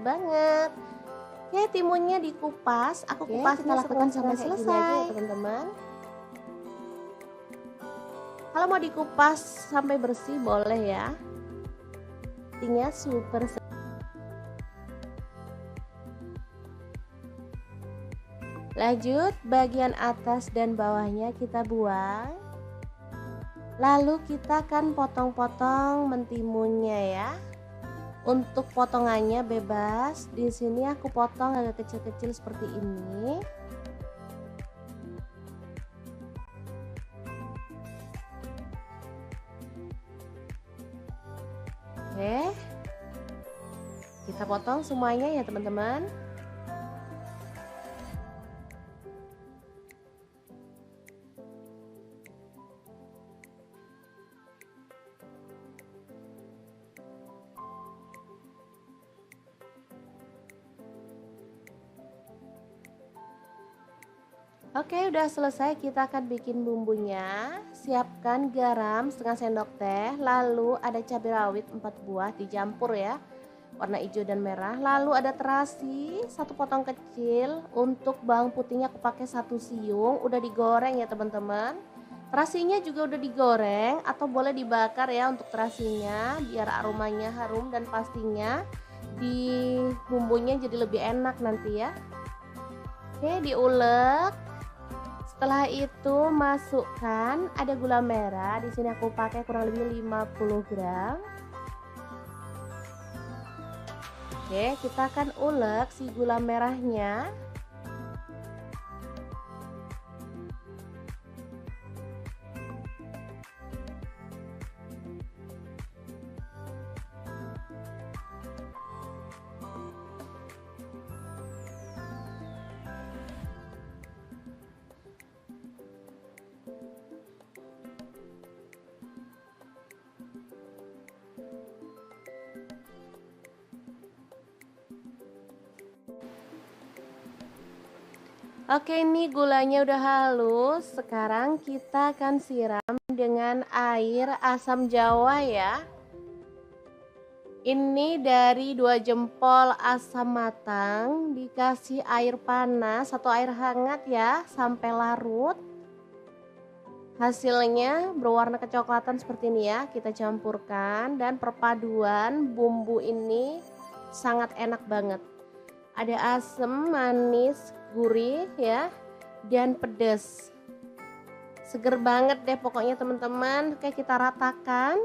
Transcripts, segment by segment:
banget. Oke, timunnya dikupas, aku Oke, kupas kita lakukan sampai kayak gini aja selesai. ya teman-teman. Kalau mau dikupas sampai bersih boleh ya. Artinya super. Lanjut, bagian atas dan bawahnya kita buang. Lalu kita akan potong-potong mentimunnya ya. Untuk potongannya bebas. Di sini aku potong agak kecil-kecil seperti ini. Oke. Kita potong semuanya ya, teman-teman. Oke, udah selesai. Kita akan bikin bumbunya. Siapkan garam setengah sendok teh, lalu ada cabai rawit 4 buah dicampur ya, warna hijau dan merah. Lalu ada terasi 1 potong kecil. Untuk bawang putihnya aku pakai 1 siung, udah digoreng ya teman-teman. Terasinya juga udah digoreng atau boleh dibakar ya untuk terasinya, biar aromanya harum dan pastinya di bumbunya jadi lebih enak nanti ya. Oke, diulek. Setelah itu masukkan ada gula merah. Di sini aku pakai kurang lebih 50 gram. Oke, kita akan ulek si gula merahnya. Oke, ini gulanya udah halus. Sekarang kita akan siram dengan air asam jawa ya. Ini dari 2 jempol asam matang, dikasih air panas atau air hangat ya sampai larut. Hasilnya berwarna kecoklatan seperti ini ya. Kita campurkan dan perpaduan bumbu ini sangat enak banget. Ada asam, manis, gurih ya, dan pedas. Seger banget deh pokoknya teman-teman. Oke, kita ratakan.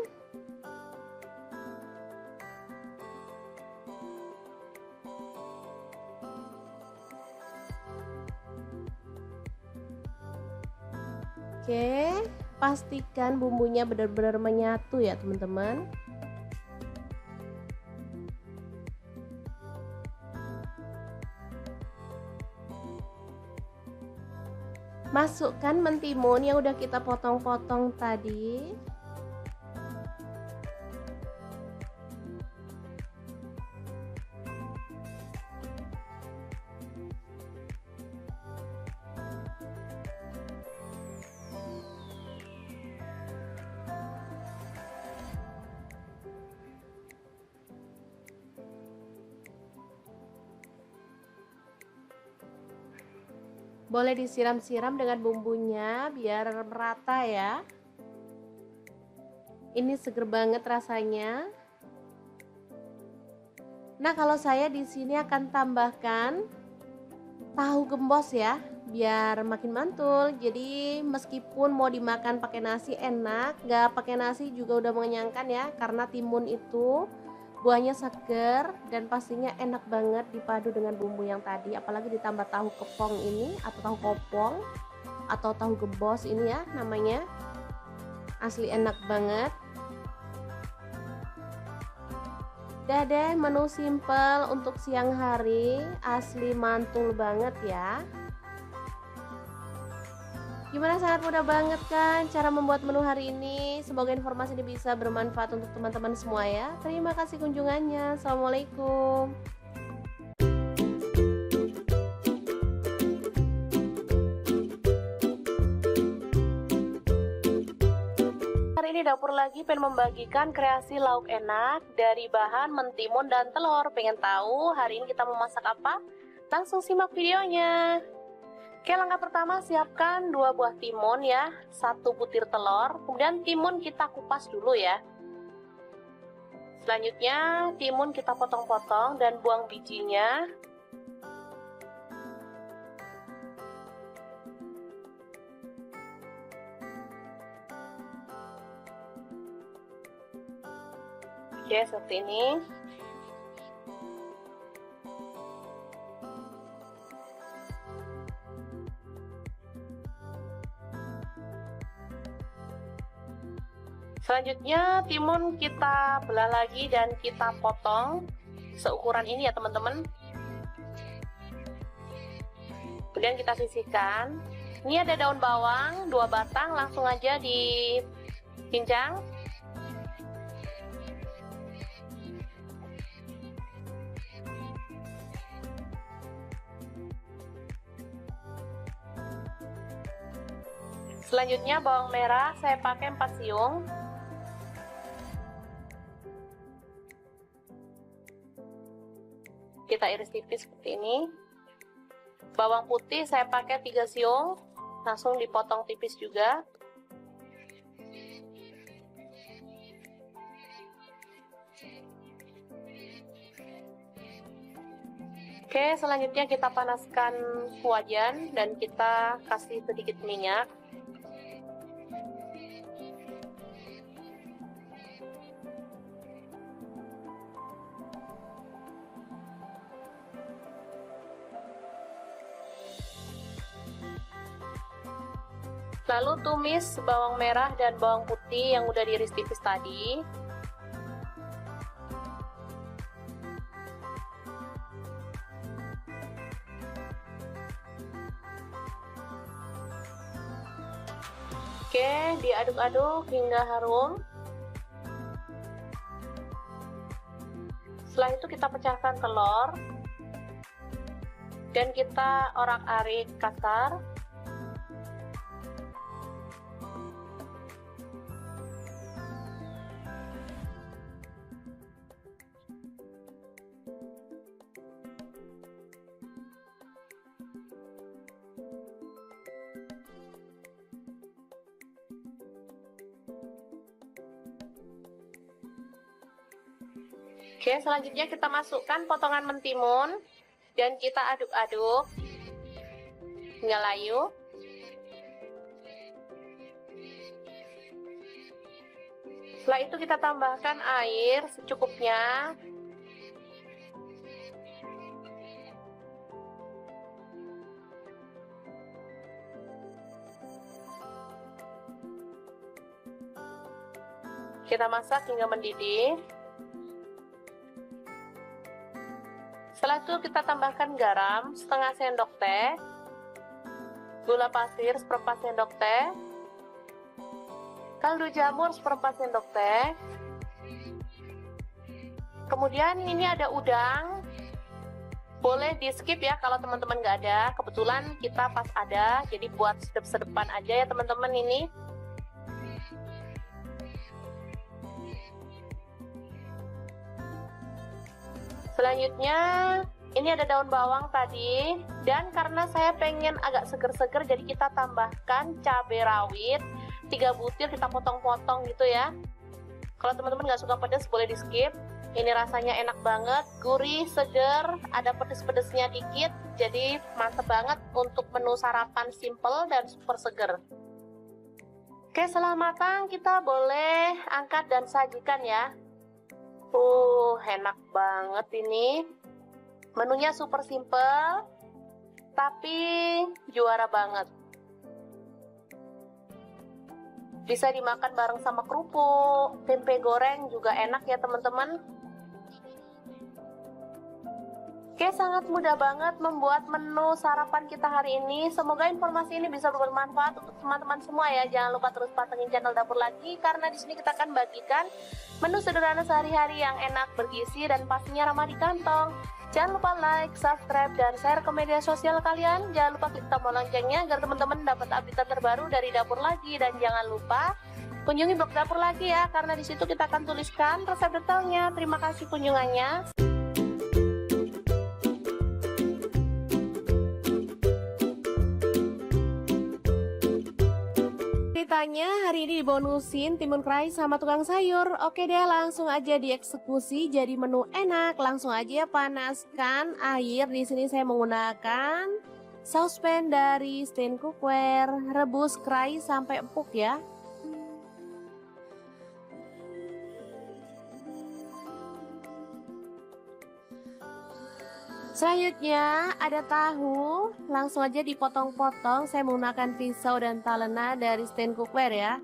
Oke, pastikan bumbunya benar-benar menyatu ya teman-teman. Masukkan mentimun yang udah kita potong-potong tadi. Boleh disiram-siram dengan bumbunya biar merata ya. Ini seger banget rasanya. Nah, kalau saya di sini akan tambahkan tahu gembos ya, biar makin mantul. Jadi meskipun mau dimakan pakai nasi enak, nggak pakai nasi juga udah mengenyangkan ya, karena timun itu buahnya seger dan pastinya enak banget dipadu dengan bumbu yang tadi, apalagi ditambah tahu kepong ini atau tahu kopong atau tahu gembos ini ya namanya. Asli enak banget. Udah deh, menu simple untuk siang hari, asli mantul banget ya. Gimana, sangat mudah banget kan cara membuat menu hari ini. Semoga informasi ini bisa bermanfaat untuk teman-teman semua ya. Terima kasih kunjungannya. Assalamualaikum. Hari ini Dapur Lagi pengen membagikan kreasi lauk enak dari bahan mentimun dan telur. Pengen tahu hari ini kita mau masak apa? Langsung simak videonya. Oke, langkah pertama siapkan 2 buah timun ya, 1 butir telur, kemudian timun kita kupas dulu ya. Selanjutnya timun kita potong-potong dan buang bijinya. Oke, seperti ini. Selanjutnya timun kita belah lagi dan kita potong seukuran ini ya teman-teman. Kemudian kita sisihkan. Ini ada daun bawang 2 batang, langsung aja dicincang. Selanjutnya bawang merah saya pakai 4 siung. Kita iris tipis seperti ini. Bawang putih saya pakai 3 siung, langsung dipotong tipis juga. Oke, selanjutnya kita panaskan wajan dan kita kasih sedikit minyak. Lalu tumis bawang merah dan bawang putih yang udah diiris tipis tadi. Oke, diaduk-aduk hingga harum. Setelah itu kita pecahkan telur dan kita orak-arik kasar. Oke, selanjutnya kita masukkan potongan mentimun dan kita aduk-aduk hingga layu. Setelah itu kita tambahkan air secukupnya. Kita masak hingga mendidih. Setelah itu kita tambahkan garam setengah sendok teh, gula pasir seperempat sendok teh, kaldu jamur seperempat sendok teh. Kemudian ini ada udang, boleh di skip ya kalau teman-teman nggak ada. Kebetulan kita pas ada, jadi buat sedep-sedepan aja ya teman-teman ini. Selanjutnya ini ada daun bawang tadi, dan karena saya pengen agak seger-seger jadi kita tambahkan cabai rawit 3 butir, kita potong-potong gitu ya. Kalau teman-teman nggak suka pedas boleh di skip. Ini rasanya enak banget, gurih, seger, ada pedes-pedesnya dikit, jadi mantep banget untuk menu sarapan simple dan super seger. Oke, setelah matang kita boleh angkat dan sajikan ya. Enak banget ini. Menunya super simple, tapi juara banget. Bisa dimakan bareng sama kerupuk, tempe goreng juga enak ya teman-teman. Oke, sangat mudah banget membuat menu sarapan kita hari ini. Semoga informasi ini bisa bermanfaat untuk teman-teman semua ya. Jangan lupa terus pantengin channel Dapur Lagi, karena di sini kita akan bagikan menu sederhana sehari-hari yang enak, bergizi, dan pastinya ramah di kantong. Jangan lupa like, subscribe, dan share ke media sosial kalian. Jangan lupa klik tombol loncengnya agar teman-teman dapat update terbaru dari Dapur Lagi. Dan jangan lupa Kunjungi blog dapur lagi ya, karena di situ kita akan tuliskan resep detailnya. Terima kasih kunjungannya. Ceritanya hari ini dibonusin timun kerai sama tukang sayur. Oke deh, langsung aja dieksekusi jadi menu enak. Langsung aja panaskan air. Di sini saya menggunakan saucepan dari Stain Cookware. Rebus kerai sampai empuk ya. Selanjutnya ada tahu, langsung aja dipotong-potong. Saya menggunakan pisau dan talena dari Stain Cookware ya.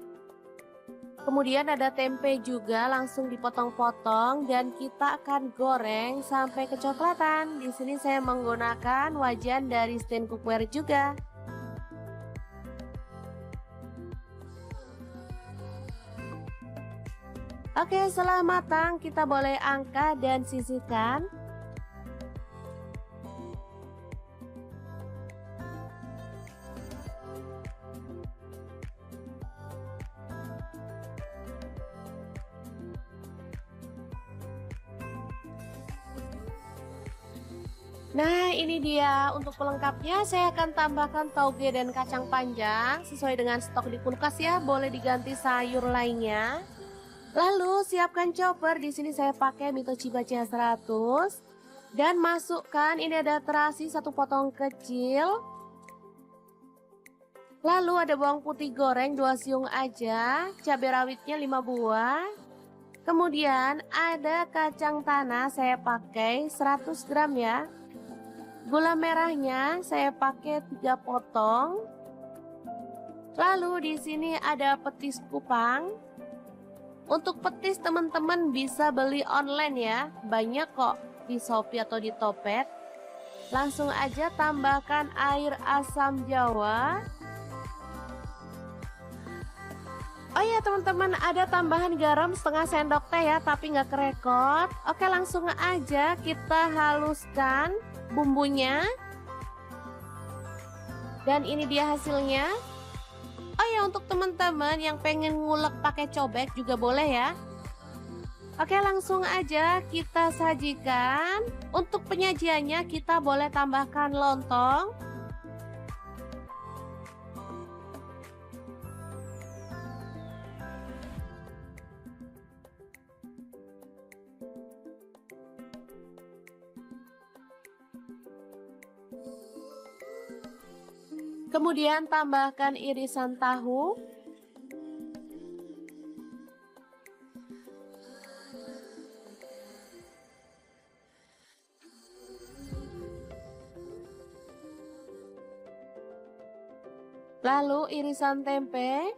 Kemudian ada tempe juga, langsung dipotong-potong dan kita akan goreng sampai kecoklatan. Di sini saya menggunakan wajan dari Stain Cookware juga. Oke, setelah matang kita boleh angkat dan sisihkan. Nah, ini dia untuk pelengkapnya. Saya akan tambahkan tauge dan kacang panjang sesuai dengan stok di kulkas ya. Boleh diganti sayur lainnya. Lalu siapkan chopper. Di sini saya pakai Mitochiba CH100 dan masukkan ini ada terasi 1 potong kecil. Lalu ada bawang putih goreng 2 siung aja, cabai rawitnya 5 buah. Kemudian ada kacang tanah saya pakai 100 gram ya. Gula merahnya saya pakai 3 potong. Lalu di sini ada petis kupang. Untuk petis teman-teman bisa beli online ya. Banyak kok di Shopee atau di Topet. Langsung aja tambahkan air asam jawa. Oh ya teman-teman, ada tambahan garam setengah sendok teh ya, tapi nggak kerekot. Oke, langsung aja kita haluskan bumbunya. Dan ini dia hasilnya. Oh ya, untuk teman-teman yang pengen ngulek pakai cobek juga boleh ya. Oke, langsung aja kita sajikan. Untuk penyajiannya kita boleh tambahkan lontong. Kemudian tambahkan irisan tahu. Lalu irisan tempe.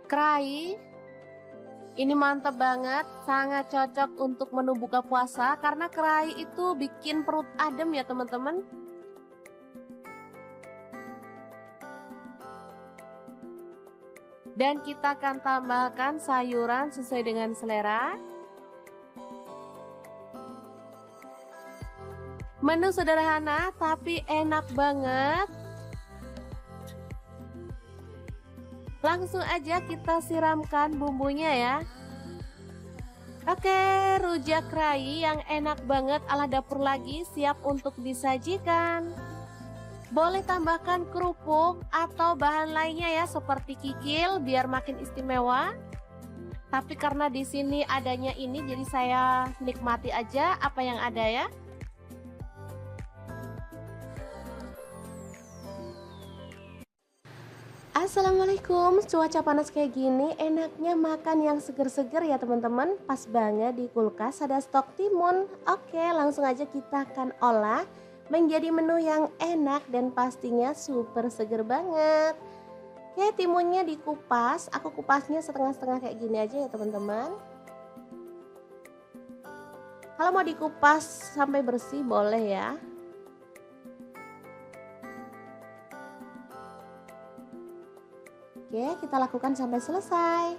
Kerai. Ini mantap banget, sangat cocok untuk menu buka puasa karena kerai itu bikin perut adem ya teman-teman. Dan kita akan tambahkan sayuran sesuai dengan selera. Menu sederhana tapi enak banget. Langsung aja kita siramkan bumbunya ya. Oke, rujak kerai yang enak banget ala dapur lagi siap untuk disajikan. Boleh tambahkan kerupuk atau bahan lainnya ya seperti kikil biar makin istimewa. Tapi karena di sini adanya ini jadi saya nikmati aja apa yang ada ya. Assalamualaikum, cuaca panas kayak gini enaknya makan yang seger-seger ya teman-teman. Pas banget di kulkas ada stok timun. Oke, langsung aja kita akan olah menjadi menu yang enak dan pastinya super seger banget. Oke, timunnya dikupas, aku kupasnya setengah-setengah kayak gini aja ya teman-teman. Kalau mau dikupas sampai bersih boleh ya. Oke, kita lakukan sampai selesai.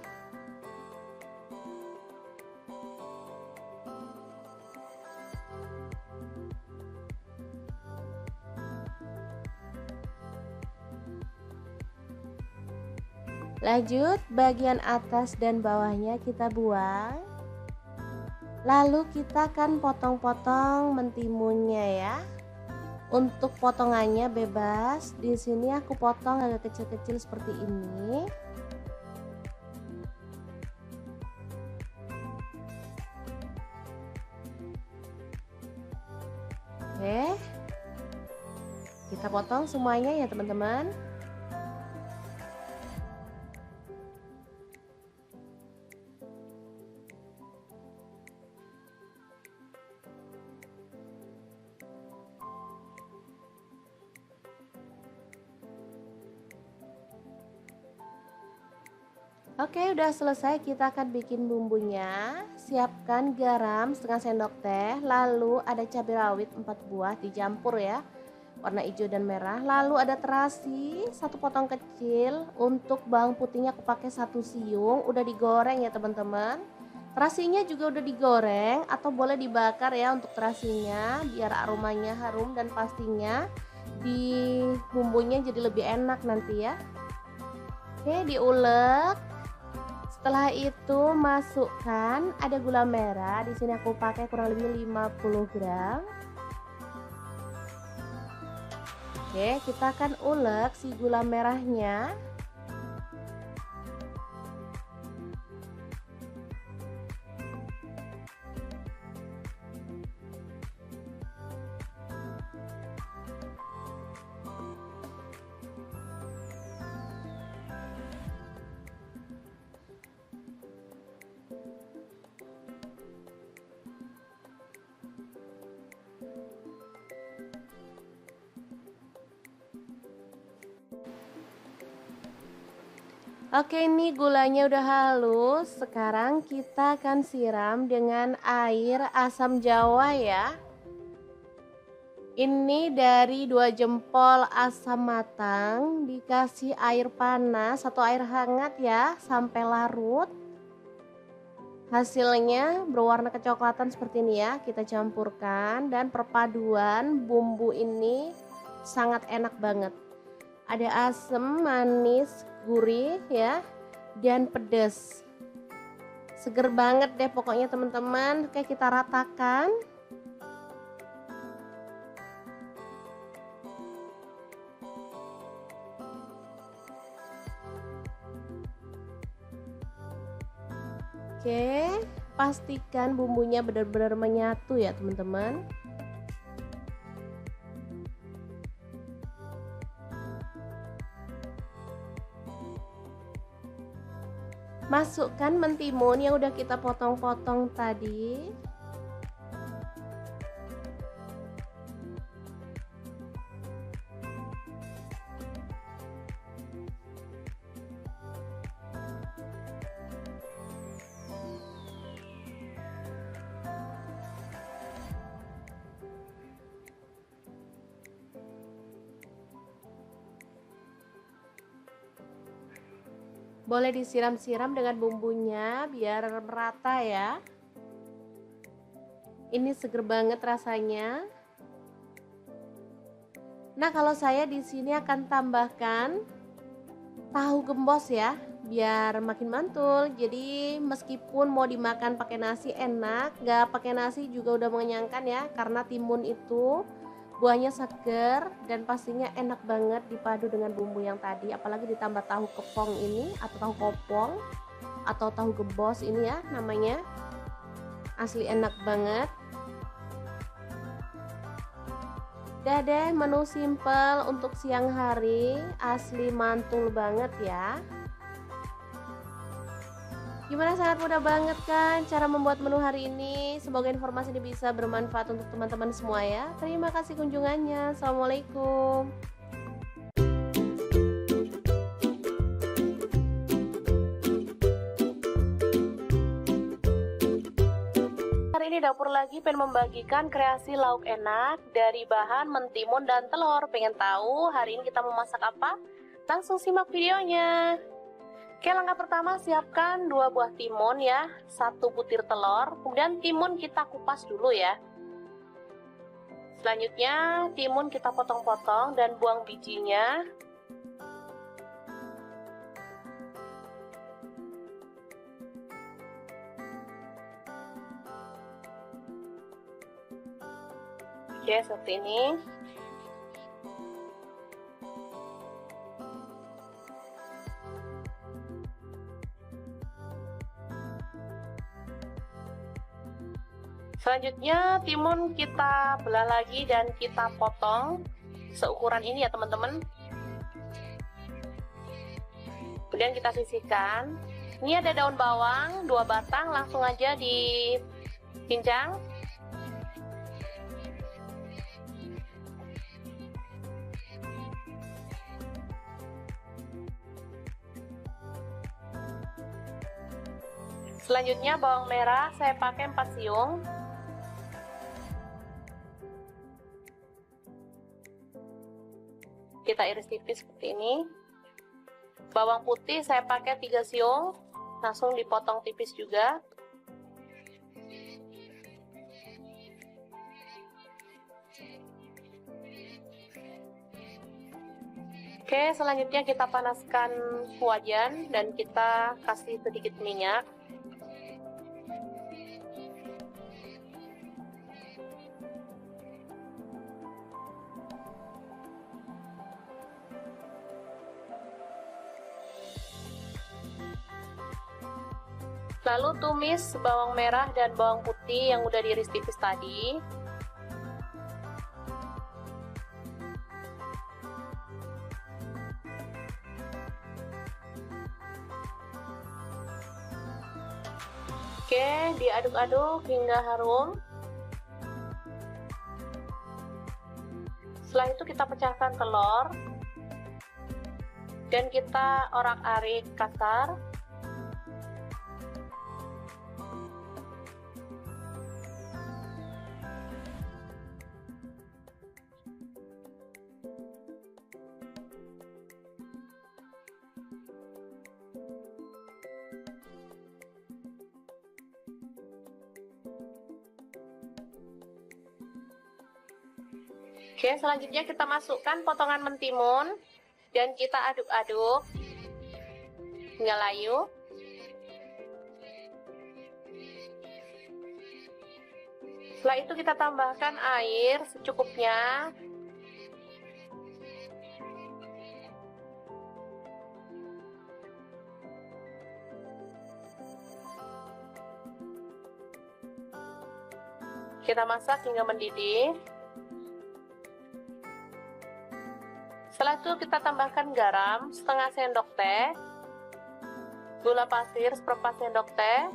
Lanjut, bagian atas dan bawahnya kita buang. Lalu kita akan potong-potong mentimunnya ya. Untuk potongannya bebas. Di sini aku potong agak kecil-kecil seperti ini. Oke. Kita potong semuanya ya, teman-teman. Oke, udah selesai. Kita akan bikin bumbunya. Siapkan garam setengah sendok teh, lalu ada cabai rawit 4 buah dicampur ya, warna hijau dan merah. Lalu ada terasi 1 potong kecil. Untuk bawang putihnya aku pakai 1 siung, udah digoreng ya teman-teman. Terasinya juga udah digoreng atau boleh dibakar ya untuk terasinya, biar aromanya harum dan pastinya di bumbunya jadi lebih enak nanti ya. Oke, diulek. Setelah itu masukkan ada gula merah. Di sini aku pakai kurang lebih 50 gram. Oke, kita akan ulek si gula merahnya. Oke, ini gulanya udah halus. Sekarang kita akan siram dengan air asam jawa ya. Ini dari 2 jempol asam matang, dikasih air panas atau air hangat ya sampai larut. Hasilnya berwarna kecoklatan seperti ini ya. Kita campurkan dan perpaduan bumbu ini sangat enak banget. Ada asam, manis, gurih ya, dan pedas. Seger banget deh pokoknya teman-teman. Oke, kita ratakan. Oke, pastikan bumbunya benar-benar menyatu ya teman-teman. Masukkan mentimun yang udah kita potong-potong tadi. Boleh disiram-siram dengan bumbunya biar merata ya. Ini seger banget rasanya. Nah, kalau saya di sini akan tambahkan tahu gembos ya, biar makin mantul. Jadi meskipun mau dimakan pakai nasi enak, nggak pakai nasi juga udah mengenyangkan ya, karena timun itu buahnya seger dan pastinya enak banget dipadu dengan bumbu yang tadi, apalagi ditambah tahu kepong ini atau tahu kopong atau tahu gembos ini ya namanya. Asli enak banget. Udah deh, menu simple untuk siang hari, asli mantul banget ya. Gimana, sangat mudah banget kan cara membuat menu hari ini. Semoga informasi ini bisa bermanfaat untuk teman-teman semua ya. Terima kasih kunjungannya. Assalamualaikum. Hari ini dapur lagi pengen membagikan kreasi lauk enak dari bahan mentimun dan telur. Pengen tahu hari ini kita mau masak apa? Langsung simak videonya. Oke, langkah pertama siapkan 2 buah timun ya, 1 butir telur, kemudian timun kita kupas dulu ya. Selanjutnya timun kita potong-potong dan buang bijinya. Oke, seperti ini. Selanjutnya timun kita belah lagi dan kita potong seukuran ini ya teman-teman. Kemudian kita sisihkan. Ini ada daun bawang 2 batang, langsung aja dicincang. Selanjutnya bawang merah saya pakai 4 siung. Kita iris tipis seperti ini. Bawang putih saya pakai 3 siung, langsung dipotong tipis juga. Oke, selanjutnya kita panaskan wajan dan kita kasih sedikit minyak. Lalu tumis bawang merah dan bawang putih yang udah diiris tipis tadi. Oke, diaduk-aduk hingga harum. Setelah itu kita pecahkan telur dan kita orak-arik kasar. Oke, selanjutnya kita masukkan potongan mentimun dan kita aduk-aduk hingga layu. Setelah itu kita tambahkan air secukupnya. Kita masak hingga mendidih. Setelah itu kita tambahkan garam setengah sendok teh, gula pasir seperempat sendok teh,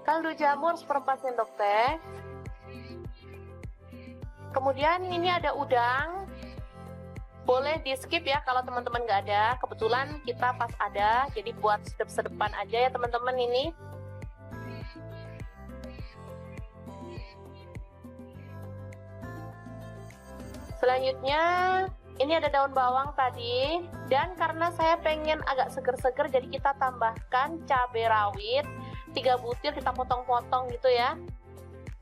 kaldu jamur seperempat sendok teh. Kemudian ini ada udang, boleh di skip ya kalau teman-teman nggak ada. Kebetulan kita pas ada, jadi buat sedep-sedepan aja ya teman-teman ini. Selanjutnya ini ada daun bawang tadi, dan karena saya pengen agak seger-seger jadi kita tambahkan cabai rawit 3 butir, kita potong-potong gitu ya.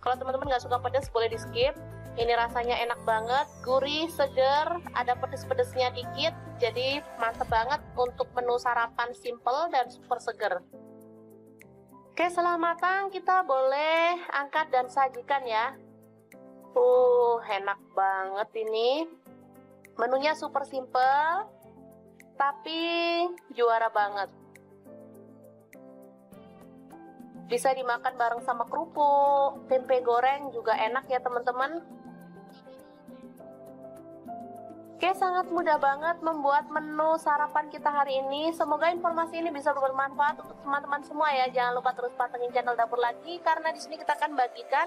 Kalau teman-teman nggak suka pedas boleh di skip. Ini rasanya enak banget, gurih, seger, ada pedes-pedesnya dikit, jadi mantep banget untuk menu sarapan simple dan super seger. Oke, setelah matang kita boleh angkat dan sajikan ya. Enak banget ini. Menunya super simple, tapi juara banget. Bisa dimakan bareng sama kerupuk, tempe goreng juga enak ya teman-teman. Oke, sangat mudah banget membuat menu sarapan kita hari ini. Semoga informasi ini bisa bermanfaat untuk teman-teman semua ya. Jangan lupa terus pantengin channel Dapur Lagi, karena di sini kita akan bagikan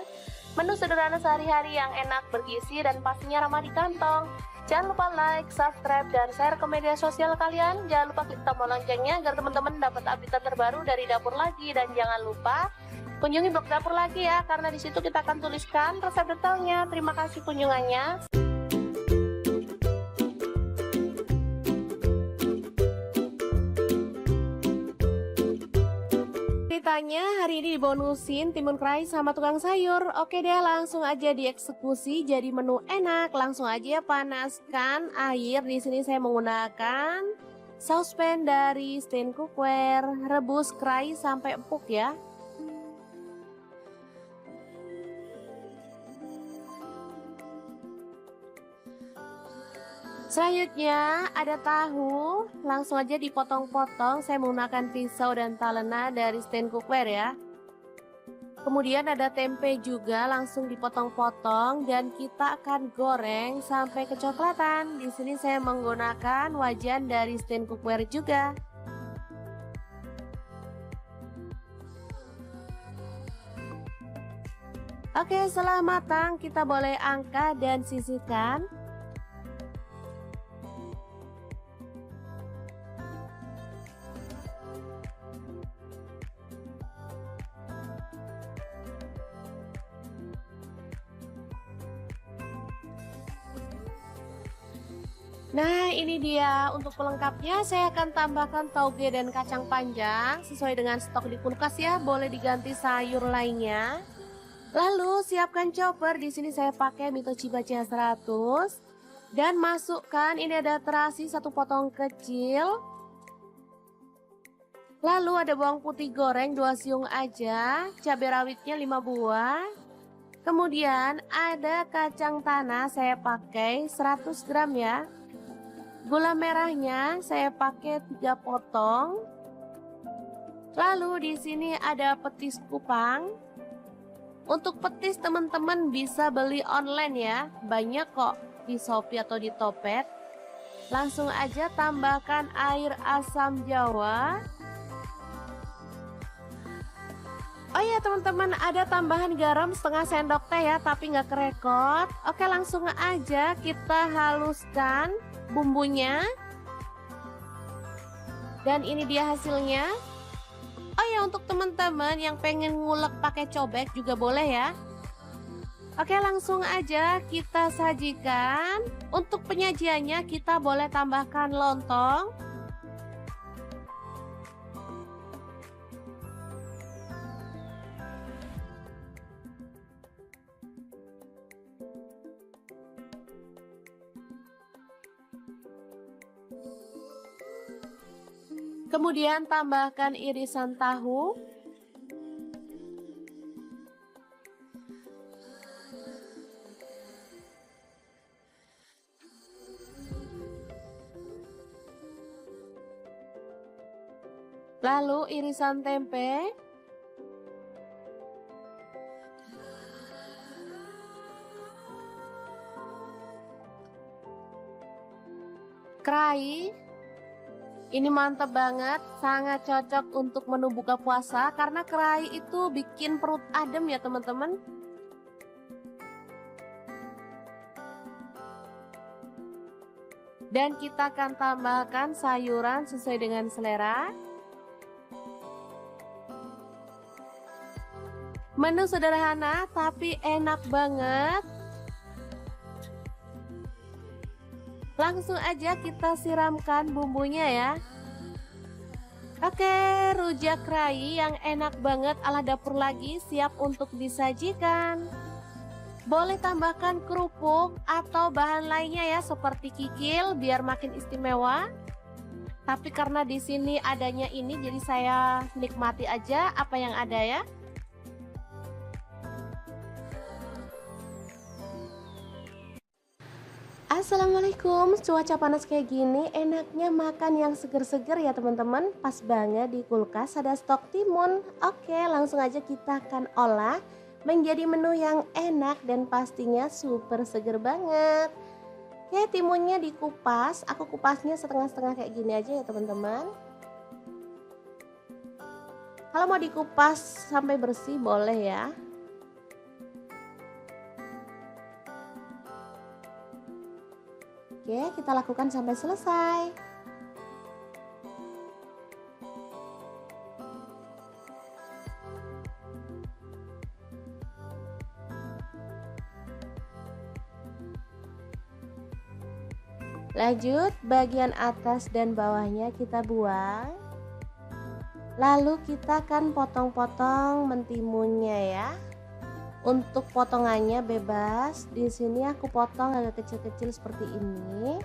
menu sederhana sehari-hari yang enak, bergizi, dan pastinya ramah di kantong. Jangan lupa like, subscribe, dan share ke media sosial kalian. Jangan lupa klik tombol loncengnya agar teman-teman dapat update terbaru dari Dapur Lagi. Dan jangan lupa kunjungi blog Dapur Lagi ya, karena di situ kita akan tuliskan resep detailnya. Terima kasih kunjungannya. Ceritanya hari ini dibonusin timun kerai sama tukang sayur. Oke deh, langsung aja dieksekusi jadi menu enak. Langsung aja panaskan air. Di sini saya menggunakan saucepan dari Stain Cookware. Rebus kerai sampai empuk ya. Selanjutnya ada tahu, langsung aja dipotong-potong. Saya menggunakan pisau dan talena dari stand cookware ya. Kemudian ada tempe juga langsung dipotong-potong dan kita akan goreng sampai kecoklatan. Di sini saya menggunakan wajan dari stand cookware juga. Oke, setelah matang kita boleh angkat dan sisihkan. Nah, ini dia untuk pelengkapnya. Saya akan tambahkan tauge dan kacang panjang sesuai dengan stok di kulkas ya. Boleh diganti sayur lainnya. Lalu siapkan chopper. Di sini saya pakai Mitochiba CH100 dan masukkan ini ada terasi 1 potong kecil. Lalu ada bawang putih goreng 2 siung aja, cabai rawitnya 5 buah. Kemudian ada kacang tanah saya pakai 100 gram ya. Gula merahnya saya pakai 3 potong. Lalu di sini ada petis kupang. Untuk petis teman-teman bisa beli online ya. Banyak kok di Shopee atau di Topet. Langsung aja tambahkan air asam jawa. Oh ya teman-teman, ada tambahan garam setengah sendok teh ya, tapi nggak kerekot. Oke, langsung aja kita haluskan bumbunya. Dan ini dia hasilnya. Oh ya, untuk teman-teman yang pengen ngulek pakai cobek juga boleh ya. Oke, langsung aja kita sajikan. Untuk penyajiannya kita boleh tambahkan lontong. Kemudian tambahkan irisan tahu. Lalu irisan tempe. Kerai. Ini mantap banget, sangat cocok untuk menu buka puasa karena kerai itu bikin perut adem ya teman-teman. Dan kita akan tambahkan sayuran sesuai dengan selera. Menu sederhana tapi enak banget. Langsung aja kita siramkan bumbunya ya. Oke, rujak kerai yang enak banget ala dapur lagi siap untuk disajikan. Boleh tambahkan kerupuk atau bahan lainnya ya seperti kikil biar makin istimewa. Tapi karena di sini adanya ini jadi saya nikmati aja apa yang ada ya. Assalamualaikum, cuaca panas kayak gini enaknya makan yang seger-seger ya teman-teman. Pas banget di kulkas ada stok timun. Oke, langsung aja kita akan olah menjadi menu yang enak dan pastinya super seger banget. Oke, timunnya dikupas, aku kupasnya setengah-setengah kayak gini aja ya teman-teman. Kalau mau dikupas sampai bersih boleh ya. Oke, kita lakukan sampai selesai. Lanjut, bagian atas dan bawahnya kita buang. Lalu kita akan potong-potong mentimunnya ya. Untuk potongannya bebas. Di sini aku potong agak kecil-kecil seperti ini.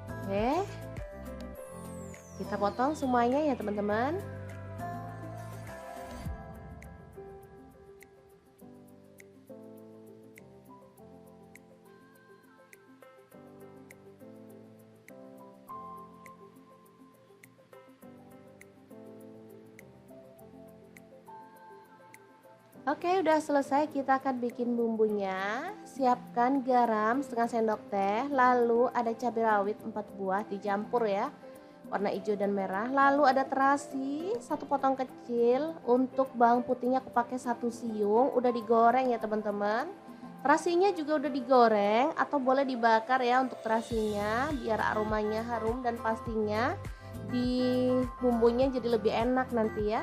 Oke. Kita potong semuanya ya, teman-teman. Oke, udah selesai. Kita akan bikin bumbunya. Siapkan garam setengah sendok teh, lalu ada cabai rawit 4 buah dicampur ya, warna hijau dan merah. Lalu ada terasi satu potong kecil. Untuk bawang putihnya aku pakai 1 siung, udah digoreng ya teman-teman. Terasinya juga udah digoreng atau boleh dibakar ya untuk terasinya, biar aromanya harum dan pastinya di bumbunya jadi lebih enak nanti ya.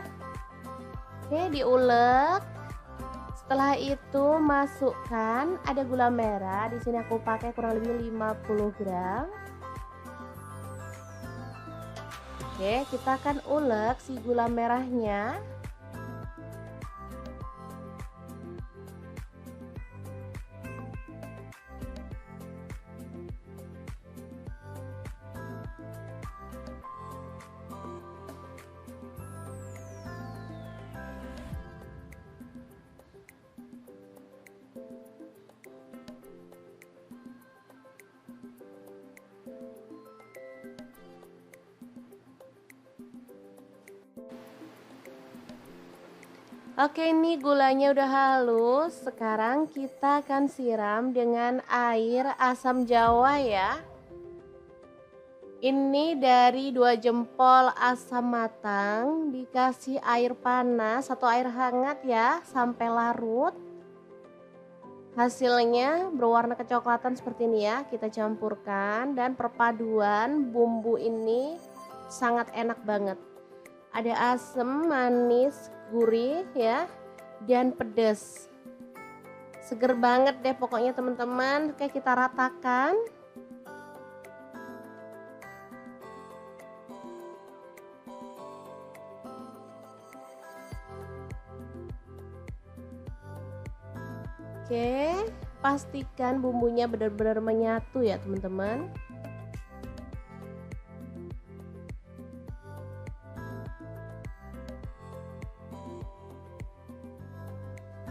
Oke, diulek. Setelah itu masukkan ada gula merah. Di sini aku pakai kurang lebih 50 gram. Oke, kita akan ulek si gula merahnya. Oke, ini gulanya udah halus. Sekarang kita akan siram dengan air asam jawa ya. Ini dari 2 jempol asam matang, dikasih air panas atau air hangat ya sampai larut. Hasilnya berwarna kecoklatan seperti ini ya. Kita campurkan dan perpaduan bumbu ini sangat enak banget. Ada asam, manis, gurih ya, dan pedas. Seger banget deh pokoknya teman-teman. Oke, kita ratakan. Oke, pastikan bumbunya benar-benar menyatu ya teman-teman.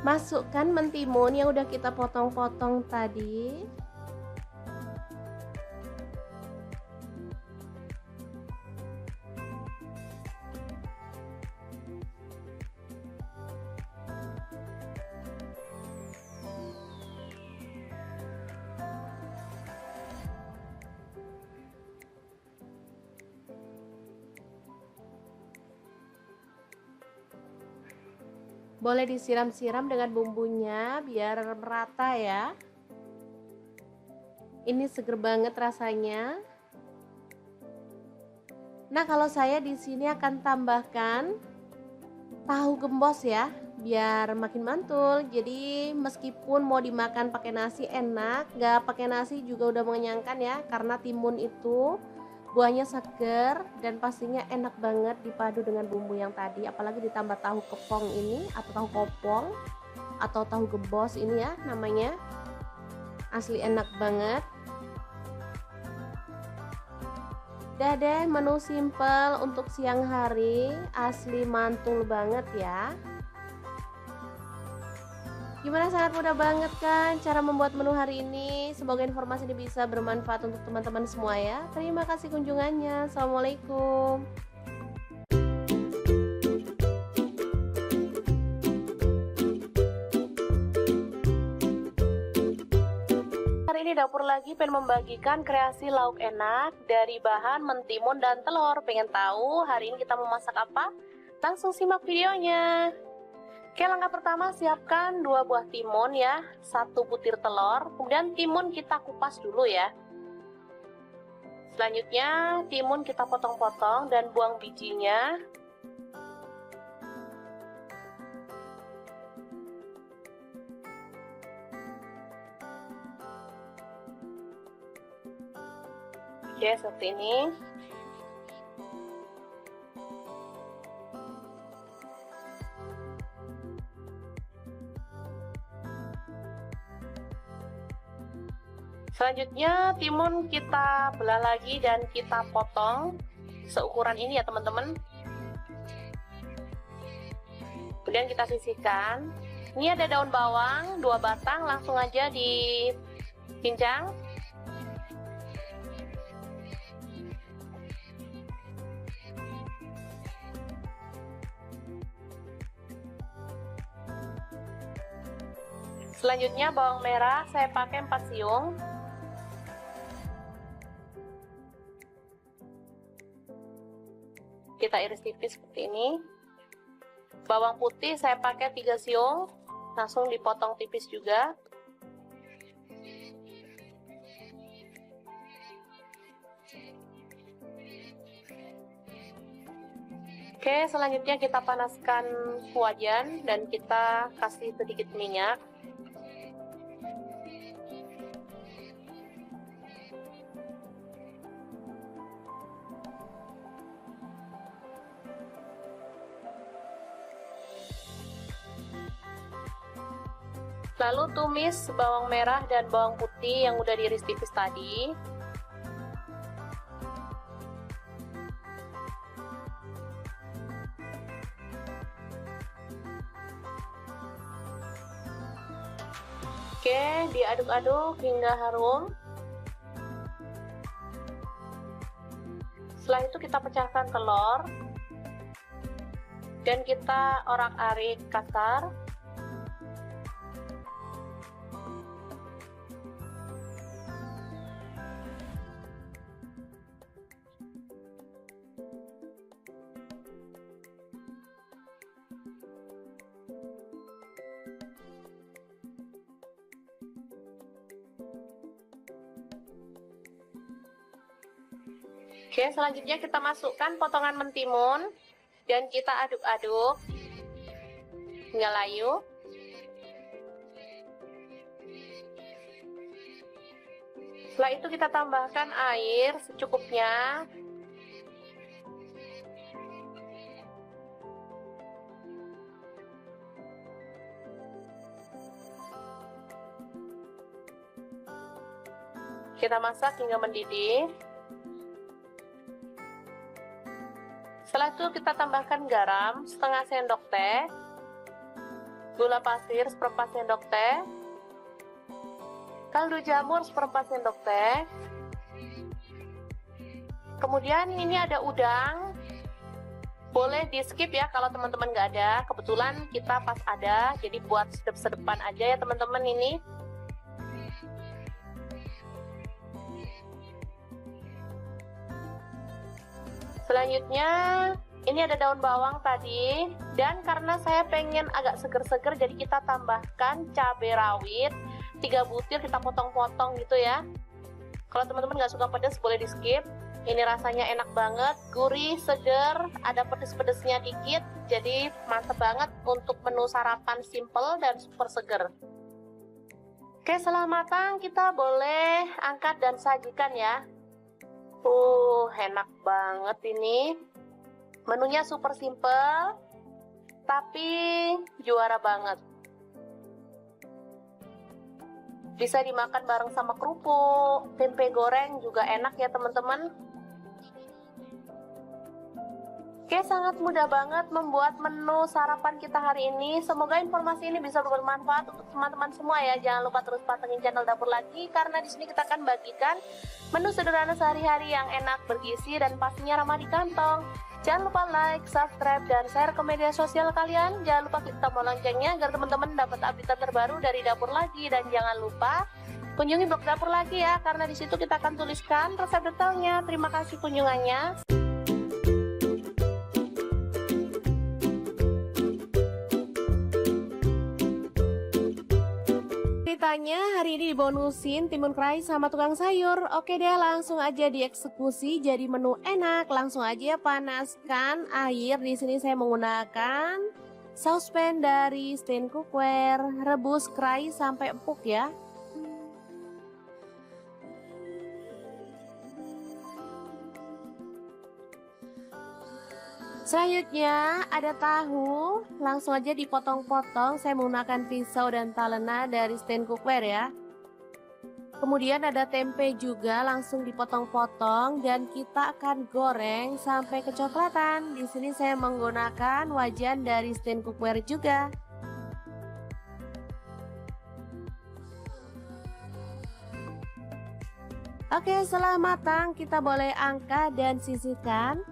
Masukkan mentimun yang udah kita potong-potong tadi. Boleh disiram-siram dengan bumbunya biar merata ya. Ini seger banget rasanya. Nah, kalau saya di sini akan tambahkan tahu gembos ya, biar makin mantul. Jadi meskipun mau dimakan pakai nasi enak, nggak pakai nasi juga udah mengenyangkan ya, karena timun itu buahnya seger dan pastinya enak banget dipadu dengan bumbu yang tadi, apalagi ditambah tahu kepong ini atau tahu kopong atau tahu gembos ini ya namanya. Asli enak banget. Udah deh, menu simple untuk siang hari, asli mantul banget ya. Gimana, sangat mudah banget kan cara membuat menu hari ini. Semoga informasi ini bisa bermanfaat untuk teman-teman semua ya. Terima kasih kunjungannya. Assalamualaikum. Hari ini dapur lagi pengen membagikan kreasi lauk enak dari bahan mentimun dan telur. Pengen tahu hari ini kita mau masak apa? Langsung simak videonya. Oke, langkah pertama siapkan 2 buah timun ya, 1 butir telur, kemudian timun kita kupas dulu ya. Selanjutnya timun kita potong-potong dan buang bijinya. Oke, seperti ini. Selanjutnya timun kita belah lagi dan kita potong seukuran ini ya teman-teman. Kemudian kita sisihkan. Ini ada daun bawang 2 batang, langsung aja dicincang. Selanjutnya bawang merah saya pakai 4 siung. Kita iris tipis seperti ini. Bawang putih saya pakai 3 siung, langsung dipotong tipis juga. Oke, selanjutnya kita panaskan wajan dan kita kasih sedikit minyak. Lalu tumis bawang merah dan bawang putih yang udah diiris tipis tadi. Oke, diaduk-aduk hingga harum. Setelah itu kita pecahkan telur dan kita orak-arik kasar. Oke, selanjutnya kita masukkan potongan mentimun dan kita aduk-aduk hingga layu. Setelah itu kita tambahkan air secukupnya. Kita masak hingga mendidih. Setelah itu kita tambahkan garam setengah sendok teh, gula pasir seperempat sendok teh, kaldu jamur seperempat sendok teh. Kemudian ini ada udang, boleh di skip ya kalau teman-teman nggak ada. Kebetulan kita pas ada, jadi buat sedep-sedepan aja ya teman-teman ini. Selanjutnya ini ada daun bawang tadi, dan karena saya pengen agak seger-seger jadi kita tambahkan cabai rawit 3 butir, kita potong-potong gitu ya. Kalau teman-teman nggak suka pedas boleh di skip. Ini rasanya enak banget, gurih, seger, ada pedes-pedesnya dikit, jadi mantep banget untuk menu sarapan simple dan super seger. Oke, setelah matang kita boleh angkat dan sajikan ya. Enak banget ini. Menunya super simple, tapi juara banget. Bisa dimakan bareng sama kerupuk, tempe goreng juga enak ya teman-teman. Oke, sangat mudah banget membuat menu sarapan kita hari ini. Semoga informasi ini bisa bermanfaat untuk teman-teman semua ya. Jangan lupa terus pantengin channel Dapur Lagi, karena di sini kita akan bagikan menu sederhana sehari-hari yang enak, bergizi, dan pastinya ramah di kantong. Jangan lupa like, subscribe, dan share ke media sosial kalian. Jangan lupa klik tombol loncengnya agar teman-teman dapat update terbaru dari Dapur Lagi. Dan jangan lupa kunjungi blog Dapur Lagi ya, karena di situ kita akan tuliskan resep detailnya. Terima kasih kunjungannya. Ceritanya hari ini dibonusin timun kerai sama tukang sayur. Oke deh, langsung aja dieksekusi jadi menu enak. Langsung aja panaskan air. Di sini saya menggunakan saucepan dari Stain Cookware. Rebus kerai sampai empuk ya. Selanjutnya ada tahu, langsung aja dipotong-potong. Saya menggunakan pisau dan talena dari Stain Cookware ya. Kemudian ada tempe juga, langsung dipotong-potong dan kita akan goreng sampai kecoklatan. Di sini saya menggunakan wajan dari Stain Cookware juga. Oke, setelah matang kita boleh angkat dan sisihkan.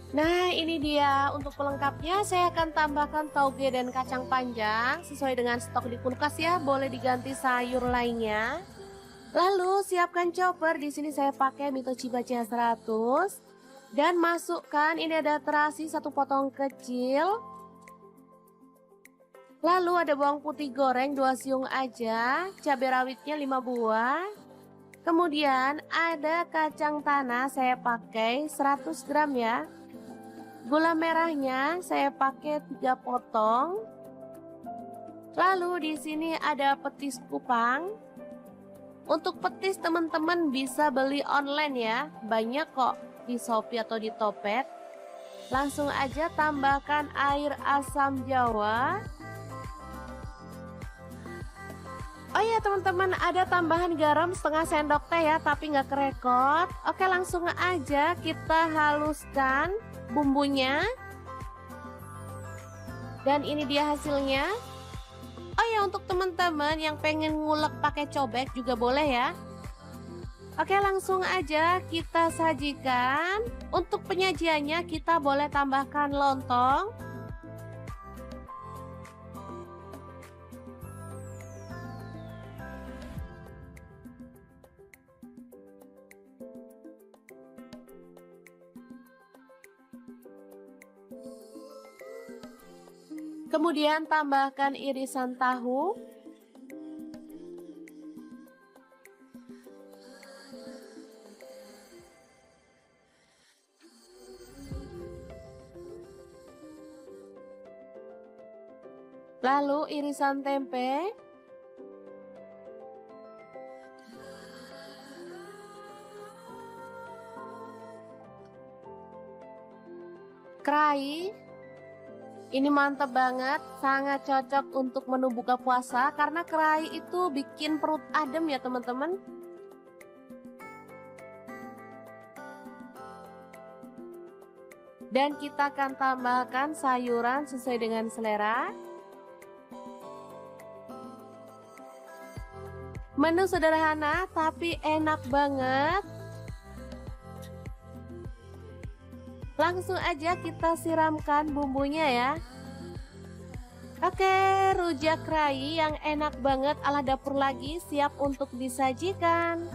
Nah, ini dia untuk pelengkapnya. Saya akan tambahkan toge dan kacang panjang sesuai dengan stok di kulkas ya. Boleh diganti sayur lainnya. Lalu siapkan chopper. Di sini saya pakai Mitochiba CH100 dan masukkan ini ada terasi 1 potong kecil. Lalu ada bawang putih goreng 2 siung aja, cabai rawitnya 5 buah. Kemudian ada kacang tanah saya pakai 100 gram ya. Gula merahnya saya pakai 3 potong. Lalu di sini ada petis kupang. Untuk petis teman-teman bisa beli online ya. Banyak kok di Shopee atau di Topet. Langsung aja tambahkan air asam jawa. Oh ya teman-teman, ada tambahan garam setengah sendok teh ya, tapi nggak kerekot. Oke, langsung aja kita haluskan bumbunya. Dan ini dia hasilnya. Oh ya, untuk teman-teman yang pengen ngulek pakai cobek juga boleh ya. Oke, langsung aja kita sajikan. Untuk penyajiannya kita boleh tambahkan lontong. Kemudian tambahkan irisan tahu. Lalu irisan tempe. Kerai. Ini mantap banget, sangat cocok untuk menu buka puasa karena kerai itu bikin perut adem ya teman-teman. Dan kita akan tambahkan sayuran sesuai dengan selera. Menu sederhana tapi enak banget. Langsung aja kita siramkan bumbunya ya. Oke, rujak kerai yang enak banget ala dapur lagi siap untuk disajikan.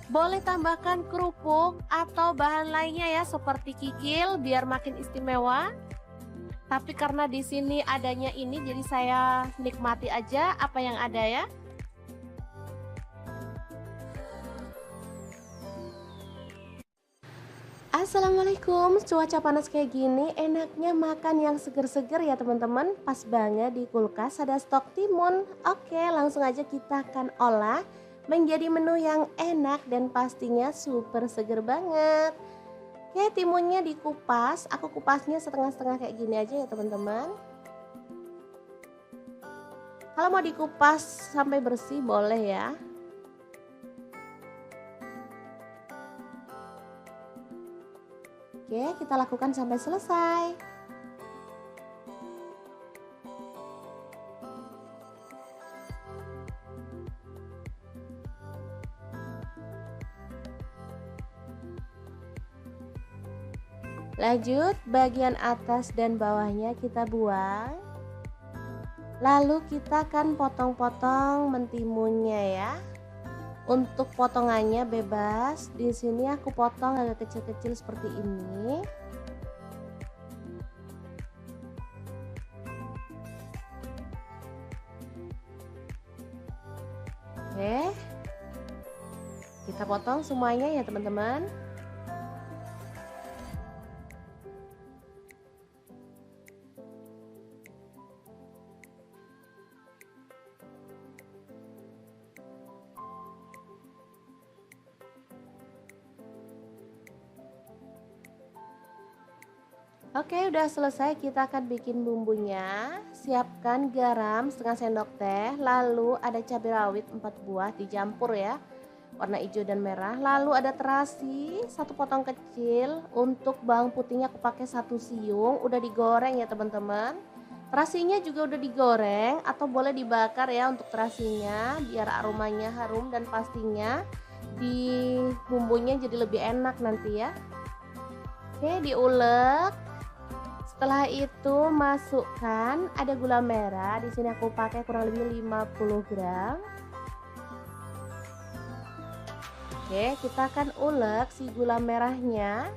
Boleh tambahkan kerupuk atau bahan lainnya ya seperti kikil biar makin istimewa. Tapi karena di sini adanya ini jadi saya nikmati aja apa yang ada ya. Assalamualaikum, cuaca panas kayak gini enaknya makan yang seger-seger ya teman-teman. Pas banget di kulkas ada stok timun. Oke, langsung aja kita akan olah menjadi menu yang enak dan pastinya super seger banget. Oke, timunnya dikupas, aku kupasnya setengah-setengah kayak gini aja ya teman-teman. Kalau mau dikupas sampai bersih boleh ya. Oke, kita lakukan sampai selesai. Lanjut, bagian atas dan bawahnya kita buang. Lalu kita akan potong-potong mentimunnya ya. Untuk potongannya bebas. Di sini aku potong agak kecil-kecil seperti ini. Oke. Kita potong semuanya ya, teman-teman. Oke, udah selesai. Kita akan bikin bumbunya. Siapkan garam setengah sendok teh, lalu ada cabai rawit 4 buah dicampur ya, warna hijau dan merah. Lalu ada terasi 1 potong kecil. Untuk bawang putihnya aku pakai 1 siung, udah digoreng ya teman-teman. Terasinya juga udah digoreng atau boleh dibakar ya untuk terasinya biar aromanya harum dan pastinya di bumbunya jadi lebih enak nanti ya. Oke, diulek. Setelah itu masukkan ada gula merah. Di sini aku pakai kurang lebih 50 gram. Oke, kita akan ulek si gula merahnya.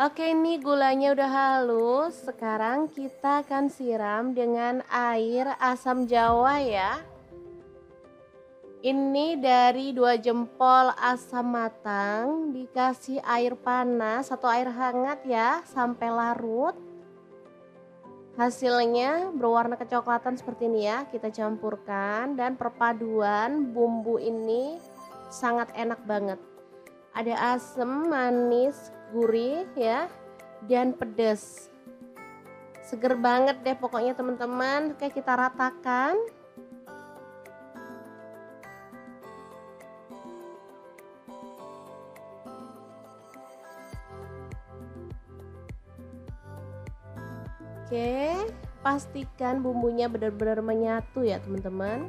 Oke, ini gulanya udah halus. Sekarang kita akan siram dengan air asam jawa ya. Ini dari 2 jempol asam matang dikasih air panas atau air hangat ya sampai larut. Hasilnya berwarna kecoklatan seperti ini ya. Kita campurkan dan perpaduan bumbu ini sangat enak banget. Ada asam, manis, gurih ya, dan pedas. Seger banget deh pokoknya teman-teman. Oke, kita ratakan. Oke, pastikan bumbunya benar-benar menyatu ya teman-teman.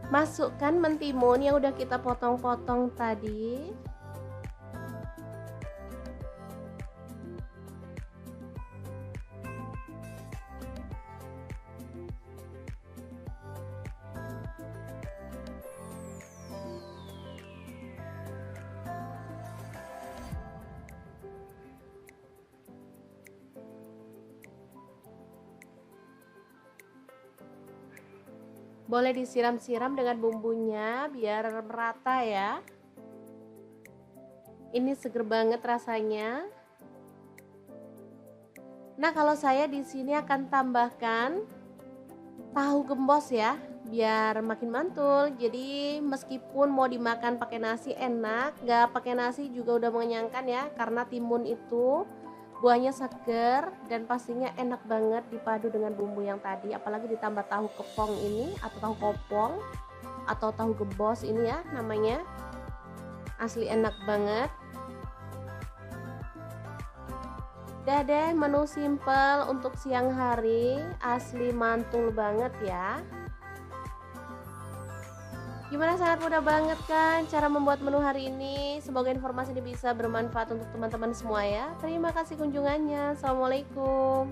Masukkan mentimun yang udah kita potong-potong tadi. Boleh disiram-siram dengan bumbunya biar merata ya. Ini seger banget rasanya. Nah, kalau saya di sini akan tambahkan tahu gembos ya, biar makin mantul. Jadi meskipun mau dimakan pakai nasi enak, nggak pakai nasi juga udah mengenyangkan ya, karena timun itu buahnya seger dan pastinya enak banget dipadu dengan bumbu yang tadi, apalagi ditambah tahu kepong ini atau tahu kopong atau tahu gembos ini ya namanya. Asli enak banget. Udah deh, menu simple untuk siang hari, asli mantul banget ya. Gimana, sangat mudah banget kan cara membuat menu hari ini. Semoga informasi ini bisa bermanfaat untuk teman-teman semua ya. Terima kasih kunjungannya. Assalamualaikum.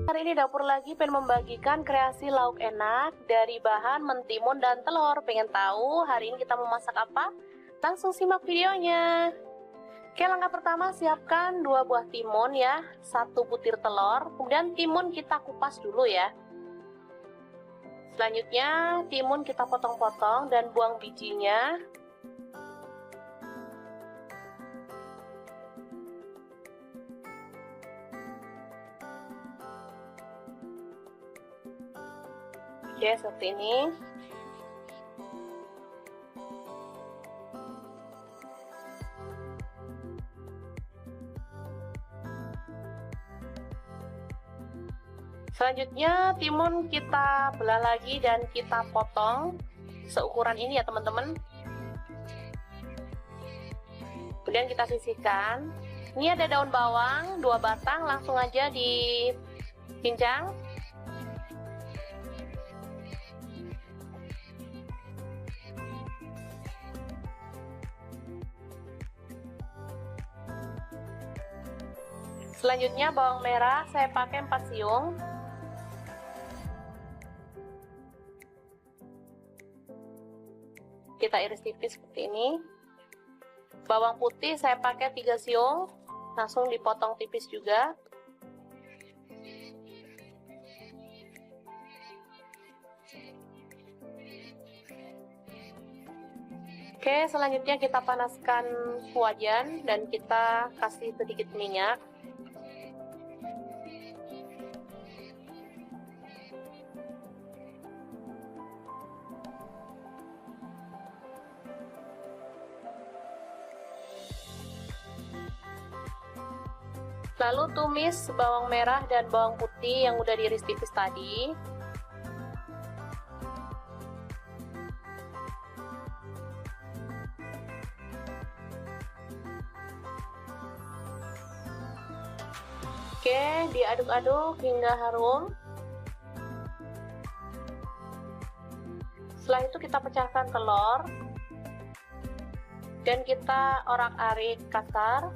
Hari ini dapur lagi pengen membagikan kreasi lauk enak dari bahan mentimun dan telur. Pengen tahu hari ini kita mau masak apa? Langsung simak videonya. Oke, langkah pertama siapkan 2 buah timun ya, 1 butir telur, kemudian timun kita kupas dulu ya. Selanjutnya timun kita potong-potong dan buang bijinya. Oke, seperti ini. Selanjutnya timun kita belah lagi dan kita potong seukuran ini ya teman-teman. Kemudian kita sisihkan. Ini ada daun bawang 2 batang, langsung aja dicincang. Selanjutnya bawang merah saya pakai 4 siung. Kita iris tipis seperti ini. Bawang putih saya pakai 3 siung, langsung dipotong tipis juga. Oke, selanjutnya kita panaskan wajan dan kita kasih sedikit minyak. Lalu tumis bawang merah dan bawang putih yang udah diiris tipis tadi. Oke, diaduk-aduk hingga harum. Setelah itu kita pecahkan telur dan kita orak-arik kasar.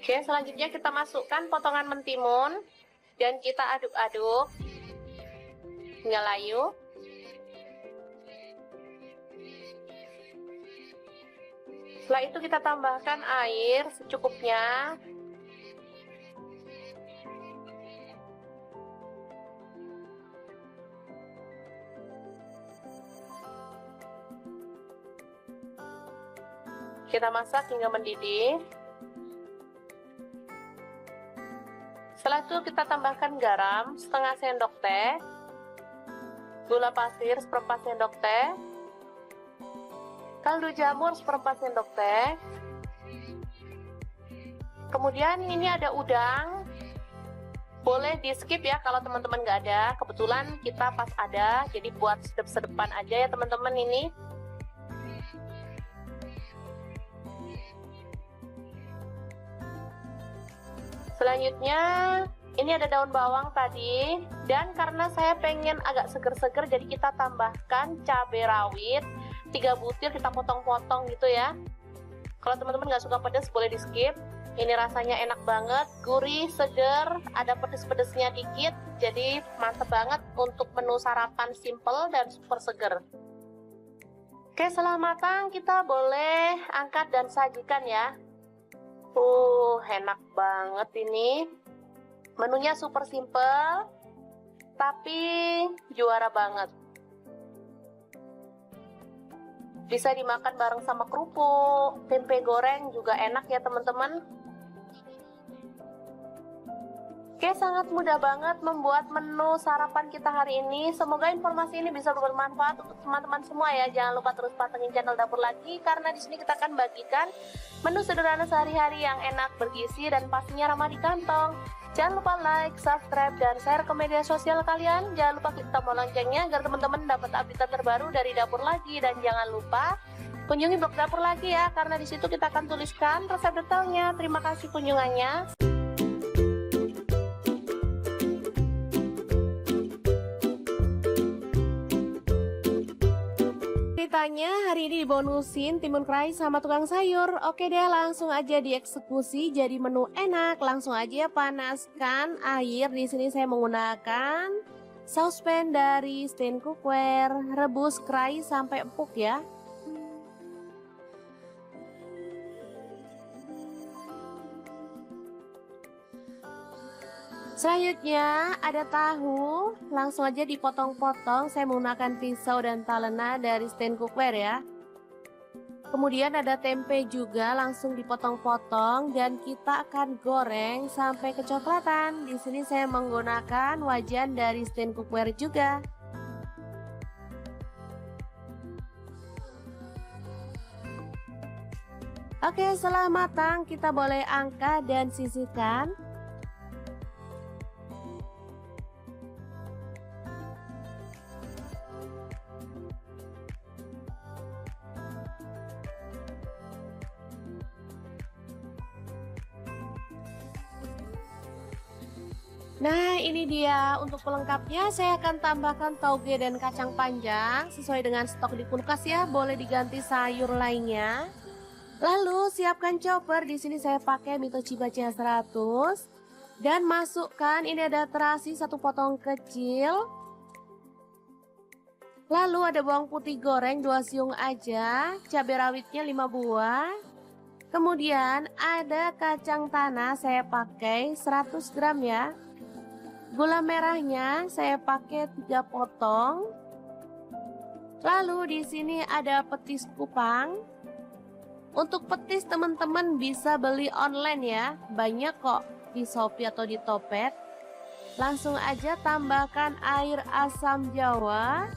Oke, selanjutnya kita masukkan potongan mentimun dan kita aduk-aduk hingga layu. Setelah itu kita tambahkan air secukupnya. Kita masak hingga mendidih. Setelah itu kita tambahkan garam setengah sendok teh, gula pasir seperempat sendok teh, kaldu jamur seperempat sendok teh. Kemudian ini ada udang, boleh di skip ya kalau teman-teman nggak ada. Kebetulan kita pas ada, jadi buat sedep-sedepan aja ya teman-teman ini. Selanjutnya ini ada daun bawang tadi, dan karena saya pengen agak seger-seger jadi kita tambahkan cabai rawit 3 butir, kita potong-potong gitu ya. Kalau teman-teman nggak suka pedas boleh di skip. Ini rasanya enak banget, gurih, seger, ada pedes-pedesnya dikit, jadi mantep banget untuk menu sarapan simple dan super seger. Oke, setelah matang kita boleh angkat dan sajikan ya. Enak banget ini. Menunya super simple, tapi juara banget. Bisa dimakan bareng sama kerupuk, tempe goreng juga enak ya teman-teman. Oke, sangat mudah banget membuat menu sarapan kita hari ini. Semoga informasi ini bisa bermanfaat untuk teman-teman semua ya. Jangan lupa terus pantengin channel Dapur Lagi, karena di sini kita akan bagikan menu sederhana sehari-hari yang enak, bergizi, dan pastinya ramah di kantong. Jangan lupa like, subscribe, dan share ke media sosial kalian. Jangan lupa klik tombol loncengnya agar teman-teman dapat update terbaru dari Dapur Lagi. Dan jangan lupa kunjungi blog Dapur Lagi ya, karena di situ kita akan tuliskan resep detailnya. Terima kasih kunjungannya. Ceritanya hari ini dibonusin timun kerai sama tukang sayur. Oke deh, langsung aja dieksekusi jadi menu enak. Langsung aja panaskan air. Di sini saya menggunakan saucepan dari Stain Cookware. Rebus kerai sampai empuk ya. Selanjutnya ada tahu, langsung aja dipotong-potong. Saya menggunakan pisau dan talena dari Stain Cookware ya. Kemudian ada tempe juga, langsung dipotong-potong dan kita akan goreng sampai kecoklatan. Di sini saya menggunakan wajan dari Stain Cookware juga. Oke, setelah matang kita boleh angkat dan sisihkan. Nah, ini dia untuk pelengkapnya. Saya akan tambahkan tauge dan kacang panjang sesuai dengan stok di kulkas ya. Boleh diganti sayur lainnya. Lalu siapkan chopper. Di sini saya pakai Mito Chiba CH100. Dan masukkan, ini ada terasi 1 potong kecil. Lalu ada bawang putih goreng 2 siung aja, cabai rawitnya 5 buah. Kemudian ada kacang tanah saya pakai 100 gram ya. Gula merahnya saya pakai 3 potong. Lalu di sini ada petis kupang. Untuk petis teman-teman bisa beli online ya, banyak kok di Shopee atau di Topet. Langsung aja tambahkan air asam jawa.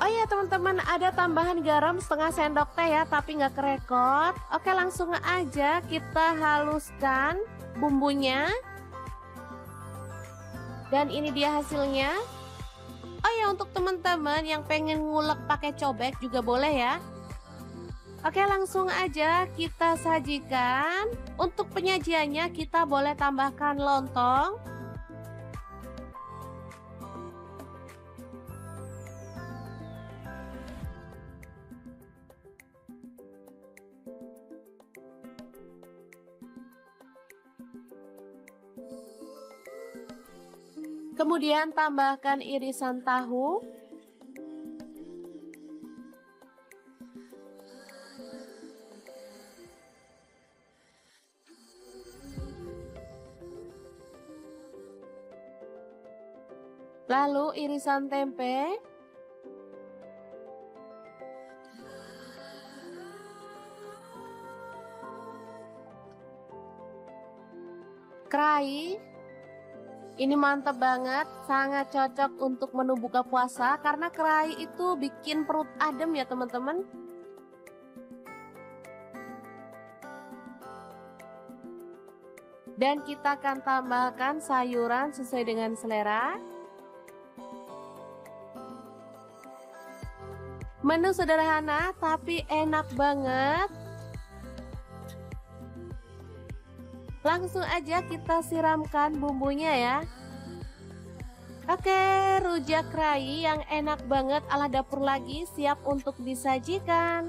Oh ya teman-teman, ada tambahan garam setengah sendok teh ya, tapi nggak kerekot. Oke, langsung aja kita haluskan bumbunya. Dan ini dia hasilnya. Oh ya, untuk teman-teman yang pengen ngulek pakai cobek juga boleh ya. Oke, langsung aja kita sajikan. Untuk penyajiannya kita boleh tambahkan lontong. Kemudian tambahkan irisan tahu. Lalu irisan tempe. Kerai. Ini mantap banget, sangat cocok untuk menu buka puasa karena kerai itu bikin perut adem ya teman-teman. Dan kita akan tambahkan sayuran sesuai dengan selera. Menu sederhana tapi enak banget. Langsung aja kita siramkan bumbunya ya. Oke, rujak kerai yang enak banget ala dapur lagi siap untuk disajikan.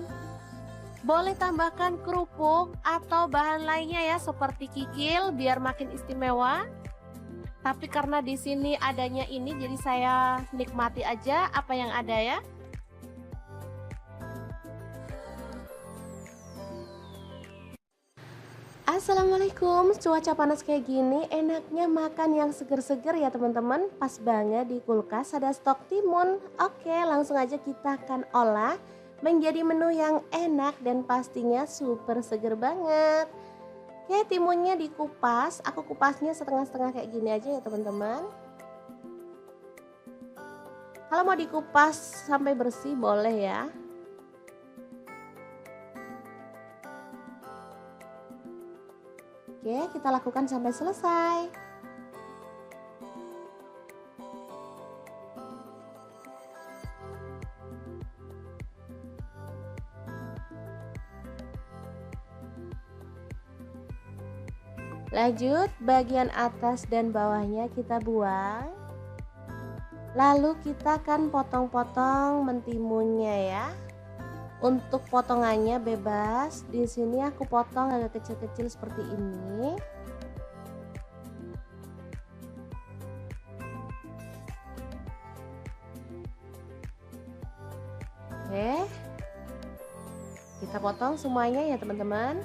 Boleh tambahkan kerupuk atau bahan lainnya ya seperti kikil biar makin istimewa. Tapi karena di sini adanya ini jadi saya nikmati aja apa yang ada ya. Assalamualaikum, cuaca panas kayak gini enaknya makan yang seger-seger ya teman-teman. Pas banget di kulkas ada stok timun. Oke, langsung aja kita akan olah menjadi menu yang enak dan pastinya super seger banget. Oke, timunnya dikupas, aku kupasnya setengah-setengah kayak gini aja ya teman-teman. Kalau mau dikupas sampai bersih boleh ya. Oke, kita lakukan sampai selesai. Lanjut, bagian atas dan bawahnya kita buang. Lalu kita akan potong-potong mentimunnya ya. Untuk potongannya bebas. Di sini aku potong agak kecil-kecil seperti ini. Oke. Kita potong semuanya ya, teman-teman.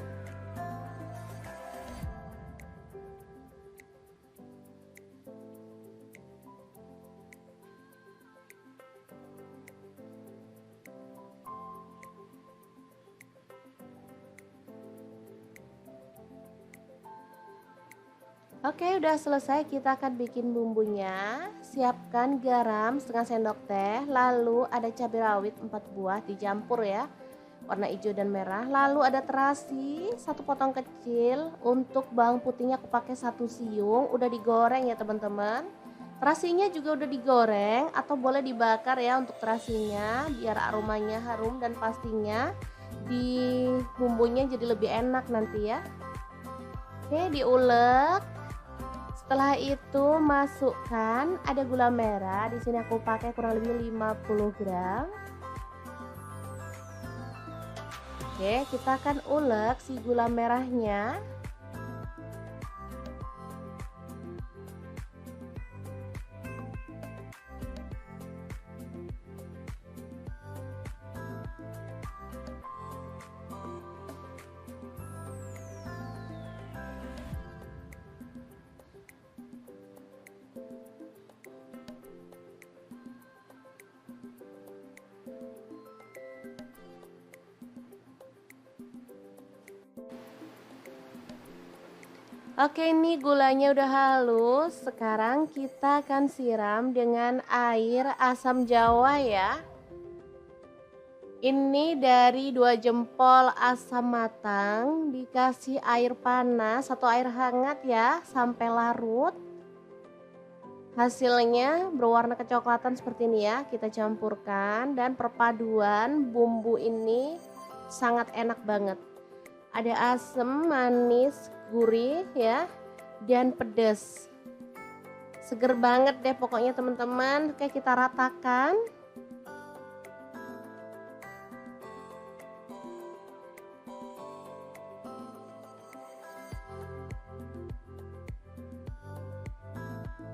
Oke, udah selesai, kita akan bikin bumbunya. Siapkan garam setengah sendok teh, lalu ada cabai rawit 4 buah dicampur ya, warna hijau dan merah. Lalu ada terasi 1 potong kecil. Untuk bawang putihnya aku pakai 1 siung, udah digoreng ya teman-teman. Terasinya juga udah digoreng atau boleh dibakar ya untuk terasinya, biar aromanya harum dan pastinya di bumbunya jadi lebih enak nanti ya. Oke, diulek. Setelah itu masukkan ada gula merah. Di sini aku pakai kurang lebih 50 gram. Oke, kita akan ulek si gula merahnya. Oke, ini gulanya udah halus. Sekarang kita akan siram dengan air asam jawa ya. Ini dari 2 jempol asam matang dikasih air panas atau air hangat ya sampai larut. Hasilnya berwarna kecoklatan seperti ini ya. Kita campurkan dan perpaduan bumbu ini sangat enak banget. Ada asam, manis, gurih ya, dan pedas. Seger banget deh pokoknya teman-teman. Oke, kita ratakan.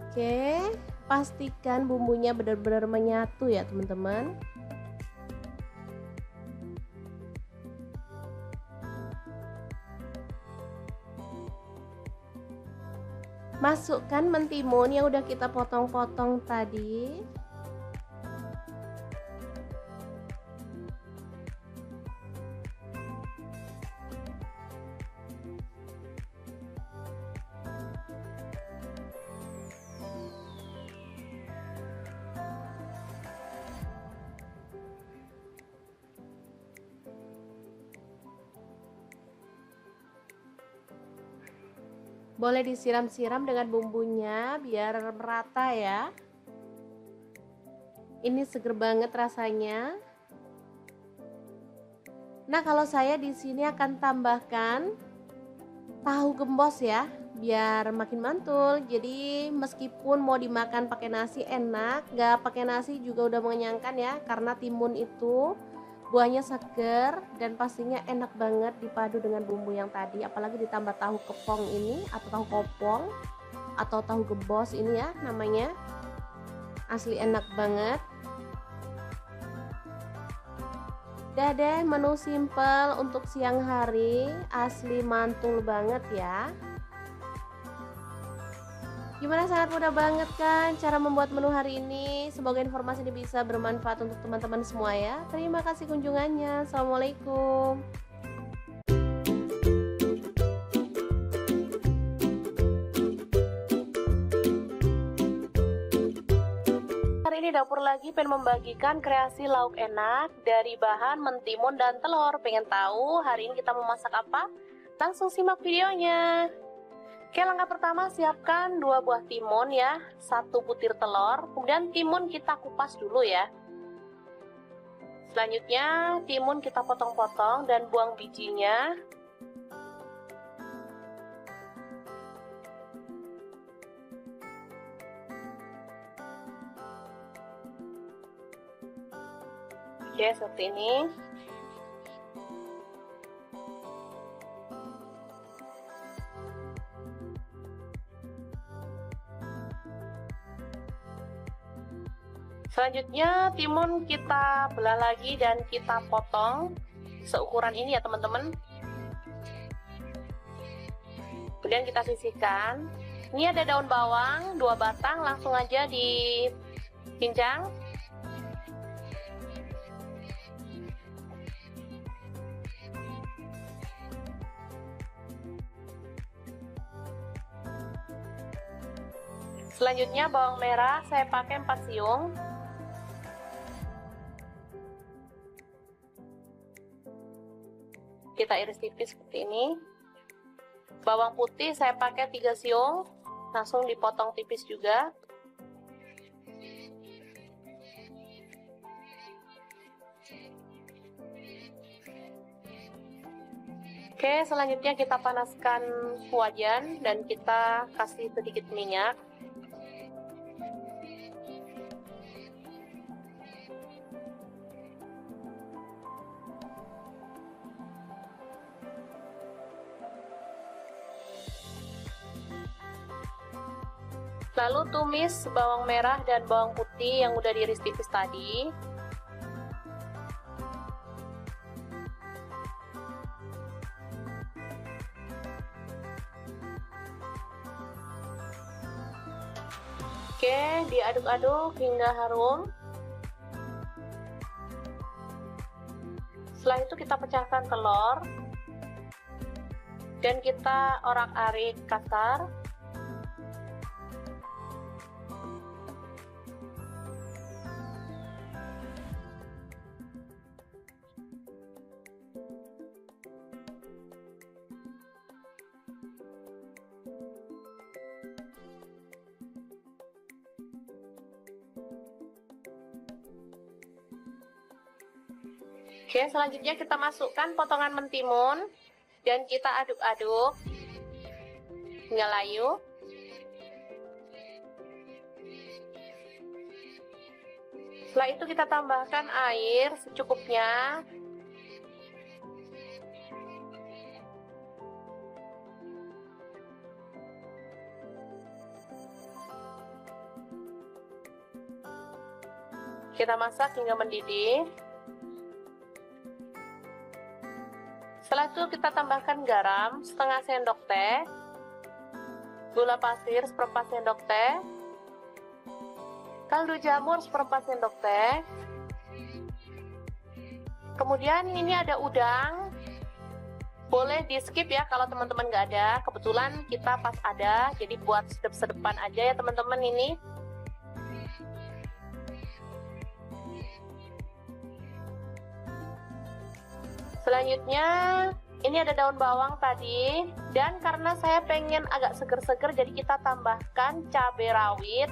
Oke, pastikan bumbunya benar-benar menyatu ya teman-teman. Masukkan mentimun yang udah kita potong-potong tadi. Boleh disiram-siram dengan bumbunya biar merata ya. Ini seger banget rasanya. Nah, kalau saya di sini akan tambahkan tahu gembos ya, biar makin mantul. Jadi meskipun mau dimakan pakai nasi enak, nggak pakai nasi juga udah mengenyangkan ya, karena timun itu buahnya seger dan pastinya enak banget dipadu dengan bumbu yang tadi, apalagi ditambah tahu kepong ini atau tahu kopong atau tahu gembos ini ya namanya. Asli enak banget. Udah deh, menu simple untuk siang hari, asli mantul banget ya. Gimana, sangat mudah banget kan cara membuat menu hari ini. Semoga informasi ini bisa bermanfaat untuk teman-teman semua ya. Terima kasih kunjungannya. Assalamualaikum. Hari ini dapur lagi pengen membagikan kreasi lauk enak dari bahan mentimun dan telur. Pengen tahu hari ini kita mau masak apa? Langsung simak videonya. Oke, langkah pertama siapkan 2 buah timun ya, 1 butir telur, kemudian timun kita kupas dulu ya. Selanjutnya timun kita potong-potong dan buang bijinya. Oke, seperti ini. Selanjutnya timun kita belah lagi dan kita potong seukuran ini ya teman-teman. Kemudian kita sisihkan. Ini ada daun bawang 2 batang, langsung aja dicincang. Selanjutnya bawang merah saya pakai 4 siung. Kita iris tipis seperti ini. Bawang putih saya pakai 3 siung, langsung dipotong tipis juga. Oke, selanjutnya kita panaskan wajan dan kita kasih sedikit minyak. Lalu tumis bawang merah dan bawang putih yang udah diiris tipis tadi. Oke, diaduk-aduk hingga harum. Setelah itu kita pecahkan telur. dan kita orak-arik kasar. Oke, selanjutnya kita masukkan potongan mentimun dan kita aduk-aduk hingga layu. Setelah itu kita tambahkan air secukupnya. Kita masak hingga mendidih. Setelah itu kita tambahkan garam setengah sendok teh, gula pasir seperempat sendok teh, kaldu jamur seperempat sendok teh. Kemudian ini ada udang, boleh di skip ya kalau teman-teman nggak ada. Kebetulan kita pas ada, jadi buat sedep-sedepan aja ya teman-teman ini. Selanjutnya ini ada daun bawang tadi, dan karena saya pengen agak seger-seger jadi kita tambahkan cabai rawit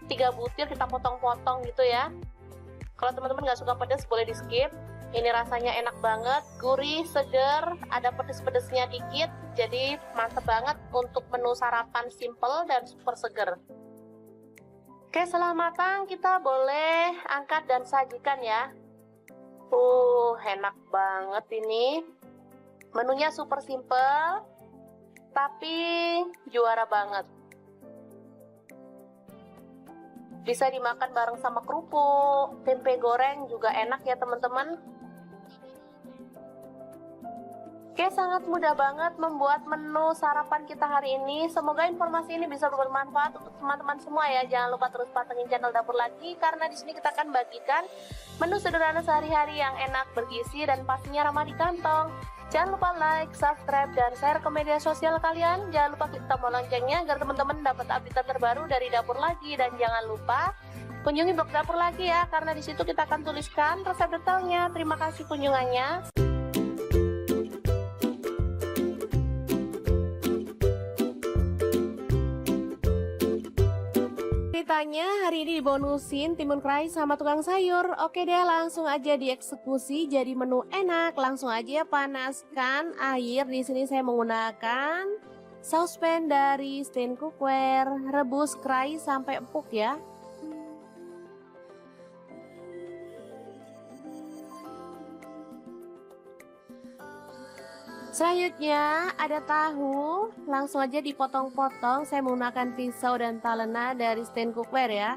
3 butir, kita potong-potong gitu ya. Kalau teman-teman nggak suka pedas boleh di skip. Ini rasanya enak banget, gurih, seger, ada pedes-pedesnya dikit, jadi mantep banget untuk menu sarapan simple dan super seger. Oke, setelah matang kita boleh angkat dan sajikan ya. Enak banget ini. Menunya super simple, tapi juara banget. Bisa dimakan bareng sama kerupuk, tempe goreng juga enak ya teman-teman. Oke, sangat mudah banget membuat menu sarapan kita hari ini. Semoga informasi ini bisa bermanfaat untuk teman-teman semua ya. Jangan lupa terus pantengin channel Dapur Lagi, karena di sini kita akan bagikan menu sederhana sehari-hari yang enak, bergizi, dan pastinya ramah di kantong. Jangan lupa like, subscribe, dan share ke media sosial kalian. Jangan lupa klik tombol loncengnya agar teman-teman dapat update terbaru dari Dapur Lagi. Dan jangan lupa kunjungi blog Dapur Lagi ya, karena di situ kita akan tuliskan resep detailnya. Terima kasih kunjungannya. Ceritanya hari ini dibonusin timun fry sama tukang sayur. Oke deh, langsung aja dieksekusi jadi menu enak. Langsung aja panaskan air. Di sini saya menggunakan saucepan dari Stain Cookware. Rebus fry sampai empuk ya. Selanjutnya ada tahu, langsung aja dipotong-potong. Saya menggunakan pisau dan talena dari Stain Cookware ya.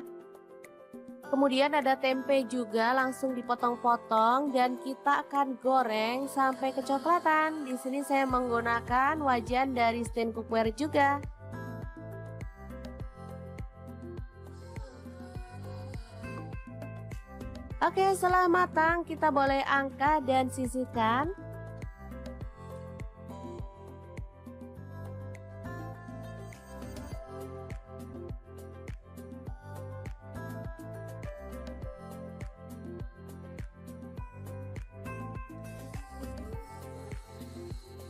Kemudian ada tempe juga, langsung dipotong-potong dan kita akan goreng sampai kecoklatan. Di sini saya menggunakan wajan dari Stain Cookware juga. Oke, setelah matang kita boleh angkat dan sisihkan.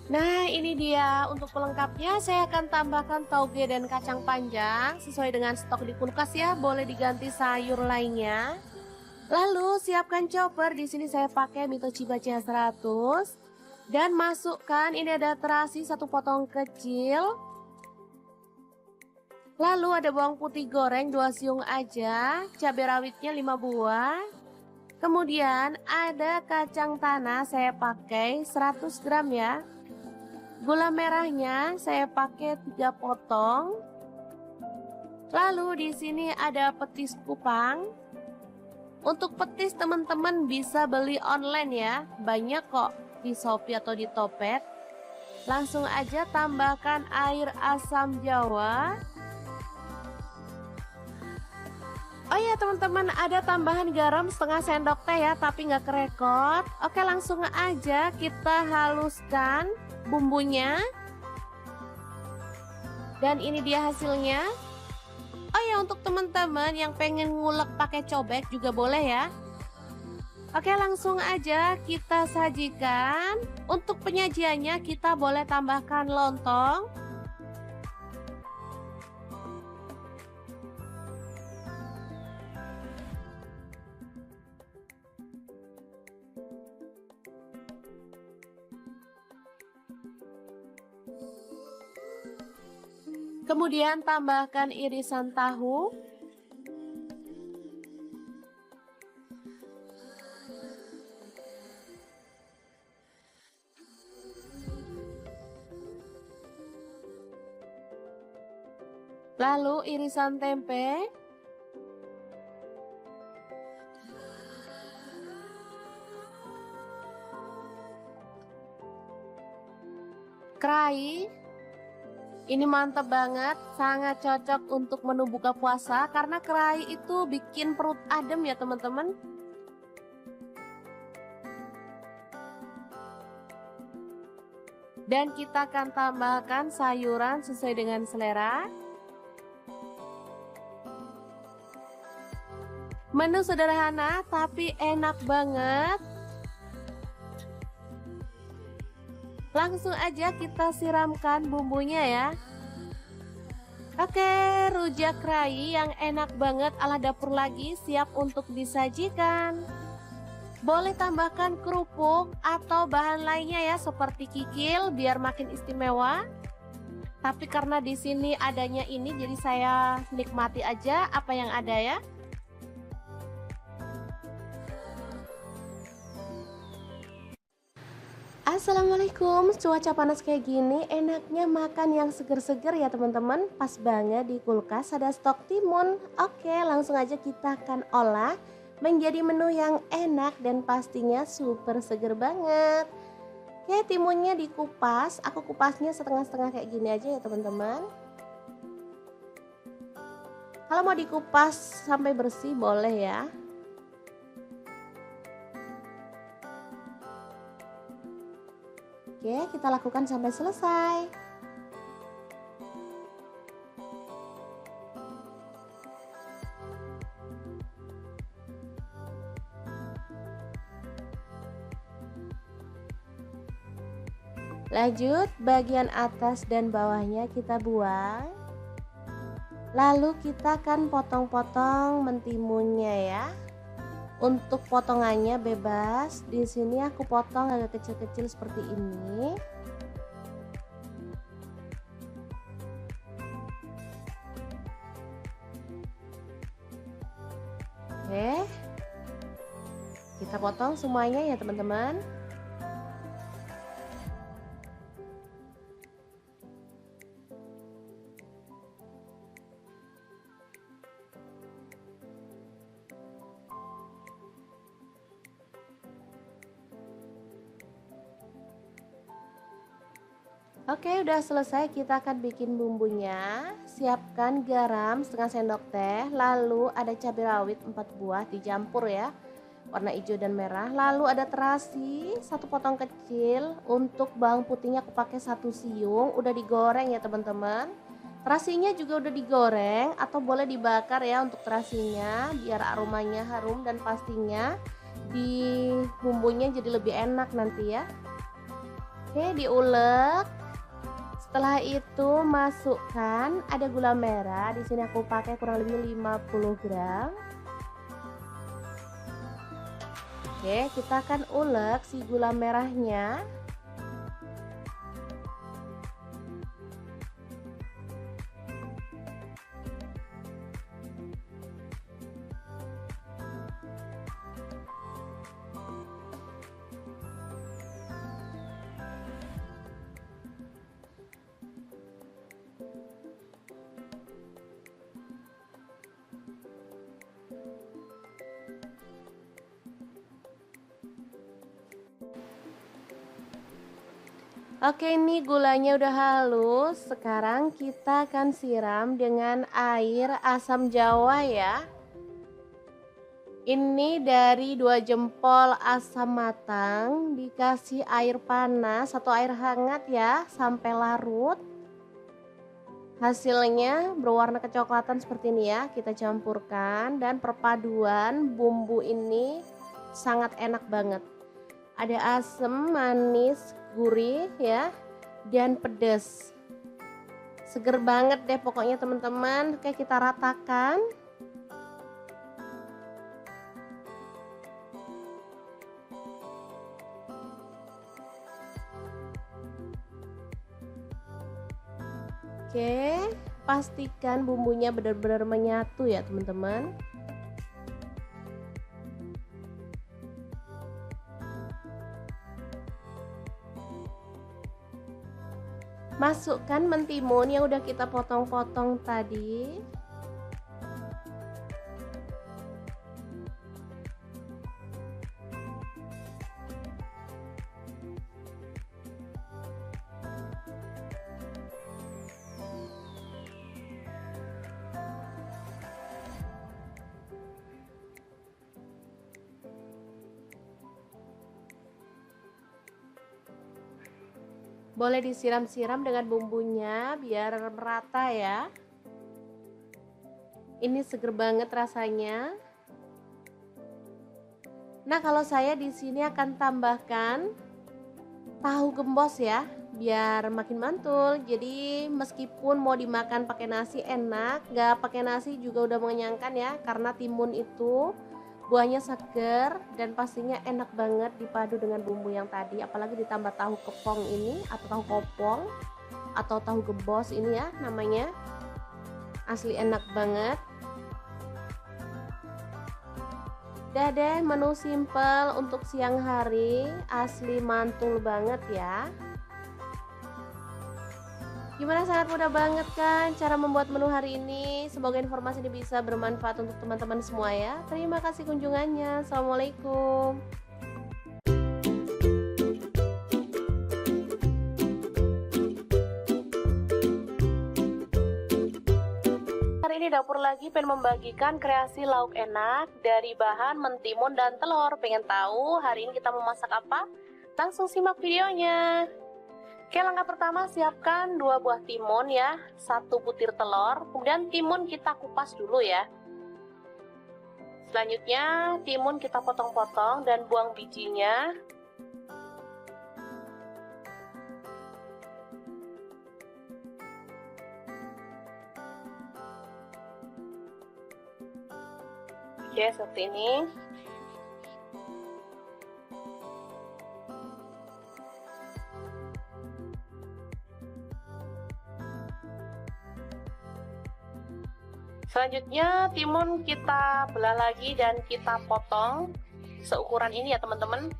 Nah, ini dia untuk pelengkapnya. Saya akan tambahkan tauge dan kacang panjang sesuai dengan stok di kulkas ya. Boleh diganti sayur lainnya. Lalu siapkan chopper. Di sini saya pakai Mitochiba CH100 dan masukkan ini ada terasi 1 potong kecil. Lalu ada bawang putih goreng 2 siung aja, cabai rawitnya 5 buah. Kemudian ada kacang tanah saya pakai 100 gram ya. Gula merahnya saya pakai 3 potong. Lalu di sini ada petis kupang. Untuk petis teman-teman bisa beli online ya. Banyak kok di Shopee atau di Topet. Langsung aja tambahkan air asam jawa. Oh ya teman-teman, ada tambahan garam setengah sendok teh ya, tapi nggak kerekot. Oke, langsung aja kita haluskan bumbunya. Dan ini dia hasilnya. Oh ya, untuk teman-teman yang pengen ngulek pakai cobek juga boleh ya. Oke, langsung aja kita sajikan. Untuk penyajiannya kita boleh tambahkan lontong. Kemudian tambahkan irisan tahu. Lalu irisan tempe. Kerai. Ini mantap banget, sangat cocok untuk menu buka puasa karena kerai itu bikin perut adem ya teman-teman. Dan kita akan tambahkan sayuran sesuai dengan selera. Menu sederhana tapi enak banget. Langsung aja kita siramkan bumbunya ya. Oke, rujak kerai yang enak banget ala dapur lagi siap untuk disajikan. Boleh tambahkan kerupuk atau bahan lainnya ya seperti kikil biar makin istimewa. Tapi karena di sini adanya ini jadi saya nikmati aja apa yang ada ya. Assalamualaikum, cuaca panas kayak gini enaknya makan yang seger-seger ya teman-teman. Pas banget di kulkas ada stok timun. Oke, langsung aja kita akan olah menjadi menu yang enak dan pastinya super seger banget. Oke, timunnya dikupas, aku kupasnya setengah-setengah kayak gini aja ya teman-teman. Kalau mau dikupas sampai bersih boleh ya. Oke, kita lakukan sampai selesai. Lanjut, bagian atas dan bawahnya kita buang. Lalu kita akan potong-potong mentimunnya ya. Untuk potongannya bebas. Di sini aku potong agak kecil-kecil seperti ini. Oke. Kita potong semuanya ya, teman-teman. Oke, udah selesai. Kita akan bikin bumbunya. Siapkan garam setengah sendok teh, lalu ada cabai rawit 4 buah dicampur ya, warna hijau dan merah. Lalu ada terasi 1 potong kecil. Untuk bawang putihnya aku pakai 1 siung, udah digoreng ya teman-teman. Terasinya juga udah digoreng atau boleh dibakar ya untuk terasinya biar aromanya harum dan pastinya di bumbunya jadi lebih enak nanti ya. Oke, diulek. Setelah itu masukkan ada gula merah. Di sini aku pakai kurang lebih 50 gram. Oke, kita akan ulek si gula merahnya. Oke, ini gulanya udah halus. Sekarang kita akan siram dengan air asam jawa ya. Ini dari 2 jempol asam matang, dikasih air panas atau air hangat ya sampai larut. Hasilnya berwarna kecoklatan seperti ini ya, kita campurkan dan perpaduan bumbu ini sangat enak banget. Ada asam, manis, gurih ya, dan pedas. Seger banget deh pokoknya teman-teman. Oke, kita ratakan. Oke, pastikan bumbunya benar-benar menyatu ya teman-teman. Masukkan mentimun yang udah kita potong-potong tadi. Boleh disiram-siram dengan bumbunya biar merata ya. Ini seger banget rasanya. Nah, kalau saya di sini akan tambahkan tahu gembos ya, biar makin mantul. Jadi meskipun mau dimakan pakai nasi enak, nggak pakai nasi juga udah mengenyangkan ya, karena timun itu buahnya seger dan pastinya enak banget dipadu dengan bumbu yang tadi, apalagi ditambah tahu kepong ini atau tahu kopong atau tahu gembos ini ya namanya. Asli enak banget. Udah deh, menu simple untuk siang hari, asli mantul banget ya. Gimana, sangat mudah banget kan cara membuat menu hari ini. Semoga informasi ini bisa bermanfaat untuk teman-teman semua ya. Terima kasih kunjungannya. Assalamualaikum. Hari ini dapur lagi pengen membagikan kreasi lauk enak dari bahan mentimun dan telur. Pengen tahu hari ini kita mau masak apa? Langsung simak videonya. Oke, langkah pertama siapkan 2 buah timun ya, 1 butir telur, kemudian timun kita kupas dulu ya. Selanjutnya timun kita potong-potong dan buang bijinya. Oke, seperti ini. Selanjutnya timun kita belah lagi dan kita potong seukuran ini ya teman-teman.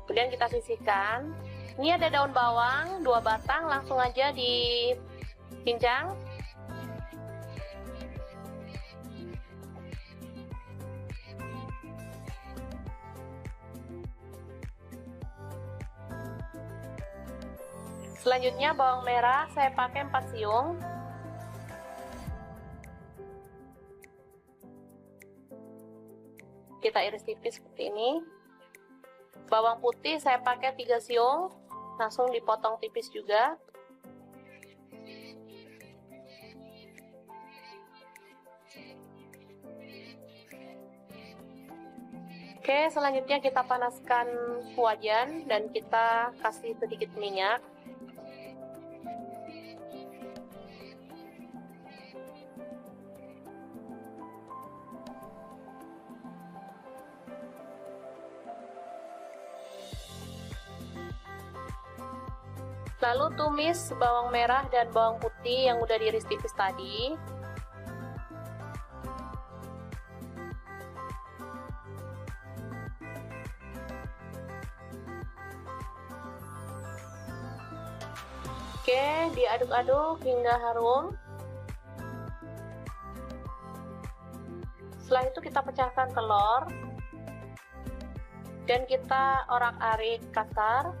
Kemudian kita sisihkan. Ini ada daun bawang 2 batang, langsung aja dicincang. Selanjutnya bawang merah saya pakai 4 siung. Kita iris tipis seperti ini. Bawang putih saya pakai 3 siung, langsung dipotong tipis juga. Oke, selanjutnya kita panaskan wajan dan kita kasih sedikit minyak. Lalu tumis bawang merah dan bawang putih yang udah diiris tipis tadi. Oke, diaduk-aduk hingga harum. Setelah itu kita pecahkan telur dan kita orak-arik kasar.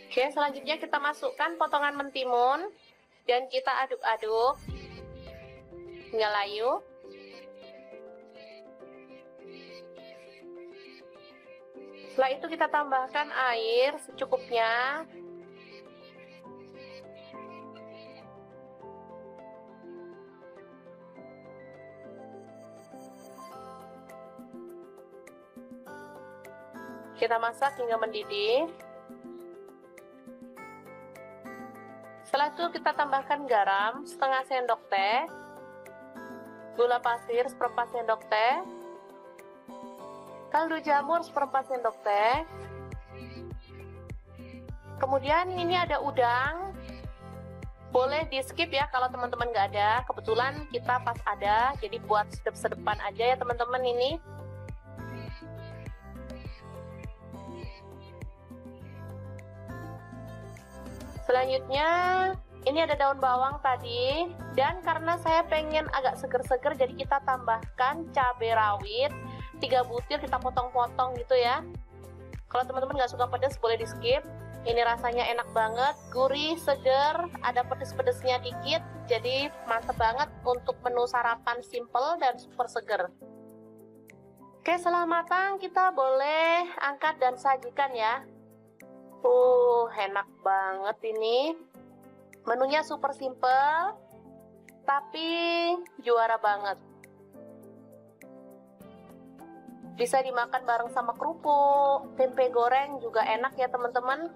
Oke, selanjutnya kita masukkan potongan mentimun dan kita aduk-aduk hingga layu. Setelah itu kita tambahkan air secukupnya. Kita masak hingga mendidih. Setelah itu kita tambahkan garam setengah sendok teh, gula pasir seperempat sendok teh, kaldu jamur seperempat sendok teh. Kemudian ini ada udang, boleh di skip ya kalau teman-teman nggak ada. Kebetulan kita pas ada, jadi buat sedep-sedepan aja ya teman-teman ini. Selanjutnya ini ada daun bawang tadi, dan karena saya pengen agak seger-seger jadi kita tambahkan cabai rawit 3 butir, kita potong-potong gitu ya. Kalau teman-teman nggak suka pedas boleh di skip. Ini rasanya enak banget, gurih, seger, ada pedes-pedesnya dikit, jadi mantep banget untuk menu sarapan simple dan super seger. Oke, setelah matang kita boleh angkat dan sajikan ya. Enak banget ini. Menunya super simple, tapi juara banget. Bisa dimakan bareng sama kerupuk, tempe goreng juga enak ya teman-teman.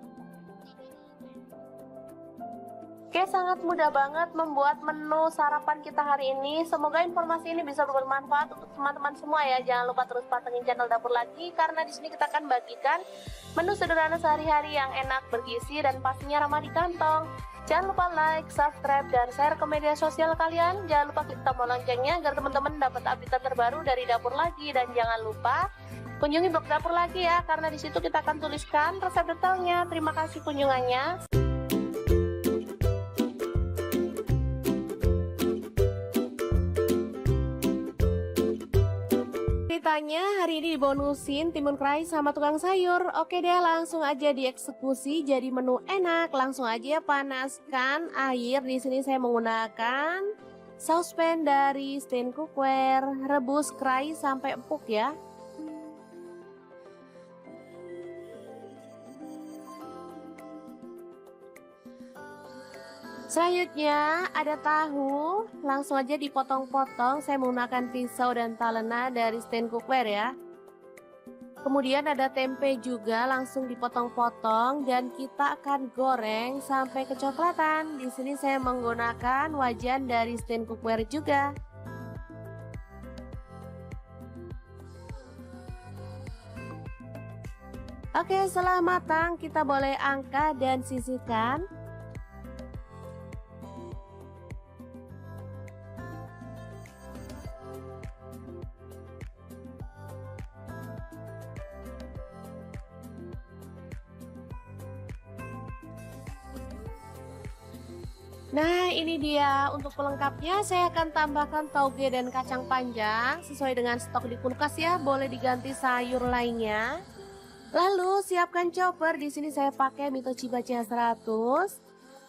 Oke, sangat mudah banget membuat menu sarapan kita hari ini. Semoga informasi ini bisa bermanfaat untuk teman-teman semua ya. Jangan lupa terus pantengin channel Dapur Lagi, karena di sini kita akan bagikan menu sederhana sehari-hari yang enak, bergizi, dan pastinya ramah di kantong. Jangan lupa like, subscribe, dan share ke media sosial kalian. Jangan lupa klik tombol loncengnya agar teman-teman dapat update terbaru dari Dapur Lagi. Dan jangan lupa kunjungi blog Dapur Lagi ya, karena di situ kita akan tuliskan resep detailnya. Terima kasih kunjungannya. Ceritanya hari ini dibonusin timun kerai sama tukang sayur. Oke deh, langsung aja dieksekusi jadi menu enak. Langsung aja panaskan air. Di sini saya menggunakan saucepan dari Stain Cookware. Rebus kerai sampai empuk ya. Selanjutnya ada tahu, langsung aja dipotong-potong. Saya menggunakan pisau dan talena dari Stain Cookware ya. Kemudian ada tempe juga, langsung dipotong-potong dan kita akan goreng sampai kecoklatan. Di sini saya menggunakan wajan dari Stain Cookware juga. Oke, setelah matang kita boleh angkat dan sisihkan. Nah, ini dia untuk pelengkapnya. Saya akan tambahkan tauge dan kacang panjang sesuai dengan stok di kulkas ya. Boleh diganti sayur lainnya. Lalu siapkan chopper. Di sini saya pakai Mitochiba CH100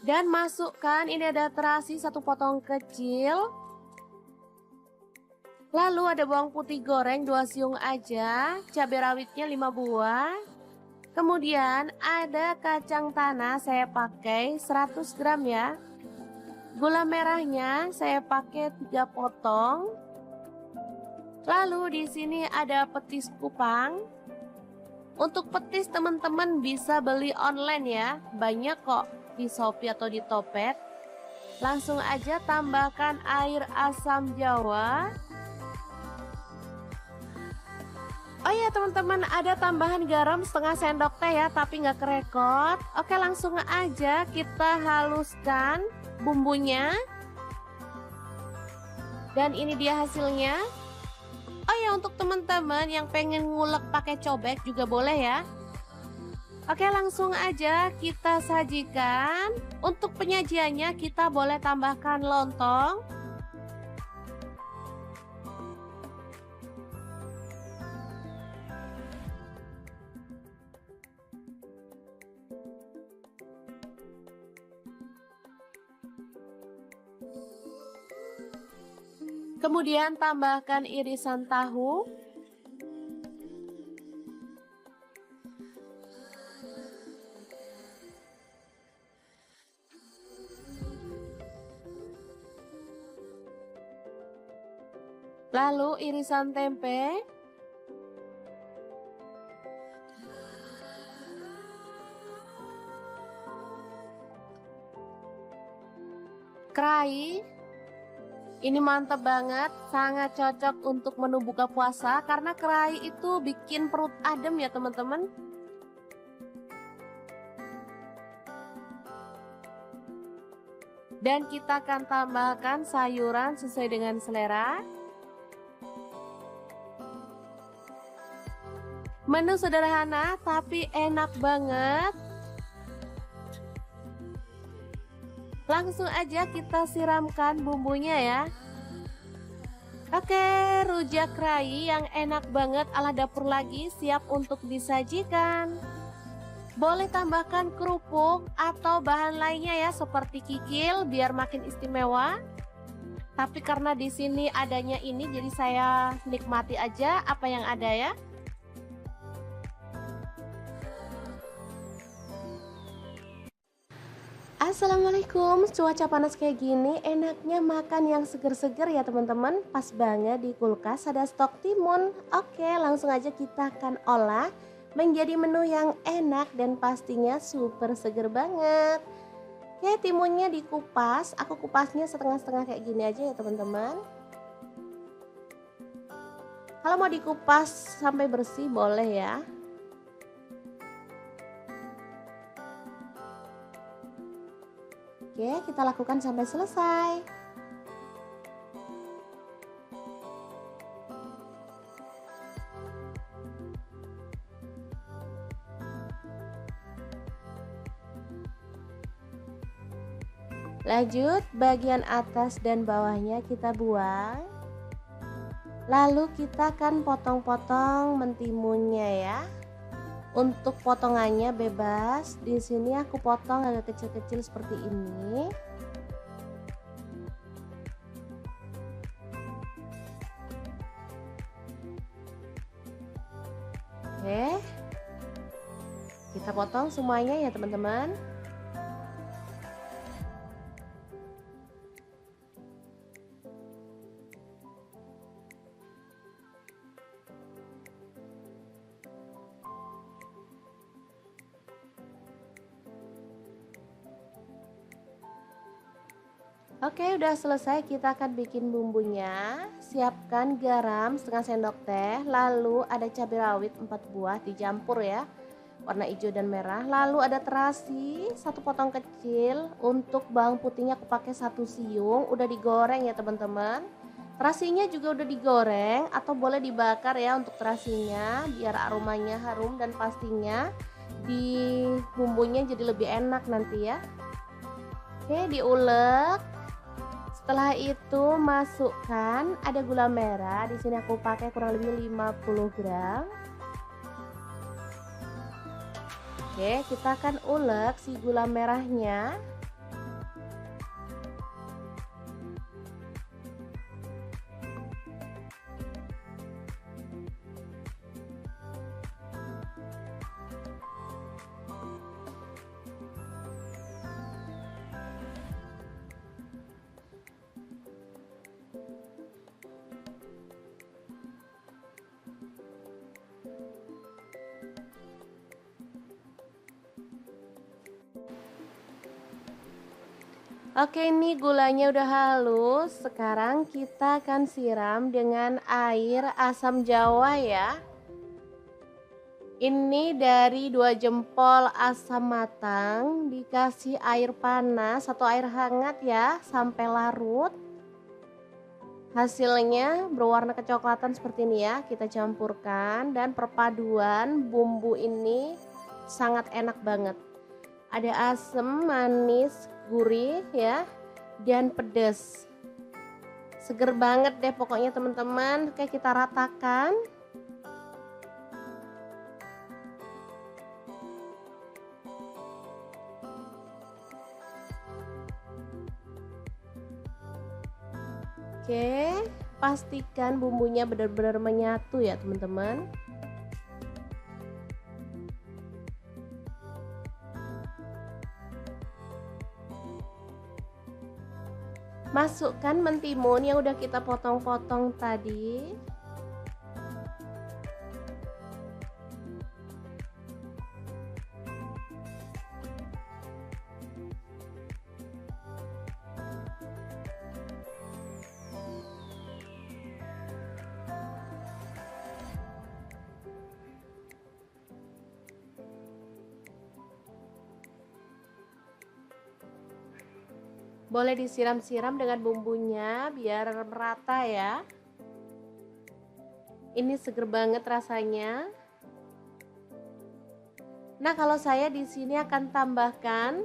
dan masukkan ini ada terasi 1 potong kecil. Lalu ada bawang putih goreng 2 siung aja, cabai rawitnya 5 buah. Kemudian ada kacang tanah saya pakai 100 gram ya. Gula merahnya saya pakai 3 potong. Lalu di sini ada petis kupang. Untuk petis teman-teman bisa beli online ya. Banyak kok di Shopee atau di Topet. Langsung aja tambahkan air asam jawa. Oh ya teman-teman, ada tambahan garam setengah sendok teh ya, tapi nggak kerekot. Oke, langsung aja kita haluskan bumbunya. Dan ini dia hasilnya. Oh ya, untuk teman-teman yang pengen ngulek pakai cobek juga boleh ya. Oke, langsung aja kita sajikan. Untuk penyajiannya kita boleh tambahkan lontong. Kemudian tambahkan irisan tahu. Lalu irisan tempe. Kerai. Ini mantap banget, sangat cocok untuk menu buka puasa karena kerai itu bikin perut adem ya teman-teman. Dan kita akan tambahkan sayuran sesuai dengan selera. Menu sederhana tapi enak banget. Langsung aja kita siramkan bumbunya ya. Oke, rujak kerai yang enak banget ala dapur lagi siap untuk disajikan. Boleh tambahkan kerupuk atau bahan lainnya ya seperti kikil biar makin istimewa. Tapi karena di sini adanya ini jadi saya nikmati aja apa yang ada ya. Assalamualaikum, cuaca panas kayak gini enaknya makan yang seger-seger ya teman-teman. Pas banget di kulkas ada stok timun. Oke, langsung aja kita akan olah menjadi menu yang enak dan pastinya super seger banget. Oke, timunnya dikupas, aku kupasnya setengah-setengah kayak gini aja ya teman-teman. Kalau mau dikupas sampai bersih boleh ya. Oke, kita lakukan sampai selesai. Lanjut, bagian atas dan bawahnya kita buang. Lalu kita akan potong-potong mentimunnya ya. Untuk potongannya bebas. Di sini aku potong agak kecil-kecil seperti ini. Oke. Kita potong semuanya ya, teman-teman. Oke, udah selesai, kita akan bikin bumbunya. Siapkan garam setengah sendok teh, lalu ada cabai rawit 4 buah dicampur ya, warna hijau dan merah. Lalu ada terasi 1 potong kecil. Untuk bawang putihnya aku pakai 1 siung, udah digoreng ya teman-teman. Terasinya juga udah digoreng atau boleh dibakar ya untuk terasinya biar aromanya harum dan pastinya di bumbunya jadi lebih enak nanti ya. Oke, diulek. Setelah itu masukkan ada gula merah. Di sini aku pakai kurang lebih 50 gram. Oke, kita akan ulek si gula merahnya. Oke, ini gulanya udah halus. Sekarang kita akan siram dengan air asam jawa ya. Ini dari 2 jempol asam matang, dikasih air panas atau air hangat ya sampai larut. Hasilnya berwarna kecoklatan seperti ini ya. Kita campurkan dan perpaduan bumbu ini sangat enak banget. Ada asam, manis, gurih ya, dan pedas. Seger banget deh pokoknya teman-teman. Oke, kita ratakan. Oke, pastikan bumbunya benar-benar menyatu ya teman-teman. Masukkan mentimun yang udah kita potong-potong tadi. Boleh disiram-siram dengan bumbunya biar merata ya. Ini seger banget rasanya. Nah, kalau saya di sini akan tambahkan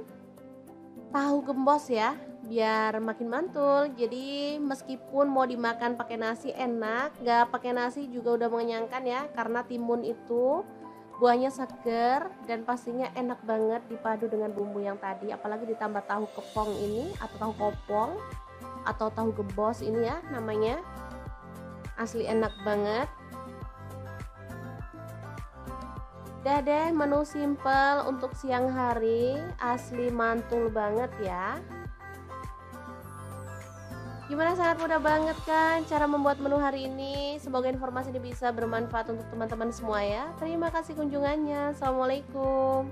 tahu gembos ya, biar makin mantul. Jadi meskipun mau dimakan pakai nasi enak, nggak pakai nasi juga udah mengenyangkan ya, karena timun itu buahnya seger dan pastinya enak banget dipadu dengan bumbu yang tadi, apalagi ditambah tahu kepong ini atau tahu kopong atau tahu gembos ini ya namanya. Asli enak banget. Udah deh, menu simple untuk siang hari, asli mantul banget ya. Gimana, sangat mudah banget kan cara membuat menu hari ini? Semoga informasi ini bisa bermanfaat untuk teman-teman semua ya. Terima kasih kunjungannya. Assalamualaikum.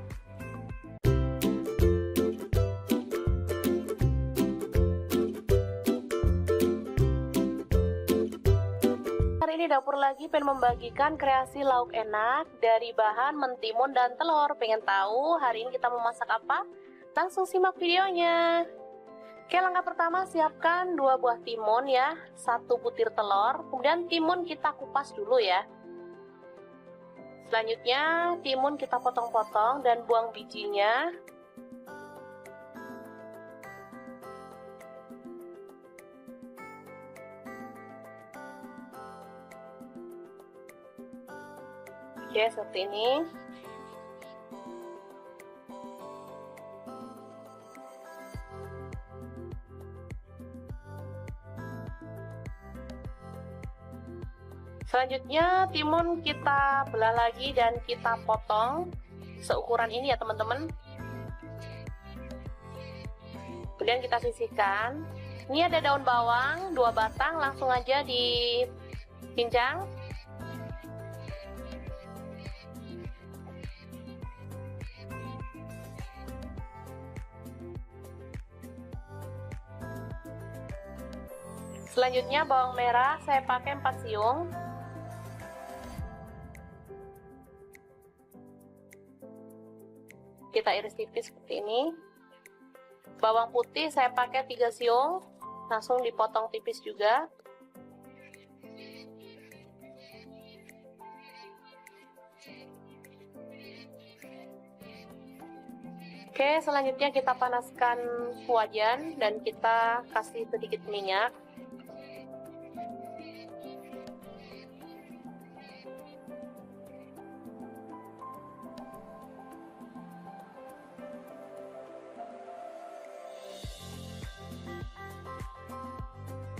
Hari ini dapur lagi pengen membagikan kreasi lauk enak dari bahan mentimun dan telur. Pengen tahu hari ini kita mau masak apa? Langsung simak videonya. Oke, langkah pertama siapkan 2 buah timun ya, 1 butir telur, kemudian timun kita kupas dulu ya. Selanjutnya timun kita potong-potong dan buang bijinya. Oke, seperti ini. Selanjutnya timun kita belah lagi dan kita potong seukuran ini ya teman-teman. Kemudian kita sisihkan. Ini ada daun bawang 2 batang, langsung aja dicincang. Selanjutnya bawang merah saya pakai 4 siung. Kita iris tipis seperti ini. Bawang putih saya pakai 3 siung, langsung dipotong tipis juga. Oke, selanjutnya kita panaskan wajan dan kita kasih sedikit minyak.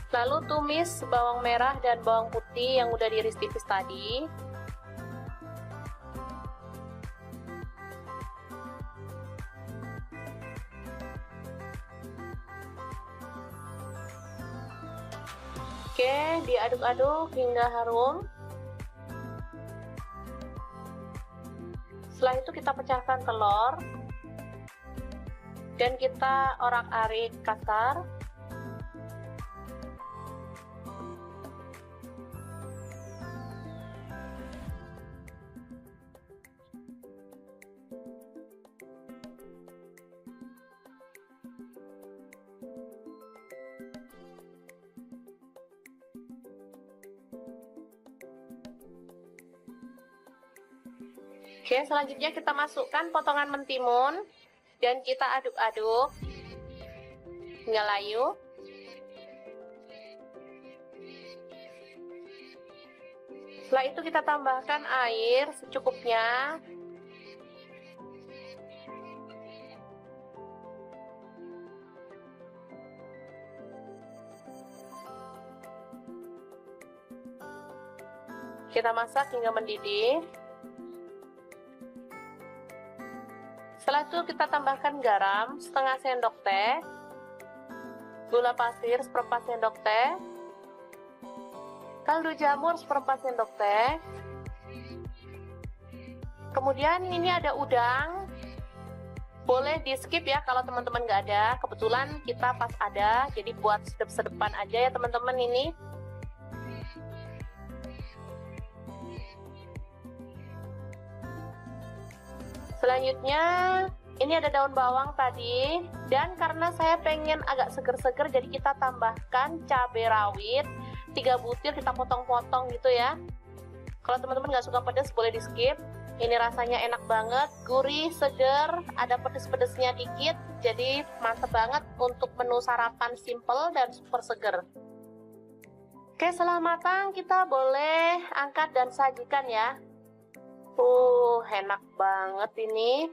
Lalu tumis bawang merah dan bawang putih yang udah diiris tipis tadi. Oke, diaduk-aduk hingga harum. Setelah itu kita pecahkan telur dan kita orak-arik kasar. Oke, selanjutnya kita masukkan potongan mentimun dan kita aduk-aduk hingga layu. Setelah itu kita tambahkan air secukupnya. Kita masak hingga mendidih. Setelah itu kita tambahkan garam setengah sendok teh, gula pasir seperempat sendok teh, kaldu jamur seperempat sendok teh. Kemudian ini ada udang, boleh di skip ya kalau teman-teman nggak ada. Kebetulan kita pas ada, jadi buat sedep-sedepan aja ya teman-teman ini. Selanjutnya ini ada daun bawang tadi, dan karena saya pengen agak seger-seger jadi kita tambahkan cabai rawit 3 butir, kita potong-potong gitu ya. Kalau teman-teman nggak suka pedas boleh di skip. Ini rasanya enak banget, gurih, seger, ada pedes-pedesnya dikit, jadi mantep banget untuk menu sarapan simple dan super seger. Oke, setelah matang kita boleh angkat dan sajikan ya. Enak banget ini.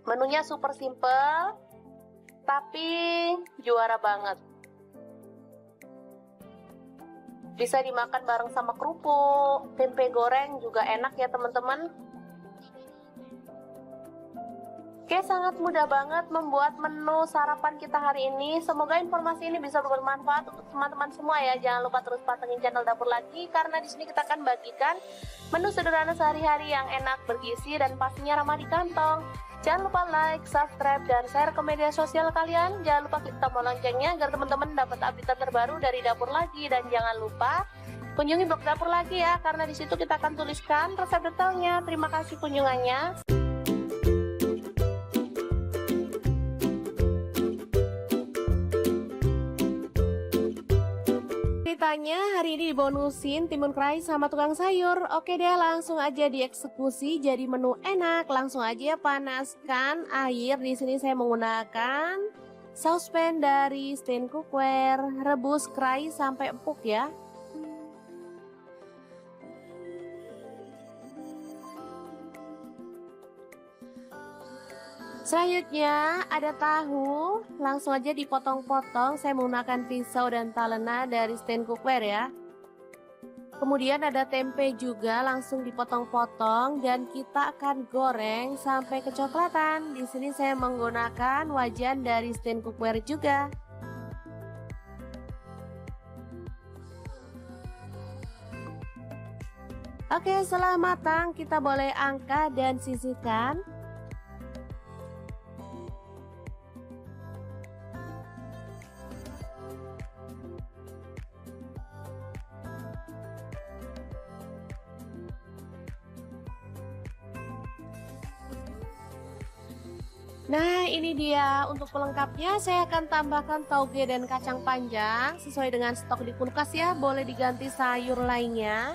Menunya super simple, tapi juara banget. Bisa dimakan bareng sama kerupuk, tempe goreng juga enak ya teman-teman. Oke, sangat mudah banget membuat menu sarapan kita hari ini. Semoga informasi ini bisa bermanfaat untuk teman-teman semua ya. Jangan lupa terus pantengin channel Dapur Lagi, karena di sini kita akan bagikan menu sederhana sehari-hari yang enak, bergizi, dan pastinya ramah di kantong. Jangan lupa like, subscribe, dan share ke media sosial kalian. Jangan lupa klik tombol loncengnya agar teman-teman dapat update terbaru dari Dapur Lagi. Dan jangan lupa kunjungi blog Dapur Lagi ya, karena di situ kita akan tuliskan resep detailnya. Terima kasih kunjungannya. Ceritanya hari ini dibonusin timun kerai sama tukang sayur. Oke deh, langsung aja dieksekusi jadi menu enak. Langsung aja panaskan air. Di sini saya menggunakan saucepan dari Stain Cookware. Rebus kerai sampai empuk ya. Selanjutnya ada tahu, langsung aja dipotong-potong. Saya menggunakan pisau dan talena dari Stain Cookware ya. Kemudian ada tempe juga, langsung dipotong-potong dan kita akan goreng sampai kecoklatan. Di sini saya menggunakan wajan dari Stain Cookware juga. Oke, setelah matang kita boleh angkat dan sisihkan. Nah, ini dia untuk pelengkapnya. Saya akan tambahkan tauge dan kacang panjang sesuai dengan stok di kulkas ya. Boleh diganti sayur lainnya.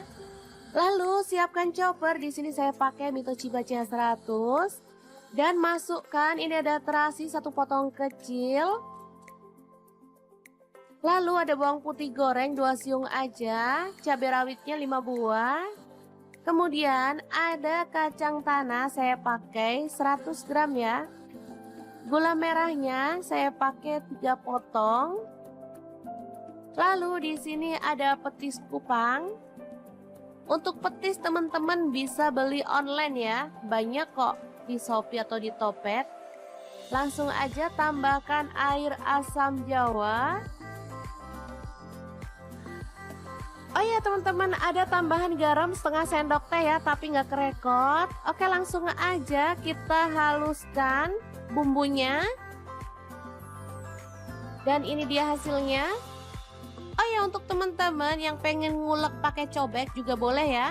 Lalu siapkan chopper. Di sini saya pakai Mitochiba CH100 dan masukkan ini ada terasi 1 potong kecil. Lalu ada bawang putih goreng 2 siung aja, cabai rawitnya 5 buah. Kemudian ada kacang tanah, saya pakai 100 gram ya. Gula merahnya saya pakai 3 potong. Lalu di sini ada petis kupang. Untuk petis teman-teman bisa beli online ya. Banyak kok di Shopee atau di Topet. Langsung aja tambahkan air asam jawa. Oh ya teman-teman, ada tambahan garam setengah sendok teh ya, tapi nggak kerekot. Oke, langsung aja kita haluskan bumbunya. Dan ini dia hasilnya. Oh ya, untuk teman-teman yang pengen ngulek pakai cobek juga boleh ya.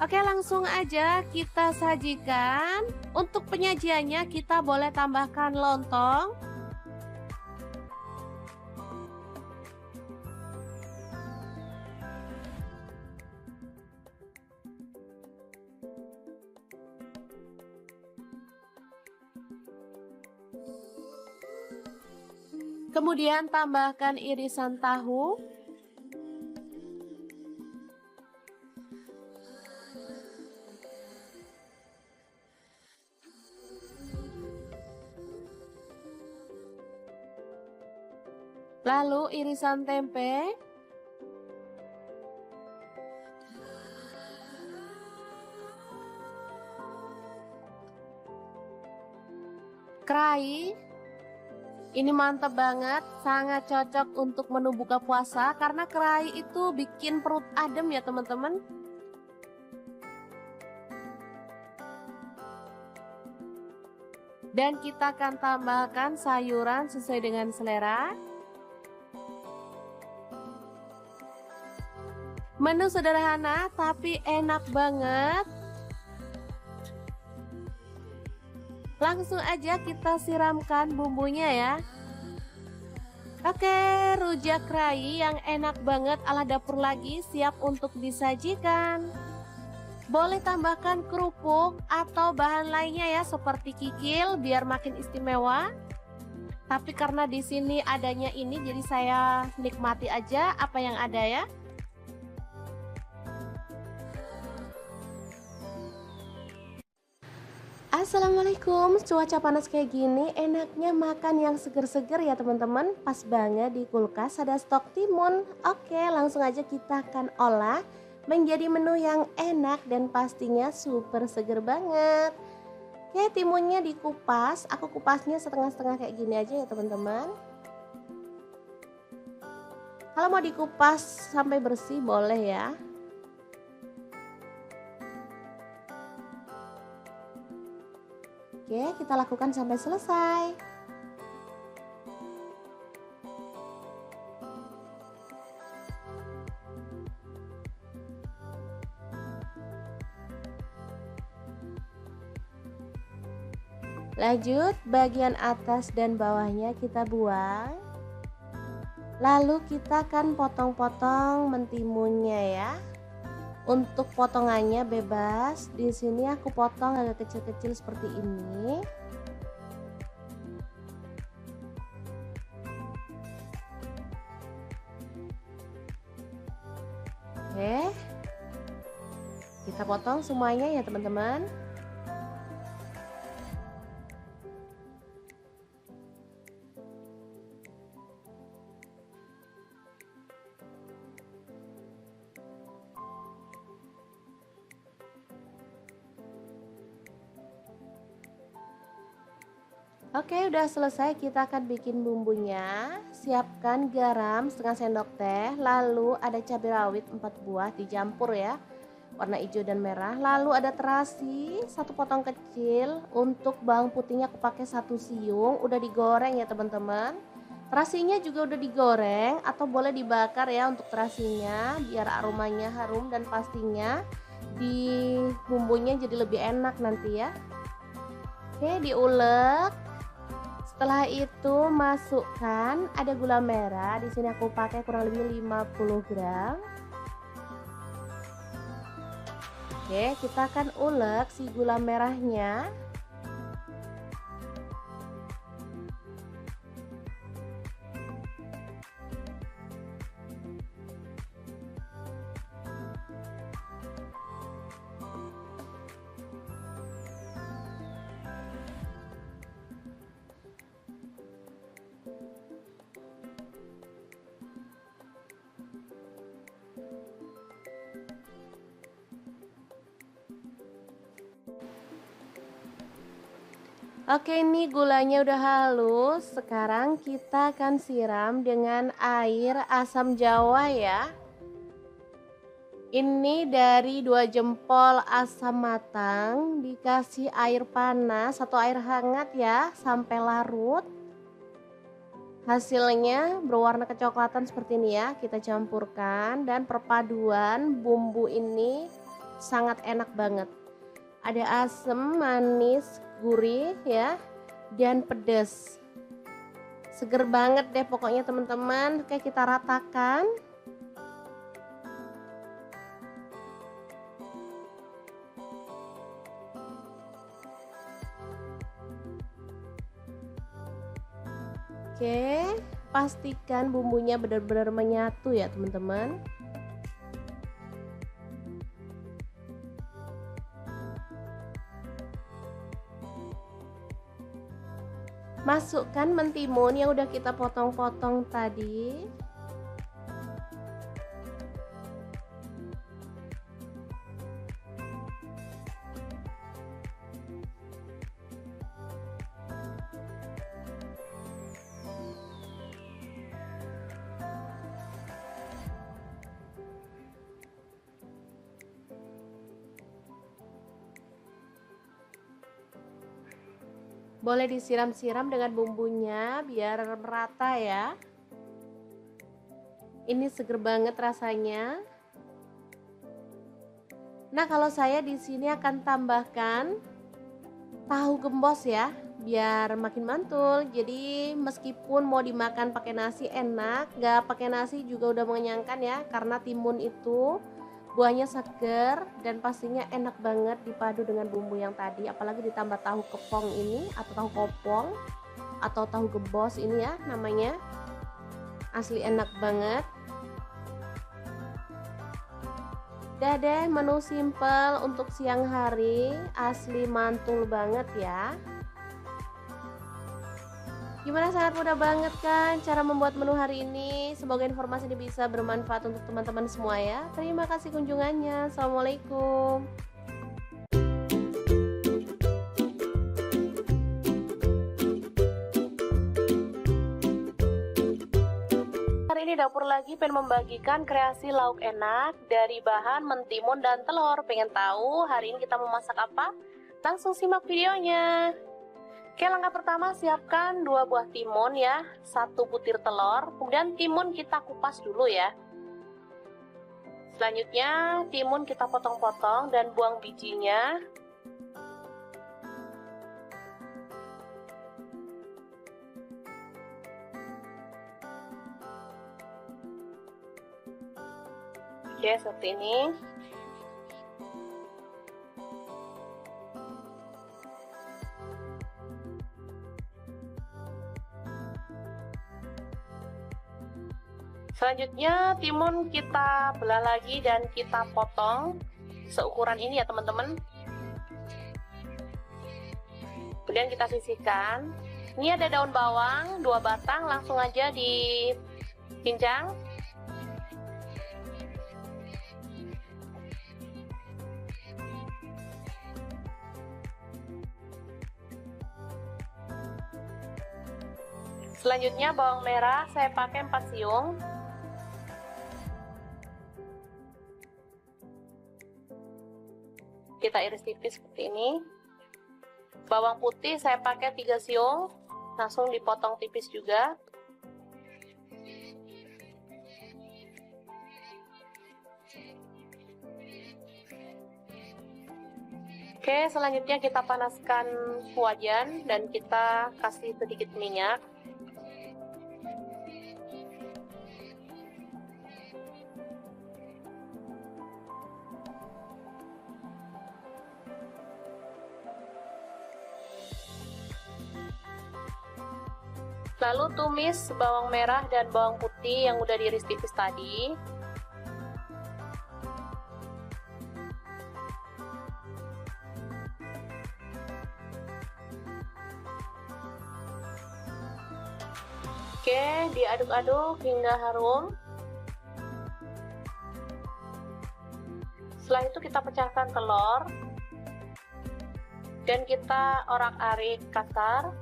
Oke, langsung aja kita sajikan. Untuk penyajiannya kita boleh tambahkan lontong. Kemudian tambahkan irisan tahu. Lalu irisan tempe. Kerai ini mantap banget, sangat cocok untuk menu buka puasa karena kerai itu bikin perut adem ya teman-teman. Dan kita akan tambahkan sayuran sesuai dengan selera. Menu sederhana tapi enak banget. Langsung aja kita siramkan bumbunya ya. Oke, rujak kerai yang enak banget ala dapur lagi siap untuk disajikan. Boleh tambahkan kerupuk atau bahan lainnya ya seperti kikil biar makin istimewa. Tapi karena di sini adanya ini jadi saya nikmati aja apa yang ada ya. Assalamualaikum, cuaca panas kayak gini enaknya makan yang seger-seger ya teman-teman. Pas banget di kulkas ada stok timun. Oke, langsung aja kita akan olah menjadi menu yang enak dan pastinya super seger banget. Oke, timunnya dikupas, aku kupasnya setengah-setengah kayak gini aja ya teman-teman. Kalau mau dikupas sampai bersih boleh ya. Oke, kita lakukan sampai selesai. Lanjut, bagian atas dan bawahnya kita buang. Lalu kita akan potong-potong mentimunnya ya. Untuk potongannya bebas. Di sini aku potong agak kecil-kecil seperti ini. Oke. Kita potong semuanya ya, teman-teman. Oke, udah selesai. Kita akan bikin bumbunya. Siapkan garam setengah sendok teh, lalu ada cabai rawit 4 buah dicampur ya, warna hijau dan merah. Lalu ada terasi 1 potong kecil. Untuk bawang putihnya aku pakai 1 siung, udah digoreng ya teman-teman. Terasinya juga udah digoreng atau boleh dibakar ya untuk terasinya biar aromanya harum dan pastinya di bumbunya jadi lebih enak nanti ya. Oke, diulek. Setelah itu masukkan ada gula merah. Di sini aku pakai kurang lebih 50 gram. Oke, kita akan ulek si gula merahnya. Oke, ini gulanya udah halus. Sekarang kita akan siram dengan air asam jawa ya. Ini dari 2 jempol asam matang dikasih air panas atau air hangat ya sampai larut. Hasilnya berwarna kecoklatan seperti ini ya. Kita campurkan dan perpaduan bumbu ini sangat enak banget. Ada asam, manis, gurih ya, dan pedas. Seger banget deh pokoknya teman-teman. Oke, kita ratakan. Oke, pastikan bumbunya benar-benar menyatu ya teman-teman. Masukkan mentimun yang udah kita potong-potong tadi. Boleh disiram-siram dengan bumbunya biar merata ya. Ini seger banget rasanya. Nah, kalau saya di sini akan tambahkan tahu gembos ya, biar makin mantul. Jadi meskipun mau dimakan pakai nasi enak, nggak pakai nasi juga udah mengenyangkan ya, karena timun itu buahnya seger dan pastinya enak banget dipadu dengan bumbu yang tadi, apalagi ditambah tahu kepong ini atau tahu kopong atau tahu gembos ini ya namanya. Asli enak banget. Udah deh, menu simple untuk siang hari, asli mantul banget ya. Gimana, sangat mudah banget kan cara membuat menu hari ini. Semoga informasi ini bisa bermanfaat untuk teman-teman semua ya. Terima kasih kunjungannya. Assalamualaikum. Hari ini dapur lagi pengen membagikan kreasi lauk enak dari bahan mentimun dan telur. Pengen tahu hari ini kita mau masak apa? Langsung simak videonya. Oke, langkah pertama siapkan 2 buah timun ya, 1 butir telur, kemudian timun kita kupas dulu ya. Selanjutnya timun kita potong-potong dan buang bijinya. Oke, seperti ini. Selanjutnya timun kita belah lagi dan kita potong seukuran ini ya teman-teman. Kemudian kita sisihkan. Ini ada daun bawang 2 batang, langsung aja dicincang. Selanjutnya bawang merah saya pakai 4 siung. Kita iris tipis seperti ini. Bawang putih saya pakai 3 siung, langsung dipotong tipis juga. Oke, selanjutnya kita panaskan wajan dan kita kasih sedikit minyak. Lalu tumis bawang merah dan bawang putih yang udah diiris tipis tadi. Oke, diaduk-aduk hingga harum. Setelah itu kita pecahkan telur dan kita orak-arik kasar.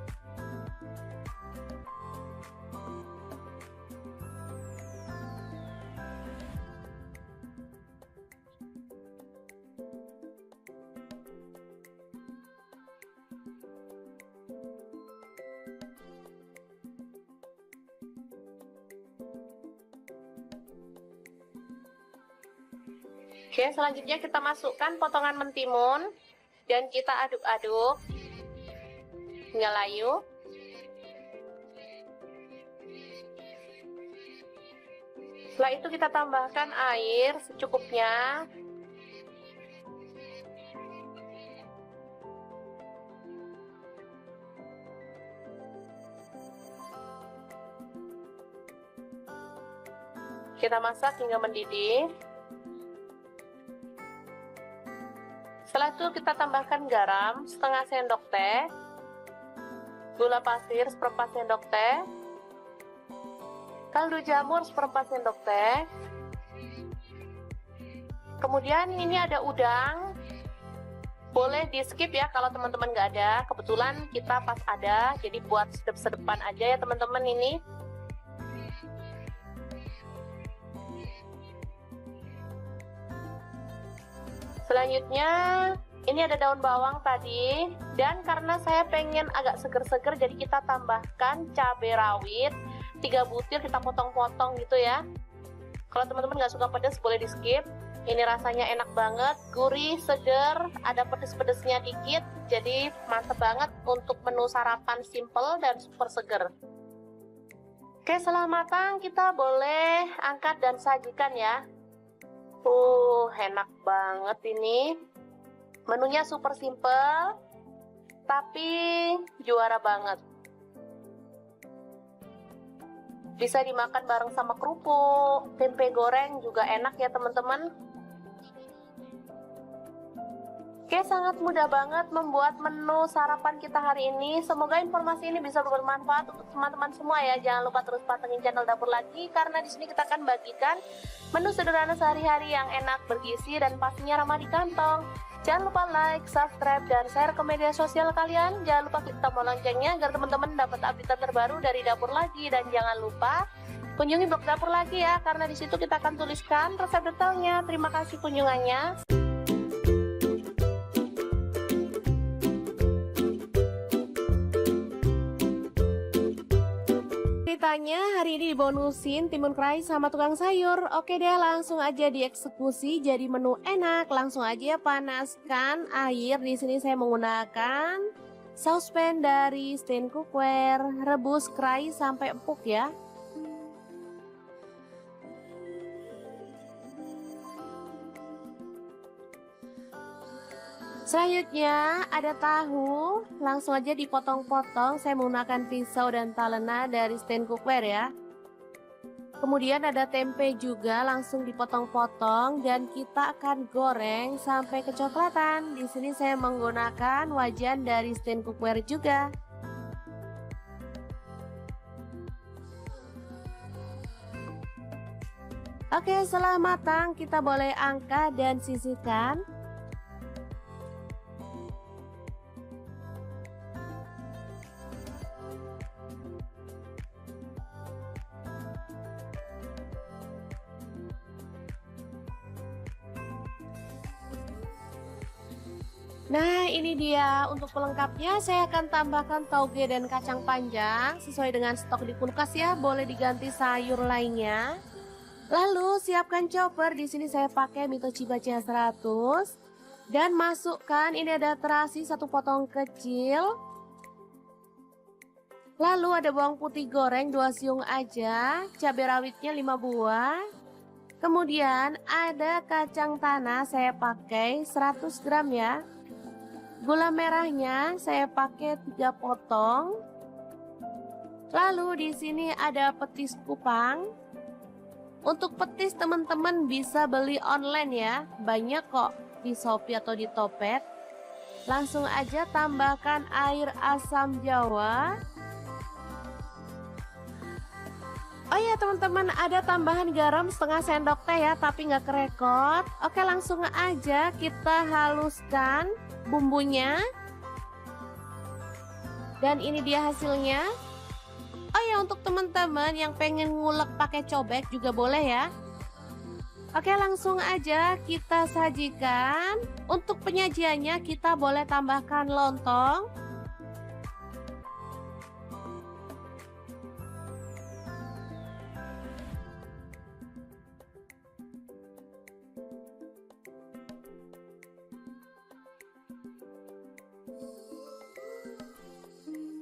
Oke, selanjutnya kita masukkan potongan mentimun dan kita aduk-aduk hingga layu. Setelah itu kita tambahkan air secukupnya. Kita masak hingga mendidih. Setelah itu kita tambahkan garam setengah sendok teh, gula pasir seperempat sendok teh, kaldu jamur seperempat sendok teh. Kemudian ini ada udang, boleh di skip ya kalau teman-teman nggak ada. Kebetulan kita pas ada, jadi buat sedep-sedepan aja ya teman-teman ini. Selanjutnya ini ada daun bawang tadi Dan karena saya pengen agak seger-seger, jadi kita tambahkan cabai rawit 3 butir, kita potong-potong gitu ya. Kalau teman-teman nggak suka pedas boleh di skip. Ini rasanya enak banget, gurih, seger, ada pedes-pedesnya dikit, jadi mantep banget untuk menu sarapan simple dan super seger. Oke, setelah matang kita boleh angkat dan sajikan ya. Enak banget ini. Menunya super simple, tapi juara banget. Bisa dimakan bareng sama kerupuk, tempe goreng juga enak ya teman-teman. Oke, sangat mudah banget membuat menu sarapan kita hari ini. Semoga informasi ini bisa bermanfaat untuk teman-teman semua ya. Jangan lupa terus pantengin channel Dapur Lagi, karena di sini kita akan bagikan menu sederhana sehari-hari yang enak, bergizi, dan pastinya ramah di kantong. Jangan lupa like, subscribe, dan share ke media sosial kalian. Jangan lupa klik tombol loncengnya agar teman-teman dapat update terbaru dari Dapur Lagi. Dan jangan lupa kunjungi blog Dapur Lagi ya, karena di situ kita akan tuliskan resep detailnya. Terima kasih kunjungannya. Ceritanya hari ini dibonusin timun kerai sama tukang sayur. Oke deh, langsung aja dieksekusi jadi menu enak. Langsung aja panaskan air. Di sini saya menggunakan saucepan dari Stain Cookware. Rebus kerai sampai empuk ya. Selanjutnya ada tahu, langsung aja dipotong-potong. Saya menggunakan pisau dan talena dari Stain Cookware ya. Kemudian ada tempe juga, langsung dipotong-potong dan kita akan goreng sampai kecoklatan. Di sini saya menggunakan wajan dari Stain Cookware juga. Oke, setelah matang kita boleh angkat dan sisihkan. Nah, ini dia untuk pelengkapnya. Saya akan tambahkan tauge dan kacang panjang sesuai dengan stok di kulkas ya. Boleh diganti sayur lainnya. Lalu siapkan chopper. Di sini saya pakai Mitochiba CH100 dan masukkan, ini ada terasi 1 potong kecil. Lalu ada bawang putih goreng 2 siung aja, cabai rawitnya 5 buah. Kemudian ada kacang tanah, saya pakai 100 gram ya. Gula merahnya saya pakai 3 potong. Lalu di sini ada petis kupang. Untuk petis teman-teman bisa beli online ya. Banyak kok di Shopee atau di Topet. Langsung aja tambahkan air asam jawa. Oh ya teman-teman, ada tambahan garam setengah sendok teh ya, tapi nggak kerekot. Oke, langsung aja kita haluskan bumbunya. Dan ini dia hasilnya. Oh ya, untuk teman-teman yang pengen ngulek pakai cobek juga boleh ya. Oke, langsung aja kita sajikan. Untuk penyajiannya kita boleh tambahkan lontong.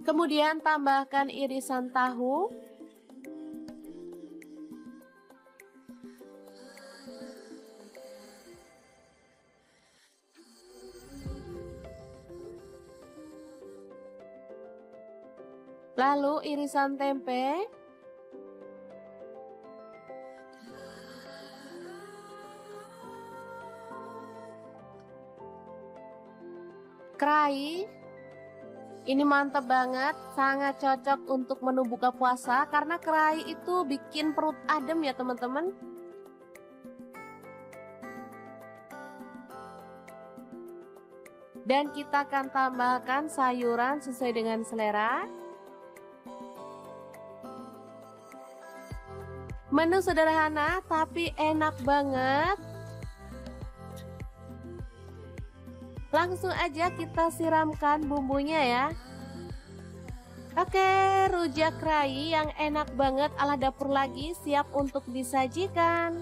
Kemudian tambahkan irisan tahu. Lalu irisan tempe. Kerai. Ini mantap banget, sangat cocok untuk menu buka puasa karena kerai itu bikin perut adem ya teman-teman. Dan kita akan tambahkan sayuran sesuai dengan selera. Menu sederhana tapi enak banget. Langsung aja kita siramkan bumbunya ya. Oke, rujak rai yang enak banget ala dapur lagi siap untuk disajikan.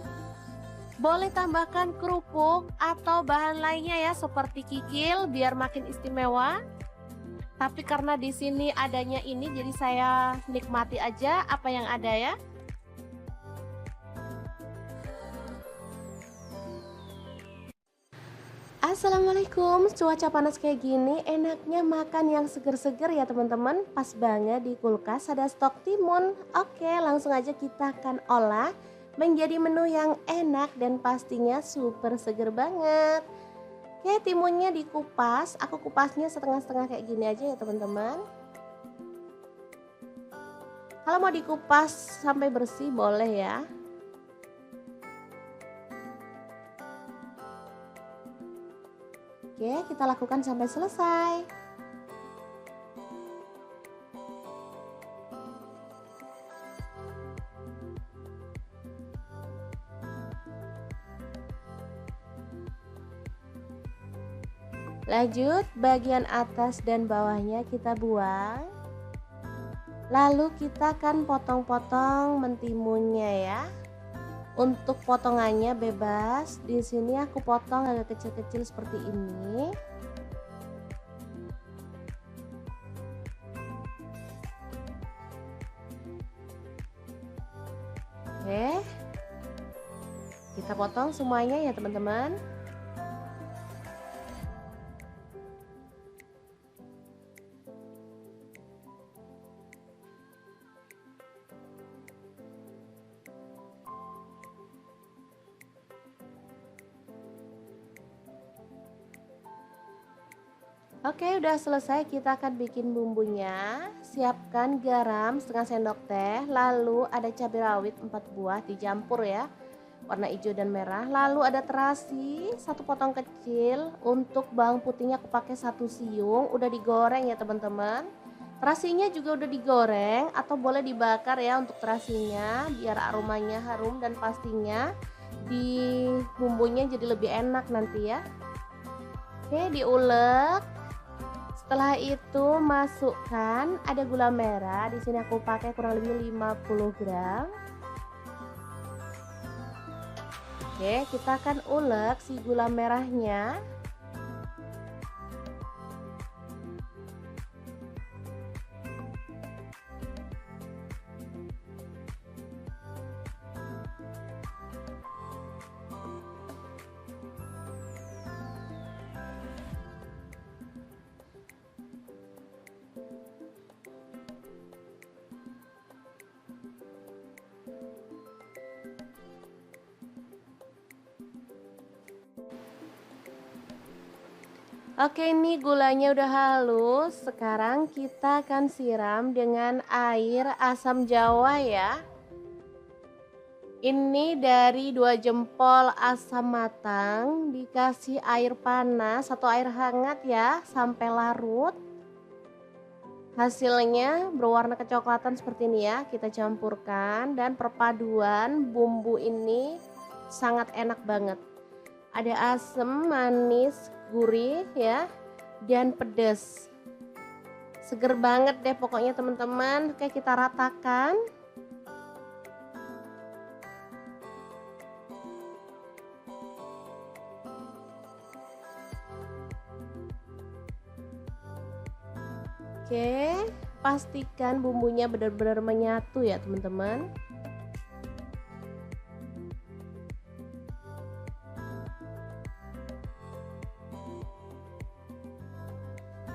Boleh tambahkan kerupuk atau bahan lainnya ya seperti kikil biar makin istimewa. Tapi karena di sini adanya ini jadi saya nikmati aja apa yang ada ya. Assalamualaikum, cuaca panas kayak gini enaknya makan yang seger-seger ya teman-teman. Pas banget di kulkas ada stok timun. Oke, langsung aja kita akan olah menjadi menu yang enak dan pastinya super seger banget. Oke, timunnya dikupas, aku kupasnya setengah-setengah kayak gini aja ya teman-teman. Kalau mau dikupas sampai bersih boleh ya. Oke, kita lakukan sampai selesai. Lanjut, bagian atas dan bawahnya kita buang. Lalu kita akan potong-potong mentimunnya ya. Untuk potongannya bebas. Di sini aku potong agak kecil-kecil seperti ini. Oke. Kita potong semuanya ya, teman-teman. Oke, udah selesai, kita akan bikin bumbunya. Siapkan garam setengah sendok teh, lalu ada cabai rawit 4 buah dicampur ya, warna hijau dan merah. Lalu ada terasi 1 potong kecil. Untuk bawang putihnya aku pakai 1 siung, udah digoreng ya teman-teman. Terasinya juga udah digoreng atau boleh dibakar ya untuk terasinya biar aromanya harum dan pastinya di bumbunya jadi lebih enak nanti ya. Oke, diulek. Setelah itu masukkan ada gula merah. Di sini aku pakai kurang lebih 50 gram. Oke, kita akan ulek si gula merahnya. Oke, ini gulanya udah halus. Sekarang kita akan siram dengan air asam jawa ya. Ini dari 2 jempol asam matang dikasih air panas atau air hangat ya sampai larut. Hasilnya berwarna kecoklatan seperti ini ya. Kita campurkan dan perpaduan bumbu ini sangat enak banget. Ada asam, manis, gurih ya, dan pedas. Seger banget deh pokoknya teman-teman. Oke, kita ratakan. Oke, pastikan bumbunya benar-benar menyatu ya teman-teman.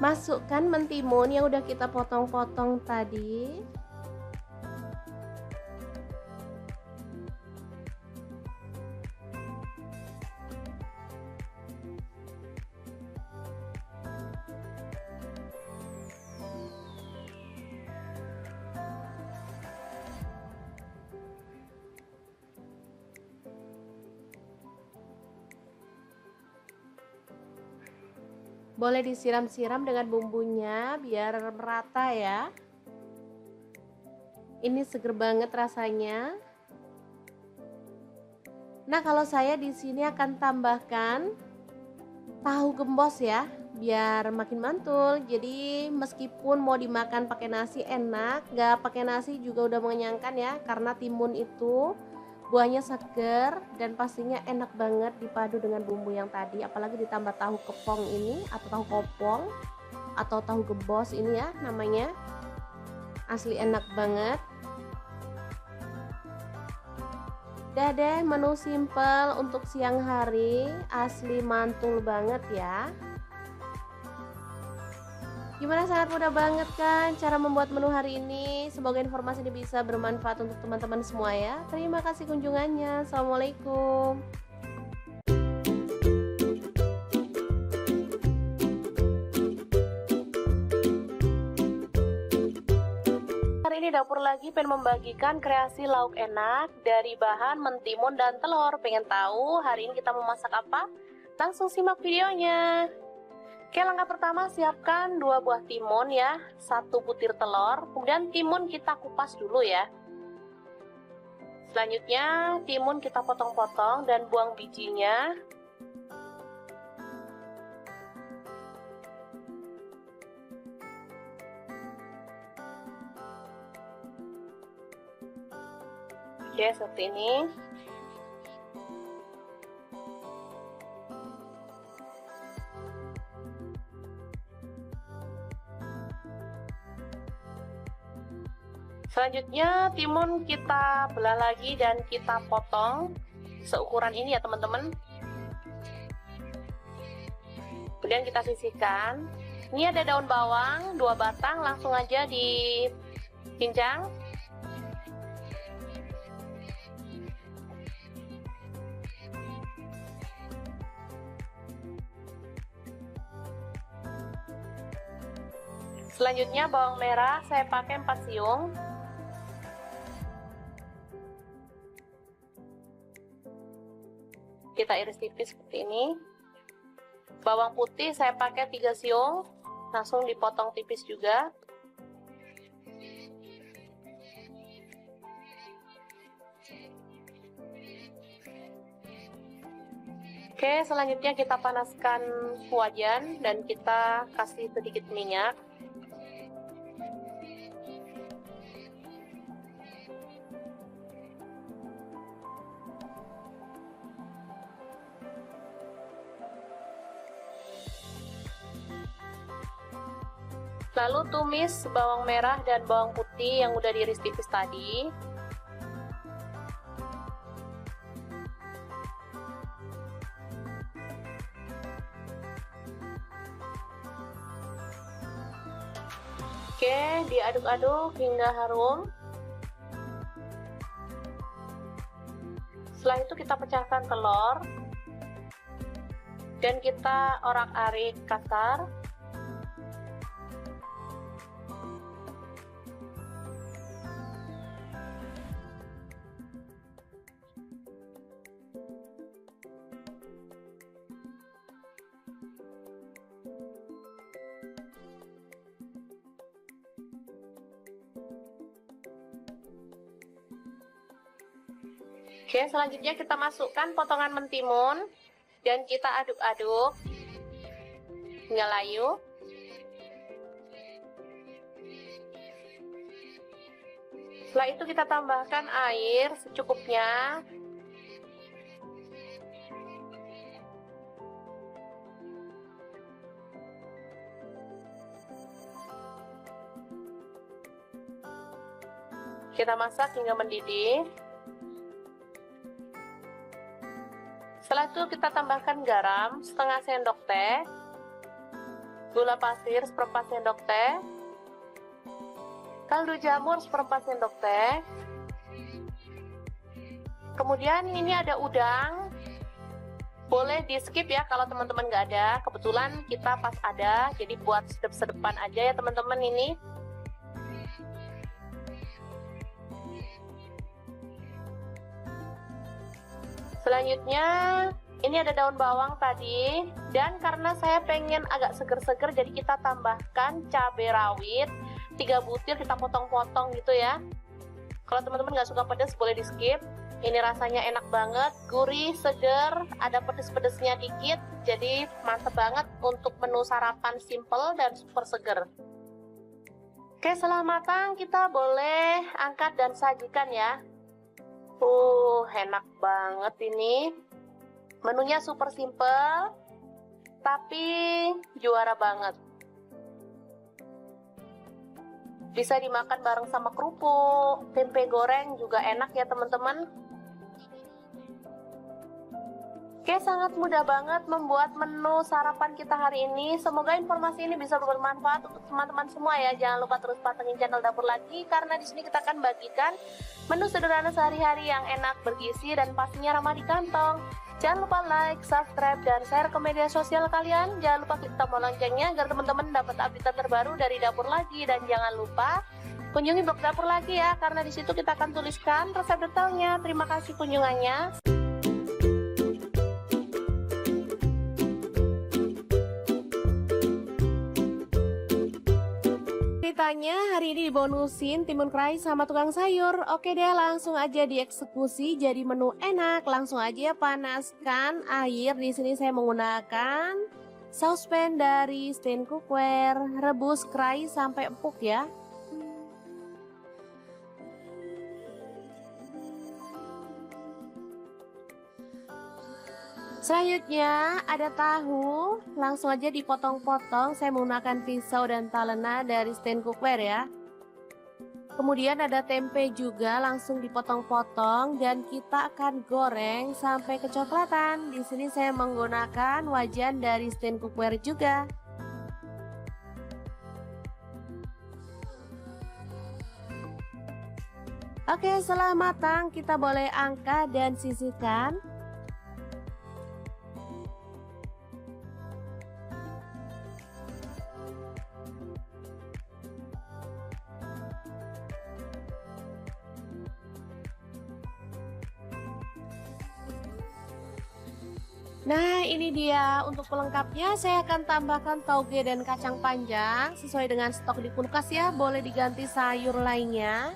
Masukkan mentimun yang udah kita potong-potong tadi. Boleh disiram-siram dengan bumbunya biar merata ya. Ini seger banget rasanya. Nah, kalau saya di sini akan tambahkan tahu gembos ya, biar makin mantul. Jadi meskipun mau dimakan pakai nasi enak, nggak pakai nasi juga udah mengenyangkan ya, karena timun itu buahnya seger dan pastinya enak banget dipadu dengan bumbu yang tadi, apalagi ditambah tahu kepong ini atau tahu kopong atau tahu gembos ini ya namanya. Asli enak banget. Udah deh, menu simple untuk siang hari, asli mantul banget ya. Gimana, sangat mudah banget kan cara membuat menu hari ini? Semoga informasi ini bisa bermanfaat untuk teman-teman semua ya. Terima kasih kunjungannya. Assalamualaikum. Hari ini dapur lagi pengen membagikan kreasi lauk enak dari bahan mentimun dan telur. Pengen tahu hari ini kita mau masak apa? Langsung simak videonya. Oke, langkah pertama siapkan 2 buah timun ya, 1 butir telur, kemudian timun kita kupas dulu ya. Selanjutnya timun kita potong-potong dan buang bijinya. Oke, seperti ini. Selanjutnya timun kita belah lagi dan kita potong seukuran ini ya teman-teman. Kemudian kita sisihkan. Ini ada daun bawang 2 batang, langsung aja dicincang. Selanjutnya bawang merah saya pakai 4 siung. Kita iris tipis seperti ini. Bawang putih saya pakai 3 siung, langsung dipotong tipis juga. Oke, selanjutnya kita panaskan wajan dan kita kasih sedikit minyak. Lalu tumis bawang merah dan bawang putih yang udah diiris tipis tadi. Oke, diaduk-aduk hingga harum. Setelah itu kita pecahkan telur dan kita orak-arik kasar. Oke, selanjutnya kita masukkan potongan mentimun dan kita aduk-aduk hingga layu. Setelah itu kita tambahkan air secukupnya. Kita masak hingga mendidih. Setelah itu kita tambahkan garam setengah sendok teh, gula pasir seperempat sendok teh, kaldu jamur seperempat sendok teh. Kemudian ini ada udang, boleh di skip ya kalau teman-teman nggak ada. Kebetulan kita pas ada, jadi buat sedep-sedepan aja ya teman-teman ini. Selanjutnya ini ada daun bawang tadi, dan karena saya pengen agak seger-seger jadi kita tambahkan cabai rawit 3 butir, kita potong-potong gitu ya. Kalau teman-teman nggak suka pedas boleh di skip. Ini rasanya enak banget, gurih, seger, ada pedes-pedesnya dikit, jadi mantep banget untuk menu sarapan simple dan super seger. Oke, setelah matang kita boleh angkat dan sajikan ya. Enak banget ini. Menunya super simple, tapi juara banget. Bisa dimakan bareng sama kerupuk, tempe goreng juga enak ya teman-teman. Oke, sangat mudah banget membuat menu sarapan kita hari ini. Semoga informasi ini bisa bermanfaat untuk teman-teman semua ya. Jangan lupa terus pantengin channel Dapur Lagi, karena di sini kita akan bagikan menu sederhana sehari-hari yang enak, bergizi, dan pastinya ramah di kantong. Jangan lupa like, subscribe, dan share ke media sosial kalian. Jangan lupa klik tombol loncengnya agar teman-teman dapat update terbaru dari Dapur Lagi. Dan jangan lupa kunjungi blog Dapur Lagi ya, karena di situ kita akan tuliskan resep detailnya. Terima kasih kunjungannya. Ceritanya hari ini dibonusin timun kerai sama tukang sayur. Oke deh, langsung aja dieksekusi jadi menu enak. Langsung aja panaskan air. Di sini saya menggunakan saucepan dari Stain Cookware. Rebus kerai sampai empuk ya. Selanjutnya ada tahu, langsung aja dipotong-potong. Saya menggunakan pisau dan talena dari Stain Cookware ya. Kemudian ada tempe juga, langsung dipotong-potong dan kita akan goreng sampai kecoklatan. Di sini saya menggunakan wajan dari Stain Cookware juga. Oke, setelah matang kita boleh angkat dan sisihkan. Nah, ini dia untuk pelengkapnya. Saya akan tambahkan tauge dan kacang panjang sesuai dengan stok di kulkas ya. Boleh diganti sayur lainnya.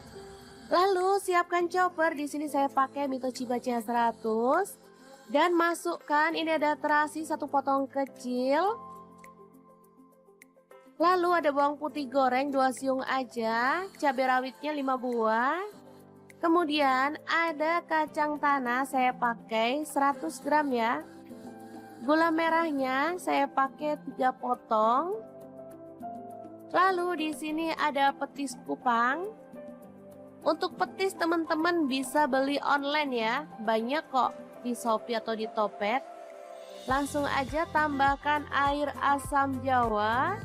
Lalu siapkan chopper. Di sini saya pakai Mitochiba CH100 dan masukkan, ini ada terasi 1 potong kecil. Lalu ada bawang putih goreng 2 siung aja, cabai rawitnya 5 buah. Kemudian ada kacang tanah, saya pakai 100 gram ya. Gula merahnya saya pakai 3 potong. Lalu di sini ada petis kupang. Untuk petis teman-teman bisa beli online ya. Banyak kok di Shopee atau di Topet. Langsung aja tambahkan air asam jawa.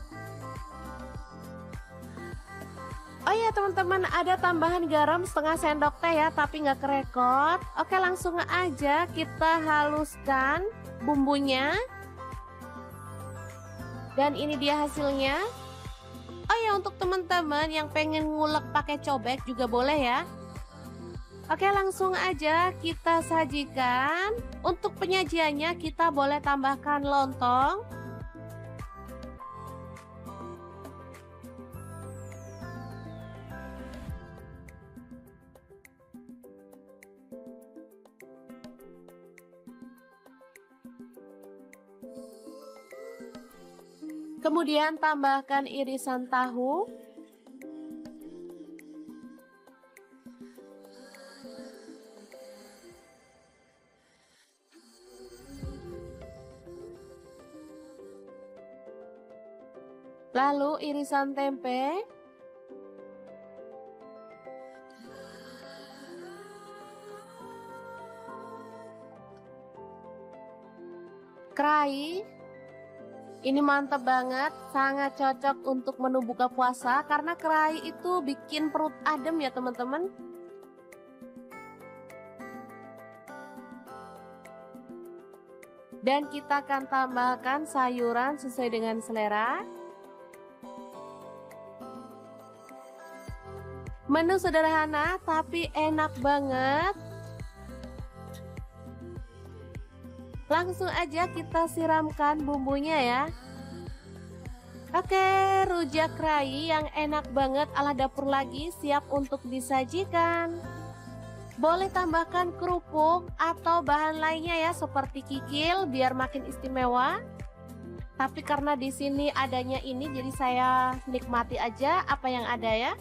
Oh ya teman-teman, ada tambahan garam setengah sendok teh ya, tapi nggak kerekot. Oke, langsung aja kita haluskan bumbunya. Dan ini dia hasilnya. Oh ya, untuk teman-teman yang pengen ngulek pakai cobek juga boleh ya. Oke, langsung aja kita sajikan. Untuk penyajiannya kita boleh tambahkan lontong. Kemudian tambahkan irisan tahu. Lalu irisan tempe. Kerai. Ini mantap banget, sangat cocok untuk menu buka puasa karena kerai itu bikin perut adem ya teman-teman. Dan kita akan tambahkan sayuran sesuai dengan selera. Menu sederhana tapi enak banget. Langsung aja kita siramkan bumbunya ya. Oke, rujak kerai yang enak banget ala Dapur Lagi siap untuk disajikan. Boleh tambahkan kerupuk atau bahan lainnya ya seperti kikil biar makin istimewa. Tapi karena di sini adanya ini jadi saya nikmati aja apa yang ada ya.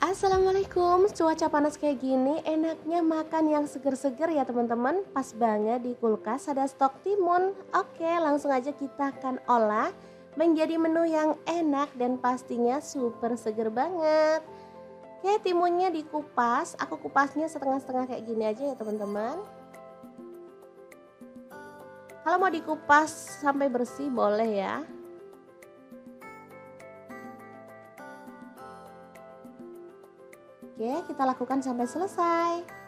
Assalamualaikum, cuaca panas kayak gini enaknya makan yang seger-seger ya teman-teman. Pas banget di kulkas ada stok timun. Oke, langsung aja kita akan olah menjadi menu yang enak dan pastinya super seger banget. Oke, timunnya dikupas, aku kupasnya setengah-setengah kayak gini aja ya teman-teman. Kalau mau dikupas sampai bersih boleh ya. Oke, kita lakukan sampai selesai.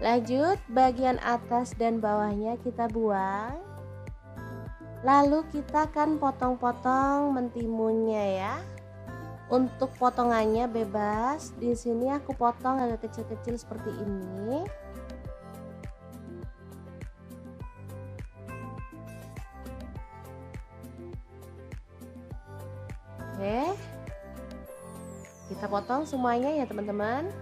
Lanjut, bagian atas dan bawahnya kita buang. Lalu kita akan potong-potong mentimunnya ya. Untuk potongannya bebas. Di sini aku potong agak kecil-kecil seperti ini. Oke. Kita potong semuanya ya, teman-teman.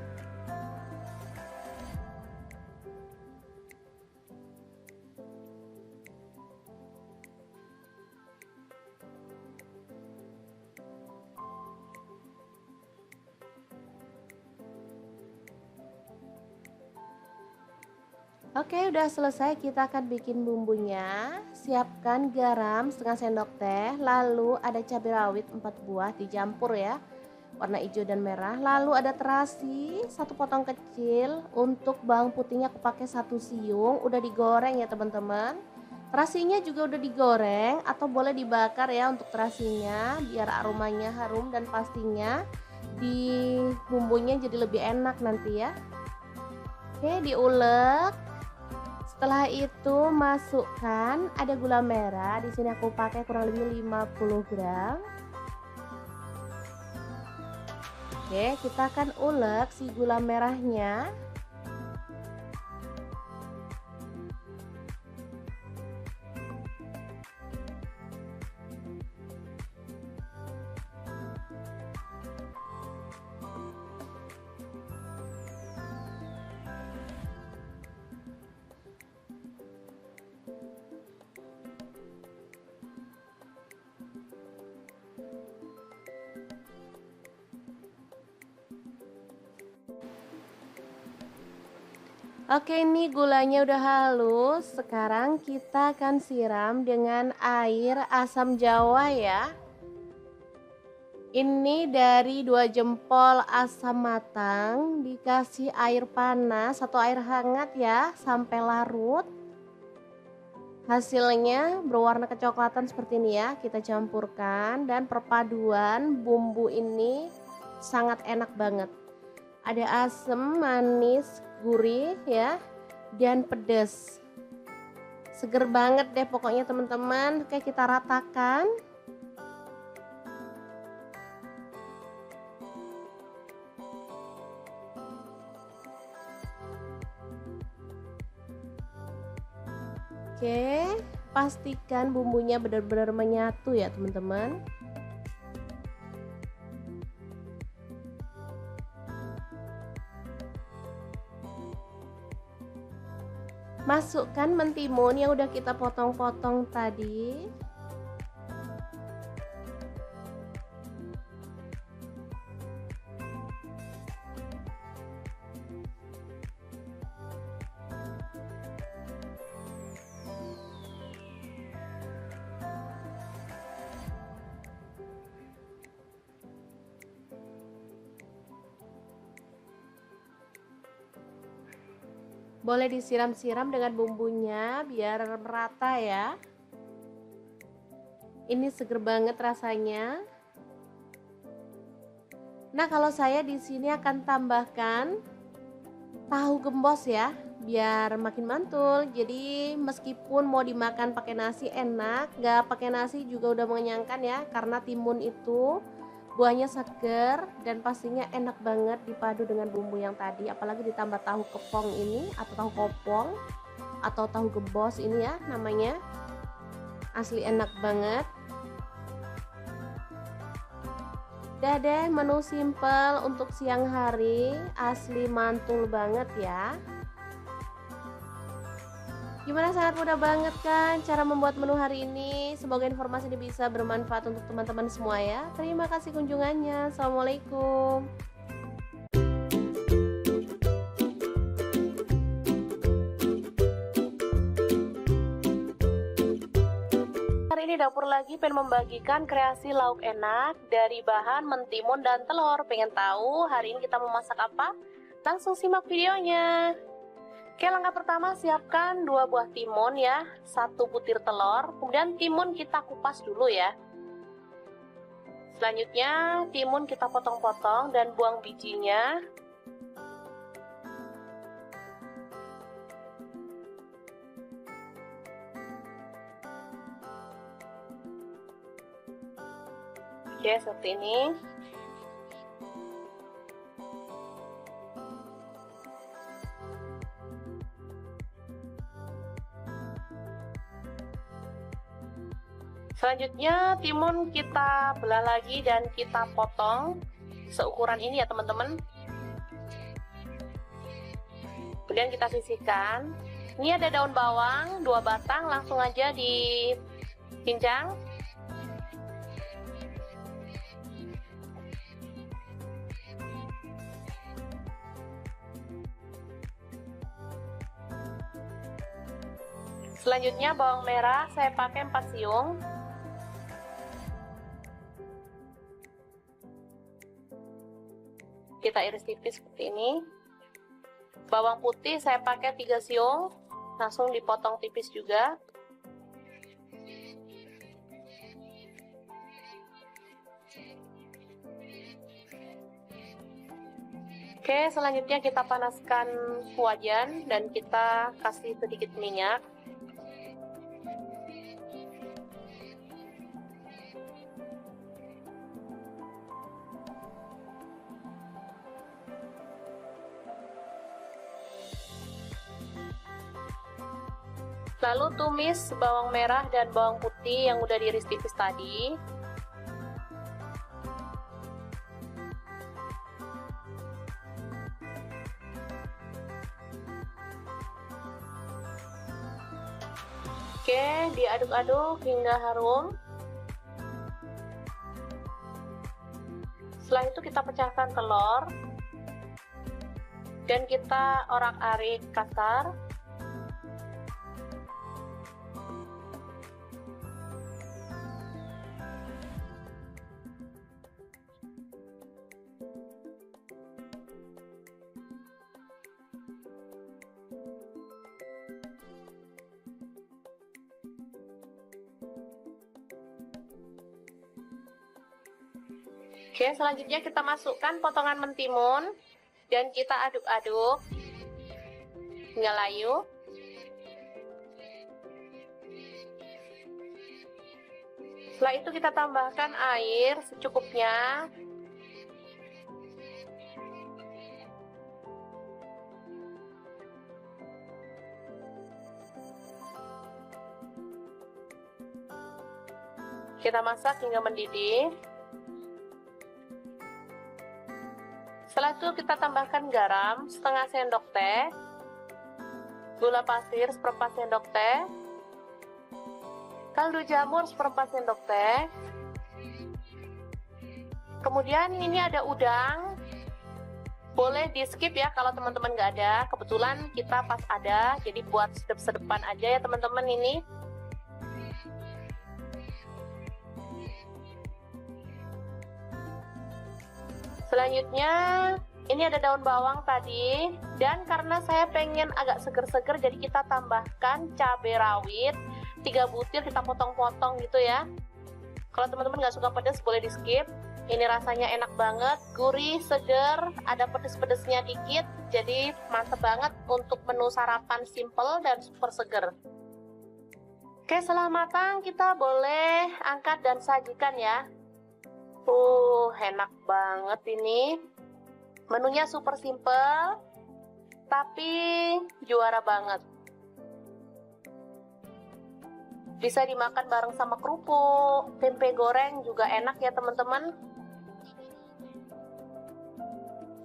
Oke, udah selesai. Kita akan bikin bumbunya. Siapkan garam setengah sendok teh, lalu ada cabai rawit 4 buah dicampur ya, warna hijau dan merah. Lalu ada terasi 1 potong kecil. Untuk bawang putihnya aku pakai 1 siung, udah digoreng ya teman-teman. Terasinya juga udah digoreng atau boleh dibakar ya untuk terasinya biar aromanya harum dan pastinya di bumbunya jadi lebih enak nanti ya. Oke, diulek. Setelah itu masukkan ada gula merah. Di sini aku pakai kurang lebih 50 gram. Oke, kita akan ulek si gula merahnya. Oke, ini gulanya udah halus. Sekarang kita akan siram dengan air asam jawa ya. Ini dari 2 jempol asam matang dikasih air panas atau air hangat ya sampai larut. Hasilnya berwarna kecoklatan seperti ini ya. Kita campurkan dan perpaduan bumbu ini sangat enak banget. Ada asam, manis, gurih ya, dan pedas. Seger banget deh pokoknya teman-teman. Oke, kita ratakan. Oke, pastikan bumbunya benar-benar menyatu ya teman-teman. Masukkan mentimun yang udah kita potong-potong tadi. Boleh disiram-siram dengan bumbunya biar merata ya. Ini seger banget rasanya. Nah, kalau saya di sini akan tambahkan tahu gembos ya, biar makin mantul. Jadi meskipun mau dimakan pakai nasi enak, nggak pakai nasi juga udah mengenyangkan ya, karena timun itu Buahnya seger dan pastinya enak banget dipadu dengan bumbu yang tadi, apalagi ditambah tahu kepong ini atau tahu kopong atau tahu gebos ini ya namanya. Asli enak banget. Udah deh, menu simple untuk siang hari, asli mantul banget ya. Gimana, sangat mudah banget kan cara membuat menu hari ini? Semoga informasi ini bisa bermanfaat untuk teman-teman semua ya. Terima kasih kunjungannya. Assalamualaikum. Hari ini dapur lagi pengen membagikan kreasi lauk enak dari bahan mentimun dan telur. Pengen tahu hari ini kita mau masak apa? Langsung simak videonya. Oke, langkah pertama siapkan 2 buah timun ya, 1 butir telur, kemudian timun kita kupas dulu ya. Selanjutnya timun kita potong-potong dan buang bijinya. Oke, seperti ini. Selanjutnya timun kita belah lagi dan kita potong seukuran ini ya teman-teman. Kemudian kita sisihkan. Ini ada daun bawang 2 batang, langsung aja dicincang. Selanjutnya bawang merah saya pakai 4 siung. Kita iris tipis seperti ini. Bawang putih saya pakai 3 siung, langsung dipotong tipis juga. Oke, selanjutnya kita panaskan wajan dan kita kasih sedikit minyak. Lalu tumis bawang merah dan bawang putih yang udah diiris tipis tadi. Oke, diaduk-aduk hingga harum. Setelah itu kita pecahkan telur dan kita orak-arik kasar. Oke, selanjutnya kita masukkan potongan mentimun dan kita aduk-aduk hingga layu. Setelah itu kita tambahkan air secukupnya. Kita masak hingga mendidih. Setelah itu kita tambahkan garam setengah sendok teh, gula pasir seperempat sendok teh, kaldu jamur seperempat sendok teh. Kemudian ini ada udang, boleh di skip ya kalau teman-teman nggak ada. Kebetulan kita pas ada, jadi buat sedep-sedepan aja ya teman-teman ini. Selanjutnya ini ada daun bawang tadi, dan karena saya pengen agak seger-seger jadi kita tambahkan cabai rawit 3 butir, kita potong-potong gitu ya. Kalau teman-teman nggak suka pedas boleh di skip. Ini rasanya enak banget, gurih, seger, ada pedes-pedesnya dikit, jadi mantep banget untuk menu sarapan simple dan super seger. Oke, setelah matang kita boleh angkat dan sajikan ya. Enak banget ini. Menunya super simple, tapi juara banget. Bisa dimakan bareng sama kerupuk, tempe goreng juga enak ya teman-teman.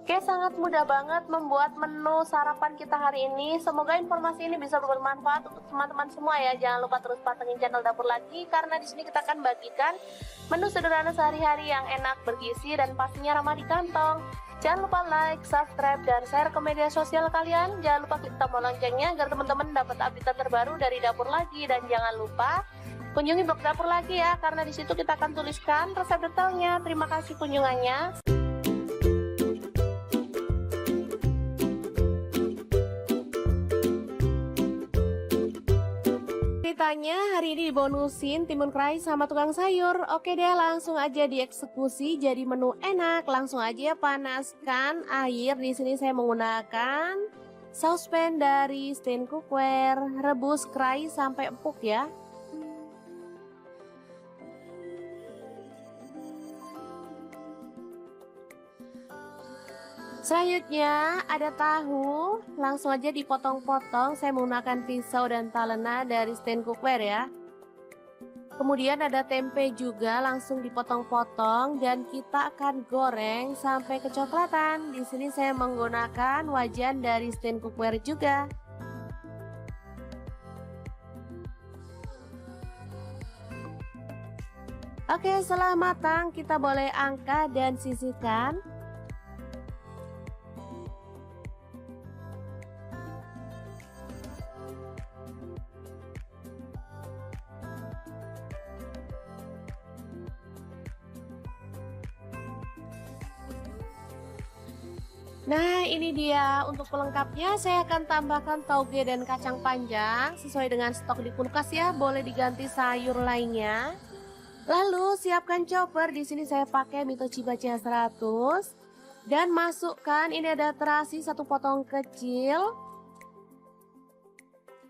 Oke, sangat mudah banget membuat menu sarapan kita hari ini. Semoga informasi ini bisa bermanfaat untuk teman-teman semua ya. Jangan lupa terus pantengin channel Dapur Lagi, karena di sini kita akan bagikan menu sederhana sehari-hari yang enak, bergizi, dan pastinya ramah di kantong. Jangan lupa like, subscribe, dan share ke media sosial kalian. Jangan lupa klik tombol loncengnya agar teman-teman dapat update terbaru dari Dapur Lagi. Dan jangan lupa kunjungi blog Dapur Lagi ya, karena di situ kita akan tuliskan resep detailnya. Terima kasih kunjungannya. Ceritanya hari ini dibonusin timun kerai sama tukang sayur. Oke deh, langsung aja dieksekusi jadi menu enak. Langsung aja panaskan air. Di sini saya menggunakan saucepan dari Stain Cookware. Rebus kerai sampai empuk ya. Selanjutnya ada tahu, langsung aja dipotong-potong. Saya menggunakan pisau dan talena dari Stain Cookware ya. Kemudian ada tempe juga, langsung dipotong-potong dan kita akan goreng sampai kecoklatan. Di sini saya menggunakan wajan dari Stain Cookware juga. Oke, setelah matang kita boleh angkat dan sisihkan. Nah, ini dia untuk pelengkapnya. Saya akan tambahkan tauge dan kacang panjang sesuai dengan stok di kulkas ya. Boleh diganti sayur lainnya. Lalu siapkan chopper. Di sini saya pakai Mitochiba CH100 dan masukkan, ini ada terasi 1 potong kecil.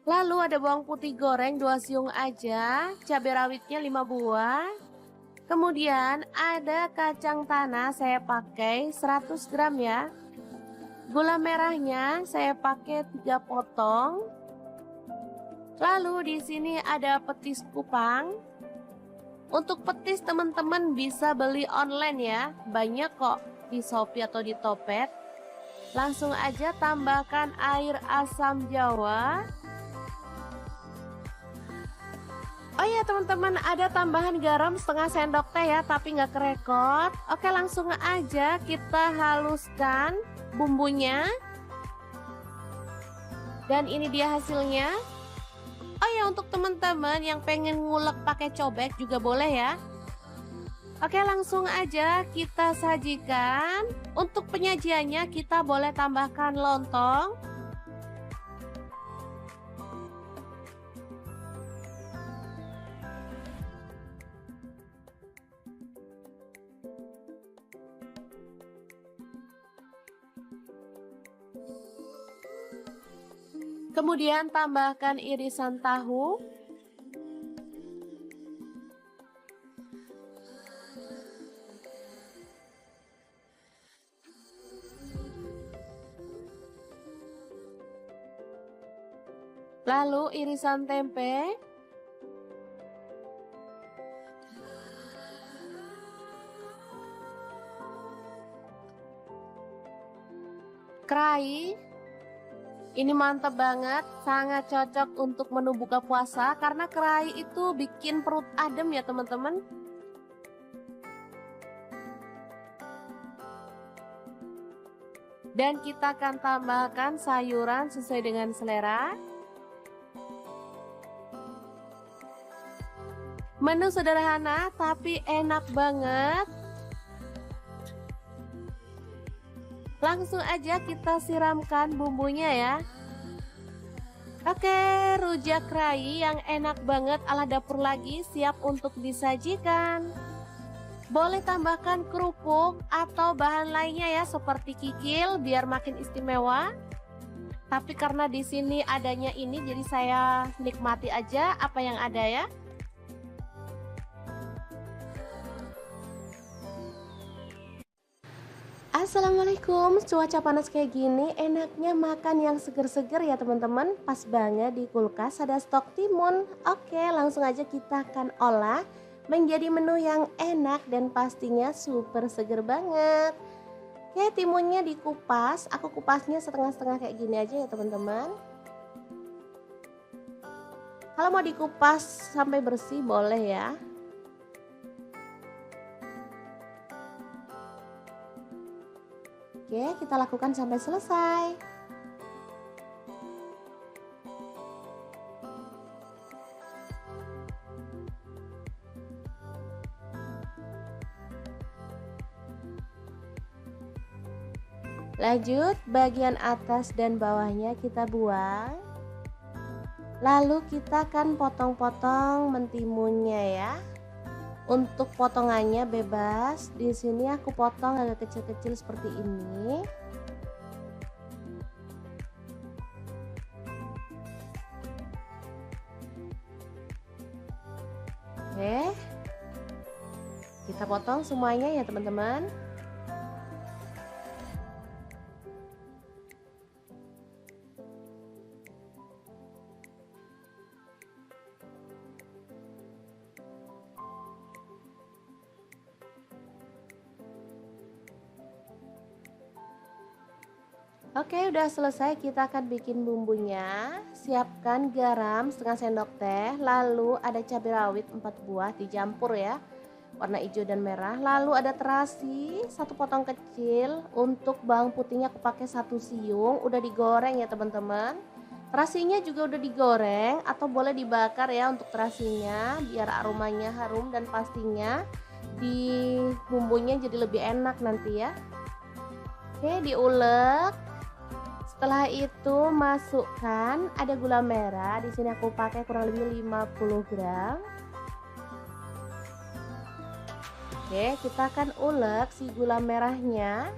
Lalu ada bawang putih goreng 2 siung aja, cabai rawitnya 5 buah. Kemudian ada kacang tanah, saya pakai 100 gram ya. Gula merahnya saya pakai 3 potong. Lalu di sini ada petis kupang. Untuk petis teman-teman bisa beli online ya. Banyak kok di Shopee atau di Topet. Langsung aja tambahkan air asam jawa. Oh ya teman-teman, ada tambahan garam setengah sendok teh ya, tapi nggak kerekot. Oke, langsung aja kita haluskan bumbunya. Dan ini dia hasilnya. Oh ya, untuk teman-teman yang pengen ngulek pakai cobek juga boleh ya. Oke, langsung aja kita sajikan. Untuk penyajiannya kita boleh tambahkan lontong. Kemudian tambahkan irisan tahu. Lalu irisan tempe. Kerai. Ini mantap banget, sangat cocok untuk menu buka puasa karena kerai itu bikin perut adem ya teman-teman. Dan kita akan tambahkan sayuran sesuai dengan selera. Menu sederhana tapi enak banget. Langsung aja kita siramkan bumbunya ya. Oke, rujak kerai yang enak banget ala Dapur Lagi siap untuk disajikan. Boleh tambahkan kerupuk atau bahan lainnya ya, seperti kikil biar makin istimewa. Tapi karena di sini adanya ini, jadi saya nikmati aja apa yang ada ya. Assalamualaikum, cuaca panas kayak gini enaknya makan yang seger-seger ya teman-teman. Pas banget di kulkas ada stok timun. Oke, langsung aja kita akan olah menjadi menu yang enak dan pastinya super seger banget. Oke, timunnya dikupas, aku kupasnya setengah-setengah kayak gini aja ya teman-teman. Kalau mau dikupas sampai bersih boleh ya. Oke, kita lakukan sampai selesai. Lanjut, bagian atas dan bawahnya kita buang. Lalu kita akan potong-potong mentimunnya ya. Untuk potongannya bebas. Di sini aku potong agak kecil-kecil seperti ini. Oke. Kita potong semuanya ya, teman-teman. Oke, udah selesai, kita akan bikin bumbunya. Siapkan garam setengah sendok teh, lalu ada cabai rawit 4 buah dicampur ya, warna hijau dan merah. Lalu ada terasi 1 potong kecil. Untuk bawang putihnya aku pakai 1 siung, udah digoreng ya teman-teman. Terasinya juga udah digoreng atau boleh dibakar ya untuk terasinya, biar aromanya harum dan pastinya di bumbunya jadi lebih enak nanti ya. Oke, diulek. Setelah itu masukkan ada gula merah. Di sini aku pakai kurang lebih 50 gram. Oke, kita akan ulek si gula merahnya.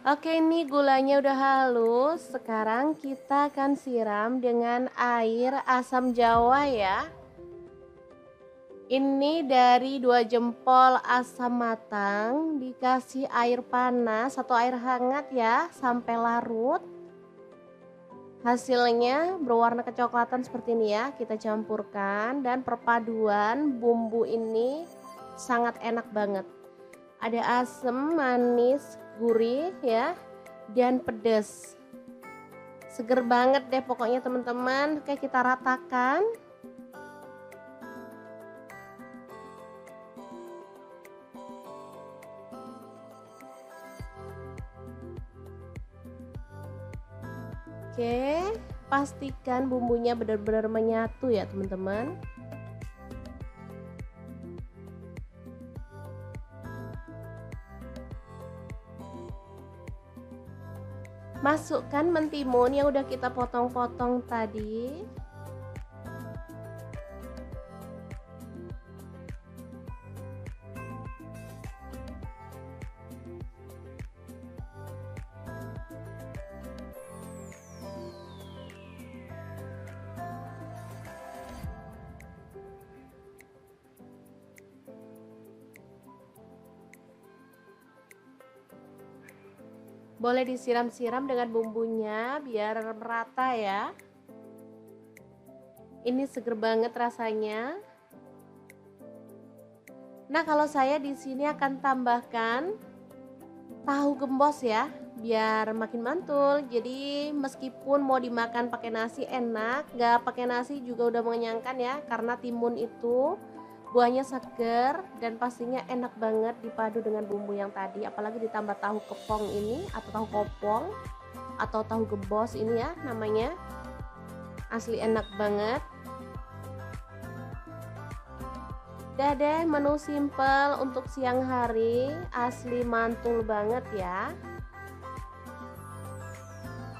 Oke, ini gulanya udah halus. Sekarang kita akan siram dengan air asam jawa ya. Ini dari 2 jempol asam matang, dikasih air panas atau air hangat ya sampai larut. Hasilnya berwarna kecoklatan seperti ini ya. Kita campurkan dan perpaduan bumbu ini sangat enak banget. Ada asam, manis, gurih ya, dan pedas. Seger banget deh pokoknya teman-teman. Oke, kita ratakan. Oke, pastikan bumbunya benar-benar menyatu ya teman-teman. Masukkan mentimun yang udah kita potong-potong tadi. Boleh disiram-siram dengan bumbunya biar merata ya. Ini seger banget rasanya. Nah, kalau saya di sini akan tambahkan tahu gembos ya, biar makin mantul. Jadi meskipun mau dimakan pakai nasi enak, nggak pakai nasi juga udah mengenyangkan ya, karena timun itu buahnya seger dan pastinya enak banget dipadu dengan bumbu yang tadi, apalagi ditambah tahu kepong ini atau tahu kopong atau tahu gembos ini ya namanya. Asli enak banget. Udah deh, menu simple untuk siang hari, asli mantul banget ya.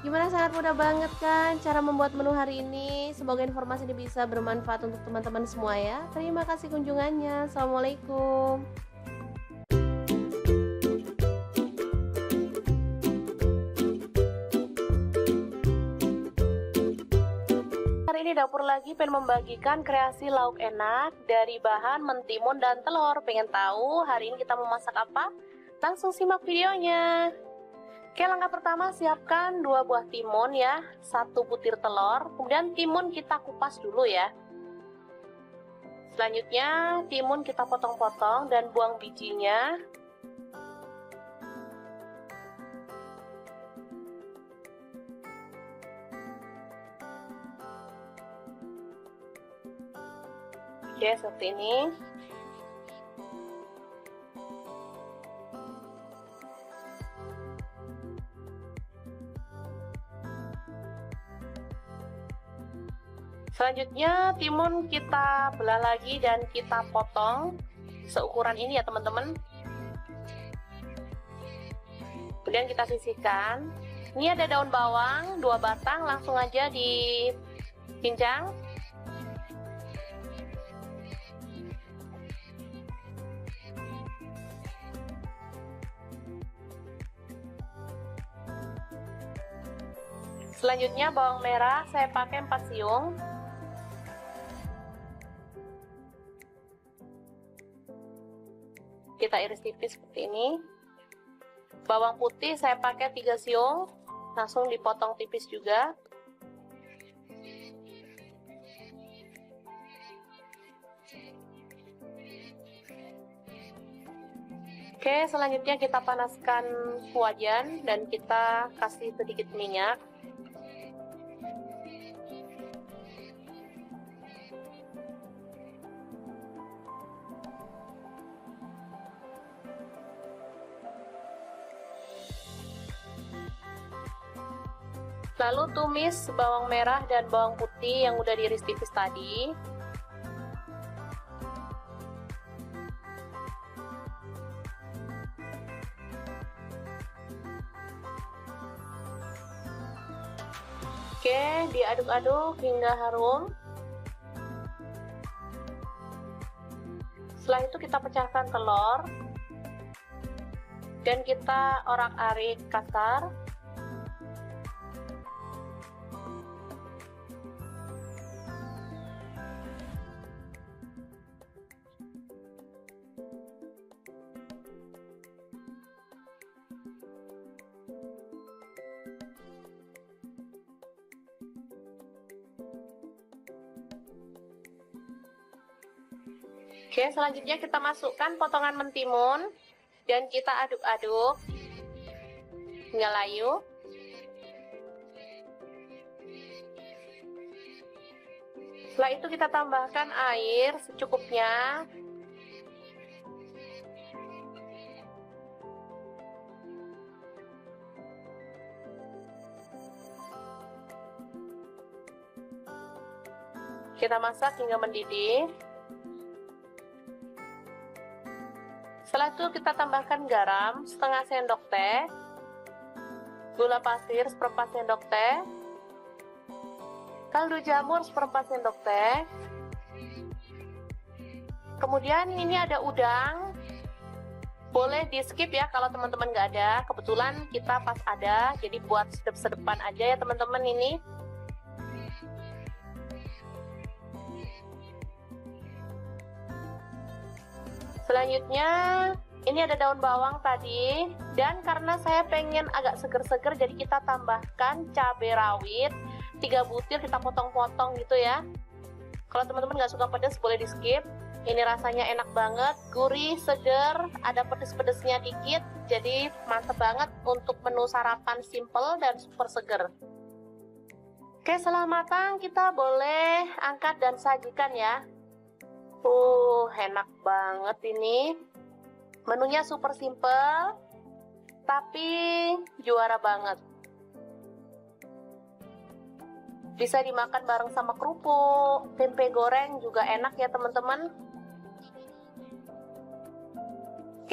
Gimana, sangat mudah banget kan cara membuat menu hari ini? Semoga informasi ini bisa bermanfaat untuk teman-teman semua ya. Terima kasih kunjungannya. Assalamualaikum. Hari ini dapur lagi pengen membagikan kreasi lauk enak dari bahan mentimun dan telur. Pengen tahu hari ini kita mau masak apa? Langsung simak videonya. Oke, langkah pertama siapkan 2 buah timun ya, 1 butir telur, kemudian timun kita kupas dulu ya. Selanjutnya timun kita potong-potong dan buang bijinya. Oke, seperti ini. Selanjutnya timun kita belah lagi dan kita potong seukuran ini ya teman-teman. Kemudian kita sisihkan. Ini ada daun bawang 2 batang, langsung aja dipincang. Selanjutnya bawang merah saya pakai 4 siung. Kita iris tipis seperti ini. Bawang putih saya pakai 3 siung, langsung dipotong tipis juga. Oke, selanjutnya kita panaskan wajan dan kita kasih sedikit minyak. Lalu tumis bawang merah dan bawang putih yang udah diiris tipis tadi. Oke, diaduk-aduk hingga harum. Setelah itu kita pecahkan telur dan kita orak-arik kasar. Oke, selanjutnya kita masukkan potongan mentimun dan kita aduk-aduk hingga layu. Setelah itu kita tambahkan air secukupnya. Kita masak hingga mendidih. Setelah itu kita tambahkan garam setengah sendok teh, gula pasir seperempat sendok teh, kaldu jamur seperempat sendok teh. Kemudian ini ada udang, boleh di skip ya kalau teman-teman nggak ada. Kebetulan kita pas ada, jadi buat sedep-sedepan aja ya teman-teman ini. Selanjutnya ini ada daun bawang tadi, dan karena saya pengen agak seger-seger jadi kita tambahkan cabai rawit 3 butir, kita potong-potong gitu ya. Kalau teman-teman nggak suka pedas boleh di skip. Ini rasanya enak banget, gurih, seger, ada pedes-pedesnya dikit, jadi mantep banget untuk menu sarapan simple dan super seger. Oke, setelah matang kita boleh angkat dan sajikan ya. Enak banget ini. Menunya super simple, tapi juara banget. Bisa dimakan bareng sama kerupuk, tempe goreng juga enak ya teman-teman.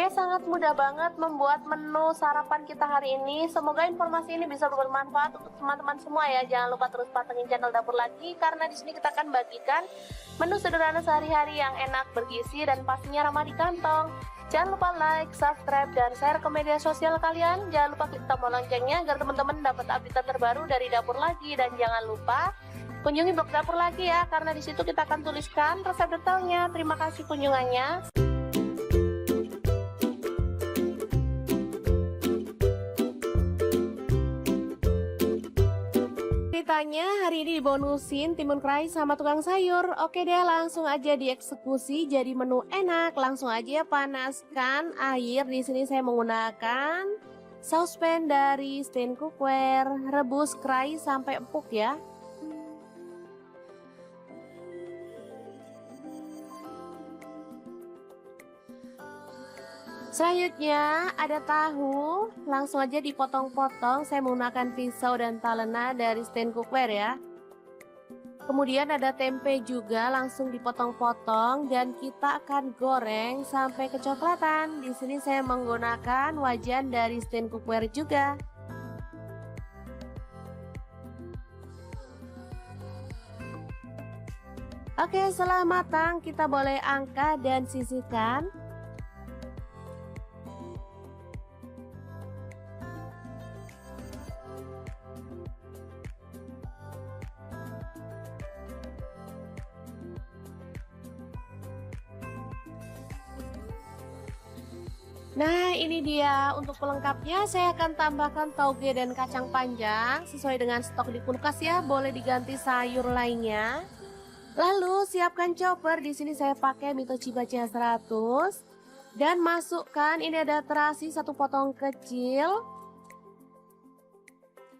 Oke, sangat mudah banget membuat menu sarapan kita hari ini. Semoga informasi ini bisa bermanfaat untuk teman-teman semua ya. Jangan lupa terus pantengin channel Dapur Lagi karena di sini kita akan bagikan menu sederhana sehari-hari yang enak, bergizi dan pastinya ramah di kantong. Jangan lupa like, subscribe, dan share ke media sosial kalian. Jangan lupa klik tombol loncengnya agar teman-teman dapat update terbaru dari Dapur Lagi. Dan jangan lupa kunjungi blog Dapur Lagi ya, karena di situ kita akan tuliskan resep detailnya. Terima kasih kunjungannya. Ceritanya hari ini dibonusin timun kerai sama tukang sayur. Oke deh, langsung aja dieksekusi jadi menu enak. Langsung aja panaskan air. Di sini saya menggunakan saucepan dari Stain Cookware. Rebus kerai sampai empuk ya. Selanjutnya ada tahu, langsung aja dipotong-potong. Saya menggunakan pisau dan talena dari Stain Cookware ya. Kemudian ada tempe juga, langsung dipotong-potong dan kita akan goreng sampai kecoklatan. Di sini saya menggunakan wajan dari Stain Cookware juga. Oke, setelah matang kita boleh angkat dan sisihkan. Nah, ini dia untuk pelengkapnya. Saya akan tambahkan tauge dan kacang panjang sesuai dengan stok di kulkas ya. Boleh diganti sayur lainnya. Lalu siapkan chopper. Di sini saya pakai Mitochiba CH100 dan masukkan ini ada terasi 1 potong kecil.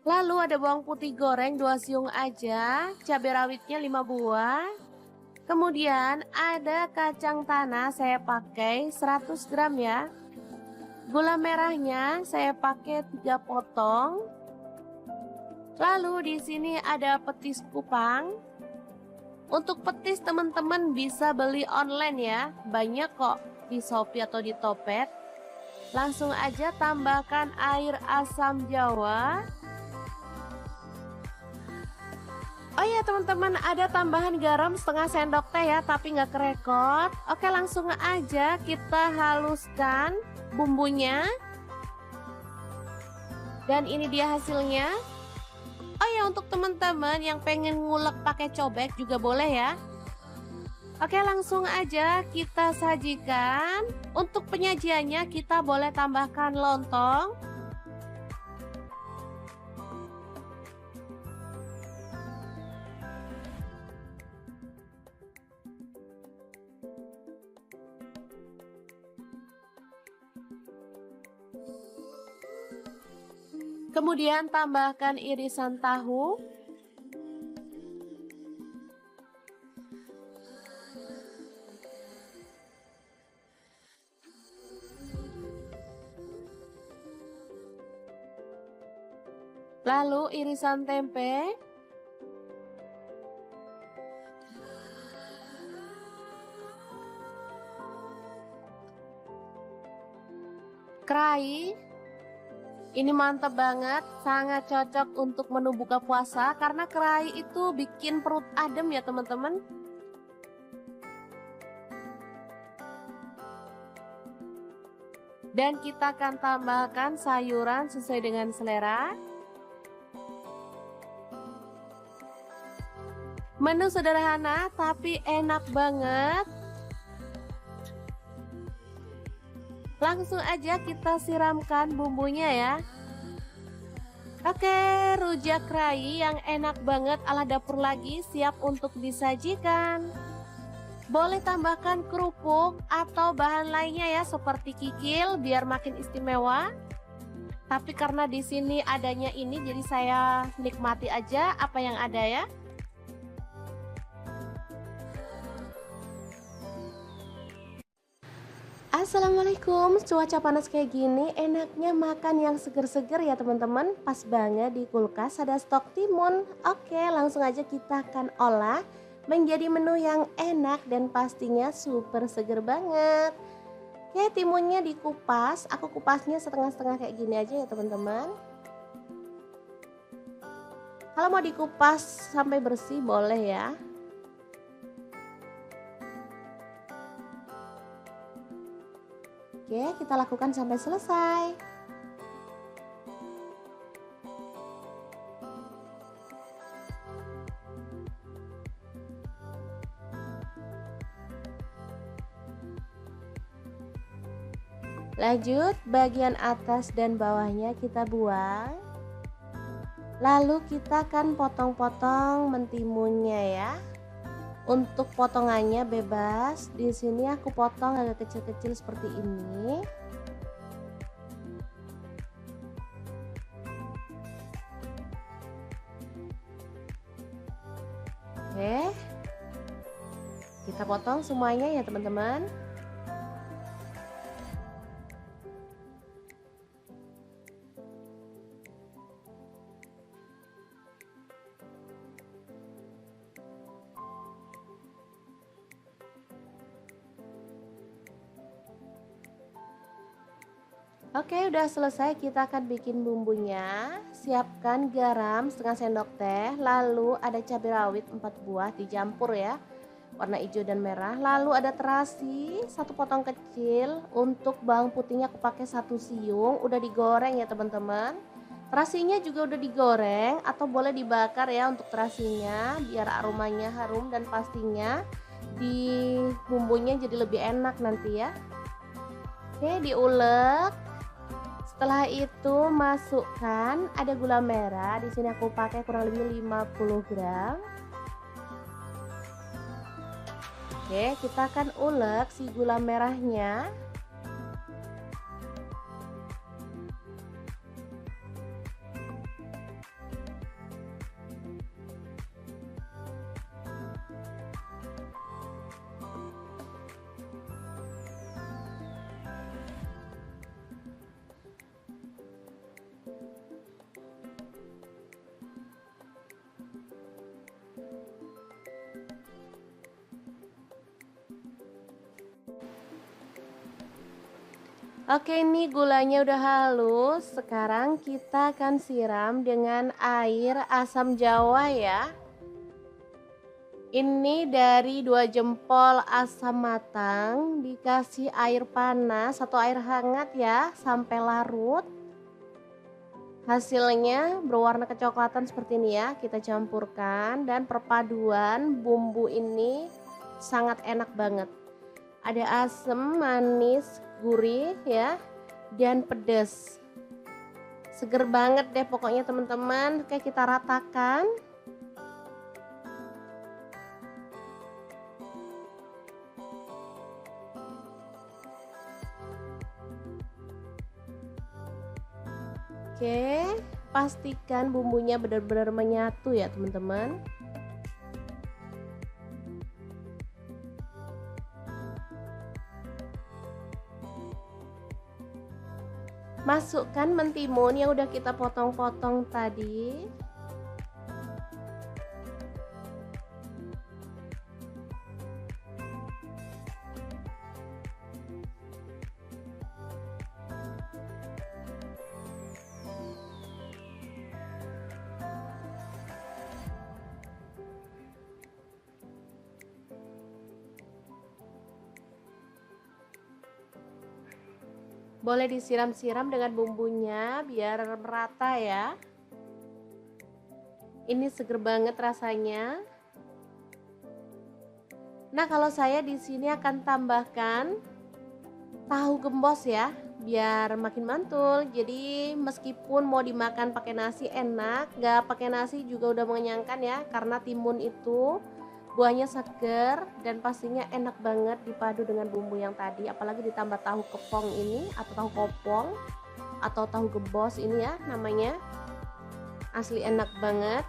Lalu ada bawang putih goreng 2 siung aja, cabai rawitnya 5 buah. Kemudian ada kacang tanah saya pakai 100 gram ya. Gula merahnya saya pakai 3 potong. Lalu di sini ada petis kupang. Untuk petis teman-teman bisa beli online ya. Banyak kok di Shopee atau di Topet. Langsung aja tambahkan air asam jawa. Oh ya teman-teman, ada tambahan garam setengah sendok teh ya, tapi nggak kerekot. Oke, langsung aja kita haluskan bumbunya. Dan ini dia hasilnya. Oh ya, untuk teman-teman yang pengen ngulek pakai cobek juga boleh ya. Oke, langsung aja kita sajikan. Untuk penyajiannya kita boleh tambahkan lontong. Kemudian tambahkan irisan tahu. Lalu irisan tempe. Kerai. Ini mantap banget, sangat cocok untuk menu buka puasa karena kerai itu bikin perut adem ya teman-teman. Dan kita akan tambahkan sayuran sesuai dengan selera. Menu sederhana tapi enak banget. Langsung aja kita siramkan bumbunya ya. Oke, rujak kerai yang enak banget ala Dapur Lagi siap untuk disajikan. Boleh tambahkan kerupuk atau bahan lainnya ya seperti kikil biar makin istimewa. Tapi karena di sini adanya ini jadi saya nikmati aja apa yang ada ya. Assalamualaikum, cuaca panas kayak gini enaknya makan yang seger-seger ya teman-teman. Pas banget di kulkas ada stok timun. Oke, langsung aja kita akan olah menjadi menu yang enak dan pastinya super seger banget. Oke, timunnya dikupas, aku kupasnya setengah-setengah kayak gini aja ya teman-teman. Kalau mau dikupas sampai bersih boleh ya. Oke, kita lakukan sampai selesai. Lanjut, bagian atas dan bawahnya kita buang. Lalu kita akan potong-potong mentimunnya ya. Untuk potongannya bebas. Di sini aku potong agak kecil-kecil seperti ini. Oke. Kita potong semuanya ya, teman-teman. Oke, udah selesai. Kita akan bikin bumbunya. Siapkan garam setengah sendok teh, lalu ada cabai rawit 4 buah dicampur ya, warna hijau dan merah. Lalu ada terasi 1 potong kecil. Untuk bawang putihnya aku pakai 1 siung, udah digoreng ya teman-teman. Terasinya juga udah digoreng atau boleh dibakar ya untuk terasinya, biar aromanya harum dan pastinya di bumbunya jadi lebih enak nanti ya. Oke, diulek. Setelah itu masukkan ada gula merah. Di sini aku pakai kurang lebih 50 gram. Oke, kita akan ulek si gula merahnya. Oke, ini gulanya udah halus. Sekarang kita akan siram dengan air asam jawa ya. Ini dari 2 jempol asam matang, dikasih air panas atau air hangat ya sampai larut. Hasilnya berwarna kecoklatan seperti ini ya. Kita campurkan dan perpaduan bumbu ini sangat enak banget. Ada asam, manis, gurih ya, dan pedas. Seger banget deh pokoknya teman-teman. Oke, kita ratakan. Oke, pastikan bumbunya benar-benar menyatu ya teman-teman. Masukkan mentimun yang udah kita potong-potong tadi. Boleh disiram-siram dengan bumbunya biar merata ya. Ini seger banget rasanya. Nah, kalau saya di sini akan tambahkan tahu gembos ya, biar makin mantul. Jadi meskipun mau dimakan pakai nasi enak, nggak pakai nasi juga udah mengenyangkan ya, karena timun itu buahnya seger dan pastinya enak banget dipadu dengan bumbu yang tadi, apalagi ditambah tahu kepong ini atau tahu kopong atau tahu gembos ini ya namanya. Asli enak banget.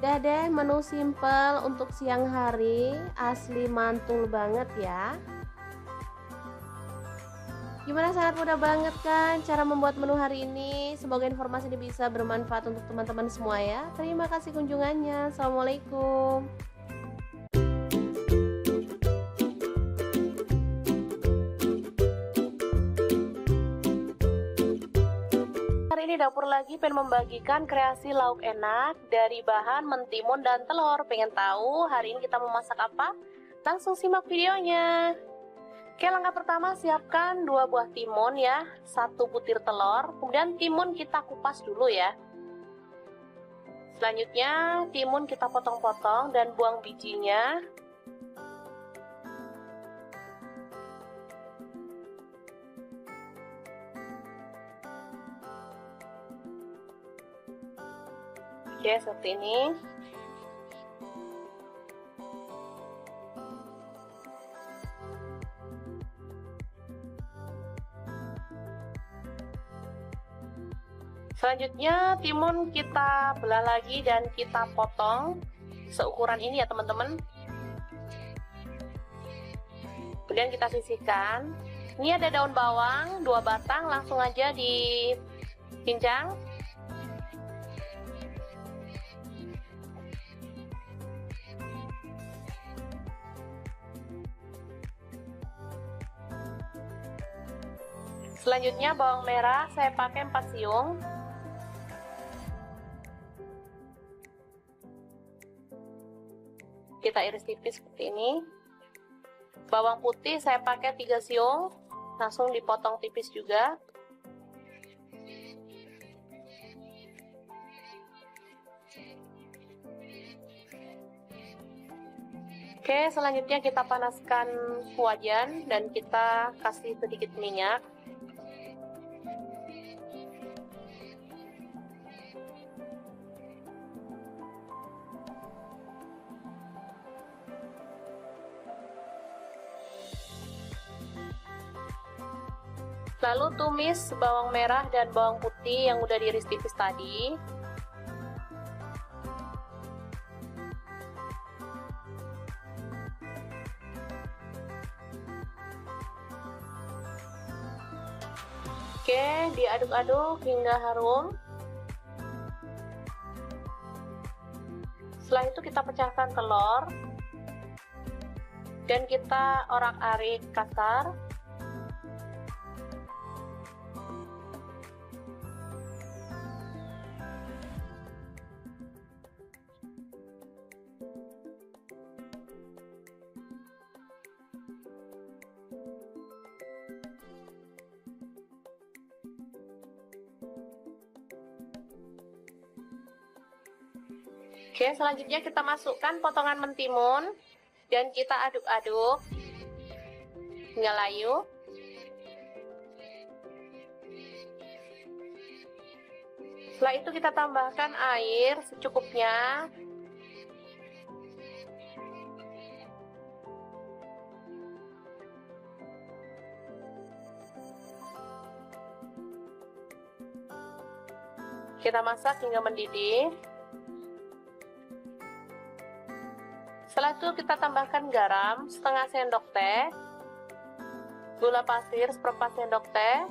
Udah deh, menu simple untuk siang hari, asli mantul banget ya. Gimana, sangat mudah banget kan cara membuat menu hari ini. Semoga informasi ini bisa bermanfaat untuk teman-teman semua ya. Terima kasih kunjungannya. Assalamualaikum. kali ini Dapur Lagi pengen membagikan kreasi lauk enak dari bahan mentimun dan telur. Pengen tahu hari ini kita mau masak apa? Langsung simak videonya. Oke, langkah pertama siapkan 2 buah timun ya, 1 butir telur, kemudian timun kita kupas dulu ya. Selanjutnya timun kita potong-potong dan buang bijinya. Oke, seperti ini. Selanjutnya timun kita belah lagi dan kita potong seukuran ini ya teman-teman. Kemudian kita sisihkan. Ini ada daun bawang 2 batang, langsung aja dicincang. Selanjutnya bawang merah saya pakai 4 siung. Kita iris tipis seperti ini. Bawang putih saya pakai 3 siung, langsung dipotong tipis juga. Oke, selanjutnya kita panaskan wajan dan kita kasih sedikit minyak. Lalu tumis bawang merah dan bawang putih yang udah diiris tipis tadi. Oke, diaduk-aduk hingga harum. Setelah itu kita pecahkan telur dan kita orak-arik kasar. Oke, selanjutnya kita masukkan potongan mentimun dan kita aduk-aduk hingga layu. Setelah itu kita tambahkan air secukupnya. Kita masak hingga mendidih. Setelah itu kita tambahkan garam setengah sendok teh, gula pasir seperempat sendok teh,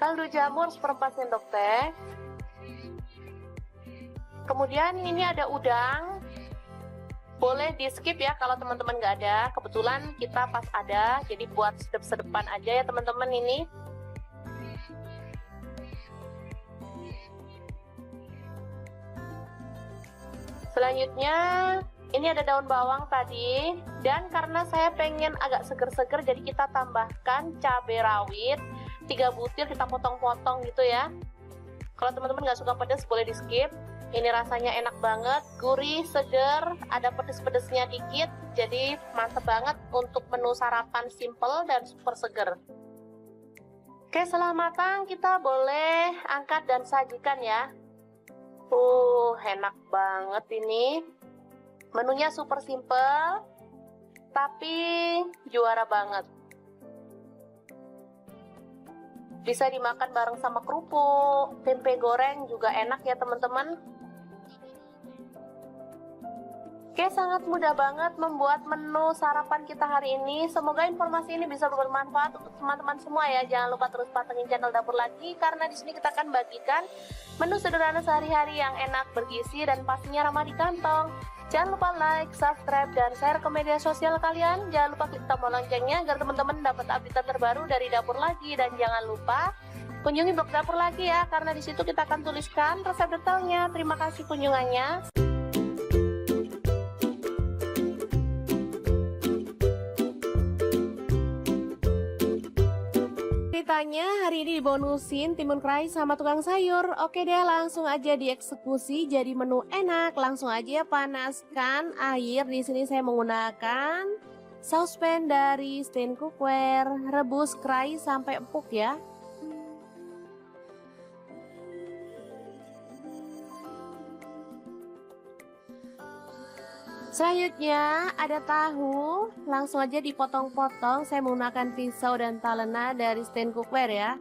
kaldu jamur seperempat sendok teh. Kemudian ini ada udang, boleh di skip ya kalau teman-teman nggak ada. Kebetulan kita pas ada, jadi buat sedep-sedepan aja ya teman-teman ini. Selanjutnya ini ada daun bawang tadi, dan karena saya pengen agak seger-seger jadi kita tambahkan cabai rawit 3 butir, kita potong-potong gitu ya. Kalau teman-teman nggak suka pedas boleh di skip. Ini rasanya enak banget, gurih, seger, ada pedes-pedesnya dikit, jadi mantep banget untuk menu sarapan simple dan super seger. Oke, setelah matang kita boleh angkat dan sajikan ya. Enak banget ini. Menunya super simple, tapi juara banget. Bisa dimakan bareng sama kerupuk, tempe goreng juga enak ya teman-teman. Oke, sangat mudah banget membuat menu sarapan kita hari ini. Semoga informasi ini bisa bermanfaat untuk teman-teman semua ya. Jangan lupa terus pantengin channel Dapur Lagi, karena di sini kita akan bagikan menu sederhana sehari-hari yang enak, bergizi, dan pastinya ramah di kantong. Jangan lupa like, subscribe, dan share ke media sosial kalian. Jangan lupa klik tombol loncengnya agar teman-teman dapat update terbaru dari Dapur Lagi. Dan jangan lupa Kunjungi blog dapur lagi ya, karena di situ kita akan tuliskan resep detailnya. Terima kasih kunjungannya. Ceritanya hari ini dibonusin timun kerai sama tukang sayur. Oke deh, langsung aja dieksekusi jadi menu enak. Langsung aja panaskan air. Di sini saya menggunakan saucepan dari Stain Cookware. Rebus kerai sampai empuk ya. Selanjutnya ada tahu, langsung aja dipotong-potong. Saya menggunakan pisau dan talena dari Stain Cookware ya.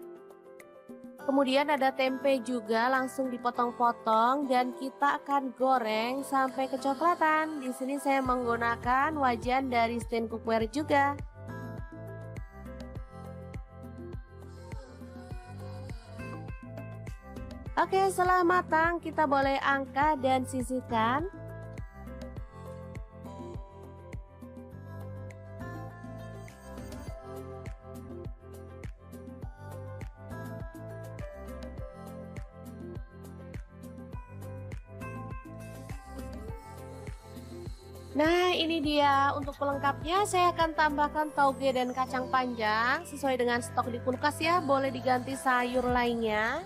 Kemudian ada tempe juga, langsung dipotong-potong dan kita akan goreng sampai kecoklatan. Di sini saya menggunakan wajan dari Stain Cookware juga. Oke, setelah matang kita boleh angkat dan sisihkan. Nah, ini dia untuk pelengkapnya. Saya akan tambahkan tauge dan kacang panjang sesuai dengan stok di kulkas ya. Boleh diganti sayur lainnya.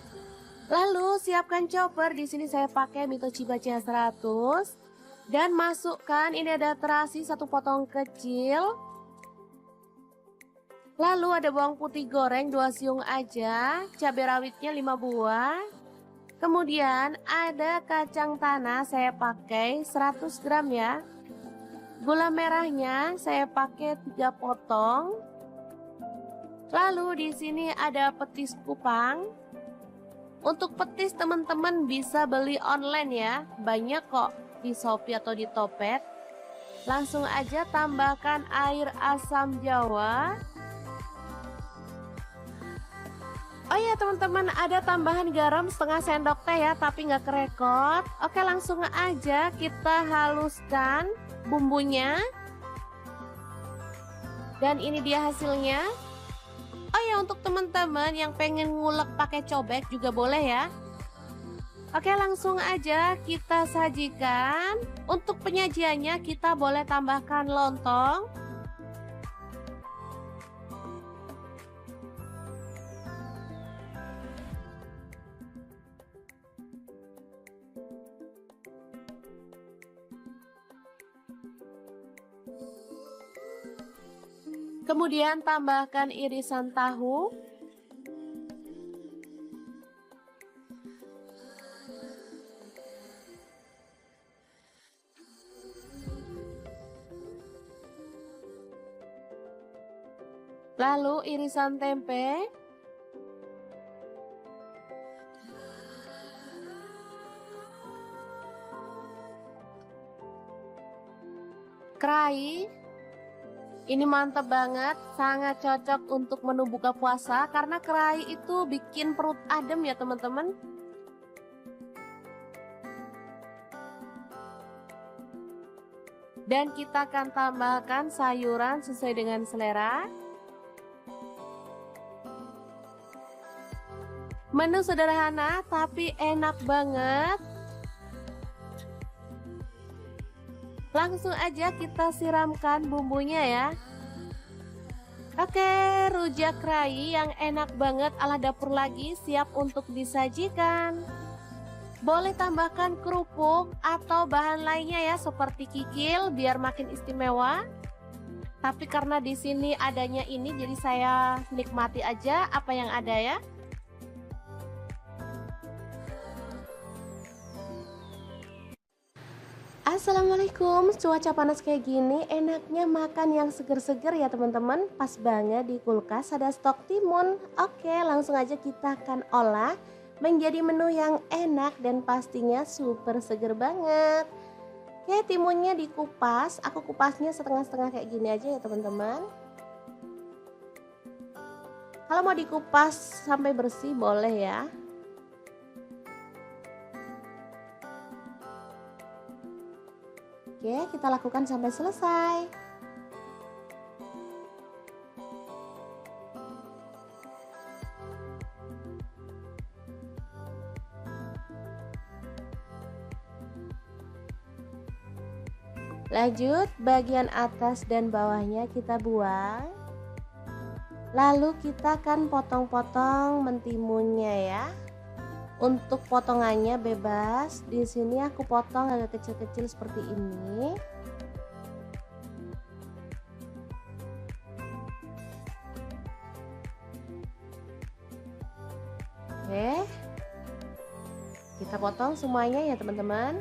Lalu siapkan chopper. Di sini saya pakai Mitochiba CH100 dan masukkan ini ada terasi 1 potong kecil. Lalu ada bawang putih goreng 2 siung aja, cabai rawitnya 5 buah. Kemudian ada kacang tanah saya pakai 100 gram ya. Gula merahnya saya pakai 3 potong. Lalu di sini ada petis kupang. Untuk petis teman-teman bisa beli online ya. Banyak kok di Shopee atau di Topet. Langsung aja tambahkan air asam jawa. Oh ya teman-teman, ada tambahan garam setengah sendok teh ya, tapi nggak kerekot. Oke, langsung aja kita haluskan bumbunya. Dan ini dia hasilnya. Oh ya, untuk teman-teman yang pengen ngulek pakai cobek juga boleh ya. Oke, langsung aja kita sajikan. Untuk penyajiannya kita boleh tambahkan lontong. Kemudian tambahkan irisan tahu. Lalu irisan tempe. Kerai. Ini mantap banget, sangat cocok untuk menu buka puasa karena kerai itu bikin perut adem ya teman-teman. Dan kita akan tambahkan sayuran sesuai dengan selera. Menu sederhana tapi enak banget. Langsung aja kita siramkan bumbunya ya. Oke, rujak kerai yang enak banget ala dapur lagi siap untuk disajikan. Boleh tambahkan kerupuk atau bahan lainnya ya seperti kikil biar makin istimewa. Tapi karena di sini adanya ini jadi saya nikmati aja apa yang ada ya. Assalamualaikum, cuaca panas kayak gini enaknya makan yang seger-seger ya teman-teman. Pas banget di kulkas ada stok timun. Oke, langsung aja kita akan olah menjadi menu yang enak dan pastinya super seger banget. Oke, timunnya dikupas. Aku kupasnya setengah-setengah kayak gini aja ya teman-teman. Kalau mau dikupas sampai bersih boleh ya. Oke, kita lakukan sampai selesai. Lanjut, bagian atas dan bawahnya kita buang. Lalu kita akan potong-potong mentimunnya ya. Untuk potongannya bebas. Di sini aku potong agak kecil-kecil seperti ini. Oke. Kita potong semuanya ya, teman-teman.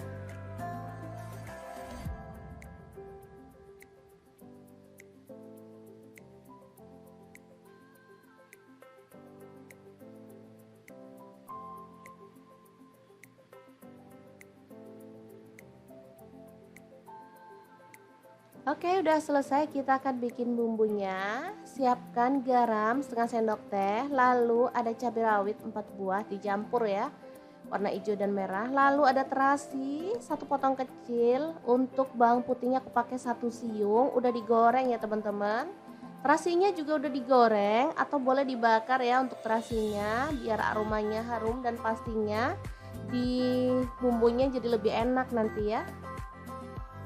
Oke, udah selesai. Kita akan bikin bumbunya. Siapkan garam setengah sendok teh, lalu ada cabai rawit 4 buah dicampur ya, warna hijau dan merah. Lalu ada terasi 1 potong kecil. Untuk bawang putihnya aku pakai 1 siung, udah digoreng ya teman-teman. Terasinya juga udah digoreng atau boleh dibakar ya untuk terasinya, biar aromanya harum dan pastinya di bumbunya jadi lebih enak nanti ya.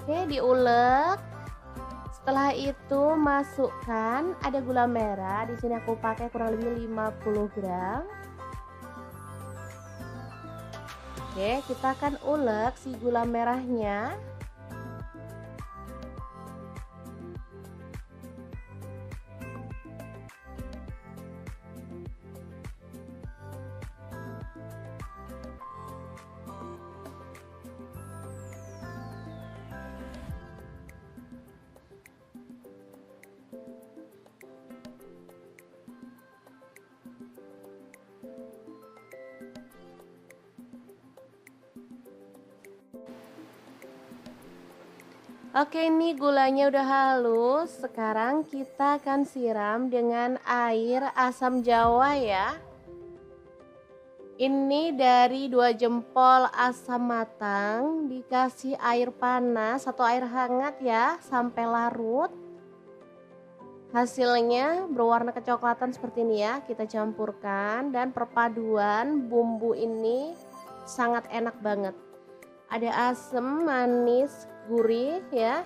Oke, diulek. Setelah itu masukkan ada gula merah. Di sini aku pakai kurang lebih 50 gram. Oke, kita akan ulek si gula merahnya. Oke, ini gulanya udah halus. Sekarang kita akan siram dengan air asam jawa ya. Ini dari 2 jempol asam matang, dikasih air panas atau air hangat ya sampai larut. Hasilnya berwarna kecoklatan seperti ini ya. Kita campurkan dan perpaduan bumbu ini sangat enak banget. Ada asam, manis, gurih ya,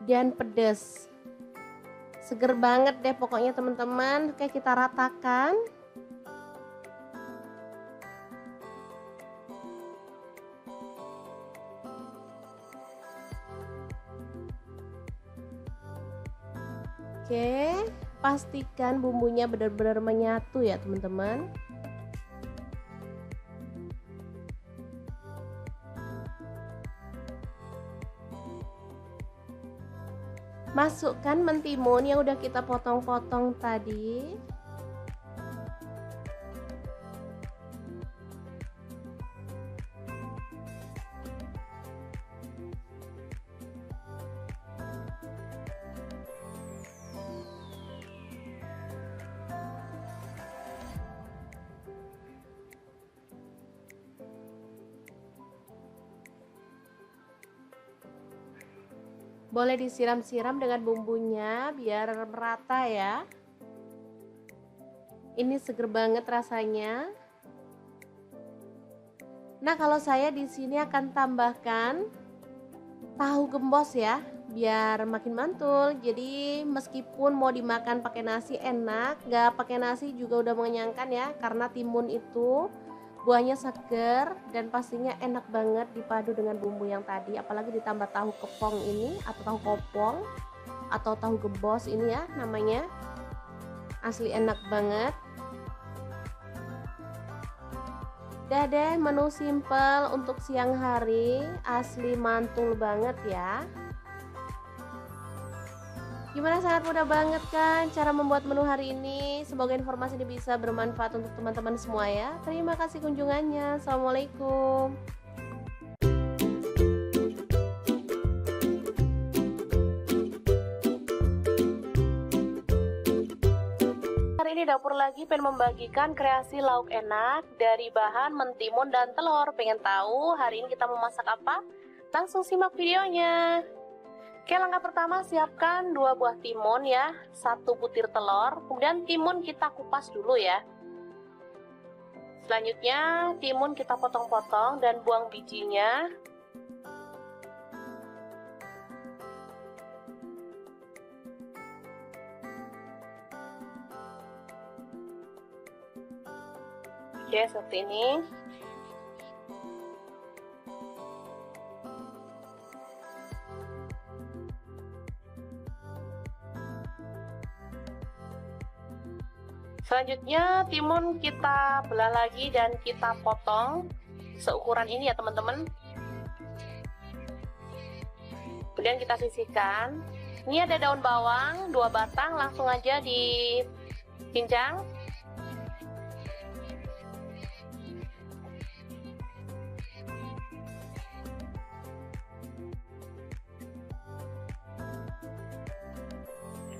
dan pedas. Seger banget deh pokoknya teman-teman. Oke, kita ratakan. Oke, pastikan bumbunya benar-benar menyatu ya teman-teman. Masukkan mentimun yang udah kita potong-potong tadi. Boleh disiram-siram dengan bumbunya biar merata ya. Ini seger banget rasanya. Nah, kalau saya di sini akan tambahkan tahu gembos ya, biar makin mantul. Jadi meskipun mau dimakan pakai nasi enak, nggak pakai nasi juga udah mengenyangkan ya, karena timun itu buahnya seger dan pastinya enak banget dipadu dengan bumbu yang tadi, apalagi ditambah tahu kepong ini atau tahu kopong atau tahu gembos ini ya namanya. Asli enak banget. Udah deh, menu simple untuk siang hari, asli mantul banget ya. Gimana, sangat mudah banget kan cara membuat menu hari ini. Semoga informasi ini bisa bermanfaat untuk teman-teman semua ya. Terima kasih kunjungannya. Assalamualaikum. Hari ini dapur lagi pengen membagikan kreasi lauk enak dari bahan mentimun dan telur. Pengen tahu hari ini kita mau masak apa? Langsung simak videonya. Oke, langkah pertama siapkan 2 buah timun ya, 1 butir telur, kemudian timun kita kupas dulu ya. Selanjutnya timun kita potong-potong dan buang bijinya. Oke, seperti ini. Selanjutnya timun kita belah lagi dan kita potong seukuran ini ya teman-teman. Kemudian kita sisihkan. Ini ada daun bawang 2 batang, langsung aja dipincang.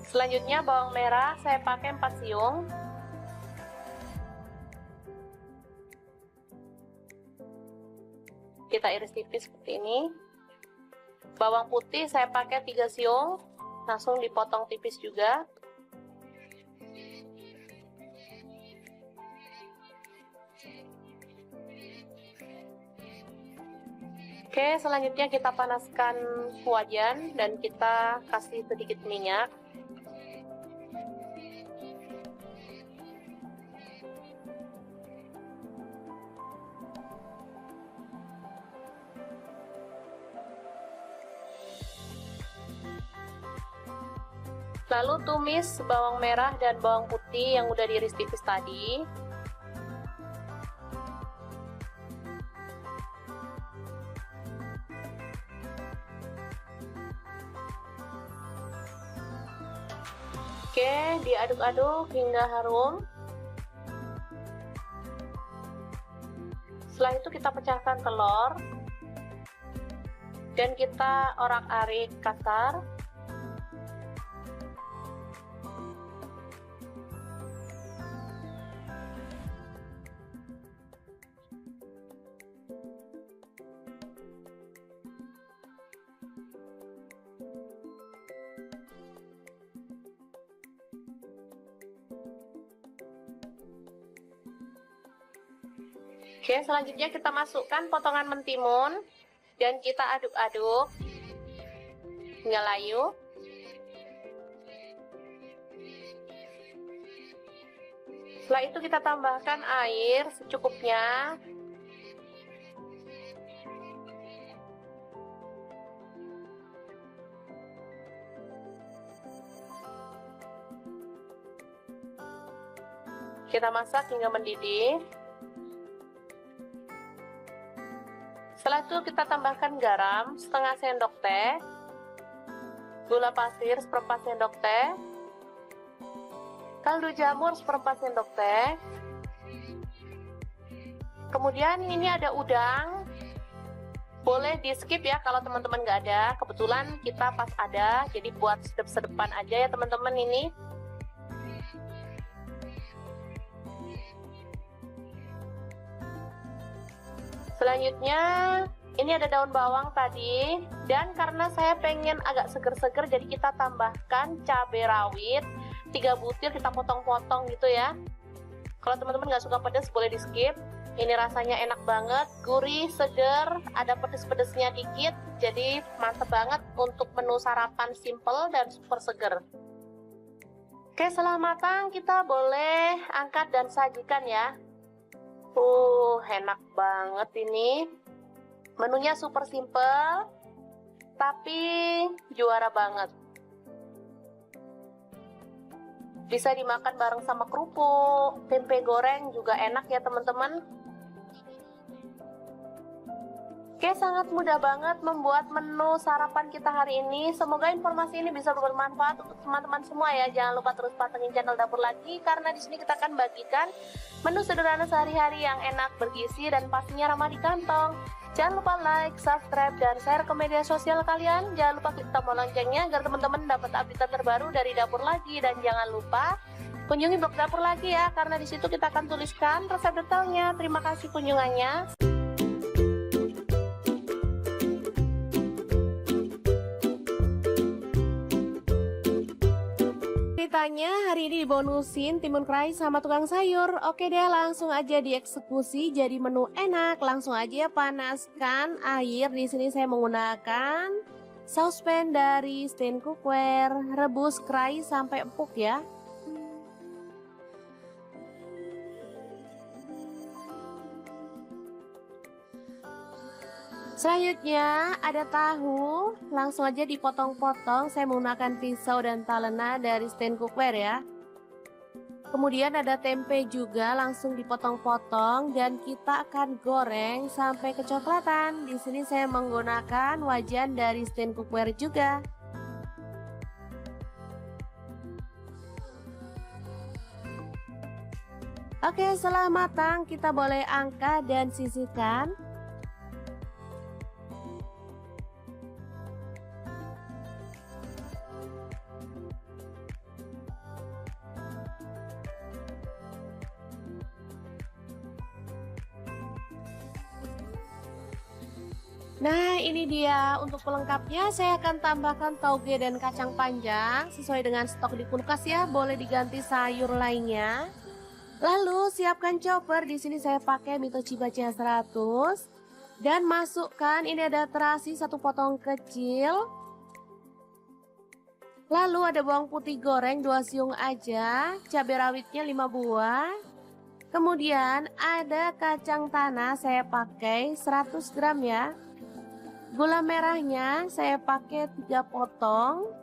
Selanjutnya bawang merah saya pakai 4 siung. Kita iris tipis seperti ini. Bawang putih saya pakai 3 siung, langsung dipotong tipis juga. Oke, selanjutnya kita panaskan wajan dan kita kasih sedikit minyak. Lalu tumis bawang merah dan bawang putih yang udah diiris tipis tadi. Oke, diaduk-aduk hingga harum. Setelah itu kita pecahkan telur dan kita orak-arik kasar. Oke, selanjutnya kita masukkan potongan mentimun dan kita aduk-aduk hingga layu. Setelah itu kita tambahkan air secukupnya. Kita masak hingga mendidih. Setelah itu kita tambahkan garam setengah sendok teh, gula pasir seperempat sendok teh, kaldu jamur seperempat sendok teh. Kemudian ini ada udang, boleh di skip ya kalau teman-teman nggak ada. Kebetulan kita pas ada, jadi buat sedep-sedepan aja ya teman-teman ini. Selanjutnya ini ada daun bawang tadi, dan karena saya pengen agak seger-seger jadi kita tambahkan cabai rawit 3 butir, kita potong-potong gitu ya. Kalau teman-teman nggak suka pedas boleh di skip. Ini rasanya enak banget, gurih, seger, ada pedes-pedesnya dikit, jadi mantep banget untuk menu sarapan simple dan super seger. Oke, setelah matang kita boleh angkat dan sajikan ya. Enak banget ini. Menunya super simple, tapi juara banget. Bisa dimakan bareng sama kerupuk, tempe goreng juga enak ya teman-teman. Oke, sangat mudah banget membuat menu sarapan kita hari ini. Semoga informasi ini bisa bermanfaat untuk teman-teman semua ya. Jangan lupa terus pantengin channel Dapur Lagi, karena di sini kita akan bagikan menu sederhana sehari-hari yang enak, bergizi, dan pastinya ramah di kantong. Jangan lupa like, subscribe, dan share ke media sosial kalian. Jangan lupa klik tombol loncengnya agar teman-teman dapat update terbaru dari Dapur Lagi. Dan jangan lupa kunjungi blog Dapur Lagi ya, karena di situ kita akan tuliskan resep detailnya. Terima kasih kunjungannya. Ceritanya hari ini dibonusin timun kerai sama tukang sayur. Oke deh, langsung aja dieksekusi jadi menu enak. Langsung aja panaskan air. Di sini saya menggunakan saucepan dari Stain Cookware. Rebus kerai sampai empuk ya. Selanjutnya ada tahu, langsung aja dipotong-potong. Saya menggunakan pisau dan talena dari stand cookware ya. Kemudian ada tempe juga langsung dipotong-potong dan kita akan goreng sampai kecoklatan. Di sini saya menggunakan wajan dari stand cookware juga. Oke, setelah matang kita boleh angkat dan sisihkan. Nah, ini dia untuk pelengkapnya. Saya akan tambahkan tauge dan kacang panjang sesuai dengan stok di kulkas ya. Boleh diganti sayur lainnya. Lalu siapkan chopper. Di sini saya pakai Mitsubishi CH100 dan masukkan ini ada terasi 1 potong kecil. Lalu ada bawang putih goreng 2 siung aja, cabai rawitnya 5 buah. Kemudian ada kacang tanah saya pakai 100 gram ya. Gula merahnya saya pakai 3 potong.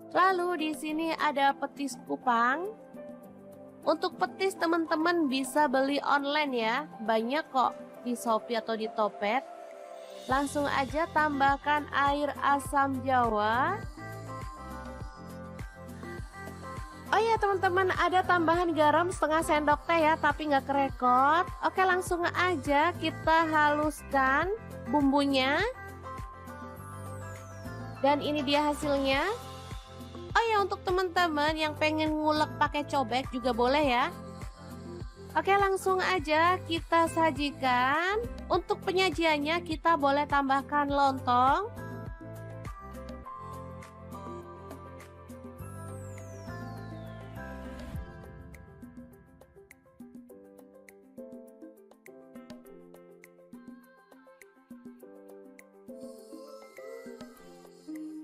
Lalu di sini ada petis kupang. Untuk petis teman-teman bisa beli online ya. Banyak kok di Shopee atau di Topet. Langsung aja tambahkan air asam jawa. Oh ya teman-teman, ada tambahan garam setengah sendok teh ya, tapi nggak kerekot. Oke, langsung aja kita haluskan bumbunya. Dan ini dia hasilnya. Oh ya, untuk teman-teman yang pengen ngulek pakai cobek juga boleh ya. Oke, langsung aja kita sajikan. Untuk penyajiannya kita boleh tambahkan lontong.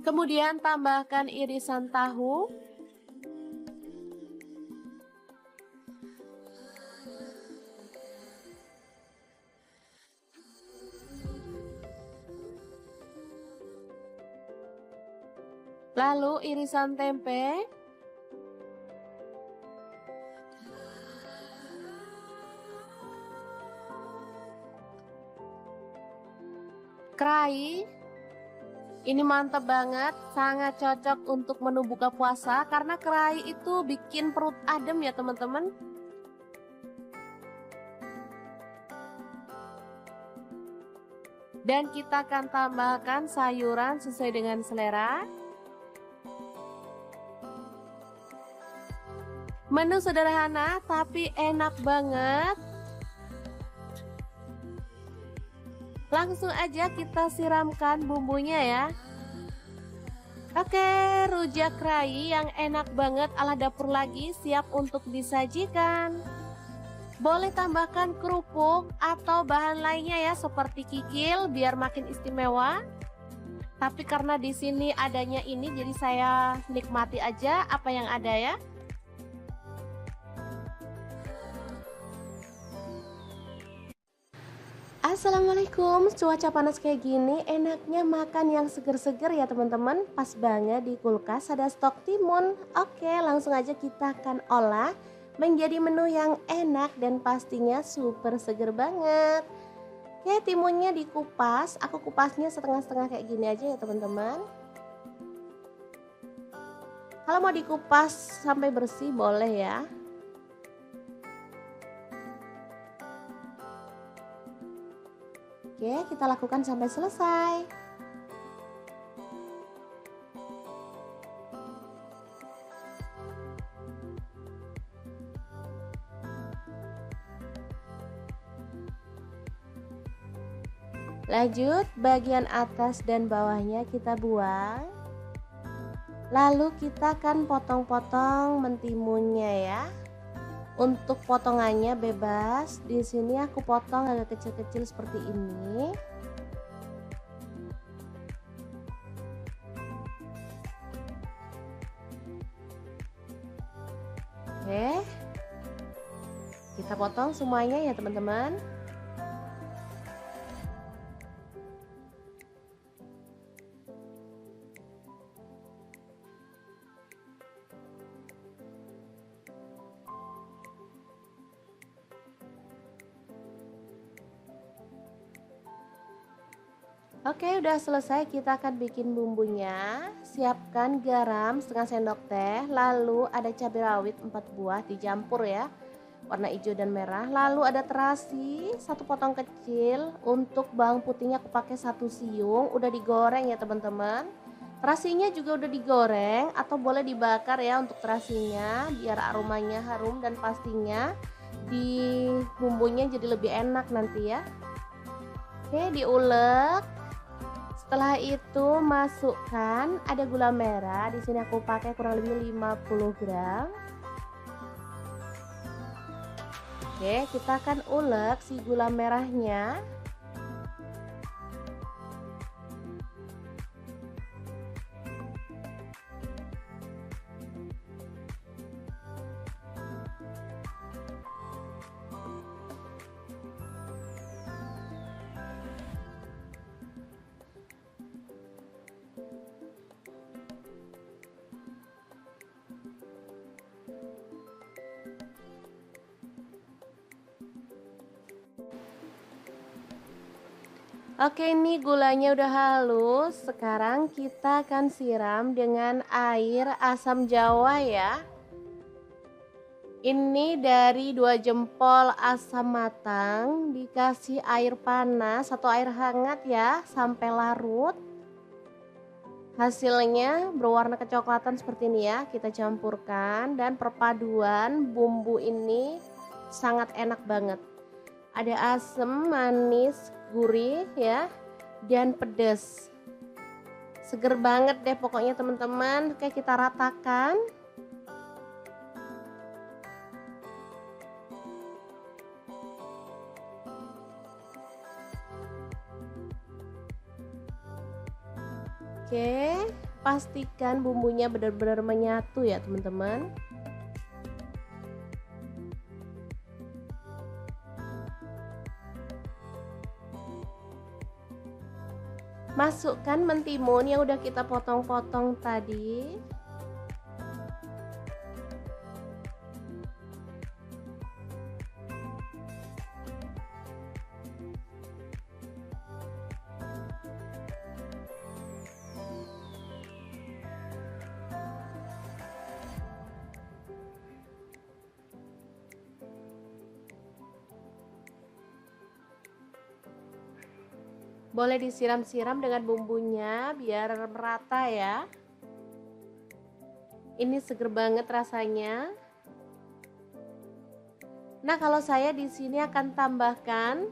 Kemudian tambahkan irisan tahu. Lalu irisan tempe. Kerai. Ini mantap banget, sangat cocok untuk menu buka puasa karena kerai itu bikin perut adem ya teman-teman. Dan kita akan tambahkan sayuran sesuai dengan selera. Menu sederhana tapi enak banget. Langsung aja kita siramkan bumbunya ya. Oke, rujak kerai yang enak banget ala dapur lagi siap untuk disajikan. Boleh tambahkan kerupuk atau bahan lainnya ya seperti kikil biar makin istimewa. Tapi karena di sini adanya ini jadi saya nikmati aja apa yang ada ya. Assalamualaikum, cuaca panas kayak gini enaknya makan yang seger-seger ya teman-teman. Pas banget di kulkas ada stok timun. Oke, langsung aja kita akan olah menjadi menu yang enak dan pastinya super seger banget. Oke, timunnya dikupas. Aku kupasnya setengah-setengah kayak gini aja ya teman-teman. Kalau mau dikupas sampai bersih boleh ya. Oke, kita lakukan sampai selesai. Lanjut, bagian atas dan bawahnya kita buang. Lalu kita akan potong-potong mentimunnya ya. Untuk potongannya bebas. Di sini aku potong agak kecil-kecil seperti ini. Oke. Kita potong semuanya ya, teman-teman. Oke, udah selesai. Kita akan bikin bumbunya. Siapkan garam setengah sendok teh, lalu ada cabai rawit 4 buah dicampur ya, warna hijau dan merah. Lalu ada terasi satu potong kecil. Untuk bawang putihnya aku pakai 1 siung, udah digoreng ya teman-teman. Terasinya juga udah digoreng atau boleh dibakar ya untuk terasinya, biar aromanya harum dan pastinya di bumbunya jadi lebih enak nanti ya. Oke, diulek. Setelah itu masukkan ada gula merah. Di sini aku pakai kurang lebih 50 gram. Oke, kita akan ulek si gula merahnya. Oke, ini gulanya udah halus. Sekarang kita akan siram dengan air asam jawa ya. Ini dari 2 jempol asam matang, dikasih air panas atau air hangat ya sampai larut. Hasilnya berwarna kecoklatan seperti ini ya. Kita campurkan dan perpaduan bumbu ini sangat enak banget. Ada asam, manis, gurih ya, dan pedas. Seger banget deh pokoknya teman-teman. Oke, kita ratakan. Oke, pastikan bumbunya benar-benar menyatu ya teman-teman. Masukkan mentimun yang udah kita potong-potong tadi. Boleh disiram-siram dengan bumbunya biar merata ya. Ini seger banget rasanya. Nah, kalau saya di sini akan tambahkan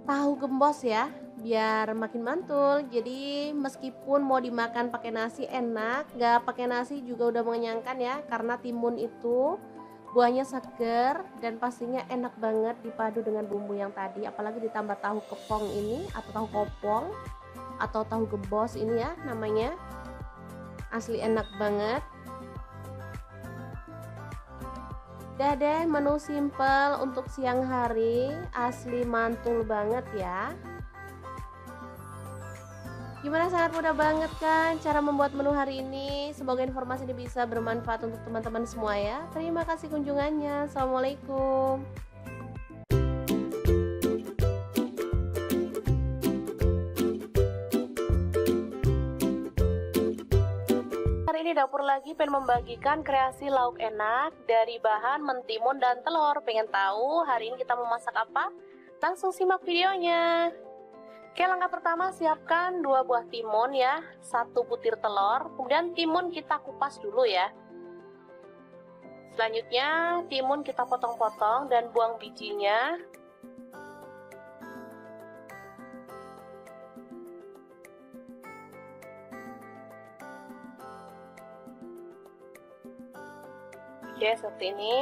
tahu gembos ya, biar makin mantul. Jadi meskipun mau dimakan pakai nasi enak, nggak pakai nasi juga udah mengenyangkan ya, karena timun itu buahnya seger dan pastinya enak banget dipadu dengan bumbu yang tadi, apalagi ditambah tahu kepong ini atau tahu kopong atau tahu gembos ini ya namanya. Asli enak banget. Udah deh, menu simple untuk siang hari, asli mantul banget ya. Gimana, sangat mudah banget kan cara membuat menu hari ini. Semoga informasi ini bisa bermanfaat untuk teman-teman semua ya. Terima kasih kunjungannya. Assalamualaikum. Hari ini Dapur Lagi pengen membagikan kreasi lauk enak dari bahan mentimun dan telur. Pengen tahu hari ini kita mau masak apa? Langsung simak videonya. Oke, langkah pertama siapkan 2 buah timun ya, 1 butir telur, kemudian timun kita kupas dulu ya. Selanjutnya timun kita potong-potong dan buang bijinya. Oke, seperti ini.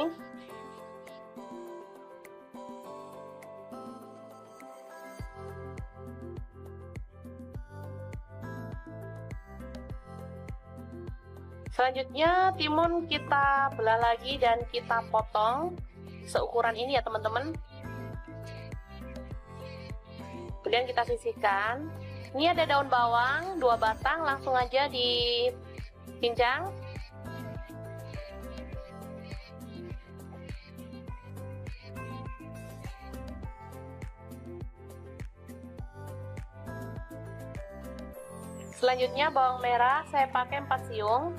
Selanjutnya timun kita belah lagi dan kita potong seukuran ini ya teman-teman. Kemudian kita sisihkan. Ini ada daun bawang 2 batang, langsung aja dipincang. Selanjutnya bawang merah saya pakai 4 siung.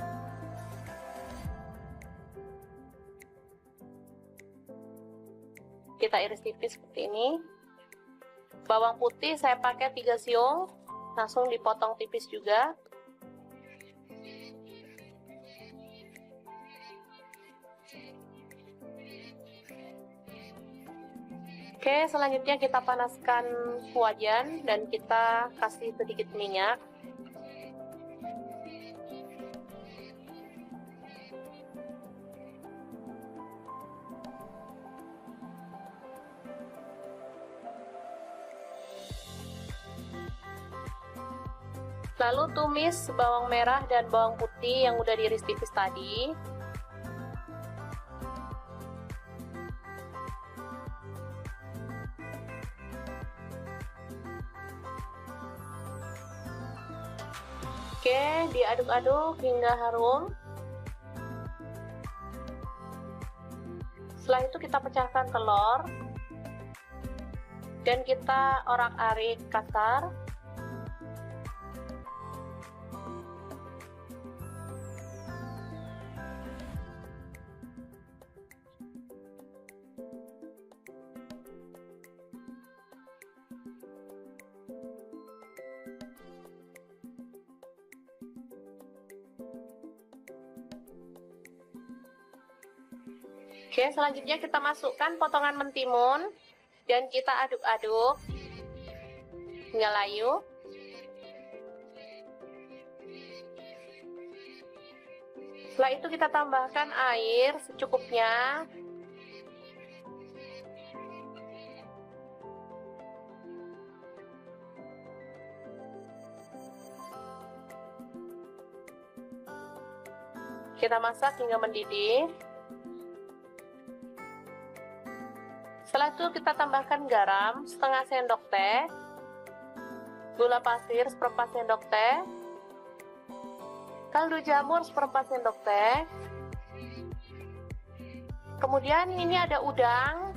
Kita iris tipis seperti ini. Bawang putih saya pakai 3 siung, langsung dipotong tipis juga. Oke, selanjutnya kita panaskan wajan dan kita kasih sedikit minyak. Lalu tumis bawang merah dan bawang putih yang udah diiris tipis tadi. Oke, diaduk-aduk hingga harum. Setelah itu kita pecahkan telur dan kita orak-arik kasar. Oke, selanjutnya kita masukkan potongan mentimun dan kita aduk-aduk hingga layu. Setelah itu kita tambahkan air secukupnya. Kita masak hingga mendidih. Setelah itu kita tambahkan garam setengah sendok teh, gula pasir seperempat sendok teh, kaldu jamur seperempat sendok teh. Kemudian ini ada udang,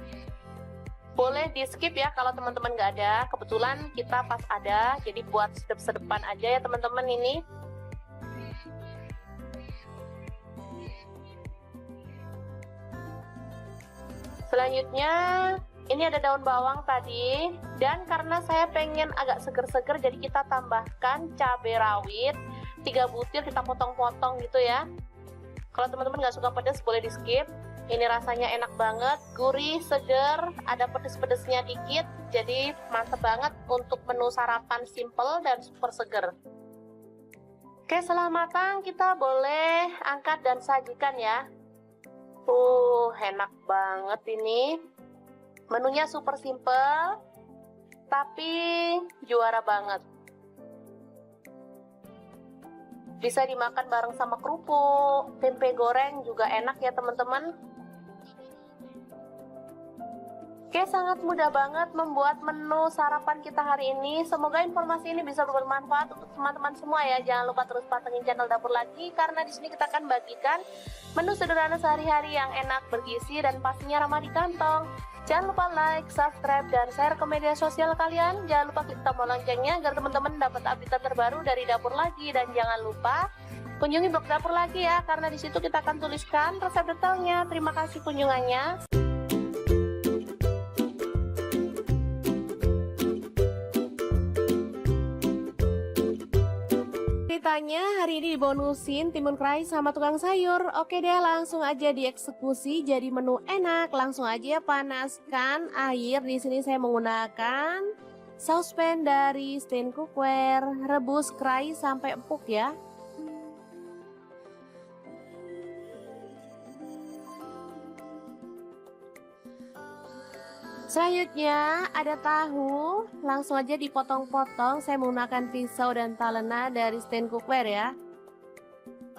boleh di skip ya kalau teman-teman nggak ada. Kebetulan kita pas ada, jadi buat sedep-sedepan aja ya teman-teman ini. Selanjutnya ini ada daun bawang tadi, dan karena saya pengen agak seger-seger jadi kita tambahkan cabai rawit 3 butir, kita potong-potong gitu ya. Kalau teman-teman nggak suka pedas boleh di skip. Ini rasanya enak banget, gurih, seger, ada pedes-pedesnya dikit, jadi mantep banget untuk menu sarapan simple dan super seger. Oke, setelah matang kita boleh angkat dan sajikan ya. Enak banget ini. Menunya super simple, tapi juara banget. Bisa dimakan bareng sama kerupuk, tempe goreng juga enak ya teman-teman. Oke, sangat mudah banget membuat menu sarapan kita hari ini. Semoga informasi ini bisa bermanfaat untuk teman-teman semua ya. Jangan lupa terus pantengin channel Dapur Lagi, karena di sini kita akan bagikan menu sederhana sehari-hari yang enak, bergizi, dan pastinya ramah di kantong. Jangan lupa like, subscribe, dan share ke media sosial kalian. Jangan lupa klik tombol loncengnya agar teman-teman dapat update terbaru dari Dapur Lagi. Dan jangan lupa kunjungi blog Dapur Lagi ya, karena di situ kita akan tuliskan resep detailnya. Terima kasih kunjungannya. Ceritanya hari ini dibonusin timun kerai sama tukang sayur. Oke deh, langsung aja dieksekusi jadi menu enak. Langsung aja panaskan air. Di sini saya menggunakan saucepan dari Stain Cookware. Rebus kerai sampai empuk ya. Selanjutnya ada tahu, langsung aja dipotong-potong. Saya menggunakan pisau dan talena dari Stain Cookware ya.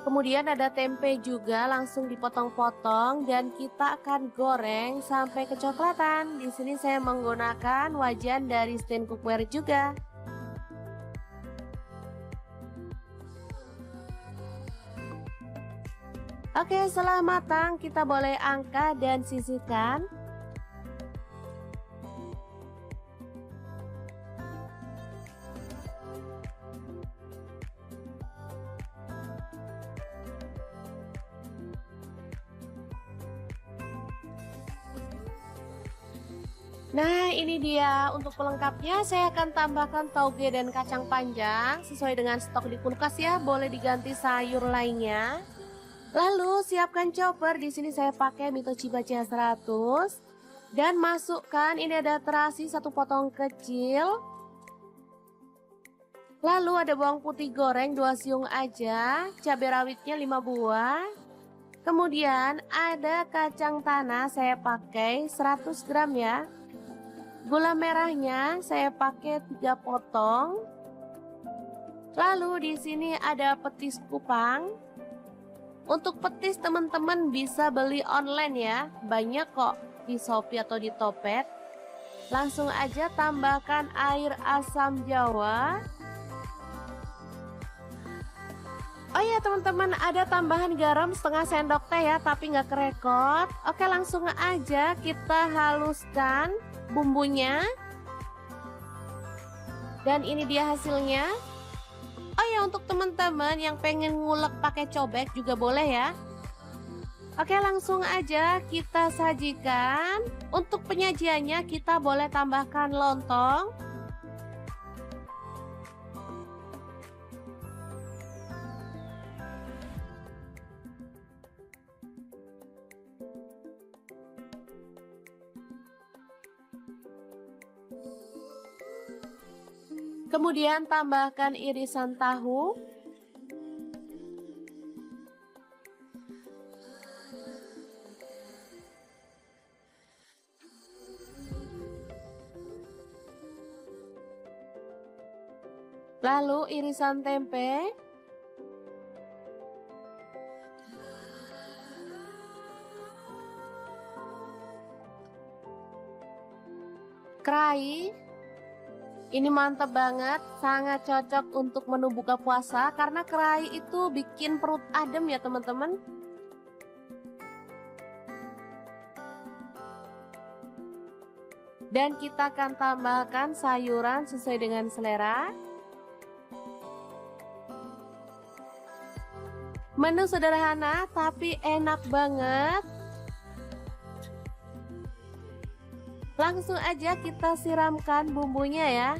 Kemudian ada tempe juga, langsung dipotong-potong dan kita akan goreng sampai kecoklatan. Di sini saya menggunakan wajan dari Stain Cookware juga. Oke, setelah matang kita boleh angkat dan sisihkan. Nah, ini dia untuk pelengkapnya. Saya akan tambahkan tauge dan kacang panjang sesuai dengan stok di kulkas ya. Boleh diganti sayur lainnya. Lalu siapkan chopper. Di sini saya pakai Mitochiba CH100 dan masukkan ini ada terasi satu potong kecil. Lalu ada bawang putih goreng 2 siung aja, cabai rawitnya 5 buah. Kemudian ada kacang tanah saya pakai 100 gram ya. Gula merahnya saya pakai 3 potong. Lalu di sini ada petis kupang. Untuk petis teman-teman bisa beli online ya. Banyak kok di Shopee atau di Topet. Langsung aja tambahkan air asam jawa. Oh iya teman-teman, ada tambahan garam setengah sendok teh ya, tapi nggak kerekot. Oke, langsung aja kita haluskan bumbunya. Dan ini dia hasilnya. Oh ya, untuk teman-teman yang pengen ngulek pakai cobek juga boleh ya. Oke, langsung aja kita sajikan. Untuk penyajiannya kita boleh tambahkan lontong. Kemudian tambahkan irisan tahu. Lalu irisan tempe. Kerai. Ini mantap banget, sangat cocok untuk menu buka puasa karena kerai itu bikin perut adem ya teman-teman. Dan kita akan tambahkan sayuran sesuai dengan selera. Menu sederhana tapi enak banget. Langsung aja kita siramkan bumbunya ya.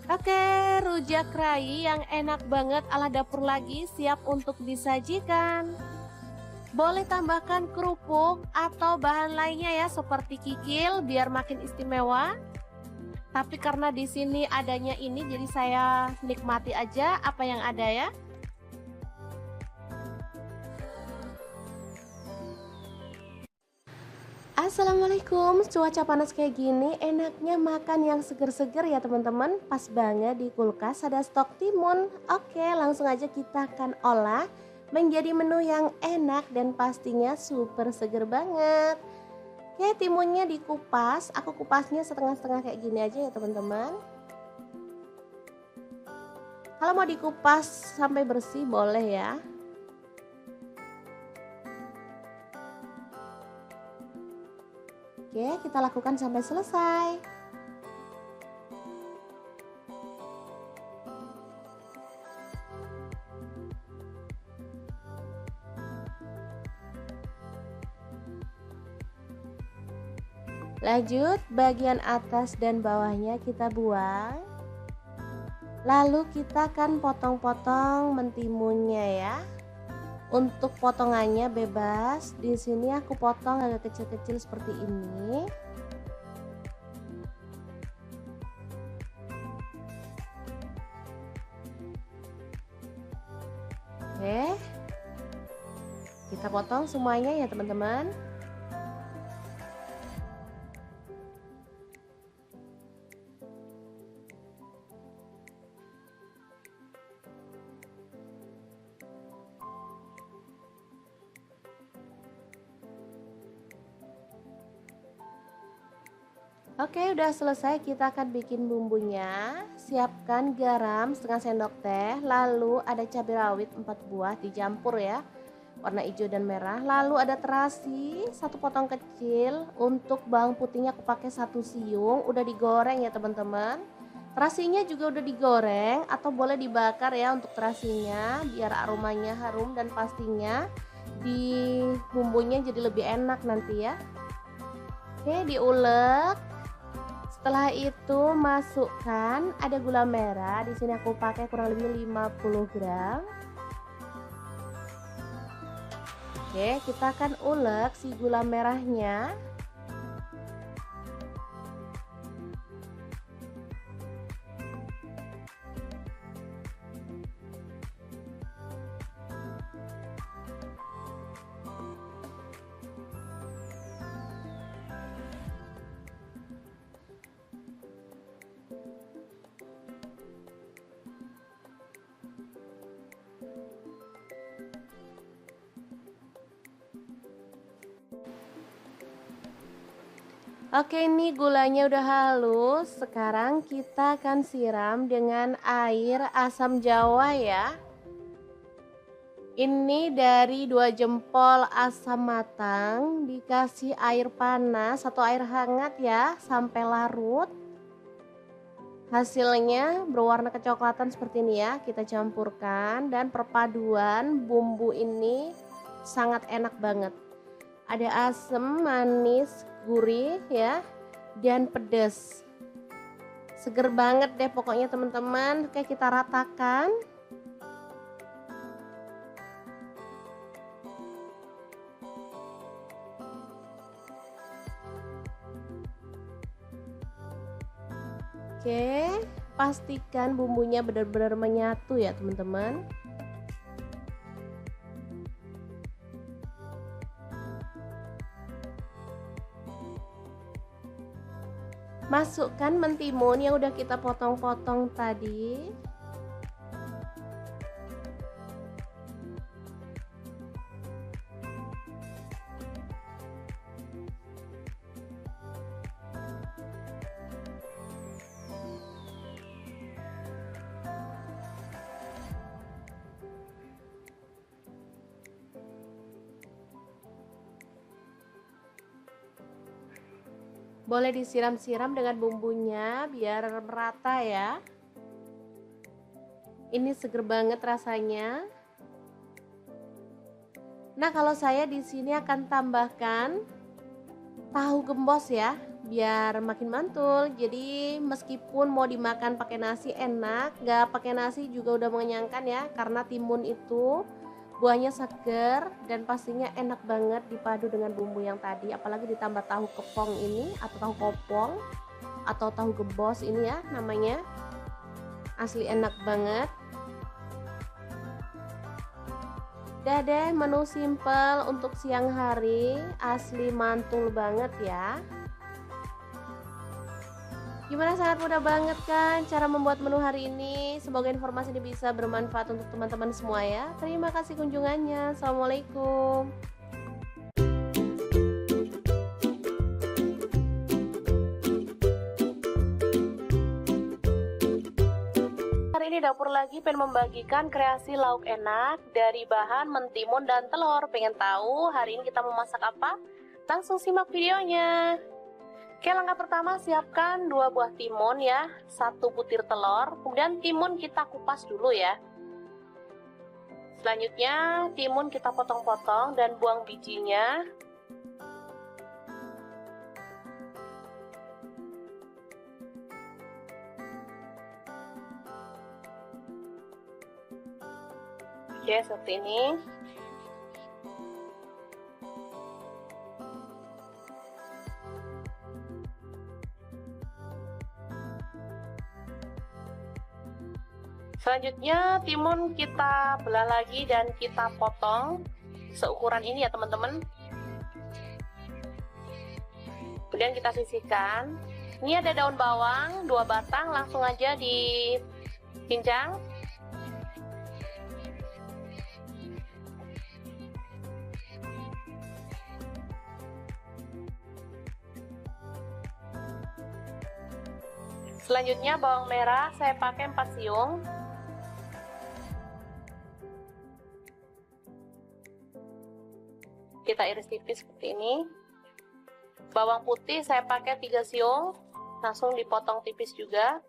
Oke, rujak kerai yang enak banget ala dapur lagi siap untuk disajikan. Boleh tambahkan kerupuk atau bahan lainnya ya seperti kikil biar makin istimewa. Tapi karena di sini adanya ini jadi saya nikmati aja apa yang ada ya. Assalamualaikum, cuaca panas kayak gini enaknya makan yang seger-seger ya teman-teman. Pas banget di kulkas ada stok timun. Oke, langsung aja kita akan olah menjadi menu yang enak dan pastinya super seger banget. Oke, timunnya dikupas, aku kupasnya setengah-setengah kayak gini aja ya teman-teman. Kalau mau dikupas sampai bersih boleh ya. Oke, kita lakukan sampai selesai. Lanjut, bagian atas dan bawahnya kita buang. Lalu kita akan potong-potong mentimunnya ya. Untuk potongannya bebas. Di sini aku potong agak kecil-kecil seperti ini. Oke. Kita potong semuanya ya, teman-teman. Oke, udah selesai, kita akan bikin bumbunya. Siapkan garam setengah sendok teh, lalu ada cabai rawit 4 buah dicampur ya, warna hijau dan merah. Lalu ada terasi 1 potong kecil. Untuk bawang putihnya aku pakai 1 siung, udah digoreng ya teman-teman. Terasinya juga udah digoreng atau boleh dibakar ya untuk terasinya biar aromanya harum dan pastinya di bumbunya jadi lebih enak nanti ya. Oke, diulek. Setelah itu masukkan ada gula merah. Di sini aku pakai kurang lebih 50 gram. Oke, kita akan ulek si gula merahnya. Oke, ini gulanya udah halus. Sekarang kita akan siram dengan air asam jawa ya. Ini dari 2 jempol asam matang, dikasih air panas atau air hangat ya sampai larut. Hasilnya berwarna kecoklatan seperti ini ya. Kita campurkan dan perpaduan bumbu ini sangat enak banget. Ada asam, manis, gurih ya, dan pedas. Seger banget deh pokoknya teman-teman. Oke, kita ratakan. Oke, pastikan bumbunya benar-benar menyatu ya teman-teman. Masukkan mentimun yang udah kita potong-potong tadi. Boleh disiram-siram dengan bumbunya biar merata ya. Ini seger banget rasanya. Nah, kalau saya di sini akan tambahkan tahu gembos ya, biar makin mantul. Jadi meskipun mau dimakan pakai nasi enak, nggak pakai nasi juga udah mengenyangkan ya, karena timun itu buahnya seger dan pastinya enak banget dipadu dengan bumbu yang tadi, apalagi ditambah tahu kepong ini atau tahu kopong atau tahu gembos ini ya namanya. Asli enak banget. Udah deh, menu simple untuk siang hari, asli mantul banget ya. Gimana, sangat mudah banget kan cara membuat menu hari ini. Semoga informasi ini bisa bermanfaat untuk teman-teman semua ya. Terima kasih kunjungannya. Assalamualaikum. Hari ini Dapur Lagi pengen membagikan kreasi lauk enak dari bahan mentimun dan telur. Pengen tahu hari ini kita mau masak apa? Langsung simak videonya. Oke, langkah pertama siapkan 2 buah timun ya, 1 butir telur, kemudian timun kita kupas dulu ya. Selanjutnya timun kita potong-potong dan buang bijinya. Oke, seperti ini. Selanjutnya timun kita belah lagi dan kita potong seukuran ini ya teman-teman. Kemudian kita sisihkan. Ini ada daun bawang 2 batang, langsung aja dicincang. Selanjutnya bawang merah saya pakai 4 siung. Kita iris tipis seperti ini. Bawang putih saya pakai 3 siung, langsung dipotong tipis juga.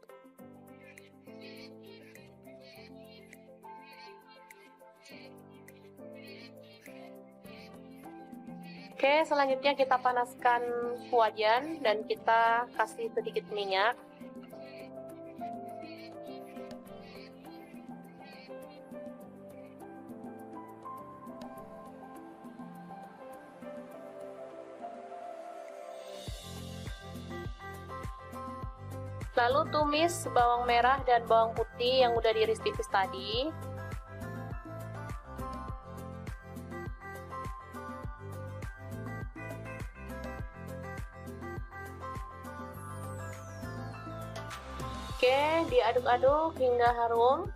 Oke, selanjutnya kita panaskan wajan dan kita kasih sedikit minyak. Lalu tumis bawang merah dan bawang putih yang udah diiris tipis tadi. Oke, diaduk-aduk hingga harum.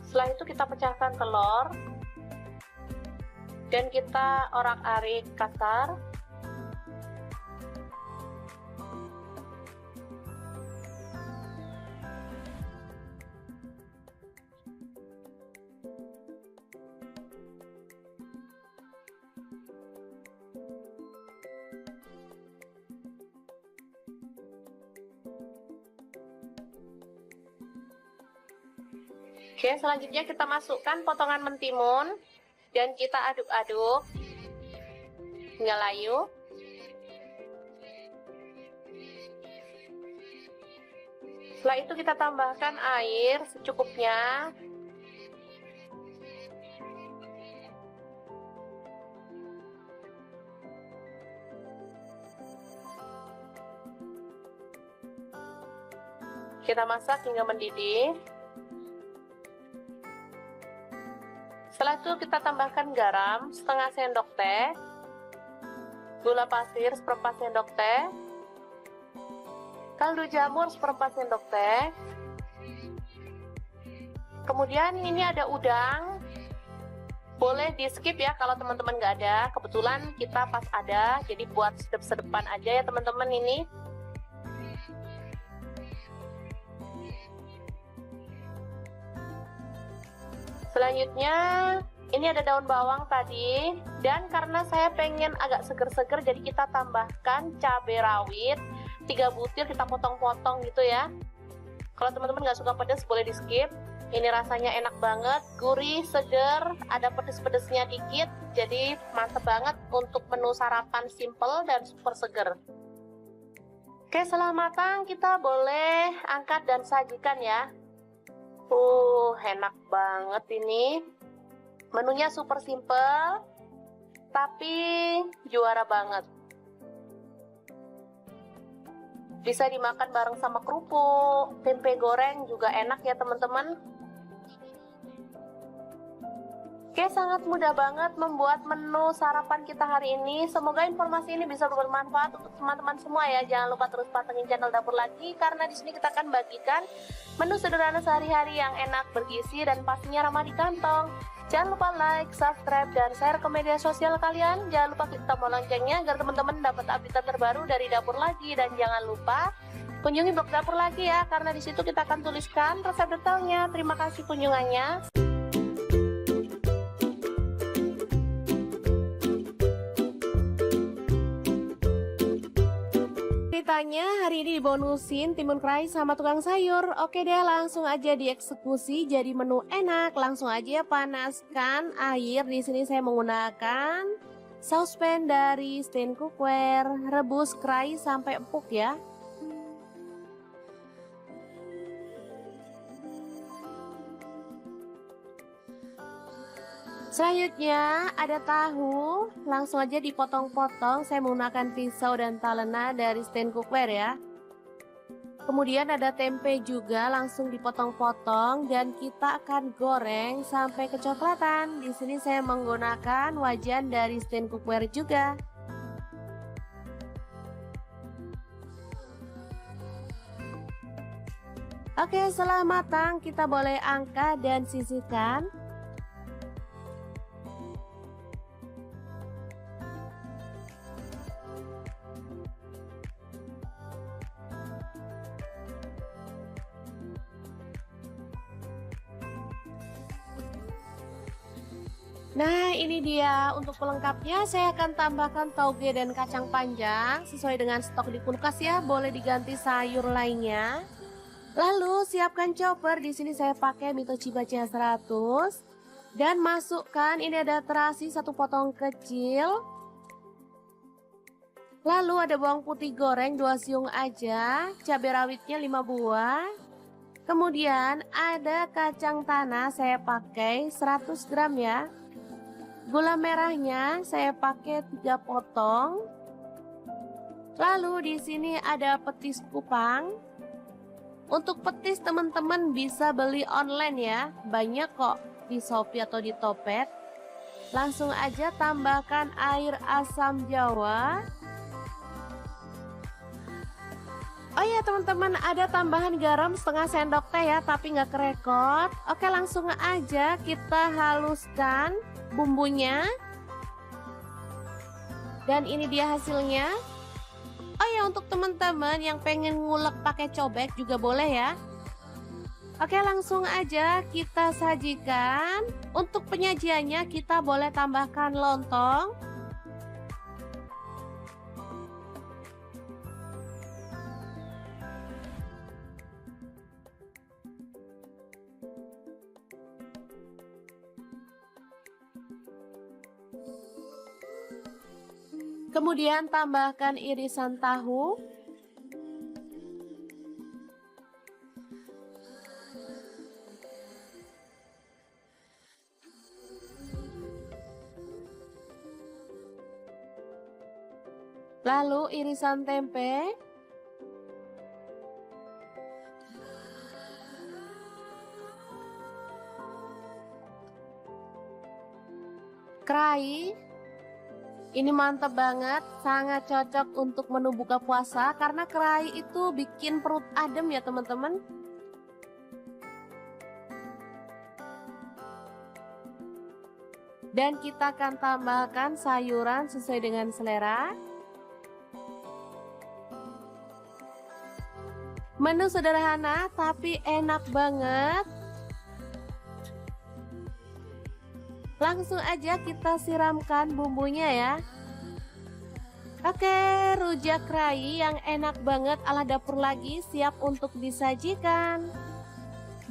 Setelah itu kita pecahkan telur dan kita orak-arik kasar. Oke, selanjutnya kita masukkan potongan mentimun dan kita aduk-aduk hingga layu. Setelah itu kita tambahkan air secukupnya. Kita masak hingga mendidih. Setelah itu kita tambahkan garam setengah sendok teh, gula pasir seperempat sendok teh, kaldu jamur seperempat sendok teh. Kemudian ini ada udang, boleh di skip ya kalau teman-teman nggak ada. Kebetulan kita pas ada, jadi buat sedep-sedepan aja ya teman-teman ini. Selanjutnya ini ada daun bawang tadi, dan karena saya pengen agak seger-seger jadi kita tambahkan cabai rawit 3 butir, kita potong-potong gitu ya. Kalau teman-teman nggak suka pedas boleh di skip. Ini rasanya enak banget, gurih, seger, ada pedes-pedesnya dikit, jadi mantep banget untuk menu sarapan simple dan super seger. Oke, setelah matang kita boleh angkat dan sajikan ya. Enak banget ini. Menunya super simple, tapi juara banget. Bisa dimakan bareng sama kerupuk, tempe goreng juga enak ya teman-teman. Oke, sangat mudah banget membuat menu sarapan kita hari ini. Semoga informasi ini bisa bermanfaat untuk teman-teman semua ya. Jangan lupa terus pantengin channel Dapur Lagi, karena di sini kita akan bagikan menu sederhana sehari-hari yang enak, bergizi, dan pastinya ramah di kantong. Jangan lupa like, subscribe, dan share ke media sosial kalian. Jangan lupa klik tombol loncengnya agar teman-teman dapat update terbaru dari Dapur Lagi. Dan jangan lupa kunjungi blog Dapur Lagi ya, karena di situ kita akan tuliskan resep detailnya. Terima kasih kunjungannya. Ceritanya hari ini dibonusin timun kerai sama tukang sayur. Oke deh, langsung aja dieksekusi jadi menu enak. Langsung aja panaskan air. Di sini saya menggunakan saucepan dari Stain Cookware. Rebus kerai sampai empuk ya. Selanjutnya ada tahu, langsung aja dipotong-potong. Saya menggunakan pisau dan talena dari Stain Cookware ya. Kemudian ada tempe juga, langsung dipotong-potong dan kita akan goreng sampai kecoklatan. Di sini saya menggunakan wajan dari Stain Cookware juga. Oke, setelah matang kita boleh angkat dan sisihkan. Nah, ini dia untuk pelengkapnya. Saya akan tambahkan tauge dan kacang panjang sesuai dengan stok di kulkas ya. Boleh diganti sayur lainnya. Lalu siapkan chopper. Di sini saya pakai Mito Chiba CH100. Dan masukkan, ini ada terasi 1 potong kecil. Lalu ada bawang putih goreng 2 siung aja, cabai rawitnya 5 buah. Kemudian ada kacang tanah saya pakai 100 gram ya. Gula merahnya saya pakai 3 potong. Lalu di sini ada petis kupang. Untuk petis teman-teman bisa beli online ya, banyak kok di Shopee atau di Topet. Langsung aja tambahkan air asam jawa. Oh ya teman-teman, ada tambahan garam setengah sendok teh ya, tapi nggak kerekot. Oke, langsung aja kita haluskan bumbunya. Dan ini dia hasilnya. Oh ya, untuk teman-teman yang pengen ngulek pakai cobek juga boleh ya. Oke, langsung aja kita sajikan. Untuk penyajiannya kita boleh tambahkan lontong. Kemudian tambahkan irisan tahu. Lalu irisan tempe. Kerai. Ini mantap banget, sangat cocok untuk menu buka puasa karena kerai itu bikin perut adem ya teman-teman. Dan kita akan tambahkan sayuran sesuai dengan selera. Menu sederhana tapi enak banget. Langsung aja kita siramkan bumbunya ya. Oke, rujak kerai yang enak banget ala dapur lagi siap untuk disajikan.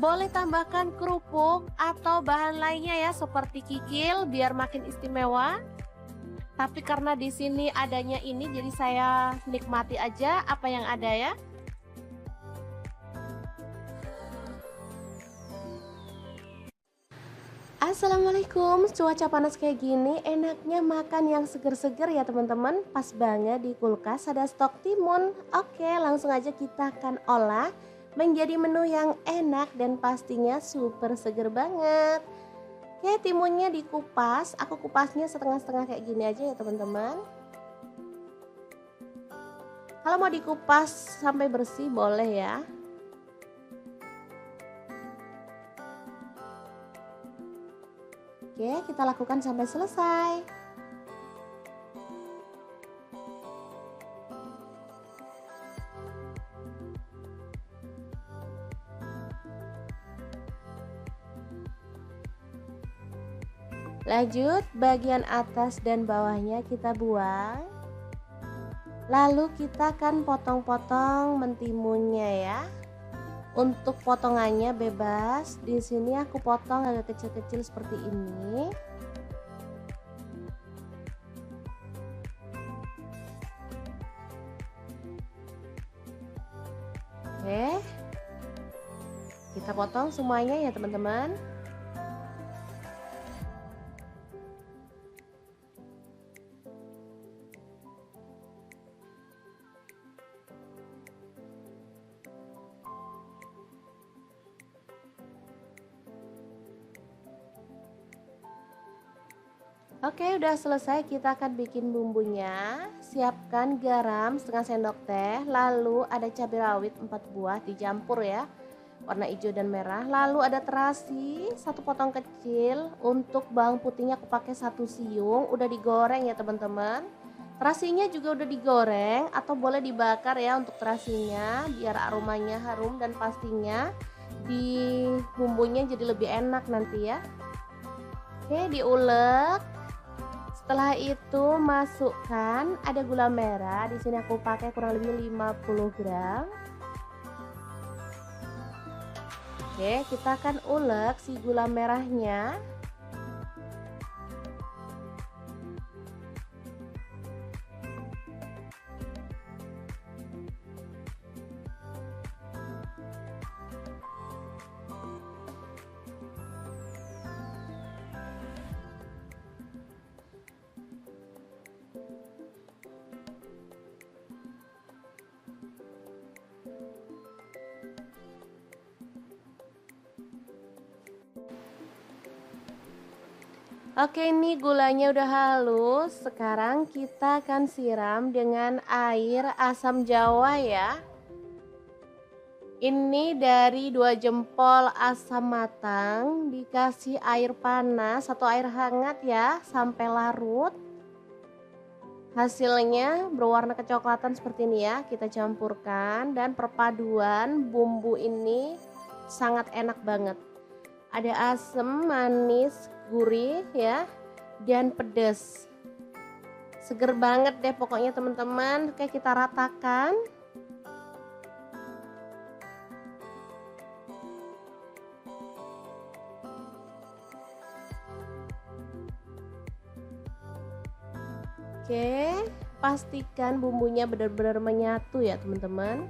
Boleh tambahkan kerupuk atau bahan lainnya ya seperti kikil biar makin istimewa. Tapi karena di sini adanya ini jadi saya nikmati aja apa yang ada ya. Assalamualaikum, cuaca panas kayak gini enaknya makan yang seger-seger ya teman-teman. Pas banget di kulkas ada stok timun. Oke, langsung aja kita akan olah menjadi menu yang enak dan pastinya super seger banget. Oke, timunnya dikupas, aku kupasnya setengah-setengah kayak gini aja ya teman-teman. Kalau mau dikupas sampai bersih boleh ya. Oke, kita lakukan sampai selesai. Lanjut, bagian atas dan bawahnya kita buang. Lalu kita akan potong-potong mentimunnya ya. Untuk potongannya bebas. Di sini aku potong agak kecil-kecil seperti ini. Oke. Kita potong semuanya ya, teman-teman. Oke, udah selesai, kita akan bikin bumbunya. Siapkan garam setengah sendok teh, lalu ada cabai rawit 4 buah dicampur ya, warna hijau dan merah. Lalu ada terasi 1 potong kecil. Untuk bawang putihnya aku pakai 1 siung, udah digoreng ya teman-teman. Terasinya juga udah digoreng atau boleh dibakar ya untuk terasinya, biar aromanya harum dan pastinya di bumbunya jadi lebih enak nanti ya. Oke, diulek. Setelah itu masukkan ada gula merah. Di sini aku pakai kurang lebih 50 gram. Oke, kita akan ulek si gula merahnya. Oke, ini gulanya udah halus. Sekarang kita akan siram dengan air asam jawa ya. Ini dari 2 jempol asam matang dikasih air panas atau air hangat ya sampai larut. Hasilnya berwarna kecoklatan seperti ini ya. Kita campurkan dan perpaduan bumbu ini sangat enak banget. Ada asam, manis, gurih ya, dan pedas. Seger banget deh pokoknya teman-teman. Oke, kita ratakan. Oke, pastikan bumbunya benar-benar menyatu ya teman-teman.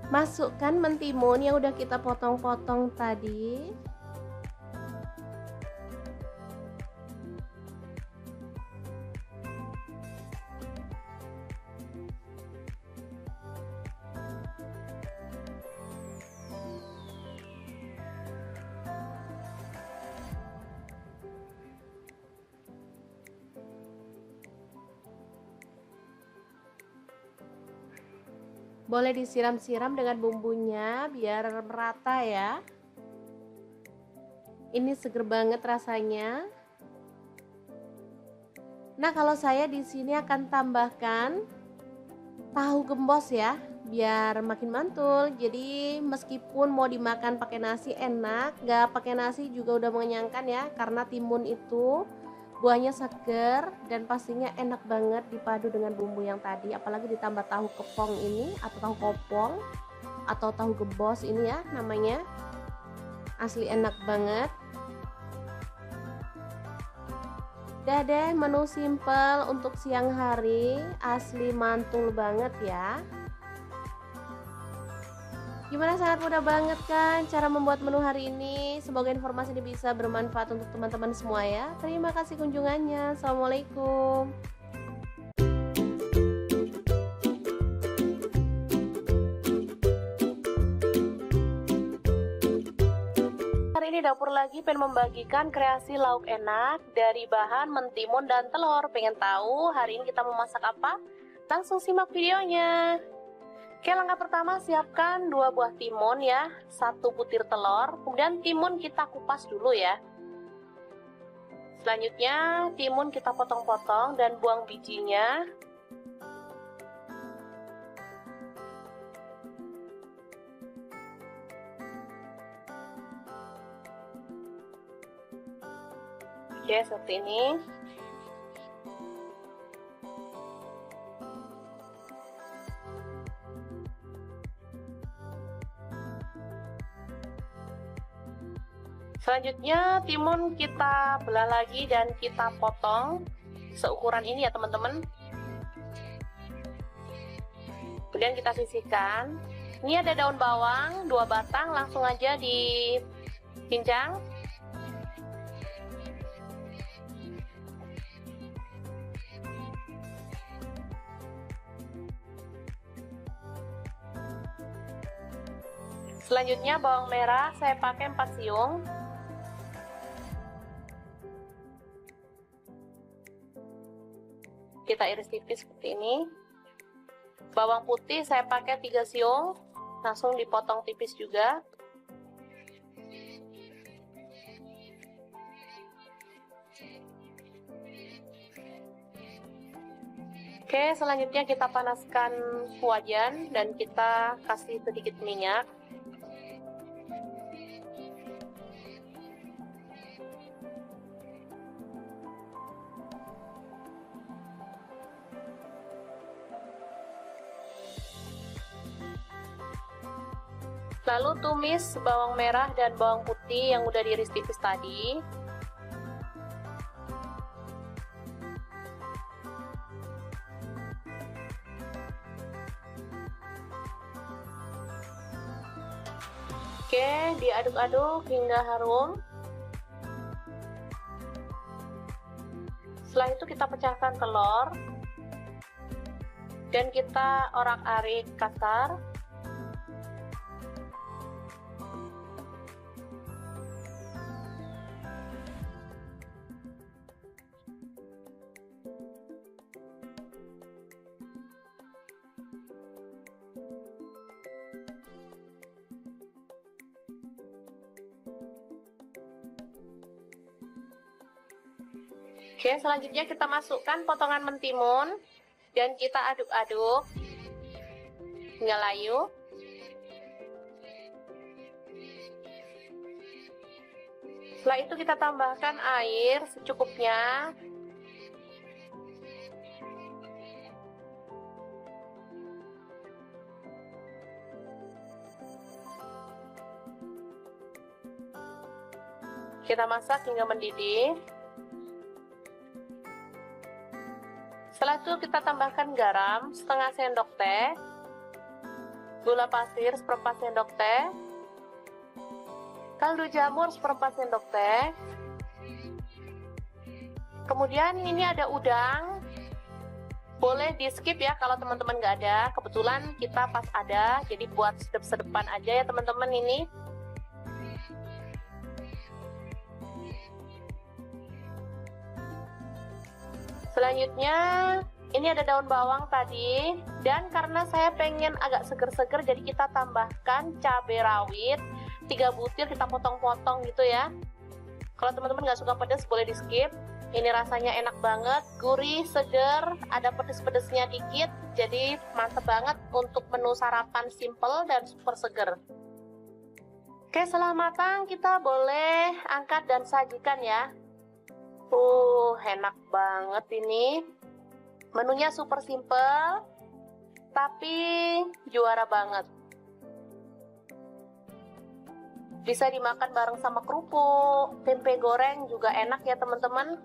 Masukkan mentimun yang udah kita potong-potong tadi. Boleh disiram-siram dengan bumbunya biar merata ya. Ini seger banget rasanya. Nah, kalau saya di sini akan tambahkan tahu gembos ya, biar makin mantul. Jadi meskipun mau dimakan pakai nasi enak, nggak pakai nasi juga udah mengenyangkan ya, karena timun itu buahnya seger dan pastinya enak banget dipadu dengan bumbu yang tadi, apalagi ditambah tahu kepong ini atau tahu kopong atau tahu gembos ini ya namanya. Asli enak banget. Udah deh, menu simple untuk siang hari, asli mantul banget ya. Gimana, sangat mudah banget kan cara membuat menu hari ini. Semoga informasi ini bisa bermanfaat untuk teman-teman semua ya. Terima kasih kunjungannya. Assalamualaikum. Hari ini Dapur Lagi pengen membagikan kreasi lauk enak dari bahan mentimun dan telur. Pengen tahu hari ini kita mau masak apa? Langsung simak videonya. Oke, langkah pertama siapkan 2 buah timun ya, 1 butir telur, kemudian timun kita kupas dulu ya. Selanjutnya timun kita potong-potong dan buang bijinya. Oke, seperti ini. Selanjutnya timun kita belah lagi dan kita potong seukuran ini ya teman-teman. Kemudian kita sisihkan. Ini ada daun bawang 2 batang, langsung aja dicincang. Selanjutnya bawang merah saya pakai 4 siung. Kita iris tipis seperti ini. Bawang putih saya pakai 3 siung, langsung dipotong tipis juga. Oke, selanjutnya kita panaskan wajan dan kita kasih sedikit minyak. Lalu tumis bawang merah dan bawang putih yang udah diiris tipis tadi. Oke, diaduk-aduk hingga harum. Setelah itu kita pecahkan telur. dan kita orak-arik kasar. Oke, selanjutnya kita masukkan potongan mentimun dan kita aduk-aduk hingga layu. Setelah itu kita tambahkan air secukupnya. Kita masak hingga mendidih. Setelah itu kita tambahkan garam setengah sendok teh, gula pasir seperempat sendok teh, kaldu jamur seperempat sendok teh. Kemudian ini ada udang, boleh di skip ya kalau teman-teman nggak ada. Kebetulan kita pas ada, jadi buat sedep-sedepan aja ya teman-teman ini. Selanjutnya ini ada daun bawang tadi, dan karena saya pengen agak seger-seger jadi kita tambahkan cabai rawit 3 butir, kita potong-potong gitu ya. Kalau teman-teman nggak suka pedas boleh di skip. Ini rasanya enak banget, gurih, seger, ada pedes-pedesnya dikit, jadi mantep banget untuk menu sarapan simple dan super seger. Oke, setelah matang kita boleh angkat dan sajikan ya. Enak banget ini. Menunya super simple, tapi juara banget. Bisa dimakan bareng sama kerupuk, tempe goreng juga enak ya teman-teman.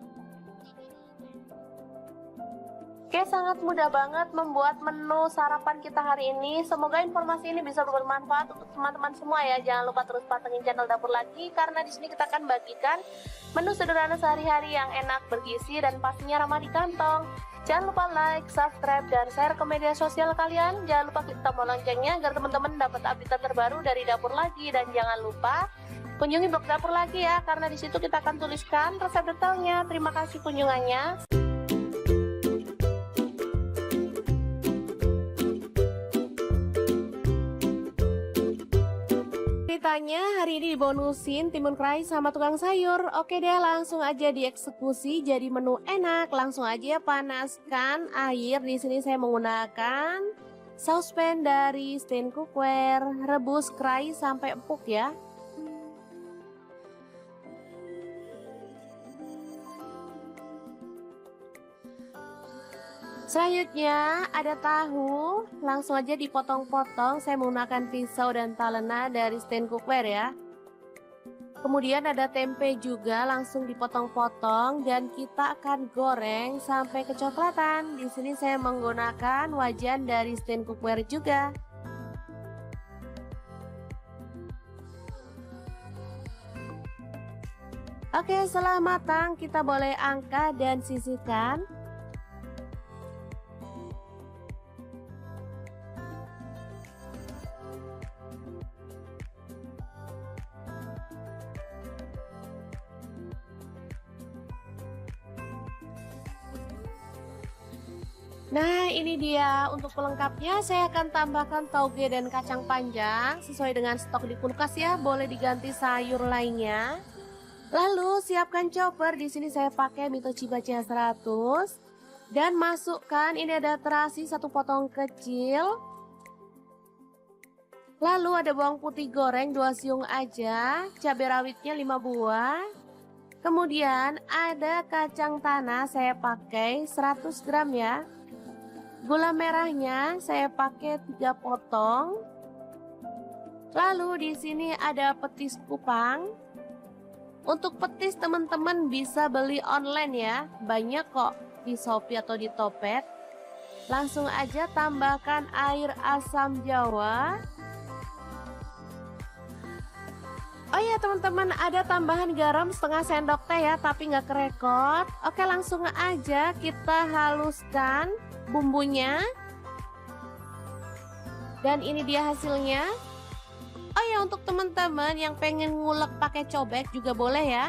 Oke, sangat mudah banget membuat menu sarapan kita hari ini. Semoga informasi ini bisa bermanfaat untuk teman-teman semua ya. Jangan lupa terus pantengin channel Dapur Lagi, karena di sini kita akan bagikan menu sederhana sehari-hari yang enak, bergizi, dan pastinya ramah di kantong. Jangan lupa like, subscribe, dan share ke media sosial kalian. Jangan lupa klik tombol loncengnya agar teman-teman dapat update terbaru dari Dapur Lagi. Dan jangan lupa kunjungi blog Dapur Lagi ya, karena di situ kita akan tuliskan resep detailnya. Terima kasih kunjungannya. Ceritanya hari ini dibonusin timun kerai sama tukang sayur. Oke deh, langsung aja dieksekusi jadi menu enak. Langsung aja panaskan air. Di sini saya menggunakan saucepan dari Stain Cookware. Rebus kerai sampai empuk ya. Selanjutnya ada tahu, langsung aja dipotong-potong. Saya menggunakan pisau dan talena dari Stain Cookware ya. Kemudian ada tempe juga, langsung dipotong-potong dan kita akan goreng sampai kecoklatan. Di sini saya menggunakan wajan dari Stain Cookware juga. Oke, setelah matang kita boleh angkat dan sisihkan. Nah, ini dia untuk pelengkapnya. Saya akan tambahkan tauge dan kacang panjang sesuai dengan stok di kulkas ya. Boleh diganti sayur lainnya. Lalu siapkan chopper. Di sini saya pakai Mitsubishi 100 dan masukkan ini ada terasi 1 potong kecil. Lalu ada bawang putih goreng 2 siung aja, cabai rawitnya 5 buah. Kemudian ada kacang tanah saya pakai 100 gram ya. Gula merahnya saya pakai 3 potong. Lalu di sini ada petis kupang. Untuk petis teman-teman bisa beli online ya. Banyak kok di Shopee atau di Topet. Langsung aja tambahkan air asam jawa. Oh ya teman-teman, ada tambahan garam setengah sendok teh ya, tapi nggak kerekot. Oke, langsung aja kita haluskan bumbunya. Dan ini dia hasilnya. Oh ya, untuk teman-teman yang pengen ngulek pakai cobek juga boleh ya.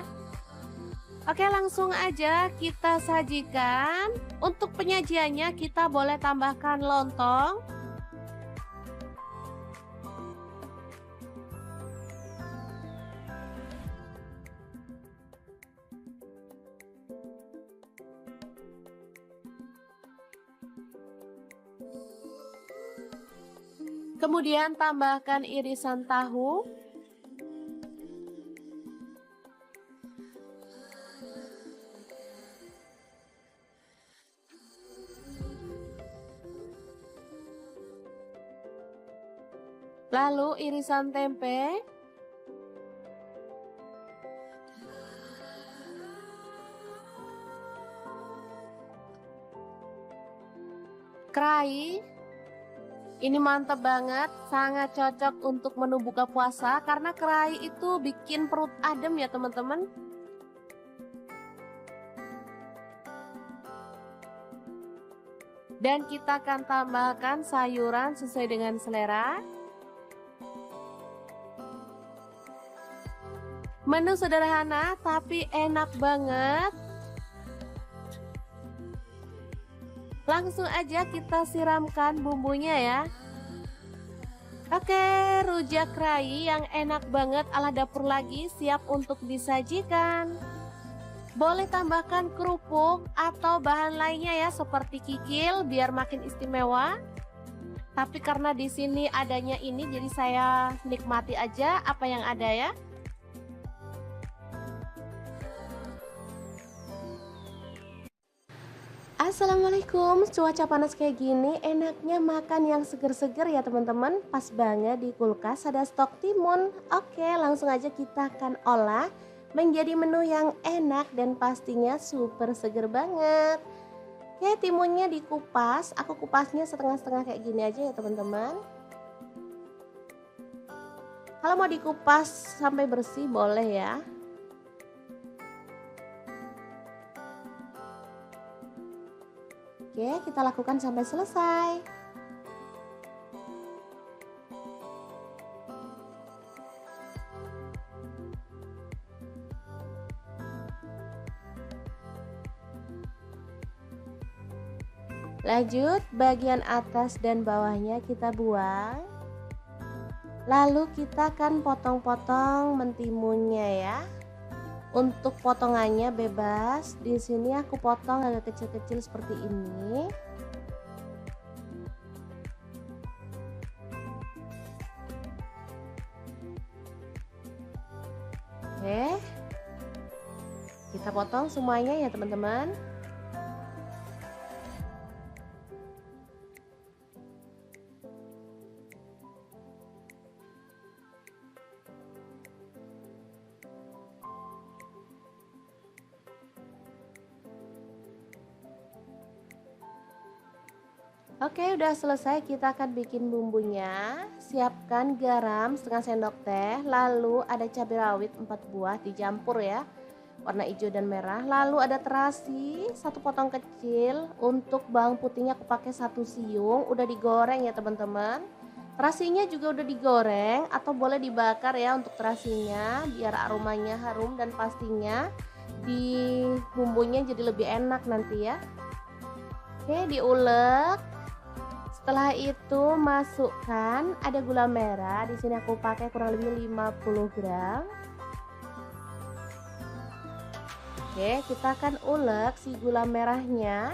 Oke, langsung aja kita sajikan. Untuk penyajiannya kita boleh tambahkan lontong. Kemudian tambahkan irisan tahu. Lalu irisan tempe. Kerai. Ini mantap banget, sangat cocok untuk menu buka puasa karena kerai itu bikin perut adem ya teman-teman. Dan kita akan tambahkan sayuran sesuai dengan selera. Menu sederhana tapi enak banget. Langsung aja kita siramkan bumbunya ya. Oke, rujak kerai yang enak banget ala dapur lagi siap untuk disajikan. Boleh tambahkan kerupuk atau bahan lainnya ya seperti kikil biar makin istimewa. Tapi karena di sini adanya ini jadi saya nikmati aja apa yang ada ya. Assalamualaikum, cuaca panas kayak gini enaknya makan yang seger-seger ya teman-teman. Pas banget di kulkas ada stok timun. Oke, langsung aja kita akan olah menjadi menu yang enak dan pastinya super seger banget. Oke, timunnya dikupas, aku kupasnya setengah-setengah kayak gini aja ya teman-teman. Kalau mau dikupas sampai bersih boleh ya. Oke, kita lakukan sampai selesai. Lanjut, bagian atas dan bawahnya kita buang. Lalu kita akan potong-potong mentimunnya ya. Untuk potongannya bebas. Di sini aku potong agak kecil-kecil seperti ini. Oke. Kita potong semuanya ya, teman-teman. Oke, udah selesai, kita akan bikin bumbunya. Siapkan garam setengah sendok teh, lalu ada cabai rawit 4 buah dicampur ya, warna hijau dan merah. Lalu ada terasi 1 potong kecil. Untuk bawang putihnya aku pakai 1 siung, udah digoreng ya teman-teman. Terasinya juga udah digoreng atau boleh dibakar ya untuk terasinya biar aromanya harum dan pastinya di bumbunya jadi lebih enak nanti ya. Oke, diulek. Setelah itu masukkan ada gula merah. Di sini aku pakai kurang lebih 50 gram. Oke, kita akan ulek si gula merahnya.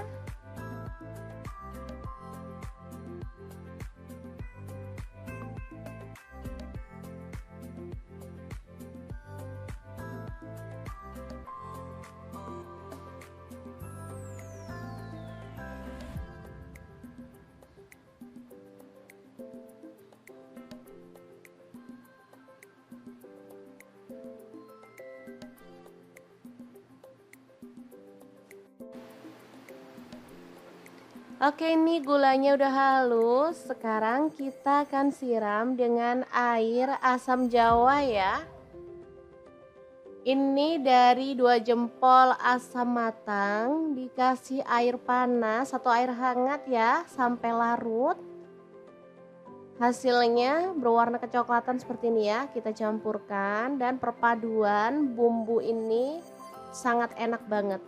Oke, ini gulanya udah halus. Sekarang kita akan siram dengan air asam jawa ya. Ini dari 2 jempol asam matang, dikasih air panas atau air hangat ya sampai larut. Hasilnya berwarna kecoklatan seperti ini ya. Kita campurkan dan perpaduan bumbu ini sangat enak banget.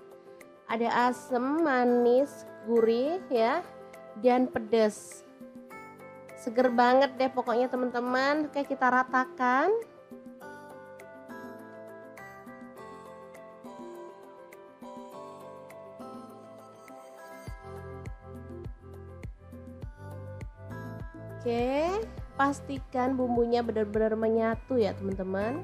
Ada asam, manis, gurih ya, dan pedas. Seger banget deh pokoknya teman-teman. Oke, kita ratakan. Oke, pastikan bumbunya benar-benar menyatu ya teman-teman.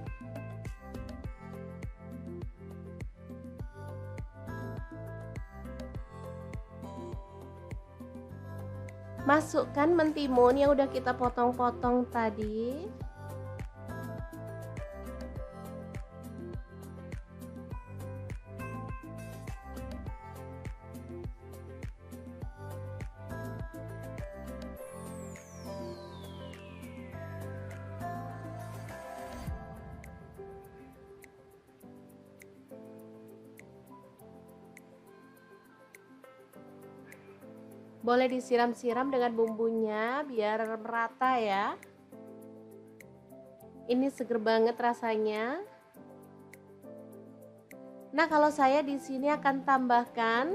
Masukkan mentimun yang udah kita potong-potong tadi. Boleh disiram-siram dengan bumbunya biar merata ya. Ini seger banget rasanya. Nah, kalau saya di sini akan tambahkan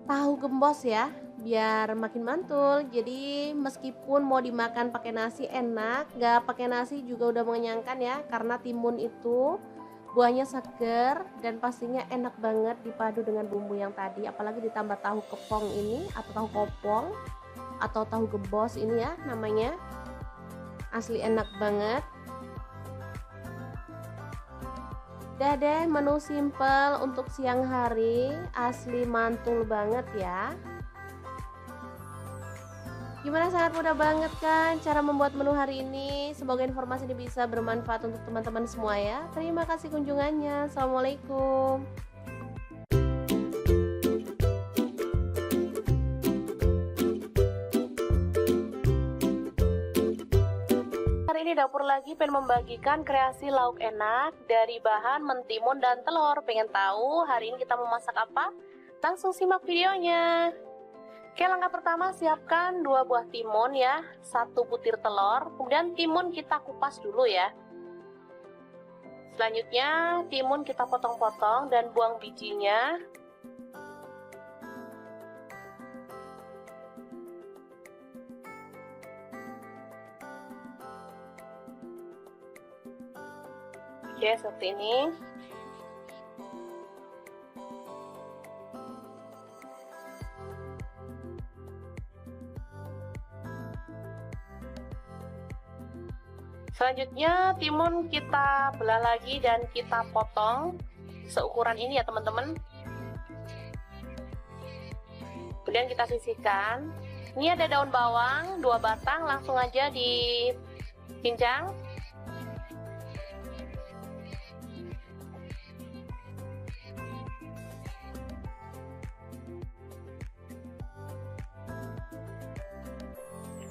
tahu gembos ya, biar makin mantul. Jadi meskipun mau dimakan pakai nasi enak, nggak pakai nasi juga udah mengenyangkan ya, karena timun itu buahnya seger dan pastinya enak banget dipadu dengan bumbu yang tadi, apalagi ditambah tahu kepong ini atau tahu kopong atau tahu gembos ini ya namanya. Asli enak banget. Udah deh, menu simple untuk siang hari, asli mantul banget ya. Gimana, sangat mudah banget kan cara membuat menu hari ini. Semoga informasi ini bisa bermanfaat untuk teman-teman semua ya. Terima kasih kunjungannya. Assalamualaikum. Hari ini Dapur Lagi pengen membagikan kreasi lauk enak dari bahan mentimun dan telur. Pengen tahu hari ini kita mau masak apa? Langsung simak videonya. Oke, langkah pertama siapkan 2 buah timun ya, 1 butir telur, kemudian timun kita kupas dulu ya. Selanjutnya timun kita potong-potong dan buang bijinya. Oke, seperti ini. Selanjutnya timun kita belah lagi dan kita potong seukuran ini ya teman-teman. Kemudian kita sisihkan. Ini ada daun bawang 2 batang, langsung aja dicincang.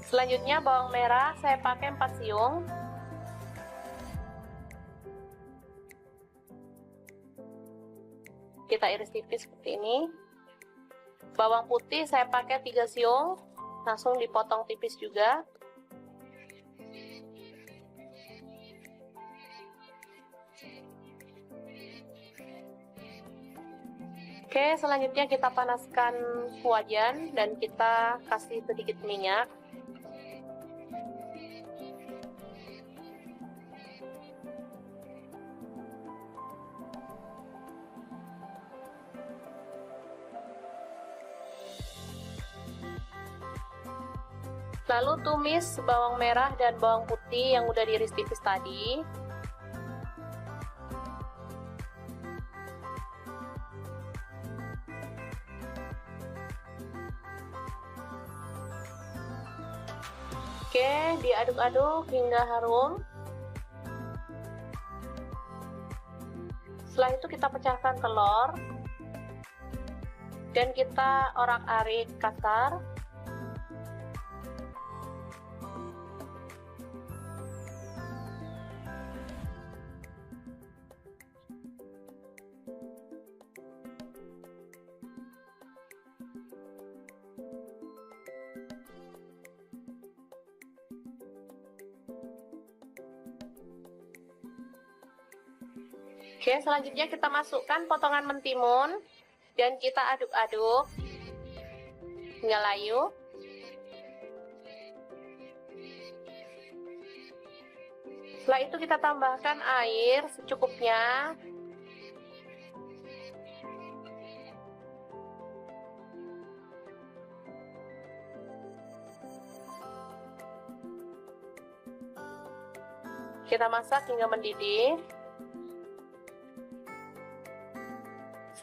Selanjutnya bawang merah saya pakai 4 siung. Kita iris tipis seperti ini. Bawang putih saya pakai 3 siung, langsung dipotong tipis juga. Oke, selanjutnya kita panaskan wajan dan kita kasih sedikit minyak. Lalu tumis bawang merah dan bawang putih yang udah diiris tipis tadi. Oke, diaduk-aduk hingga harum. Setelah itu kita pecahkan telur dan kita orak-arik kasar. Oke, selanjutnya kita masukkan potongan mentimun dan kita aduk-aduk hingga layu. Setelah itu kita tambahkan air secukupnya. Kita masak hingga mendidih.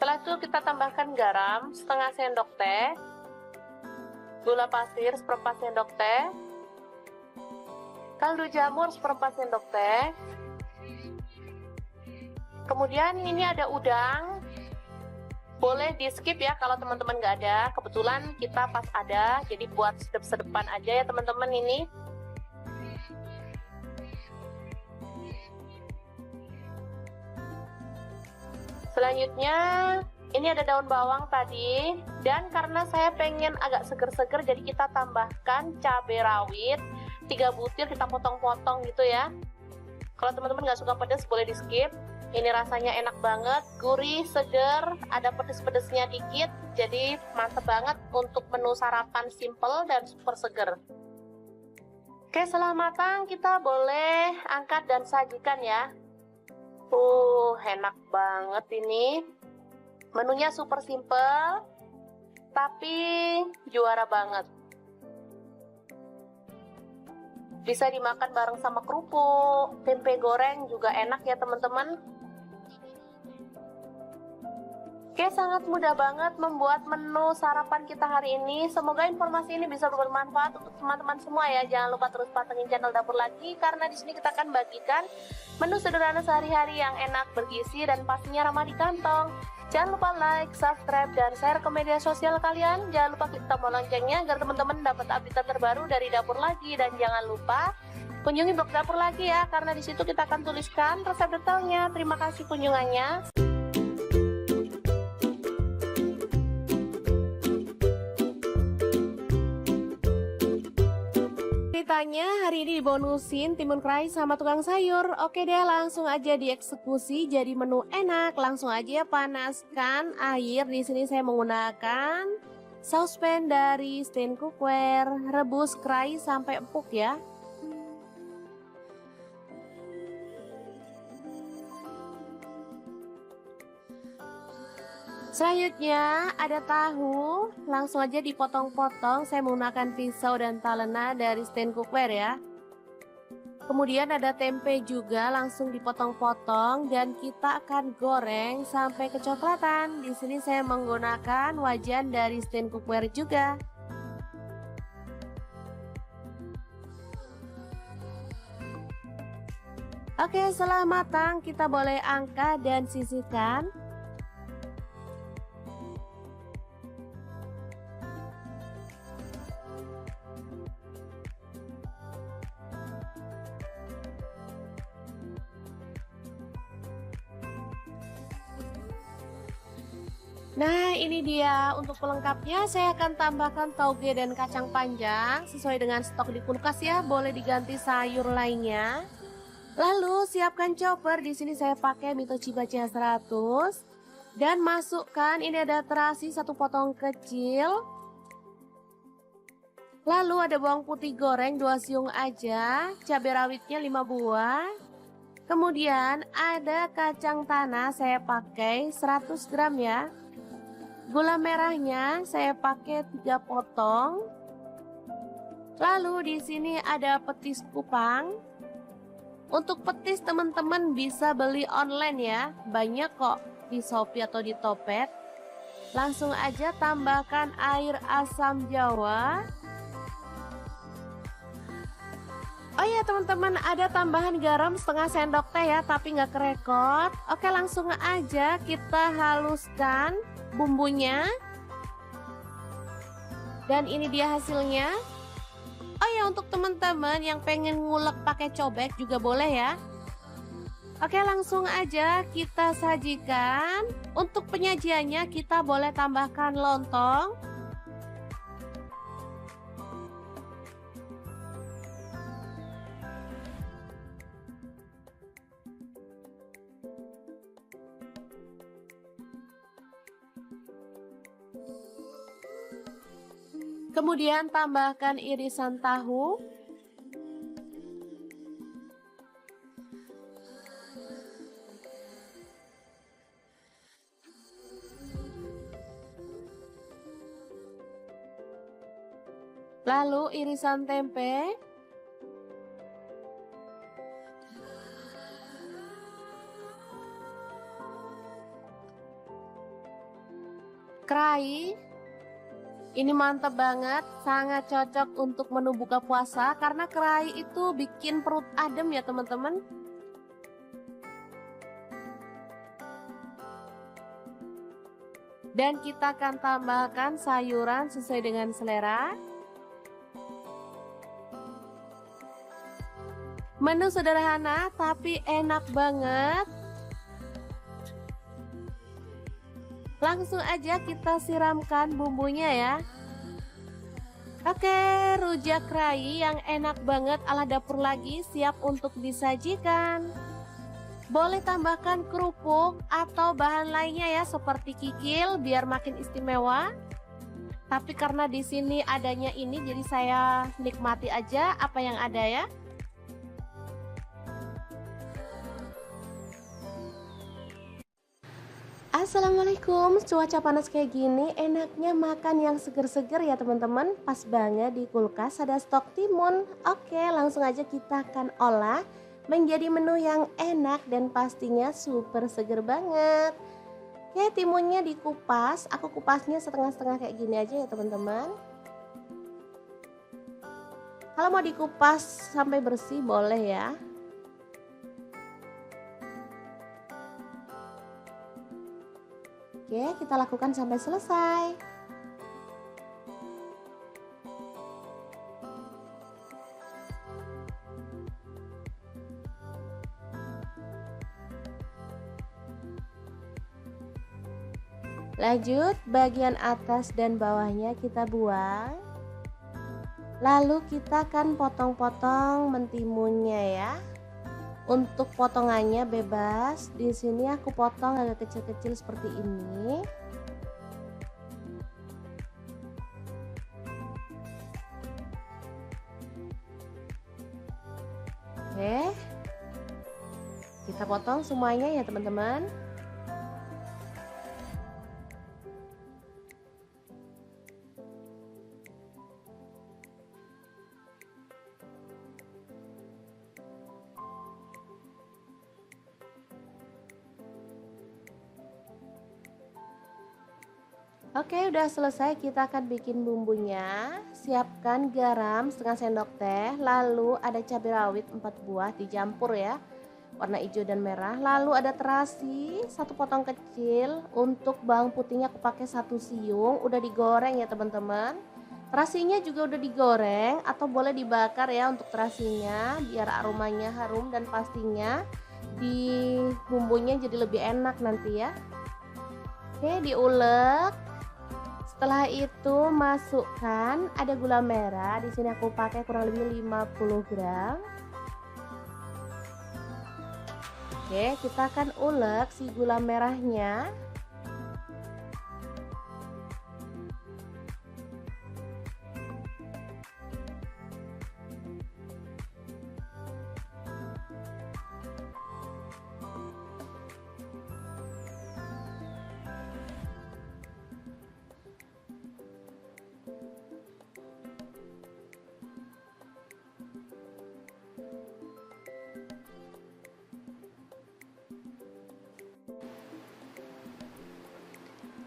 Setelah itu kita tambahkan garam setengah sendok teh, gula pasir seperempat sendok teh, kaldu jamur seperempat sendok teh. Kemudian ini ada udang, boleh di skip ya kalau teman-teman nggak ada. Kebetulan kita pas ada, jadi buat sedep-sedepan aja ya teman-teman ini. Selanjutnya ini ada daun bawang tadi, dan karena saya pengen agak seger-seger jadi kita tambahkan cabai rawit 3 butir, kita potong-potong gitu ya. Kalau teman-teman nggak suka pedas boleh di skip. Ini rasanya enak banget, gurih, seger, ada pedes-pedesnya dikit, jadi mantep banget untuk menu sarapan simple dan super seger. Oke, setelah matang kita boleh angkat dan sajikan ya. Enak banget ini. Menunya super simple, tapi juara banget. Bisa dimakan bareng sama kerupuk, tempe goreng juga enak ya teman-teman. Oke, sangat mudah banget membuat menu sarapan kita hari ini. Semoga informasi ini bisa bermanfaat untuk teman-teman semua ya. Jangan lupa terus pantengin channel Dapur Lagi, karena di sini kita akan bagikan menu sederhana sehari-hari yang enak, bergizi, dan pastinya ramah di kantong. Jangan lupa like, subscribe, dan share ke media sosial kalian. Jangan lupa klik tombol loncengnya agar teman-teman dapat update terbaru dari Dapur Lagi. Dan jangan lupa kunjungi blog Dapur Lagi ya, karena di situ kita akan tuliskan resep detailnya. Terima kasih kunjungannya. Ceritanya hari ini dibonusin timun kerai sama tukang sayur. Oke deh, langsung aja dieksekusi jadi menu enak. Langsung aja ya, panaskan air. Di sini saya menggunakan saucepan dari Stain Cookware. Rebus kerai sampai empuk ya. Selanjutnya ada tahu, langsung aja dipotong-potong. Saya menggunakan pisau dan talena dari Stain Cookware ya. Kemudian ada tempe juga, langsung dipotong-potong dan kita akan goreng sampai kecoklatan. Di sini saya menggunakan wajan dari Stain Cookware juga. Oke, setelah matang kita boleh angkat dan sisihkan. Nah, ini dia untuk pelengkapnya. Saya akan tambahkan tauge dan kacang panjang sesuai dengan stok di kulkas ya. Boleh diganti sayur lainnya. Lalu siapkan chopper. Di sini saya pakai Mitochiba CH100 dan masukkan ini ada terasi 1 potong kecil. Lalu ada bawang putih goreng 2 siung aja, cabai rawitnya 5 buah. Kemudian ada kacang tanah, saya pakai 100 gram ya. Gula merahnya saya pakai 3 potong. Lalu di sini ada petis kupang. Untuk petis teman-teman bisa beli online ya. Banyak kok di Shopee atau di Topet. Langsung aja tambahkan air asam jawa. Oh ya teman-teman, ada tambahan garam setengah sendok teh ya, tapi nggak kerekot. Oke, langsung aja kita haluskan bumbunya. Dan ini dia hasilnya. Oh ya, untuk teman-teman yang pengen ngulek pakai cobek juga boleh ya. Oke, langsung aja kita sajikan. Untuk penyajiannya kita boleh tambahkan lontong. Kemudian tambahkan irisan tahu. Lalu irisan tempe. Kerai. Ini mantap banget, sangat cocok untuk menu buka puasa karena kerai itu bikin perut adem ya teman-teman. Dan kita akan tambahkan sayuran sesuai dengan selera. Menu sederhana tapi enak banget. Langsung aja kita siramkan bumbunya ya. Oke, rujak kerai yang enak banget ala dapur lagi siap untuk disajikan. Boleh tambahkan kerupuk atau bahan lainnya ya seperti kikil biar makin istimewa. Tapi karena di sini adanya ini jadi saya nikmati aja apa yang ada ya. Assalamualaikum, cuaca panas kayak gini enaknya makan yang seger-seger ya teman-teman. Pas banget di kulkas ada stok timun. Oke, langsung aja kita akan olah menjadi menu yang enak dan pastinya super seger banget. Oke, timunnya dikupas, aku kupasnya setengah-setengah kayak gini aja ya teman-teman. Kalau mau dikupas sampai bersih boleh ya. Oke, kita lakukan sampai selesai. Lanjut, bagian atas dan bawahnya kita buang. Lalu kita akan potong-potong mentimunnya ya. Untuk potongannya bebas. Di sini aku potong agak kecil-kecil seperti ini. Oke. Kita potong semuanya ya, teman-teman. Oke, udah selesai, kita akan bikin bumbunya. Siapkan garam setengah sendok teh, lalu ada cabai rawit 4 buah dicampur ya, warna hijau dan merah. Lalu ada terasi 1 potong kecil. Untuk bawang putihnya aku pakai 1 siung, udah digoreng ya teman-teman. Terasinya juga udah digoreng atau boleh dibakar ya untuk terasinya biar aromanya harum dan pastinya di bumbunya jadi lebih enak nanti ya. Oke, diulek. Setelah itu masukkan ada gula merah. Di sini aku pakai kurang lebih 50 gram. Oke, kita akan ulek si gula merahnya.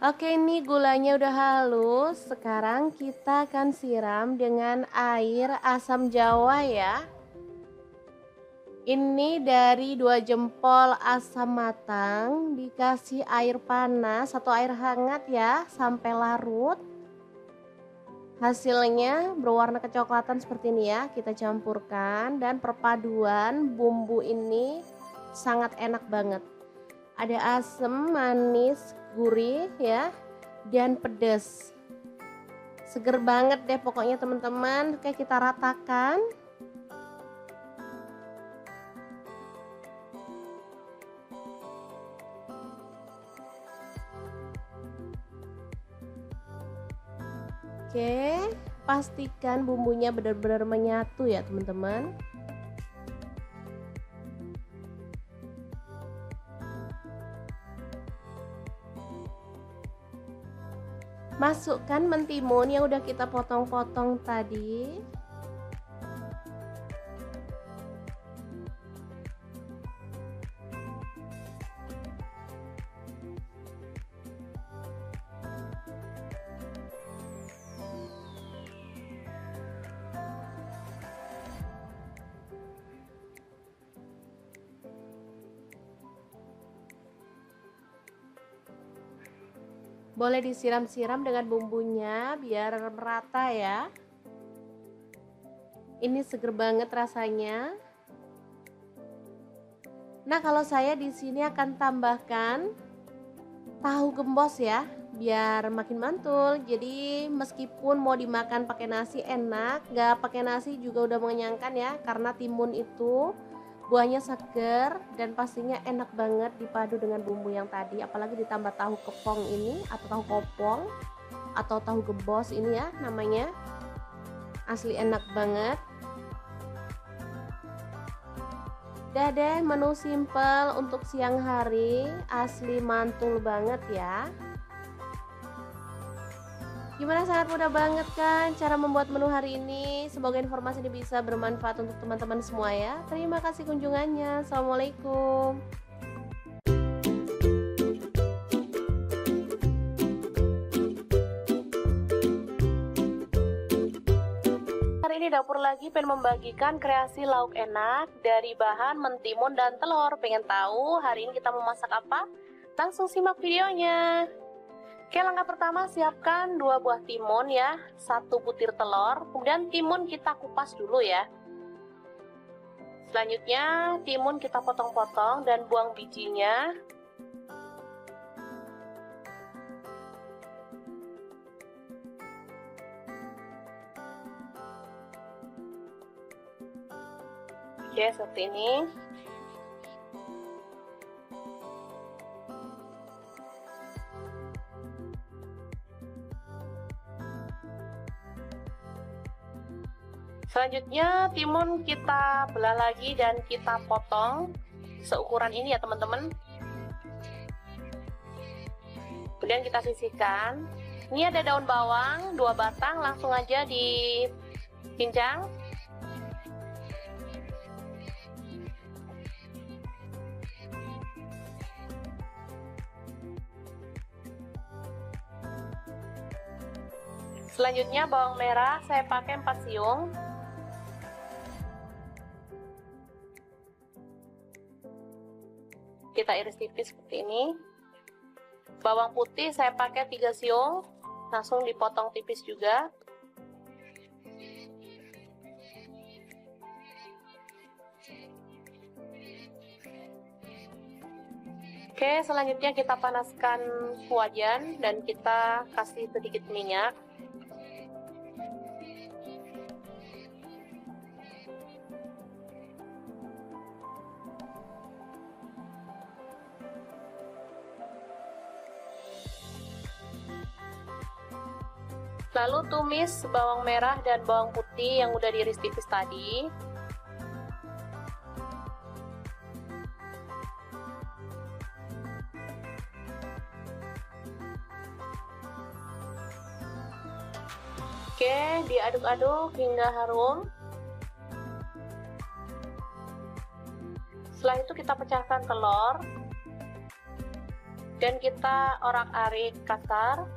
Oke, ini gulanya udah halus. Sekarang kita akan siram dengan air asam jawa ya. Ini dari 2 jempol asam matang dikasih air panas atau air hangat ya sampai larut. Hasilnya berwarna kecoklatan seperti ini ya. Kita campurkan dan perpaduan bumbu ini sangat enak banget. Ada asam, manis, gurih ya, dan pedas. Seger banget deh pokoknya teman-teman. Oke, kita ratakan. Oke, Pastikan bumbunya benar-benar menyatu ya teman-teman. Masukkan mentimun yang udah kita potong-potong tadi. Boleh disiram-siram dengan bumbunya biar merata ya. Ini seger banget rasanya. Nah, kalau saya di sini akan tambahkan tahu gembos ya, biar makin mantul. Jadi meskipun mau dimakan pakai nasi enak, nggak pakai nasi juga udah mengenyangkan ya, karena timun itu buahnya seger dan pastinya enak banget dipadu dengan bumbu yang tadi, apalagi ditambah tahu kepong ini atau tahu kopong atau tahu gembos ini ya namanya. Asli enak banget. Udah deh, menu simple untuk siang hari, asli mantul banget ya. Gimana, sangat mudah banget kan cara membuat menu hari ini? Semoga informasi ini bisa bermanfaat untuk teman-teman semua ya. Terima kasih kunjungannya. Assalamualaikum. Hari ini Dapur Lagi pengen membagikan kreasi lauk enak dari bahan mentimun dan telur. Pengen tahu hari ini kita mau masak apa? Langsung simak videonya. Oke, langkah pertama siapkan 2 buah timun ya, 1 butir telur, kemudian timun kita kupas dulu ya. Selanjutnya timun kita potong-potong dan buang bijinya. Oke, seperti ini. Selanjutnya timun kita belah lagi dan kita potong seukuran ini ya teman-teman. Kemudian kita sisihkan. Ini ada daun bawang 2 batang, langsung aja dicincang. Selanjutnya bawang merah saya pakai 4 siung. Kita iris tipis seperti ini. Bawang putih saya pakai 3 siung, langsung dipotong tipis juga. Oke, selanjutnya kita panaskan wajan dan kita kasih sedikit minyak. Lalu tumis bawang merah dan bawang putih yang udah diiris tipis tadi. Oke, diaduk-aduk hingga harum. Setelah itu kita pecahkan telur dan kita orak-arik kasar.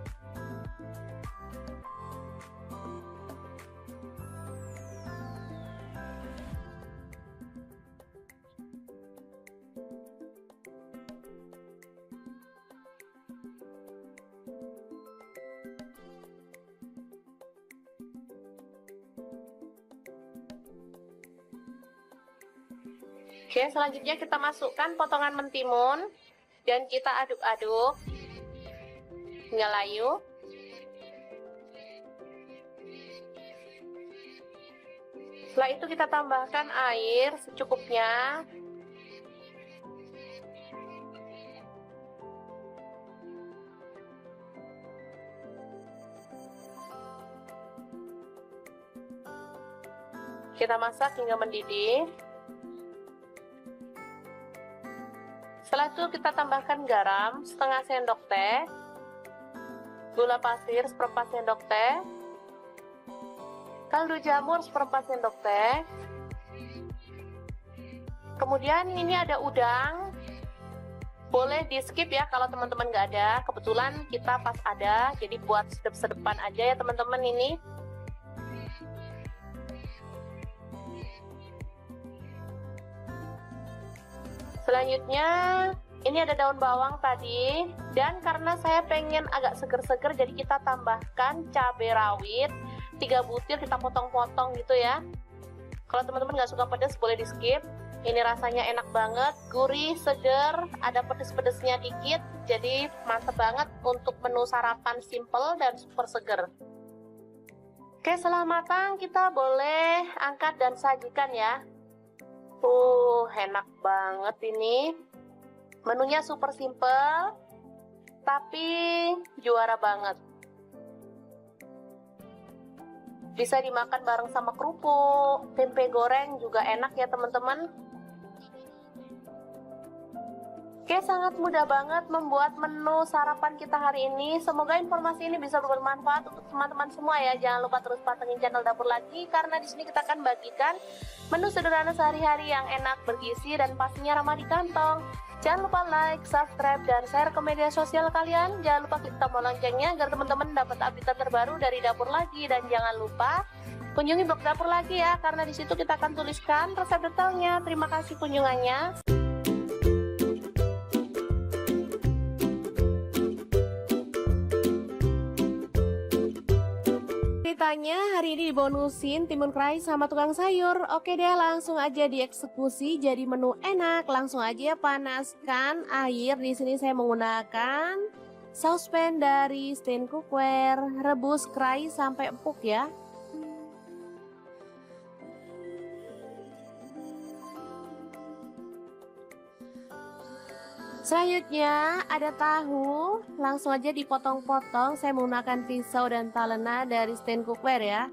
Oke, selanjutnya kita masukkan potongan mentimun dan kita aduk-aduk hingga layu. Setelah itu kita tambahkan air secukupnya. Kita masak hingga mendidih. Setelah itu kita tambahkan garam setengah sendok teh, gula pasir seperempat sendok teh, kaldu jamur seperempat sendok teh. Kemudian ini ada udang, boleh di skip ya kalau teman-teman nggak ada. Kebetulan kita pas ada, jadi buat sedep-sedepan aja ya teman-teman ini. Selanjutnya ini ada daun bawang tadi, dan karena saya pengen agak seger-seger jadi kita tambahkan cabai rawit 3 butir, kita potong-potong gitu ya. Kalau teman-teman nggak suka pedas boleh di skip. Ini rasanya enak banget, gurih, seger, ada pedes-pedesnya dikit, jadi mantep banget untuk menu sarapan simple dan super seger. Oke, setelah matang kita boleh angkat dan sajikan ya. Enak banget ini. Menunya super simple, tapi juara banget. Bisa dimakan bareng sama kerupuk, tempe goreng juga enak ya teman-teman. Oke, sangat mudah banget membuat menu sarapan kita hari ini. Semoga informasi ini bisa bermanfaat untuk teman-teman semua ya. Jangan lupa terus pantengin channel Dapur Lagi, karena di sini kita akan bagikan menu sederhana sehari-hari yang enak, bergizi, dan pastinya ramah di kantong. Jangan lupa like, subscribe, dan share ke media sosial kalian. Jangan lupa klik tombol loncengnya agar teman-teman dapat update terbaru dari Dapur Lagi. Dan jangan lupa kunjungi blog Dapur Lagi ya, karena di situ kita akan tuliskan resep detailnya. Terima kasih kunjungannya. Ceritanya hari ini dibonusin timun kerai sama tukang sayur. Oke deh, langsung aja dieksekusi jadi menu enak. Langsung aja panaskan air. Di sini saya menggunakan saucepan dari Stain Cookware. Rebus kerai sampai empuk ya. Selanjutnya ada tahu, langsung aja dipotong-potong. Saya menggunakan pisau dan talena dari Stain Cookware ya.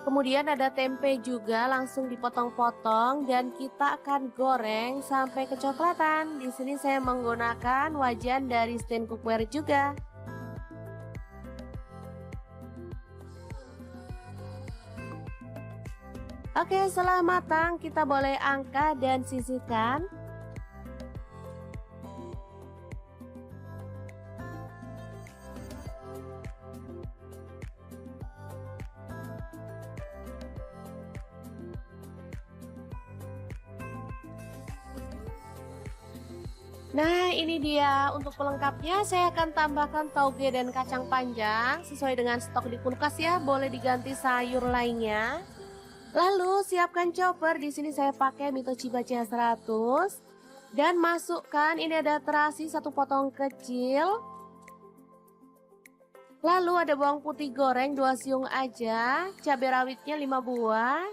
Kemudian ada tempe juga, langsung dipotong-potong dan kita akan goreng sampai kecoklatan. Di sini saya menggunakan wajan dari Stain Cookware juga. Oke, setelah matang kita boleh angkat dan sisihkan. Nah, ini dia untuk pelengkapnya. Saya akan tambahkan tauge dan kacang panjang sesuai dengan stok di kulkas ya. Boleh diganti sayur lainnya. Lalu siapkan chopper. Di sini saya pakai Mitochi Bachiya 100 dan masukkan ini ada terasi 1 potong kecil. Lalu ada bawang putih goreng 2 siung aja, cabai rawitnya 5 buah.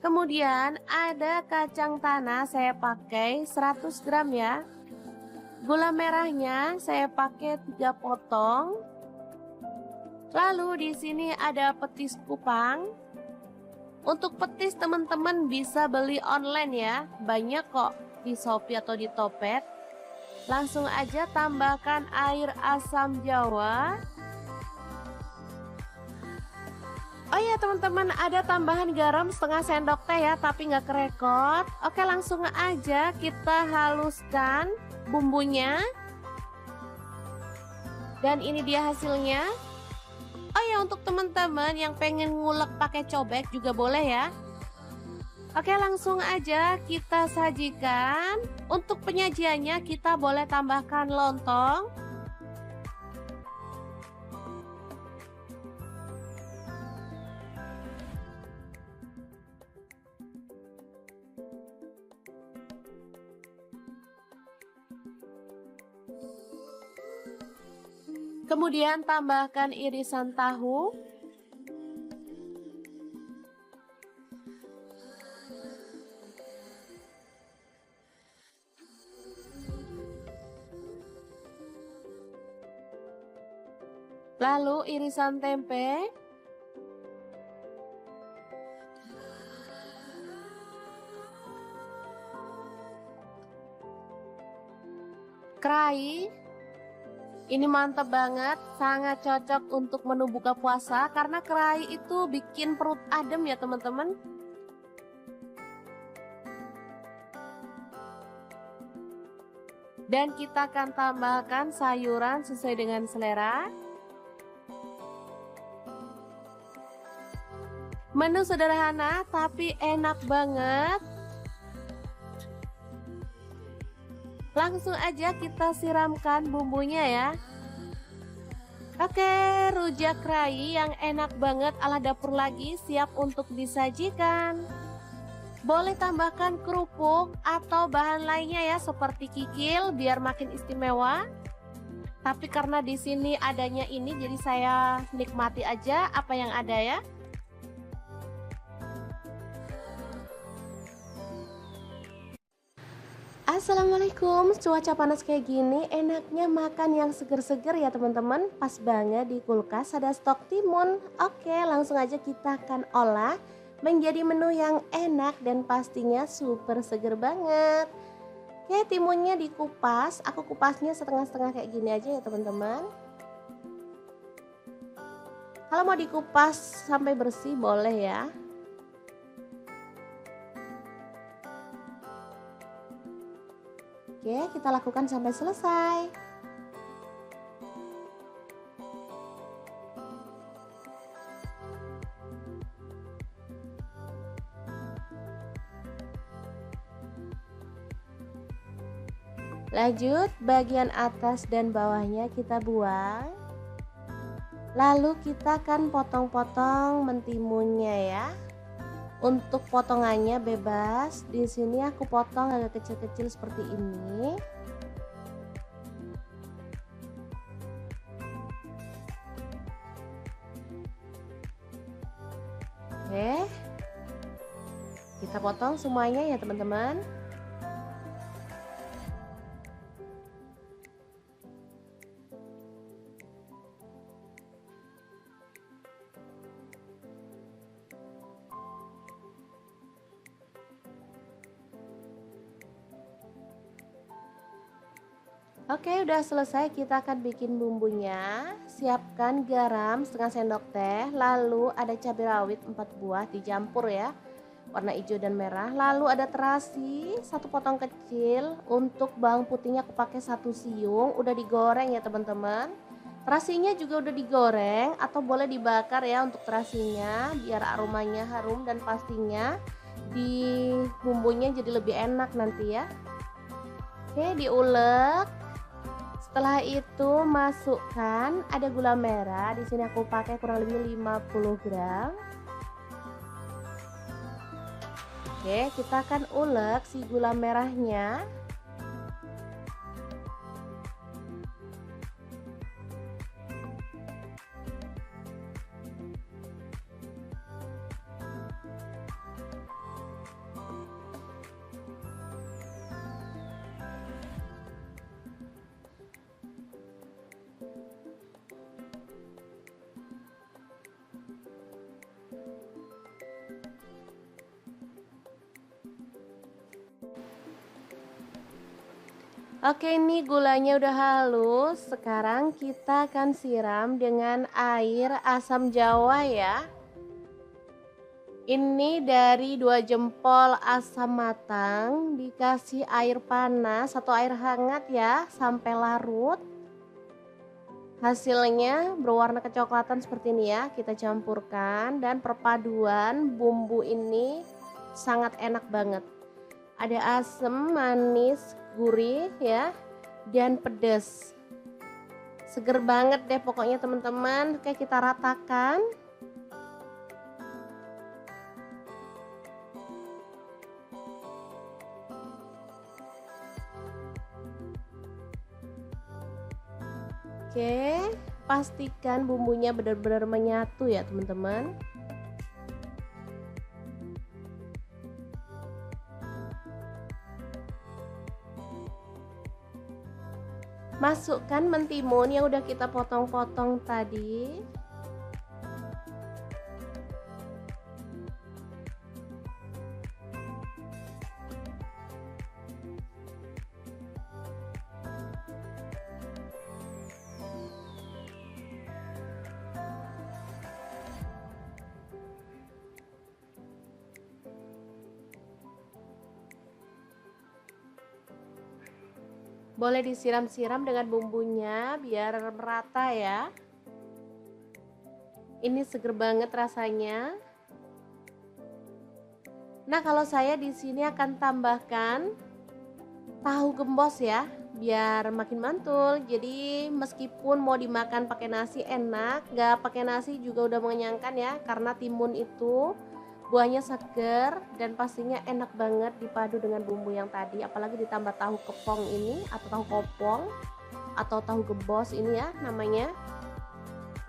Kemudian ada kacang tanah saya pakai 100 gram ya. Gula merahnya saya pakai 3 potong. Lalu di sini ada petis kupang. Untuk petis teman-teman bisa beli online ya. Banyak kok di Shopee atau di Topet. Langsung aja tambahkan air asam jawa. Oh ya teman-teman, ada tambahan garam setengah sendok teh ya, tapi nggak kerekot. Oke, langsung aja kita haluskan bumbunya. Dan ini dia hasilnya. Oh ya, untuk teman-teman yang pengen ngulek pakai cobek juga boleh ya. Oke, langsung aja kita sajikan. Untuk penyajiannya kita boleh tambahkan lontong. Kemudian tambahkan irisan tahu. Lalu irisan tempe. Kerai ini mantap banget, sangat cocok untuk menu buka puasa karena kerai itu bikin perut adem ya teman-teman. Dan kita akan tambahkan sayuran sesuai dengan selera. Menu sederhana tapi enak banget. Langsung aja kita siramkan bumbunya ya. Oke, rujak kerai yang enak banget ala dapur lagi siap untuk disajikan. Boleh tambahkan kerupuk atau bahan lainnya ya seperti kikil biar makin istimewa. Tapi karena di sini adanya ini jadi saya nikmati aja apa yang ada ya. Assalamualaikum, cuaca panas kayak gini enaknya makan yang seger-seger ya teman-teman. Pas banget di kulkas ada stok timun. Oke, langsung aja kita akan olah menjadi menu yang enak dan pastinya super seger banget. Oke, timunnya dikupas, aku kupasnya setengah-setengah kayak gini aja ya teman-teman. Kalau mau dikupas sampai bersih boleh ya. Oke, kita lakukan sampai selesai. Lanjut, bagian atas dan bawahnya kita buang. Lalu kita akan potong-potong mentimunnya ya. Untuk potongannya bebas. Di sini aku potong agak kecil-kecil seperti ini. Oke. Kita potong semuanya ya, teman-teman. Oke, udah selesai, kita akan bikin bumbunya. Siapkan garam setengah sendok teh, lalu ada cabai rawit 4 buah dicampur ya, warna hijau dan merah. Lalu ada terasi 1 potong kecil. Untuk bawang putihnya aku pakai 1 siung, udah digoreng ya teman-teman. Terasinya juga udah digoreng atau boleh dibakar ya untuk terasinya biar aromanya harum dan pastinya di bumbunya jadi lebih enak nanti ya. Oke, diulek. Setelah itu masukkan ada gula merah. Di sini aku pakai kurang lebih 50 gram. Oke, kita akan ulek si gula merahnya. Oke, ini gulanya udah halus. Sekarang kita akan siram dengan air asam jawa ya. Ini dari 2 jempol asam matang, dikasih air panas atau air hangat ya sampai larut. Hasilnya berwarna kecoklatan seperti ini ya. Kita campurkan dan perpaduan bumbu ini sangat enak banget. Ada asam, manis, gurih ya, dan pedas. Seger banget deh pokoknya teman-teman. Oke, kita ratakan. Oke, pastikan bumbunya benar-benar menyatu ya teman-teman. Masukkan mentimun yang udah kita potong-potong tadi. Boleh disiram-siram dengan bumbunya biar merata ya. Ini seger banget rasanya. Nah, kalau saya di sini akan tambahkan tahu gembos ya, biar makin mantul. Jadi meskipun mau dimakan pakai nasi enak, nggak pakai nasi juga udah mengenyangkan ya, karena timun itu buahnya seger dan pastinya enak banget dipadu dengan bumbu yang tadi. Apalagi ditambah tahu kepong ini atau tahu kopong atau tahu gembos ini ya namanya.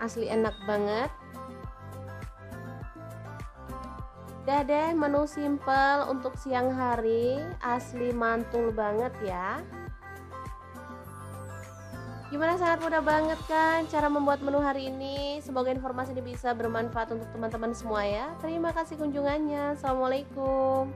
Asli enak banget. Udah deh, menu simple untuk siang hari, asli mantul banget ya. Gimana, sangat mudah banget kan cara membuat menu hari ini? Semoga informasi ini bisa bermanfaat untuk teman-teman semua ya. Terima kasih kunjungannya. Assalamualaikum.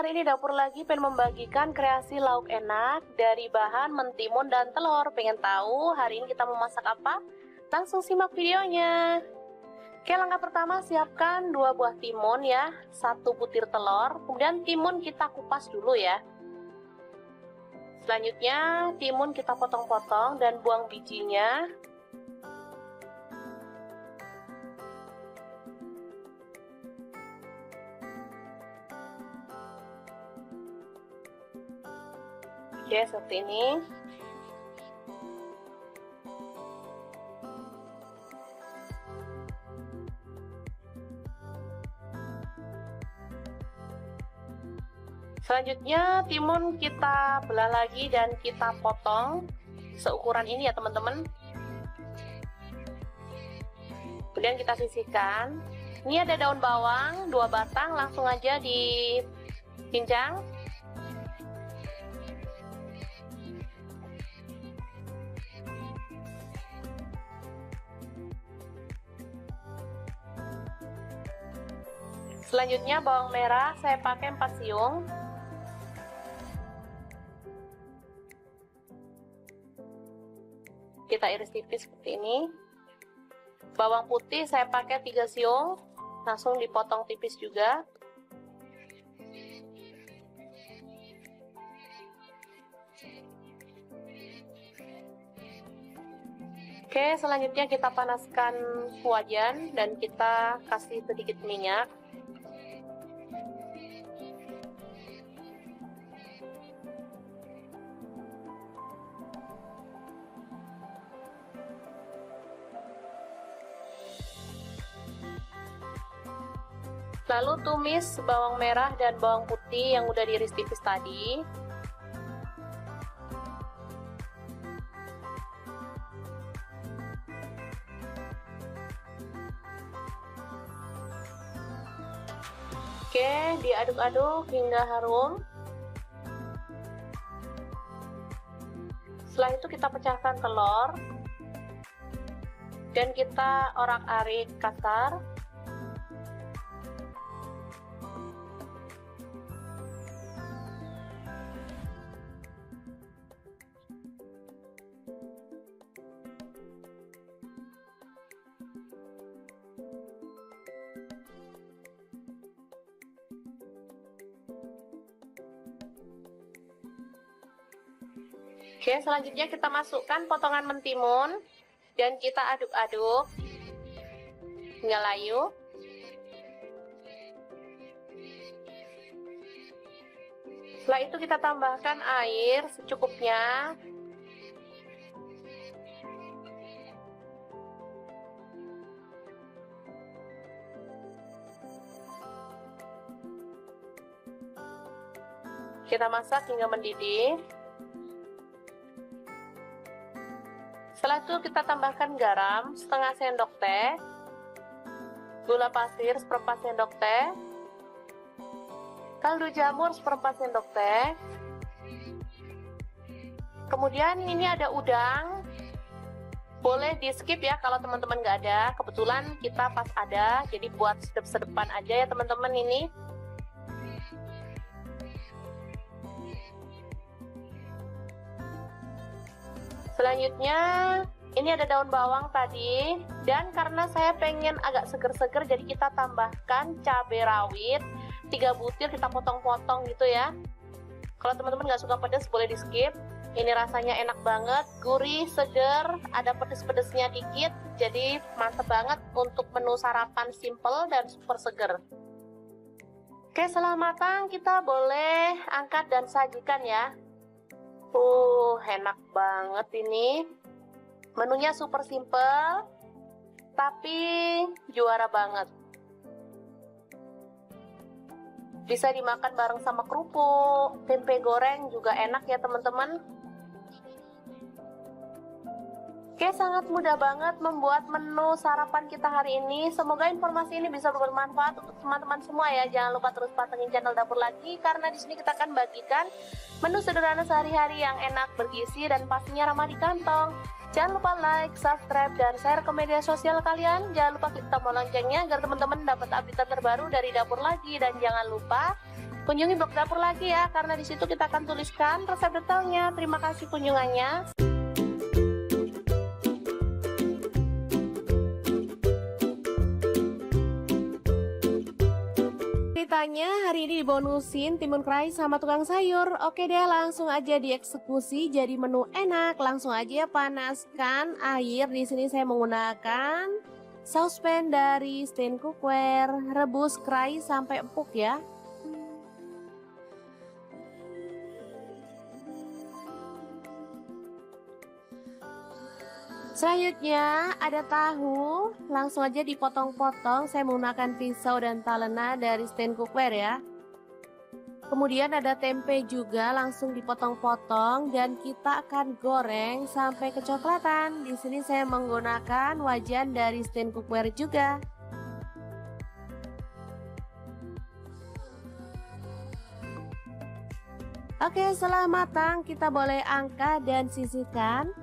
Hari ini dapur lagi pengen membagikan kreasi lauk enak dari bahan mentimun dan telur. Pengen tahu hari ini kita mau masak apa? Langsung simak videonya. Oke, langkah pertama siapkan 2 buah timun ya, 1 butir telur, kemudian timun kita kupas dulu ya. Selanjutnya timun kita potong-potong dan buang bijinya. Oke, seperti ini. Selanjutnya timun kita belah lagi dan kita potong seukuran ini ya teman-teman. Kemudian kita sisihkan. Ini ada daun bawang 2 batang, langsung aja dicincang. Selanjutnya bawang merah saya pakai 4 siung. Kita iris tipis seperti ini. Bawang putih saya pakai 3 siung, langsung dipotong tipis juga. Oke, selanjutnya kita panaskan wajan dan kita kasih sedikit minyak. Lalu tumis bawang merah dan bawang putih yang udah diiris tipis tadi. Oke, diaduk-aduk hingga harum. Setelah itu kita pecahkan telur dan kita orak-arik kasar. Oke, selanjutnya kita masukkan potongan mentimun dan kita aduk-aduk hingga layu. Setelah itu kita tambahkan air secukupnya. Kita masak hingga mendidih. Setelah itu kita tambahkan garam setengah sendok teh, gula pasir seperempat sendok teh, kaldu jamur seperempat sendok teh. Kemudian ini ada udang, boleh di skip ya kalau teman-teman nggak ada. Kebetulan kita pas ada, jadi buat sedep-sedepan aja ya teman-teman ini. Selanjutnya Ini ada daun bawang tadi, dan karena saya pengen agak seger-seger jadi kita tambahkan cabai rawit 3 butir, kita potong-potong gitu ya. Kalau teman-teman nggak suka pedas boleh di skip. Ini rasanya enak banget, gurih, seger, ada pedes-pedesnya dikit, jadi mantep banget untuk menu sarapan simple dan super seger. Oke, setelah matang kita boleh angkat dan sajikan ya. Enak banget ini. Menunya super simple, tapi juara banget. Bisa dimakan bareng sama kerupuk, tempe goreng juga enak ya teman-teman. Oke, sangat mudah banget membuat menu sarapan kita hari ini. Semoga informasi ini bisa bermanfaat untuk teman-teman semua ya. Jangan lupa terus pantengin channel Dapur Lagi, karena di sini kita akan bagikan menu sederhana sehari-hari yang enak, bergizi, dan pastinya ramah di kantong. Jangan lupa like, subscribe, dan share ke media sosial kalian. Jangan lupa klik tombol loncengnya agar teman-teman dapat update terbaru dari Dapur Lagi. Dan jangan lupa kunjungi blog Dapur Lagi ya, karena di situ kita akan tuliskan resep detailnya. Terima kasih kunjungannya. Ceritanya hari ini dibonusin timun kerai sama tukang sayur. Oke deh, langsung aja dieksekusi jadi menu enak. Langsung aja ya, panaskan air. Di sini saya menggunakan saucepan dari Stain Cookware. Rebus kerai sampai empuk ya. Selanjutnya ada tahu, langsung aja dipotong-potong. Saya menggunakan pisau dan talena dari Stain Cookware ya. Kemudian ada tempe juga, langsung dipotong-potong dan kita akan goreng sampai kecoklatan. Di sini saya menggunakan wajan dari Stain Cookware juga. Oke, setelah matang kita boleh angkat dan sisihkan.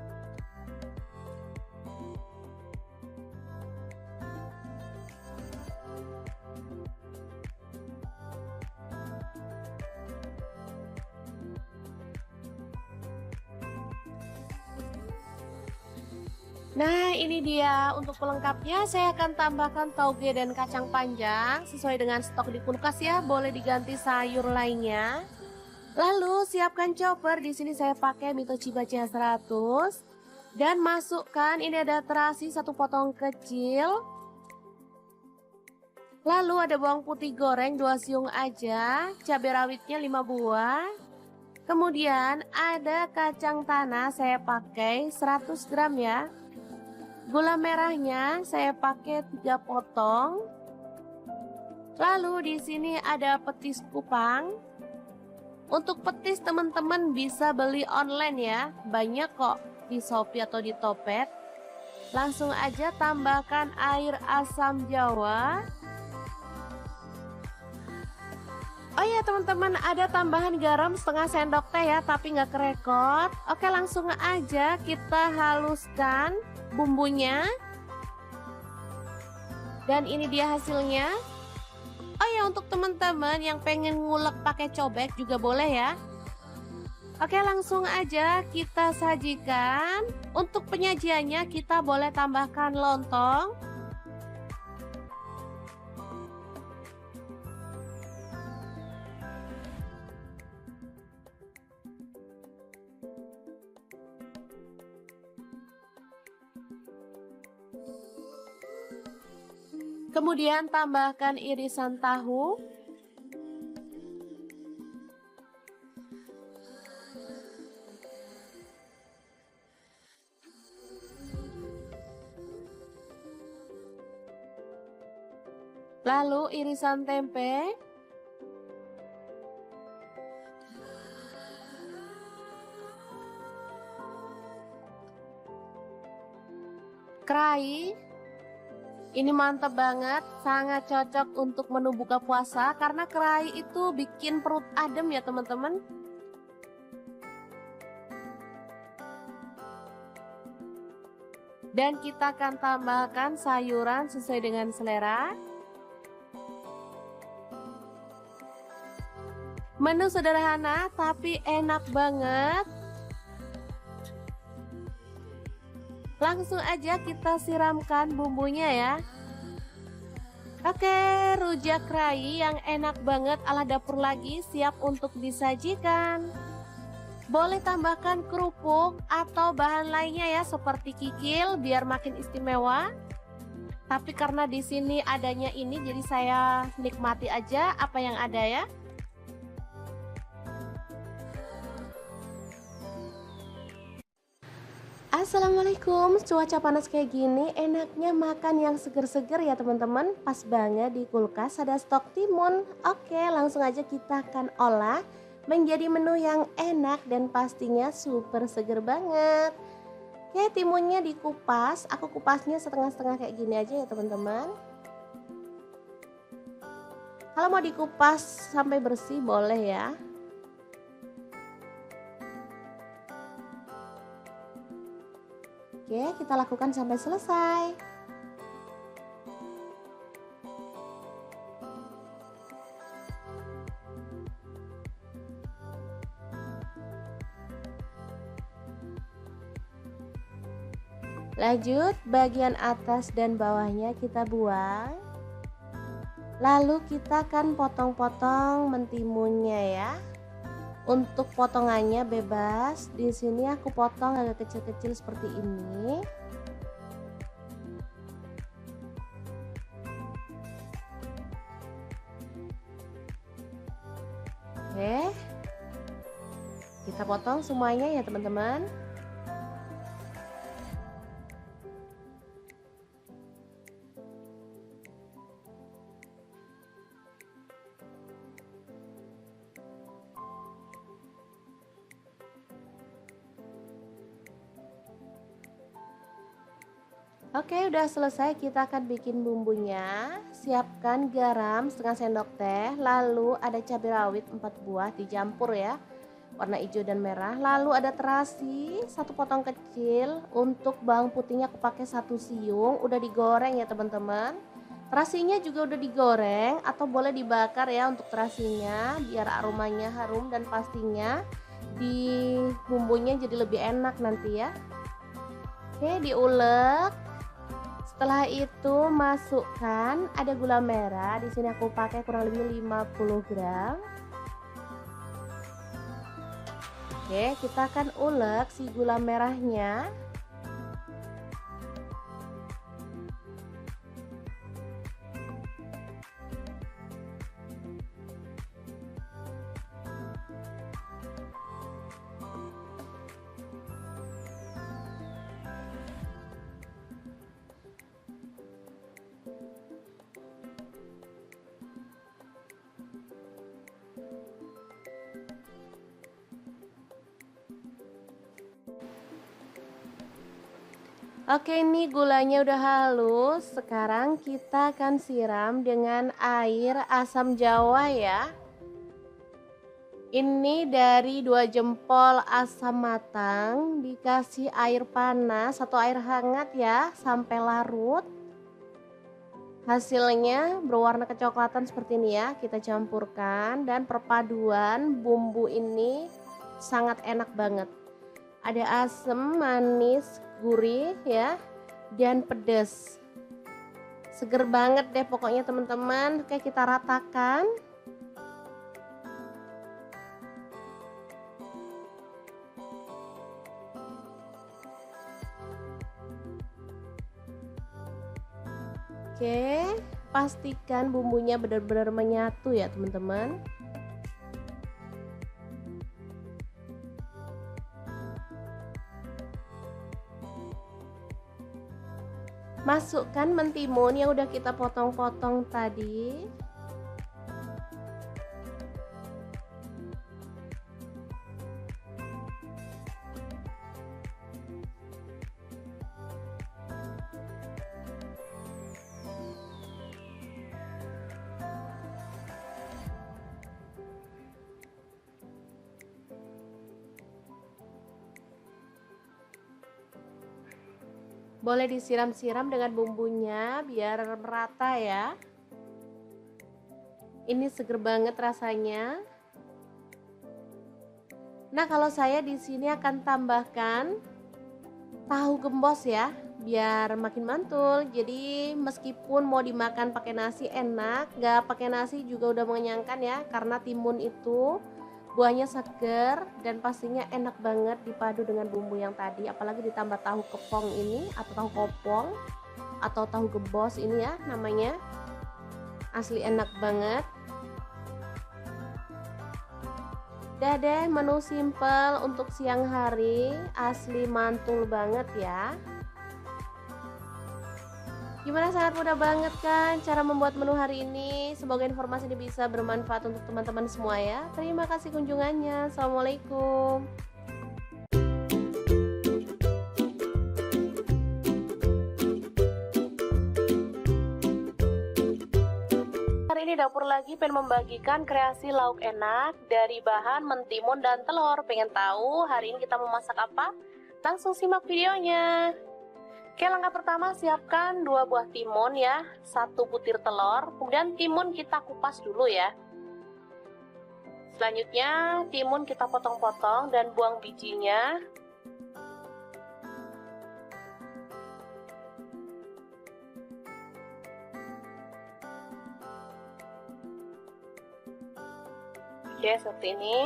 Nah, ini dia untuk pelengkapnya. Saya akan tambahkan tauge dan kacang panjang sesuai dengan stok di kulkas ya. Boleh diganti sayur lainnya. Lalu siapkan chopper. Di sini saya pakai Mitochiba CH100 dan masukkan, ini ada terasi 1 potong kecil. Lalu ada bawang putih goreng 2 siung aja, cabai rawitnya 5 buah. Kemudian ada kacang tanah, saya pakai 100 gram ya. Gula merahnya saya pakai 3 potong. Lalu di sini ada petis kupang. Untuk petis teman-teman bisa beli online ya. Banyak kok di Shopee atau di Topet. Langsung aja tambahkan air asam jawa. Oh ya teman-teman, ada tambahan garam setengah sendok teh ya, tapi nggak kerekot. Oke, langsung aja kita haluskan bumbunya. Dan ini dia hasilnya. Oh ya, untuk teman-teman yang pengen ngulek pakai cobek juga boleh ya. Oke, langsung aja kita sajikan. Untuk penyajiannya kita boleh tambahkan lontong. Kemudian tambahkan irisan tahu. Lalu irisan tempe. Kerai. Ini mantap banget, sangat cocok untuk menu buka puasa karena kerai itu bikin perut adem ya teman-teman. Dan kita akan tambahkan sayuran sesuai dengan selera. Menu sederhana tapi enak banget. Langsung aja kita siramkan bumbunya ya. Oke, rujak rai yang enak banget ala dapur lagi siap untuk disajikan. Boleh tambahkan kerupuk atau bahan lainnya ya seperti kikil biar makin istimewa. Tapi karena di sini adanya ini jadi saya nikmati aja apa yang ada ya. Assalamualaikum, cuaca panas kayak gini enaknya makan yang seger-seger ya teman-teman. Pas banget di kulkas ada stok timun. Oke, langsung aja kita akan olah menjadi menu yang enak dan pastinya super seger banget. Oke, timunnya dikupas, aku kupasnya setengah-setengah kayak gini aja ya teman-teman. Kalau mau dikupas sampai bersih boleh ya. Oke, kita lakukan sampai selesai. Lanjut, bagian atas dan bawahnya kita buang. Lalu kita akan potong-potong mentimunnya ya. Untuk potongannya bebas. Di sini aku potong agak kecil-kecil seperti ini. Oke. Kita potong semuanya ya, teman-teman. Oke, udah selesai, kita akan bikin bumbunya. Siapkan garam setengah sendok teh, lalu ada cabai rawit 4 buah dicampur ya, warna hijau dan merah. Lalu ada terasi 1 potong kecil. Untuk bawang putihnya aku pakai 1 siung, udah digoreng ya teman-teman. Terasinya juga udah digoreng atau boleh dibakar ya untuk terasinya, biar aromanya harum dan pastinya di bumbunya jadi lebih enak nanti ya. Oke, diulek. Setelah itu masukkan ada gula merah. Di sini aku pakai kurang lebih 50 gram. Oke, kita akan ulek si gula merahnya. Oke, ini gulanya udah halus. Sekarang kita akan siram dengan air asam jawa ya. Ini dari 2 jempol asam matang, dikasih air panas atau air hangat ya sampai larut. Hasilnya berwarna kecoklatan seperti ini ya. Kita campurkan dan perpaduan bumbu ini sangat enak banget. Ada asam, manis, gurih ya, dan pedas. Seger banget deh pokoknya teman-teman. Oke, kita ratakan. Oke, pastikan bumbunya benar-benar menyatu ya teman-teman. Masukkan mentimun yang udah kita potong-potong tadi. Boleh disiram-siram dengan bumbunya biar merata ya. Ini seger banget rasanya. Nah, kalau saya di sini akan tambahkan tahu gembos ya, biar makin mantul. Jadi meskipun mau dimakan pakai nasi enak, nggak pakai nasi juga udah mengenyangkan ya, karena timun itu buahnya seger dan pastinya enak banget dipadu dengan bumbu yang tadi, apalagi ditambah tahu kepong ini atau tahu kopong atau tahu gembos ini ya namanya. Asli enak banget. Udah deh, menu simple untuk siang hari, asli mantul banget ya. Gimana, sangat mudah banget kan cara membuat menu hari ini? Semoga informasi ini bisa bermanfaat untuk teman-teman semua ya. Terima kasih kunjungannya. Assalamualaikum. Hari ini dapur lagi pengen membagikan kreasi lauk enak dari bahan mentimun dan telur. Pengen tahu hari ini kita mau masak apa? Langsung simak videonya. Oke, langkah pertama siapkan 2 buah timun ya, 1 butir telur, kemudian timun kita kupas dulu ya. Selanjutnya timun kita potong-potong dan buang bijinya. Oke, seperti ini.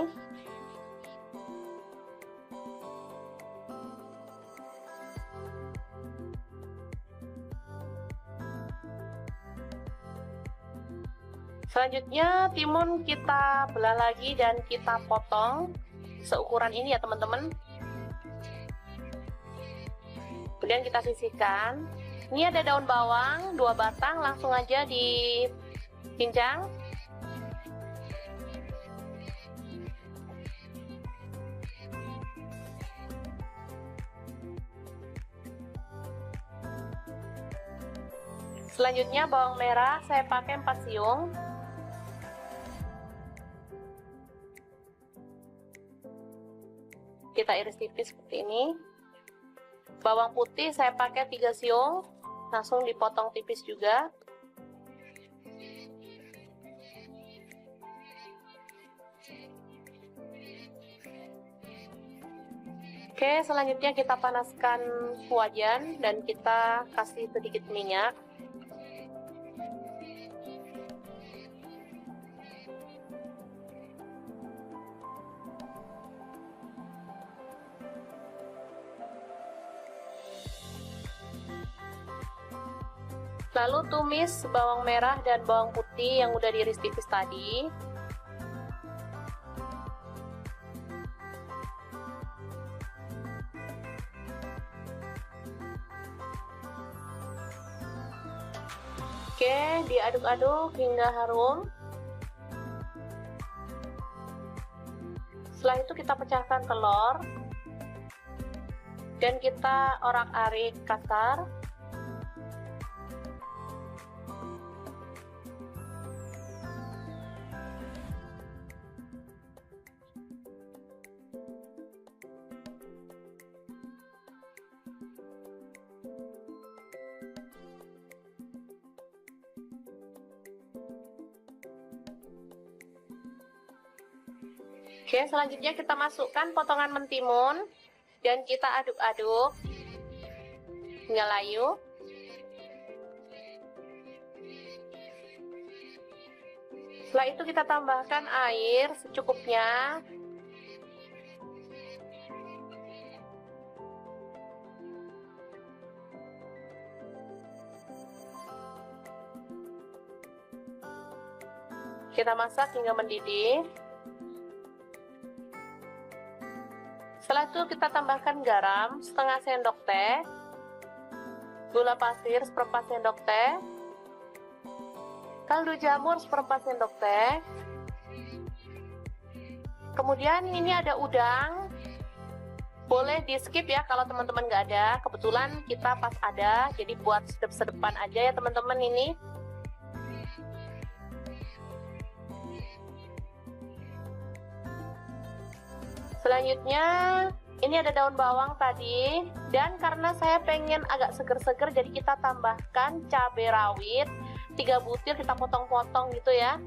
Selanjutnya timun kita belah lagi dan kita potong seukuran ini ya teman-teman. Kemudian kita sisihkan. Ini ada daun bawang 2 batang, langsung aja dicincang. Selanjutnya bawang merah saya pakai 4 siung. Kita iris tipis seperti ini. Bawang putih saya pakai 3 siung, langsung dipotong tipis juga. Oke, selanjutnya kita panaskan wajan dan kita kasih sedikit minyak. Lalu tumis bawang merah dan bawang putih yang udah diiris tipis tadi. Oke, diaduk-aduk hingga harum. Setelah itu kita pecahkan telur dan kita orak-arik kasar. Oke, selanjutnya kita masukkan potongan mentimun dan kita aduk-aduk hingga layu. Setelah itu kita tambahkan air secukupnya. Kita masak hingga mendidih. Setelah itu kita tambahkan garam setengah sendok teh, gula pasir seperempat sendok teh, kaldu jamur seperempat sendok teh. Kemudian ini ada udang, boleh di skip ya kalau teman-teman nggak ada. Kebetulan kita pas ada, jadi buat sedep-sedepan aja ya teman-teman ini. Selanjutnya ini ada daun bawang tadi, dan karena saya pengen agak seger-seger jadi kita tambahkan cabai rawit 3 butir, kita potong-potong gitu ya.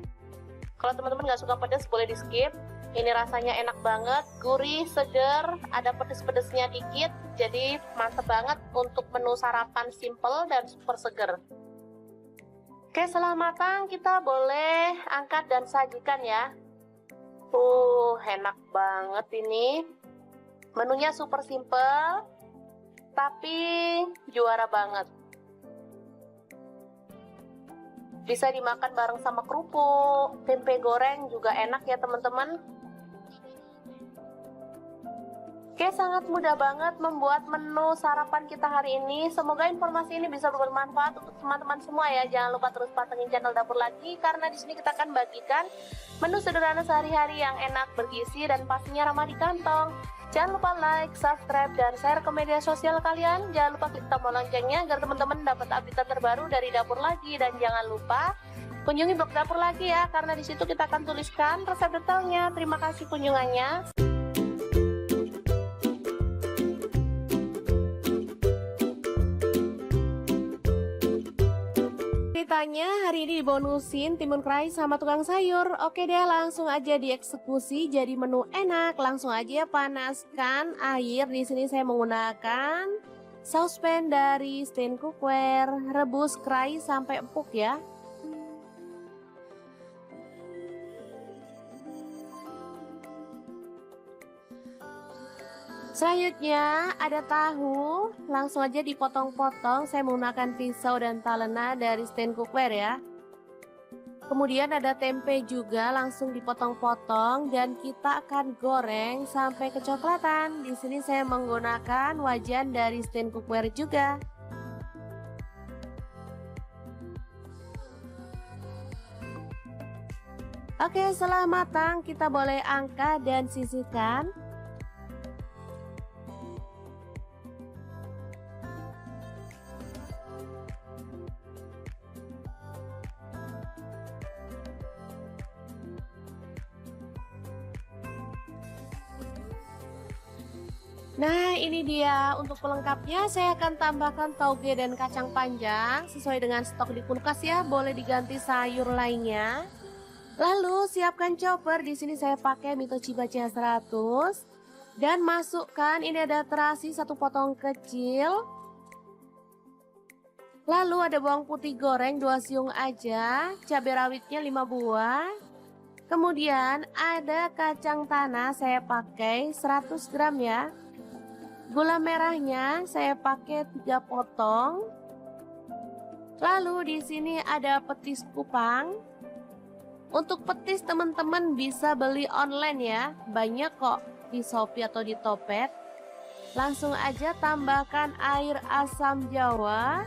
Kalau teman-teman nggak suka pedas boleh di skip. Ini rasanya enak banget, gurih, seger, ada pedes-pedesnya dikit, jadi mantep banget untuk menu sarapan simple dan super seger. Oke, setelah matang kita boleh angkat dan sajikan ya. Enak banget ini. Menunya super simple, tapi juara banget. Bisa dimakan bareng sama kerupuk, tempe goreng juga enak ya teman-teman. Oke, sangat mudah banget membuat menu sarapan kita hari ini. Semoga informasi ini bisa bermanfaat untuk teman-teman semua ya. Jangan lupa terus pantengin channel Dapur Lagi, karena di sini kita akan bagikan menu sederhana sehari-hari yang enak, bergizi, dan pastinya ramah di kantong. Jangan lupa like, subscribe, dan share ke media sosial kalian. Jangan lupa klik tombol loncengnya agar teman-teman dapat update terbaru dari Dapur Lagi. Dan jangan lupa kunjungi blog Dapur Lagi ya, karena di situ kita akan tuliskan resep detailnya. Terima kasih kunjungannya. Ceritanya hari ini dibonusin timun kerai sama tukang sayur. Oke deh, langsung aja dieksekusi jadi menu enak. Langsung aja panaskan air. Di sini saya menggunakan saucepan dari Stain Cookware. Rebus kerai sampai empuk ya. Selanjutnya ada tahu, langsung aja dipotong-potong. Saya menggunakan pisau dan talena dari Stain Cookware ya. Kemudian ada tempe juga, langsung dipotong-potong dan kita akan goreng sampai kecoklatan. Di sini saya menggunakan wajan dari Stain Cookware juga. Oke, setelah matang kita boleh angkat dan sisihkan. Nah, ini dia untuk pelengkapnya. Saya akan tambahkan tauge dan kacang panjang sesuai dengan stok di kulkas ya. Boleh diganti sayur lainnya. Lalu siapkan chopper. Di sini saya pakai Mitochiba CH100 dan masukkan ini ada terasi 1 potong kecil. Lalu ada bawang putih goreng 2 siung aja, cabai rawitnya 5 buah. Kemudian ada kacang tanah saya pakai 100 gram ya. Gula merahnya saya pakai 3 potong. Lalu di sini ada petis kupang. Untuk petis teman-teman bisa beli online ya. Banyak kok di Shopee atau di Topet. Langsung aja tambahkan air asam jawa.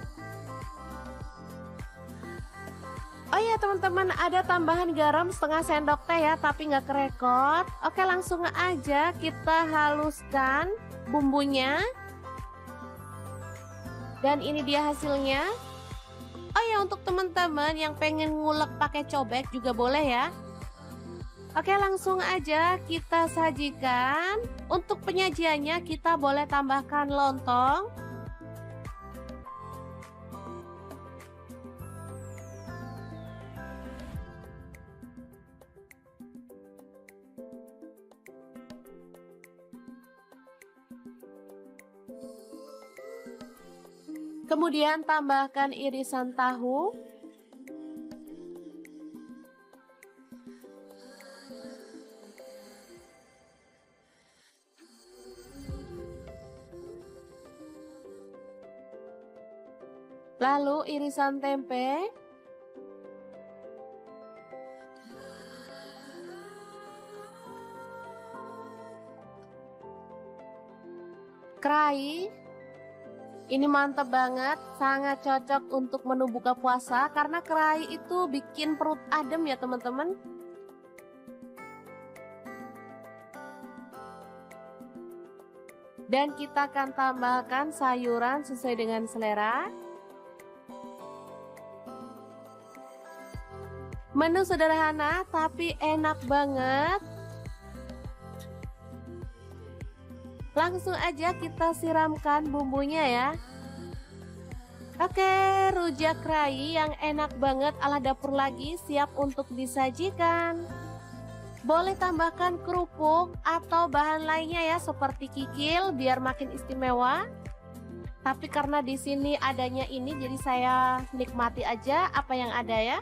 Oh ya teman-teman, ada tambahan garam setengah sendok teh ya, tapi nggak kerekot. Oke, langsung aja kita haluskan bumbunya. Dan ini dia hasilnya. Oh ya, untuk teman-teman yang pengen ngulek pakai cobek juga boleh ya. Oke, langsung aja kita sajikan. Untuk penyajiannya kita boleh tambahkan lontong. Kemudian tambahkan irisan tahu. Lalu irisan tempe. Kerai. Ini mantap banget, sangat cocok untuk menu buka puasa karena kerai itu bikin perut adem ya teman-teman. Dan kita akan tambahkan sayuran sesuai dengan selera. Menu sederhana tapi enak banget. Langsung aja kita siramkan bumbunya ya. Oke, rujak kerai yang enak banget ala Dapur Lagi siap untuk disajikan. Boleh tambahkan kerupuk atau bahan lainnya ya seperti kikil biar makin istimewa. Tapi karena di sini adanya ini jadi saya nikmati aja apa yang ada ya.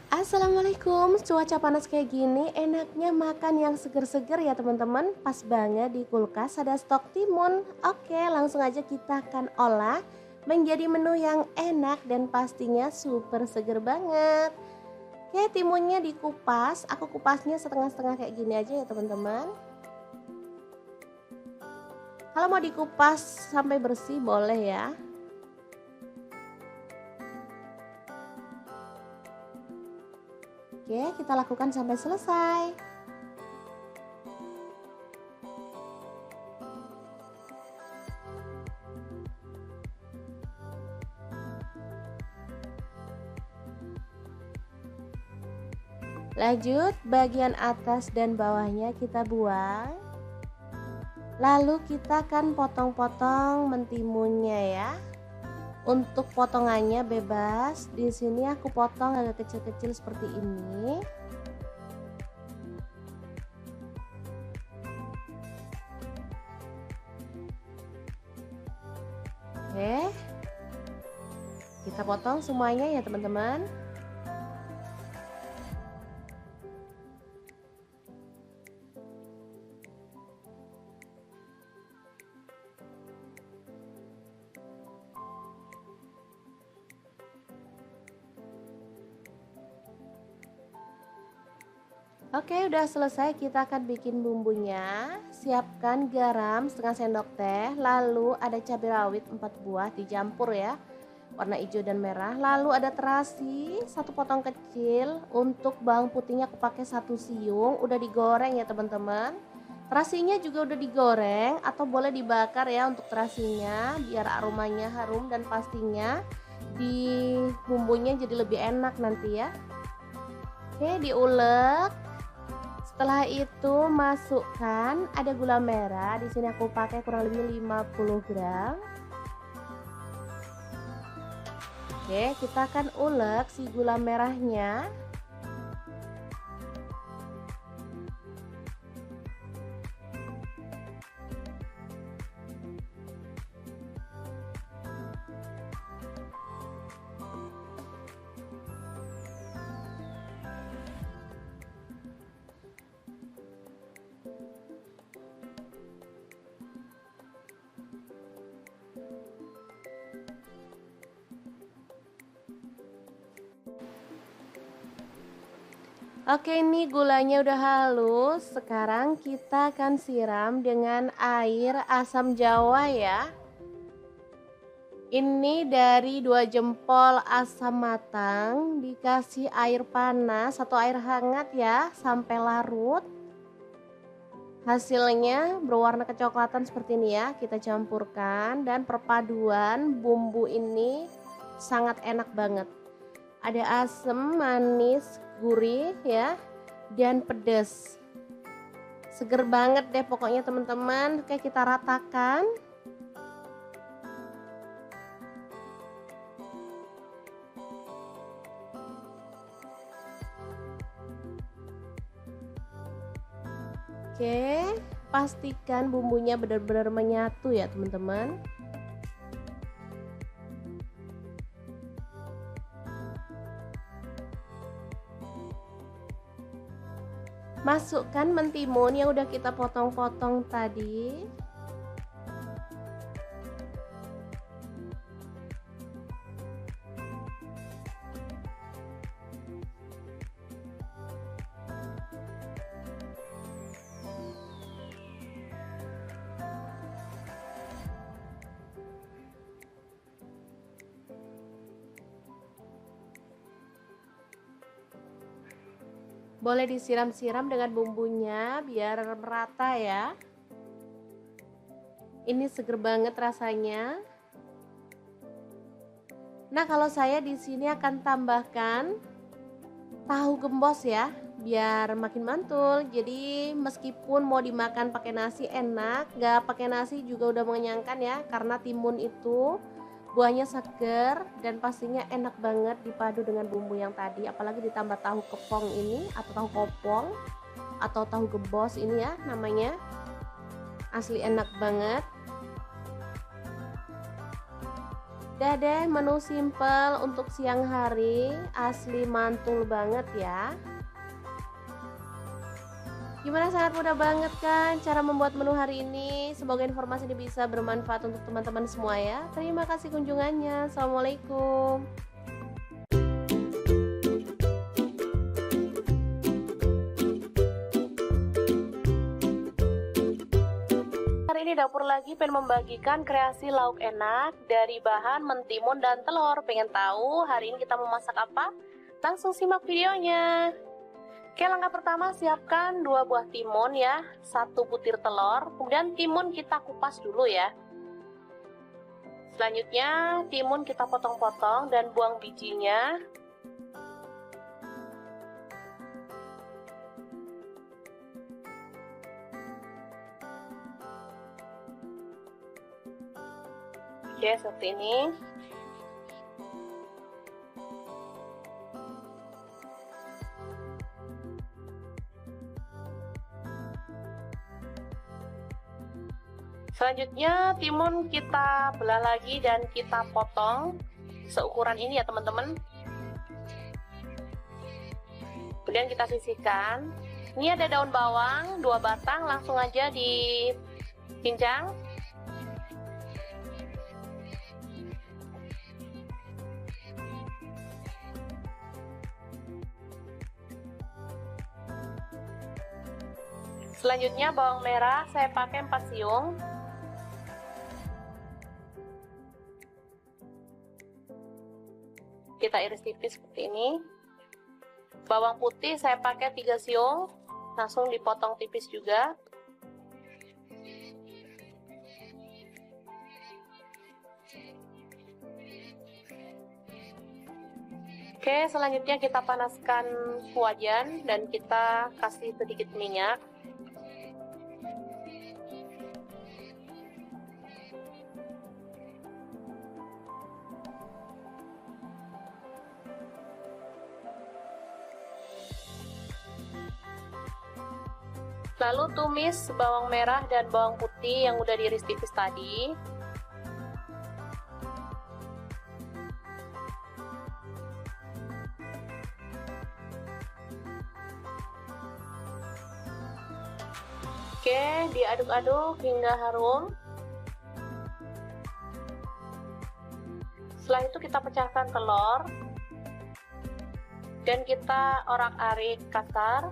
Assalamualaikum, cuaca panas kayak gini enaknya makan yang seger-seger ya teman-teman. Pas banget di kulkas ada stok timun. Oke, langsung aja kita akan olah menjadi menu yang enak dan pastinya super seger banget. Oke, timunnya dikupas, aku kupasnya setengah-setengah kayak gini aja ya teman-teman. Kalau mau dikupas sampai bersih boleh ya. Oke, kita lakukan sampai selesai. Lanjut, bagian atas dan bawahnya kita buang. Lalu kita akan potong-potong mentimunnya ya. Untuk potongannya bebas. Di sini aku potong agak kecil-kecil seperti ini. Oke. Kita potong semuanya ya, teman-teman. Oke, udah selesai, kita akan bikin bumbunya. Siapkan garam setengah sendok teh, lalu ada cabai rawit 4 buah dicampur ya, warna hijau dan merah. Lalu ada terasi 1 potong kecil, untuk bawang putihnya aku pakai 1 siung, udah digoreng ya teman-teman. Terasinya juga udah digoreng atau boleh dibakar ya untuk terasinya, biar aromanya harum dan pastinya di bumbunya jadi lebih enak nanti ya. Oke, diulek. Setelah itu masukkan ada gula merah, di sini aku pakai kurang lebih 50 gram. Oke, kita akan ulek si gula merahnya. Oke, ini gulanya udah halus. Sekarang kita akan siram dengan air asam jawa ya. Ini dari 2 jempol asam matang, dikasih air panas atau air hangat ya sampai larut. Hasilnya berwarna kecoklatan seperti ini ya. Kita campurkan dan perpaduan bumbu ini sangat enak banget. Ada asam, manis, gurih ya, dan pedas. Seger banget deh pokoknya teman-teman. Oke, kita ratakan. Oke, pastikan bumbunya benar-benar menyatu ya teman-teman. Masukkan mentimun yang udah kita potong-potong tadi. Boleh disiram-siram dengan bumbunya biar merata ya. Ini seger banget rasanya. Nah, kalau saya di sini akan tambahkan tahu gembos ya, biar makin mantul. Jadi meskipun mau dimakan pakai nasi enak, nggak pakai nasi juga udah mengenyangkan ya, karena timun itu Buahnya seger dan pastinya enak banget dipadu dengan bumbu yang tadi, apalagi ditambah tahu kepong ini atau tahu kopong atau tahu gebos ini ya namanya. Asli enak banget. Udah deh, menu simple untuk siang hari, asli mantul banget ya. Gimana, sangat mudah banget kan cara membuat menu hari ini? Semoga informasi ini bisa bermanfaat untuk teman-teman semua ya. Terima kasih kunjungannya. Assalamualaikum. Hari ini dapur lagi pengen membagikan kreasi lauk enak dari bahan mentimun dan telur. Pengen tahu hari ini kita mau masak apa? Langsung simak videonya. Oke, langkah pertama siapkan 2 buah timun ya, 1 butir telur, kemudian timun kita kupas dulu ya. Selanjutnya timun kita potong-potong dan buang bijinya. Oke, seperti ini. Selanjutnya timun kita belah lagi dan kita potong seukuran ini ya teman-teman. Kemudian kita sisihkan. Ini ada daun bawang 2 batang, langsung aja dicincang. Selanjutnya bawang merah saya pakai 4 siung. Kita iris tipis seperti ini. Bawang putih saya pakai 3 siung, langsung dipotong tipis juga. Oke, selanjutnya kita panaskan wajan dan kita kasih sedikit minyak. Lalu tumis bawang merah dan bawang putih yang udah diiris tipis tadi. Oke, diaduk-aduk hingga harum. Setelah itu kita pecahkan telur dan kita orak-arik kasar.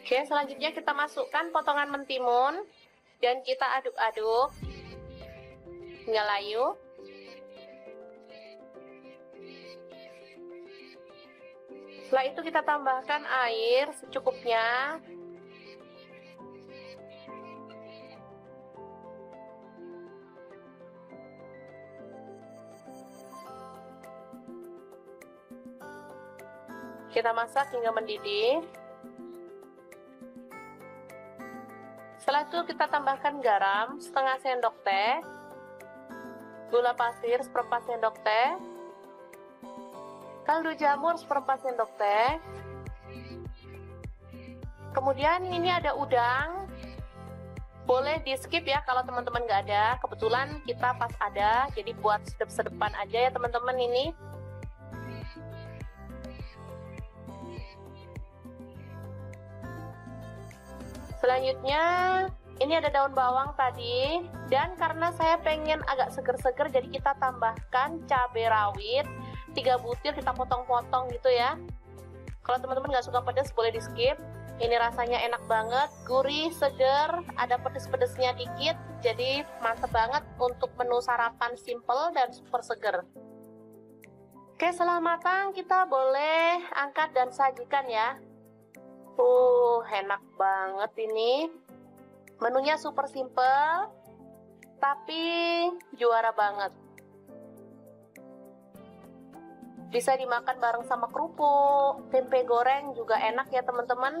Oke, selanjutnya kita masukkan potongan mentimun dan kita aduk-aduk hingga layu. Setelah itu kita tambahkan air secukupnya. Kita masak hingga mendidih. Setelah itu kita tambahkan garam setengah sendok teh, gula pasir seperempat sendok teh, kaldu jamur seperempat sendok teh. Kemudian ini ada udang, boleh di skip ya kalau teman-teman nggak ada. Kebetulan kita pas ada, jadi buat sedep-sedepan aja ya teman-teman ini. Selanjutnya ini ada daun bawang tadi, dan karena saya pengen agak seger-seger jadi kita tambahkan cabai rawit 3 butir, kita potong-potong gitu ya. Kalau teman-teman nggak suka pedas boleh di skip. Ini rasanya enak banget, gurih, seger, ada pedes-pedesnya dikit, jadi mantep banget untuk menu sarapan simple dan super seger. Oke, setelah matang kita boleh angkat dan sajikan ya. Enak banget ini. Menunya super simple, tapi juara banget. Bisa dimakan bareng sama kerupuk, tempe goreng juga enak ya teman-teman.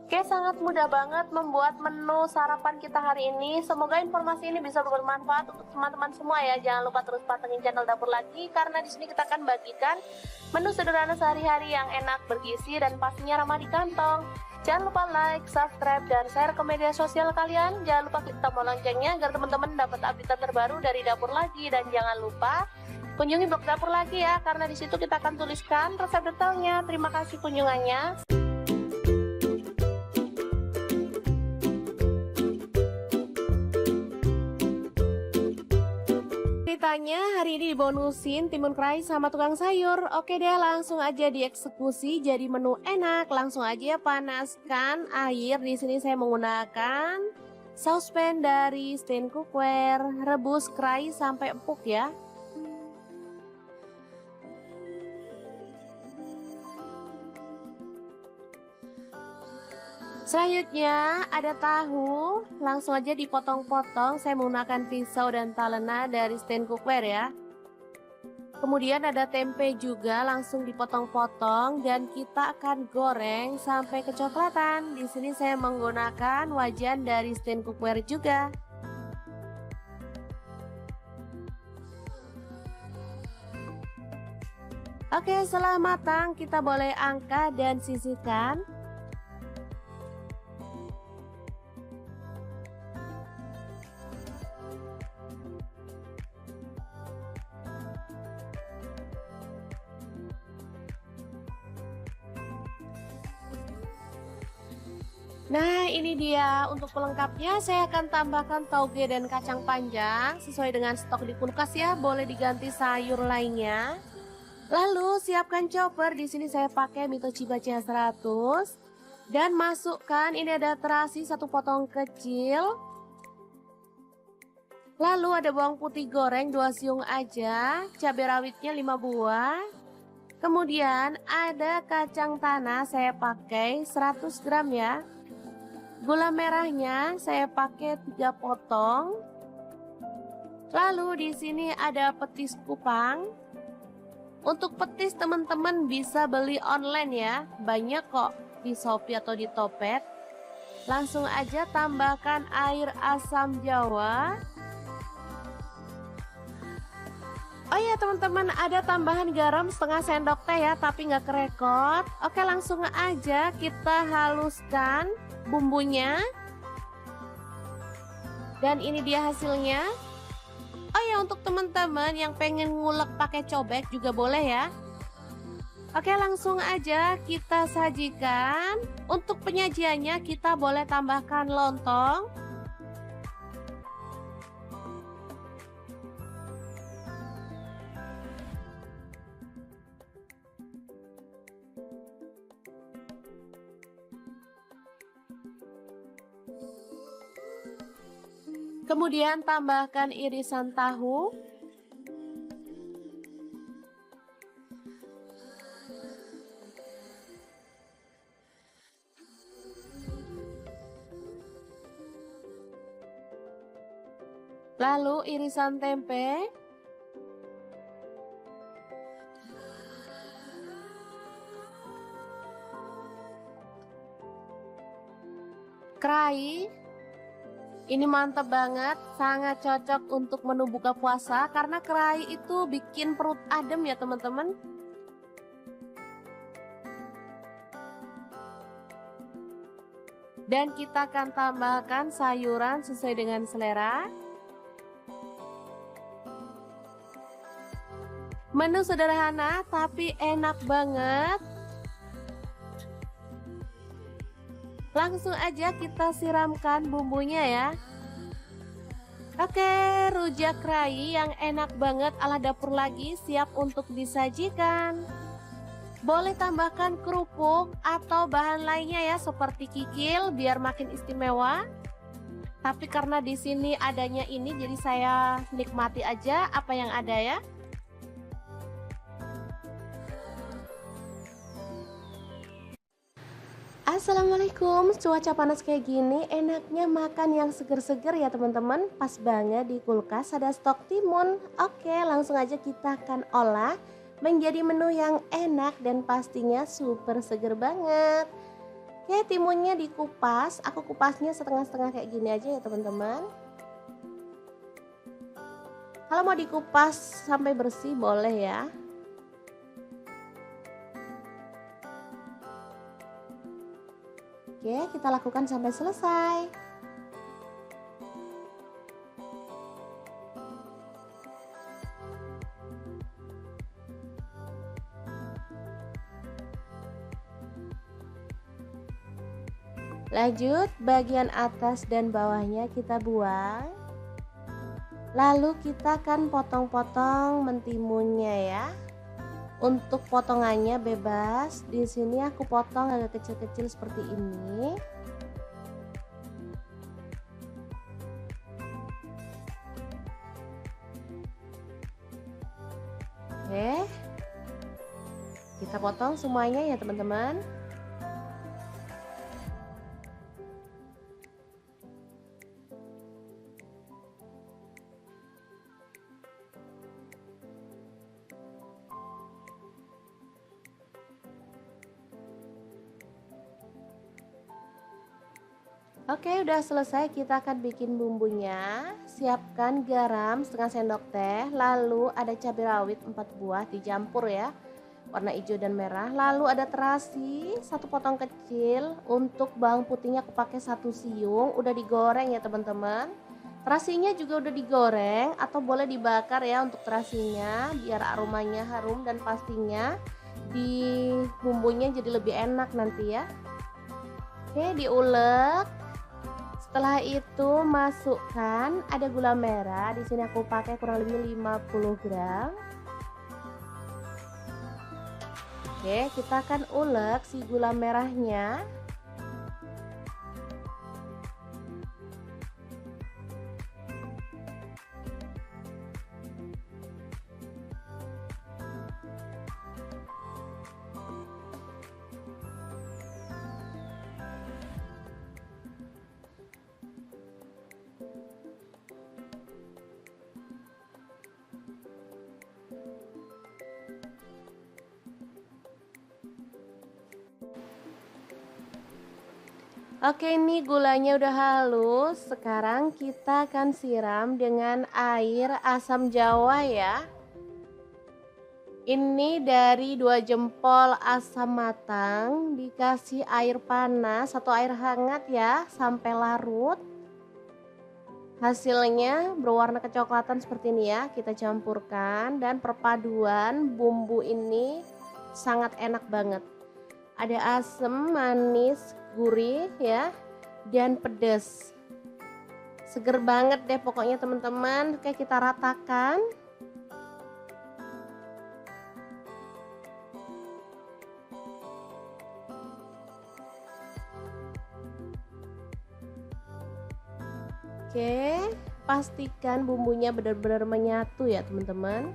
Oke, sangat mudah banget membuat menu sarapan kita hari ini. Semoga informasi ini bisa bermanfaat untuk teman-teman semua ya. Jangan lupa terus pantengin channel Dapur Lagi, karena di sini kita akan bagikan menu sederhana sehari-hari yang enak, bergizi, dan pastinya ramah di kantong. Jangan lupa like, subscribe, dan share ke media sosial kalian. Jangan lupa klik tombol loncengnya agar teman-teman dapat update terbaru dari Dapur Lagi. Dan jangan lupa kunjungi blog Dapur Lagi ya, karena di situ kita akan tuliskan resep detailnya. Terima kasih kunjungannya. Ceritanya hari ini dibonusin timun kerai sama tukang sayur. Oke deh, langsung aja dieksekusi jadi menu enak. Langsung aja ya, panaskan air. Di sini saya menggunakan saucepan dari Stain Cookware. Rebus kerai sampai empuk ya. Selanjutnya ada tahu, langsung aja dipotong-potong. Saya menggunakan pisau dan talena dari Stain Cookware ya. Kemudian ada tempe juga, langsung dipotong-potong dan kita akan goreng sampai kecoklatan. Di sini saya menggunakan wajan dari Stain Cookware juga. Oke, setelah matang kita boleh angkat dan sisihkan. Nah, ini dia untuk pelengkapnya. Saya akan tambahkan tauge dan kacang panjang sesuai dengan stok di kulkas ya. Boleh diganti sayur lainnya. Lalu siapkan chopper. Di sini saya pakai Mitochiba CH100 dan masukkan ini ada terasi 1 potong kecil. Lalu ada bawang putih goreng 2 siung aja, cabai rawitnya 5 buah. Kemudian ada kacang tanah saya pakai 100 gram ya. Gula merahnya saya pakai 3 potong. Lalu di sini ada petis kupang. Untuk petis teman-teman bisa beli online ya. Banyak kok di Shopee atau di Topet. Langsung aja tambahkan air asam jawa. Oh ya teman-teman, ada tambahan garam setengah sendok teh ya, tapi nggak kerekot. Oke, langsung aja kita haluskan bumbunya. Dan ini dia hasilnya. Oh ya, untuk teman-teman yang pengen ngulek pakai cobek juga boleh ya. Oke, langsung aja kita sajikan. Untuk penyajiannya kita boleh tambahkan lontong. Kemudian tambahkan irisan tahu. Lalu irisan tempe. Kerai. Ini mantap banget, sangat cocok untuk menu buka puasa karena kerai itu bikin perut adem ya teman-teman. Dan kita akan tambahkan sayuran sesuai dengan selera. Menu sederhana tapi enak banget. Langsung aja kita siramkan bumbunya ya. Oke, rujak kerai yang enak banget ala Dapur Lagi siap untuk disajikan. Boleh tambahkan kerupuk atau bahan lainnya ya seperti kikil biar makin istimewa. Tapi karena di sini adanya ini jadi saya nikmati aja apa yang ada ya. Assalamualaikum, cuaca panas kayak gini enaknya makan yang seger-seger ya teman-teman. Pas banget di kulkas ada stok timun. Oke, langsung aja kita akan olah menjadi menu yang enak dan pastinya super seger banget. Oke, timunnya dikupas, aku kupasnya setengah-setengah kayak gini aja ya teman-teman. Kalau mau dikupas sampai bersih boleh ya. Oke, kita lakukan sampai selesai. Lanjut, bagian atas dan bawahnya kita buang. Lalu kita akan potong-potong mentimunnya ya. Untuk potongannya bebas. Di sini aku potong agak kecil-kecil seperti ini. Oke. Kita potong semuanya ya, teman-teman. Oke, udah selesai, kita akan bikin bumbunya. Siapkan garam setengah sendok teh, lalu ada cabai rawit 4 buah dicampur ya, warna hijau dan merah. Lalu ada terasi 1 potong kecil. Untuk bawang putihnya aku pakai 1 siung, udah digoreng ya teman-teman. Terasinya juga udah digoreng atau boleh dibakar ya untuk terasinya, biar aromanya harum dan pastinya di bumbunya jadi lebih enak nanti ya. Oke, diulek. Setelah itu masukkan ada gula merah. Di sini aku pakai kurang lebih 50 gram. Oke, kita akan ulek si gula merahnya. Oke, ini gulanya udah halus. Sekarang kita akan siram dengan air asam jawa ya. Ini dari 2 jempol asam matang, dikasih air panas atau air hangat ya sampai larut. Hasilnya berwarna kecoklatan seperti ini ya. Kita campurkan dan perpaduan bumbu ini sangat enak banget. Ada asam, manis, gurih ya, dan pedas. Seger banget deh pokoknya teman-teman. Oke, kita ratakan. Oke, pastikan bumbunya benar-benar menyatu ya teman-teman.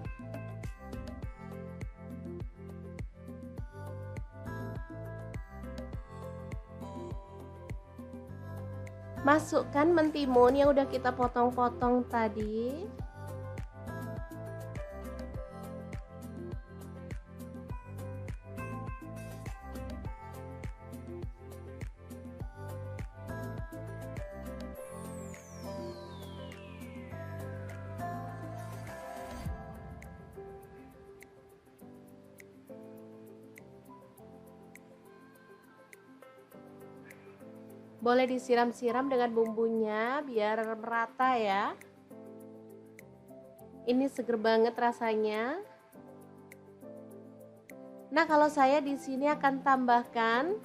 Masukkan mentimun yang udah kita potong-potong tadi. Boleh disiram-siram dengan bumbunya biar merata ya. Ini seger banget rasanya. Nah, kalau saya di sini akan tambahkan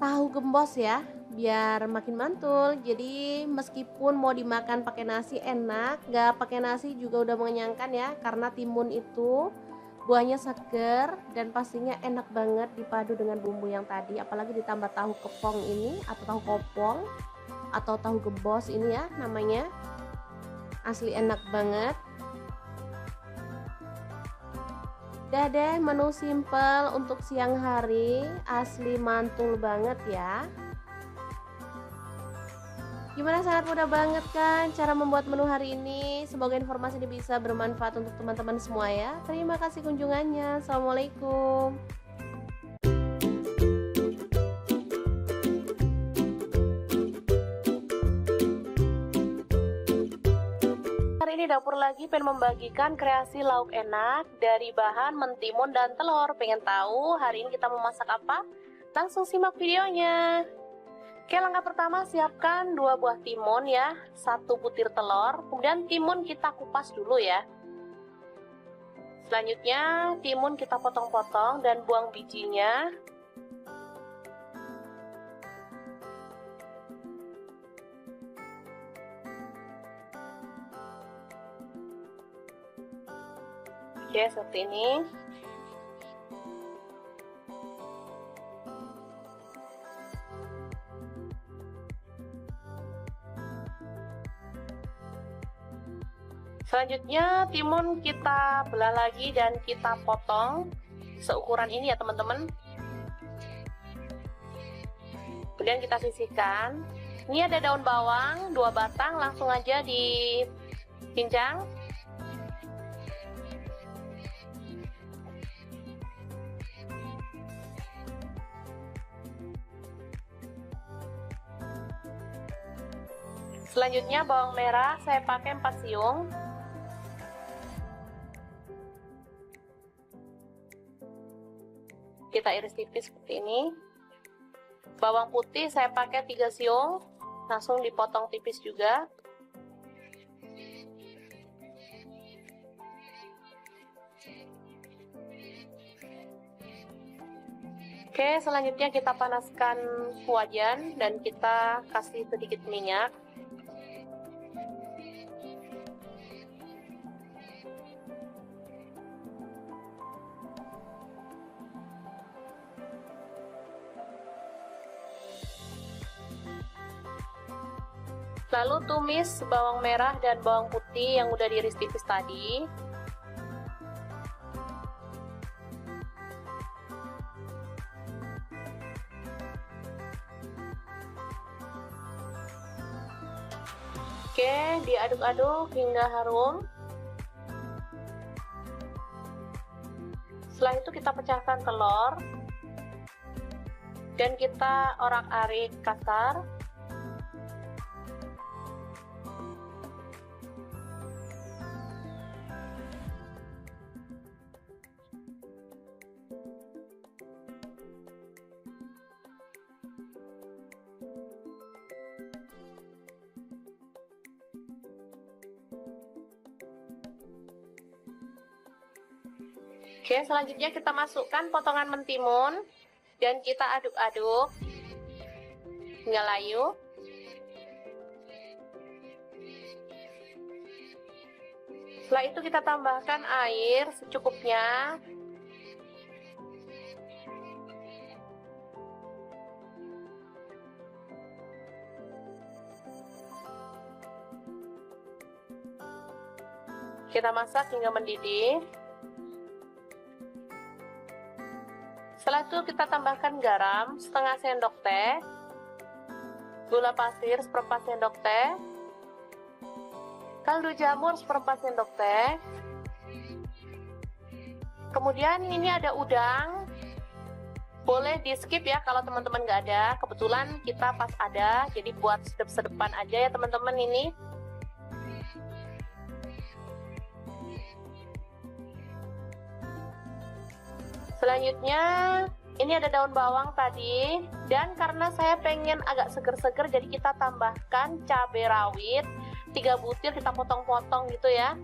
tahu gembos ya, biar makin mantul. Jadi meskipun mau dimakan pakai nasi enak, nggak pakai nasi juga udah mengenyangkan ya, karena timun itu buahnya seger dan pastinya enak banget dipadu dengan bumbu yang tadi, apalagi ditambah tahu kepong ini atau tahu kopong atau tahu gembos ini ya namanya. Asli enak banget. Udah deh, menu simple untuk siang hari, asli mantul banget ya. Gimana, sangat mudah banget kan cara membuat menu hari ini? Semoga informasi ini bisa bermanfaat untuk teman-teman semua ya. Terima kasih kunjungannya. Assalamualaikum. Hari ini dapur lagi pengen membagikan kreasi lauk enak dari bahan mentimun dan telur. Pengen tahu hari ini kita mau masak apa? Langsung simak videonya. Oke, langkah pertama siapkan 2 buah timun ya, 1 butir telur, kemudian timun kita kupas dulu ya. Selanjutnya timun kita potong-potong dan buang bijinya. Oke, seperti ini. Selanjutnya timun kita belah lagi dan kita potong seukuran ini ya teman-teman. Kemudian kita sisihkan. Ini ada daun bawang 2 batang, langsung aja dicincang. Selanjutnya bawang merah saya pakai 4 siung. Kita iris tipis seperti ini. Bawang putih saya pakai 3 siung, langsung dipotong tipis juga. Oke, selanjutnya kita panaskan wajan dan kita kasih sedikit minyak. Lalu tumis bawang merah dan bawang putih yang udah diiris tipis tadi. Oke, diaduk-aduk hingga harum. Setelah itu kita pecahkan telur dan kita orak-arik kasar. Oke, selanjutnya kita masukkan potongan mentimun dan kita aduk-aduk hingga layu. Setelah itu kita tambahkan air secukupnya. Kita masak hingga mendidih. Setelah itu kita tambahkan garam setengah sendok teh, gula pasir seperempat sendok teh, kaldu jamur seperempat sendok teh. Kemudian ini ada udang, boleh di skip ya kalau teman-teman nggak ada. Kebetulan kita pas ada, jadi buat sedep-sedepan aja ya teman-teman ini. Selanjutnya ini ada daun bawang tadi, dan karena saya pengen agak seger-seger jadi kita tambahkan cabai rawit 3 butir, kita potong-potong gitu ya.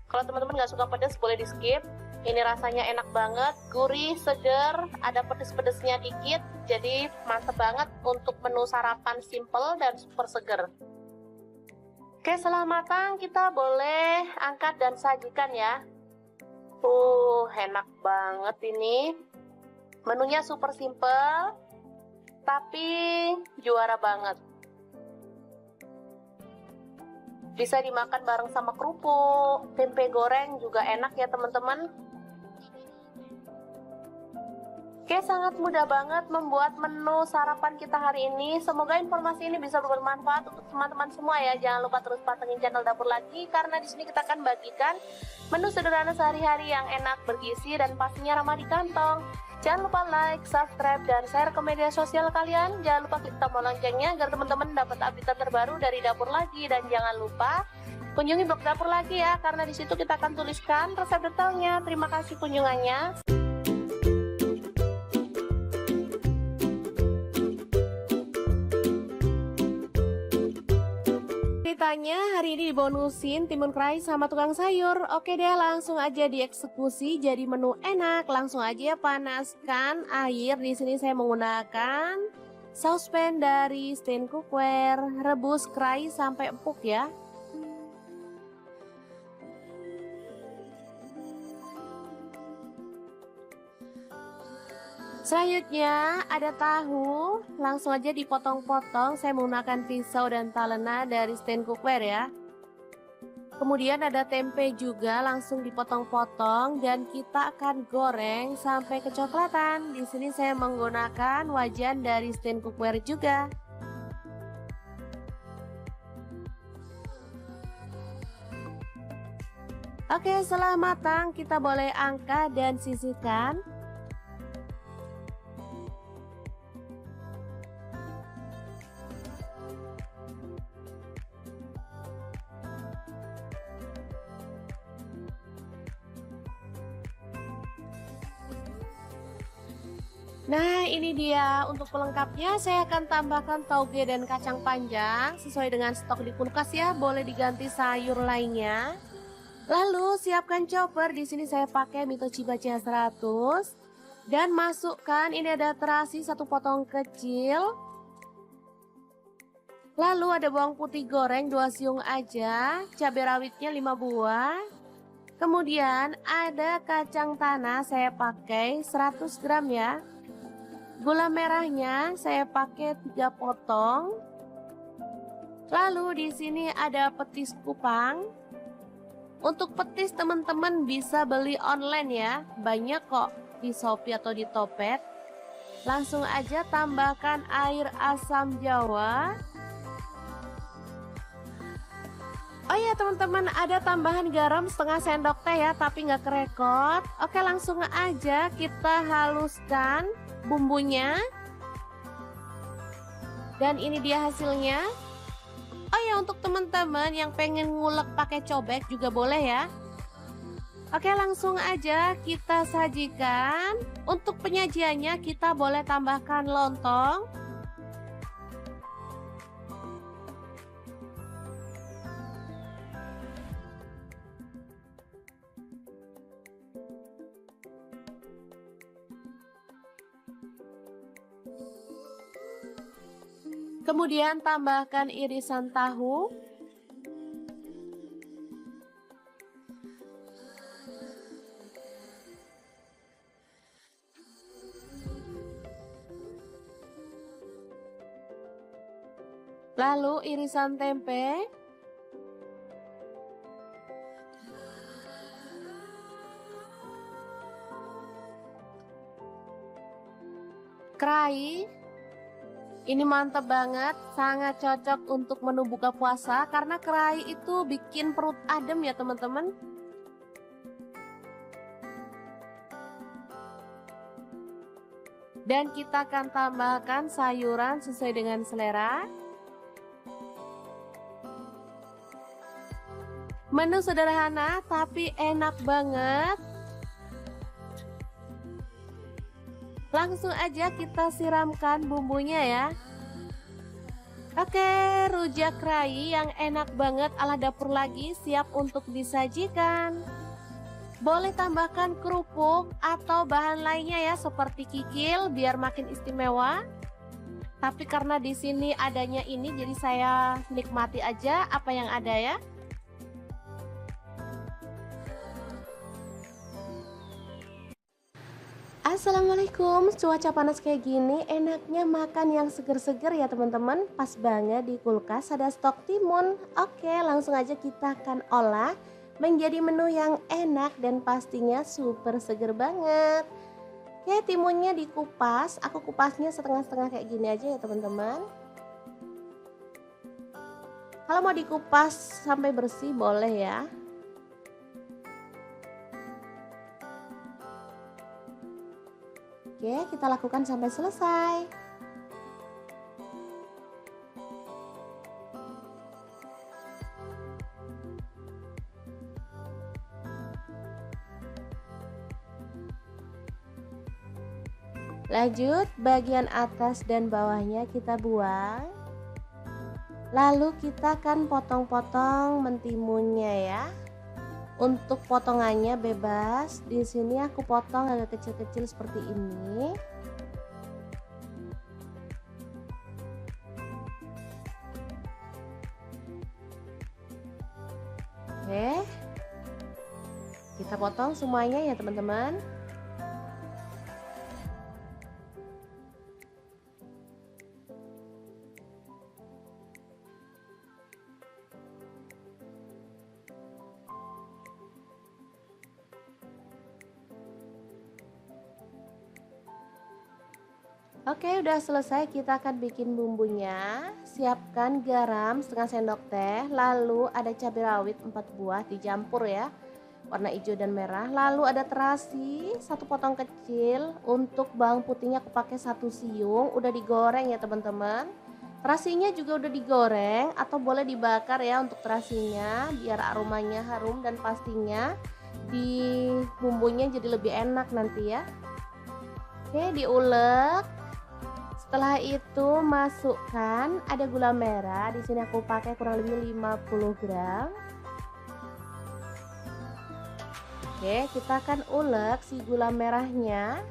Kalau teman-teman nggak suka pedas boleh di skip. Ini rasanya enak banget, gurih, seger, ada pedes-pedesnya dikit, jadi mantep banget untuk menu sarapan simple dan super seger. Oke, setelah matang kita boleh angkat dan sajikan ya. Enak banget ini. Menunya super simple, tapi juara banget. Bisa dimakan bareng sama kerupuk, tempe goreng juga enak ya teman-teman. Oke, sangat mudah banget membuat menu sarapan kita hari ini. Semoga informasi ini bisa bermanfaat untuk teman-teman semua ya. Jangan lupa terus pantengin channel Dapur Lagi karena di sini kita akan bagikan menu sederhana sehari-hari yang enak, bergizi dan pastinya ramah di kantong. Jangan lupa like, subscribe, dan share ke media sosial kalian. Jangan lupa klik tombol loncengnya agar teman-teman dapat update terbaru dari Dapur Lagi. Dan jangan lupa kunjungi blog Dapur Lagi ya, karena di situ kita akan tuliskan resep detailnya. Terima kasih kunjungannya. Ceritanya hari ini dibonusin timun kerai sama tukang sayur. Oke deh, langsung aja dieksekusi jadi menu enak. Langsung aja panaskan air. Di sini saya menggunakan saucepan dari Stain Cookware. Rebus kerai sampai empuk ya. Selanjutnya ada tahu, langsung aja dipotong-potong. Saya menggunakan pisau dan talena dari Stain Cookware ya. Kemudian ada tempe juga, langsung dipotong-potong dan kita akan goreng sampai kecoklatan. Di sini saya menggunakan wajan dari Stain Cookware juga. Oke, setelah matang kita boleh angkat dan sisihkan. Nah, ini dia untuk pelengkapnya. Saya akan tambahkan tauge dan kacang panjang sesuai dengan stok di kulkas ya. Boleh diganti sayur lainnya. Lalu siapkan chopper. Di sini saya pakai Mitochiba CH100 dan masukkan ini ada terasi 1 potong kecil. Lalu ada bawang putih goreng 2 siung aja, cabai rawitnya 5 buah. Kemudian ada kacang tanah saya pakai 100 gram ya. Gula merahnya saya pakai 3 potong. Lalu di sini ada petis kupang. Untuk petis teman-teman bisa beli online ya. Banyak kok di Shopee atau di Topet. Langsung aja tambahkan air asam jawa. Oh ya teman-teman, ada tambahan garam setengah sendok teh ya, tapi nggak kerekot. Oke, langsung aja kita haluskan bumbunya. Dan ini dia hasilnya. Oh ya, untuk teman-teman yang pengen ngulek pakai cobek juga boleh ya. Oke, langsung aja kita sajikan. Untuk penyajiannya kita boleh tambahkan lontong. Kemudian tambahkan irisan tahu. Lalu irisan tempe. Kerai. Ini mantap banget, sangat cocok untuk menu buka puasa karena kerai itu bikin perut adem ya teman-teman. Dan kita akan tambahkan sayuran sesuai dengan selera. Menu sederhana tapi enak banget. Langsung aja kita siramkan bumbunya ya. Oke, rujak kerai yang enak banget ala Dapur Lagi siap untuk disajikan. Boleh tambahkan kerupuk atau bahan lainnya ya seperti kikil biar makin istimewa. Tapi karena di sini adanya ini jadi saya nikmati aja apa yang ada ya. Assalamualaikum, cuaca panas kayak gini enaknya makan yang seger-seger ya teman-teman. Pas banget di kulkas ada stok timun. Oke, langsung aja kita akan olah menjadi menu yang enak dan pastinya super seger banget. Oke, timunnya dikupas, aku kupasnya setengah-setengah kayak gini aja ya teman-teman. Kalau mau dikupas sampai bersih boleh ya. Oke, kita lakukan sampai selesai. Lanjut, bagian atas dan bawahnya kita buang. Lalu kita akan potong-potong mentimunnya ya. Untuk potongannya bebas. Di sini aku potong agak kecil-kecil seperti ini. Oke. Kita potong semuanya ya teman-teman. Oke, udah selesai, kita akan bikin bumbunya. Siapkan garam setengah sendok teh, lalu ada cabai rawit 4 buah dicampur ya, warna hijau dan merah. Lalu ada terasi 1 potong kecil. Untuk bawang putihnya aku pakai 1 siung, udah digoreng ya teman-teman. Terasinya juga udah digoreng atau boleh dibakar ya untuk terasinya, biar aromanya harum dan pastinya di bumbunya jadi lebih enak nanti ya. Oke, diulek. Setelah itu masukkan ada gula merah. Di sini aku pakai kurang lebih 50 gram. Oke, kita akan ulek si gula merahnya.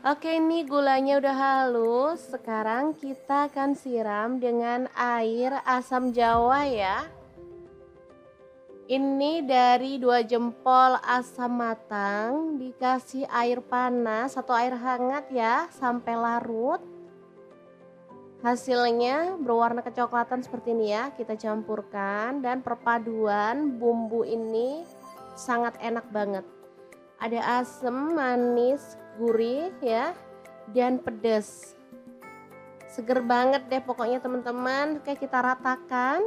Oke, ini gulanya udah halus. Sekarang kita akan siram dengan air asam jawa ya. Ini dari 2 jempol asam matang, dikasih air panas atau air hangat ya sampai larut. Hasilnya berwarna kecoklatan seperti ini ya. Kita campurkan dan perpaduan bumbu ini sangat enak banget. Ada asam, manis, gurih ya, dan pedas. Seger banget deh pokoknya teman-teman. Oke, kita ratakan.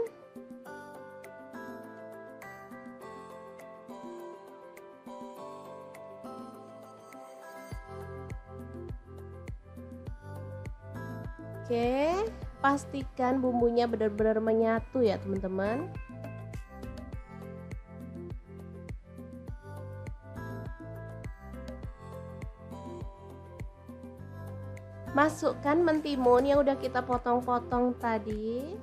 Oke, pastikan bumbunya benar-benar menyatu ya teman-teman. Masukkan mentimun yang udah kita potong-potong tadi.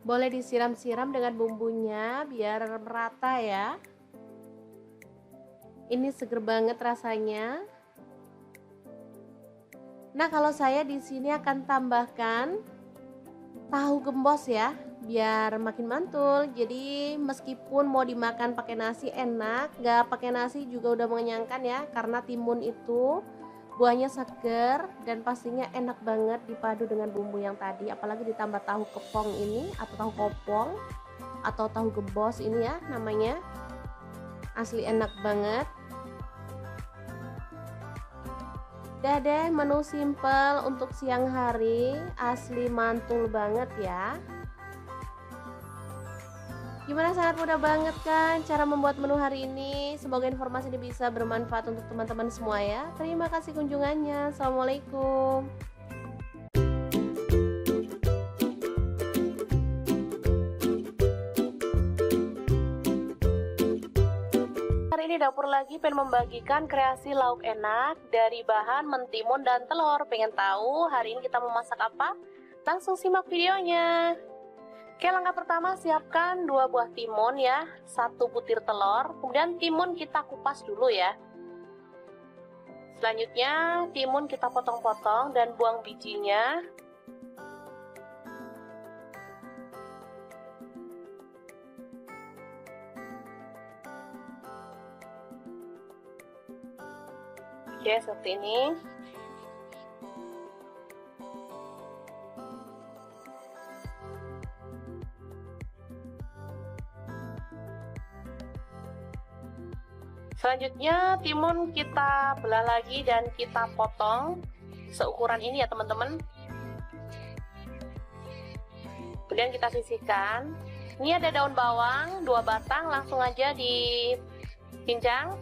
Boleh disiram-siram dengan bumbunya biar merata ya. Ini seger banget rasanya. Nah, kalau saya di sini akan tambahkan tahu gembos ya, biar makin mantul. Jadi meskipun mau dimakan pakai nasi enak, nggak pakai nasi juga udah mengenyangkan ya, karena timun itu buahnya seger dan pastinya enak banget dipadu dengan bumbu yang tadi, apalagi ditambah tahu kepong ini atau tahu kopong atau tahu gembos ini ya namanya. Asli enak banget. Udah deh, menu simple untuk siang hari, asli mantul banget ya. Gimana, sangat mudah banget kan cara membuat menu hari ini. Semoga informasi ini bisa bermanfaat untuk teman-teman semua ya. Terima kasih kunjungannya. Assalamualaikum. Kali ini dapur lagi pengen membagikan kreasi lauk enak dari bahan mentimun dan telur. Pengen tahu hari ini kita mau masak apa? Langsung simak videonya. Oke, langkah pertama siapkan 2 buah timun ya, 1 butir telur. Kemudian timun kita kupas dulu ya. Selanjutnya timun kita potong-potong dan buang bijinya. Oke, seperti ini. Selanjutnya timun kita belah lagi dan kita potong seukuran ini ya teman-teman. Kemudian kita sisihkan. Ini ada daun bawang 2 batang, langsung aja dicincang.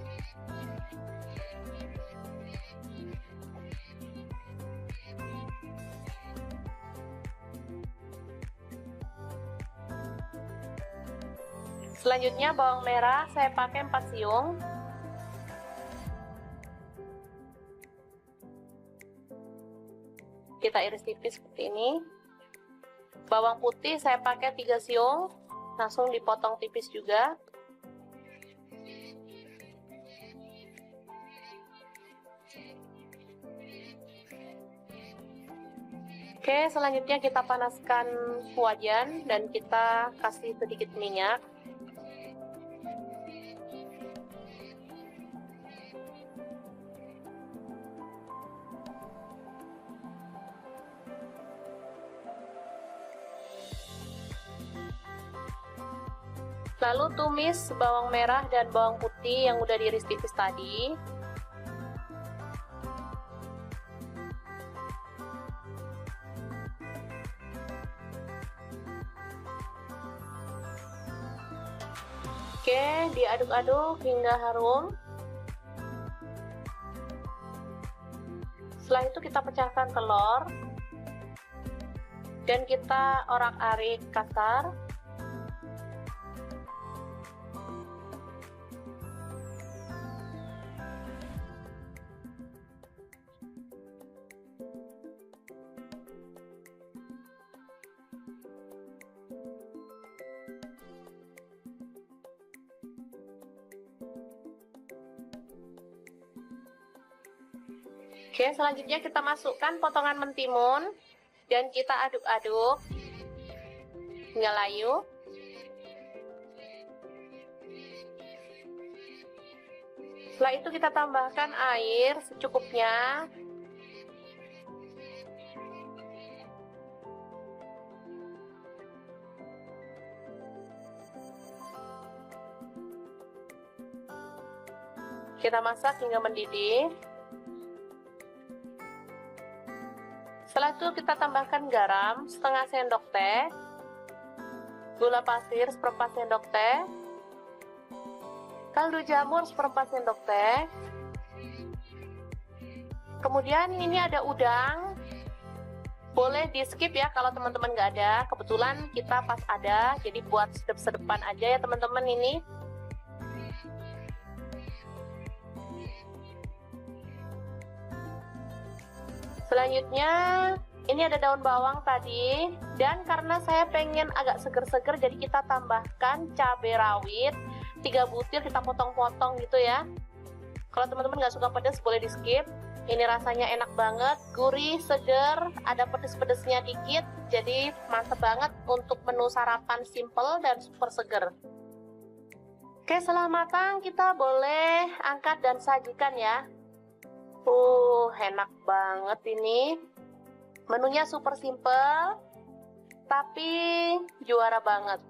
Selanjutnya bawang merah saya pakai 4 siung. Kita iris tipis seperti ini. Bawang putih saya pakai 3 siung, langsung dipotong tipis juga. Oke, selanjutnya kita panaskan wajan dan kita kasih sedikit minyak. Lalu tumis bawang merah dan bawang putih yang udah diiris tipis tadi. Oke, diaduk-aduk hingga harum. Setelah itu kita pecahkan telur dan kita orak-arik kasar. Oke, selanjutnya kita masukkan potongan mentimun dan kita aduk-aduk hingga layu. Setelah itu kita tambahkan air secukupnya. Kita masak hingga mendidih. Setelah itu kita tambahkan garam setengah sendok teh, gula pasir seperempat sendok teh, kaldu jamur seperempat sendok teh. Kemudian ini ada udang, boleh di skip ya kalau teman-teman nggak ada. Kebetulan kita pas ada, jadi buat sedep-sedepan aja ya teman-teman ini. Selanjutnya ini ada daun bawang tadi, dan karena saya pengen agak seger-seger jadi kita tambahkan cabai rawit 3 butir, kita potong-potong gitu ya. Kalau teman-teman nggak suka pedas boleh di skip. Ini rasanya enak banget, gurih, seger, ada pedes-pedesnya dikit, jadi mantep banget untuk menu sarapan simple dan super seger. Oke, setelah matang kita boleh angkat dan sajikan ya. Enak banget ini. Menunya super simple, tapi juara banget.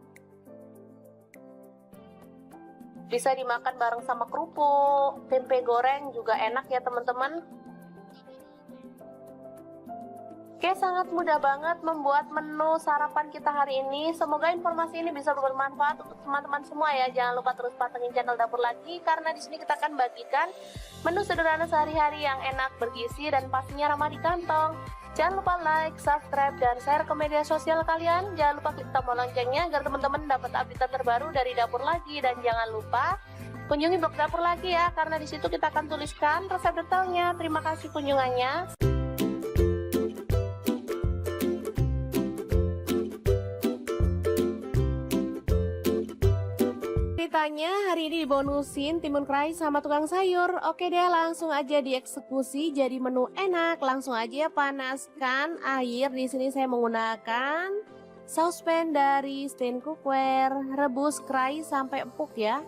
Bisa dimakan bareng sama kerupuk, tempe goreng juga enak ya teman-teman. Oke, sangat mudah banget membuat menu sarapan kita hari ini. Semoga informasi ini bisa bermanfaat untuk teman-teman semua ya. Jangan lupa terus pantengin channel Dapur Lagi, karena di sini kita akan bagikan menu sederhana sehari-hari yang enak, bergizi, dan pastinya ramah di kantong. Jangan lupa like, subscribe, dan share ke media sosial kalian. Jangan lupa klik tombol loncengnya agar teman-teman dapat update terbaru dari Dapur Lagi. Dan jangan lupa Kunjungi blog dapur lagi ya, karena di situ kita akan tuliskan resep detailnya. Terima kasih kunjungannya. Ceritanya hari ini dibonusin timun kerai sama tukang sayur. Oke deh, langsung aja dieksekusi jadi menu enak. Langsung aja ya, panaskan air. Di sini saya menggunakan saucepan dari Stain Cookware. Rebus kerai sampai empuk ya.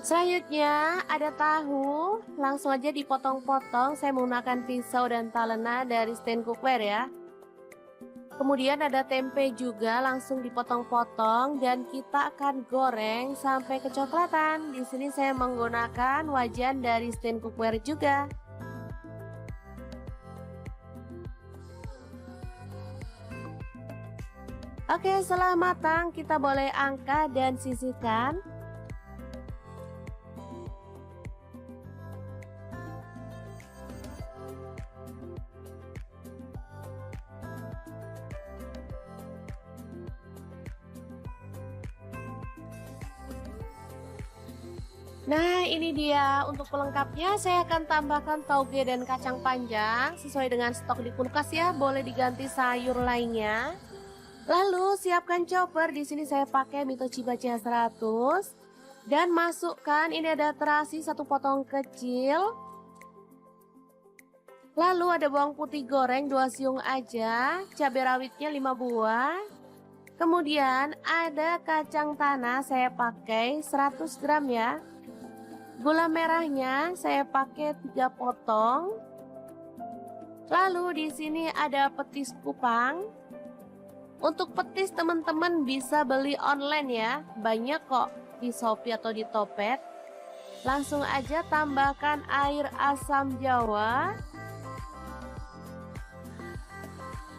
Selanjutnya ada tahu, langsung aja dipotong-potong. Saya menggunakan pisau dan talena dari Stain Cookware ya. Kemudian ada tempe juga, langsung dipotong-potong dan kita akan goreng sampai kecoklatan. Di sini saya menggunakan wajan dari Stain Cookware juga. Oke, setelah matang kita boleh angkat dan sisihkan. Nah, ini dia untuk pelengkapnya. Saya akan tambahkan tauge dan kacang panjang sesuai dengan stok di kulkas ya. Boleh diganti sayur lainnya. Lalu siapkan chopper. Di sini saya pakai Mitochiba CH100 dan masukkan ini ada terasi 1 potong kecil. Lalu ada bawang putih goreng 2 siung aja, cabai rawitnya 5 buah. Kemudian ada kacang tanah saya pakai 100 gram ya. Gula merahnya saya pakai 3 potong. Lalu di sini ada petis kupang. Untuk petis teman-teman bisa beli online ya. Banyak kok di Shopee atau di Topet. Langsung aja tambahkan air asam jawa.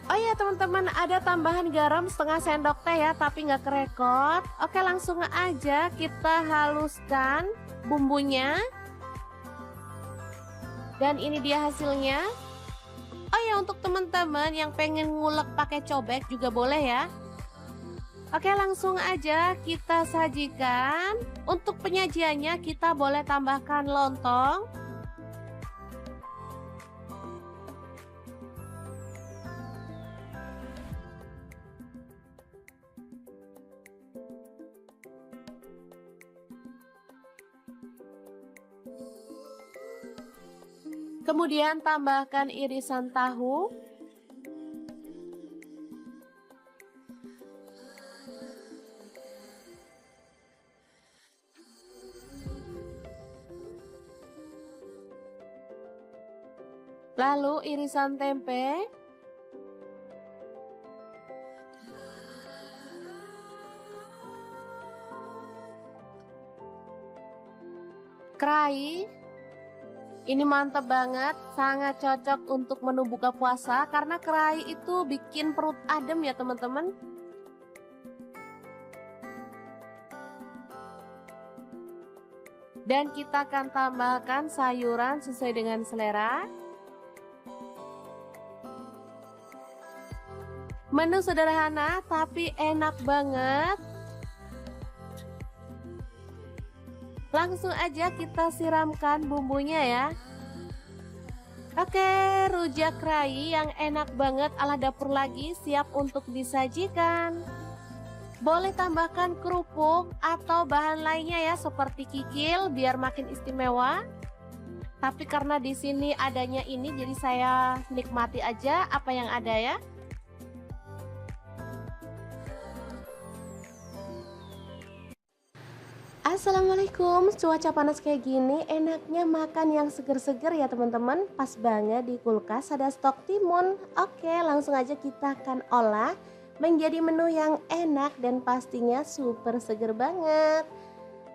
Oh ya teman-teman, ada tambahan garam setengah sendok teh ya, tapi nggak kerekot. Oke, langsung aja kita haluskan bumbunya. Dan ini dia hasilnya. Oh ya, untuk teman-teman yang pengen ngulek pakai cobek juga boleh ya. Oke, langsung aja kita sajikan. Untuk penyajiannya kita boleh tambahkan lontong. Kemudian tambahkan irisan tahu. Lalu irisan tempe. Kerai. Ini mantap banget, sangat cocok untuk menu buka puasa karena kerai itu bikin perut adem ya teman-teman. Dan kita akan tambahkan sayuran sesuai dengan selera. Menu sederhana tapi enak banget. Langsung aja kita siramkan bumbunya ya. Oke, rujak kerai yang enak banget ala dapur lagi siap untuk disajikan. Boleh tambahkan kerupuk atau bahan lainnya ya seperti kikil biar makin istimewa. Tapi karena di sini adanya ini jadi saya nikmati aja apa yang ada ya. Assalamualaikum, cuaca panas kayak gini enaknya makan yang seger-seger ya teman-teman. Pas banget di kulkas ada stok timun. Oke, langsung aja kita akan olah menjadi menu yang enak dan pastinya super seger banget.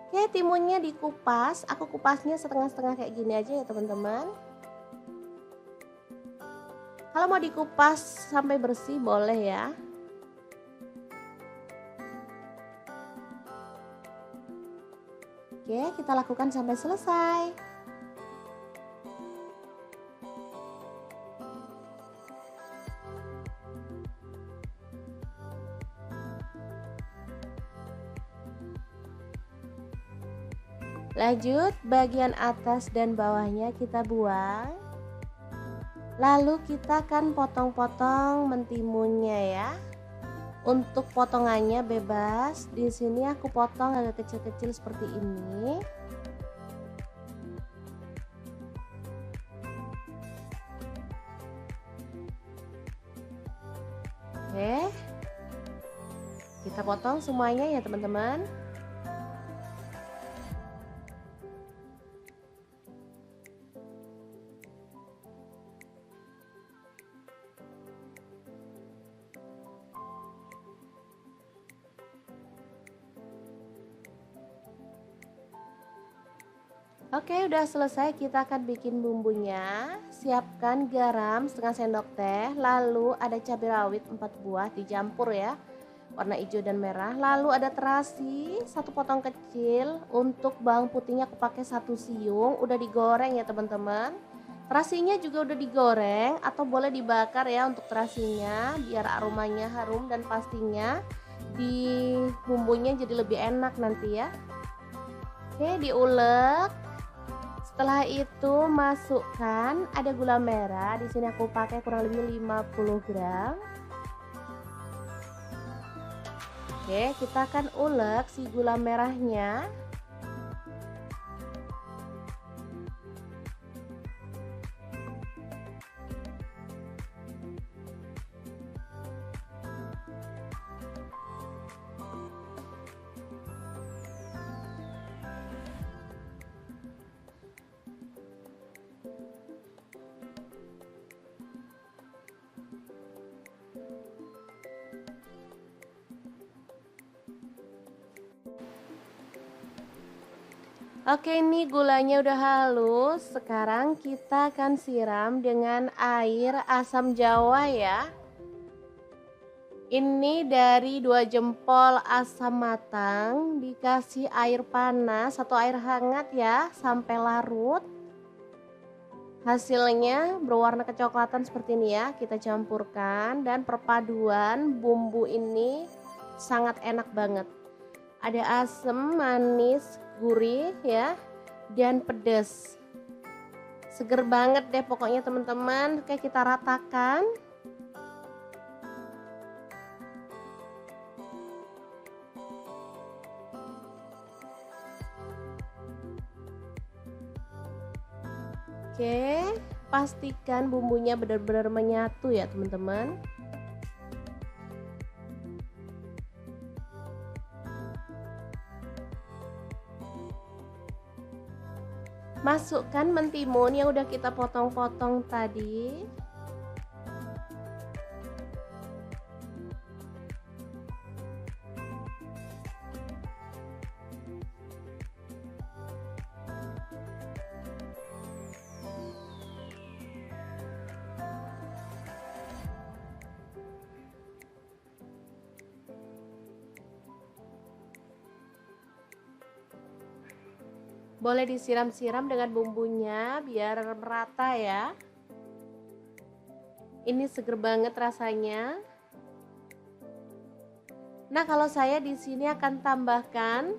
Oke, timunnya dikupas. Aku kupasnya setengah-setengah kayak gini aja ya teman-teman. Kalau mau dikupas sampai bersih boleh ya. Oke, kita lakukan sampai selesai. Lanjut, bagian atas dan bawahnya kita buang. Lalu kita akan potong-potong mentimunnya ya. Untuk potongannya bebas. Di sini aku potong agak kecil-kecil seperti ini. Oke. Kita potong semuanya ya, teman-teman. Oke, udah selesai. Kita akan bikin bumbunya. Siapkan garam setengah sendok teh, lalu ada cabai rawit 4 buah dicampur ya, warna hijau dan merah. Lalu ada terasi 1 potong kecil. Untuk bawang putihnya aku pakai 1 siung, udah digoreng ya teman-teman. Terasinya juga udah digoreng atau boleh dibakar ya untuk terasinya, biar aromanya harum dan pastinya di bumbunya jadi lebih enak nanti ya. Oke, diulek. Setelah itu masukkan ada gula merah. Di sini aku pakai kurang lebih 50 gram. Oke, kita akan ulek si gula merahnya. Oke, ini gulanya udah halus. Sekarang kita akan siram dengan air asam jawa ya. Ini dari 2 jempol asam matang, dikasih air panas atau air hangat ya sampai larut. Hasilnya berwarna kecoklatan seperti ini ya. Kita campurkan dan perpaduan bumbu ini sangat enak banget. Ada asam, manis, gurih ya, dan pedas. Seger banget deh pokoknya teman-teman. Oke, kita ratakan. Oke, pastikan bumbunya benar-benar menyatu ya teman-teman. Masukkan mentimun yang udah kita potong-potong tadi. Boleh disiram-siram dengan bumbunya biar merata ya. Ini seger banget rasanya. Nah, kalau saya di sini akan tambahkan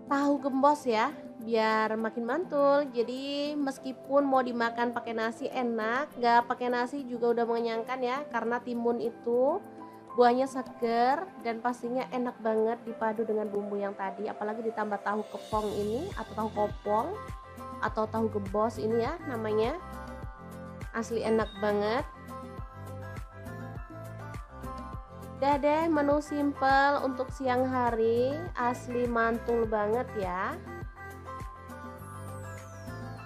tahu gembos ya, biar makin mantul. Jadi meskipun mau dimakan pakai nasi enak, nggak pakai nasi juga udah mengenyangkan ya, karena timun itu buahnya seger dan pastinya enak banget dipadu dengan bumbu yang tadi, apalagi ditambah tahu kepong ini atau tahu kopong atau tahu gembos ini ya namanya. Asli enak banget. Udah deh, menu simple untuk siang hari, asli mantul banget ya.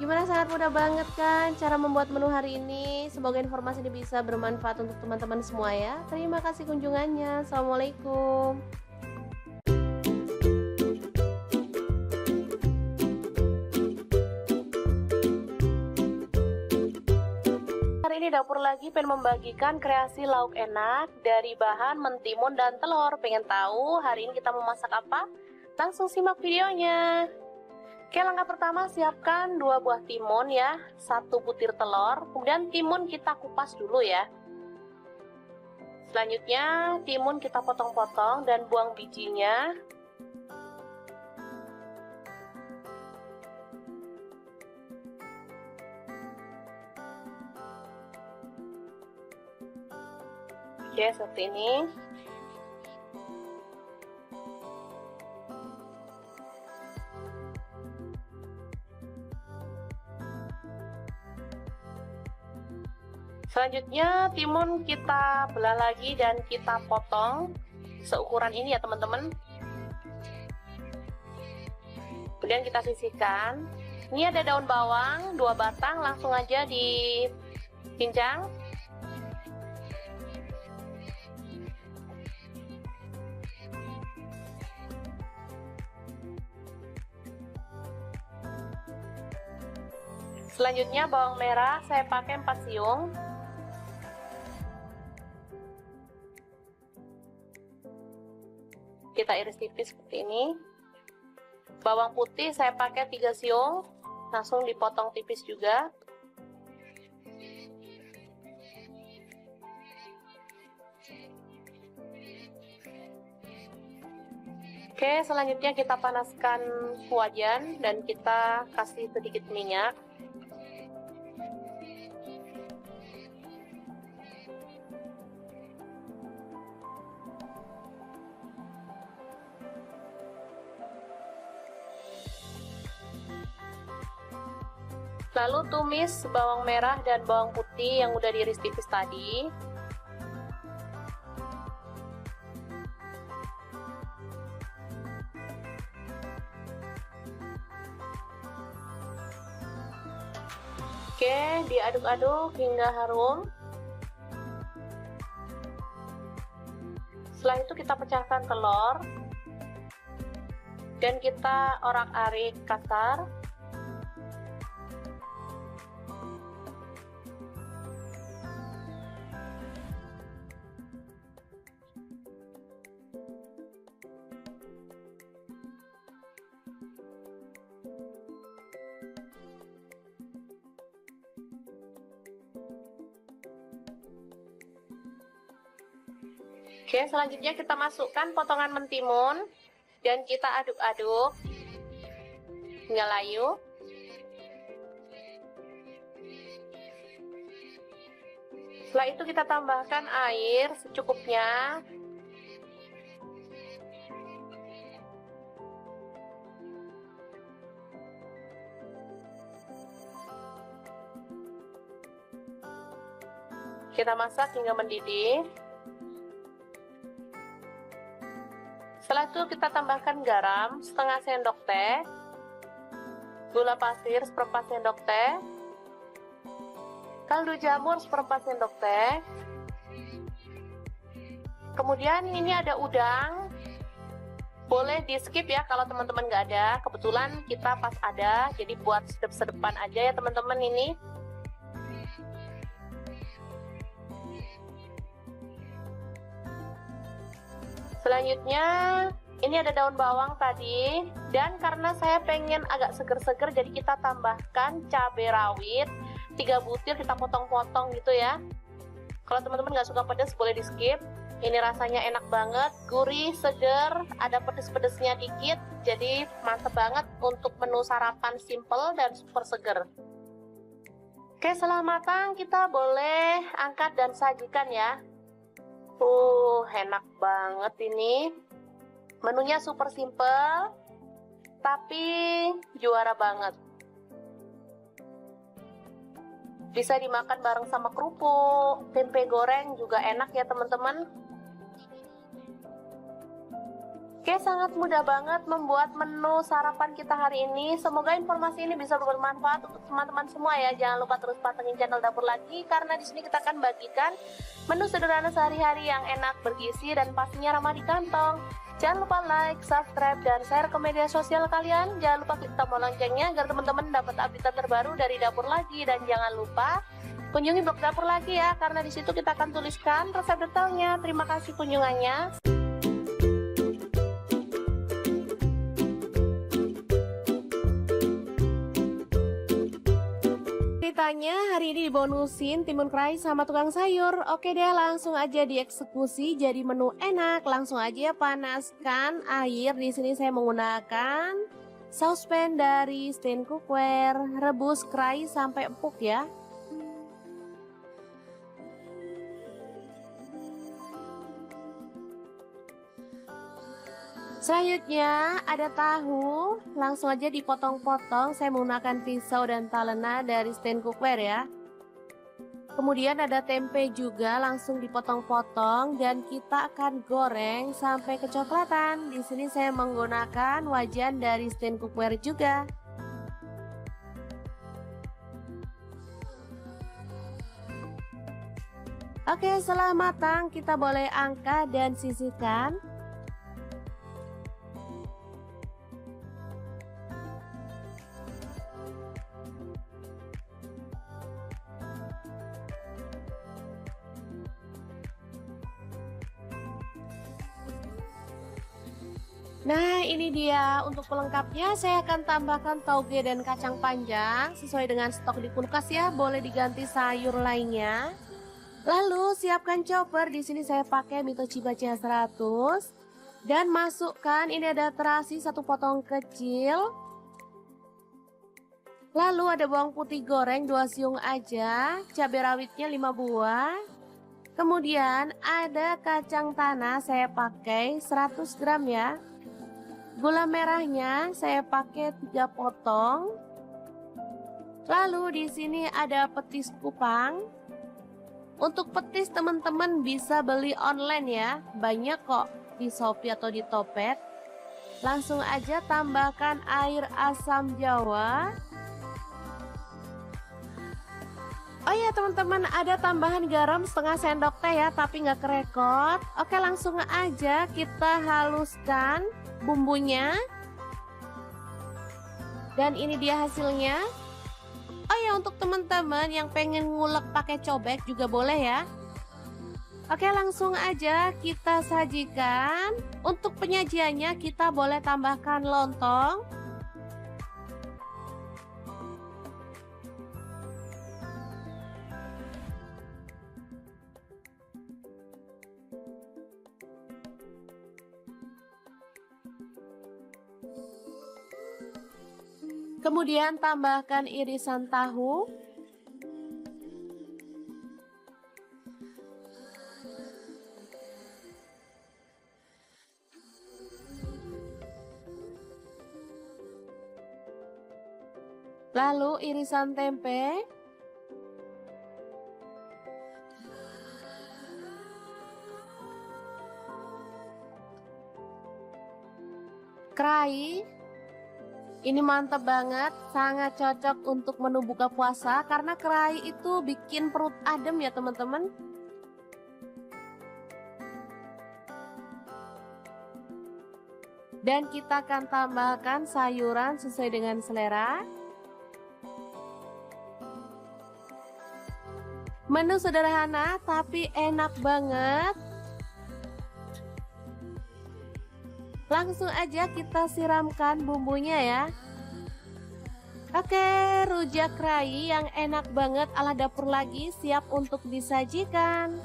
Gimana, sangat mudah banget kan cara membuat menu hari ini. Semoga informasi ini bisa bermanfaat untuk teman-teman semua ya. Terima kasih kunjungannya. Assalamualaikum. Hari ini Dapur Lagi pengen membagikan kreasi lauk enak dari bahan mentimun dan telur. Pengen tahu hari ini kita mau masak apa? Langsung simak videonya. Oke, langkah pertama siapkan 2 buah timun ya, 1 butir telur, kemudian timun kita kupas dulu ya. Selanjutnya timun kita potong-potong dan buang bijinya. Oke, seperti ini. Selanjutnya timun kita belah lagi dan kita potong seukuran ini ya teman-teman. Kemudian kita sisihkan. Ini ada daun bawang 2 batang, langsung aja dicincang. Selanjutnya bawang merah saya pakai 4 siung. Kita iris tipis seperti ini. Bawang putih saya pakai 3 siung, langsung dipotong tipis juga. Oke, selanjutnya kita panaskan wajan dan kita kasih sedikit minyak. Lalu tumis bawang merah dan bawang putih yang udah diiris tipis tadi. Oke, diaduk-aduk hingga harum. Setelah itu kita pecahkan telur dan kita orak-arik kasar. Oke, selanjutnya kita masukkan potongan mentimun dan kita aduk-aduk hingga layu. Setelah itu kita tambahkan air secukupnya. Kita masak hingga mendidih. Setelah itu kita tambahkan garam setengah sendok teh, gula pasir seperempat sendok teh, kaldu jamur seperempat sendok teh. Kemudian ini ada udang, boleh di skip ya kalau teman-teman nggak ada. Kebetulan kita pas ada, jadi buat sedep-sedepan aja ya teman-teman ini. Selanjutnya ini ada daun bawang tadi, dan karena saya pengen agak seger-seger jadi kita tambahkan cabai rawit 3 butir, kita potong-potong gitu ya. Kalau teman-teman nggak suka pedas boleh di skip. Ini rasanya enak banget, gurih, seger, ada pedes-pedesnya dikit, jadi mantep banget untuk menu sarapan simple dan super seger. Oke, setelah matang kita boleh angkat dan sajikan ya. Enak banget ini. Menunya super simple, tapi juara banget. Bisa dimakan bareng sama kerupuk, tempe goreng juga enak ya teman-teman. Oke, sangat mudah banget membuat menu sarapan kita hari ini. Semoga informasi ini bisa bermanfaat untuk teman-teman semua ya. Jangan lupa terus pantengin channel Dapur Lagi, karena di sini kita akan bagikan menu sederhana sehari-hari yang enak, bergizi, dan pastinya ramah di kantong. Jangan lupa like, subscribe, dan share ke media sosial kalian. Jangan lupa klik tombol loncengnya agar teman-teman dapat update terbaru dari Dapur Lagi. Dan jangan lupa kunjungi blog Dapur Lagi ya, karena di situ kita akan tuliskan resep detailnya. Terima kasih kunjungannya. Ceritanya hari ini dibonusin timun kerai sama tukang sayur. Oke deh, langsung aja dieksekusi jadi menu enak. Langsung aja panaskan air. Di sini saya menggunakan saucepan dari Stain Cookware. Rebus kerai sampai empuk ya. Selanjutnya ada tahu, langsung aja dipotong-potong. Saya menggunakan pisau dan talena dari stand cookware ya. Kemudian ada tempe juga langsung dipotong-potong dan kita akan goreng sampai kecoklatan. Di sini saya menggunakan wajan dari stand cookware juga. Oke, setelah matang kita boleh angkat dan sisihkan. Nah, ini dia untuk pelengkapnya. Saya akan tambahkan tauge dan kacang panjang sesuai dengan stok di kulkas ya. Boleh diganti sayur lainnya. Lalu siapkan chopper. Di sini saya pakai Mitochiba CH100 dan masukkan ini ada terasi 1 potong kecil. Lalu ada bawang putih goreng 2 siung aja, cabai rawitnya 5 buah. Kemudian ada kacang tanah saya pakai 100 gram ya. Gula merahnya saya pakai 3 potong. Lalu di sini ada petis kupang. Untuk petis teman-teman bisa beli online ya. Banyak kok di Shopee atau di Topet. Langsung aja tambahkan air asam jawa. Oh ya teman-teman, ada tambahan garam setengah sendok teh ya, tapi nggak kerekot. Oke, langsung aja kita haluskan bumbunya. Dan ini dia hasilnya. Oh ya, untuk teman-teman yang pengen ngulek pakai cobek juga boleh ya. Oke, langsung aja kita sajikan. Untuk penyajiannya kita boleh tambahkan lontong. Kemudian tambahkan irisan tahu. Lalu irisan tempe. Kerai. Ini mantap banget, sangat cocok untuk menu buka puasa karena kerai itu bikin perut adem ya teman-teman. Dan kita akan tambahkan sayuran sesuai dengan selera. Menu sederhana tapi enak banget. Langsung aja kita siramkan bumbunya ya. Oke, rujak kerai yang enak banget ala dapur lagi siap untuk disajikan.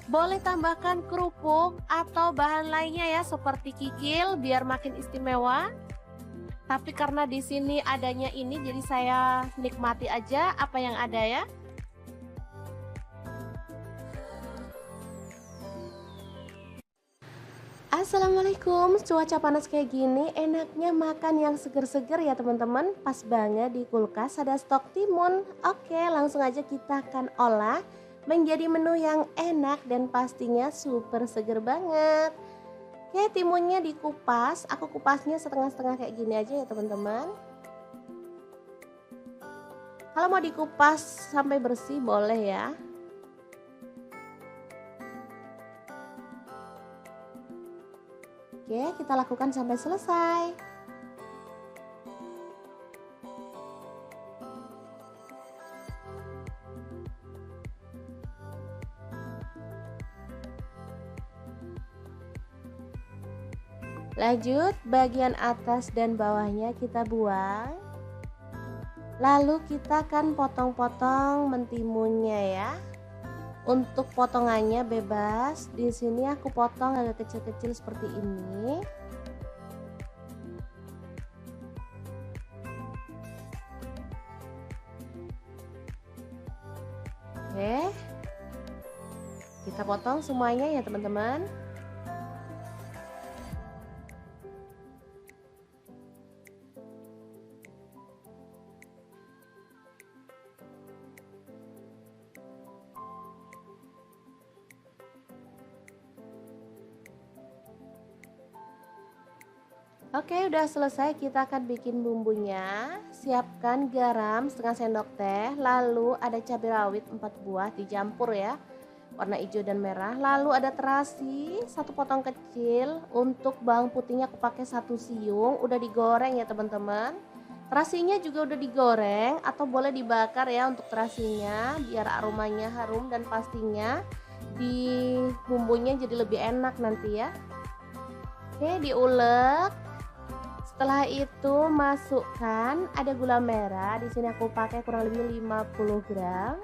Boleh tambahkan kerupuk atau bahan lainnya ya seperti kikil biar makin istimewa. Tapi karena di sini adanya ini jadi saya nikmati aja apa yang ada ya. Assalamualaikum, cuaca panas kayak gini enaknya makan yang seger-seger ya teman-teman. Pas banget di kulkas ada stok timun. Oke, langsung aja kita akan olah menjadi menu yang enak dan pastinya super seger banget. Oke, timunnya dikupas, aku kupasnya setengah-setengah kayak gini aja ya teman-teman. Kalau mau dikupas sampai bersih boleh ya. Oke, kita lakukan sampai selesai. Lanjut, bagian atas dan bawahnya kita buang. Lalu kita akan potong-potong mentimunnya ya. Untuk potongannya bebas. Di sini aku potong agak kecil-kecil seperti ini. Oke. Kita potong semuanya ya, teman-teman. Oke, udah selesai. Kita akan bikin bumbunya. Siapkan garam setengah sendok teh, lalu ada cabai rawit 4 buah dicampur ya, warna hijau dan merah. Lalu ada terasi 1 potong kecil. Untuk bawang putihnya aku pakai 1 siung, udah digoreng ya teman-teman. Terasinya juga udah digoreng atau boleh dibakar ya untuk terasinya, biar aromanya harum dan pastinya di bumbunya jadi lebih enak nanti ya. Oke, diulek. Setelah itu masukkan ada gula merah. Di sini aku pakai kurang lebih 50 gram.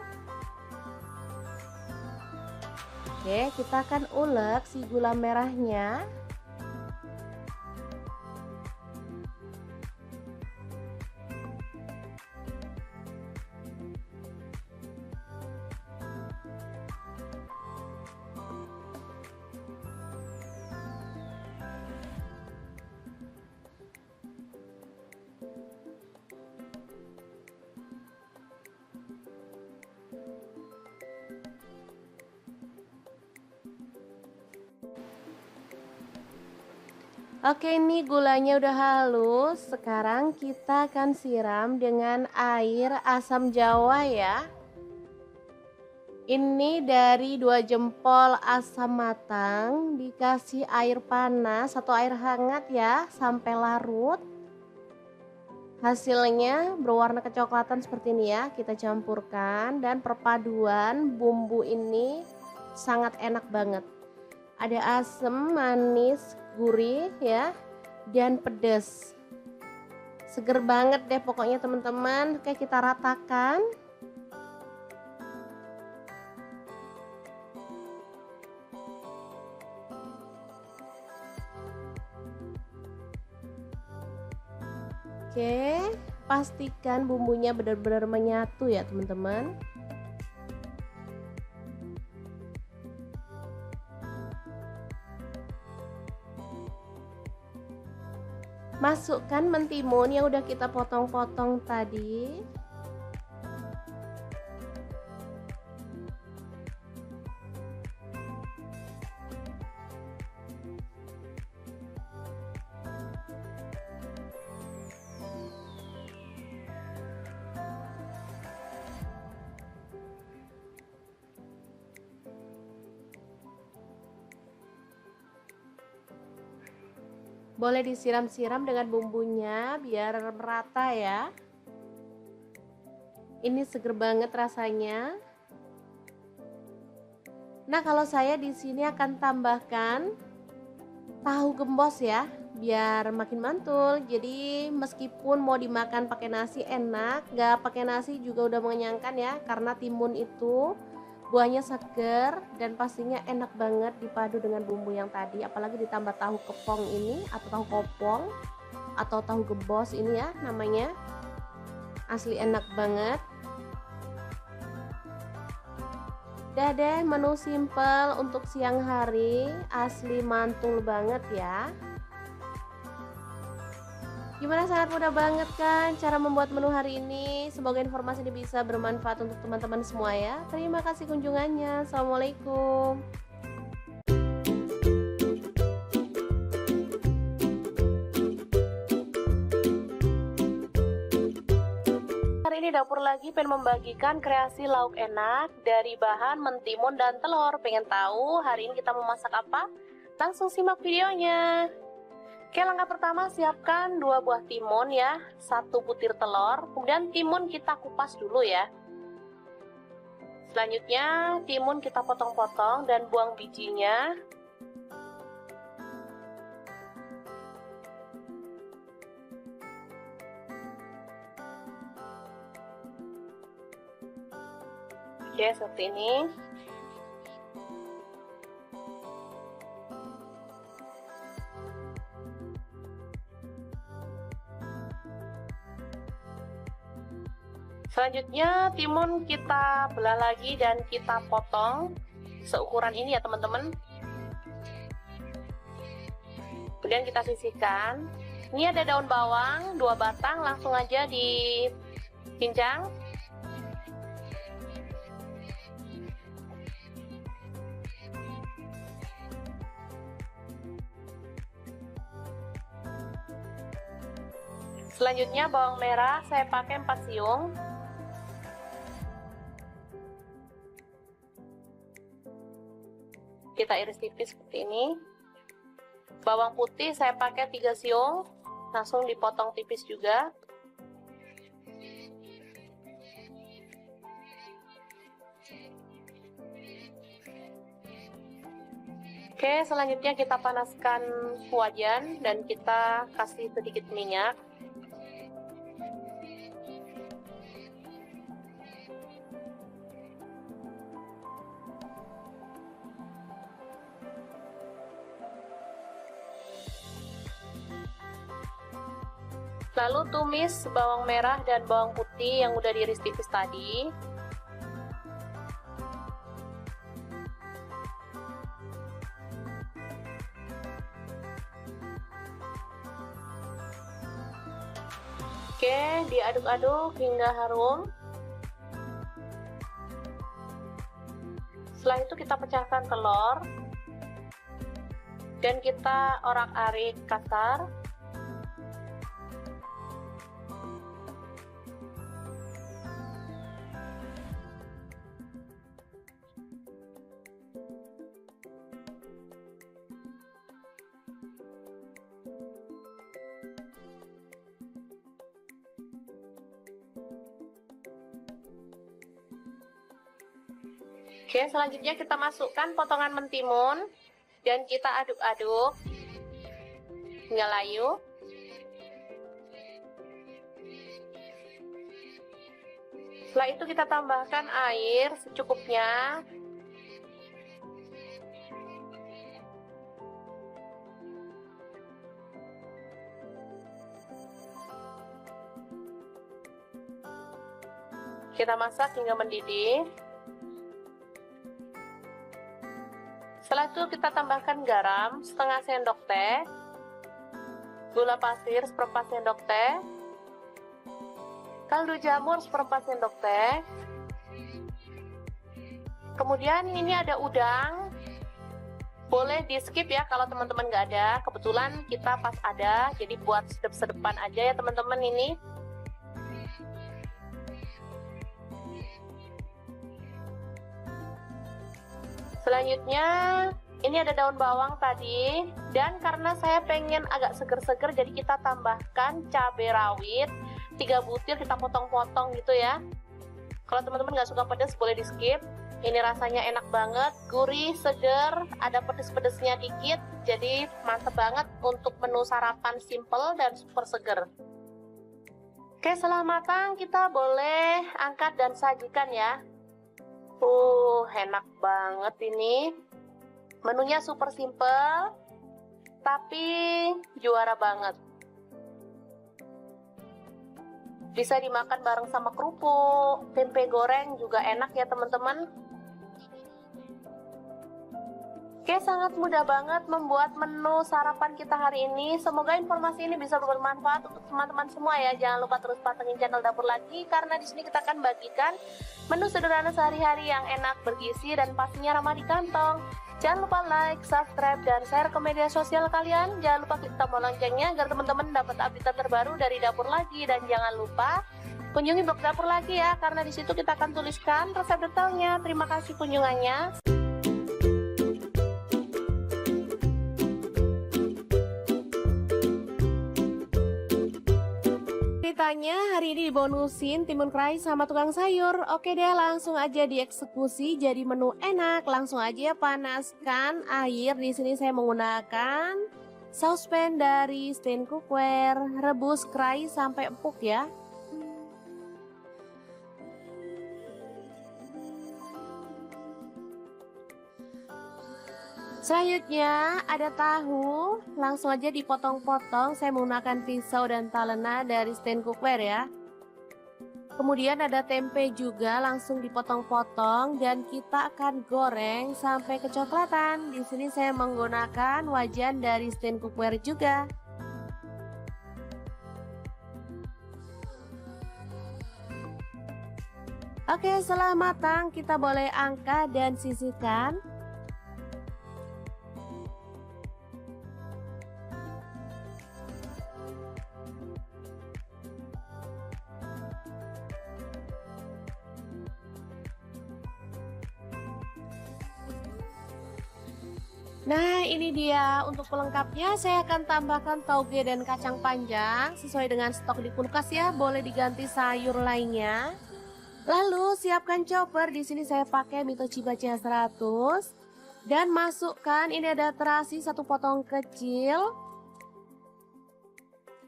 Oke, kita akan ulek si gula merahnya. Oke, ini gulanya udah halus. Sekarang kita akan siram dengan air asam jawa ya. Ini dari 2 jempol asam matang, dikasih air panas atau air hangat ya sampai larut. Hasilnya berwarna kecoklatan seperti ini ya. Kita campurkan dan perpaduan bumbu ini sangat enak banget. Ada asam, manis, gurih ya, dan pedas. Seger banget deh pokoknya teman-teman. Oke, kita ratakan. Oke, pastikan bumbunya benar-benar menyatu ya teman-teman. Masukkan mentimun yang udah kita potong-potong tadi. Boleh disiram-siram dengan bumbunya biar merata ya. Ini seger banget rasanya. Nah, kalau saya di sini akan tambahkan tahu gembos ya, biar makin mantul. Jadi meskipun mau dimakan pakai nasi enak, nggak pakai nasi juga udah mengenyangkan ya, karena timun itu buahnya seger dan pastinya enak banget dipadu dengan bumbu yang tadi, apalagi ditambah tahu kepong ini atau tahu kopong atau tahu gembos ini ya namanya. Asli enak banget. Udah deh, menu simple untuk siang hari, asli mantul banget ya. Gimana, sangat mudah banget kan cara membuat menu hari ini. Semoga informasi ini bisa bermanfaat untuk teman-teman semua ya. Terima kasih kunjungannya. Assalamualaikum. Hari ini Dapur Lagi pengen membagikan kreasi lauk enak dari bahan mentimun dan telur. Pengen tahu hari ini kita mau masak apa? Langsung simak videonya. Oke, langkah pertama siapkan 2 buah timun ya, 1 butir telur, kemudian timun kita kupas dulu ya. Selanjutnya timun kita potong-potong dan buang bijinya. Oke, seperti ini. Selanjutnya timun kita belah lagi dan kita potong seukuran ini ya teman-teman. Kemudian kita sisihkan. Ini ada daun bawang 2 batang, langsung aja dicincang. Selanjutnya bawang merah saya pakai 4 siung. Kita iris tipis seperti ini. Bawang putih saya pakai 3 siung, langsung dipotong tipis juga. Oke, selanjutnya kita panaskan wajan dan kita kasih sedikit minyak. Lalu tumis bawang merah dan bawang putih yang udah diiris tipis tadi. Oke, diaduk-aduk hingga harum. Setelah itu kita pecahkan telur dan kita orak-arik kasar. Oke, selanjutnya kita masukkan potongan mentimun dan kita aduk-aduk hingga layu. Setelah itu kita tambahkan air secukupnya. Kita masak hingga mendidih. Setelah itu kita tambahkan garam setengah sendok teh, gula pasir seperempat sendok teh, kaldu jamur seperempat sendok teh. Kemudian ini ada udang, boleh di skip ya kalau teman-teman nggak ada. Kebetulan kita pas ada, jadi buat sedep-sedepan aja ya teman-teman ini. Selanjutnya ini ada daun bawang tadi, dan karena saya pengen agak seger-seger jadi kita tambahkan cabai rawit 3 butir, kita potong-potong gitu ya. Kalau teman-teman nggak suka pedas boleh di skip. Ini rasanya enak banget, gurih, seger, ada pedes-pedesnya dikit, jadi mantep banget untuk menu sarapan simple dan super seger. Oke, setelah matang kita boleh angkat dan sajikan ya. Enak banget ini. Menunya super simple, tapi juara banget. Bisa dimakan bareng sama kerupuk, tempe goreng juga enak ya teman-teman. Oke, sangat mudah banget membuat menu sarapan kita hari ini. Semoga informasi ini bisa bermanfaat untuk teman-teman semua ya. Jangan lupa terus pantengin channel Dapur Lagi, karena di sini kita akan bagikan menu sederhana sehari-hari yang enak, bergizi, dan pastinya ramah di kantong. Jangan lupa like, subscribe, dan share ke media sosial kalian. Jangan lupa klik tombol loncengnya agar teman-teman dapat update terbaru dari Dapur Lagi. Dan jangan lupa kunjungi blog Dapur Lagi ya, karena di situ kita akan tuliskan resep detailnya. Terima kasih kunjungannya. Ceritanya hari ini dibonusin timun kerai sama tukang sayur. Oke deh, langsung aja dieksekusi jadi menu enak. Langsung aja panaskan air. Di sini saya menggunakan saucepan dari Stain Cookware. Rebus kerai sampai empuk ya. Selanjutnya ada tahu, langsung aja dipotong-potong. Saya menggunakan pisau dan talena dari Stain Cookware ya. Kemudian ada tempe juga, langsung dipotong-potong dan kita akan goreng sampai kecoklatan. Di sini saya menggunakan wajan dari Stain Cookware juga. Oke, setelah matang kita boleh angkat dan sisihkan. Nah, ini dia untuk pelengkapnya. Saya akan tambahkan tauge dan kacang panjang sesuai dengan stok di kulkas ya. Boleh diganti sayur lainnya. Lalu siapkan chopper. Di sini saya pakai Mitochiba CH100 dan masukkan ini ada terasi 1 potong kecil.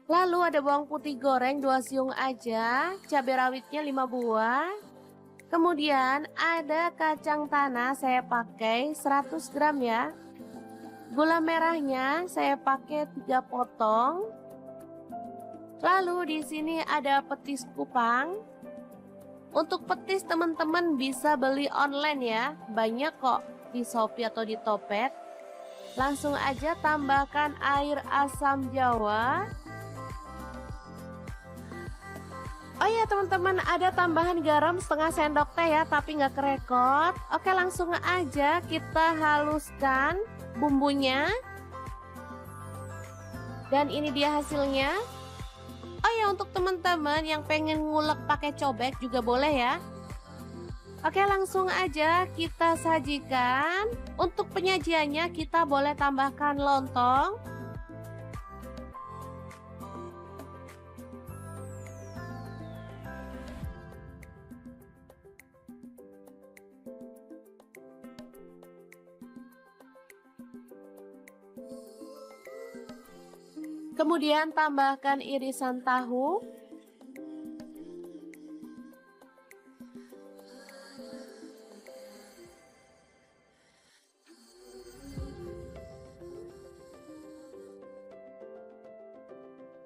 Lalu ada bawang putih goreng 2 siung aja, cabai rawitnya 5 buah. Kemudian ada kacang tanah saya pakai 100 gram ya. Gula merahnya saya pakai 3 potong. Lalu di sini ada petis kupang. Untuk petis teman-teman bisa beli online ya. Banyak kok di Shopee atau di Topet. Langsung aja tambahkan air asam jawa. Oh ya teman-teman, ada tambahan garam setengah sendok teh ya, tapi nggak kerekot. Oke, langsung aja kita haluskan bumbunya. Dan ini dia hasilnya. Oh ya, untuk teman-teman yang pengen ngulek pakai cobek juga boleh ya. Oke, langsung aja kita sajikan. Untuk penyajiannya kita boleh tambahkan lontong. Kemudian tambahkan irisan tahu.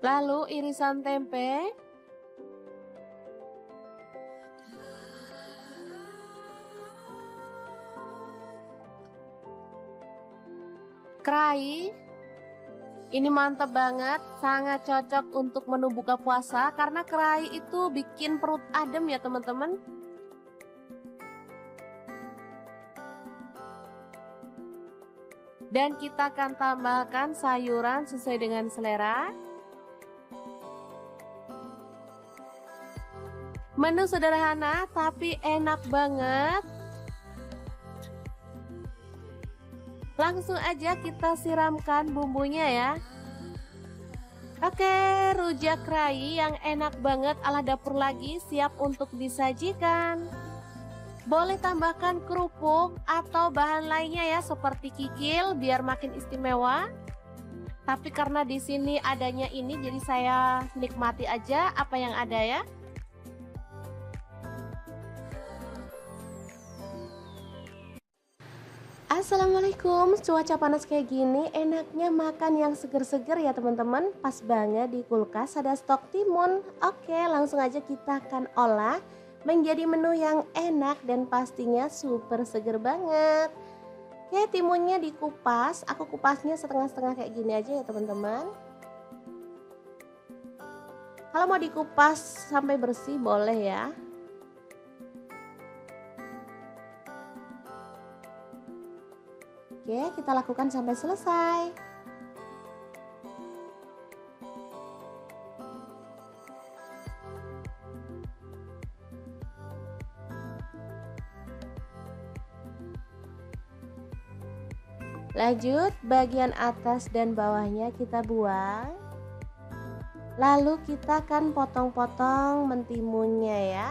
Lalu irisan tempe. Kerai. Ini mantap banget, sangat cocok untuk menu buka puasa karena kerai itu bikin perut adem ya teman-teman. Dan kita akan tambahkan sayuran sesuai dengan selera. Menu sederhana tapi enak banget. Langsung aja kita siramkan bumbunya ya. Oke, rujak kerai yang enak banget ala dapur lagi siap untuk disajikan. Boleh tambahkan kerupuk atau bahan lainnya ya seperti kikil biar makin istimewa. Tapi karena di sini adanya ini jadi saya nikmati aja apa yang ada ya. Assalamualaikum, cuaca panas kayak gini enaknya makan yang seger-seger ya teman-teman. Pas banget di kulkas ada stok timun. Oke, langsung aja kita akan olah menjadi menu yang enak dan pastinya super seger banget. Oke, timunnya dikupas. Aku kupasnya setengah-setengah kayak gini aja ya teman-teman. Kalau mau dikupas sampai bersih boleh ya. Oke, kita lakukan sampai selesai. Lanjut, bagian atas dan bawahnya kita buang. Lalu kita akan potong-potong mentimunnya ya.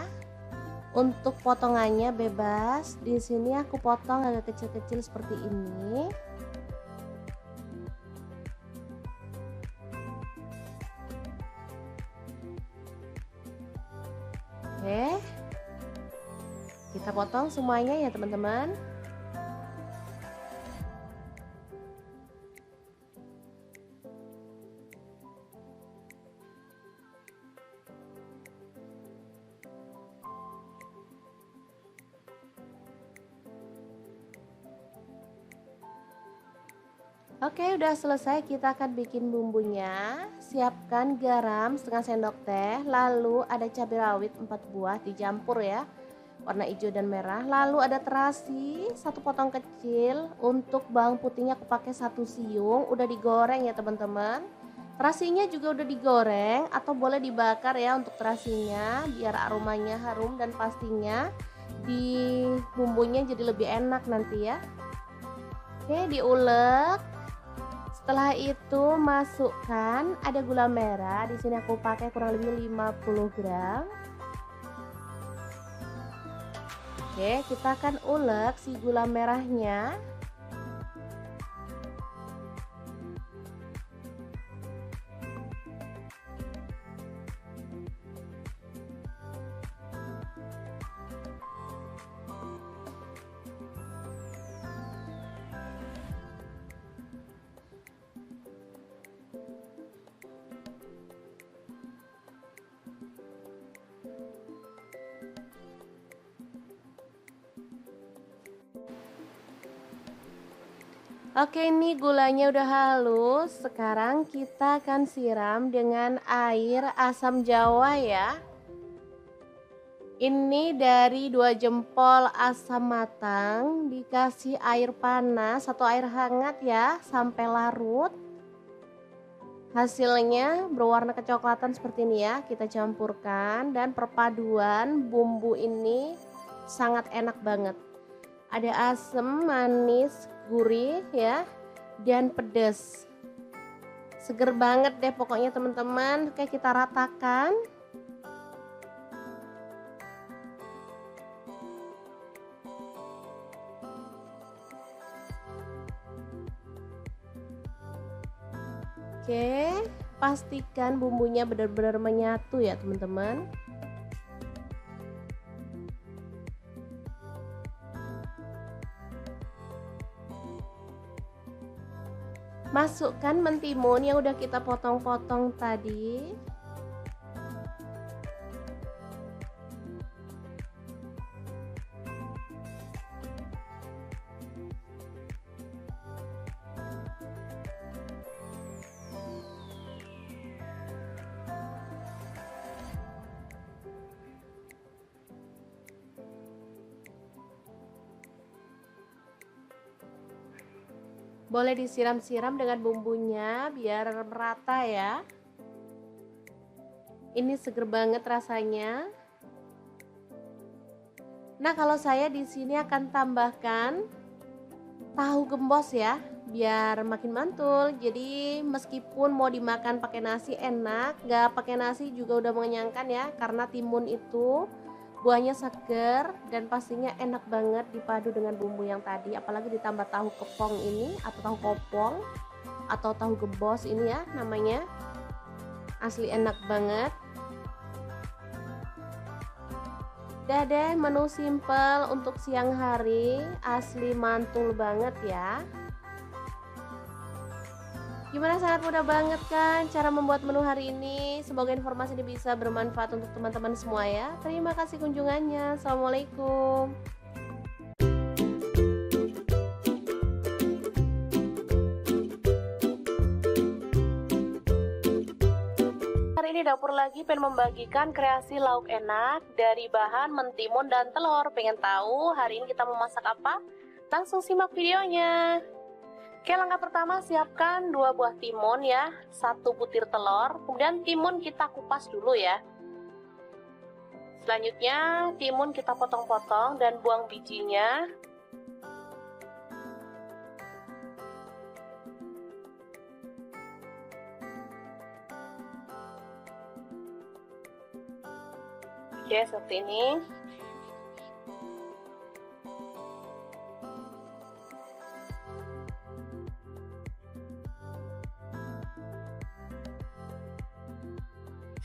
Untuk potongannya bebas. Di sini aku potong agak kecil-kecil seperti ini. Oke. Kita potong semuanya ya, teman-teman. Oke, udah selesai. Kita akan bikin bumbunya. Siapkan garam setengah sendok teh, lalu ada cabai rawit 4 buah dicampur ya, warna hijau dan merah. Lalu ada terasi 1 potong kecil. Untuk bawang putihnya aku pakai 1 siung, udah digoreng ya teman-teman. Terasinya juga udah digoreng atau boleh dibakar ya untuk terasinya biar aromanya harum dan pastinya di bumbunya jadi lebih enak nanti ya. Oke, diulek. Setelah itu masukkan ada gula merah. Di sini aku pakai kurang lebih 50 gram. Oke, kita akan ulek si gula merahnya. Oke, ini gulanya udah halus. Sekarang kita akan siram dengan air asam jawa ya. Ini dari 2 jempol asam matang, dikasih air panas atau air hangat ya, sampai larut. Hasilnya berwarna kecoklatan seperti ini ya. Kita campurkan dan perpaduan bumbu ini sangat enak banget. Ada asam, manis, gurih ya, dan pedas. Seger banget deh pokoknya teman-teman. Oke, kita ratakan. Oke, pastikan bumbunya benar-benar menyatu ya teman-teman. Masukkan mentimun yang udah kita potong-potong tadi. Boleh disiram-siram dengan bumbunya biar merata ya. Ini seger banget rasanya. Nah, kalau saya di sini akan tambahkan tahu gembos ya, biar makin mantul. Jadi meskipun mau dimakan pakai nasi enak, nggak pakai nasi juga udah mengenyangkan ya, karena timun itu buahnya seger dan pastinya enak banget dipadu dengan bumbu yang tadi, apalagi ditambah tahu kepong ini atau tahu kopong atau tahu gembos ini ya namanya. Asli enak banget. Udah deh, menu simple untuk siang hari, asli mantul banget ya. Gimana, sangat mudah banget kan cara membuat menu hari ini. Semoga informasi ini bisa bermanfaat untuk teman-teman semua ya. Terima kasih kunjungannya. Assalamualaikum. Hari ini Dapur Lagi pengen membagikan kreasi lauk enak dari bahan mentimun dan telur. Pengen tahu hari ini kita mau masak apa? Langsung simak videonya. Oke, langkah pertama siapkan 2 buah timun ya, 1 butir telur, kemudian timun kita kupas dulu ya. Selanjutnya timun kita potong-potong dan buang bijinya. Oke, seperti ini.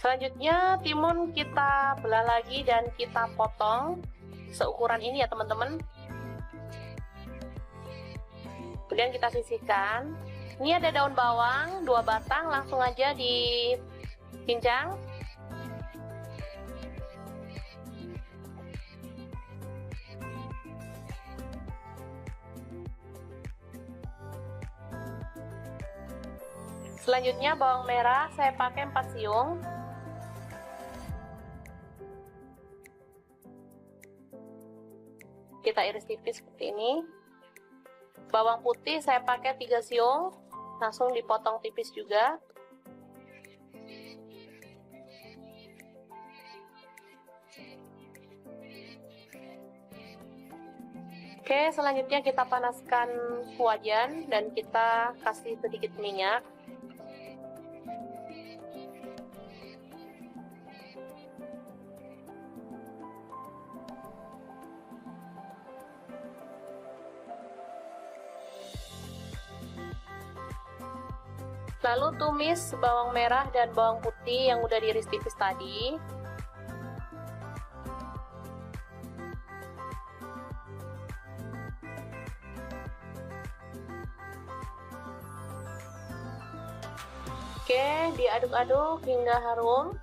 Selanjutnya timun kita belah lagi dan kita potong seukuran ini ya teman-teman. Kemudian kita sisihkan. Ini ada daun bawang 2 batang, langsung aja dicincang. Selanjutnya bawang merah saya pakai 4 siung. Kita iris tipis seperti ini. Bawang putih saya pakai 3 siung, langsung dipotong tipis juga. Oke, Oke, selanjutnya kita panaskan wajan dan kita kasih sedikit minyak. Lalu tumis bawang merah dan bawang putih yang udah diiris tipis tadi. Oke, diaduk-aduk hingga harum.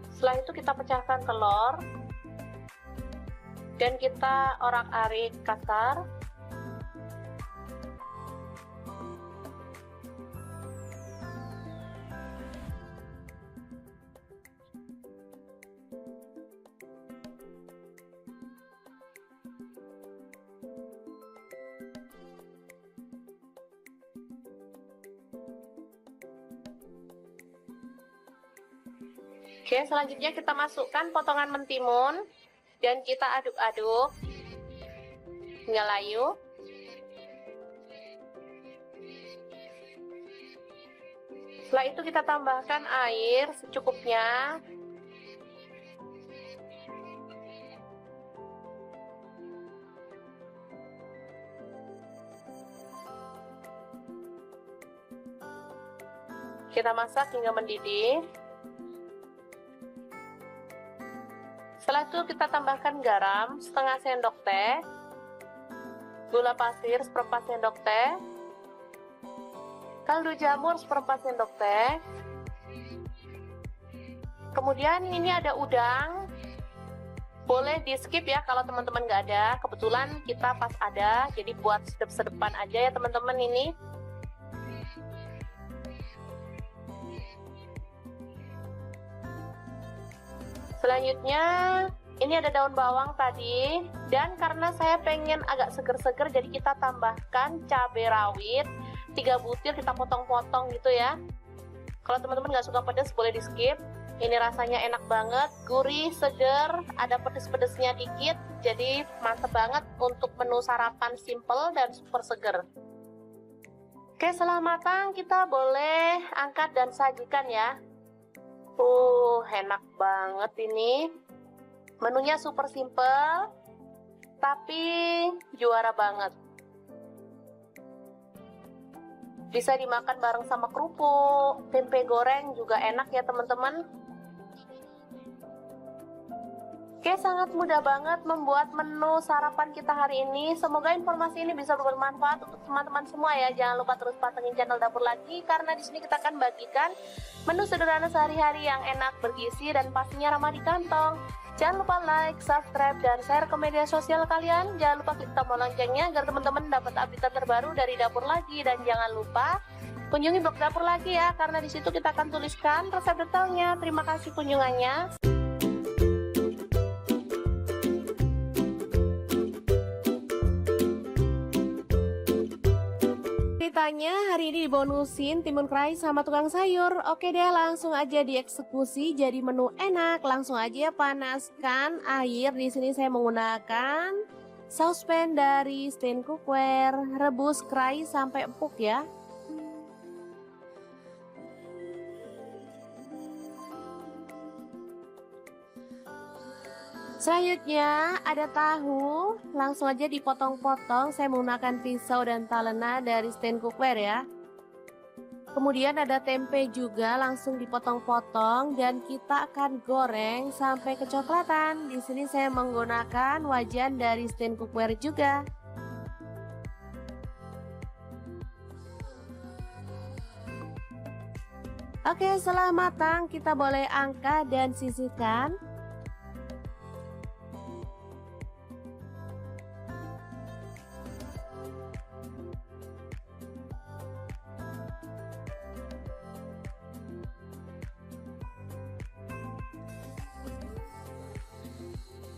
Setelah itu kita pecahkan telur dan kita orak-arik kasar. Oke, selanjutnya kita masukkan potongan mentimun dan kita aduk-aduk hingga layu. Setelah itu kita tambahkan air secukupnya. Kita masak hingga mendidih. Setelah itu kita tambahkan garam setengah sendok teh, gula pasir seperempat sendok teh, kaldu jamur seperempat sendok teh. Kemudian ini ada udang, boleh di skip ya kalau teman-teman nggak ada. Kebetulan kita pas ada, jadi buat sedep-sedepan aja ya teman-teman ini. Selanjutnya ini ada daun bawang tadi, dan karena saya pengen agak seger-seger jadi kita tambahkan cabai rawit 3 butir, kita potong-potong gitu ya. Kalau teman-teman nggak suka pedas boleh di skip. Ini rasanya enak banget, gurih, seger, ada pedes-pedesnya dikit, jadi mantep banget untuk menu sarapan simple dan super seger. Oke, setelah matang kita boleh angkat dan sajikan ya. Enak banget ini. Menunya super simple, tapi juara banget. Bisa dimakan bareng sama kerupuk, tempe goreng juga enak ya teman-teman. Oke, sangat mudah banget membuat menu sarapan kita hari ini. Semoga informasi ini bisa bermanfaat untuk teman-teman semua ya. Jangan lupa terus pantengin channel Dapur Lagi, karena di sini kita akan bagikan menu sederhana sehari-hari yang enak, bergizi, dan pastinya ramah di kantong. Jangan lupa like, subscribe, dan share ke media sosial kalian. Jangan lupa klik tombol loncengnya agar teman-teman dapat update terbaru dari Dapur Lagi. Dan jangan lupa kunjungi blog Dapur Lagi ya, karena di situ kita akan tuliskan resep detailnya. Terima kasih kunjungannya. Ceritanya hari ini dibonusin timun kerai sama tukang sayur. Oke deh, langsung aja dieksekusi jadi menu enak. Langsung aja panaskan air. Di sini saya menggunakan saucepan dari Stain Cookware. Rebus kerai sampai empuk ya. Selanjutnya ada tahu, langsung aja dipotong-potong. Saya menggunakan pisau dan talena dari Stain Cookware ya. Kemudian ada tempe juga, langsung dipotong-potong dan kita akan goreng sampai kecoklatan. Di sini saya menggunakan wajan dari Stain Cookware juga. Oke, setelah matang kita boleh angkat dan sisihkan.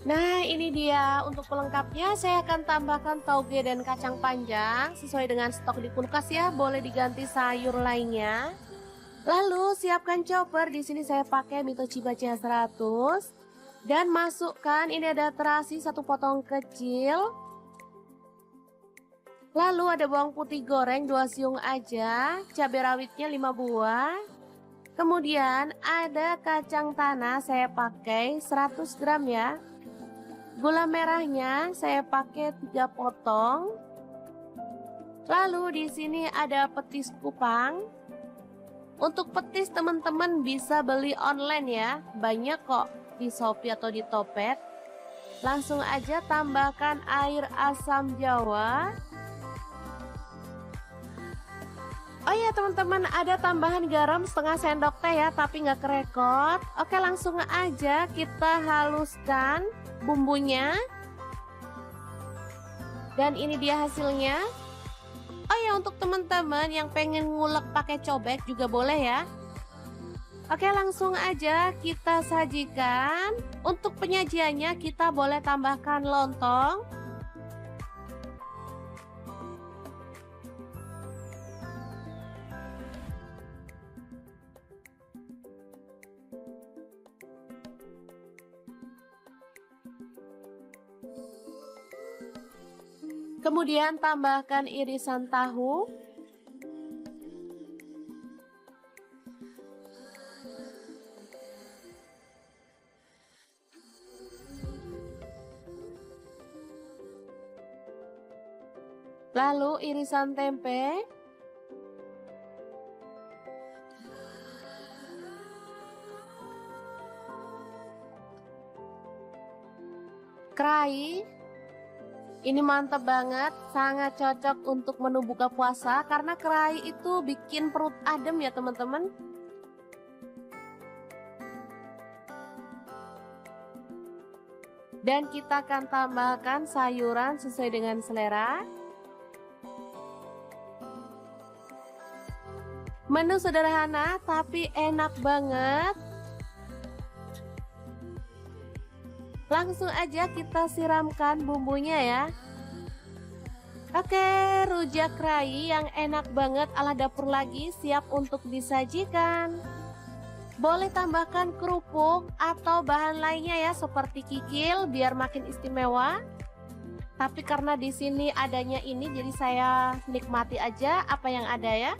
Nah, ini dia untuk pelengkapnya. Saya akan tambahkan tauge dan kacang panjang sesuai dengan stok di kulkas ya. Boleh diganti sayur lainnya. Lalu siapkan chopper. Di sini saya pakai Mito Chiba CH100. Dan masukkan, ini ada terasi 1 potong kecil. Lalu ada bawang putih goreng 2 siung aja, cabai rawitnya 5 buah. Kemudian ada kacang tanah saya pakai 100 gram ya. Gula merahnya saya pakai 3 potong. Lalu di sini ada petis kupang. Untuk petis teman-teman bisa beli online ya, banyak kok di Shopee atau di Topet. Langsung aja tambahkan air asam jawa. Oh iya teman-teman, ada tambahan garam setengah sendok teh ya, tapi nggak kerekot. Oke, langsung aja kita haluskan bumbunya. Dan ini dia hasilnya. Oh ya, untuk teman-teman yang pengen ngulek pakai cobek juga boleh ya. Oke, langsung aja kita sajikan. Untuk penyajiannya kita boleh tambahkan lontong. Kemudian tambahkan irisan tahu. Lalu irisan tempe. Kerai. Ini mantap banget, sangat cocok untuk menu buka puasa karena kerai itu bikin perut adem ya teman-teman. Dan kita akan tambahkan sayuran sesuai dengan selera. Menu sederhana tapi enak banget. Langsung aja kita siramkan bumbunya ya. Oke, rujak kerai yang enak banget ala dapur lagi siap untuk disajikan. Boleh tambahkan kerupuk atau bahan lainnya ya seperti kikil biar makin istimewa. Tapi karena di sini adanya ini jadi saya nikmati aja apa yang ada ya.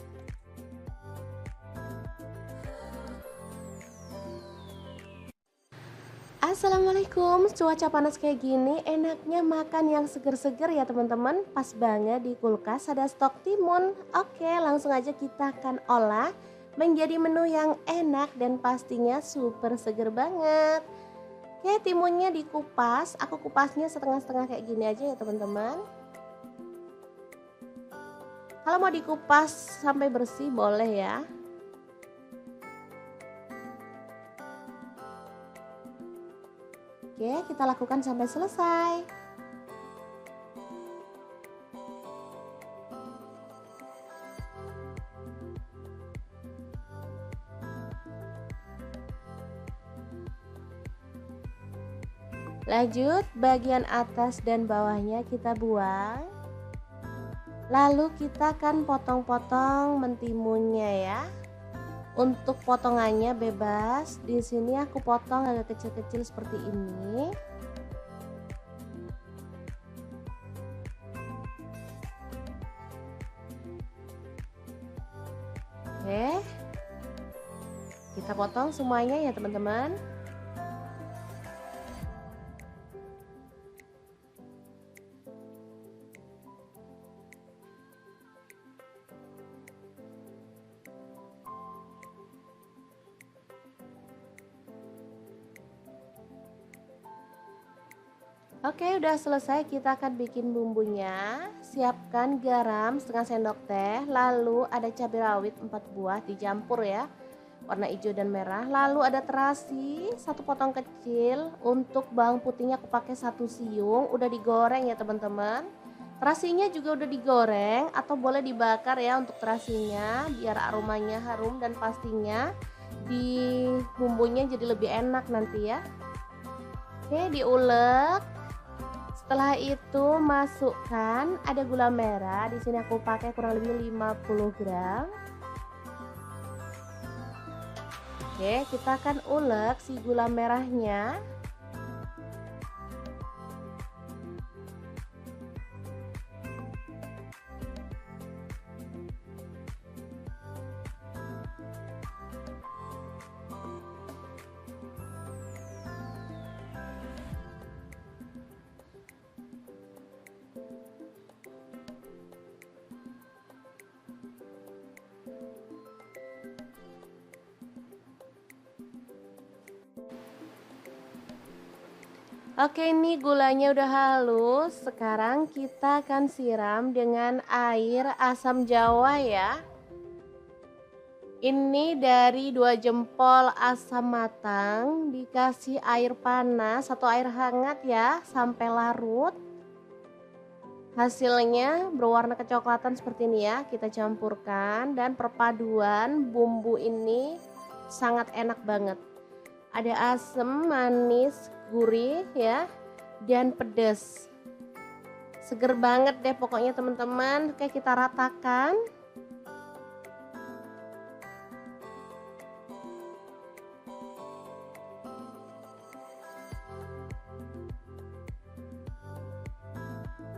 Assalamualaikum, cuaca panas kayak gini enaknya makan yang seger-seger ya teman-teman. Pas banget di kulkas ada stok timun. Oke, langsung aja kita akan olah menjadi menu yang enak dan pastinya super seger banget. Oke, timunnya dikupas, aku kupasnya setengah-setengah kayak gini aja ya teman-teman. Kalau mau dikupas sampai bersih boleh ya. Oke, kita lakukan sampai selesai. Lanjut, bagian atas dan bawahnya kita buang. Lalu kita akan potong-potong mentimunnya ya. Untuk potongannya bebas. Di sini aku potong agak kecil-kecil seperti ini. Oke. Kita potong semuanya ya, teman-teman. Oke, udah selesai, kita akan bikin bumbunya. Siapkan garam setengah sendok teh, lalu ada cabai rawit 4 buah dicampur ya, warna hijau dan merah. Lalu ada terasi 1 potong kecil. Untuk bawang putihnya aku pakai 1 siung, udah digoreng ya teman-teman. Terasinya juga udah digoreng atau boleh dibakar ya untuk terasinya, biar aromanya harum dan pastinya di bumbunya jadi lebih enak nanti ya. Oke, diulek. Setelah itu masukkan ada gula merah. Di sini aku pakai kurang lebih 50 gram. Oke, kita akan ulek si gula merahnya. Oke, ini gulanya udah halus. Sekarang kita akan siram dengan air asam jawa ya. Ini dari 2 jempol asam matang dikasih air panas atau air hangat ya sampai larut. Hasilnya berwarna kecoklatan seperti ini ya. Kita campurkan dan perpaduan bumbu ini sangat enak banget. Ada asam, manis, gurih ya, dan pedas. Seger banget deh pokoknya teman-teman. Oke, kita ratakan.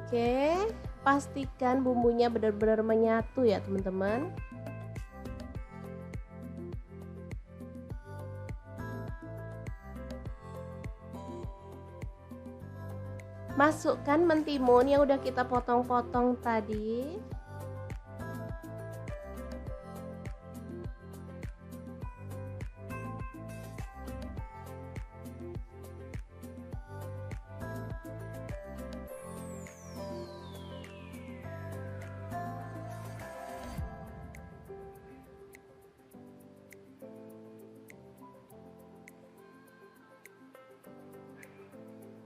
Oke, pastikan bumbunya benar-benar menyatu ya teman-teman. Masukkan mentimun yang udah kita potong-potong tadi.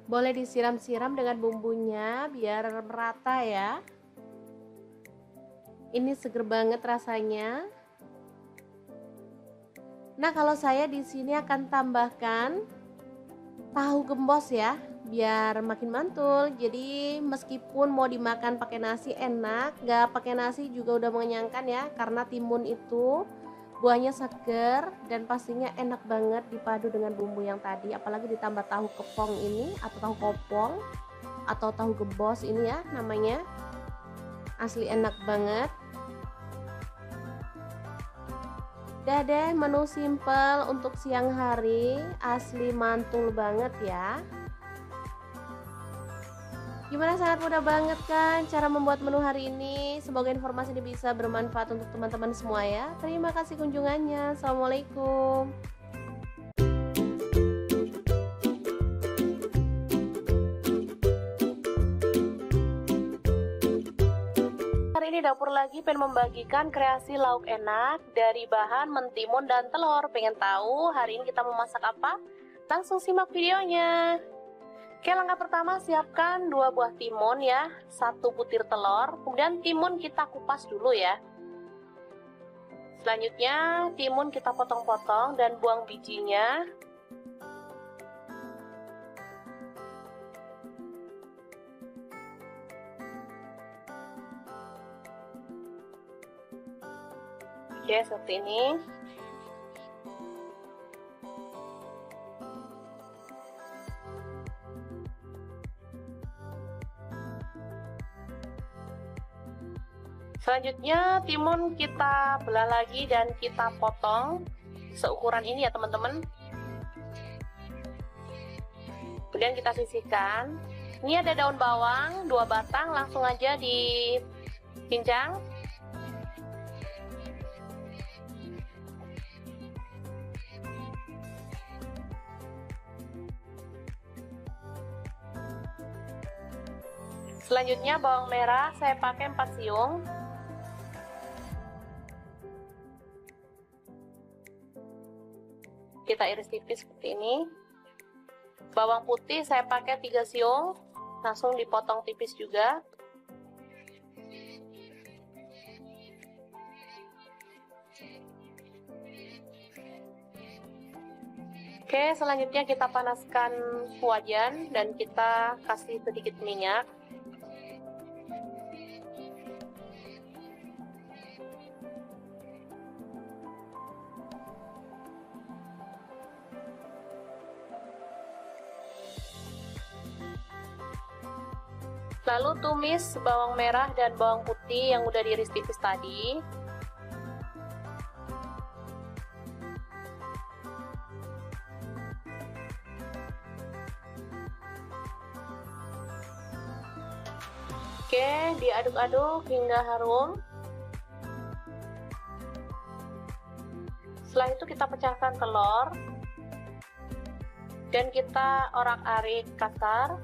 Boleh disiram-siram dengan bumbunya biar merata ya. Ini seger banget rasanya. Nah, kalau saya di sini akan tambahkan tahu gembos ya, biar makin mantul. Jadi meskipun mau dimakan pakai nasi enak, nggak pakai nasi juga udah mengenyangkan ya, karena timun itu buahnya seger dan pastinya enak banget dipadu dengan bumbu yang tadi, apalagi ditambah tahu kepong ini atau tahu kopong atau tahu gembos ini ya namanya. Asli enak banget. Udah deh, menu simple untuk siang hari, asli mantul banget ya. Gimana, sangat mudah banget kan cara membuat menu hari ini. Semoga informasi ini bisa bermanfaat untuk teman-teman semua ya. Terima kasih kunjungannya. Assalamualaikum. Hari ini Dapur Lagi pengen membagikan kreasi lauk enak dari bahan mentimun dan telur. Pengen tahu hari ini kita mau masak apa? Langsung simak videonya. Oke, langkah pertama siapkan 2 buah timun ya, 1 butir telur, kemudian timun kita kupas dulu ya. Selanjutnya timun kita potong-potong dan buang bijinya. Oke, seperti ini. Selanjutnya timun kita belah lagi dan kita potong seukuran ini ya teman-teman. Kemudian kita sisihkan. Ini ada daun bawang 2 batang, langsung aja dicincang. Selanjutnya bawang merah saya pakai 4 siung. Kita iris tipis seperti ini. Bawang putih saya pakai 3 siung, langsung dipotong tipis juga. Oke, selanjutnya kita panaskan wajan dan kita kasih sedikit minyak. Lalu tumis bawang merah dan bawang putih yang udah diiris tipis tadi. Oke, diaduk-aduk hingga harum. Setelah itu kita pecahkan telur. dan kita orak-arik kasar.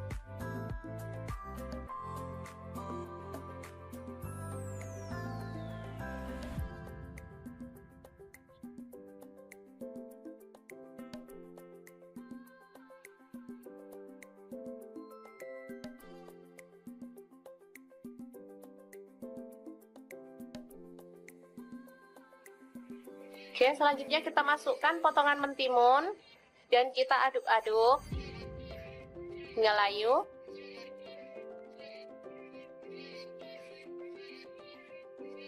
Oke, selanjutnya kita masukkan potongan mentimun dan kita aduk-aduk hingga layu.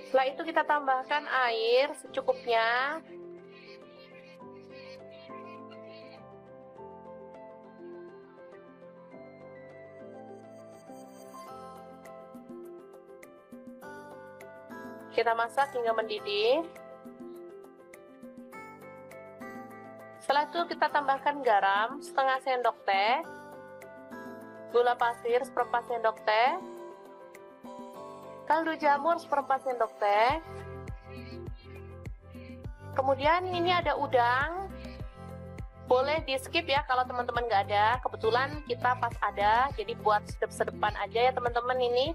Setelah itu kita tambahkan air secukupnya. Kita masak hingga mendidih. Setelah itu kita tambahkan garam setengah sendok teh, gula pasir seperempat sendok teh, kaldu jamur seperempat sendok teh. Kemudian ini ada udang, boleh di skip ya kalau teman-teman nggak ada. Kebetulan kita pas ada, jadi buat sedep-sedepan aja ya teman-teman ini.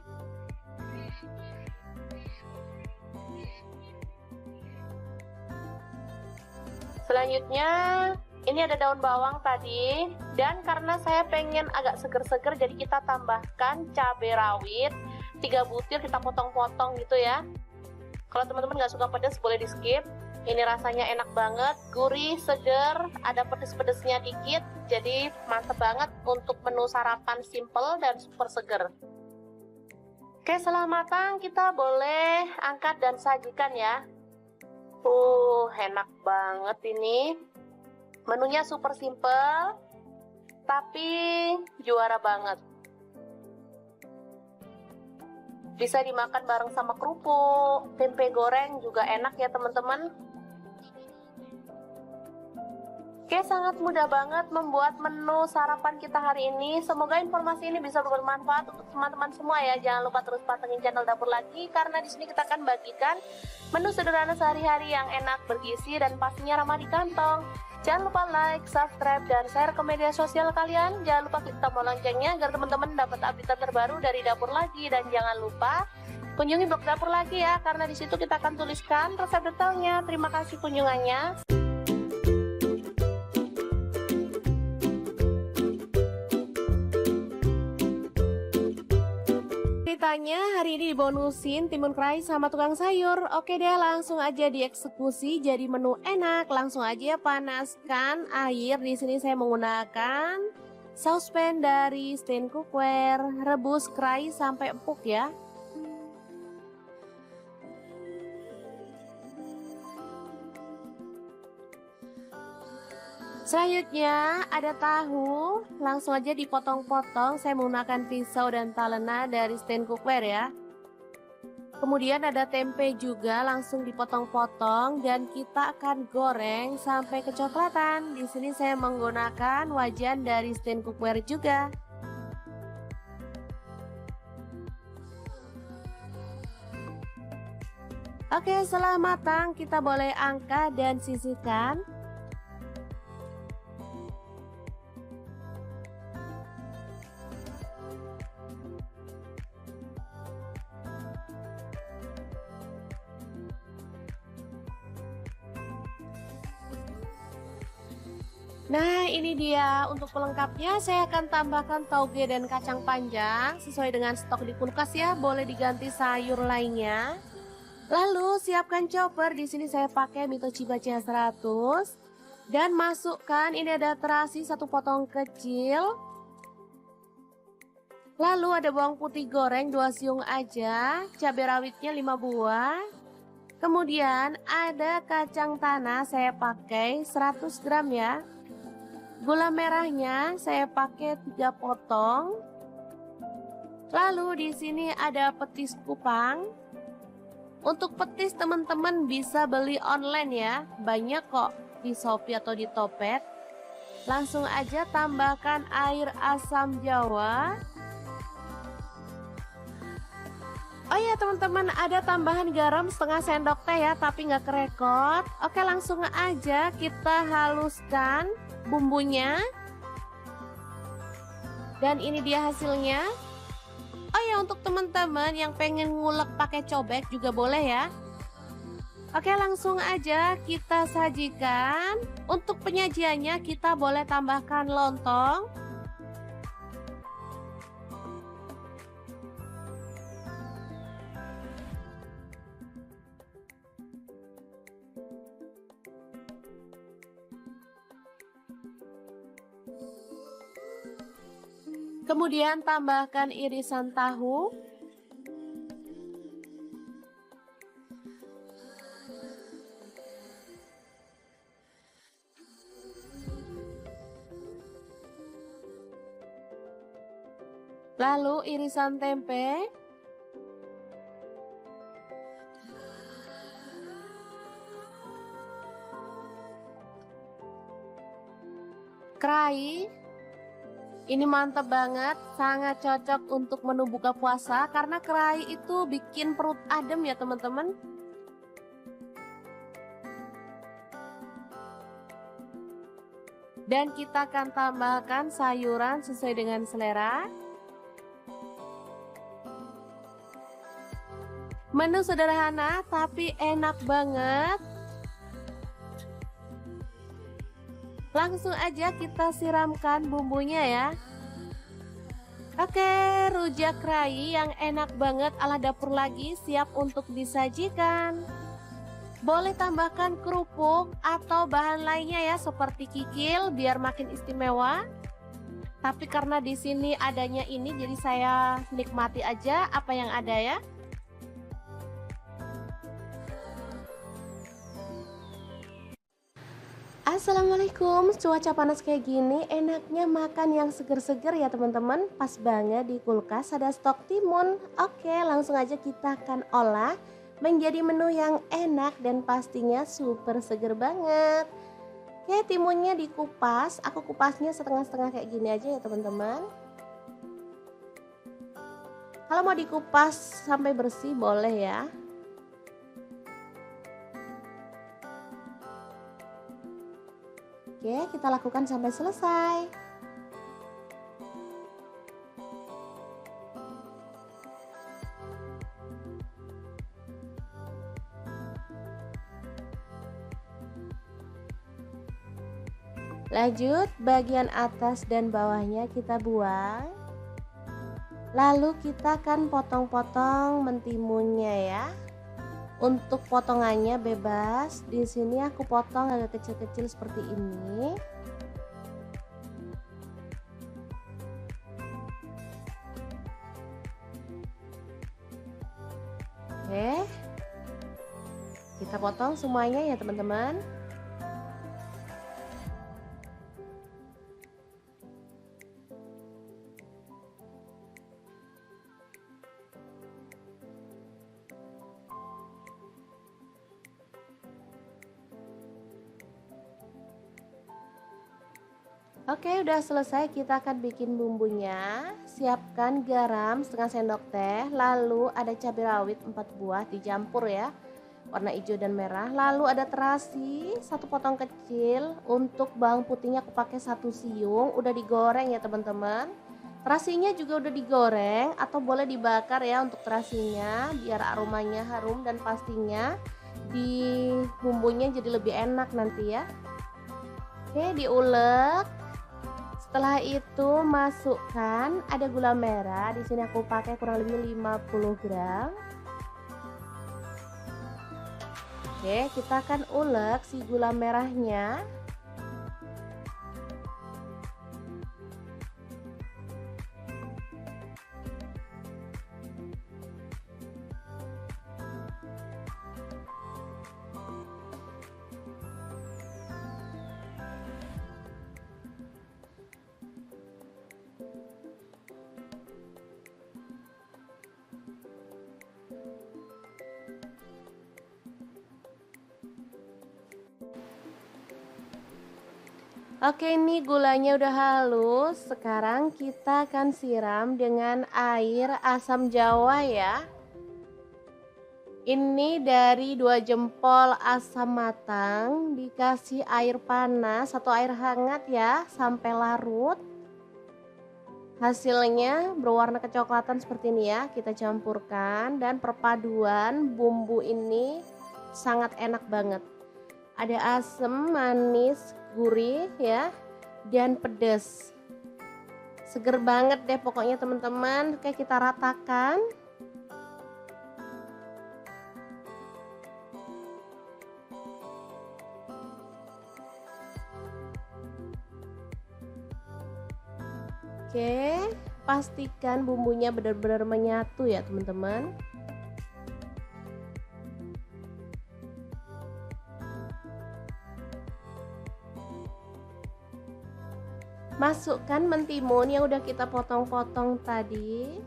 Selanjutnya ini ada daun bawang tadi, dan karena saya pengen agak seger-seger jadi kita tambahkan cabai rawit 3 butir, kita potong-potong gitu ya. Kalau teman-teman nggak suka pedas boleh di skip. Ini rasanya enak banget, gurih, seger, ada pedes-pedesnya dikit, jadi mantep banget untuk menu sarapan simple dan super seger. Oke, setelah matang kita boleh angkat dan sajikan ya. Enak banget ini. Menunya super simple, tapi juara banget. Bisa dimakan bareng sama kerupuk, tempe goreng juga enak ya teman-teman. Oke, sangat mudah banget membuat menu sarapan kita hari ini. Semoga informasi ini bisa bermanfaat untuk teman-teman semua ya. Jangan lupa terus pantengin channel Dapur Lagi, karena di sini kita akan bagikan menu sederhana sehari-hari yang enak, bergizi, dan pastinya ramah di kantong. Jangan lupa like, subscribe, dan share ke media sosial kalian. Jangan lupa klik tombol loncengnya agar teman-teman dapat update terbaru dari Dapur Lagi. Dan jangan lupa kunjungi blog Dapur Lagi ya, karena di situ kita akan tuliskan resep detailnya. Terima kasih kunjungannya. Ceritanya hari ini dibonusin timun kerai sama tukang sayur. Oke deh, langsung aja dieksekusi jadi menu enak. Langsung aja panaskan air. Di sini saya menggunakan saucepan dari Stain Cookware. Rebus kerai sampai empuk ya. Selanjutnya ada tahu, langsung aja dipotong-potong. Saya menggunakan pisau dan talena dari Stain Cookware ya. Kemudian ada tempe juga, langsung dipotong-potong dan kita akan goreng sampai kecoklatan. Di sini saya menggunakan wajan dari Stain Cookware juga. Oke, setelah matang kita boleh angkat dan sisihkan. Nah, ini dia untuk pelengkapnya. Saya akan tambahkan tauge dan kacang panjang sesuai dengan stok di kulkas ya. Boleh diganti sayur lainnya. Lalu siapkan chopper. Di sini saya pakai Mitochiba CH100 dan masukkan ini ada terasi 1 potong kecil. Lalu ada bawang putih goreng 2 siung aja, cabai rawitnya 5 buah. Kemudian ada kacang tanah saya pakai 100 gram ya. Gula merahnya saya pakai 3 potong. Lalu di sini ada petis kupang. Untuk petis teman-teman bisa beli online ya. Banyak kok di Shopee atau di Topet. Langsung aja tambahkan air asam jawa. Oh ya teman-teman, ada tambahan garam setengah sendok teh ya, tapi nggak kerekot. Oke, langsung aja kita haluskan bumbunya. Dan ini dia hasilnya. Oh ya, untuk teman-teman yang pengen ngulek pakai cobek juga boleh ya. Oke, langsung aja kita sajikan. Untuk penyajiannya kita boleh tambahkan lontong. Kemudian tambahkan irisan tahu. Lalu irisan tempe. Kerai. Ini mantap banget, sangat cocok untuk menu buka puasa karena kerai itu bikin perut adem ya teman-teman. Dan kita akan tambahkan sayuran sesuai dengan selera. Menu sederhana tapi enak banget. Langsung aja kita siramkan bumbunya ya. Oke, rujak kerai yang enak banget ala dapur lagi siap untuk disajikan. Boleh tambahkan kerupuk atau bahan lainnya ya seperti kikil biar makin istimewa. Tapi karena di sini adanya ini jadi saya nikmati aja apa yang ada ya. Assalamualaikum, cuaca panas kayak gini enaknya makan yang seger-seger ya teman-teman. Pas banget di kulkas ada stok timun. Oke, langsung aja kita akan olah menjadi menu yang enak dan pastinya super seger banget. Oke, timunnya dikupas, aku kupasnya setengah-setengah kayak gini aja ya teman-teman. Kalau mau dikupas sampai bersih boleh ya. Oke, kita lakukan sampai selesai. Lanjut, bagian atas dan bawahnya kita buang. Lalu kita akan potong-potong mentimunnya ya. Untuk potongannya bebas. Di sini aku potong agak kecil-kecil seperti ini. Oke. Kita potong semuanya ya, teman-teman. Oke, udah selesai, kita akan bikin bumbunya. Siapkan garam setengah sendok teh, lalu ada cabai rawit 4 buah dicampur ya, warna hijau dan merah. Lalu ada terasi 1 potong kecil. Untuk bawang putihnya aku pakai 1 siung, udah digoreng ya teman-teman. Terasinya juga udah digoreng atau boleh dibakar ya untuk terasinya biar aromanya harum dan pastinya di bumbunya jadi lebih enak nanti ya. Oke, diulek. Setelah itu masukkan ada gula merah. Di sini aku pakai kurang lebih 50 gram. Oke, kita akan ulek si gula merahnya. Oke, ini gulanya udah halus. Sekarang kita akan siram dengan air asam jawa ya. Ini dari 2 jempol asam matang, dikasih air panas atau air hangat ya sampai larut. Hasilnya berwarna kecoklatan seperti ini ya, kita campurkan dan perpaduan bumbu ini sangat enak banget. Ada asam, manis, gurih ya, dan pedas. Seger banget deh pokoknya teman-teman. Oke, kita ratakan. Oke, pastikan bumbunya benar-benar menyatu ya teman-teman. Masukkan mentimun yang udah kita potong-potong tadi.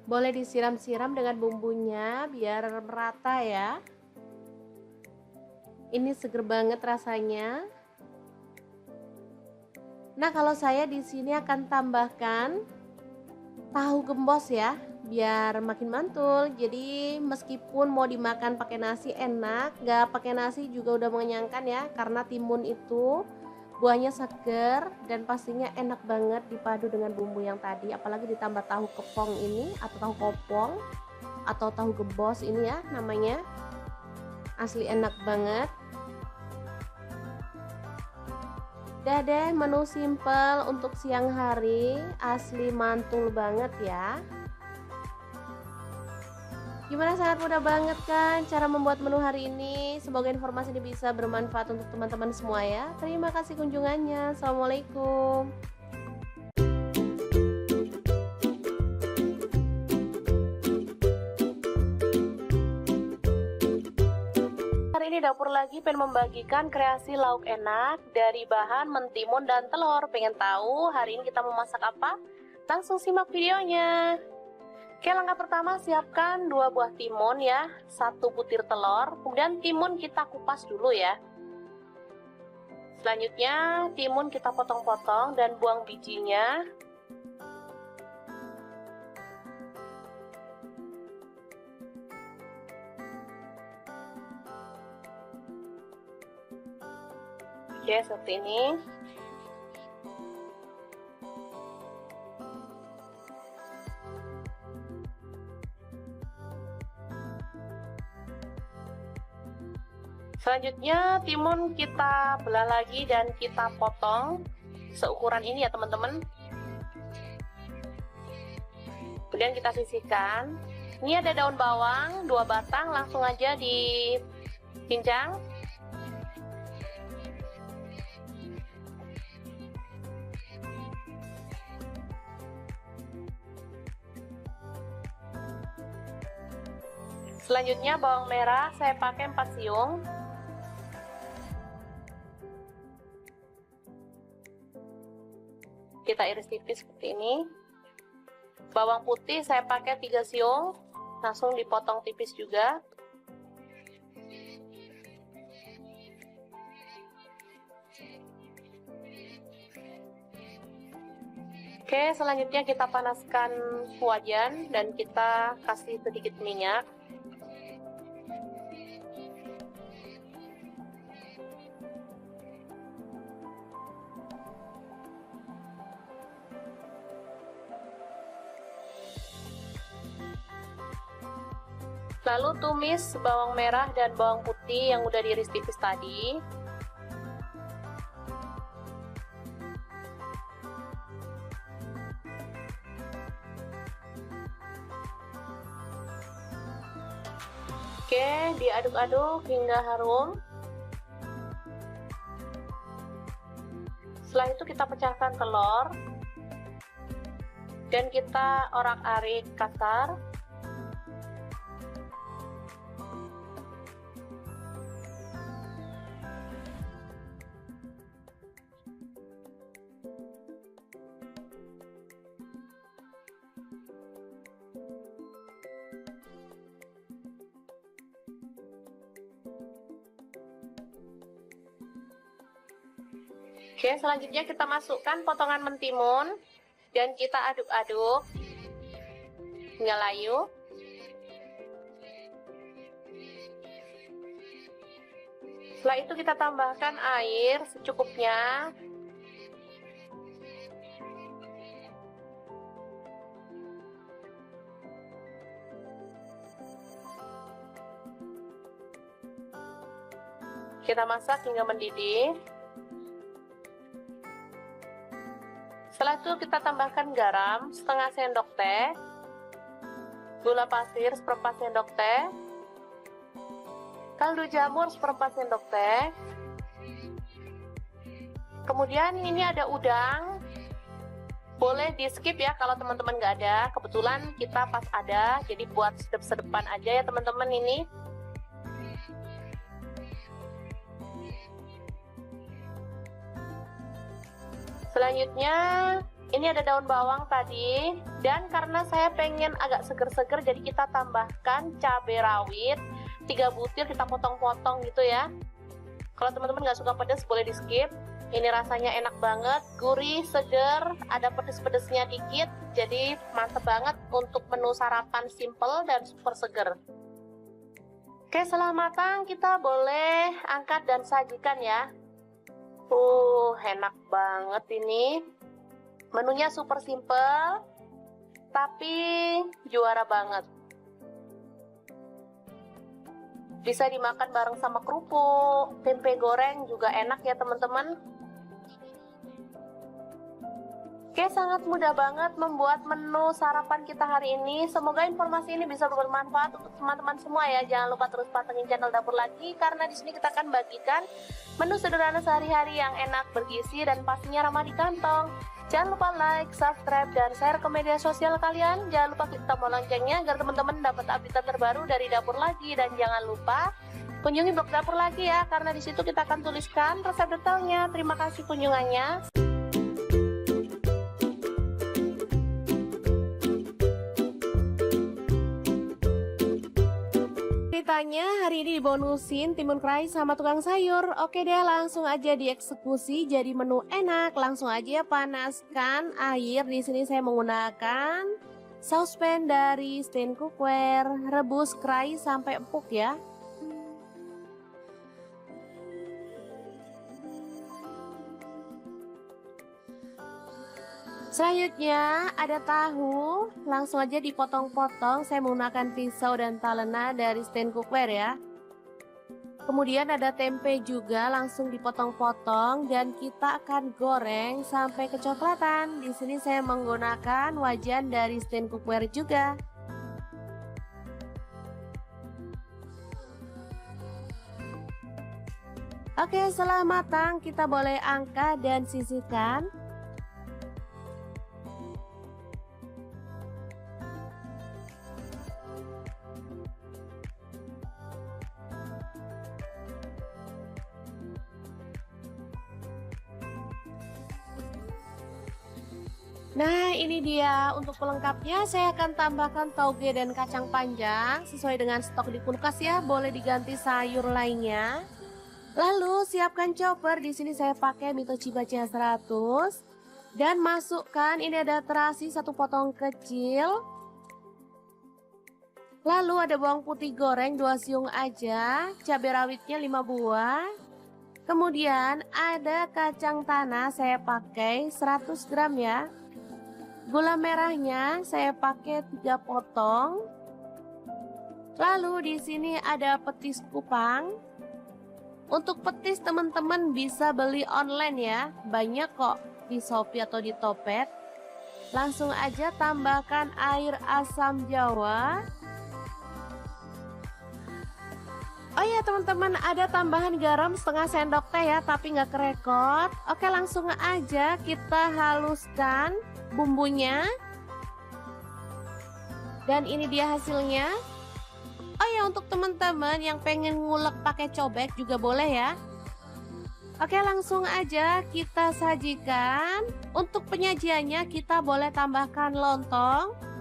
Boleh disiram-siram dengan bumbunya biar merata ya. Ini seger banget rasanya. Nah, kalau saya di sini akan tambahkan tahu gembos ya, biar makin mantul. Jadi meskipun mau dimakan pakai nasi enak, nggak pakai nasi juga udah mengenyangkan ya, karena timun itu buahnya seger dan pastinya enak banget dipadu dengan bumbu yang tadi, apalagi ditambah tahu kepong ini atau tahu kopong atau tahu gembos ini ya namanya, asli enak banget. Udah deh, menu simple untuk siang hari, asli mantul banget ya. Gimana, sangat mudah banget kan cara membuat menu hari ini. Semoga informasi ini bisa bermanfaat untuk teman-teman semua ya. Terima kasih kunjungannya. Assalamualaikum. Hari ini Dapur Lagi pengen membagikan kreasi lauk enak dari bahan mentimun dan telur. Pengen tahu hari ini kita mau masak apa? Langsung simak videonya. Oke, langkah pertama siapkan 2 buah timun ya, 1 butir telur, kemudian timun kita kupas dulu ya. Selanjutnya timun kita potong-potong dan buang bijinya. Oke, seperti ini. Selanjutnya timun kita belah lagi dan kita potong seukuran ini ya teman-teman. Kemudian kita sisihkan. Ini ada daun bawang 2 batang, langsung aja dicincang. Selanjutnya bawang merah saya pakai 4 siung. Kita iris tipis seperti ini. Bawang putih saya pakai 3 siung, langsung dipotong tipis juga. Oke, selanjutnya kita panaskan wajan dan kita kasih sedikit minyak. Lalu tumis bawang merah dan bawang putih yang udah diiris tipis tadi. Oke, diaduk-aduk hingga harum. Setelah itu kita pecahkan telur dan kita orak-arik kasar. Oke, selanjutnya kita masukkan potongan mentimun dan kita aduk-aduk hingga layu. Setelah itu kita tambahkan air secukupnya. Kita masak hingga mendidih. Setelah itu kita tambahkan garam setengah sendok teh, gula pasir seperempat sendok teh, kaldu jamur seperempat sendok teh. Kemudian ini ada udang, boleh di skip ya kalau teman-teman nggak ada. Kebetulan kita pas ada, jadi buat sedep-sedepan aja ya teman-teman ini. Selanjutnya ini ada daun bawang tadi, dan karena saya pengen agak seger-seger jadi kita tambahkan cabai rawit 3 butir, kita potong-potong gitu ya. Kalau teman-teman nggak suka pedas boleh di skip. Ini rasanya enak banget, gurih, seger, ada pedes-pedesnya dikit, jadi mantep banget untuk menu sarapan simple dan super seger. Oke, setelah matang kita boleh angkat dan sajikan ya. Enak banget ini. Menunya super simple, tapi juara banget. Bisa dimakan bareng sama kerupuk, tempe goreng juga enak ya teman-teman. Oke, sangat mudah banget membuat menu sarapan kita hari ini. Semoga informasi ini bisa bermanfaat untuk teman-teman semua ya. Jangan lupa terus pantengin channel Dapur Lagi, karena di sini kita akan bagikan menu sederhana sehari-hari yang enak, bergizi, dan pastinya ramah di kantong. Jangan lupa like, subscribe, dan share ke media sosial kalian. Jangan lupa klik tombol loncengnya agar teman-teman dapat update terbaru dari Dapur Lagi. Dan jangan lupa kunjungi blog Dapur Lagi ya, karena di situ kita akan tuliskan resep detailnya. Terima kasih kunjungannya. Ceritanya hari ini dibonusin timun kerai sama tukang sayur. Oke deh, langsung aja dieksekusi jadi menu enak. Langsung aja panaskan air. Di sini saya menggunakan saucepan dari Stain Cookware. Rebus kerai sampai empuk ya. Selanjutnya ada tahu, langsung aja dipotong-potong. Saya menggunakan pisau dan talena dari Stain Cookware ya. Kemudian ada tempe juga, langsung dipotong-potong dan kita akan goreng sampai kecoklatan. Di sini saya menggunakan wajan dari Stain Cookware juga. Oke, setelah matang kita boleh angkat dan sisihkan. Nah, ini dia untuk pelengkapnya. Saya akan tambahkan tauge dan kacang panjang sesuai dengan stok di kulkas ya. Boleh diganti sayur lainnya. Lalu siapkan chopper. Di sini saya pakai Mitochi Bachiya 100 dan masukkan ini ada terasi 1 potong kecil. Lalu ada bawang putih goreng 2 siung aja, cabai rawitnya 5 buah. Kemudian ada kacang tanah saya pakai 100 gram ya. Gula merahnya saya pakai 3 potong. Lalu di sini ada petis kupang. Untuk petis teman-teman bisa beli online ya. Banyak kok di Shopee atau di Topet. Langsung aja tambahkan air asam jawa. Oh ya teman-teman, ada tambahan garam setengah sendok teh ya, tapi nggak kerekot. Oke, langsung aja kita haluskan bumbunya. Dan ini dia hasilnya. Oh ya, untuk teman-teman yang pengen ngulek pakai cobek juga boleh ya. Oke, langsung aja kita sajikan. Untuk penyajiannya kita boleh tambahkan lontong.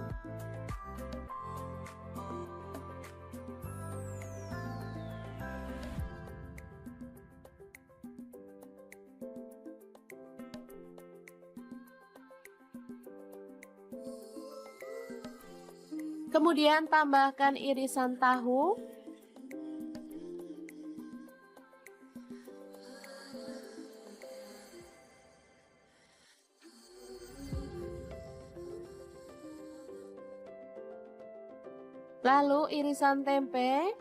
Kemudian tambahkan irisan tahu. Lalu irisan tempe.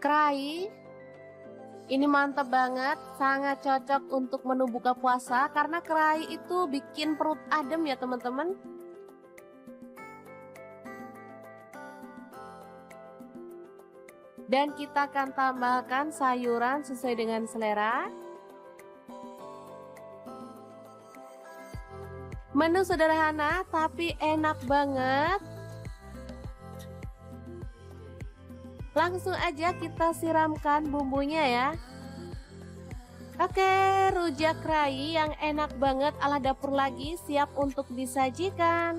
Kerai. Ini mantap banget, sangat cocok untuk menu buka puasa karena kerai itu bikin perut adem ya teman-teman. Dan kita akan tambahkan sayuran sesuai dengan selera. Menu sederhana tapi enak banget. Langsung aja kita siramkan bumbunya ya. Oke, rujak kerai yang enak banget ala dapur lagi siap untuk disajikan.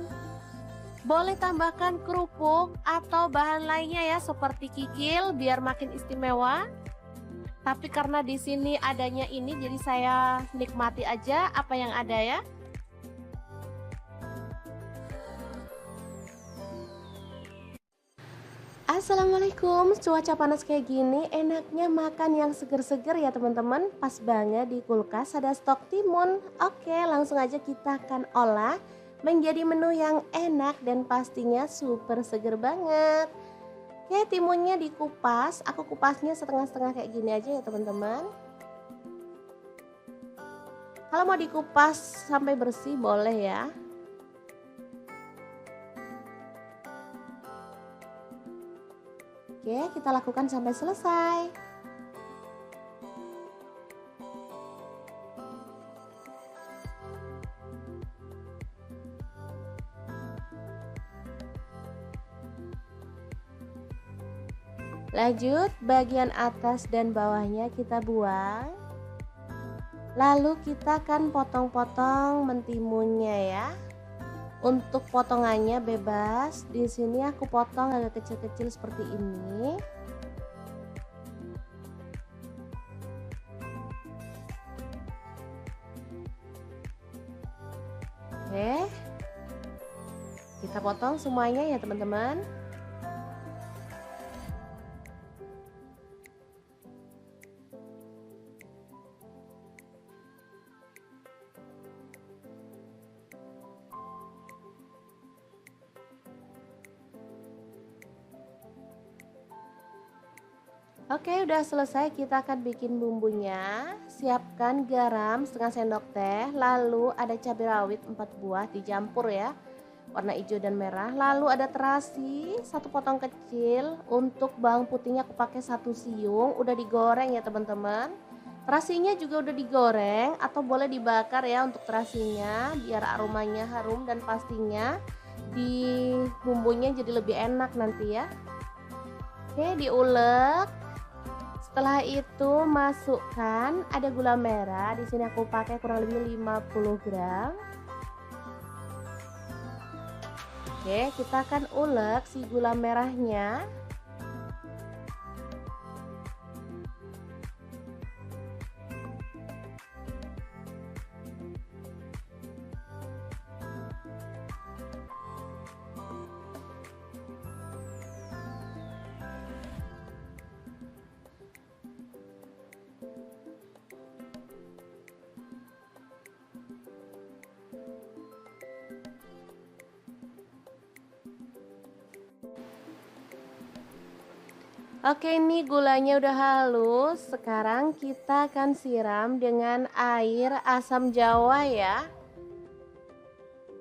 Boleh tambahkan kerupuk atau bahan lainnya ya seperti kikil biar makin istimewa. Tapi karena di sini adanya ini jadi saya nikmati aja apa yang ada ya. Assalamualaikum, cuaca panas kayak gini enaknya makan yang seger-seger ya teman-teman. Pas banget di kulkas ada stok timun. Oke, langsung aja kita akan olah menjadi menu yang enak dan pastinya super seger banget. Oke, timunnya dikupas, aku kupasnya setengah-setengah kayak gini aja ya teman-teman. Kalau mau dikupas sampai bersih boleh ya. Oke, kita lakukan sampai selesai. Lanjut, bagian atas dan bawahnya kita buang. Lalu kita akan potong-potong mentimunnya ya. Untuk potongannya bebas. Di sini aku potong agak kecil-kecil seperti ini. Oke. Kita potong semuanya ya, teman-teman. Oke, udah selesai, kita akan bikin bumbunya. Siapkan garam setengah sendok teh, lalu ada cabai rawit 4 buah dicampur ya, warna hijau dan merah. Lalu ada terasi 1 potong kecil. Untuk bawang putihnya aku pakai 1 siung, udah digoreng ya teman-teman. Terasinya juga udah digoreng atau boleh dibakar ya untuk terasinya biar aromanya harum dan pastinya di bumbunya jadi lebih enak nanti ya. Oke, diulek. Setelah itu masukkan ada gula merah. Di sini aku pakai kurang lebih 50 gram. Oke, kita akan ulek si gula merahnya. Oke, ini gulanya udah halus. Sekarang kita akan siram dengan air asam jawa ya.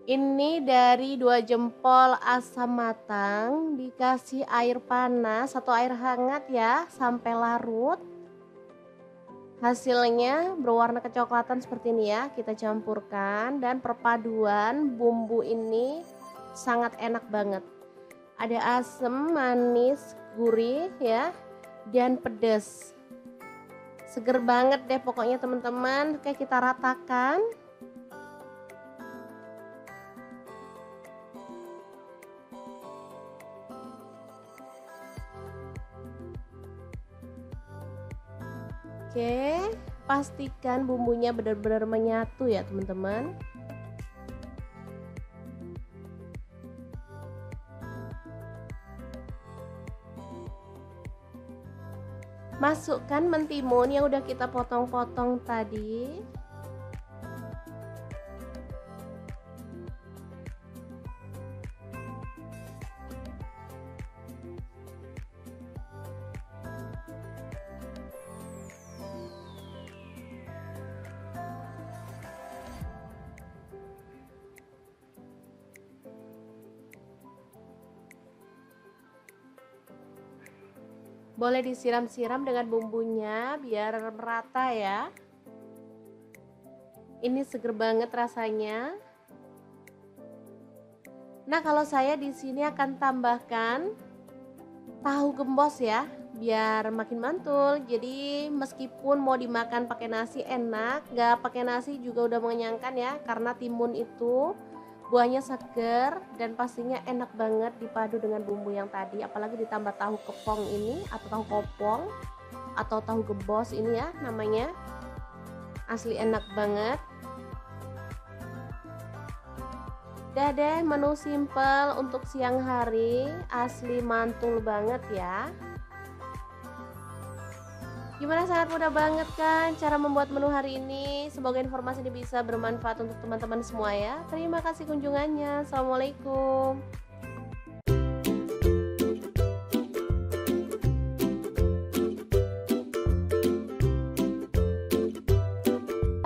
Ini dari 2 jempol asam matang dikasih air panas atau air hangat ya sampai larut. Hasilnya berwarna kecoklatan seperti ini ya. Kita campurkan dan perpaduan bumbu ini sangat enak banget. Ada asam, manis, gurih ya, dan pedas. Seger banget deh pokoknya teman-teman. Oke, kita ratakan. Oke, pastikan bumbunya benar-benar menyatu ya teman-teman. Masukkan mentimun yang udah kita potong-potong tadi. Boleh disiram-siram dengan bumbunya biar merata ya. Ini seger banget rasanya. Nah, kalau saya di sini akan tambahkan tahu gembos ya, biar makin mantul. Jadi meskipun mau dimakan pakai nasi enak, nggak pakai nasi juga udah mengenyangkan ya, karena timun itu buahnya seger dan pastinya enak banget dipadu dengan bumbu yang tadi, apalagi ditambah tahu kepong ini atau tahu kopong atau tahu gembos ini ya namanya. Asli enak banget. Udah deh, menu simple untuk siang hari, asli mantul banget ya. Gimana, sangat mudah banget kan cara membuat menu hari ini. Semoga informasi ini bisa bermanfaat untuk teman-teman semua ya. Terima kasih kunjungannya. Assalamualaikum.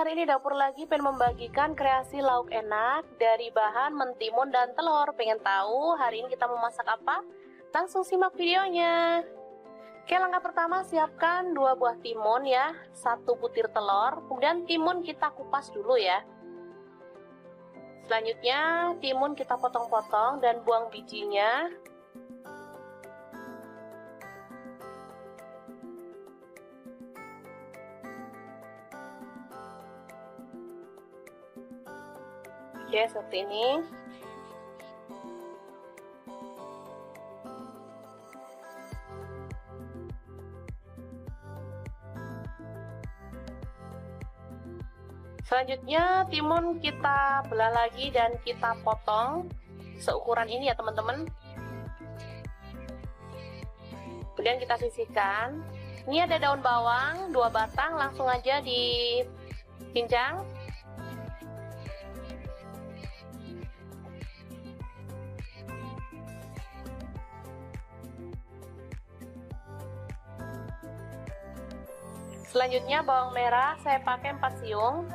Hari ini Dapur Lagi pengen membagikan kreasi lauk enak dari bahan mentimun dan telur. Pengen tahu hari ini kita mau masak apa? Langsung simak videonya. Oke, langkah pertama siapkan 2 buah timun ya, 1 butir telur, kemudian timun kita kupas dulu ya. Selanjutnya timun kita potong-potong dan buang bijinya. Oke, seperti ini. Selanjutnya timun kita belah lagi dan kita potong seukuran ini ya teman-teman. Kemudian kita sisihkan. Ini ada daun bawang 2 batang, langsung aja dicincang. Selanjutnya bawang merah saya pakai 4 siung.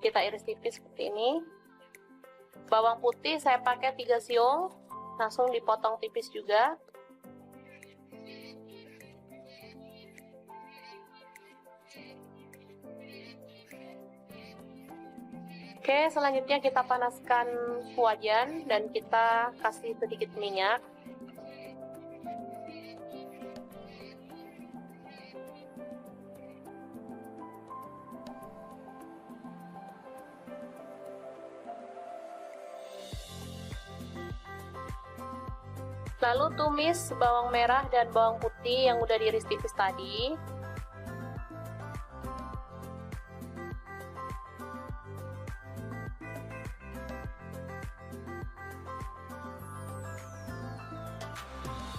Kita iris tipis seperti ini. Bawang putih saya pakai 3 siung, langsung dipotong tipis juga. Oke, selanjutnya kita panaskan wajan dan kita kasih sedikit minyak. Lalu tumis bawang merah dan bawang putih yang udah diiris tipis tadi.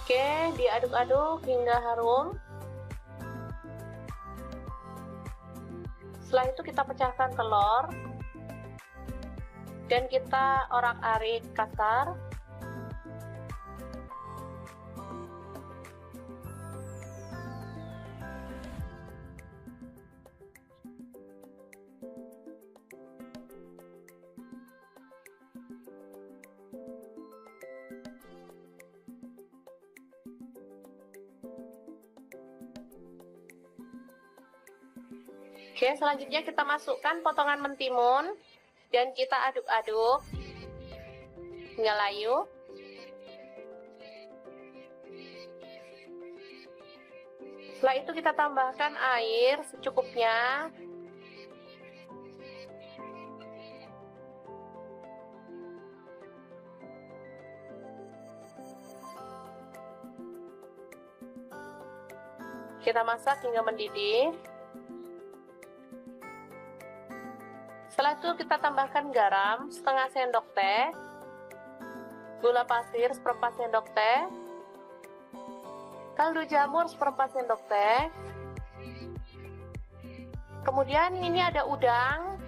Oke, diaduk-aduk hingga harum. Setelah itu kita pecahkan telur dan kita orak-arik kasar. Oke, selanjutnya kita masukkan potongan mentimun dan kita aduk-aduk hingga layu. Setelah itu kita tambahkan air secukupnya. Kita masak hingga mendidih. Setelah itu kita tambahkan garam setengah sendok teh, gula pasir seperempat sendok teh, kaldu jamur seperempat sendok teh. Kemudian ini ada udang,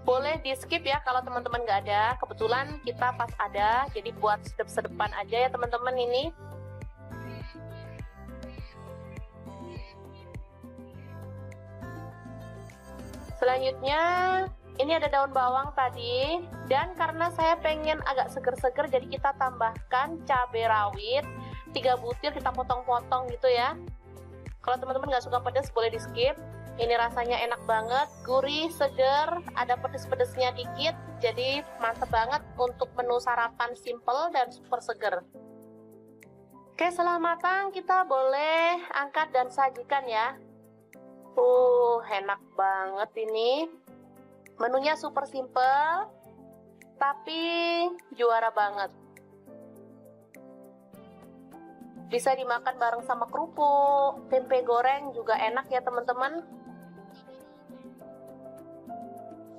boleh di skip ya kalau teman-teman nggak ada. Kebetulan kita pas ada, jadi buat sedep-sedepan aja ya teman-teman ini. Selanjutnya ini ada daun bawang tadi, dan karena saya pengen agak seger-seger jadi kita tambahkan cabai rawit 3 butir, kita potong-potong gitu ya. Kalau teman-teman nggak suka pedas boleh di skip. Ini rasanya enak banget, gurih, seger, ada pedes-pedesnya dikit, jadi mantep banget untuk menu sarapan simple dan super seger. Oke, setelah matang kita boleh angkat dan sajikan ya. Enak banget ini. Menunya super simple, tapi juara banget. Bisa dimakan bareng sama kerupuk, tempe goreng juga enak ya teman-teman.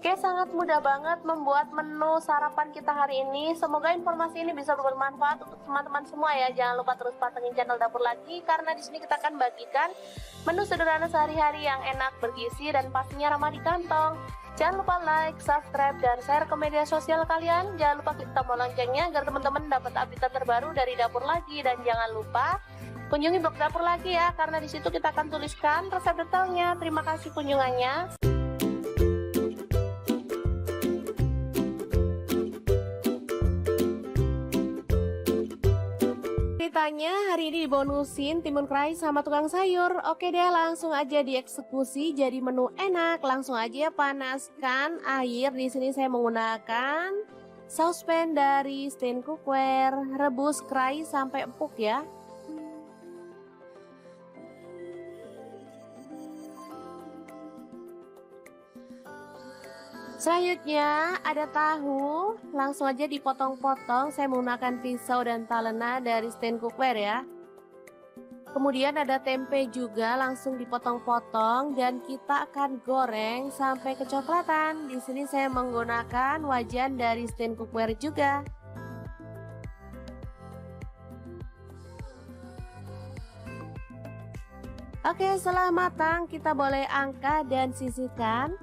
Oke, sangat mudah banget membuat menu sarapan kita hari ini. Semoga informasi ini bisa bermanfaat untuk teman-teman semua ya. Jangan lupa terus pantengin channel Dapur Lagi, karena di sini kita akan bagikan menu sederhana sehari-hari yang enak, bergizi, dan pastinya ramah di kantong. Jangan lupa like, subscribe, dan share ke media sosial kalian. Jangan lupa klik tombol loncengnya agar teman-teman dapat update terbaru dari Dapur Lagi. Dan jangan lupa kunjungi blog Dapur Lagi ya, karena di situ kita akan tuliskan resep detailnya. Terima kasih kunjungannya. Ceritanya hari ini dibonusin timun kerai sama tukang sayur. Oke deh, langsung aja dieksekusi jadi menu enak. Langsung aja panaskan air. Di sini saya menggunakan saucepan dari Stain Cookware. Rebus kerai sampai empuk ya. Selanjutnya ada tahu, langsung aja dipotong-potong. Saya menggunakan pisau dan talena dari Stain Cookware ya. Kemudian ada tempe juga, langsung dipotong-potong dan kita akan goreng sampai kecoklatan. Di sini saya menggunakan wajan dari Stain Cookware juga. Oke, setelah matang kita boleh angkat dan sisihkan.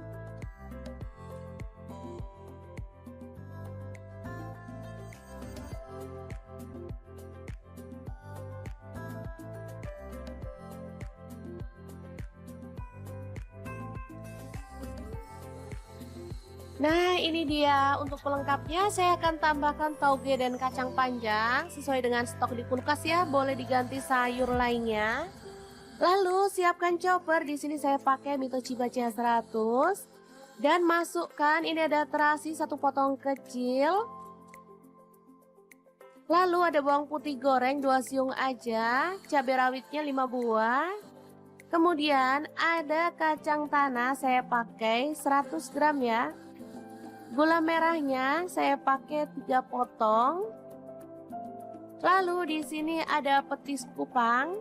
Nah, ini dia untuk pelengkapnya. Saya akan tambahkan tauge dan kacang panjang sesuai dengan stok di kulkas ya. Boleh diganti sayur lainnya. Lalu siapkan chopper. Di sini saya pakai Mitochiba CH100 dan masukkan ini ada terasi 1 potong kecil. Lalu ada bawang putih goreng 2 siung aja, cabai rawitnya 5 buah. Kemudian ada kacang tanah saya pakai 100 gram ya. Gula merahnya saya pakai 3 potong. Lalu di sini ada petis kupang.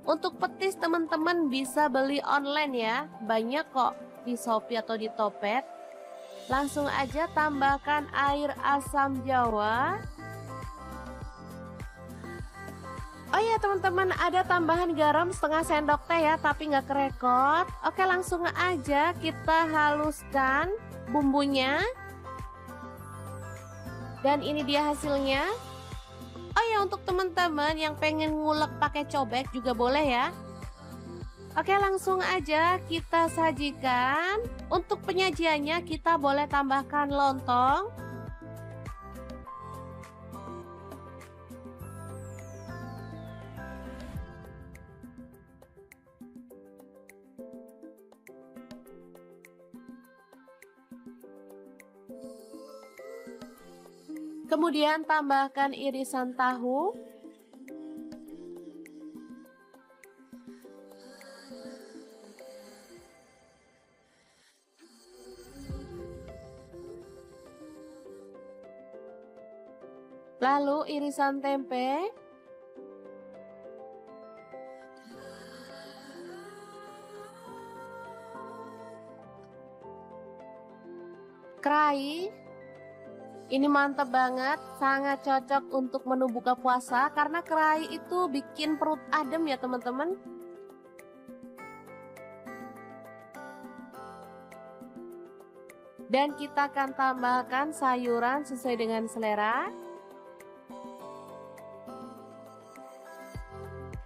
Untuk petis teman-teman bisa beli online ya. Banyak kok di Shopee atau di Topet. Langsung aja tambahkan air asam jawa. Oh ya teman-teman, ada tambahan garam setengah sendok teh ya, tapi nggak kerekot. Oke, langsung aja kita haluskan bumbunya. Dan ini dia hasilnya. Oh ya, untuk teman-teman yang pengen ngulek pakai cobek juga boleh ya. Oke, langsung aja kita sajikan. Untuk penyajiannya kita boleh tambahkan lontong. Kemudian tambahkan irisan tahu. Lalu irisan tempe. kerai. Ini mantap banget, sangat cocok untuk menu buka puasa karena kerai itu bikin perut adem ya teman-teman. Dan kita akan tambahkan sayuran sesuai dengan selera.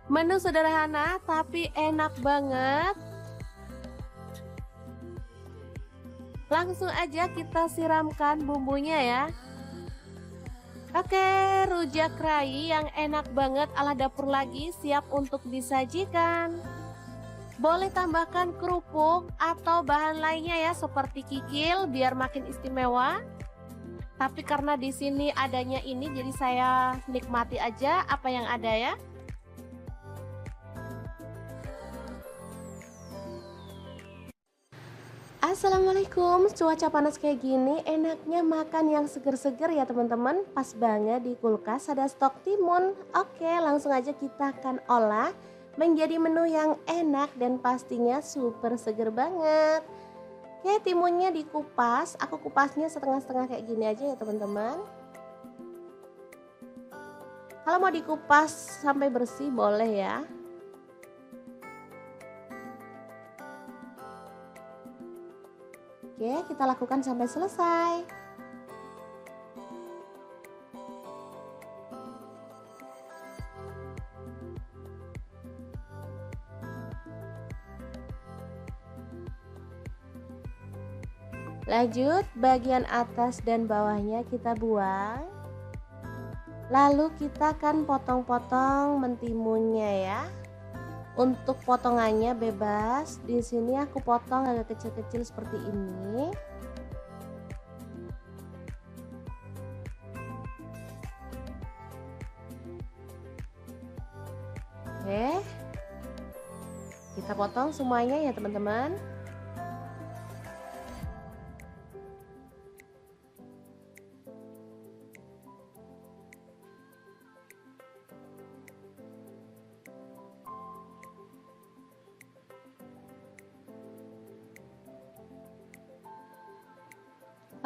Menu sederhana tapi enak banget. Langsung aja kita siramkan bumbunya ya. Oke, rujak kerai yang enak banget ala dapur lagi siap untuk disajikan. Boleh tambahkan kerupuk atau bahan lainnya ya seperti kikil biar makin istimewa. Tapi karena di sini adanya ini jadi saya nikmati aja apa yang ada ya. Assalamualaikum, cuaca panas kayak gini enaknya makan yang seger-seger ya teman-teman. Pas banget di kulkas ada stok timun. Oke, langsung aja kita akan olah menjadi menu yang enak dan pastinya super seger banget. Oke, timunnya dikupas, aku kupasnya setengah-setengah kayak gini aja ya teman-teman. Kalau mau dikupas sampai bersih boleh ya. Oke, kita lakukan sampai selesai. Lanjut, bagian atas dan bawahnya kita buang. Lalu kita akan potong-potong mentimunnya ya. Untuk potongannya bebas. Di sini aku potong agak kecil-kecil seperti ini. Oke. Kita potong semuanya ya, teman-teman.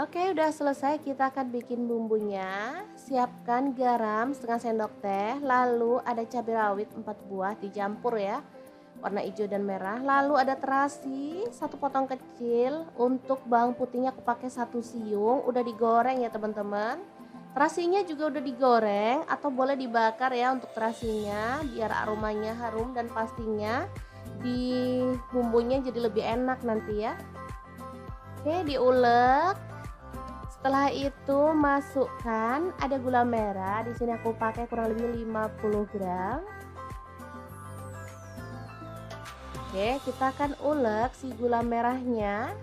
Oke, udah selesai, kita akan bikin bumbunya. Siapkan garam setengah sendok teh, lalu ada cabai rawit 4 buah dicampur ya, warna hijau dan merah. Lalu ada terasi 1 potong kecil. Untuk bawang putihnya aku pakai 1 siung, udah digoreng ya teman-teman. Terasinya juga udah digoreng atau boleh dibakar ya untuk terasinya, biar aromanya harum dan pastinya di bumbunya jadi lebih enak nanti ya. Oke, diulek. Setelah itu masukkan ada gula merah. Di sini aku pakai kurang lebih 50 gram. Oke, kita akan ulek si gula merahnya.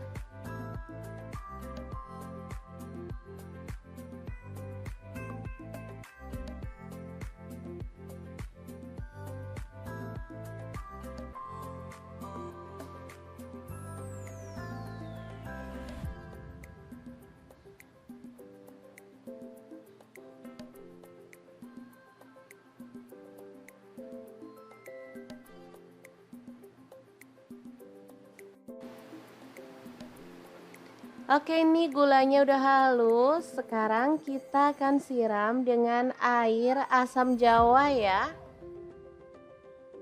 Oke, ini gulanya udah halus. Sekarang kita akan siram dengan air asam jawa ya.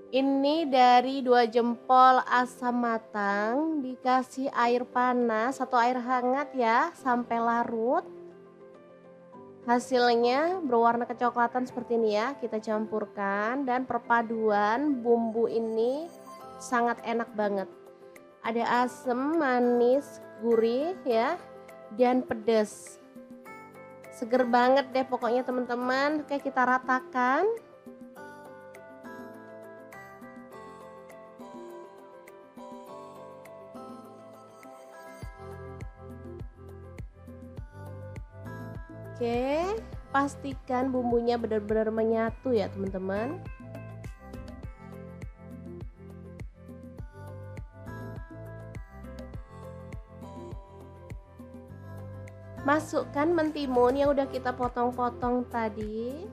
Ini dari 2 jempol asam matang, dikasih air panas atau air hangat ya sampai larut. Hasilnya berwarna kecoklatan seperti ini ya. Kita campurkan dan perpaduan bumbu ini sangat enak banget. Ada asam, manis, gurih ya, dan pedas. Seger banget deh pokoknya teman-teman. Oke, kita ratakan. Oke, pastikan bumbunya benar-benar menyatu ya teman-teman. Masukkan mentimun yang udah kita potong-potong tadi.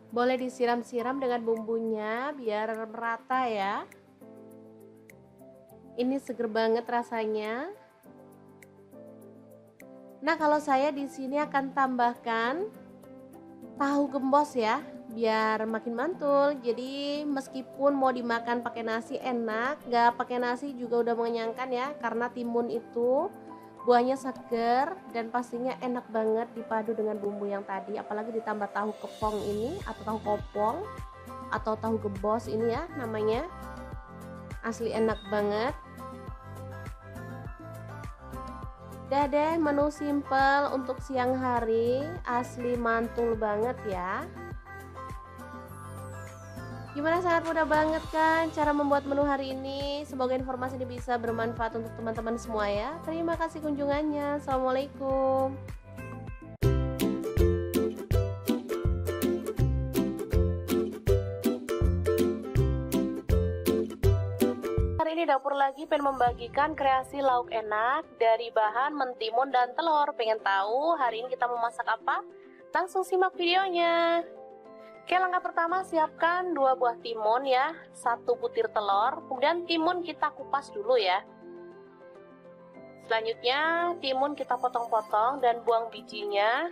Boleh disiram-siram dengan bumbunya biar merata ya. Ini seger banget rasanya. Nah, kalau saya di sini akan tambahkan tahu gembos ya, biar makin mantul. Jadi meskipun mau dimakan pakai nasi enak, nggak pakai nasi juga udah mengenyangkan ya, karena timun itu buahnya seger dan pastinya enak banget dipadu dengan bumbu yang tadi, apalagi ditambah tahu kepong ini atau tahu kopong atau tahu gembos ini ya namanya. Asli enak banget. Udah deh, menu simple untuk siang hari, asli mantul banget ya. Gimana, sangat mudah banget kan cara membuat menu hari ini? Semoga informasi ini bisa bermanfaat untuk teman-teman semua ya. Terima kasih kunjungannya. Assalamualaikum. Hari ini dapur lagi pengen membagikan kreasi lauk enak dari bahan mentimun dan telur. Pengen tahu hari ini kita mau masak apa? Langsung simak videonya. Oke, langkah pertama siapkan 2 buah timun ya, 1 butir telur, kemudian timun kita kupas dulu ya. Selanjutnya timun kita potong-potong dan buang bijinya.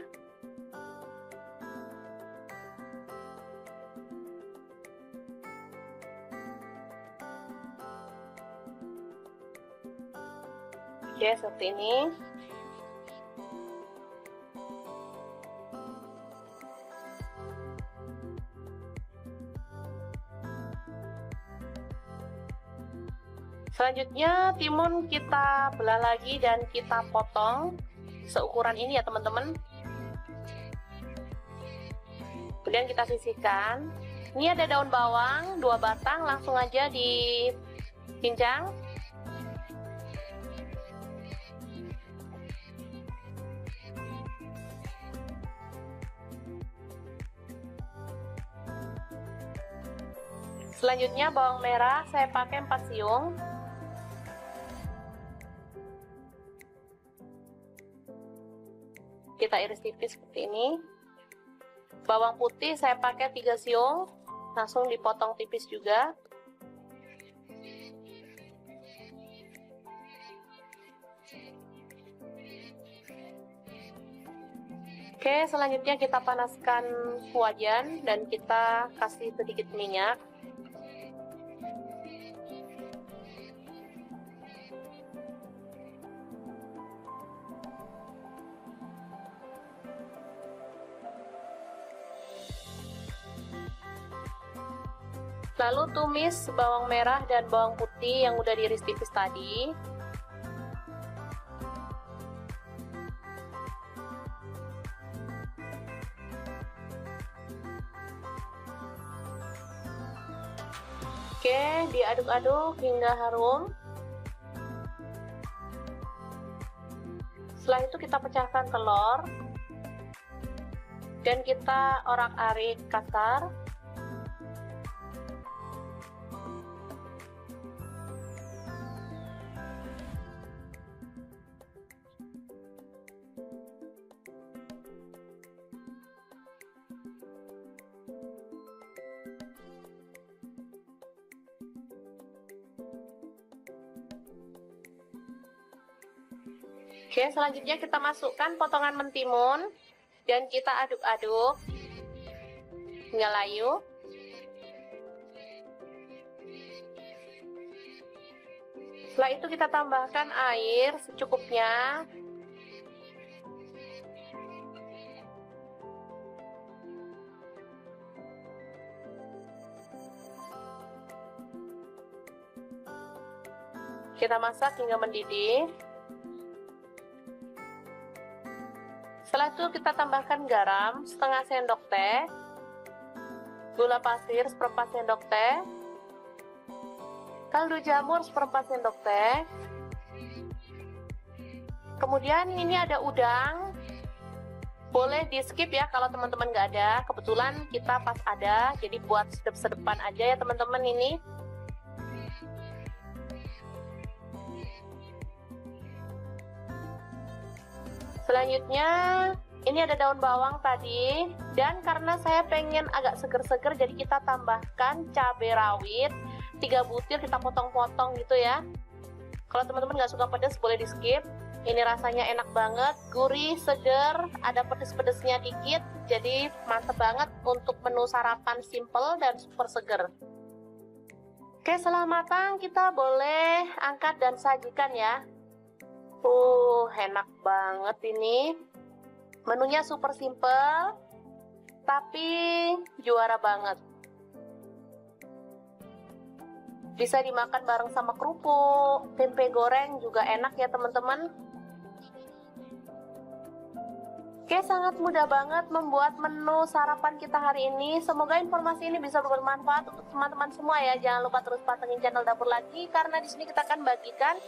Oke, seperti ini. Selanjutnya timun kita belah lagi dan kita potong seukuran ini ya teman-teman. Kemudian kita sisihkan. Ini ada daun bawang 2 batang, langsung aja dicincang. Selanjutnya bawang merah saya pakai 4 siung. Kita iris tipis seperti ini. Bawang putih saya pakai 3 siung, langsung dipotong tipis juga. Oke, selanjutnya kita panaskan wajan dan kita kasih sedikit minyak. Lalu tumis bawang merah dan bawang putih yang udah diiris tipis tadi. Oke, diaduk-aduk hingga harum. Setelah itu kita pecahkan telur dan kita orak-arik kasar. Oke, selanjutnya kita masukkan potongan mentimun dan kita aduk-aduk hingga layu. Setelah itu kita tambahkan air secukupnya. Kita masak hingga mendidih. Setelah itu kita tambahkan garam setengah sendok teh, gula pasir seperempat sendok teh, kaldu jamur seperempat sendok teh. Kemudian ini ada udang, boleh di skip ya kalau teman-teman nggak ada. Kebetulan kita pas ada, jadi buat sedep-sedepan aja ya teman-teman ini. Selanjutnya Ini ada daun bawang tadi, dan karena saya pengen agak seger-seger, jadi kita tambahkan cabai rawit 3 butir, kita potong-potong gitu ya. Kalau teman-teman nggak suka pedas boleh di skip. Ini rasanya enak banget, gurih, seger, ada pedes-pedesnya dikit, jadi mantep banget untuk menu sarapan simple dan super seger. Oke, setelah matang kita boleh angkat dan sajikan ya. Enak banget ini. Menunya super simple, tapi juara banget. Bisa dimakan bareng sama kerupuk, tempe goreng juga enak ya teman-teman. Oke, sangat mudah banget membuat menu sarapan kita hari ini. Semoga informasi ini bisa bermanfaat untuk teman-teman semua ya. Jangan lupa terus pantengin channel Dapur Lagi, karena di sini kita akan bagikan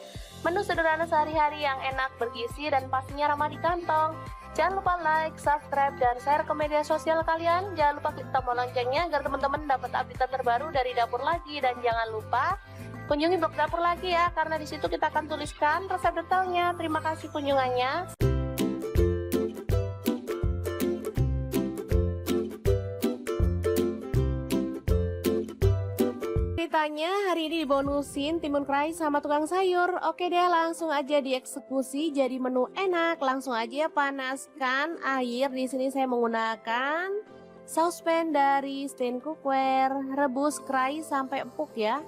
menu sederhana sehari-hari yang enak, bergizi, dan pastinya ramah di kantong. Jangan lupa like, subscribe, dan share ke media sosial kalian. Jangan lupa klik tombol loncengnya agar teman-teman dapat update terbaru dari Dapur Lagi. Dan jangan lupa kunjungi blog Dapur Lagi ya, karena di situ kita akan tuliskan resep detailnya. Terima kasih kunjungannya. Ceritanya hari ini dibonusin timun kerai sama tukang sayur. Oke deh, langsung aja dieksekusi jadi menu enak. Langsung aja panaskan air. Di sini saya menggunakan saucepan dari Stain Cookware. Rebus kerai sampai empuk ya.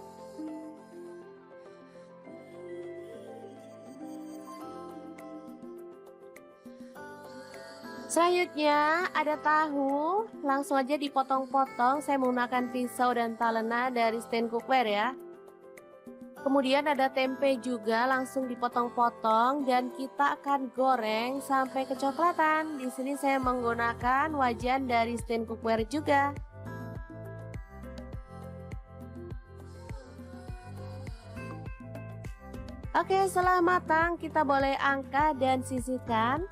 Selanjutnya ada tahu, langsung aja dipotong-potong. Saya menggunakan pisau dan talena dari Stain Cookware ya. Kemudian ada tempe juga, langsung dipotong-potong dan kita akan goreng sampai kecoklatan. Di sini saya menggunakan wajan dari Stain Cookware juga. Oke, setelah matang kita boleh angkat dan sisihkan.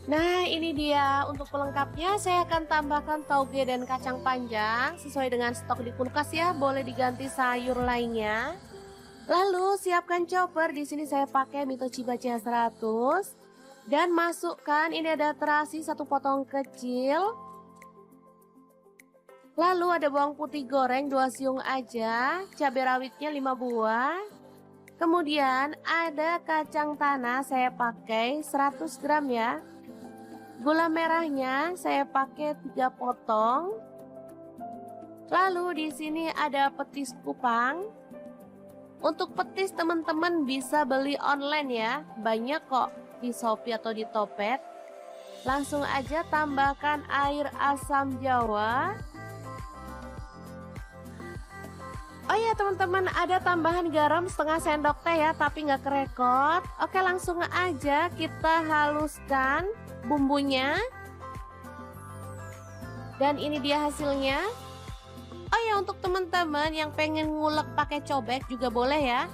Nah, ini dia untuk pelengkapnya. Saya akan tambahkan tauge dan kacang panjang sesuai dengan stok di kulkas ya. Boleh diganti sayur lainnya. Lalu siapkan chopper. Di sini saya pakai Mitsubishi 100 dan masukkan ini ada terasi 1 potong kecil. Lalu ada bawang putih goreng 2 siung aja, cabai rawitnya 5 buah. Kemudian ada kacang tanah saya pakai 100 gram ya. Gula merahnya saya pakai 3 potong. Lalu di sini ada petis kupang. Untuk petis teman-teman bisa beli online ya. Banyak kok di Shopee atau di Topet. Langsung aja tambahkan air asam jawa. Oh ya teman-teman, ada tambahan garam setengah sendok teh ya, tapi nggak kerekot. Oke, langsung aja kita haluskan bumbunya. Dan ini dia hasilnya. Oh ya, untuk teman-teman yang pengen ngulek pakai cobek juga boleh ya.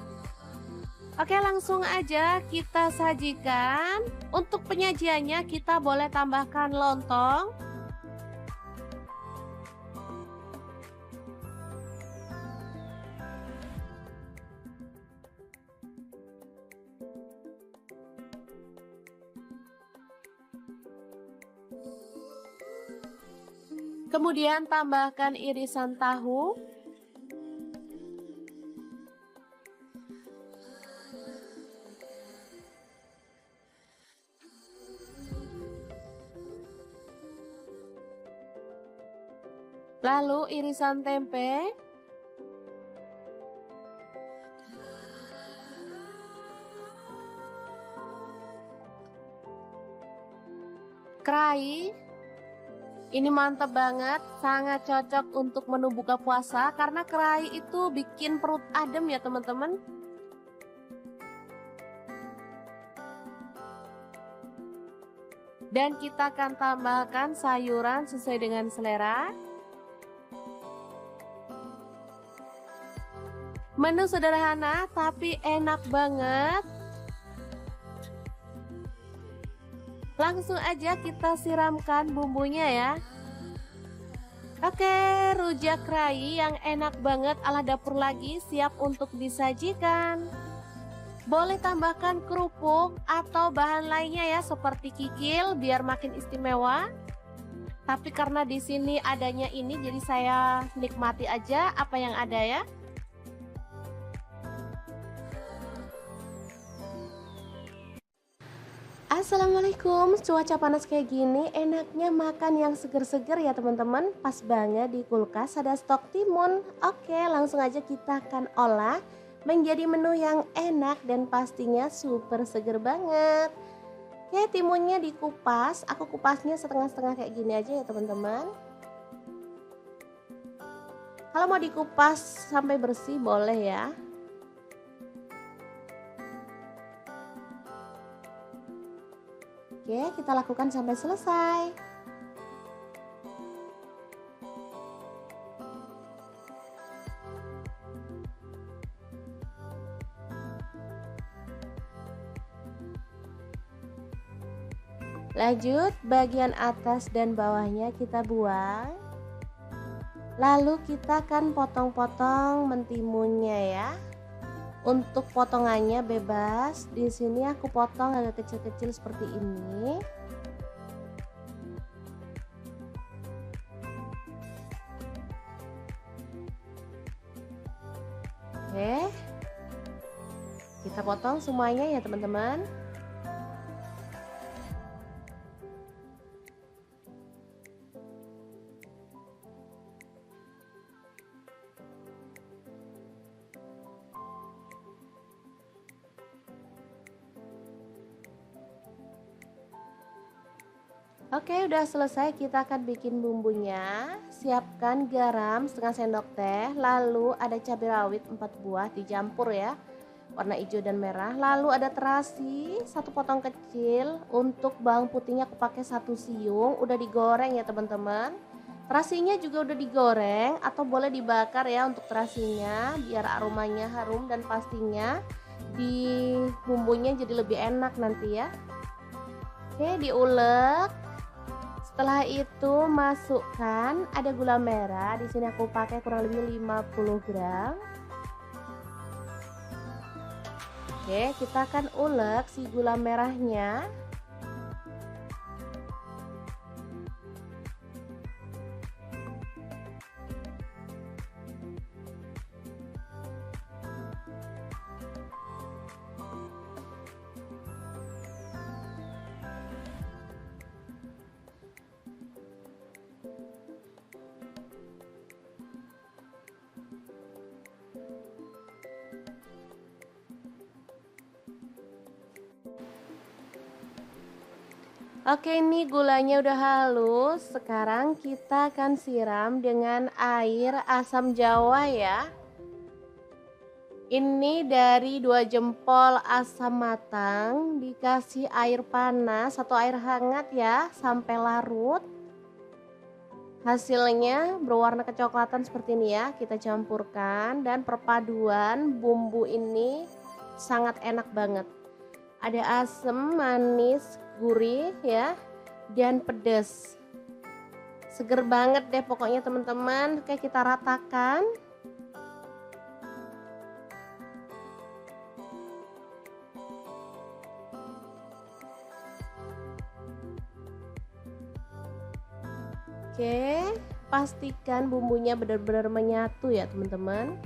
Oke, langsung aja kita sajikan. Untuk penyajiannya kita boleh tambahkan lontong. Kemudian tambahkan irisan tahu. Lalu irisan tempe. Kerai. Ini mantap banget, sangat cocok untuk menu buka puasa karena kerai itu bikin perut adem ya teman-teman. Dan kita akan tambahkan sayuran sesuai dengan selera. Menu sederhana tapi enak banget. Langsung aja kita siramkan bumbunya ya. Oke, rujak rai yang enak banget ala dapur lagi siap untuk disajikan. Boleh tambahkan kerupuk atau bahan lainnya ya seperti kikil biar makin istimewa. Tapi karena di sini adanya ini jadi saya nikmati aja apa yang ada ya. Assalamualaikum, cuaca panas kayak gini enaknya makan yang seger-seger ya teman-teman. Pas banget di kulkas ada stok timun. Oke, langsung aja kita akan olah menjadi menu yang enak dan pastinya super seger banget. Oke, timunnya dikupas, aku kupasnya setengah-setengah kayak gini aja ya teman-teman. Kalau mau dikupas sampai bersih boleh ya. Oke, kita lakukan sampai selesai. Lanjut, bagian atas dan bawahnya kita buang. Lalu kita akan potong-potong mentimunnya ya. Untuk potongannya bebas. Di sini aku potong agak kecil-kecil seperti ini. Oke. Kita potong semuanya ya, teman-teman. Oke, udah selesai. Kita akan bikin bumbunya. Siapkan garam setengah sendok teh, lalu ada cabai rawit 4 buah dicampur ya, warna hijau dan merah. Lalu ada terasi 1 potong kecil. Untuk bawang putihnya aku pakai 1 siung, udah digoreng ya teman-teman. Terasinya juga udah digoreng atau boleh dibakar ya untuk terasinya biar aromanya harum dan pastinya di bumbunya jadi lebih enak nanti ya. Oke, diulek. Setelah itu masukkan ada gula merah. Di sini aku pakai kurang lebih 50 gram. Oke, kita akan ulek si gula merahnya. Oke, ini gulanya udah halus. Sekarang kita akan siram dengan air asam jawa ya. Ini dari 2 jempol asam matang dikasih air panas atau air hangat ya sampai larut. Hasilnya berwarna kecoklatan seperti ini ya. Kita campurkan dan perpaduan bumbu ini sangat enak banget. Ada asam, manis, gurih ya, dan pedas. Seger banget deh pokoknya teman-teman. Oke, kita ratakan. Oke, pastikan bumbunya benar-benar menyatu ya teman-teman.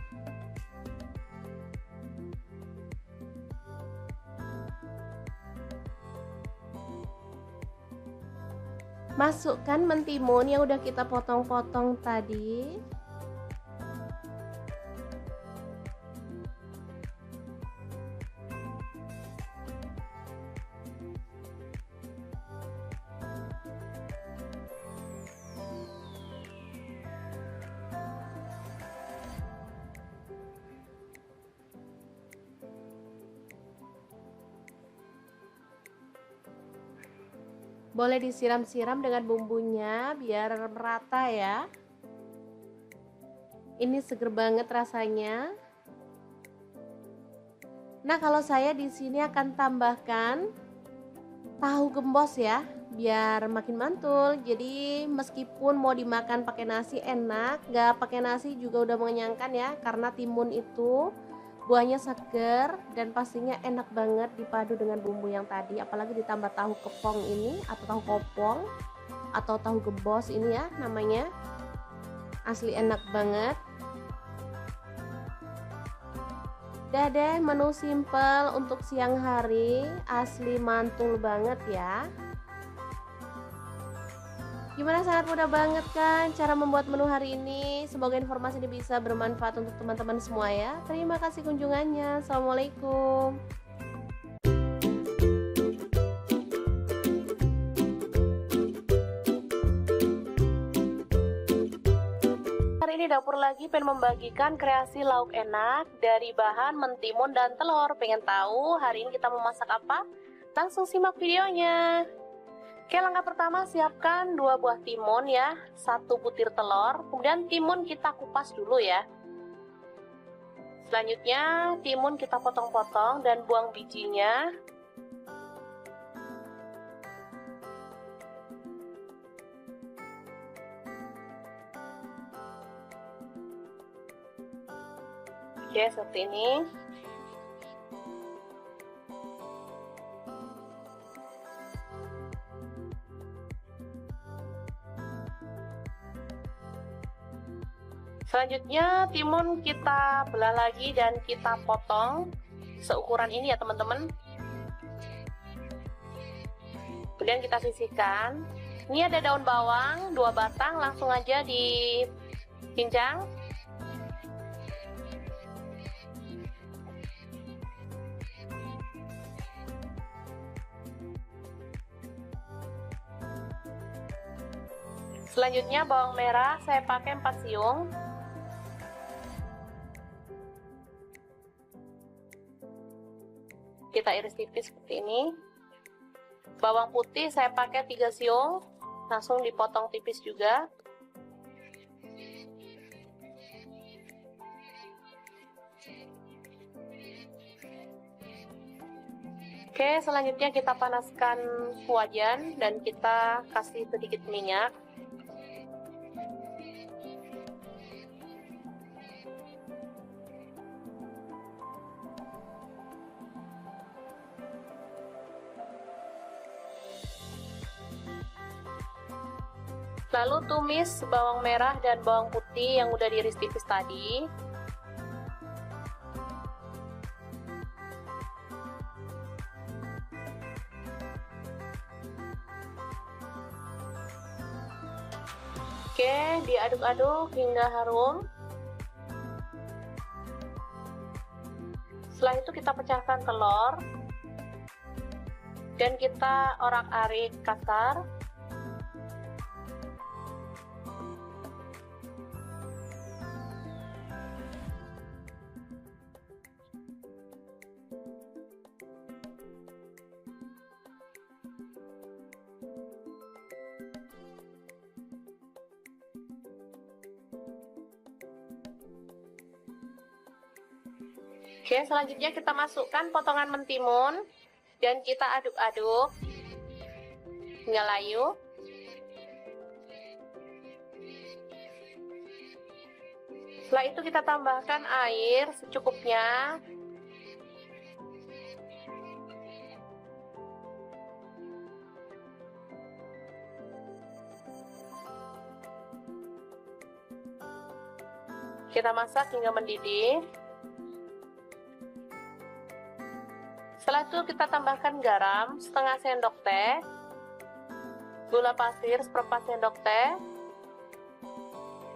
Masukkan mentimun yang udah kita potong-potong tadi. Boleh disiram-siram dengan bumbunya biar merata ya. Ini seger banget rasanya. Nah, kalau saya di sini akan tambahkan tahu gembos ya, biar makin mantul. Jadi meskipun mau dimakan pakai nasi enak, nggak pakai nasi juga udah mengenyangkan ya, karena timun itu buahnya seger dan pastinya enak banget dipadu dengan bumbu yang tadi, apalagi ditambah tahu kepong ini atau tahu kopong atau tahu gembos ini ya namanya. Asli enak banget. Udah deh, menu simple untuk siang hari, asli mantul banget ya. Gimana, sangat mudah banget kan cara membuat menu hari ini? Semoga informasi ini bisa bermanfaat untuk teman-teman semua ya. Terima kasih kunjungannya. Assalamualaikum. Hari ini dapur lagi pengen membagikan kreasi lauk enak dari bahan mentimun dan telur. Pengen tahu hari ini kita mau masak apa? Langsung simak videonya. Oke, langkah pertama siapkan 2 buah timun ya, 1 butir telur, kemudian timun kita kupas dulu ya. Selanjutnya timun kita potong-potong dan buang bijinya. Oke, seperti ini. Selanjutnya timun kita belah lagi dan kita potong seukuran ini ya teman-teman. Kemudian kita sisihkan. Ini ada daun bawang 2 batang, langsung aja dicincang. Selanjutnya bawang merah saya pakai 4 siung. Kita iris tipis seperti ini. Bawang putih saya pakai 3 siung, langsung dipotong tipis juga. Oke, selanjutnya kita panaskan wajan dan kita kasih sedikit minyak. Lalu tumis bawang merah dan bawang putih yang udah diiris tipis tadi. Oke, diaduk-aduk hingga harum. Setelah itu kita pecahkan telur dan kita orak-arik kasar. Oke, selanjutnya kita masukkan potongan mentimun dan kita aduk-aduk hingga layu. Setelah itu kita tambahkan air secukupnya. Kita masak hingga mendidih. Setelah itu kita tambahkan garam setengah sendok teh, gula pasir seperempat sendok teh,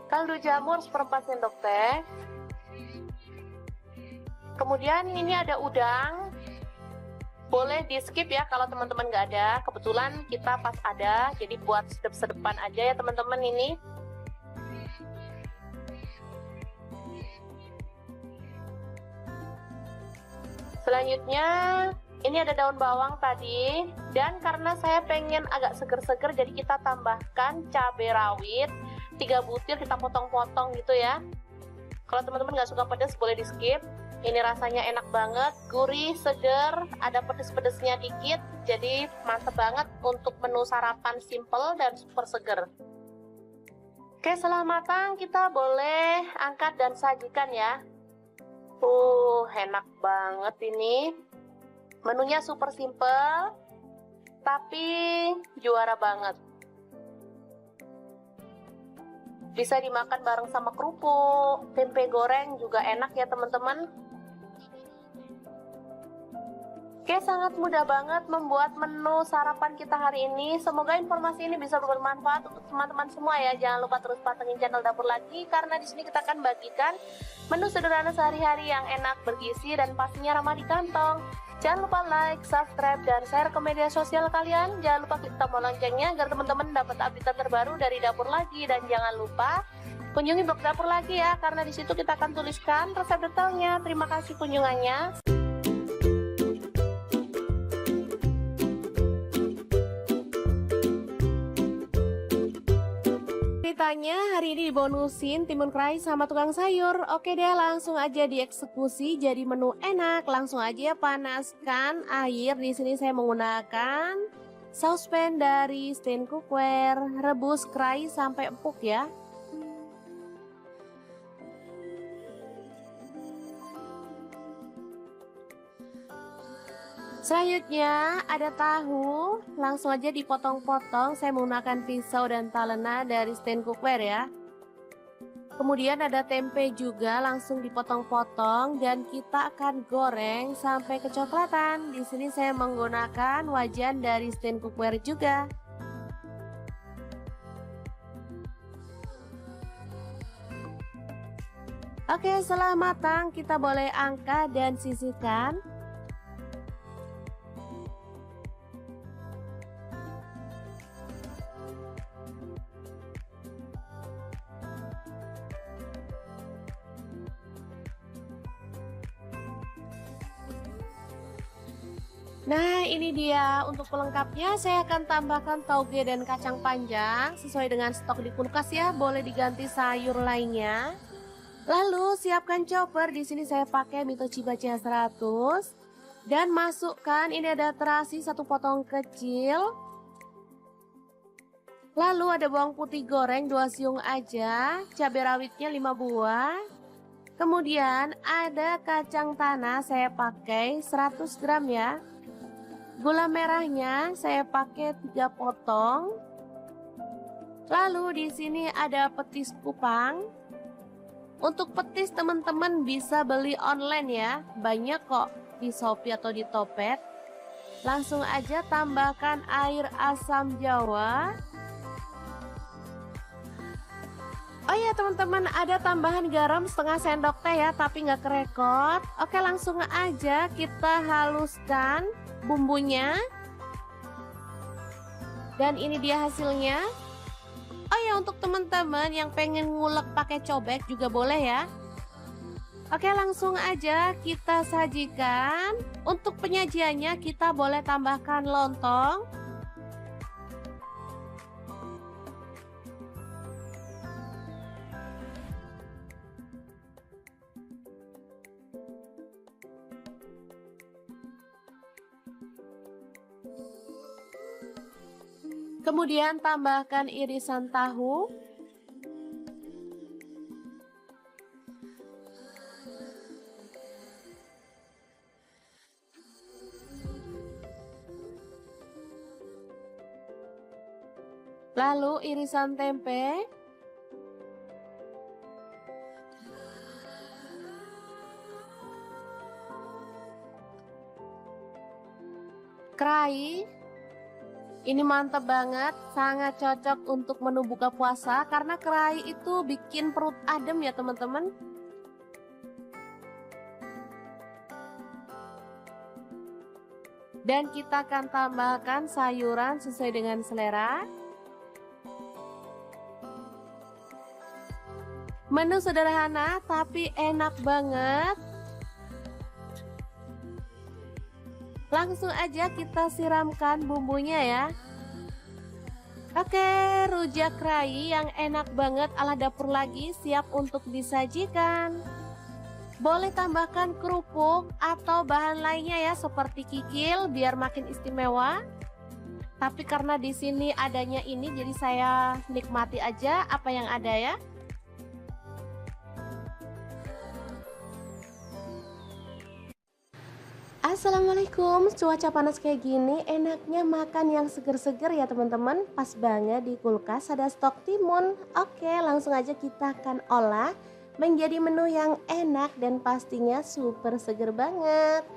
kaldu jamur seperempat sendok teh. Kemudian ini ada udang, boleh di skip ya kalau teman-teman nggak ada. Kebetulan kita pas ada, jadi buat sedep-sedepan aja ya teman-teman ini. Selanjutnya ini ada daun bawang tadi, dan karena saya pengen agak seger-seger jadi kita tambahkan cabai rawit 3 butir, kita potong-potong gitu ya. Kalau teman-teman nggak suka pedas boleh di skip. Ini rasanya enak banget, gurih, seger, ada pedes-pedesnya dikit, jadi mantep banget untuk menu sarapan simple dan super seger. Oke, setelah matang kita boleh angkat dan sajikan ya. Enak banget ini. Menunya super simple, tapi juara banget. Bisa dimakan bareng sama kerupuk, tempe goreng juga enak ya teman-teman. Oke, sangat mudah banget membuat menu sarapan kita hari ini. Semoga informasi ini bisa bermanfaat untuk teman-teman semua ya. Jangan lupa terus pantengin channel Dapur Lagi, karena di sini kita akan bagikan menu sederhana sehari-hari yang enak, bergizi, dan pastinya ramah di kantong. Jangan lupa like, subscribe, dan share ke media sosial kalian. Jangan lupa klik tombol loncengnya agar teman-teman dapat update terbaru dari Dapur Lagi. Dan jangan lupa kunjungi blog Dapur Lagi ya, karena di situ kita akan tuliskan resep detailnya. Terima kasih kunjungannya. Ceritanya hari ini dibonusin timun kerai sama tukang sayur. Oke deh, langsung aja dieksekusi jadi menu enak. Langsung aja panaskan air. Di sini saya menggunakan saucepan dari Stain Cookware. Rebus kerai sampai empuk ya. Selanjutnya ada tahu, langsung aja dipotong-potong. Saya menggunakan pisau dan talena dari Stain Cookware ya. Kemudian ada tempe juga, langsung dipotong-potong dan kita akan goreng sampai kecoklatan. Di sini saya menggunakan wajan dari Stain Cookware juga. Oke, setelah matang kita boleh angkat dan sisihkan. Nah, ini dia untuk pelengkapnya. Saya akan tambahkan tauge dan kacang panjang sesuai dengan stok di kulkas ya. Boleh diganti sayur lainnya. Lalu siapkan chopper. Di sini saya pakai Mitochiba CH100 dan masukkan ini ada terasi 1 potong kecil. Lalu ada bawang putih goreng 2 siung aja, cabai rawitnya 5 buah. Kemudian ada kacang tanah saya pakai 100 gram ya. Gula merahnya saya pakai 3 potong. Lalu di sini ada petis kupang. Untuk petis teman-teman bisa beli online ya. Banyak kok di Shopee atau di Topet. Langsung aja tambahkan air asam jawa. Oh ya teman-teman, ada tambahan garam setengah sendok teh ya, tapi nggak kerekot. Oke, langsung aja kita haluskan bumbunya. Dan ini dia hasilnya. Oh ya, untuk teman-teman yang pengen ngulek pakai cobek juga boleh ya. Oke, langsung aja kita sajikan. Untuk penyajiannya kita boleh tambahkan lontong. Kemudian tambahkan irisan tahu. Lalu irisan tempe. Kerai. Ini mantap banget, sangat cocok untuk menu buka puasa karena kerai itu bikin perut adem ya teman-teman. Dan kita akan tambahkan sayuran sesuai dengan selera. Menu sederhana tapi enak banget. Langsung aja kita siramkan bumbunya ya. Oke, rujak kerai yang enak banget ala Dapur Lagi siap untuk disajikan. Boleh tambahkan kerupuk atau bahan lainnya ya seperti kikil biar makin istimewa. Tapi karena di sini adanya ini jadi saya nikmati aja apa yang ada ya. Assalamualaikum, cuaca panas kayak gini enaknya makan yang seger-seger ya teman-teman. Pas banget di kulkas ada stok timun. Oke, langsung aja kita akan olah menjadi menu yang enak dan pastinya super seger banget.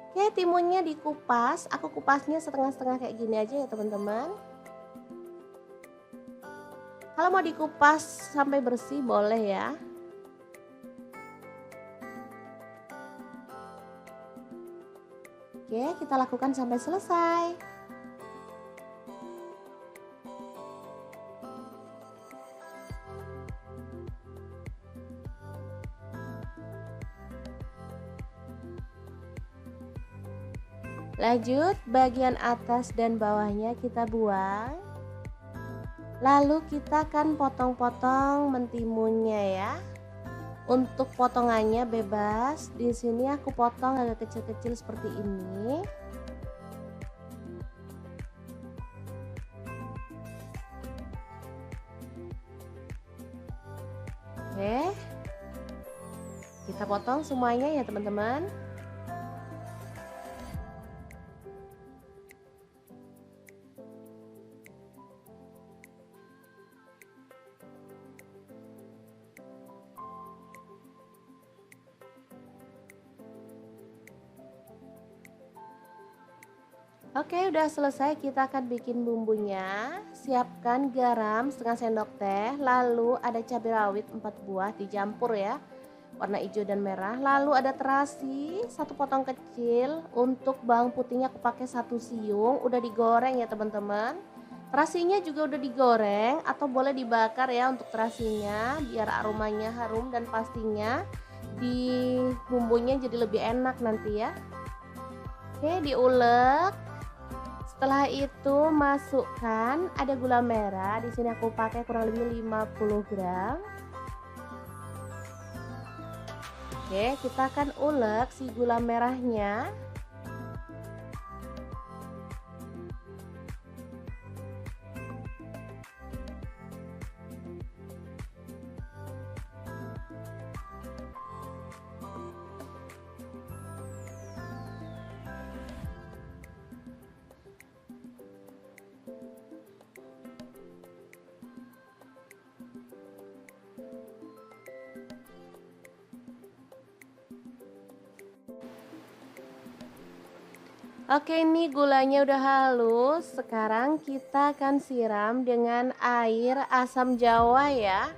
Oke, timunnya dikupas, aku kupasnya setengah-setengah kayak gini aja ya teman-teman. Kalau mau dikupas sampai bersih boleh ya. Oke, kita lakukan sampai selesai. Lanjut, bagian atas dan bawahnya kita buang. Lalu kita akan potong-potong mentimunnya ya. Untuk potongannya bebas. Di sini aku potong agak kecil-kecil seperti ini. Oke. Kita potong semuanya ya, teman-teman. Oke, udah selesai, kita akan bikin bumbunya. Siapkan garam setengah sendok teh, lalu ada cabai rawit 4 buah dicampur ya, warna hijau dan merah. Lalu ada terasi 1 potong kecil. Untuk bawang putihnya aku pakai 1 siung, udah digoreng ya teman-teman. Terasinya juga udah digoreng atau boleh dibakar ya untuk terasinya, biar aromanya harum dan pastinya di bumbunya jadi lebih enak nanti ya. Oke, diulek. Setelah itu masukkan ada gula merah. Di sini aku pakai kurang lebih 50 gram. Oke, kita akan ulek si gula merahnya. Oke, ini gulanya udah halus. Sekarang kita akan siram dengan air asam jawa ya.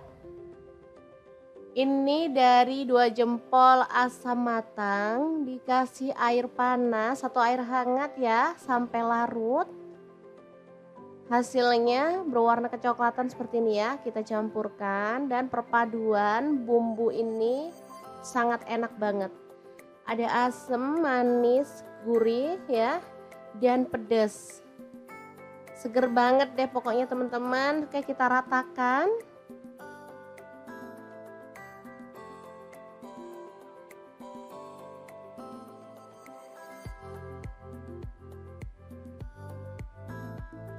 Ini dari 2 jempol asam matang, dikasih air panas atau air hangat ya sampai larut. Hasilnya berwarna kecoklatan seperti ini ya. Kita campurkan dan perpaduan bumbu ini sangat enak banget. Ada asam, manis, gurih ya, dan pedas. Seger banget deh pokoknya teman-teman. Oke, kita ratakan.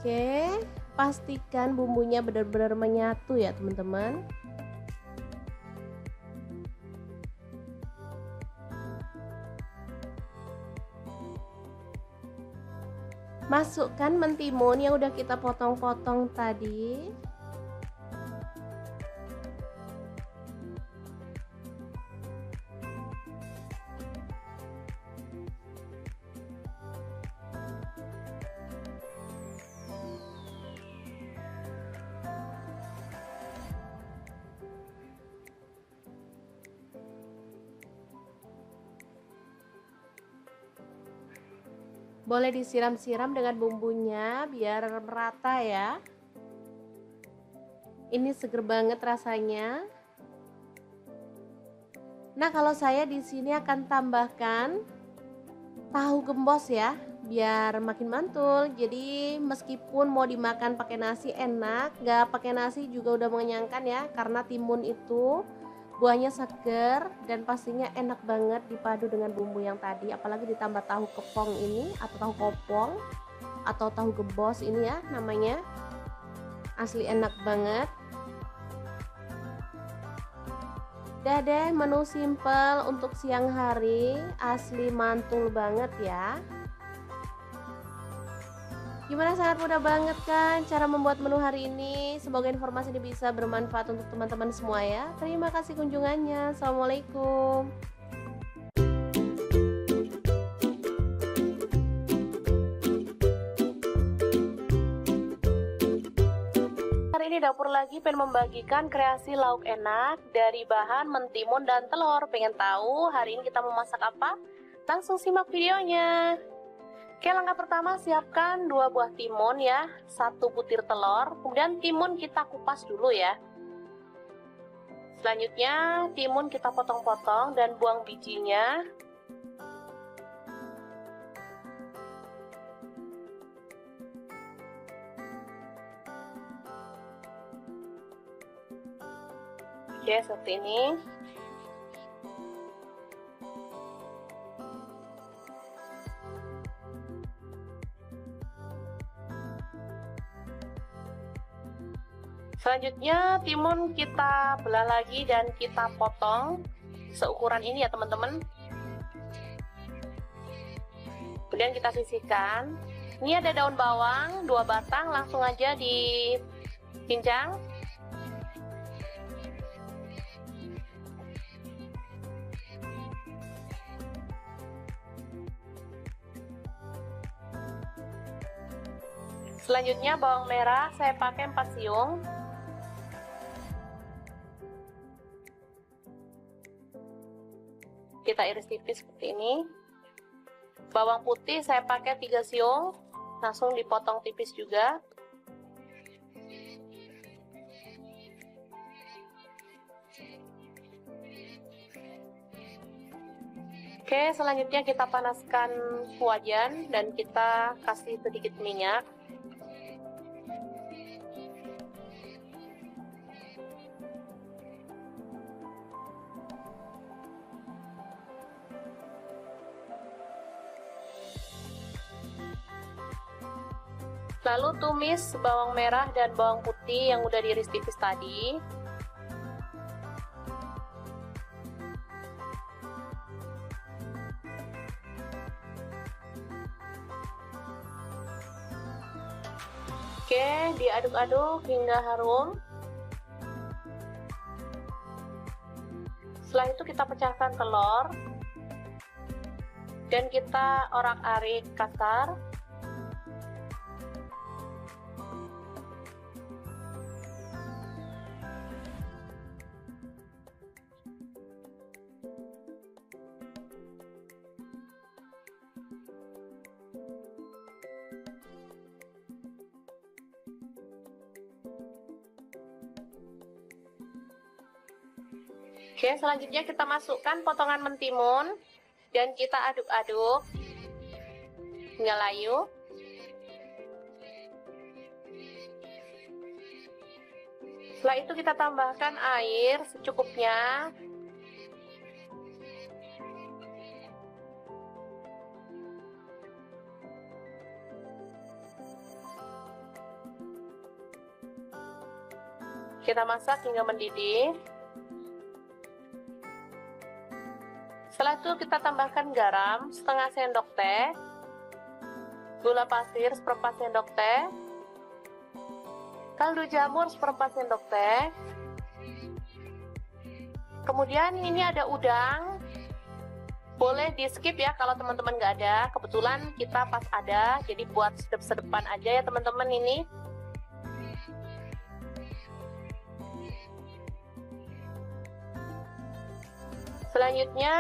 Oke, pastikan bumbunya benar-benar menyatu ya teman-teman. Masukkan mentimun yang udah kita potong-potong tadi. Boleh disiram-siram dengan bumbunya biar merata ya. Ini seger banget rasanya. Nah, kalau saya di sini akan tambahkan tahu gembos ya, biar makin mantul. Jadi meskipun mau dimakan pakai nasi enak, nggak pakai nasi juga udah mengenyangkan ya, karena timun itu Buahnya seger dan pastinya enak banget dipadu dengan bumbu yang tadi, apalagi ditambah tahu kepong ini atau tahu kopong atau tahu gebos ini ya namanya. Asli enak banget. Udah deh, menu simple untuk siang hari, asli mantul banget ya. Gimana, sangat mudah banget kan cara membuat menu hari ini? Semoga informasi ini bisa bermanfaat untuk teman-teman semua ya. Terima kasih kunjungannya. Assalamualaikum. Hari ini dapur lagi pengen membagikan kreasi lauk enak dari bahan mentimun dan telur. Pengen tahu hari ini kita mau masak apa? Langsung simak videonya. Oke, langkah pertama siapkan 2 buah timun ya, 1 butir telur, kemudian timun kita kupas dulu ya. Selanjutnya timun kita potong-potong dan buang bijinya. Oke, seperti ini. Selanjutnya timun kita belah lagi dan kita potong seukuran ini ya teman-teman. Kemudian kita sisihkan. Ini ada daun bawang 2 batang, langsung aja dicincang. Selanjutnya bawang merah saya pakai 4 siung. Kita iris tipis seperti ini. Bawang putih saya pakai 3 siung, langsung dipotong tipis juga. Oke, selanjutnya kita panaskan wajan dan kita kasih sedikit minyak. Lalu tumis bawang merah dan bawang putih yang udah diiris tipis tadi. Oke, diaduk-aduk hingga harum. Setelah itu kita pecahkan telur dan kita orak-arik kasar. Oke, selanjutnya kita masukkan potongan mentimun dan kita aduk-aduk hingga layu. Setelah itu kita tambahkan air secukupnya. Kita masak hingga mendidih. Setelah itu kita tambahkan garam setengah sendok teh, gula pasir seperempat sendok teh, kaldu jamur seperempat sendok teh. Kemudian ini ada udang, boleh di skip ya kalau teman-teman nggak ada. Kebetulan kita pas ada, jadi buat sedep-sedepan aja ya teman-teman ini. Selanjutnya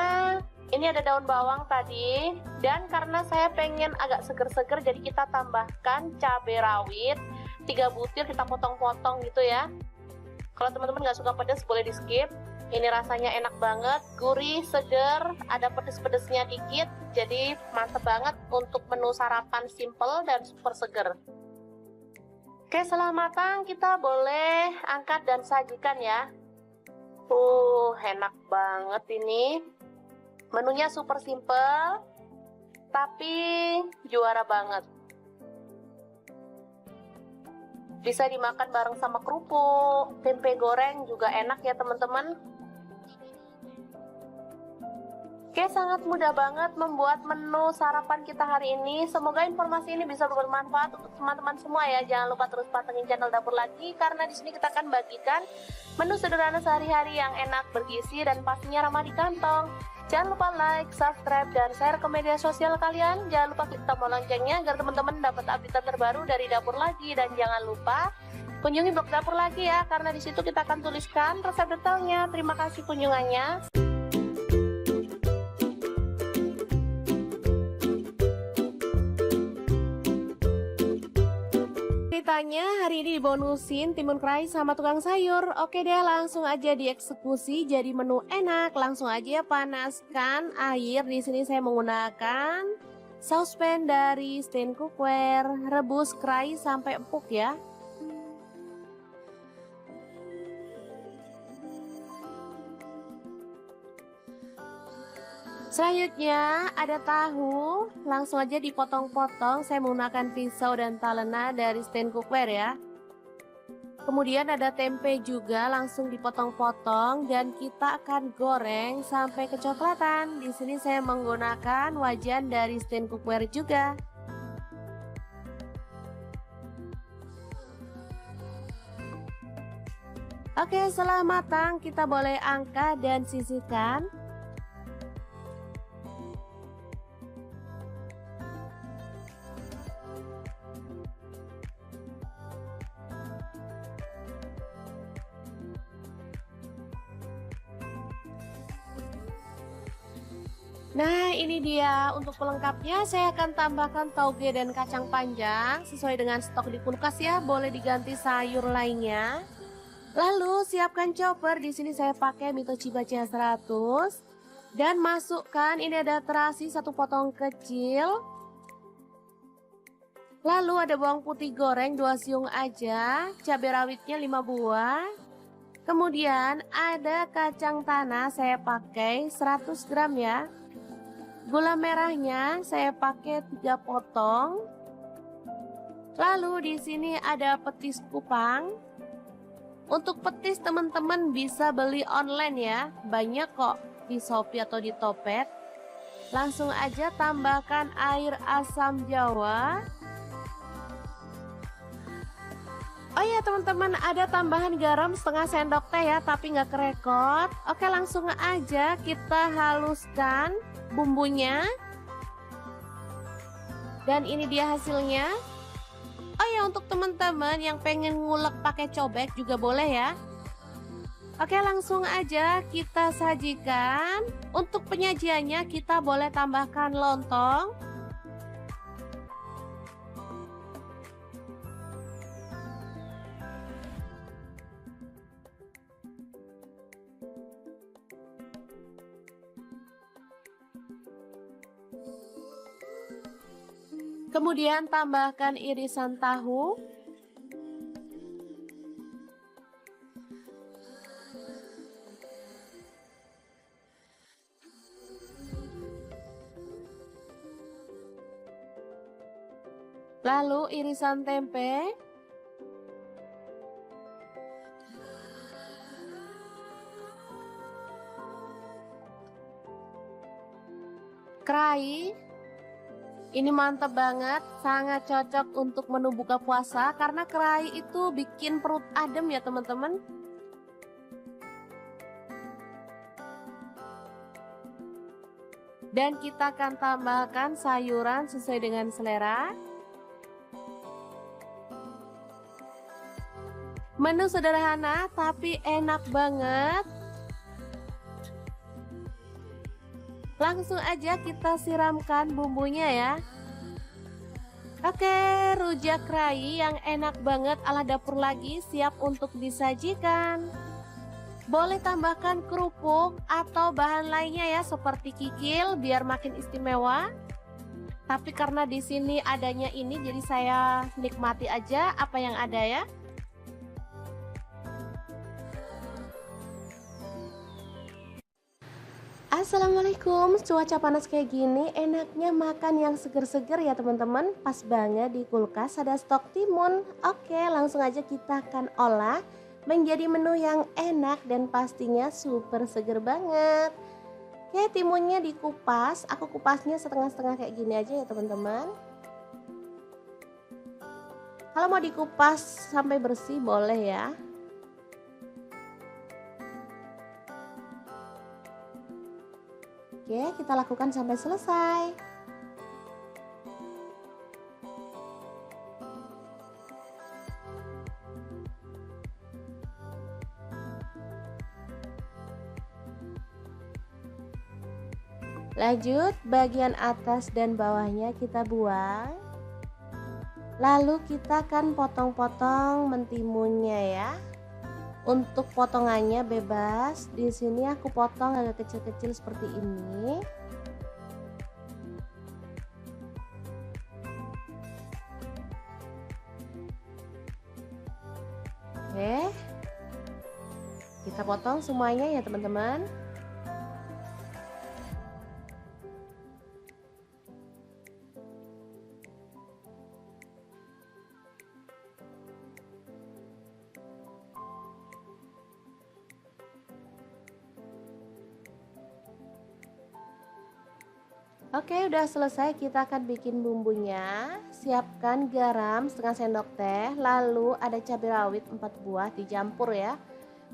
ini ada daun bawang tadi, dan karena saya pengen agak seger-seger jadi kita tambahkan cabai rawit 3 butir, kita potong-potong gitu ya. Kalau teman-teman nggak suka pedas boleh di skip. Ini rasanya enak banget, gurih, seger, ada pedes-pedesnya dikit, jadi mantep banget untuk menu sarapan simple dan super seger. Oke, setelah matang kita boleh angkat dan sajikan ya. Enak banget ini. Menunya super simple, tapi juara banget. Bisa dimakan bareng sama kerupuk, tempe goreng juga enak ya teman-teman. Oke, sangat mudah banget membuat menu sarapan kita hari ini. Semoga informasi ini bisa bermanfaat untuk teman-teman semua ya. Jangan lupa terus pantengin channel Dapur Lagi, karena di sini kita akan bagikan menu sederhana sehari-hari yang enak, bergizi, dan pastinya ramah di kantong. Jangan lupa like, subscribe, dan share ke media sosial kalian. Jangan lupa klik tombol loncengnya agar teman-teman dapat update terbaru dari Dapur Lagi. Dan jangan lupa kunjungi blog Dapur Lagi ya, karena di situ kita akan tuliskan resep detailnya. Terima kasih kunjungannya. Ceritanya hari ini dibonusin timun kerai sama tukang sayur. Oke deh, langsung aja dieksekusi jadi menu enak. Langsung aja panaskan air. Di sini saya menggunakan saucepan dari Stain Cookware. Rebus kerai sampai empuk ya. Selanjutnya ada tahu, langsung aja dipotong-potong. Saya menggunakan pisau dan talena dari Stain Cookware ya. Kemudian ada tempe juga, langsung dipotong-potong dan kita akan goreng sampai kecoklatan. Di sini saya menggunakan wajan dari Stain Cookware juga. Oke, setelah matang kita boleh angkat dan sisihkan. Nah, ini dia untuk pelengkapnya. Saya akan tambahkan tauge dan kacang panjang sesuai dengan stok di kulkas ya. Boleh diganti sayur lainnya. Lalu siapkan chopper. Di sini saya pakai Mitochiba CH100 dan masukkan ini ada terasi 1 potong kecil. Lalu ada bawang putih goreng 2 siung aja, cabai rawitnya 5 buah. Kemudian ada kacang tanah saya pakai 100 gram ya. Gula merahnya saya pakai 3 potong. Lalu di sini ada petis kupang. Untuk petis teman-teman bisa beli online ya. Banyak kok di Shopee atau di Topet. Langsung aja tambahkan air asam jawa. Oh ya teman-teman, ada tambahan garam setengah sendok teh ya, tapi nggak kerekot. Oke, langsung aja kita haluskan bumbunya. Dan ini dia hasilnya. Oh ya, untuk teman-teman yang pengen ngulek pakai cobek juga boleh ya. Oke, langsung aja kita sajikan. Untuk penyajiannya kita boleh tambahkan lontong. Kemudian tambahkan irisan tahu. Lalu irisan tempe. Kerai. Ini mantap banget, sangat cocok untuk menu buka puasa karena kerai itu bikin perut adem ya teman-teman. Dan kita akan tambahkan sayuran sesuai dengan selera. Menu sederhana tapi enak banget. Langsung aja kita siramkan bumbunya ya. Oke, rujak kerai yang enak banget ala Dapur Lagi siap untuk disajikan. Boleh tambahkan kerupuk atau bahan lainnya ya seperti kikil biar makin istimewa. Tapi karena di sini adanya ini jadi saya nikmati aja apa yang ada ya. Assalamualaikum, cuaca panas kayak gini enaknya makan yang seger-seger ya teman-teman. Pas banget di kulkas ada stok timun. Oke, langsung aja kita akan olah menjadi menu yang enak dan pastinya super seger banget. Oke, timunnya dikupas, aku kupasnya setengah-setengah kayak gini aja ya teman-teman. Kalau mau dikupas sampai bersih boleh ya. Oke, kita lakukan sampai selesai. Lanjut, bagian atas dan bawahnya kita buang. Lalu kita akan potong-potong mentimunnya ya. Untuk potongannya bebas. Di sini aku potong agak kecil-kecil seperti ini. Oke. Kita potong semuanya ya, teman-teman. Oke, udah selesai, kita akan bikin bumbunya. Siapkan garam setengah sendok teh, lalu ada cabai rawit 4 buah dicampur ya,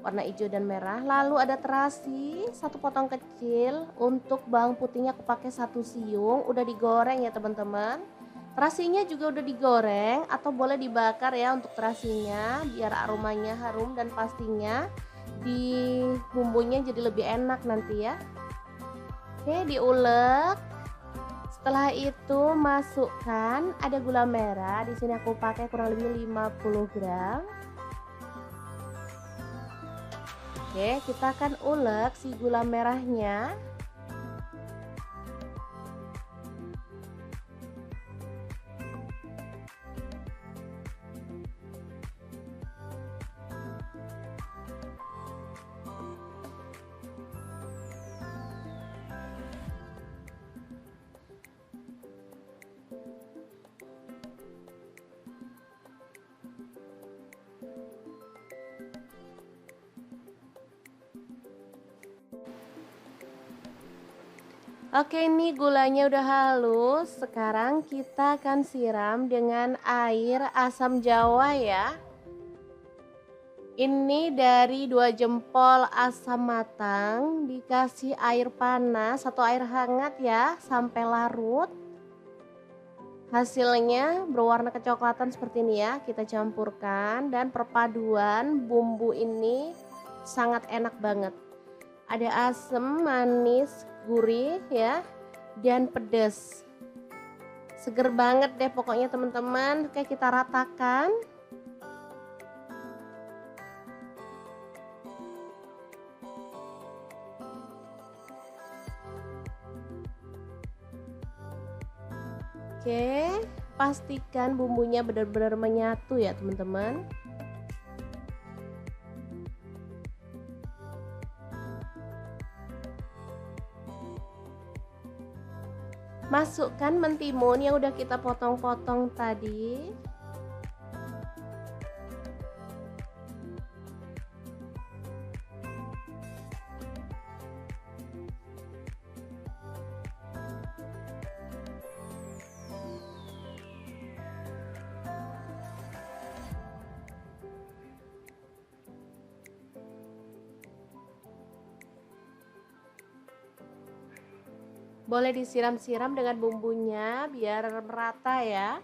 warna hijau dan merah. Lalu ada terasi 1 potong kecil. Untuk bawang putihnya aku pakai 1 siung, udah digoreng ya teman-teman. Terasinya juga udah digoreng atau boleh dibakar ya untuk terasinya, biar aromanya harum dan pastinya di bumbunya jadi lebih enak nanti ya. Oke, diulek. Setelah itu masukkan ada gula merah. Di sini aku pakai kurang lebih 50 gram. Oke, kita akan ulek si gula merahnya. Oke, ini gulanya udah halus. Sekarang kita akan siram dengan air asam jawa ya. Ini dari 2 jempol asam matang, dikasih air panas atau air hangat ya sampai larut. Hasilnya berwarna kecoklatan seperti ini ya. Kita campurkan dan perpaduan bumbu ini sangat enak banget. Ada asam, manis, gurih ya, dan pedas. Seger banget deh pokoknya teman-teman. Oke, kita ratakan. Oke, pastikan bumbunya benar-benar menyatu ya teman-teman. Masukkan mentimun yang udah kita potong-potong tadi. Boleh disiram-siram dengan bumbunya biar merata ya.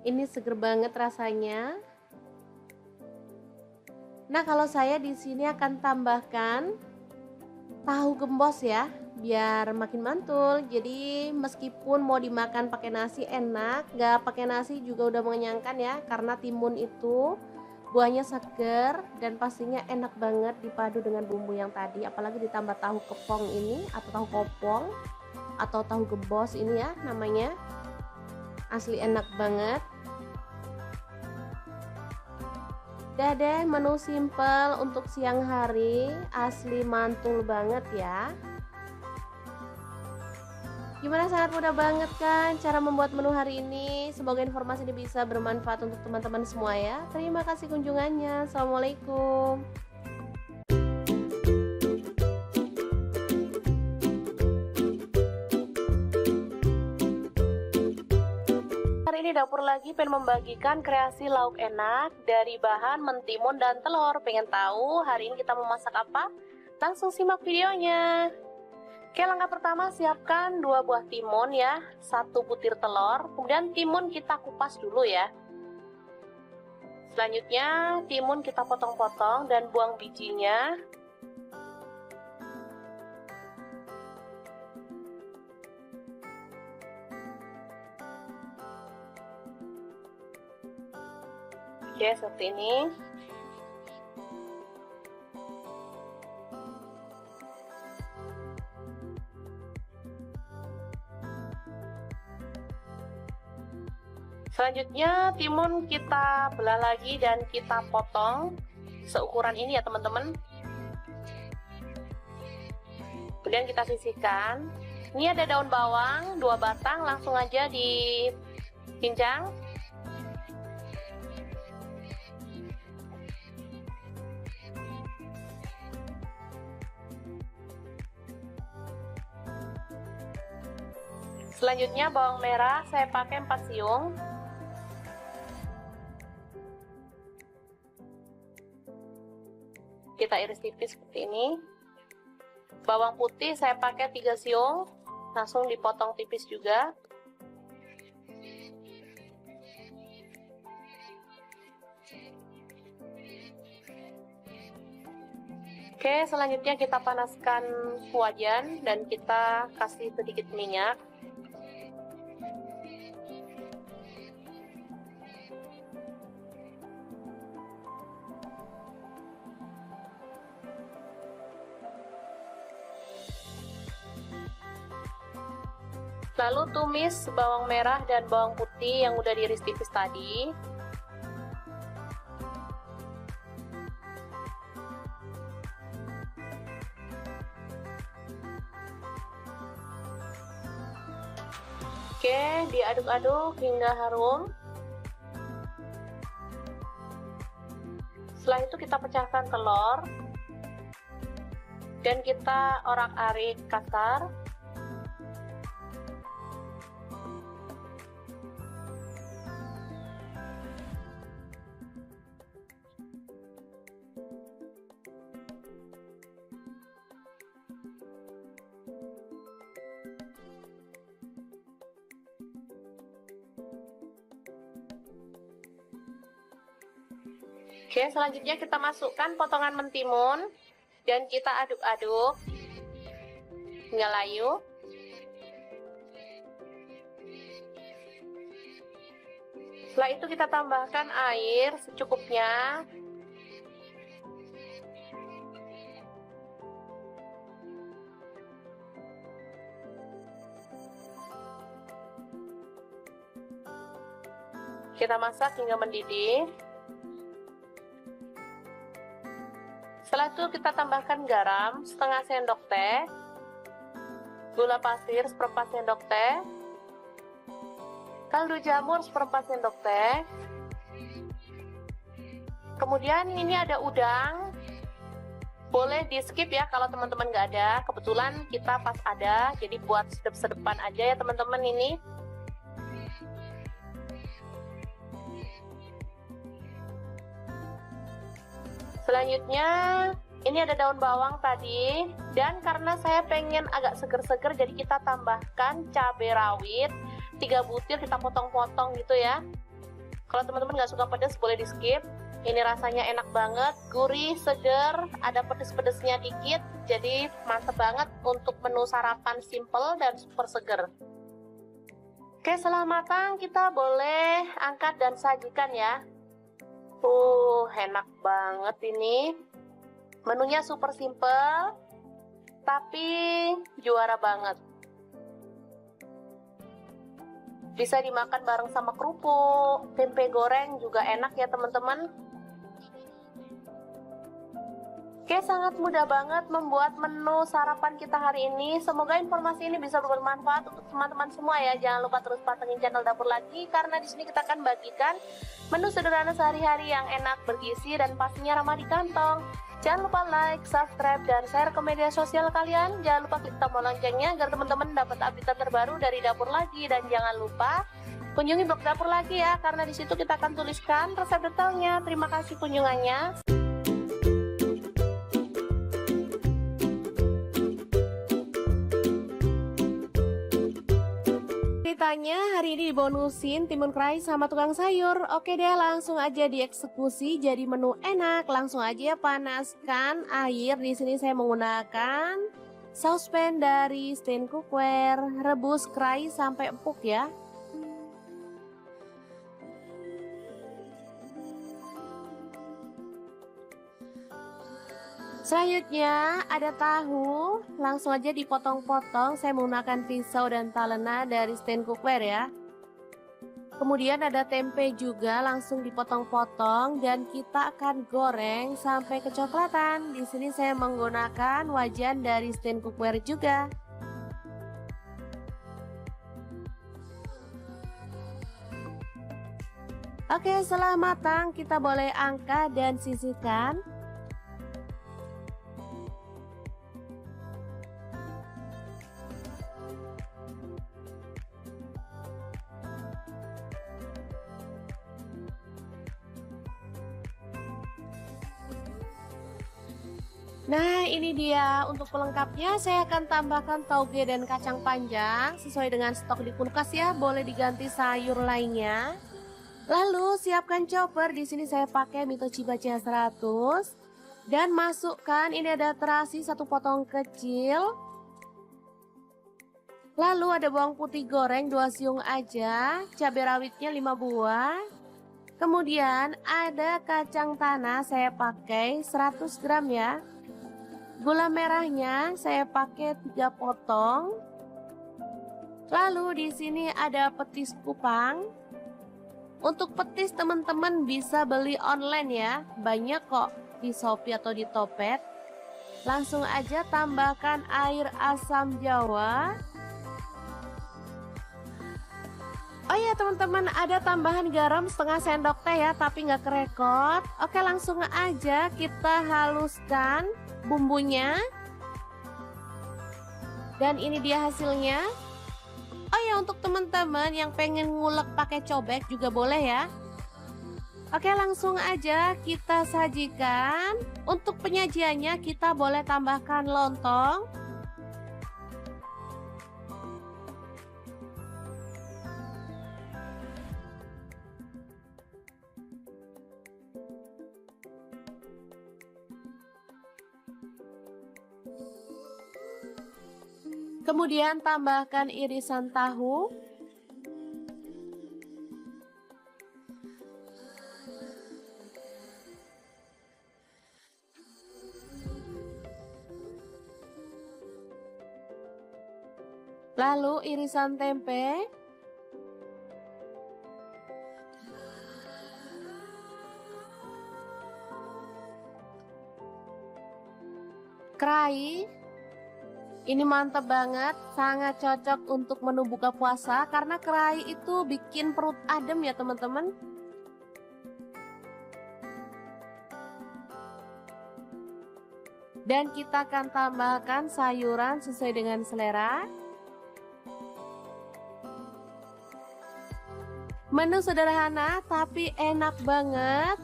Ini seger banget rasanya. Nah, kalau saya di sini akan tambahkan tahu gembos ya, biar makin mantul. Jadi meskipun mau dimakan pakai nasi enak, nggak pakai nasi juga udah mengenyangkan ya, karena timun itu buahnya seger dan pastinya enak banget dipadu dengan bumbu yang tadi, apalagi ditambah tahu kepong ini atau tahu kopong atau tahu gembos ini ya namanya. Asli enak banget. Udah deh, menu simple untuk siang hari, asli mantul banget ya. Gimana, sangat mudah banget kan cara membuat menu hari ini? Semoga informasi ini bisa bermanfaat untuk teman-teman semua ya. Terima kasih kunjungannya. Assalamualaikum. Hari ini dapur lagi pengen membagikan kreasi lauk enak dari bahan mentimun dan telur. Pengen tahu hari ini kita mau masak apa? Langsung simak videonya. Oke, langkah pertama siapkan 2 buah timun ya, 1 butir telur, kemudian timun kita kupas dulu ya. Selanjutnya timun kita potong-potong dan buang bijinya. Oke, seperti ini. Selanjutnya timun kita belah lagi dan kita potong seukuran ini ya teman-teman. Kemudian kita sisihkan. Ini ada daun bawang 2 batang, langsung aja dicincang. Selanjutnya bawang merah saya pakai 4 siung. Kita iris tipis seperti ini. Bawang putih saya pakai 3 siung, langsung dipotong tipis juga. Oke, selanjutnya kita panaskan wajan dan kita kasih sedikit minyak. Lalu tumis bawang merah dan bawang putih yang udah diiris tipis tadi. Oke, diaduk-aduk hingga harum. Setelah itu kita pecahkan telur dan kita orak-arik kasar. Oke, selanjutnya kita masukkan potongan mentimun dan kita aduk-aduk hingga layu. Setelah itu kita tambahkan air secukupnya. Kita masak hingga mendidih. Setelah itu kita tambahkan garam setengah sendok teh, gula pasir seperempat sendok teh, kaldu jamur seperempat sendok teh. Kemudian ini ada udang, boleh di skip ya kalau teman-teman nggak ada. Kebetulan kita pas ada, jadi buat sedep-sedepan aja ya teman-teman ini. Selanjutnya ini ada daun bawang tadi, dan karena saya pengen agak seger-seger jadi kita tambahkan cabai rawit 3 butir, kita potong-potong gitu ya. Kalau teman-teman nggak suka pedas boleh di skip. Ini rasanya enak banget, gurih, seger, ada pedes-pedesnya dikit, jadi mantep banget untuk menu sarapan simple dan super seger. Oke, setelah matang kita boleh angkat dan sajikan ya. Enak banget ini. Menunya super simple, tapi juara banget. Bisa dimakan bareng sama kerupuk, tempe goreng juga enak ya teman-teman. Oke, sangat mudah banget membuat menu sarapan kita hari ini. Semoga informasi ini bisa bermanfaat untuk teman-teman semua ya. Jangan lupa terus pantengin channel Dapur Lagi karena di sini kita akan bagikan menu sederhana sehari-hari yang enak, bergizi dan pastinya ramah di kantong. Jangan lupa like, subscribe, dan share ke media sosial kalian. Jangan lupa klik tombol loncengnya agar teman-teman dapat update terbaru dari Dapur Lagi. Dan jangan lupa kunjungi blog Dapur Lagi ya, karena di situ kita akan tuliskan resep detailnya. Terima kasih kunjungannya. Ceritanya hari ini dibonusin timun kerai sama tukang sayur. Oke deh, langsung aja dieksekusi jadi menu enak. Langsung aja ya, panaskan air. Di sini saya menggunakan saucepan dari Stain Cookware. Rebus kerai sampai empuk ya. Selanjutnya ada tahu, langsung aja dipotong-potong. Saya menggunakan pisau dan talena dari Stain Cookware ya. Kemudian ada tempe juga, langsung dipotong-potong dan kita akan goreng sampai kecoklatan. Di sini saya menggunakan wajan dari Stain Cookware juga. Oke, setelah matang kita boleh angkat dan sisihkan. Nah, ini dia untuk pelengkapnya. Saya akan tambahkan tauge dan kacang panjang sesuai dengan stok di kulkas ya. Boleh diganti sayur lainnya. Lalu siapkan chopper. Di sini saya pakai Mitochiba CH100 dan masukkan ini ada terasi 1 potong kecil. Lalu ada bawang putih goreng 2 siung aja, cabai rawitnya 5 buah. Kemudian ada kacang tanah saya pakai 100 gram ya. Gula merahnya saya pakai 3 potong. Lalu di sini ada petis kupang. Untuk petis teman-teman bisa beli online ya. Banyak kok di Shopee atau di Topet. Langsung aja tambahkan air asam jawa. Oh ya teman-teman, ada tambahan garam setengah sendok teh ya, tapi nggak kerekot. Oke, langsung aja kita haluskan bumbunya. Dan ini dia hasilnya. Oh ya, untuk teman-teman yang pengen ngulek pakai cobek juga boleh ya. Oke, langsung aja kita sajikan. Untuk penyajiannya kita boleh tambahkan lontong. Kemudian tambahkan irisan tahu. Lalu irisan tempe. Kerai. Ini mantap banget, sangat cocok untuk menu buka puasa karena kerai itu bikin perut adem ya teman-teman. Dan kita akan tambahkan sayuran sesuai dengan selera. Menu sederhana tapi enak banget.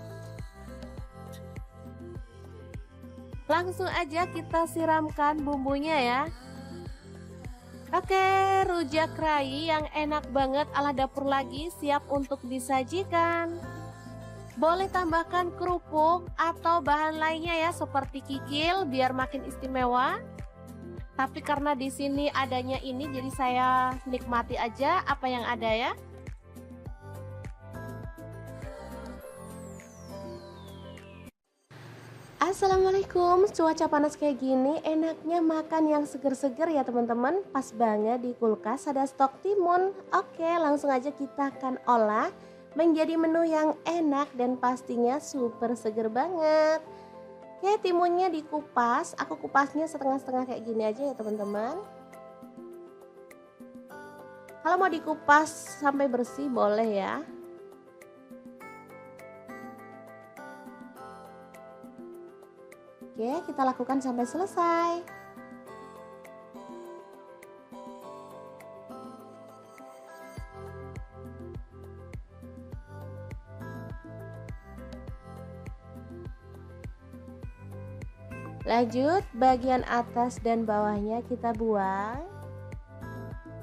Langsung aja kita siramkan bumbunya ya. Oke, rujak kerai yang enak banget ala Dapur Lagi siap untuk disajikan. Boleh tambahkan kerupuk atau bahan lainnya ya seperti kikil biar makin istimewa. Tapi karena di sini adanya ini jadi saya nikmati aja apa yang ada ya. Assalamualaikum, cuaca panas kayak gini enaknya makan yang seger-seger ya teman-teman. Pas banget di kulkas ada stok timun. Oke, langsung aja kita akan olah menjadi menu yang enak dan pastinya super seger banget. Oke, timunnya dikupas, aku kupasnya setengah-setengah kayak gini aja ya teman-teman. Kalau mau dikupas sampai bersih boleh ya. Oke, kita lakukan sampai selesai. Lanjut, bagian atas dan bawahnya kita buang.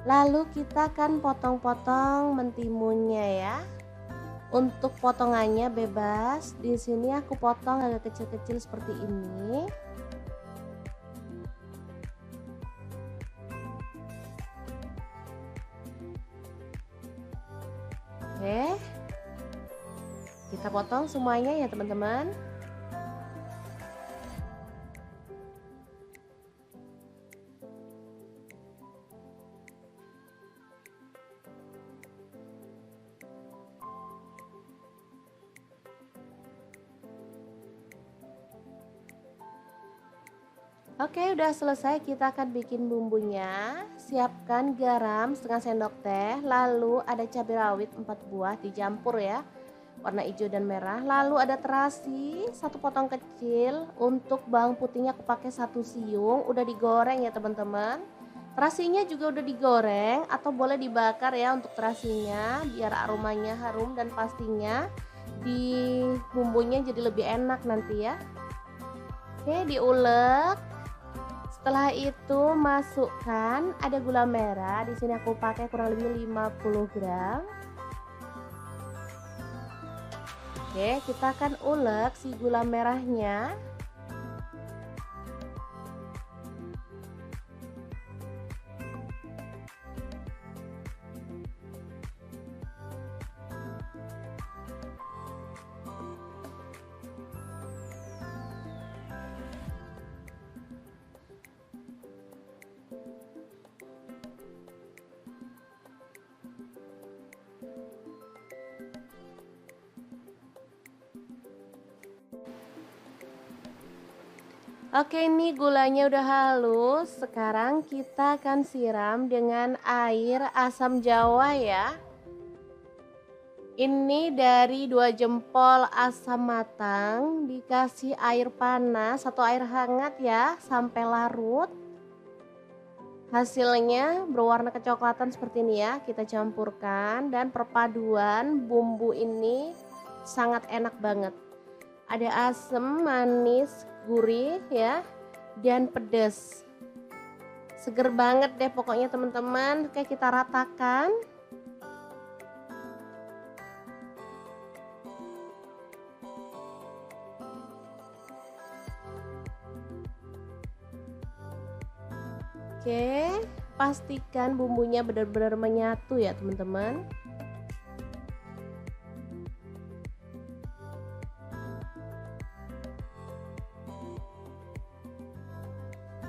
Lalu kita akan potong-potong mentimunnya ya. Untuk potongannya bebas. Di sini aku potong agak kecil-kecil seperti ini. Oke. Kita potong semuanya ya teman-teman. Oke, udah selesai, kita akan bikin bumbunya. Siapkan garam setengah sendok teh, lalu ada cabai rawit 4 buah dicampur ya, warna hijau dan merah. Lalu ada terasi 1 potong kecil. Untuk bawang putihnya aku pakai 1 siung, udah digoreng ya teman-teman. Terasinya juga udah digoreng atau boleh dibakar ya untuk terasinya, biar aromanya harum dan pastinya di bumbunya jadi lebih enak nanti ya. Oke, diulek. Setelah itu masukkan ada gula merah. Di sini aku pakai kurang lebih 50 gram. Oke, kita akan ulek si gula merahnya. Oke, ini gulanya udah halus. Sekarang kita akan siram dengan air asam jawa ya. Ini dari 2 jempol asam matang, dikasih air panas atau air hangat ya sampai larut. Hasilnya berwarna kecoklatan seperti ini ya. Kita campurkan dan perpaduan bumbu ini sangat enak banget. Ada asam, manis, gurih ya, dan pedas. Seger banget deh pokoknya teman-teman. Oke, kita ratakan. Oke, pastikan bumbunya benar-benar menyatu ya teman-teman.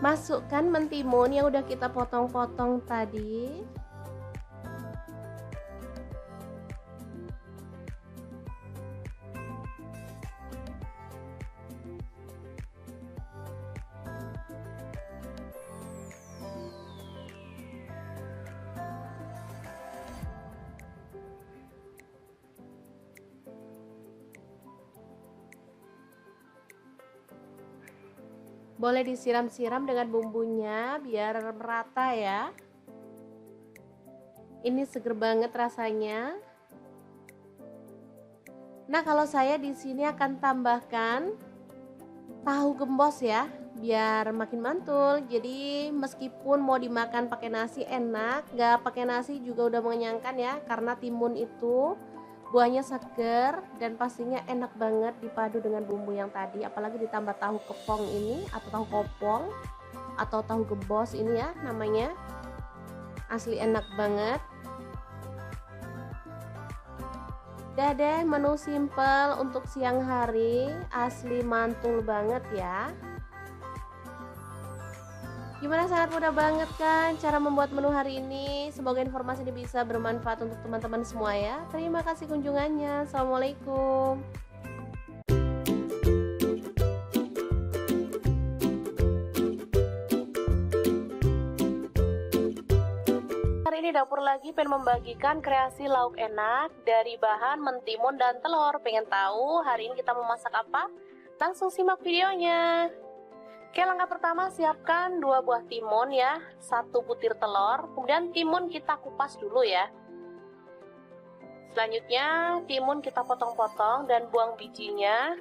Masukkan mentimun yang udah kita potong-potong tadi. Boleh disiram-siram dengan bumbunya biar merata ya. Ini seger banget rasanya. Nah, kalau saya di sini akan tambahkan tahu gembos ya, biar makin mantul. Jadi meskipun mau dimakan pakai nasi enak, nggak pakai nasi juga udah mengenyangkan ya, karena timun itu buahnya seger dan pastinya enak banget dipadu dengan bumbu yang tadi, apalagi ditambah tahu kepong ini atau tahu kopong atau tahu gembos ini ya namanya. Asli enak banget. Udah deh, menu simple untuk siang hari, asli mantul banget ya. Gimana, sangat mudah banget kan cara membuat menu hari ini. Semoga informasi ini bisa bermanfaat untuk teman-teman semua ya. Terima kasih kunjungannya. Assalamualaikum. ini dapur lagi pengen membagikan kreasi lauk enak dari bahan mentimun dan telur. Pengen tahu hari ini kita mau masak apa? Langsung simak videonya. Oke, langkah pertama siapkan 2 buah timun ya, 1 butir telur, kemudian timun kita kupas dulu ya. Selanjutnya timun kita potong-potong dan buang bijinya.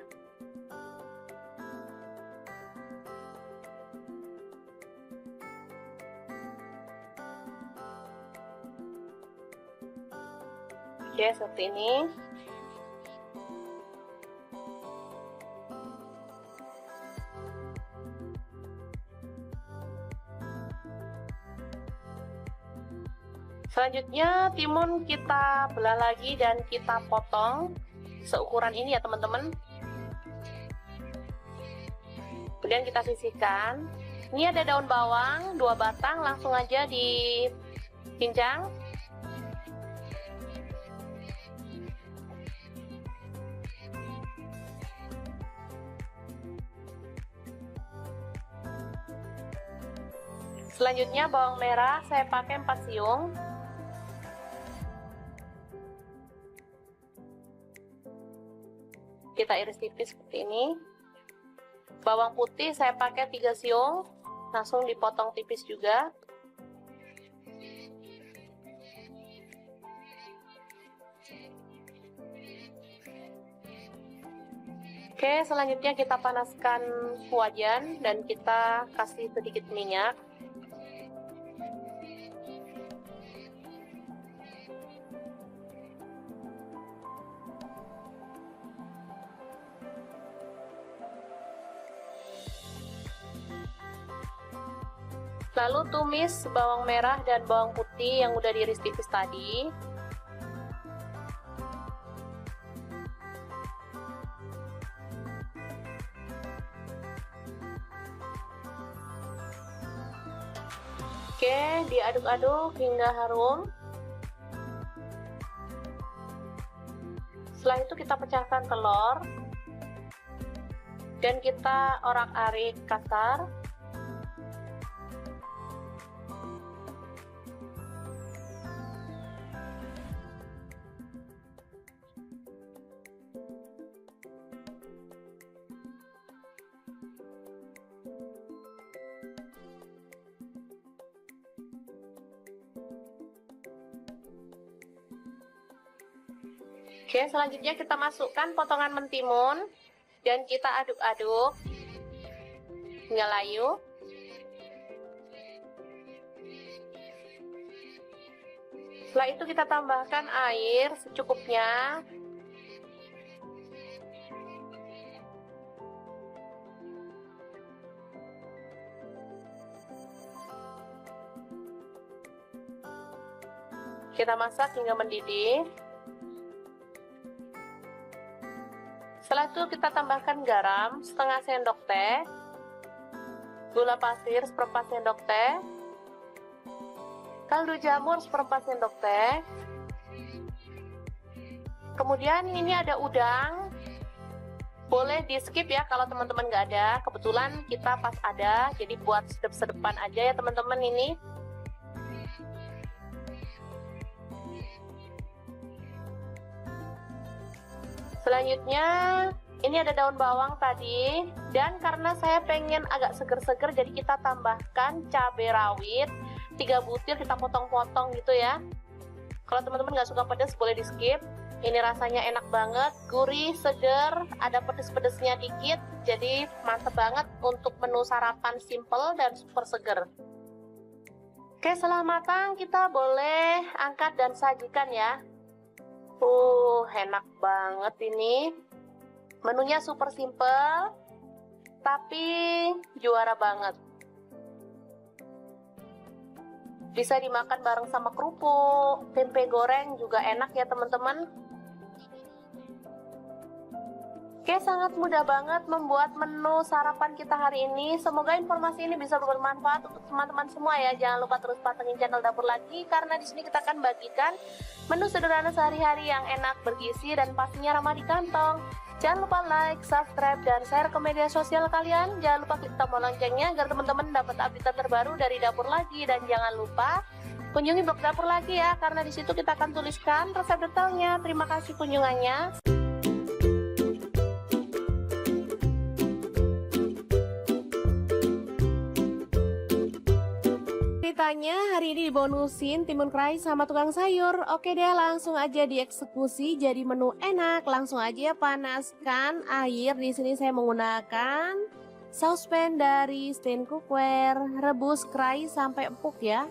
Oke, seperti ini. Selanjutnya timun kita belah lagi dan kita potong seukuran ini ya teman-teman. Kemudian kita sisihkan. Ini ada daun bawang 2 batang, langsung aja dicincang. Selanjutnya bawang merah saya pakai 4 siung. Kita iris tipis seperti ini. Bawang putih saya pakai 3 siung, langsung dipotong tipis juga. Oke, selanjutnya kita panaskan wajan dan kita kasih sedikit minyak. Lalu tumis bawang merah dan bawang putih yang udah diiris tipis tadi. Oke, diaduk-aduk hingga harum. Setelah itu kita pecahkan telur dan kita orak-arik kasar. Oke, selanjutnya kita masukkan potongan mentimun dan kita aduk-aduk hingga layu. Setelah itu kita tambahkan air secukupnya. Kita masak hingga mendidih. Setelah itu kita tambahkan garam setengah sendok teh, gula pasir seperempat sendok teh, kaldu jamur seperempat sendok teh. Kemudian ini ada udang, boleh di skip ya kalau teman-teman nggak ada. Kebetulan kita pas ada, jadi buat sedep-sedepan aja ya teman-teman ini. Selanjutnya ini ada daun bawang tadi, dan karena saya pengen agak seger-seger jadi kita tambahkan cabai rawit 3 butir, kita potong-potong gitu ya. Kalau teman-teman nggak suka pedas boleh di skip. Ini rasanya enak banget, gurih, seger, ada pedes-pedesnya dikit, jadi mantep banget untuk menu sarapan simple dan super seger. Oke, setelah matang kita boleh angkat dan sajikan ya. Enak banget ini. Menunya super simple, tapi juara banget. Bisa dimakan bareng sama kerupuk, tempe goreng juga enak ya teman-teman. Oke, sangat mudah banget membuat menu sarapan kita hari ini. Semoga informasi ini bisa bermanfaat untuk teman-teman semua ya. Jangan lupa terus pantengin channel Dapur Lagi, karena di sini kita akan bagikan menu sederhana sehari-hari yang enak, bergizi, dan pastinya ramah di kantong. Jangan lupa like, subscribe, dan share ke media sosial kalian. Jangan lupa klik tombol loncengnya agar teman-teman dapat update terbaru dari Dapur Lagi. Dan jangan lupa Kunjungi blog dapur lagi ya, karena di situ kita akan tuliskan resep detailnya. Terima kasih kunjungannya. Ceritanya hari ini dibonusin timun kerai sama tukang sayur. Oke deh, langsung aja dieksekusi jadi menu enak. Langsung aja panaskan air. Di sini saya menggunakan saucepan dari Stain Cookware. Rebus kerai sampai empuk ya.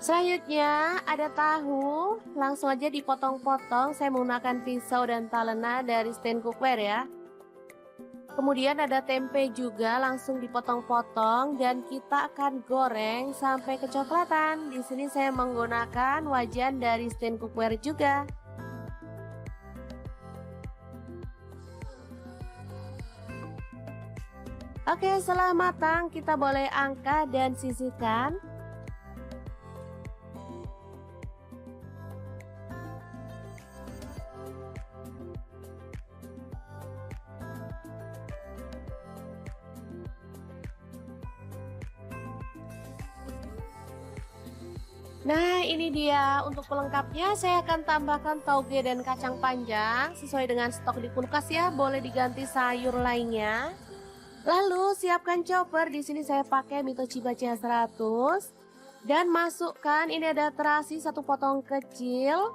Selanjutnya ada tahu, langsung aja dipotong-potong. Saya menggunakan pisau dan talena dari Stain Cookware ya. Kemudian ada tempe juga, langsung dipotong-potong dan kita akan goreng sampai kecoklatan. Di sini saya menggunakan wajan dari Stain Cookware juga. Oke, setelah matang kita boleh angkat dan sisihkan. Nah, ini dia untuk pelengkapnya. Saya akan tambahkan tauge dan kacang panjang sesuai dengan stok di kulkas ya. Boleh diganti sayur lainnya. Lalu siapkan chopper. Di sini saya pakai Mitsubishi CH100 dan masukkan ini ada terasi 1 potong kecil.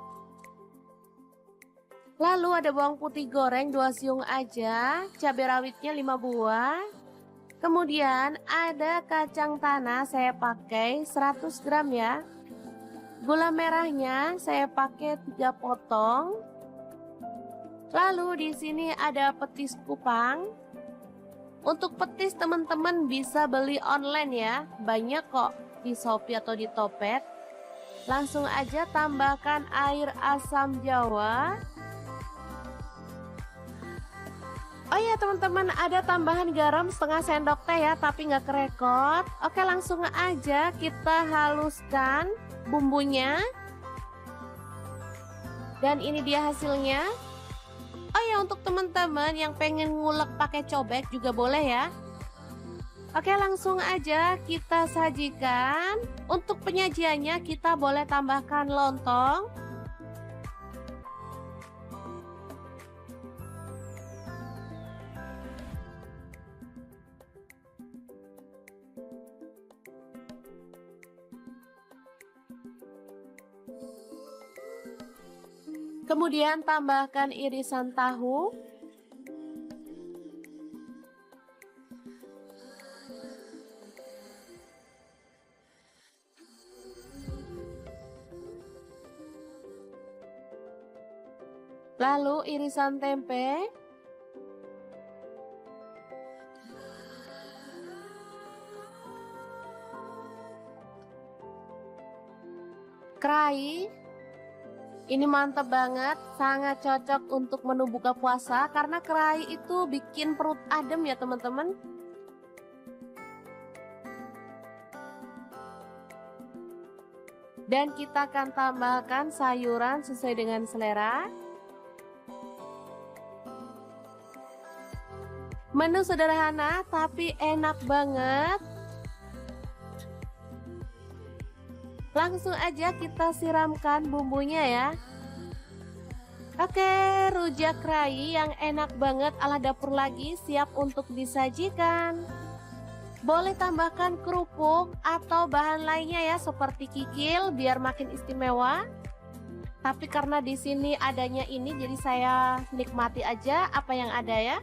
Lalu ada bawang putih goreng 2 siung aja, cabai rawitnya 5 buah. Kemudian ada kacang tanah saya pakai 100 gram ya. Gula merahnya saya pakai 3 potong. Lalu di sini ada petis kupang. Untuk petis teman-teman bisa beli online ya. Banyak kok di Shopee atau di Topet. Langsung aja tambahkan air asam jawa. Oh ya teman-teman, ada tambahan garam setengah sendok teh ya, tapi nggak kerekot. Oke, langsung aja kita haluskan bumbunya. Dan ini dia hasilnya. Oh ya, untuk teman-teman yang pengen ngulek pakai cobek juga boleh ya. Oke, langsung aja kita sajikan. Untuk penyajiannya kita boleh tambahkan lontong. Kemudian tambahkan irisan tahu. Lalu irisan tempe. Kerai. Ini mantap banget, sangat cocok untuk menu buka puasa karena kerai itu bikin perut adem ya teman-teman. Dan kita akan tambahkan sayuran sesuai dengan selera. Menu sederhana tapi enak banget. Langsung aja kita siramkan bumbunya ya. Oke, rujak kerai yang enak banget ala dapur lagi siap untuk disajikan. Boleh tambahkan kerupuk atau bahan lainnya ya seperti kikil biar makin istimewa. Tapi karena di sini adanya ini jadi saya nikmati aja apa yang ada ya.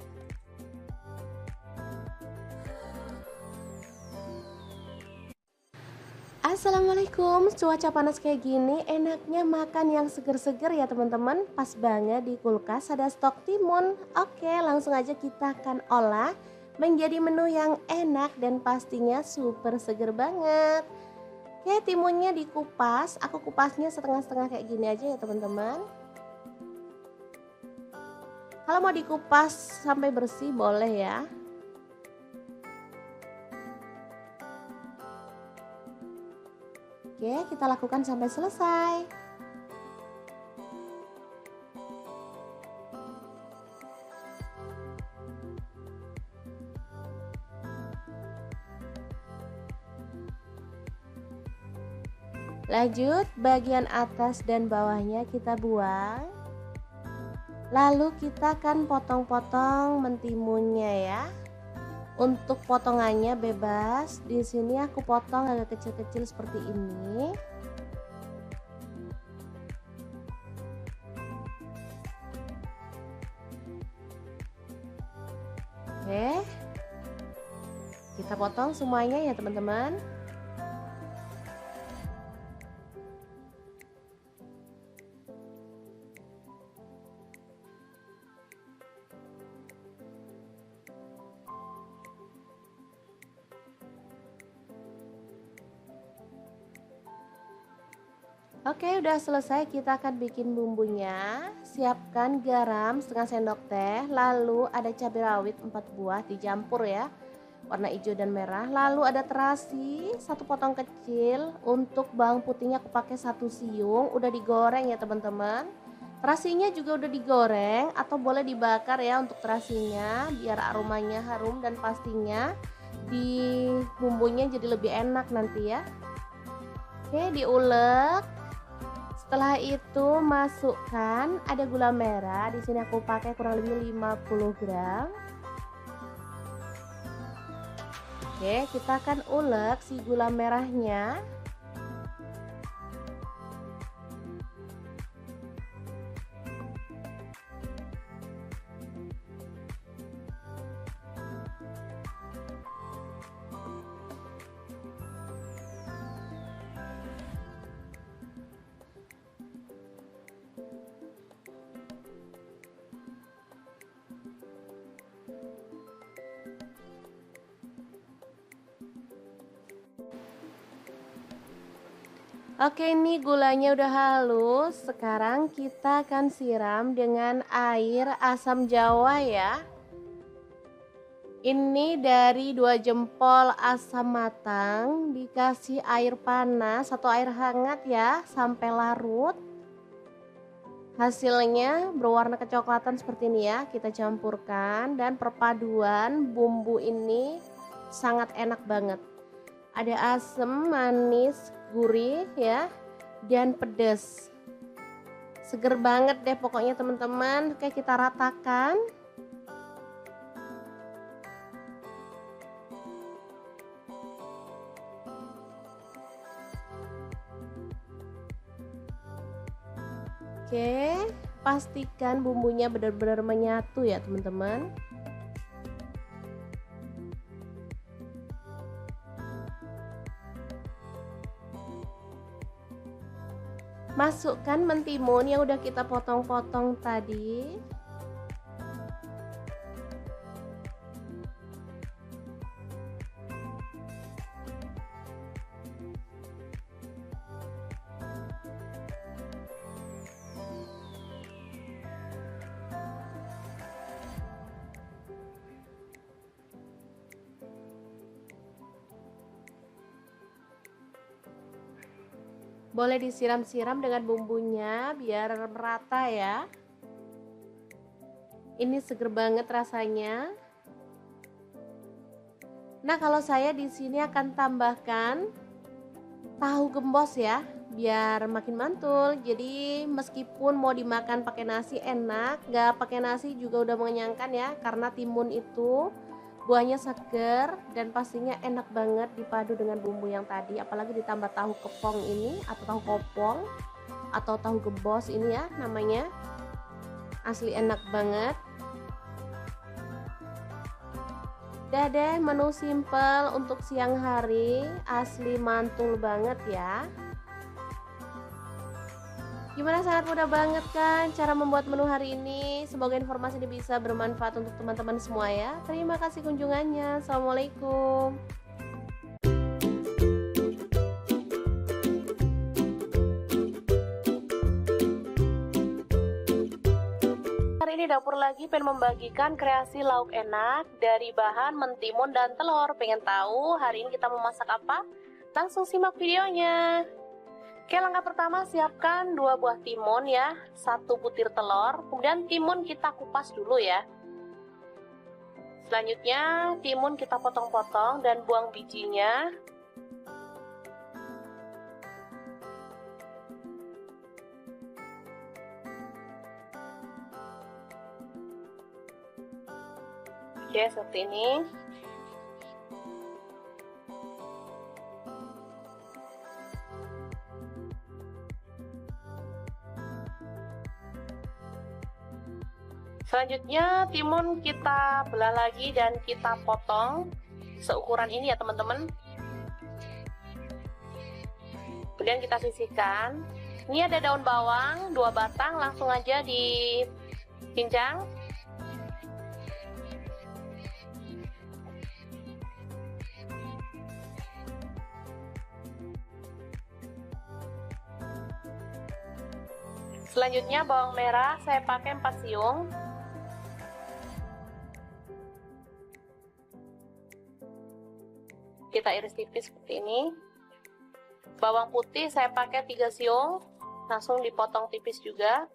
Assalamualaikum, cuaca panas kayak gini enaknya makan yang seger-seger ya teman-teman. Pas banget di kulkas ada stok timun. Oke, langsung aja kita akan olah menjadi menu yang enak dan pastinya super seger banget. Oke, timunnya dikupas, aku kupasnya setengah-setengah kayak gini aja ya teman-teman. Kalau mau dikupas sampai bersih boleh ya. Oke, kita lakukan sampai selesai. Lanjut, bagian atas dan bawahnya kita buang. Lalu kita akan potong-potong mentimunnya ya. Untuk potongannya bebas. Di sini aku potong agak kecil-kecil seperti ini. Oke. Kita potong semuanya ya, teman-teman. Oke, udah selesai. Kita akan bikin bumbunya. Siapkan garam setengah sendok teh, lalu ada cabai rawit 4 buah dicampur ya, warna hijau dan merah. Lalu ada terasi 1 potong kecil. Untuk bawang putihnya aku pakai 1 siung, udah digoreng ya teman-teman. Terasinya juga udah digoreng atau boleh dibakar ya untuk terasinya, biar aromanya harum dan pastinya di bumbunya jadi lebih enak nanti ya. Oke, diulek. Setelah itu masukkan ada gula merah. Di sini aku pakai kurang lebih 50 gram. Oke, kita akan ulek si gula merahnya. Oke, ini gulanya udah halus. Sekarang kita akan siram dengan air asam jawa ya. Ini dari 2 jempol asam matang, dikasih air panas atau air hangat ya sampai larut. Hasilnya berwarna kecoklatan seperti ini ya. Kita campurkan dan perpaduan bumbu ini sangat enak banget. Ada asam, manis, gurih ya, dan pedas. Seger banget deh pokoknya teman-teman. Oke, kita ratakan. Oke, pastikan bumbunya benar-benar menyatu ya teman-teman. Masukkan mentimun yang udah kita potong-potong tadi. Boleh disiram-siram dengan bumbunya biar merata ya. Ini seger banget rasanya. Nah, kalau saya di sini akan tambahkan tahu gembos ya, biar makin mantul. Jadi meskipun mau dimakan pakai nasi enak, nggak pakai nasi juga udah mengenyangkan ya, karena timun itu buahnya seger dan pastinya enak banget dipadu dengan bumbu yang tadi, apalagi ditambah tahu kepong ini atau tahu kopong atau tahu gembos ini ya namanya. Asli enak banget. Udah deh, menu simple untuk siang hari, asli mantul banget ya. Gimana, sangat mudah banget kan cara membuat menu hari ini. Semoga informasi ini bisa bermanfaat untuk teman-teman semua ya. Terima kasih kunjungannya. Assalamualaikum. Hari ini dapur lagi pengen membagikan kreasi lauk enak dari bahan mentimun dan telur. Pengen tahu hari ini kita mau masak apa? Langsung simak videonya. Oke, langkah pertama siapkan 2 buah timun ya, 1 butir telur, kemudian timun kita kupas dulu ya. Selanjutnya timun kita potong-potong dan buang bijinya. Oke, seperti ini. Selanjutnya timun kita belah lagi dan kita potong seukuran ini ya teman-teman. Kemudian kita sisihkan. Ini ada daun bawang 2 batang, langsung aja dicincang. Selanjutnya bawang merah saya pakai 4 siung. Kita iris tipis seperti ini. Bawang putih saya pakai 3 siung, langsung dipotong tipis juga.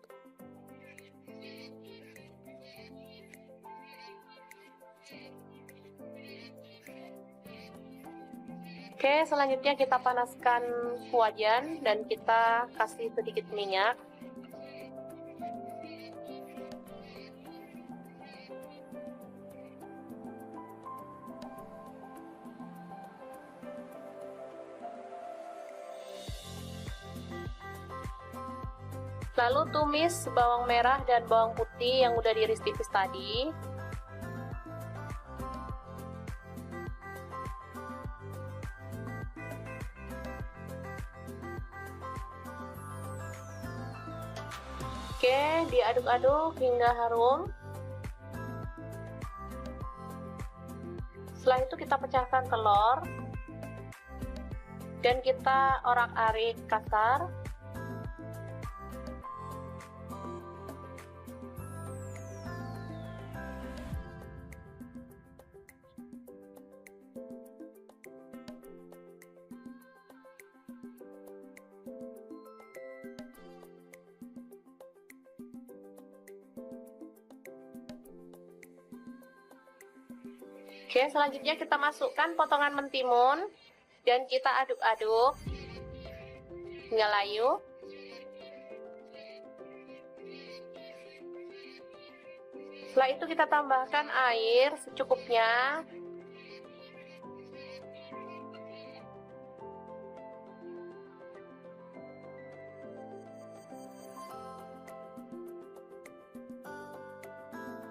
Oke, selanjutnya kita panaskan wajan dan kita kasih sedikit minyak. Lalu tumis bawang merah dan bawang putih yang udah diiris tipis tadi. Oke, diaduk-aduk hingga harum. Setelah itu kita pecahkan telur dan kita orak-arik kasar. Oke, selanjutnya kita masukkan potongan mentimun dan kita aduk-aduk hingga layu. Setelah itu kita tambahkan air secukupnya.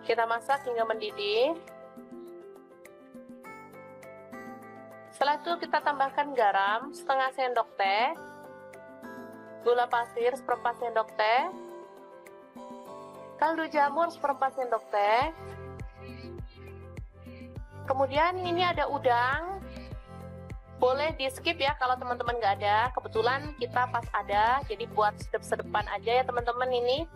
Kita masak hingga mendidih. Setelah itu kita tambahkan garam setengah sendok teh, gula pasir seperempat sendok teh, kaldu jamur seperempat sendok teh. Kemudian ini ada udang, boleh di skip ya kalau teman-teman nggak ada. Kebetulan kita pas ada, jadi buat sedep-sedepan aja ya teman-teman ini.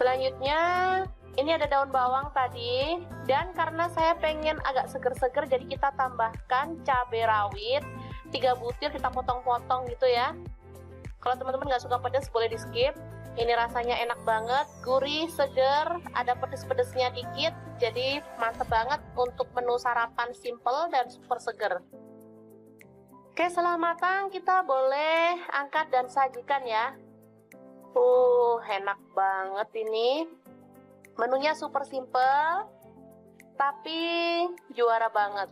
Selanjutnya ini ada daun bawang tadi, dan karena saya pengen agak seger-seger jadi kita tambahkan cabai rawit 3 butir, kita potong-potong gitu ya. Kalau teman-teman nggak suka pedas boleh di skip. Ini rasanya enak banget, gurih, seger, ada pedes-pedesnya dikit, jadi mantep banget untuk menu sarapan simple dan super seger. Oke, setelah matang kita boleh angkat dan sajikan ya. Enak banget ini. Menunya super simple, tapi juara banget.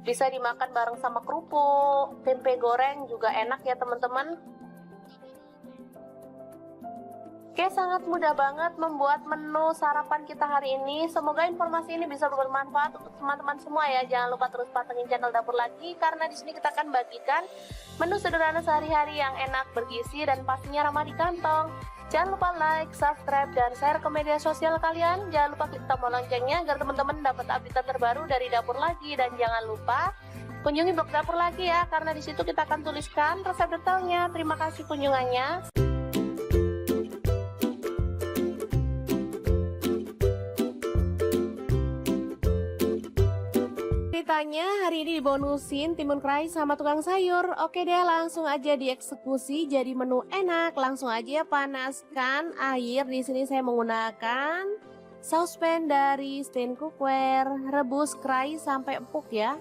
Bisa dimakan bareng sama kerupuk, tempe goreng juga enak ya teman-teman. Oke, sangat mudah banget membuat menu sarapan kita hari ini. Semoga informasi ini bisa bermanfaat untuk teman-teman semua ya. Jangan lupa terus pantengin channel Dapur Lagi, karena di sini kita akan bagikan menu sederhana sehari-hari yang enak, bergizi, dan pastinya ramah di kantong. Jangan lupa like, subscribe, dan share ke media sosial kalian. Jangan lupa klik tombol loncengnya agar teman-teman dapat update terbaru dari Dapur Lagi. Dan jangan lupa kunjungi blog Dapur Lagi ya, karena di situ kita akan tuliskan resep detailnya. Terima kasih kunjungannya. Ceritanya hari ini dibonusin timun kerai sama tukang sayur. Oke deh, langsung aja dieksekusi jadi menu enak. Langsung aja panaskan air. Di sini saya menggunakan saucepan dari Stain Cookware. Rebus kerai sampai empuk ya.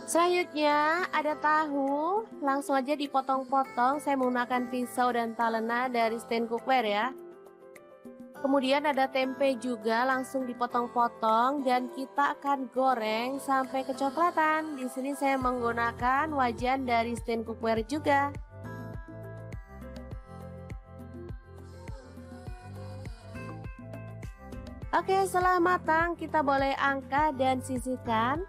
Selanjutnya ada tahu, langsung aja dipotong-potong. Saya menggunakan pisau dan talena dari stand cookware ya. Kemudian ada tempe juga langsung dipotong-potong dan kita akan goreng sampai kecoklatan. Di sini saya menggunakan wajan dari stand cookware juga. Oke, setelah matang kita boleh angkat dan sisihkan.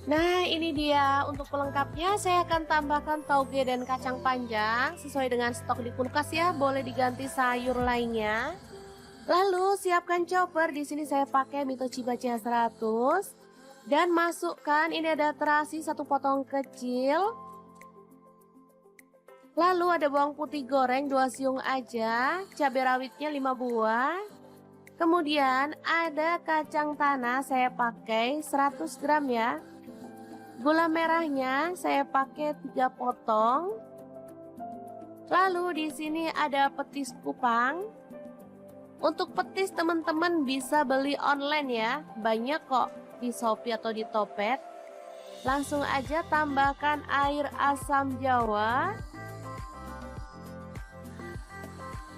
Nah, ini dia untuk pelengkapnya. Saya akan tambahkan tauge dan kacang panjang sesuai dengan stok di kulkas ya. Boleh diganti sayur lainnya. Lalu siapkan chopper. Di sini saya pakai Mitochiba CH100 dan masukkan ini ada terasi 1 potong kecil. Lalu ada bawang putih goreng 2 siung aja, cabai rawitnya 5 buah. Kemudian ada kacang tanah saya pakai 100 gram ya. Gula merahnya saya pakai 3 potong. Lalu di sini ada petis kupang. Untuk petis teman-teman bisa beli online ya. Banyak kok di Shopee atau di Topet. Langsung aja tambahkan air asam jawa.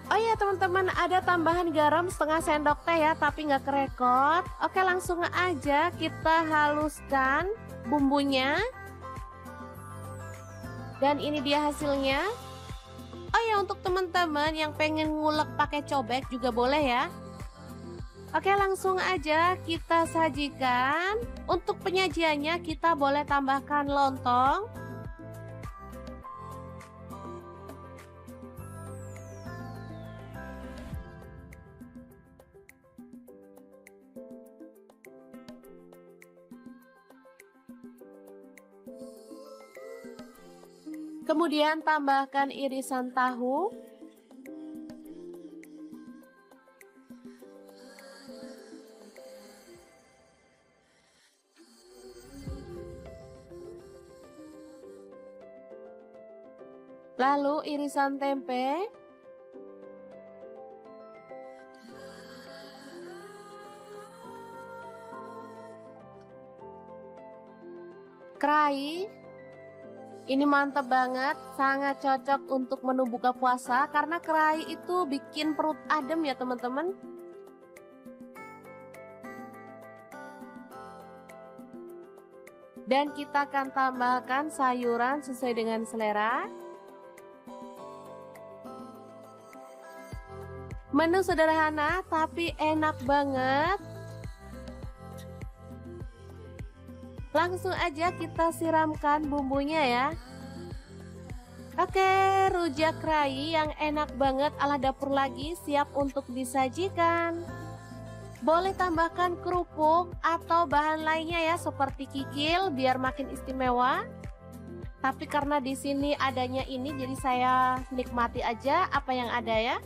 Oh ya teman-teman, ada tambahan garam setengah sendok teh ya, tapi nggak kerekot. Oke, langsung aja kita haluskan bumbunya. Dan ini dia hasilnya. Oh ya, untuk teman-teman yang pengen ngulek pakai cobek juga boleh ya. Oke, langsung aja kita sajikan. Untuk penyajiannya kita boleh tambahkan lontong. Kemudian tambahkan irisan tahu. Lalu irisan tempe. Kerai. Ini mantap banget, sangat cocok untuk menu buka puasa karena kerai itu bikin perut adem ya teman-teman. Dan kita akan tambahkan sayuran sesuai dengan selera. Menu sederhana tapi enak banget. Langsung aja kita siramkan bumbunya ya. Oke, rujak kerai yang enak banget ala dapur lagi siap untuk disajikan. Boleh tambahkan kerupuk atau bahan lainnya ya seperti kikil biar makin istimewa. Tapi karena di sini adanya ini jadi saya nikmati aja apa yang ada ya.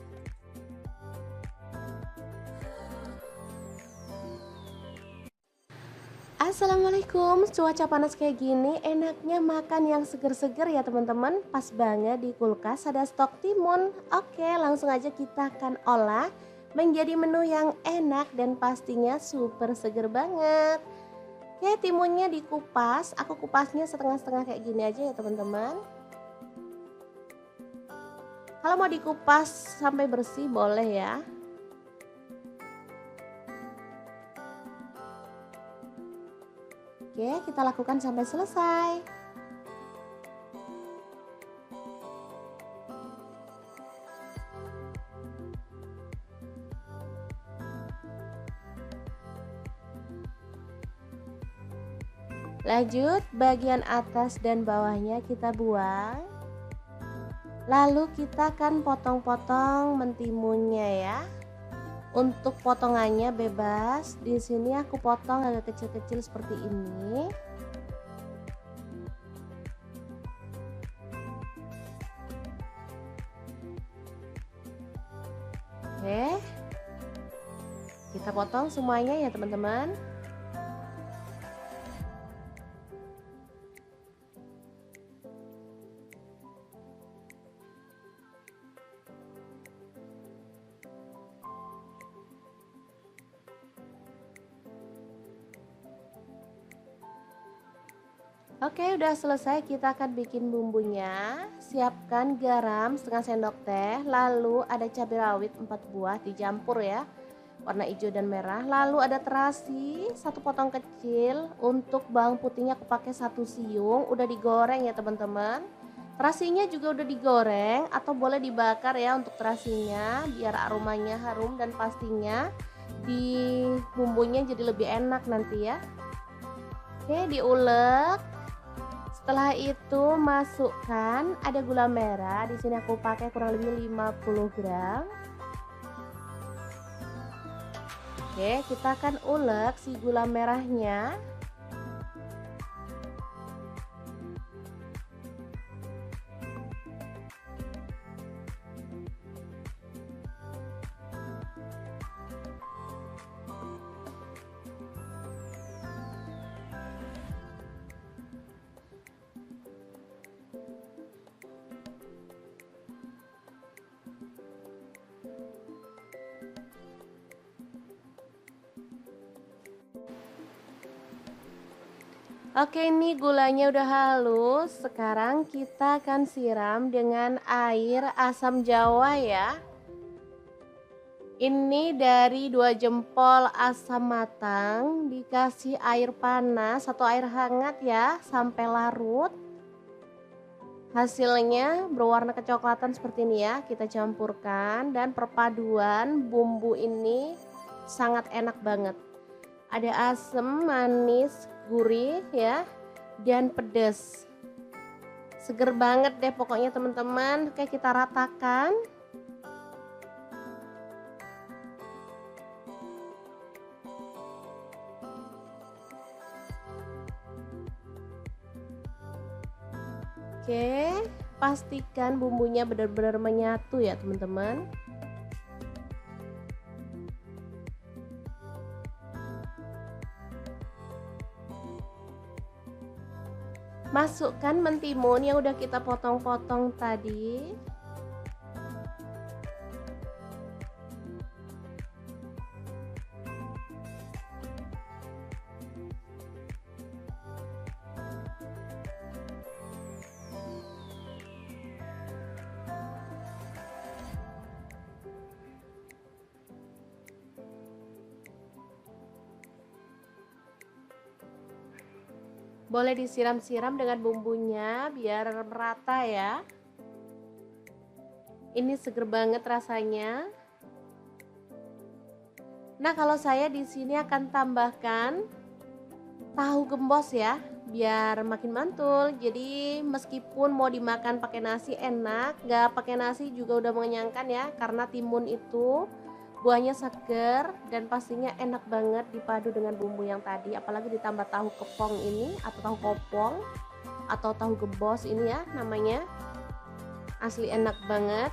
Assalamualaikum, cuaca panas kayak gini enaknya makan yang seger-seger ya teman-teman. Pas banget di kulkas ada stok timun. Oke, langsung aja kita akan olah menjadi menu yang enak dan pastinya super seger banget. Oke, timunnya dikupas. Aku kupasnya setengah-setengah kayak gini aja ya teman-teman. Kalau mau dikupas sampai bersih boleh ya. Oke, kita lakukan sampai selesai. Lanjut, bagian atas dan bawahnya kita buang. Lalu kita akan potong-potong mentimunnya ya. Untuk potongannya bebas. Di sini aku potong agak kecil-kecil seperti ini. Oke. Kita potong semuanya ya, teman-teman. Oke, udah selesai, kita akan bikin bumbunya. Siapkan garam setengah sendok teh, lalu ada cabai rawit 4 buah dicampur ya, warna hijau dan merah. Lalu ada terasi 1 potong kecil. Untuk bawang putihnya aku pakai 1 siung, udah digoreng ya teman-teman. Terasinya juga udah digoreng atau boleh dibakar ya untuk terasinya, biar aromanya harum dan pastinya di bumbunya jadi lebih enak nanti ya. Oke, diulek. Setelah itu masukkan ada gula merah. Di sini aku pakai kurang lebih 50 gram. Oke, kita akan ulek si gula merahnya. Oke, ini gulanya udah halus. Sekarang kita akan siram dengan air asam jawa ya. Ini dari 2 jempol asam matang, dikasih air panas atau air hangat ya sampai larut. Hasilnya berwarna kecoklatan seperti ini ya. Kita campurkan dan perpaduan bumbu ini sangat enak banget. Ada asam, manis, gurih ya, dan pedas. Seger banget deh pokoknya teman-teman. Oke, kita ratakan. Oke, pastikan bumbunya benar-benar menyatu ya teman-teman. Masukkan mentimun yang udah kita potong-potong tadi. Boleh disiram-siram dengan bumbunya biar merata ya. Ini seger banget rasanya. Nah, kalau saya di sini akan tambahkan tahu gembos ya, biar makin mantul. Jadi meskipun mau dimakan pakai nasi enak, nggak pakai nasi juga udah mengenyangkan ya, karena timun itu buahnya seger dan pastinya enak banget dipadu dengan bumbu yang tadi, apalagi ditambah tahu kepong ini atau tahu kopong atau tahu gembos ini ya namanya. Asli enak banget.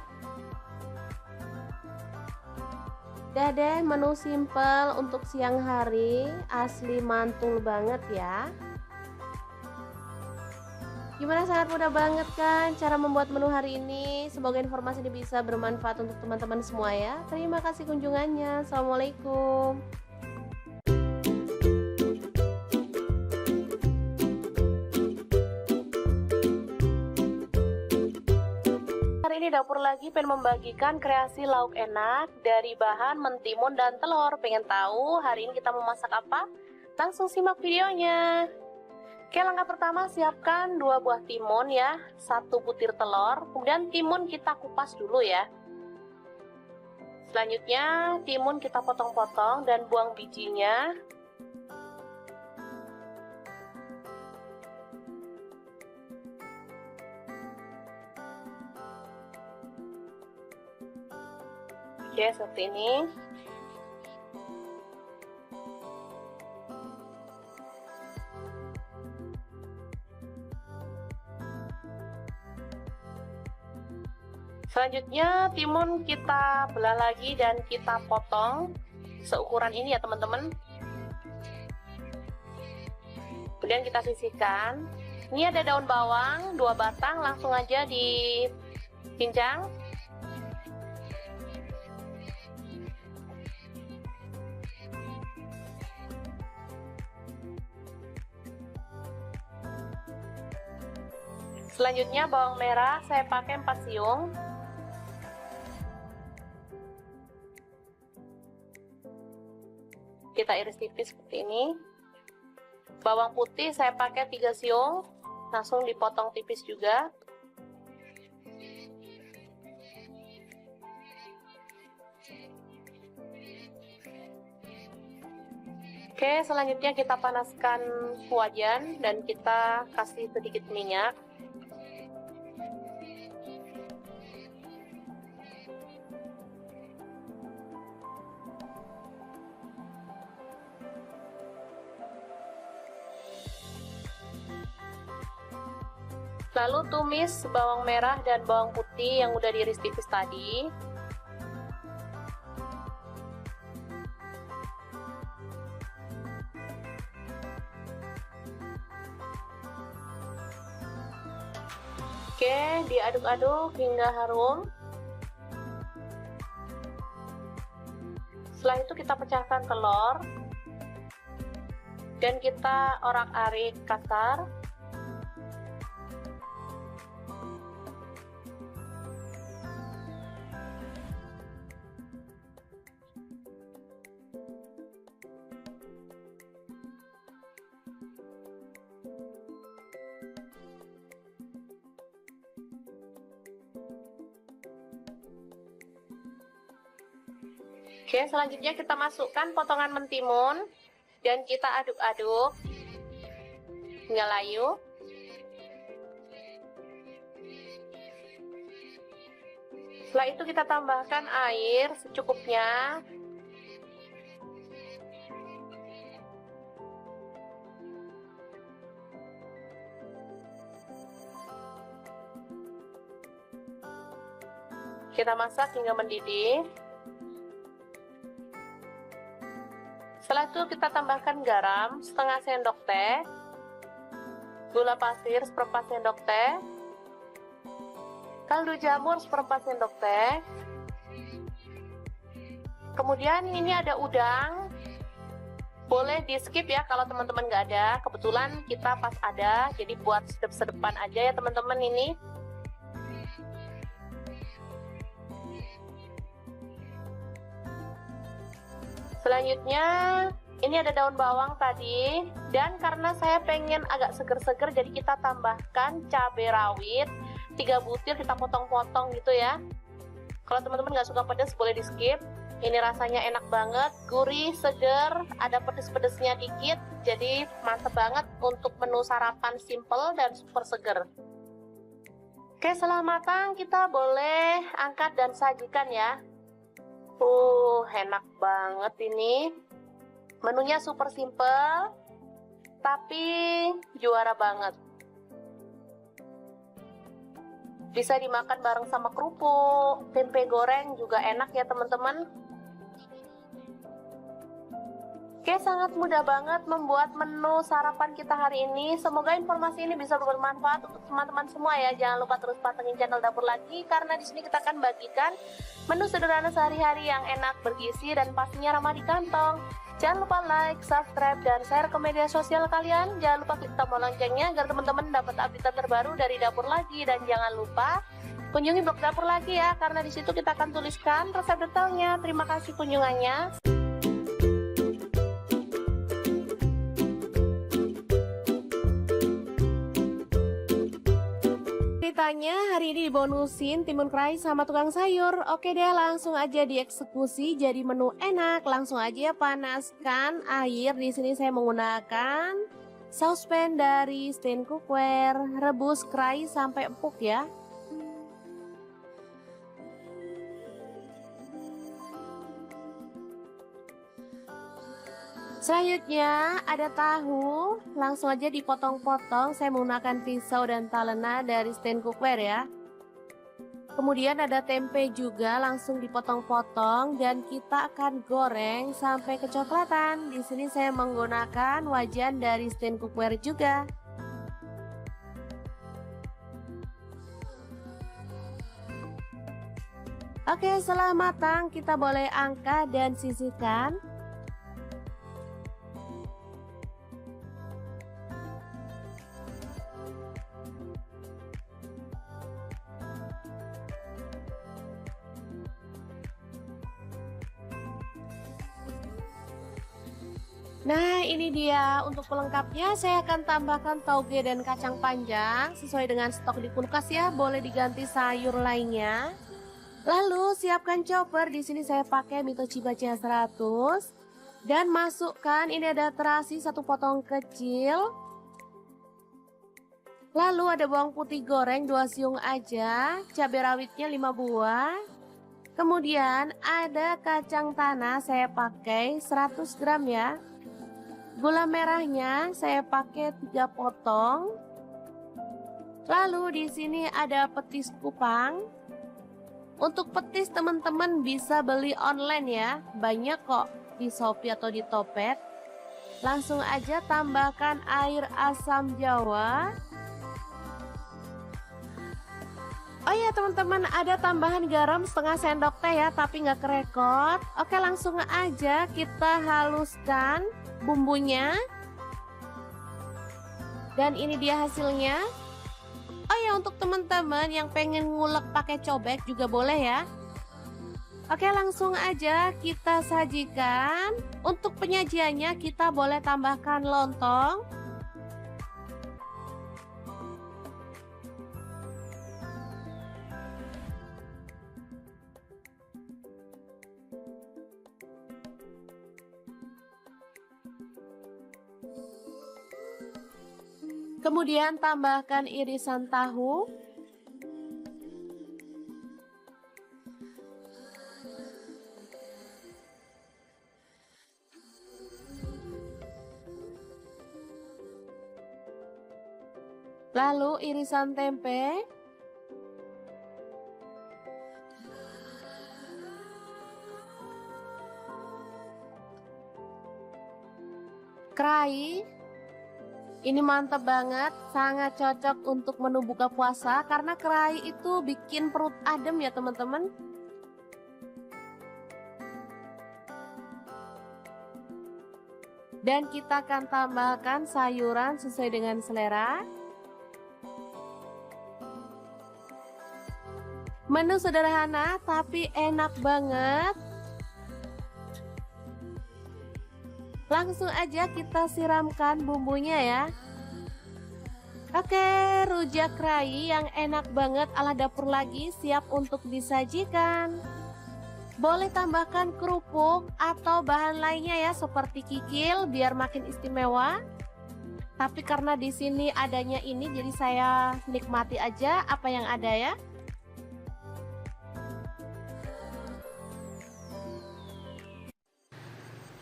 Udah deh, menu simple untuk siang hari, asli mantul banget ya. Gimana, sangat mudah banget kan cara membuat menu hari ini? Semoga informasi ini bisa bermanfaat untuk teman-teman semua ya. Terima kasih kunjungannya. Assalamualaikum. Hari ini Dapur Lagi pengen membagikan kreasi lauk enak dari bahan mentimun dan telur. Pengen tahu hari ini kita mau masak apa? Langsung simak videonya. Oke, langkah pertama siapkan 2 buah timun ya, 1 butir telur, kemudian timun kita kupas dulu ya. Selanjutnya timun kita potong-potong dan buang bijinya. Oke, seperti ini. Selanjutnya timun kita belah lagi dan kita potong seukuran ini ya teman-teman. Kemudian kita sisihkan. Ini ada daun bawang 2 batang, langsung aja dicincang. Selanjutnya bawang merah saya pakai 4 siung. Kita iris tipis seperti ini. Bawang putih saya pakai 3 siung, langsung dipotong tipis juga. Oke, selanjutnya kita panaskan wajan dan kita kasih sedikit minyak. Lalu tumis bawang merah dan bawang putih yang udah diiris tipis tadi. Oke, diaduk-aduk hingga harum. Setelah itu kita pecahkan telur dan kita orak-arik kasar. Oke, selanjutnya kita masukkan potongan mentimun dan kita aduk-aduk hingga layu. Setelah itu kita tambahkan air secukupnya. Kita masak hingga mendidih. Setelah itu kita tambahkan garam setengah sendok teh, gula pasir seperempat sendok teh, kaldu jamur seperempat sendok teh. Kemudian ini ada udang, boleh di skip ya kalau teman-teman nggak ada. Kebetulan kita pas ada, jadi buat sedep-sedepan aja ya teman-teman ini. Selanjutnya ini ada daun bawang tadi, dan karena saya pengen agak seger-seger jadi kita tambahkan cabai rawit 3 butir, kita potong-potong gitu ya. Kalau teman-teman nggak suka pedas boleh di skip. Ini rasanya enak banget, gurih, seger, ada pedes-pedesnya dikit, jadi mantep banget untuk menu sarapan simple dan super seger. Oke, setelah matang kita boleh angkat dan sajikan ya. Enak banget ini. Menunya super simple, tapi juara banget. Bisa dimakan bareng sama kerupuk, tempe goreng juga enak ya teman-teman. Oke, sangat mudah banget membuat menu sarapan kita hari ini. Semoga informasi ini bisa bermanfaat untuk teman-teman semua ya. Jangan lupa terus pantengin channel Dapur Lagi, karena di sini kita akan bagikan menu sederhana sehari-hari yang enak, bergizi, dan pastinya ramah di kantong. Jangan lupa like, subscribe, dan share ke media sosial kalian. Jangan lupa klik tombol loncengnya agar teman-teman dapat update terbaru dari Dapur Lagi. Dan jangan lupa kunjungi blog Dapur Lagi ya, karena di situ kita akan tuliskan resep detailnya. Terima kasih kunjungannya. Ceritanya hari ini dibonusin timun kerai sama tukang sayur. Oke deh, langsung aja dieksekusi jadi menu enak. Langsung aja panaskan air. Di sini saya menggunakan saucepan dari Stain Cookware. Rebus kerai sampai empuk ya. Selanjutnya ada tahu, langsung aja dipotong-potong. Saya menggunakan pisau dan talena dari Stain Cookware ya. Kemudian ada tempe juga, langsung dipotong-potong dan kita akan goreng sampai kecoklatan. Di sini saya menggunakan wajan dari Stain Cookware juga. Oke, setelah matang kita boleh angkat dan sisihkan. Nah, ini dia untuk pelengkapnya. Saya akan tambahkan tauge dan kacang panjang sesuai dengan stok di kulkas ya. Boleh diganti sayur lainnya. Lalu siapkan chopper. Di sini saya pakai Mitsubishi 100 dan masukkan ini ada terasi satu potong kecil. Lalu ada bawang putih goreng 2 siung aja, cabai rawitnya 5 buah. Kemudian ada kacang tanah saya pakai 100 gram ya. Gula merahnya saya pakai 3 potong. Lalu di sini ada petis kupang. Untuk petis teman-teman bisa beli online ya. Banyak kok di Shopee atau di Topet. Langsung aja tambahkan air asam jawa. Oh ya teman-teman, ada tambahan garam setengah sendok teh ya, tapi nggak kerekot. Oke, langsung aja kita haluskan bumbunya. Dan ini dia hasilnya. Oh ya, untuk teman-teman yang pengen ngulek pakai cobek juga boleh ya. Oke, langsung aja kita sajikan. Untuk penyajiannya kita boleh tambahkan lontong. Kemudian tambahkan irisan tahu. Lalu irisan tempe. Kerai. Ini mantap banget, sangat cocok untuk menu buka puasa karena kerai itu bikin perut adem ya teman-teman. Dan kita akan tambahkan sayuran sesuai dengan selera. Menu sederhana tapi enak banget. Langsung aja kita siramkan bumbunya ya. Oke, rujak kerai yang enak banget ala dapur lagi siap untuk disajikan. Boleh tambahkan kerupuk atau bahan lainnya ya seperti kikil biar makin istimewa. Tapi karena di sini adanya ini jadi saya nikmati aja apa yang ada ya.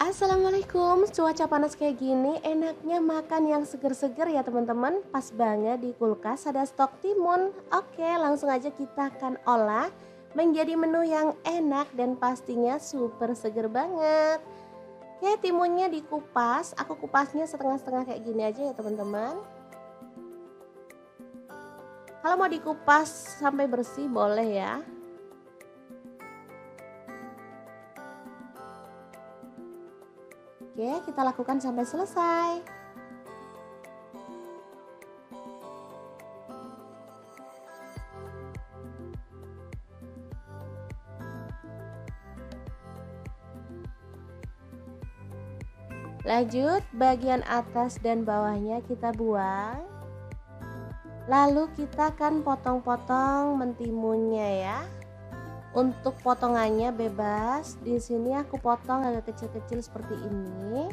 Assalamualaikum, cuaca panas kayak gini enaknya makan yang seger-seger ya teman-teman. Pas banget di kulkas ada stok timun. Oke, langsung aja kita akan olah menjadi menu yang enak dan pastinya super seger banget. Oke, timunnya dikupas, aku kupasnya setengah-setengah kayak gini aja ya teman-teman. Kalau mau dikupas sampai bersih boleh ya. Oke, kita lakukan sampai selesai. Lanjut, bagian atas dan bawahnya kita buang. Lalu kita akan potong-potong mentimunnya ya. Untuk potongannya bebas. Di sini aku potong agak kecil-kecil seperti ini.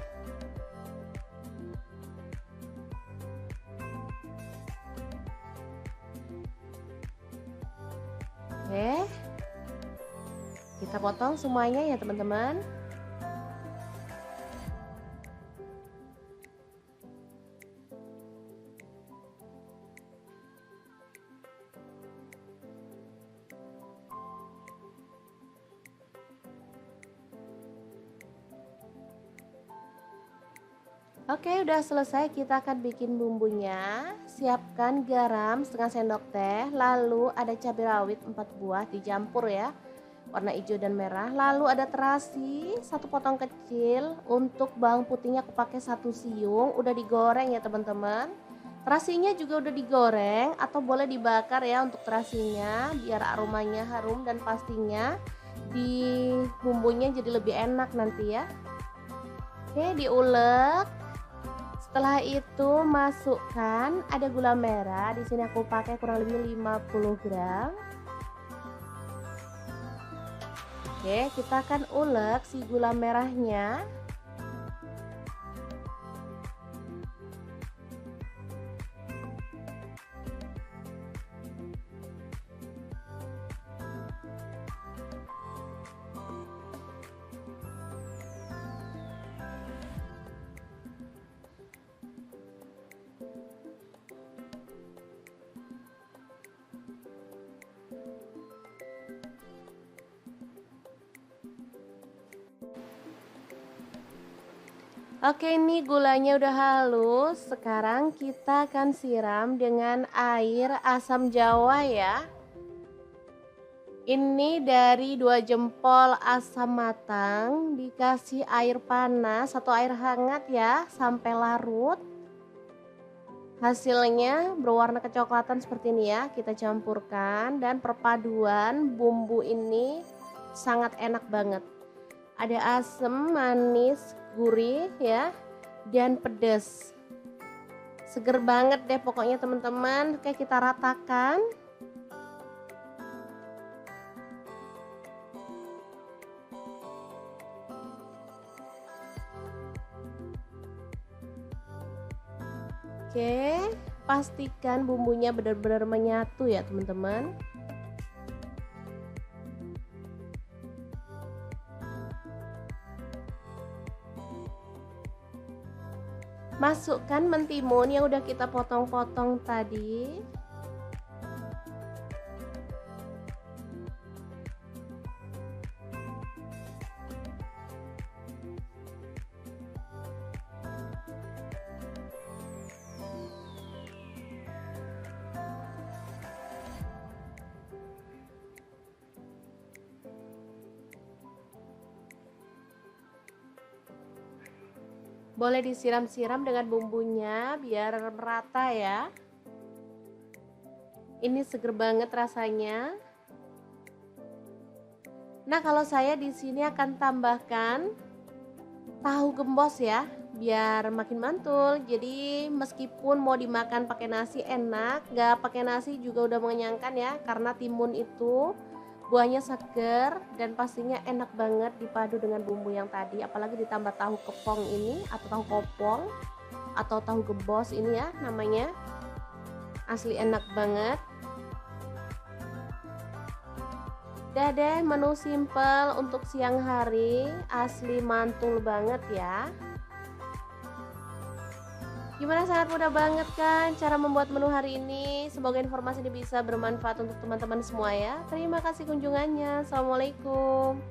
Oke. Kita potong semuanya ya, teman-teman. Oke, udah selesai. Kita akan bikin bumbunya. Siapkan garam setengah sendok teh, lalu ada cabai rawit 4 buah dicampur ya, warna hijau dan merah. Lalu ada terasi 1 potong kecil. Untuk bawang putihnya aku pakai 1 siung, udah digoreng ya teman-teman. Terasinya juga udah digoreng atau boleh dibakar ya untuk terasinya biar aromanya harum dan pastinya di bumbunya jadi lebih enak nanti ya. Oke, diulek. Setelah itu masukkan ada gula merah. Di sini aku pakai kurang lebih 50 gram. Oke, kita akan ulek si gula merahnya. Oke, ini gulanya udah halus. Sekarang kita akan siram dengan air asam jawa ya. Ini dari 2 jempol asam matang, dikasih air panas atau air hangat ya sampai larut. Hasilnya berwarna kecoklatan seperti ini ya. Kita campurkan dan perpaduan bumbu ini sangat enak banget. Ada asam, manis, gurih ya, dan pedas. Seger banget deh pokoknya teman-teman. Oke, kita ratakan. Oke, pastikan bumbunya benar-benar menyatu ya teman-teman. Masukkan mentimun yang udah kita potong-potong tadi. Boleh disiram-siram dengan bumbunya biar merata ya. Ini seger banget rasanya. Nah, kalau saya di sini akan tambahkan tahu gembos ya, biar makin mantul. Jadi meskipun mau dimakan pakai nasi enak, nggak pakai nasi juga udah mengenyangkan ya, karena timun itu buahnya seger dan pastinya enak banget dipadu dengan bumbu yang tadi, apalagi ditambah tahu kepong ini atau tahu kopong atau tahu gembos ini ya namanya. Asli enak banget. Udah deh, menu simple untuk siang hari, asli mantul banget ya. Gimana, sangat mudah banget kan cara membuat menu hari ini. Semoga informasi ini bisa bermanfaat untuk teman-teman semua ya. Terima kasih kunjungannya. Assalamualaikum.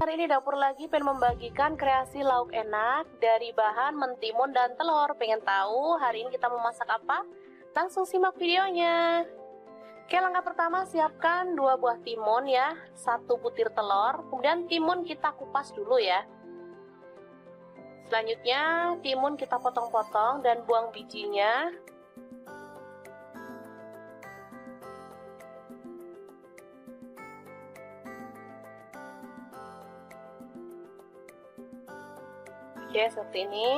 Hari ini dapur lagi pengen membagikan kreasi lauk enak dari bahan mentimun dan telur. Pengen tahu hari ini kita mau masak apa? Langsung simak videonya. Oke, langkah pertama siapkan 2 buah timun ya, 1 butir telur, kemudian timun kita kupas dulu ya. Selanjutnya timun kita potong-potong dan buang bijinya. Oke, seperti ini.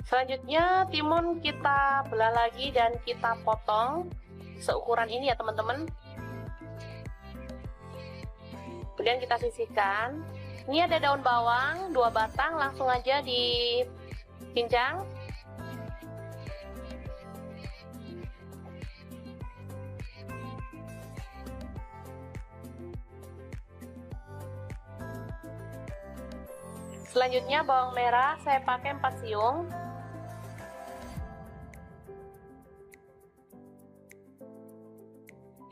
Selanjutnya timun kita belah lagi dan kita potong seukuran ini ya teman-teman. Kemudian kita sisihkan. Ini ada daun bawang 2 batang, langsung aja dicincang. Selanjutnya bawang merah saya pakai 4 siung.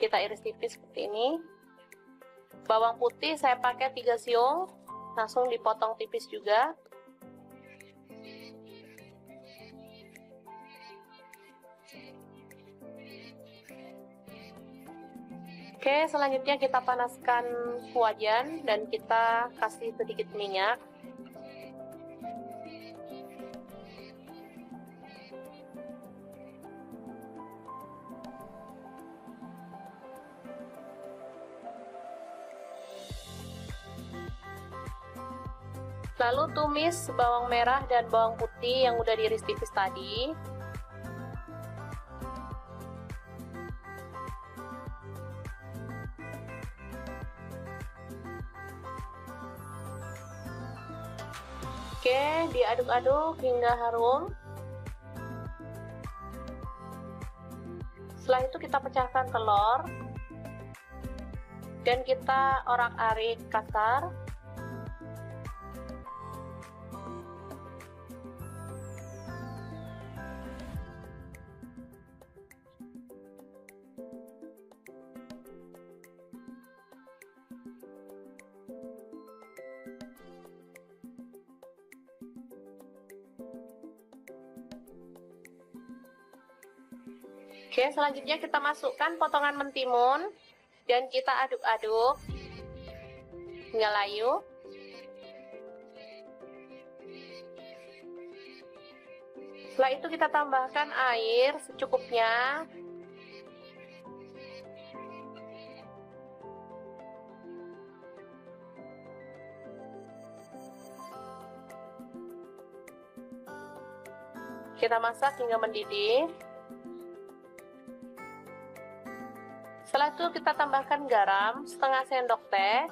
Kita iris tipis seperti ini. Bawang putih saya pakai 3 siung, langsung dipotong tipis juga. Oke, selanjutnya kita panaskan wajan dan kita kasih sedikit minyak. Lalu tumis bawang merah dan bawang putih yang udah diiris tipis tadi. Oke, diaduk-aduk hingga harum. Setelah itu kita pecahkan telur dan kita orak-arik kasar. Oke, selanjutnya kita masukkan potongan mentimun dan kita aduk-aduk hingga layu. Setelah itu kita tambahkan air secukupnya. Kita masak hingga mendidih. Setelah itu kita tambahkan garam setengah sendok teh,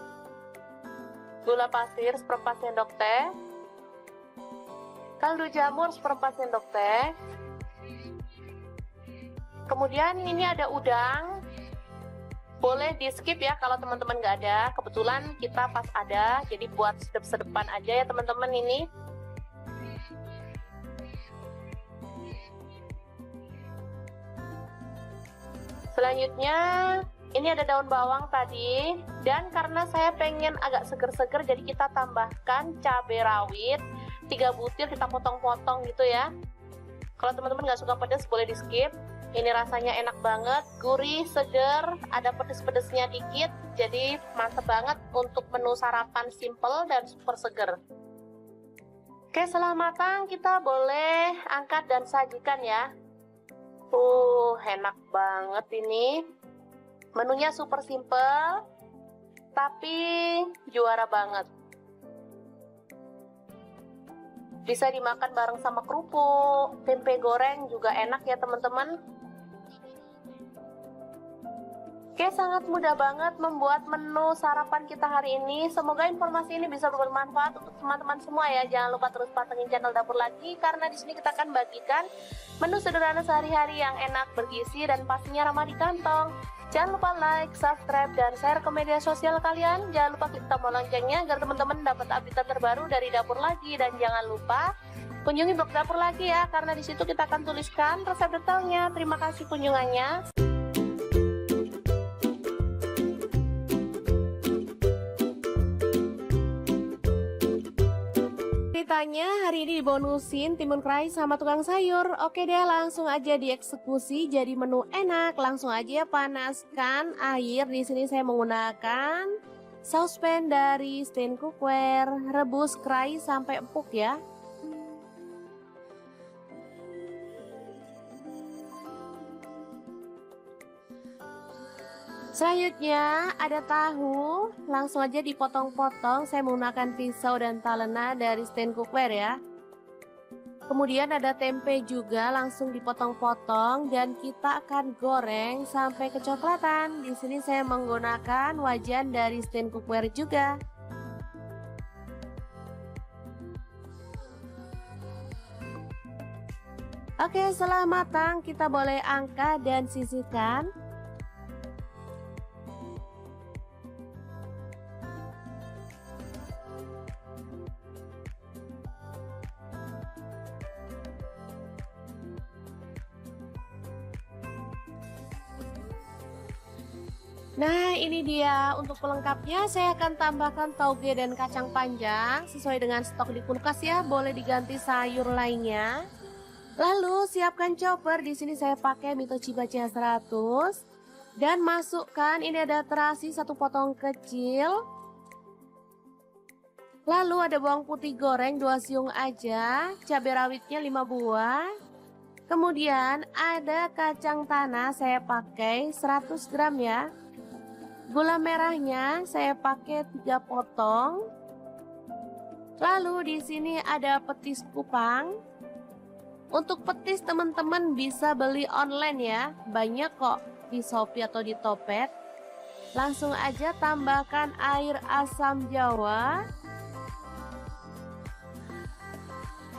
gula pasir seperempat sendok teh, kaldu jamur seperempat sendok teh. Kemudian ini ada udang, boleh di skip ya kalau teman-teman nggak ada. Kebetulan kita pas ada, jadi buat sedep-sedepan aja ya teman-teman ini. Selanjutnya ini ada daun bawang tadi, dan karena saya pengen agak seger-seger jadi kita tambahkan cabai rawit 3 butir, kita potong-potong gitu ya. Kalau teman-teman nggak suka pedas boleh di skip. Ini rasanya enak banget, gurih, seger, ada pedes-pedesnya dikit, jadi mantep banget untuk menu sarapan simple dan super seger. Oke, setelah matang kita boleh angkat dan sajikan ya. Enak banget ini. Menunya super simple, tapi juara banget. Bisa dimakan bareng sama kerupuk, tempe goreng juga enak ya teman-teman. Oke, sangat mudah banget membuat menu sarapan kita hari ini. Semoga informasi ini bisa bermanfaat untuk teman-teman semua ya. Jangan lupa terus pantengin channel Dapur Lagi, karena di sini kita akan bagikan menu sederhana sehari-hari yang enak, bergizi, dan pastinya ramah di kantong. Jangan lupa like, subscribe, dan share ke media sosial kalian. Jangan lupa klik tombol loncengnya agar teman-teman dapat update terbaru dari Dapur Lagi. Dan jangan lupa kunjungi blog Dapur Lagi ya, karena di situ kita akan tuliskan resep detailnya. Terima kasih kunjungannya. Ceritanya hari ini dibonusin timun kerai sama tukang sayur. Oke deh, langsung aja dieksekusi jadi menu enak. Langsung aja panaskan air. Di sini saya menggunakan saucepan dari Stain Cookware. Rebus kerai sampai empuk ya. Selanjutnya ada tahu, langsung aja dipotong-potong. Saya menggunakan pisau dan talena dari Stain Cookware ya. Kemudian ada tempe juga, langsung dipotong-potong dan kita akan goreng sampai kecoklatan. Di sini saya menggunakan wajan dari Stain Cookware juga. Oke, setelah matang kita boleh angkat dan sisihkan. Nah, ini dia untuk pelengkapnya. Saya akan tambahkan tauge dan kacang panjang sesuai dengan stok di kulkas ya. Boleh diganti sayur lainnya. Lalu siapkan chopper. Di sini saya pakai Mito Chiba CH100 Dan masukkan, ini ada terasi 1 potong kecil. Lalu ada bawang putih goreng 2 siung aja, cabai rawitnya 5 buah. Kemudian ada kacang tanah saya pakai 100 gram ya. Gula merahnya saya pakai 3 potong. Lalu di sini ada petis kupang. Untuk petis teman-teman bisa beli online ya, banyak kok di Shopee atau di Topet. Langsung aja tambahkan air asam jawa.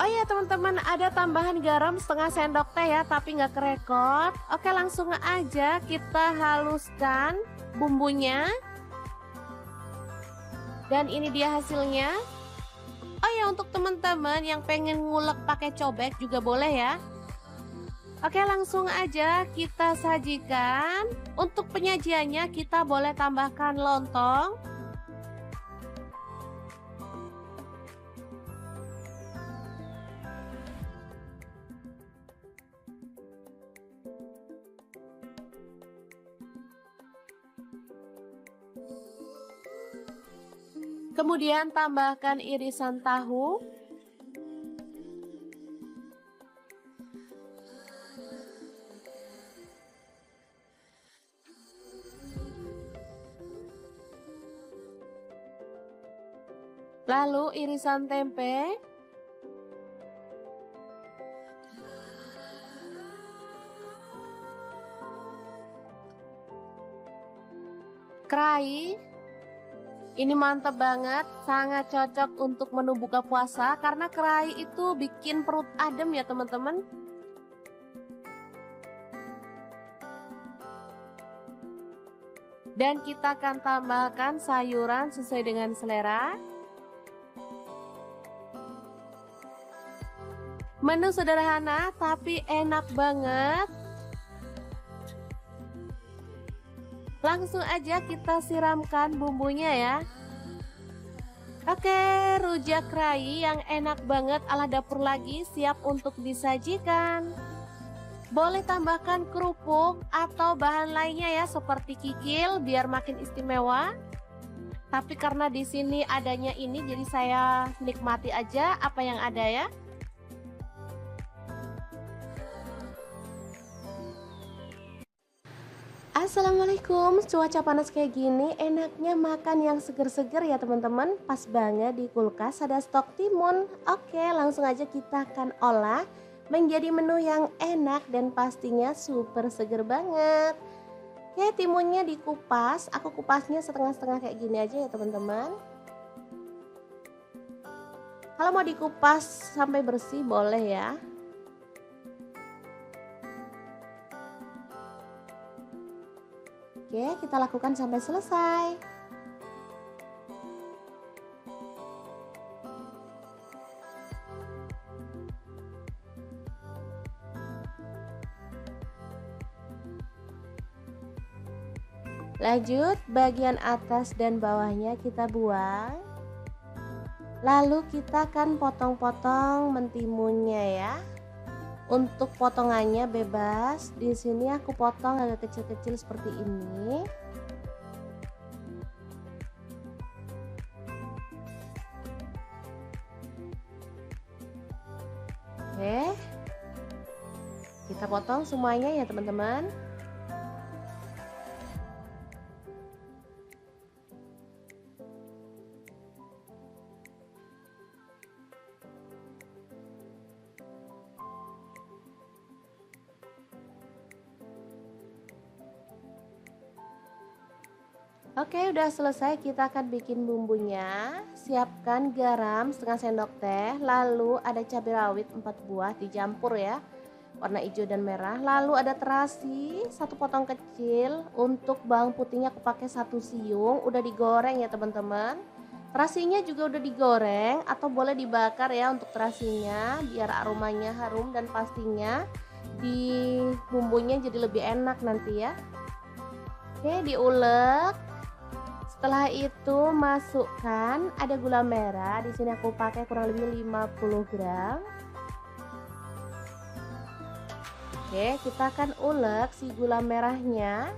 Oh ya teman-teman, ada tambahan garam setengah sendok teh ya, tapi nggak kerekot. Oke, langsung aja kita haluskan bumbunya. Dan ini dia hasilnya. Oh ya, untuk teman-teman yang pengen ngulek pakai cobek juga boleh ya. Oke, langsung aja kita sajikan. Untuk penyajiannya kita boleh tambahkan lontong. Kemudian tambahkan irisan tahu. Lalu irisan tempe. Kerai. Ini mantap banget, sangat cocok untuk menu buka puasa karena kerai itu bikin perut adem ya teman-teman. Dan kita akan tambahkan sayuran sesuai dengan selera. Menu sederhana tapi enak banget. Langsung aja kita siramkan bumbunya ya. Oke, rujak kerai yang enak banget ala dapur lagi siap untuk disajikan. Boleh tambahkan kerupuk atau bahan lainnya ya seperti kikil biar makin istimewa. Tapi karena di sini adanya ini jadi saya nikmati aja apa yang ada ya. Assalamualaikum, cuaca panas kayak gini enaknya makan yang seger-seger ya teman-teman. Pas banget di kulkas ada stok timun. Oke, langsung aja kita akan olah menjadi menu yang enak dan pastinya super seger banget. Oke, timunnya dikupas, aku kupasnya setengah-setengah kayak gini aja ya teman-teman. Kalau mau dikupas sampai bersih boleh ya. Oke, kita lakukan sampai selesai. Lanjut, bagian atas dan bawahnya kita buang. Lalu kita akan potong-potong mentimunnya ya. Untuk potongannya bebas. Di sini aku potong agak kecil-kecil seperti ini. Oke. Kita potong semuanya ya, teman-teman. Oke, udah selesai, kita akan bikin bumbunya. Siapkan garam setengah sendok teh, lalu ada cabai rawit 4 buah dicampur ya, warna hijau dan merah. Lalu ada terasi 1 potong kecil. Untuk bawang putihnya aku pakai 1 siung, udah digoreng ya teman-teman. Terasinya juga udah digoreng atau boleh dibakar ya untuk terasinya biar aromanya harum dan pastinya di bumbunya jadi lebih enak nanti ya. Oke, diulek. Setelah itu masukkan ada gula merah. Di sini aku pakai kurang lebih 50 gram. Oke, kita akan ulek si gula merahnya.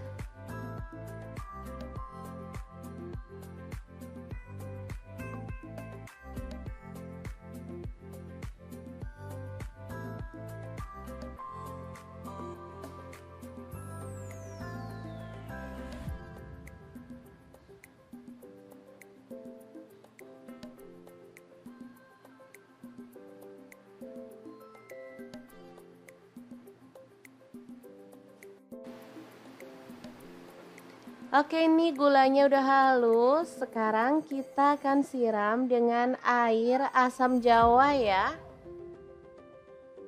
Oke, ini gulanya udah halus. Sekarang kita akan siram dengan air asam jawa ya.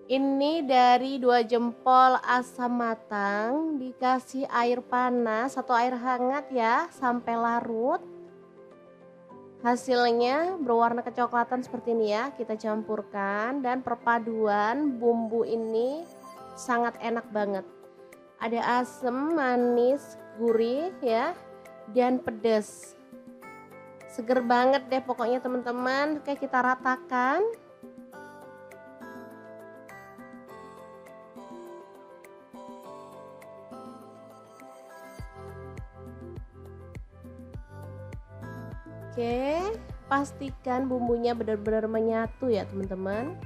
Ini dari 2 jempol asam matang, dikasih air panas atau air hangat ya, sampai larut. Hasilnya berwarna kecoklatan seperti ini ya, kita campurkan dan perpaduan bumbu ini sangat enak banget. Ada asam, manis, gurih ya, dan pedas. Seger banget deh pokoknya teman-teman. Oke, kita ratakan. Oke, pastikan bumbunya benar-benar menyatu ya teman-teman.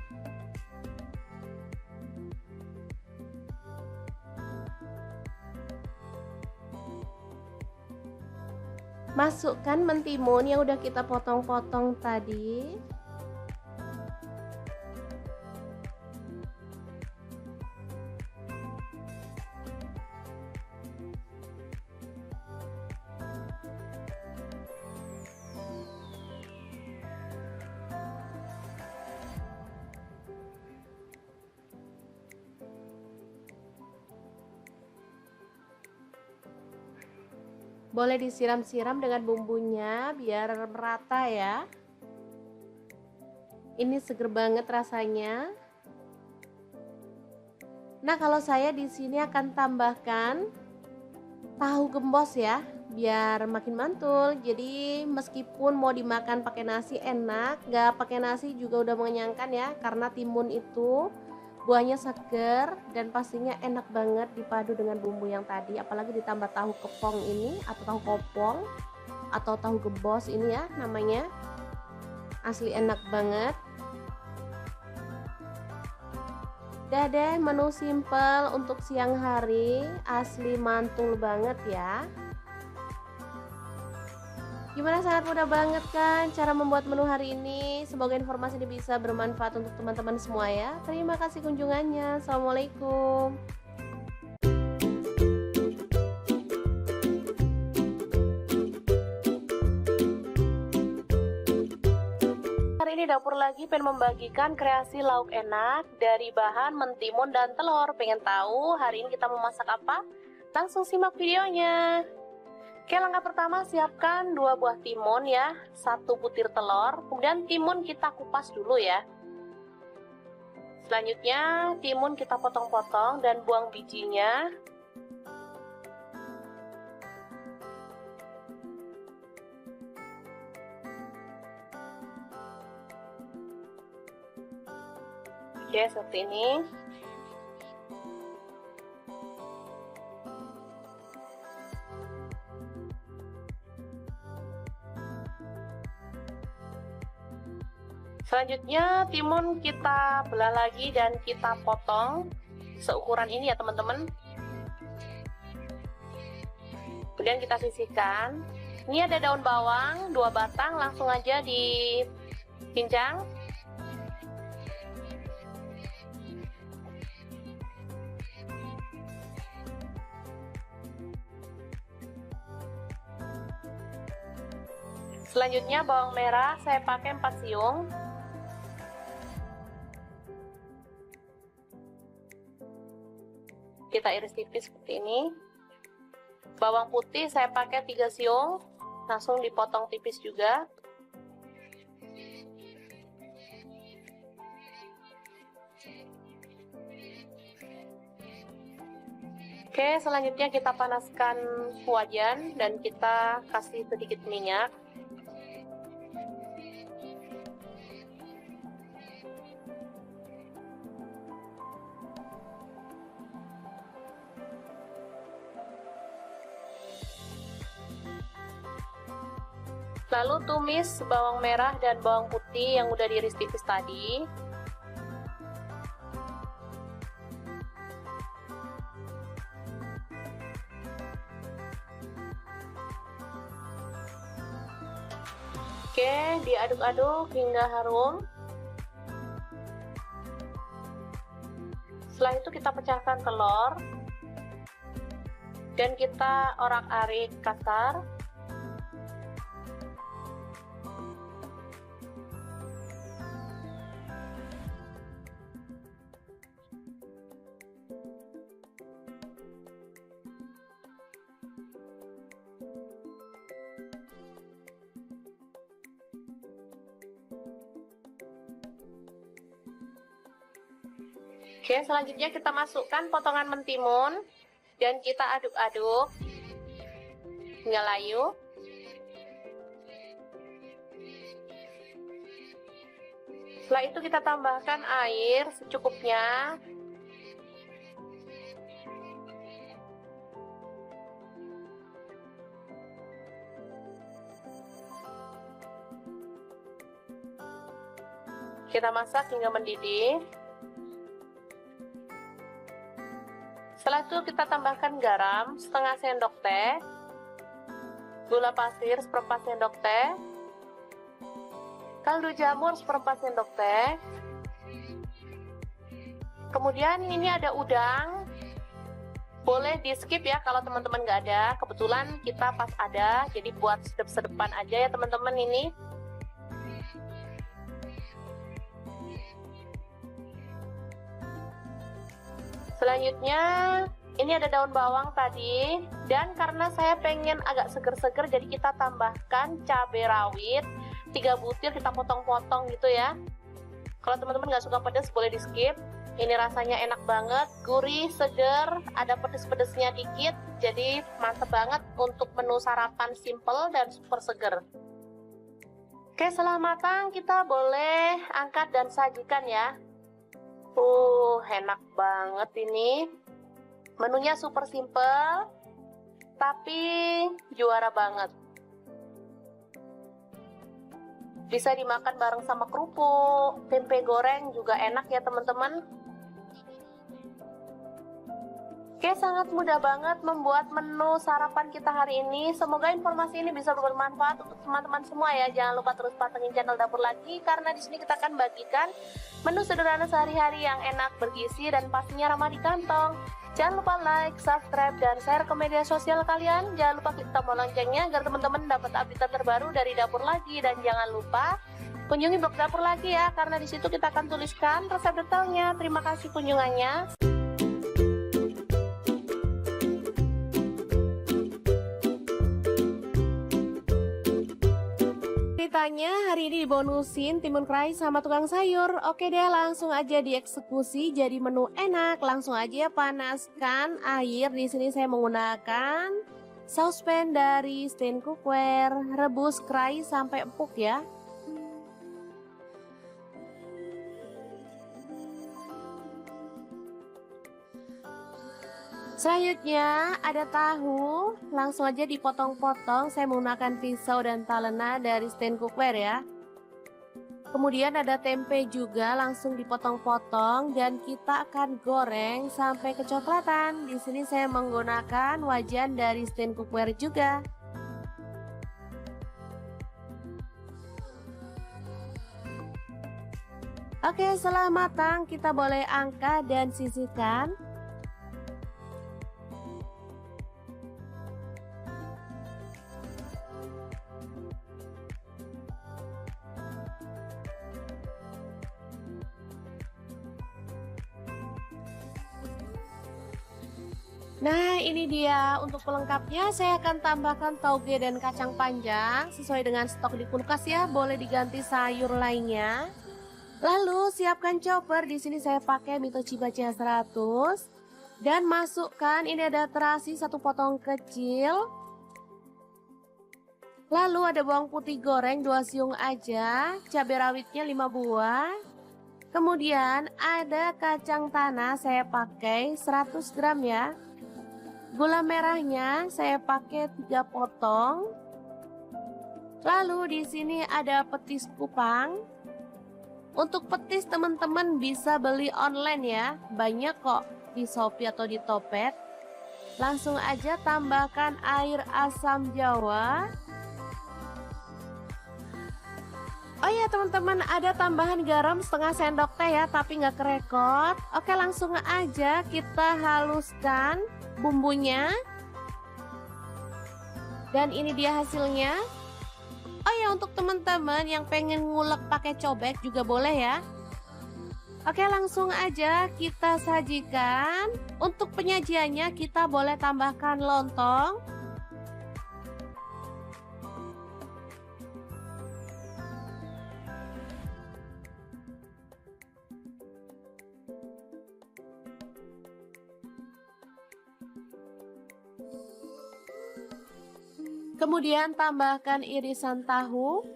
Masukkan mentimun yang udah kita potong-potong tadi. Boleh disiram-siram dengan bumbunya biar merata ya. Ini seger banget rasanya. Nah, kalau saya di sini akan tambahkan tahu gembos ya, biar makin mantul. Jadi meskipun mau dimakan pakai nasi enak, nggak pakai nasi juga udah mengenyangkan ya, karena timun itu buahnya seger dan pastinya enak banget dipadu dengan bumbu yang tadi, apalagi ditambah tahu kepong ini atau tahu kopong atau tahu gembos ini ya namanya. Asli enak banget. Udah deh, menu simple untuk siang hari, asli mantul banget ya. Gimana, sangat mudah banget kan cara membuat menu hari ini? Semoga informasi ini bisa bermanfaat untuk teman-teman semua ya. Terima kasih kunjungannya. Assalamualaikum. Hari ini dapur lagi pengen membagikan kreasi lauk enak dari bahan mentimun dan telur. Pengen tahu hari ini kita mau masak apa? Langsung simak videonya. Oke, langkah pertama siapkan 2 buah timun ya, 1 butir telur, kemudian timun kita kupas dulu ya. Selanjutnya timun kita potong-potong dan buang bijinya. Oke, seperti ini. Selanjutnya timun kita belah lagi dan kita potong seukuran ini ya teman-teman. Kemudian kita sisihkan. Ini ada daun bawang 2 batang, langsung aja dicincang. Selanjutnya bawang merah saya pakai 4 siung. Kita iris tipis seperti ini. Bawang putih saya pakai 3 siung, langsung dipotong tipis juga. Oke, selanjutnya kita panaskan wajan dan kita kasih sedikit minyak. Lalu tumis bawang merah dan bawang putih yang udah diiris tipis tadi. Oke, diaduk-aduk hingga harum. Setelah itu kita pecahkan telur. dan kita orak-arik kasar. Oke, selanjutnya kita masukkan potongan mentimun dan kita aduk-aduk hingga layu. Setelah itu kita tambahkan air secukupnya. Kita masak hingga mendidih. Setelah itu kita tambahkan garam setengah sendok teh, gula pasir seperempat sendok teh, kaldu jamur seperempat sendok teh. Kemudian ini ada udang, boleh di skip ya kalau teman-teman nggak ada. Kebetulan kita pas ada, jadi buat sedep-sedepan aja ya teman-teman ini. Selanjutnya ini ada daun bawang tadi, dan karena saya pengen agak seger-seger jadi kita tambahkan cabai rawit 3 butir, kita potong-potong gitu ya. Kalau teman-teman nggak suka pedas boleh di skip. Ini rasanya enak banget, gurih, seger, ada pedes-pedesnya dikit, jadi mantep banget untuk menu sarapan simple dan super seger. Oke, setelah matang kita boleh angkat dan sajikan ya. Enak banget ini. Menunya super simple, tapi juara banget. Bisa dimakan bareng sama kerupuk, tempe goreng juga enak ya teman-teman. Oke, sangat mudah banget membuat menu sarapan kita hari ini. Semoga informasi ini bisa bermanfaat untuk teman-teman semua ya. Jangan lupa terus pantengin channel Dapur Lagi, karena di sini kita akan bagikan menu sederhana sehari-hari yang enak, bergizi, dan pastinya ramah di kantong. Jangan lupa like, subscribe, dan share ke media sosial kalian. Jangan lupa klik tombol loncengnya agar teman-teman dapat update terbaru dari Dapur Lagi. Dan jangan lupa kunjungi blog Dapur Lagi ya, karena di situ kita akan tuliskan resep detailnya. Terima kasih kunjungannya. Ceritanya hari ini dibonusin timun kerai sama tukang sayur. Oke deh, langsung aja dieksekusi jadi menu enak. Langsung aja panaskan air. Di sini saya menggunakan saucepan dari Stain Cookware. Rebus kerai sampai empuk ya. Selanjutnya ada tahu, langsung aja dipotong-potong. Saya menggunakan pisau dan talena dari Stain Cookware ya. Kemudian ada tempe juga, langsung dipotong-potong dan kita akan goreng sampai kecoklatan. Di sini saya menggunakan wajan dari Stain Cookware juga. Oke, setelah matang kita boleh angkat dan sisihkan. Nah, ini dia untuk pelengkapnya. Saya akan tambahkan tauge dan kacang panjang sesuai dengan stok di kulkas ya. Boleh diganti sayur lainnya. Lalu siapkan chopper. Di sini saya pakai Mitochiba CH100 dan masukkan ini ada terasi 1 potong kecil. Lalu ada bawang putih goreng 2 siung aja, cabai rawitnya 5 buah. Kemudian ada kacang tanah, saya pakai 100 gram ya. Gula merahnya saya pakai 3 potong. Lalu di sini ada petis kupang. Untuk petis teman-teman bisa beli online ya. Banyak kok di Shopee atau di Topet. Langsung aja tambahkan air asam jawa. Oh ya teman-teman, ada tambahan garam setengah sendok teh ya, tapi nggak kerekot. Oke, langsung aja kita haluskan bumbunya. Dan ini dia hasilnya. Oh ya, untuk teman-teman yang pengen ngulek pakai cobek juga boleh ya. Oke, langsung aja kita sajikan. Untuk penyajiannya kita boleh tambahkan lontong. Kemudian tambahkan irisan tahu.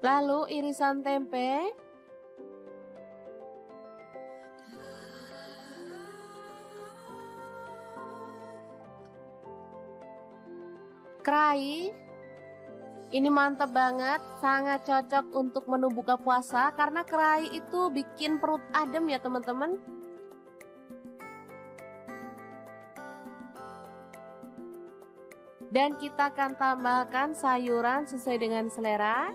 Lalu irisan tempe. Kerai. Ini mantap banget, sangat cocok untuk menu buka puasa karena kerai itu bikin perut adem ya teman-teman. Dan kita akan tambahkan sayuran sesuai dengan selera.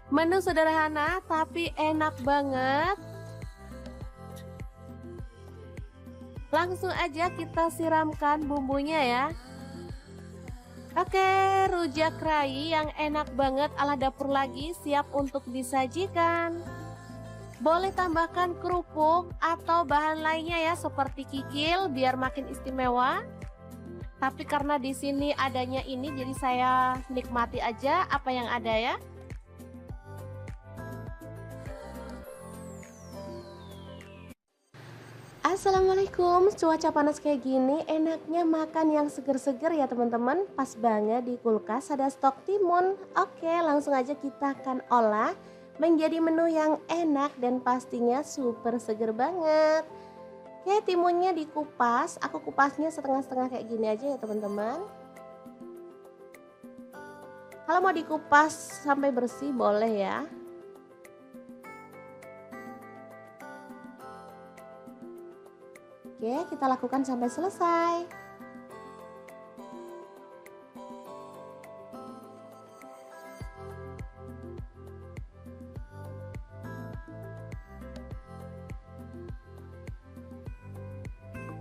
Menu sederhana tapi enak banget. Langsung aja kita siramkan bumbunya ya. Oke, rujak kerai yang enak banget ala dapur lagi siap untuk disajikan. Boleh tambahkan kerupuk atau bahan lainnya ya seperti kikil biar makin istimewa. Tapi karena di sini adanya ini jadi saya nikmati aja apa yang ada ya. Assalamualaikum, cuaca panas kayak gini enaknya makan yang seger-seger ya teman-teman. Pas banget di kulkas ada stok timun. Oke, langsung aja kita akan olah menjadi menu yang enak dan pastinya super seger banget. Oke, timunnya dikupas, aku kupasnya setengah-setengah kayak gini aja ya teman-teman. Kalau mau dikupas sampai bersih boleh ya. Oke, kita lakukan sampai selesai.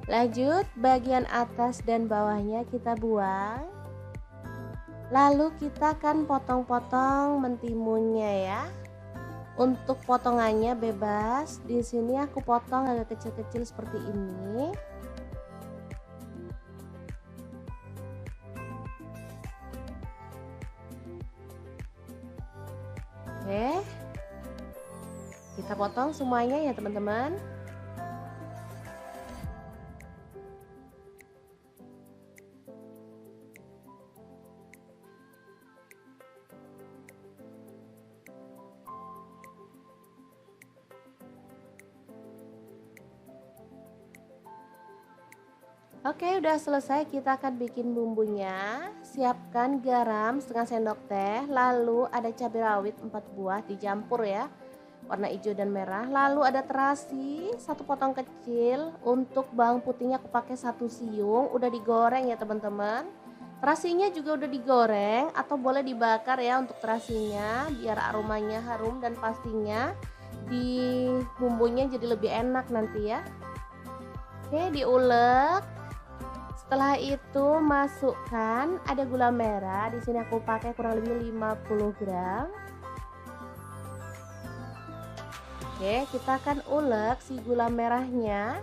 Lanjut, bagian atas dan bawahnya kita buang. Lalu kita akan potong-potong mentimunnya ya. Untuk potongannya bebas. Di sini aku potong agak kecil-kecil seperti ini. Oke. Kita potong semuanya ya, teman-teman. Oke, udah selesai, kita akan bikin bumbunya. Siapkan garam setengah sendok teh, lalu ada cabai rawit 4 buah dicampur ya, warna hijau dan merah. Lalu ada terasi 1 potong kecil. Untuk bawang putihnya aku pakai 1 siung, udah digoreng ya teman-teman. Terasinya juga udah digoreng atau boleh dibakar ya untuk terasinya biar aromanya harum dan pastinya di bumbunya jadi lebih enak nanti ya. Oke, diulek. Setelah itu masukkan ada gula merah. Di sini aku pakai kurang lebih 50 gram. Oke, kita akan ulek si gula merahnya.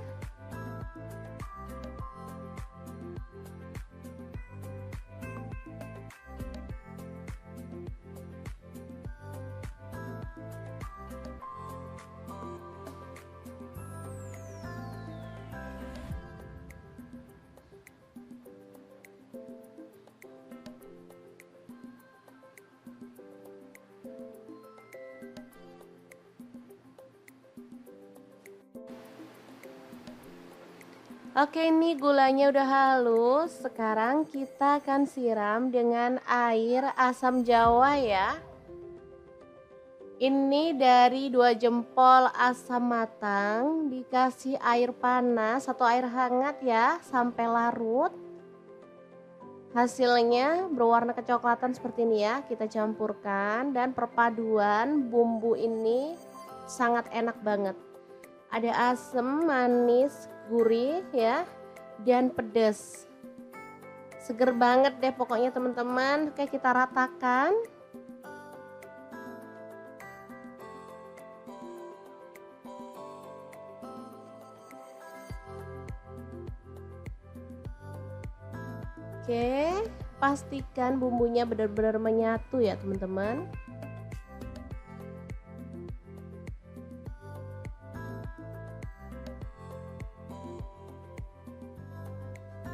Oke, ini gulanya udah halus. Sekarang kita akan siram dengan air asam jawa ya. Ini dari 2 jempol asam matang, dikasih air panas atau air hangat ya sampai larut. Hasilnya berwarna kecoklatan seperti ini ya. Kita campurkan dan perpaduan bumbu ini sangat enak banget. Ada asam, manis, gurih ya, dan pedas. Seger banget deh pokoknya teman-teman. Oke, kita ratakan. Oke, pastikan bumbunya benar-benar menyatu ya teman-teman.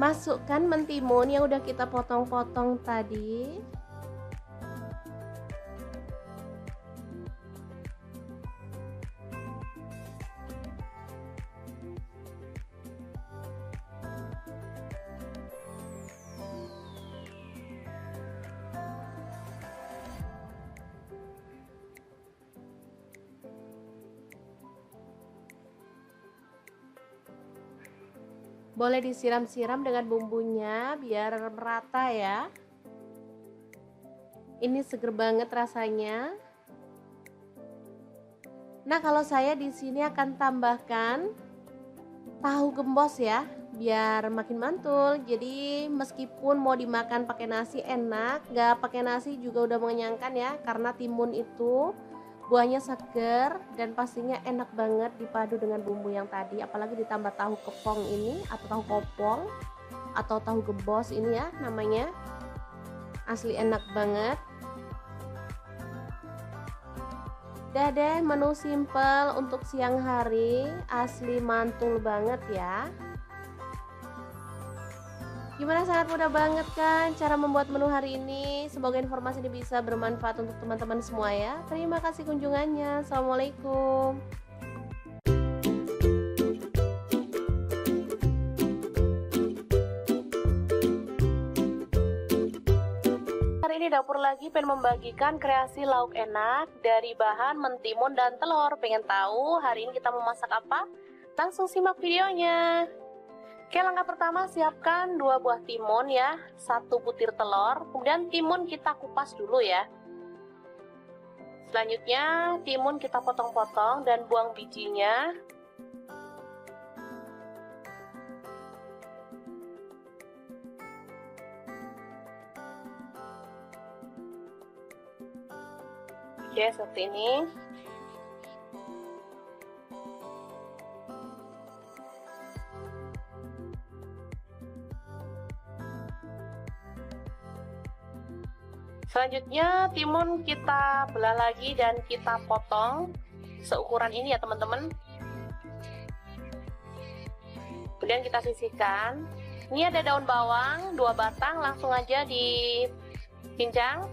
Masukkan mentimun yang udah kita potong-potong tadi. Boleh disiram-siram dengan bumbunya biar merata ya. Ini seger banget rasanya. Nah, kalau saya di sini akan tambahkan tahu gembos ya, biar makin mantul. Jadi meskipun mau dimakan pakai nasi enak, nggak pakai nasi juga udah mengenyangkan ya, karena timun itu buahnya seger dan pastinya enak banget dipadu dengan bumbu yang tadi, apalagi ditambah tahu kepong ini atau tahu kopong atau tahu gembos ini ya namanya. Asli enak banget. Udah deh, menu simple untuk siang hari, asli mantul banget ya. Gimana, sangat mudah banget kan cara membuat menu hari ini. Semoga informasi ini bisa bermanfaat untuk teman-teman semua ya. Terima kasih kunjungannya. Assalamualaikum. Hari ini dapur lagi pengen membagikan kreasi lauk enak dari bahan mentimun dan telur. Pengen tahu hari ini kita mau masak apa? Langsung simak videonya. Oke, langkah pertama siapkan 2 buah timun ya, 1 butir telur, kemudian timun kita kupas dulu ya. Selanjutnya timun kita potong-potong dan buang bijinya. Oke, seperti ini. Selanjutnya timun kita belah lagi dan kita potong seukuran ini ya teman-teman. Kemudian kita sisihkan. Ini ada daun bawang 2 batang, langsung aja dicincang.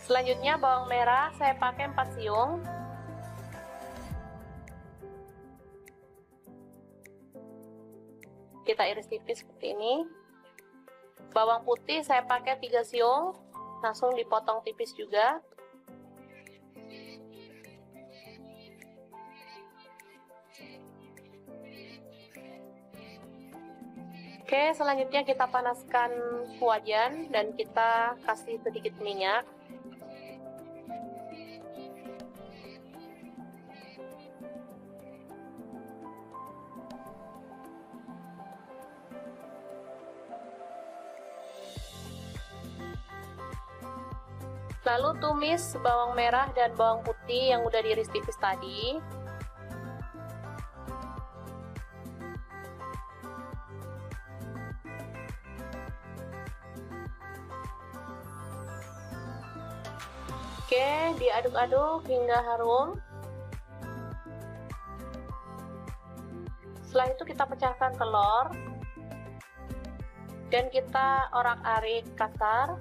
Selanjutnya bawang merah saya pakai 4 siung. Kita iris tipis seperti ini. Bawang putih saya pakai 3 siung, langsung dipotong tipis juga. Oke, selanjutnya kita panaskan wajan dan kita kasih sedikit minyak. Lalu tumis bawang merah dan bawang putih yang udah diiris tipis tadi. Oke, diaduk-aduk hingga harum. Setelah itu kita pecahkan telur dan kita orak-arik kasar.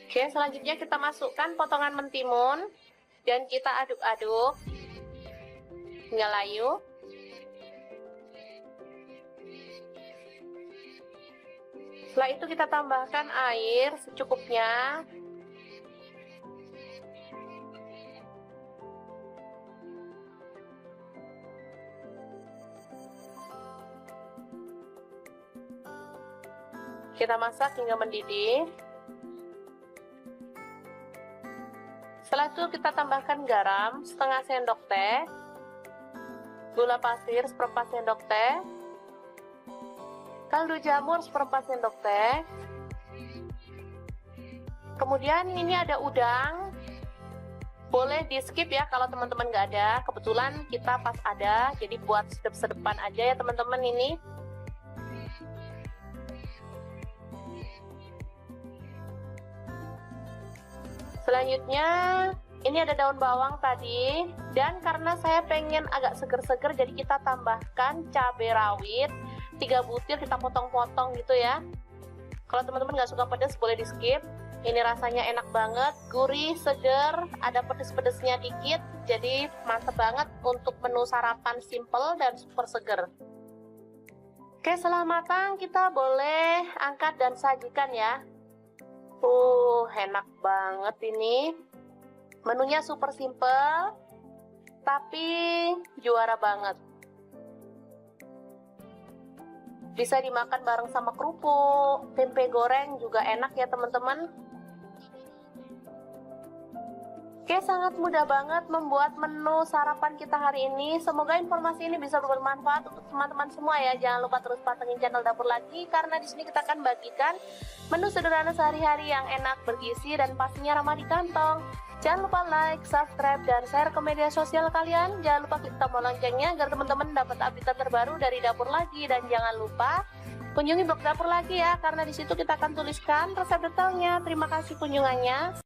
Oke, selanjutnya kita masukkan potongan mentimun dan kita aduk-aduk hingga layu. Setelah itu kita tambahkan air secukupnya. Kita masak hingga mendidih. Setelah itu kita tambahkan garam setengah sendok teh, gula pasir seperempat sendok teh, kaldu jamur seperempat sendok teh. Kemudian ini ada udang, boleh di skip ya kalau teman-teman nggak ada. Kebetulan kita pas ada, jadi buat sedep-sedepan aja ya teman-teman ini. Selanjutnya ini ada daun bawang tadi, dan karena saya pengen agak seger-seger jadi kita tambahkan cabai rawit 3 butir, kita potong-potong gitu ya. Kalau teman-teman nggak suka pedas boleh di skip. Ini rasanya enak banget, gurih, seger, ada pedes-pedesnya dikit, jadi mantep banget untuk menu sarapan simple dan super seger. Oke, setelah matang kita boleh angkat dan sajikan ya. Enak banget ini. Menunya super simple, tapi juara banget. Bisa dimakan bareng sama kerupuk, tempe goreng juga enak ya teman-teman. Oke, sangat mudah banget membuat menu sarapan kita hari ini. Semoga informasi ini bisa bermanfaat untuk teman-teman semua ya. Jangan lupa terus pantengin channel Dapur Lagi, karena di sini kita akan bagikan menu sederhana sehari-hari yang enak, bergizi, dan pastinya ramah di kantong. Jangan lupa like, subscribe, dan share ke media sosial kalian. Jangan lupa klik tombol loncengnya agar teman-teman dapat update terbaru dari Dapur Lagi. Dan jangan lupa kunjungi blog Dapur Lagi ya, karena di situ kita akan tuliskan resep detailnya. Terima kasih kunjungannya.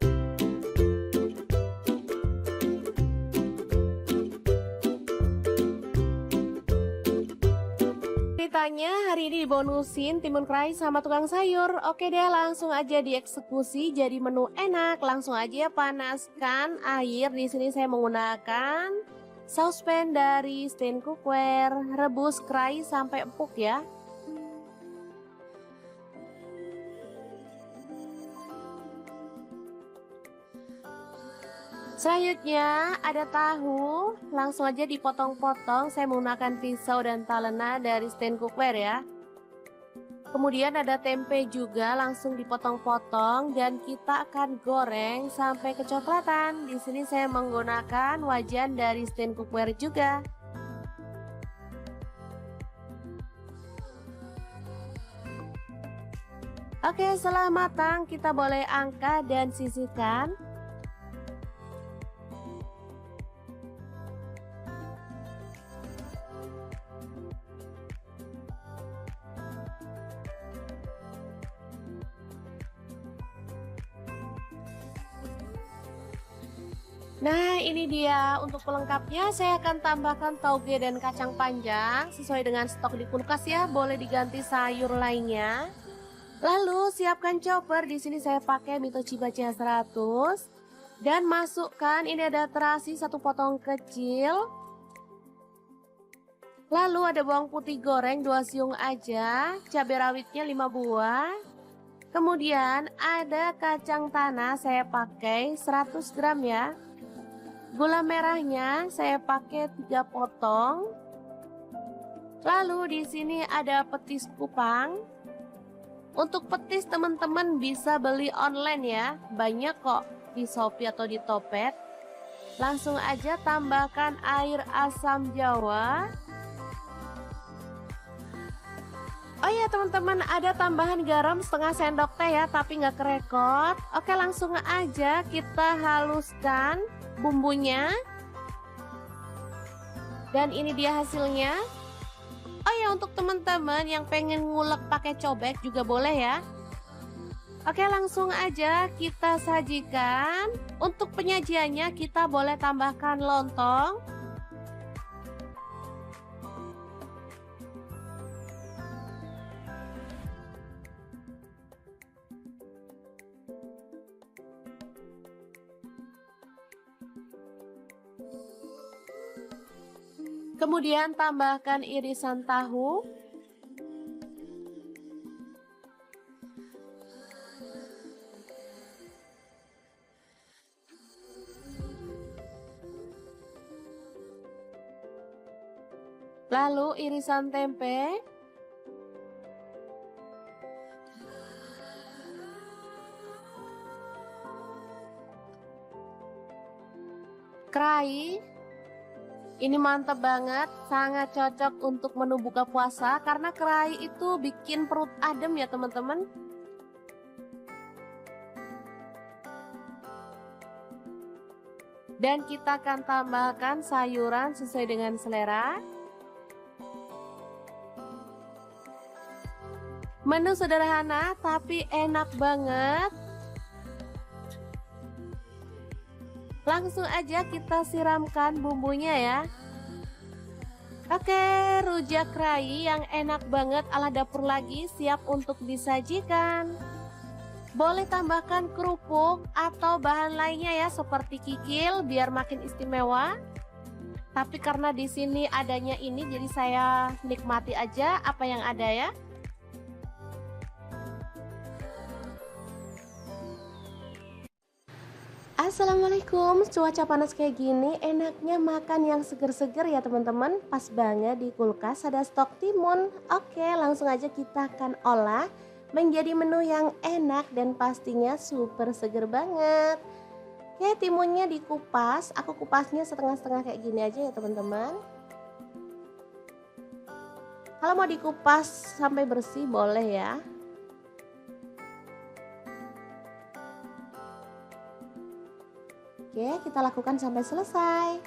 Ceritanya hari ini dibonusin timun kerai sama tukang sayur. Oke deh, langsung aja dieksekusi jadi menu enak. Langsung aja ya, panaskan air. Di sini saya menggunakan saucepan dari Stain Cookware. Rebus kerai sampai empuk ya. Selanjutnya ada tahu, langsung aja dipotong-potong. Saya menggunakan pisau dan talena dari Stain Cookware ya. Kemudian ada tempe juga, langsung dipotong-potong dan kita akan goreng sampai kecoklatan. Di sini saya menggunakan wajan dari Stain Cookware juga. Oke, setelah matang kita boleh angkat dan sisihkan. Nah, ini dia untuk pelengkapnya. Saya akan tambahkan tauge dan kacang panjang sesuai dengan stok di kulkas ya. Boleh diganti sayur lainnya. Lalu siapkan chopper. Di sini saya pakai Mitsubishi 100 dan masukkan ini ada terasi 1 potong kecil. Lalu ada bawang putih goreng 2 siung aja, cabai rawitnya 5 buah. Kemudian ada kacang tanah saya pakai 100 gram ya. Gula merahnya saya pakai 3 potong. Lalu di sini ada petis kupang. Untuk petis teman-teman bisa beli online ya. Banyak kok di Shopee atau di Topet. Langsung aja tambahkan air asam jawa. Oh ya teman-teman, ada tambahan garam setengah sendok teh ya, tapi nggak kerekot. Oke, langsung aja kita haluskan bumbunya. Dan ini dia hasilnya. Oh ya, untuk teman-teman yang pengen ngulek pakai cobek juga boleh ya. Oke, langsung aja kita sajikan. Untuk penyajiannya kita boleh tambahkan lontong. Kemudian tambahkan irisan tahu. Lalu irisan tempe. Kerai. Ini mantap banget, sangat cocok untuk menu buka puasa karena kerai itu bikin perut adem ya teman-teman. Dan kita akan tambahkan sayuran sesuai dengan selera. Menu sederhana tapi enak banget. Langsung aja kita siramkan bumbunya ya. Oke, rujak kerai yang enak banget ala dapur lagi siap untuk disajikan. Boleh tambahkan kerupuk atau bahan lainnya ya seperti kikil biar makin istimewa. Tapi karena di sini adanya ini jadi saya nikmati aja apa yang ada ya. Assalamualaikum, cuaca panas kayak gini enaknya makan yang seger-seger ya teman-teman. Pas banget di kulkas ada stok timun. Oke, langsung aja kita akan olah menjadi menu yang enak dan pastinya super seger banget. Oke, timunnya dikupas, aku kupasnya setengah-setengah kayak gini aja ya teman-teman. Kalau mau dikupas sampai bersih boleh ya. Oke, kita lakukan sampai selesai.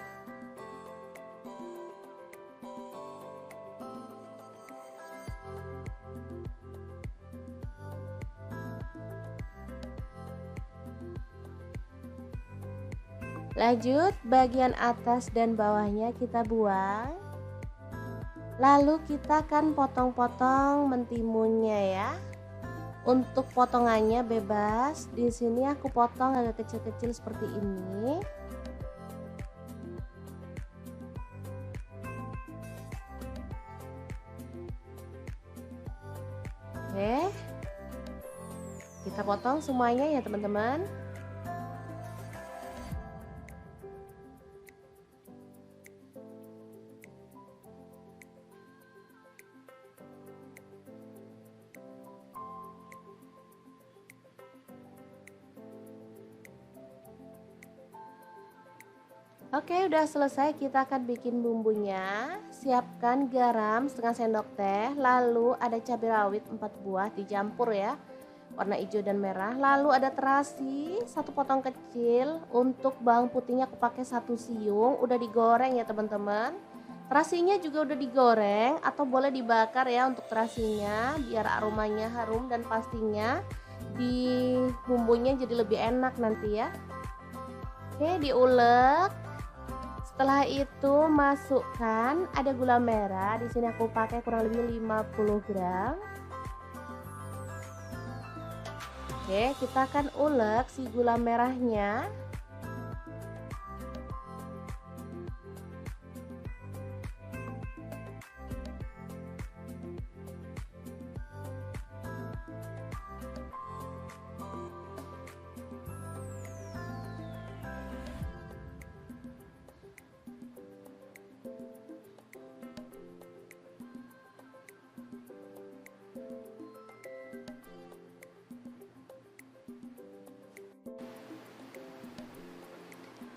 Lanjut, bagian atas dan bawahnya kita buang. Lalu kita akan potong-potong mentimunnya ya. Untuk potongannya bebas. Di sini aku potong agak kecil-kecil seperti ini. Oke. Kita potong semuanya ya, teman-teman. Oke, udah selesai, kita akan bikin bumbunya. Siapkan garam setengah sendok teh, lalu ada cabai rawit 4 buah dicampur ya, warna hijau dan merah. Lalu ada terasi 1 potong kecil. Untuk bawang putihnya aku pakai 1 siung, udah digoreng ya teman-teman. Terasinya juga udah digoreng atau boleh dibakar ya untuk terasinya biar aromanya harum dan pastinya di bumbunya jadi lebih enak nanti ya. Oke, diulek. Setelah itu masukkan ada gula merah. Di sini aku pakai kurang lebih 50 gram. Oke, kita akan ulek si gula merahnya.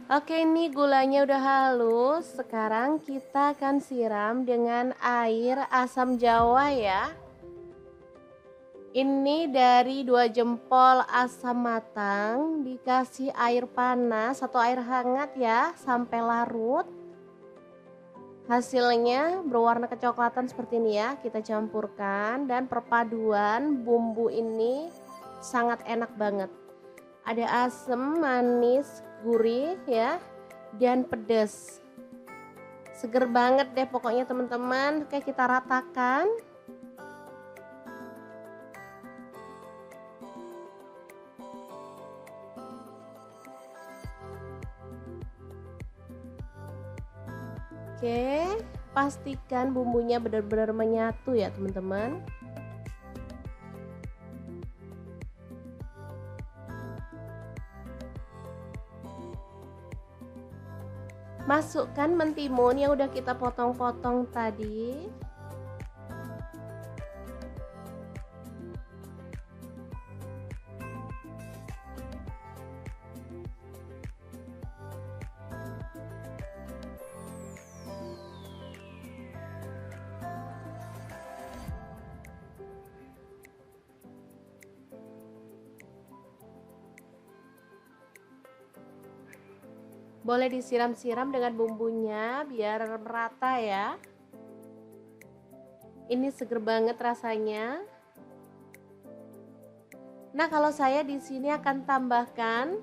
Oke, ini gulanya udah halus. Sekarang kita akan siram dengan air asam jawa ya. Ini dari 2 jempol asam matang, dikasih air panas atau air hangat ya sampai larut. Hasilnya berwarna kecoklatan seperti ini ya. Kita campurkan dan perpaduan bumbu ini sangat enak banget. Ada asam, manis, gurih ya, dan pedas. Seger banget deh pokoknya teman-teman. Oke, kita ratakan. Oke, Pastikan bumbunya benar-benar menyatu ya teman-teman. Masukkan mentimun yang udah kita potong-potong tadi. Boleh disiram-siram dengan bumbunya biar merata ya. Ini seger banget rasanya. Nah, kalau saya di sini akan tambahkan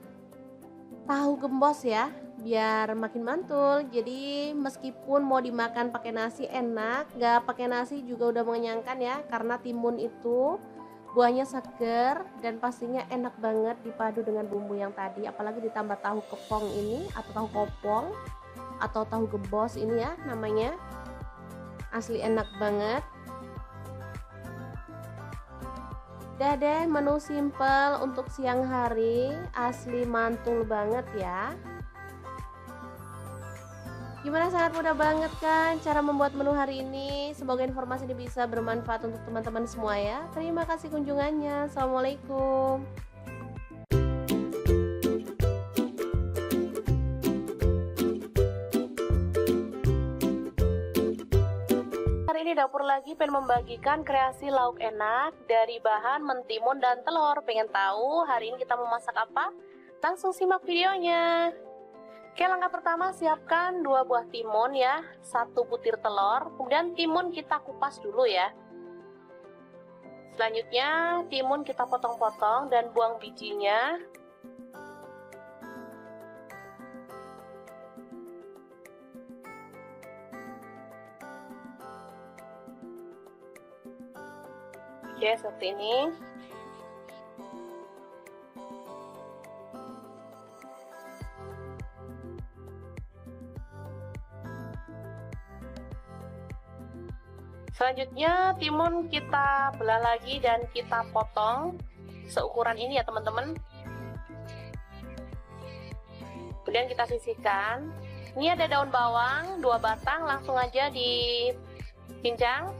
tahu gembos ya, biar makin mantul. Jadi meskipun mau dimakan pakai nasi enak, nggak pakai nasi juga udah mengenyangkan ya, karena timun itu buahnya seger dan pastinya enak banget dipadu dengan bumbu yang tadi, apalagi ditambah tahu kepong ini atau tahu kopong atau tahu gembos ini ya namanya. Asli enak banget. Udah deh, menu simple untuk siang hari, asli mantul banget ya. Gimana, sangat mudah banget kan cara membuat menu hari ini? Semoga informasi ini bisa bermanfaat untuk teman-teman semua ya. Terima kasih kunjungannya. Assalamualaikum. Hari ini dapur lagi pengen membagikan kreasi lauk enak dari bahan mentimun dan telur. Pengen tahu hari ini kita mau masak apa? Langsung simak videonya. Oke, langkah pertama siapkan 2 buah timun ya, 1 butir telur, kemudian timun kita kupas dulu ya. Selanjutnya timun kita potong-potong dan buang bijinya. Oke, seperti ini. Selanjutnya timun kita belah lagi dan kita potong seukuran ini ya teman-teman. Kemudian kita sisihkan. Ini ada daun bawang 2 batang, langsung aja dicincang.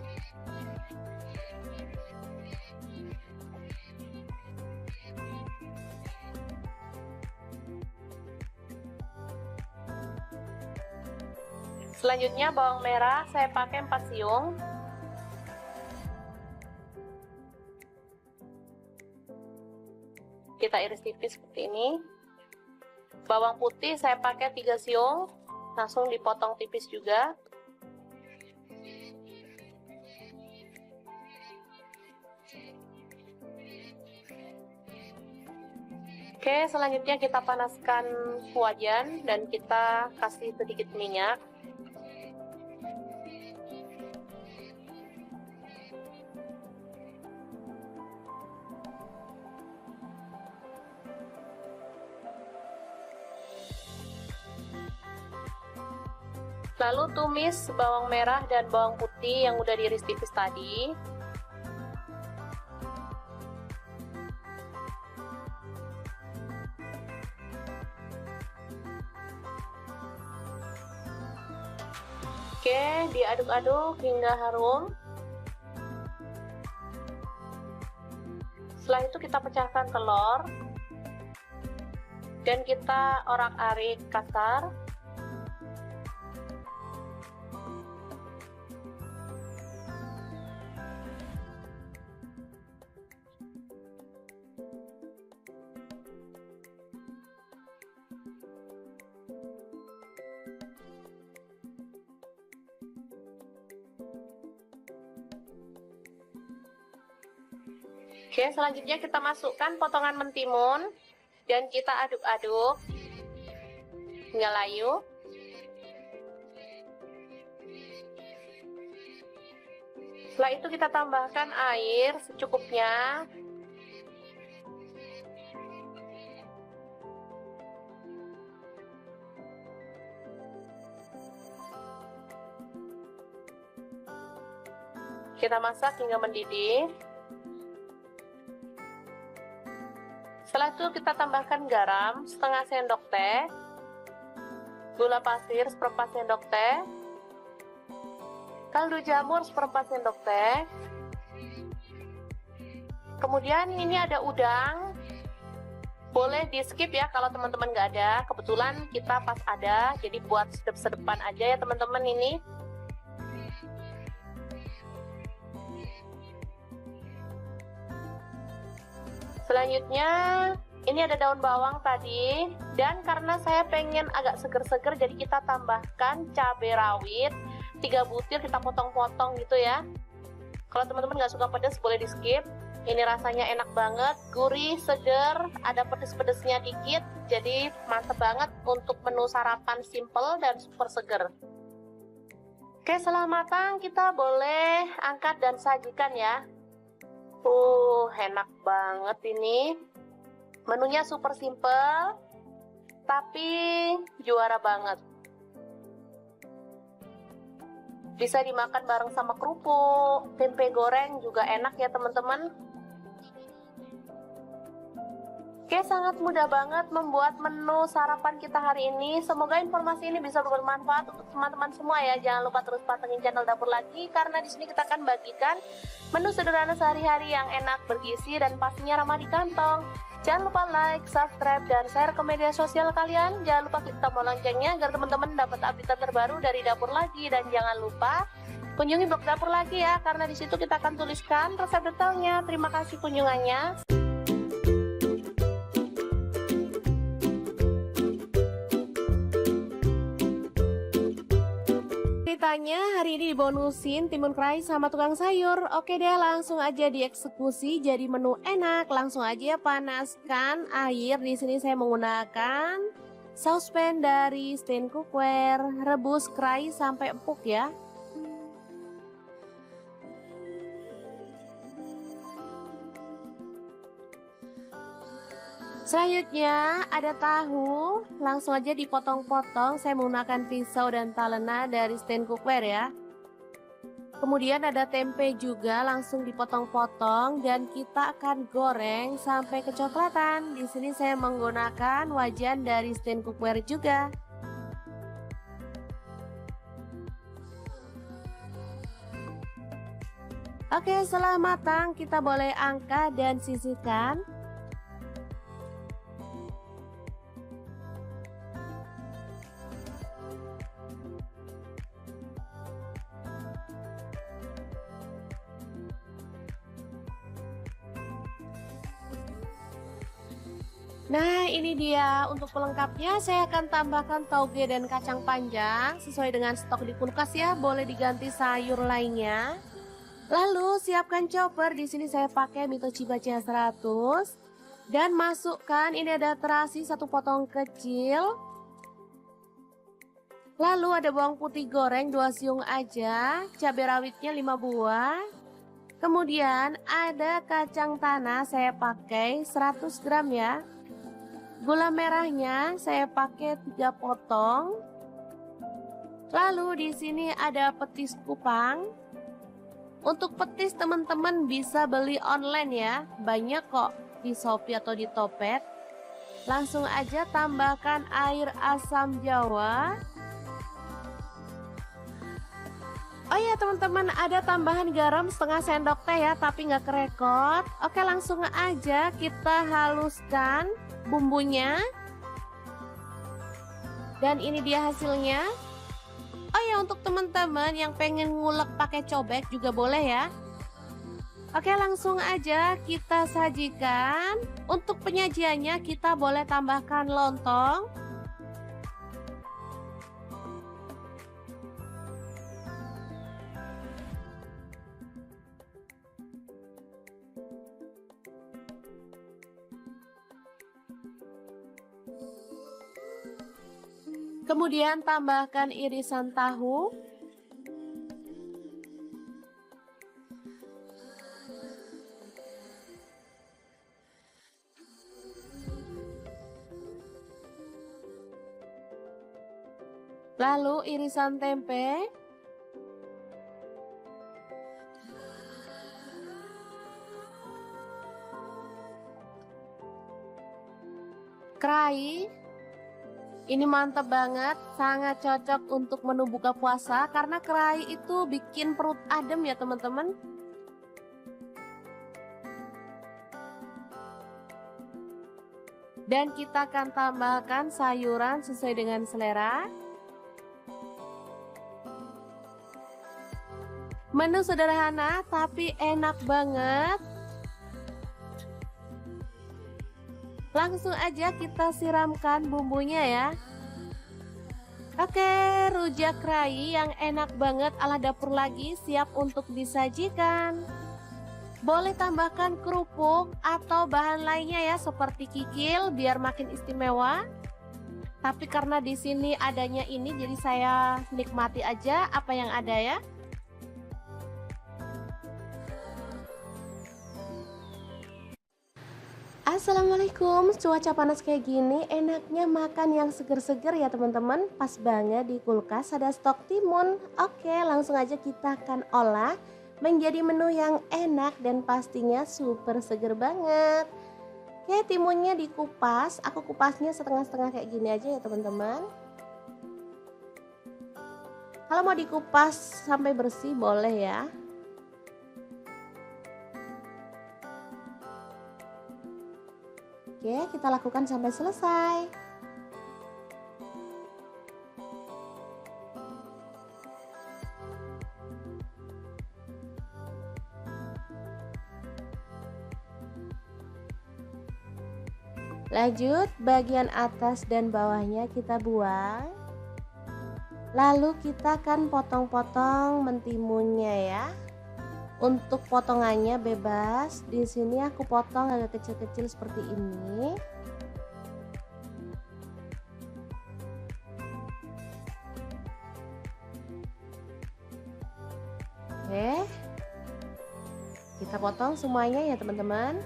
Selanjutnya bawang merah saya pakai 4 siung. Kita iris tipis seperti ini. Bawang putih saya pakai 3 siung, langsung dipotong tipis juga. Oke, selanjutnya kita panaskan wajan dan kita kasih sedikit minyak. Lalu tumis bawang merah dan bawang putih yang udah diiris tipis tadi. Oke, diaduk-aduk hingga harum. Setelah itu kita pecahkan telur dan kita orak-arik kasar. Oke, selanjutnya kita masukkan potongan mentimun dan kita aduk-aduk hingga layu. Setelah itu kita tambahkan air secukupnya. Kita masak hingga mendidih. Setelah itu kita tambahkan garam setengah sendok teh, gula pasir seperempat sendok teh, kaldu jamur seperempat sendok teh. Kemudian ini ada udang, boleh di skip ya kalau teman-teman nggak ada. Kebetulan kita pas ada, jadi buat sedep-sedepan aja ya teman-teman ini. Selanjutnya ini ada daun bawang tadi, dan karena saya pengen agak seger-seger jadi kita tambahkan cabai rawit 3 butir, kita potong-potong gitu ya. Kalau teman-teman nggak suka pedas boleh di skip. Ini rasanya enak banget, gurih, seger, ada pedes-pedesnya dikit, jadi mantep banget untuk menu sarapan simple dan super seger. Oke, setelah matang kita boleh angkat dan sajikan ya. Enak banget ini. Menunya super simple, tapi juara banget. Bisa dimakan bareng sama kerupuk, tempe goreng juga enak ya teman-teman. Oke, sangat mudah banget membuat menu sarapan kita hari ini. Semoga informasi ini bisa bermanfaat untuk teman-teman semua ya. Jangan lupa terus pantengin channel Dapur Lagi, karena di sini kita akan bagikan menu sederhana sehari-hari yang enak, bergizi, dan pastinya ramah di kantong. Jangan lupa like, subscribe, dan share ke media sosial kalian. Jangan lupa klik tombol loncengnya agar teman-teman dapat update terbaru dari Dapur Lagi. Dan jangan lupa kunjungi blog Dapur Lagi ya, karena di situ kita akan tuliskan resep detailnya. Terima kasih kunjungannya. Ceritanya hari ini dibonusin timun kerai sama tukang sayur. Oke deh, langsung aja dieksekusi jadi menu enak. Langsung aja panaskan air. Di sini saya menggunakan saucepan dari Stain Cookware. Rebus kerai sampai empuk ya. Selanjutnya ada tahu, langsung aja dipotong-potong. Saya menggunakan pisau dan talena dari Stain Cookware ya. Kemudian ada tempe juga, langsung dipotong-potong dan kita akan goreng sampai kecoklatan. Di sini saya menggunakan wajan dari Stain Cookware juga. Oke, setelah matang kita boleh angkat dan sisihkan. Nah, ini dia untuk pelengkapnya. Saya akan tambahkan tauge dan kacang panjang sesuai dengan stok di kulkas ya. Boleh diganti sayur lainnya. Lalu siapkan chopper. Di sini saya pakai Mitochiba CH100 dan masukkan ini ada terasi 1 potong kecil. Lalu ada bawang putih goreng 2 siung aja, cabai rawitnya 5 buah. Kemudian ada kacang tanah, saya pakai 100 gram ya. Gula merahnya saya pakai 3 potong. Lalu di sini ada petis kupang. Untuk petis teman-teman bisa beli online ya. Banyak kok di Shopee atau di Topet. Langsung aja tambahkan air asam jawa. Oh ya teman-teman, ada tambahan garam setengah sendok teh ya, tapi nggak kerekot. Oke, langsung aja kita haluskan bumbunya. Dan ini dia hasilnya. Oh ya, untuk teman-teman yang pengen ngulek pakai cobek juga boleh ya. Oke, langsung aja kita sajikan. Untuk penyajiannya kita boleh tambahkan lontong. Kemudian tambahkan irisan tahu. Lalu irisan tempe. Kerai ini mantap banget, sangat cocok untuk menu buka puasa karena kerai itu bikin perut adem ya teman-teman. Dan kita akan tambahkan sayuran sesuai dengan selera. Menu sederhana tapi enak banget. Langsung aja kita siramkan bumbunya ya. Oke, rujak kerai yang enak banget ala dapur lagi siap untuk disajikan. Boleh tambahkan kerupuk atau bahan lainnya ya seperti kikil biar makin istimewa. Tapi karena di sini adanya ini jadi saya nikmati aja apa yang ada ya. Assalamualaikum, cuaca panas kayak gini enaknya makan yang seger-seger ya teman-teman. Pas banget di kulkas ada stok timun. Oke, langsung aja kita akan olah menjadi menu yang enak dan pastinya super seger banget. Oke, timunnya dikupas, aku kupasnya setengah-setengah kayak gini aja ya teman-teman. Kalau mau dikupas sampai bersih boleh ya. Oke, kita lakukan sampai selesai. Lanjut, bagian atas dan bawahnya kita buang. Lalu kita akan potong-potong mentimunnya ya. Untuk potongannya bebas. Di sini aku potong agak kecil-kecil seperti ini. Oke. Kita potong semuanya ya, teman-teman.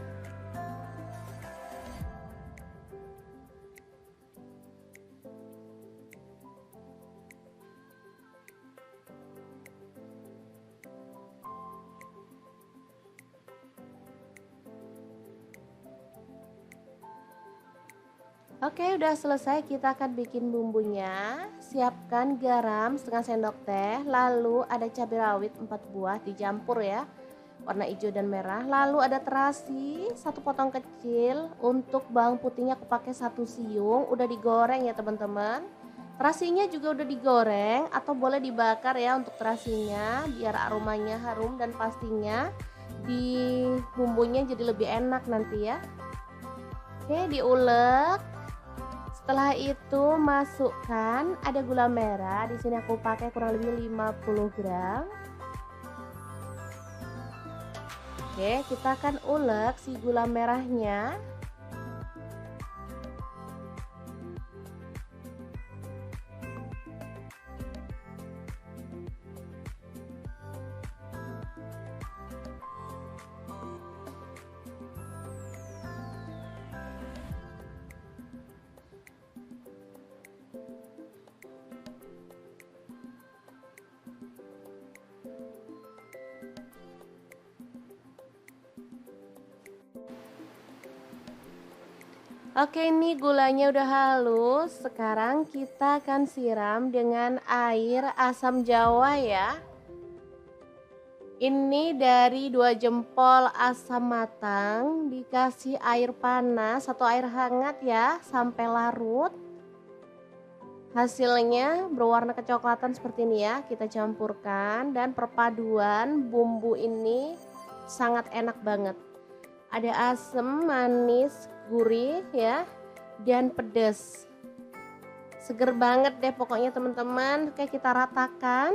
Oke, udah selesai, kita akan bikin bumbunya. Siapkan garam setengah sendok teh, lalu ada cabai rawit 4 buah dicampur ya, warna hijau dan merah. Lalu ada terasi 1 potong kecil. Untuk bawang putihnya aku pakai 1 siung, udah digoreng ya teman-teman. Terasinya juga udah digoreng atau boleh dibakar ya untuk terasinya biar aromanya harum dan pastinya di bumbunya jadi lebih enak nanti ya. Oke, diulek. Setelah itu masukkan ada gula merah. Di sini aku pakai kurang lebih 50 gram. Oke, kita akan ulek si gula merahnya. Oke, ini gulanya udah halus. Sekarang kita akan siram dengan air asam jawa ya. Ini dari 2 jempol asam matang dikasih air panas atau air hangat ya sampai larut. Hasilnya berwarna kecoklatan seperti ini ya. Kita campurkan dan perpaduan bumbu ini sangat enak banget. Ada asam, manis, gurih ya, dan pedas. Seger banget deh pokoknya teman-teman. Oke, kita ratakan.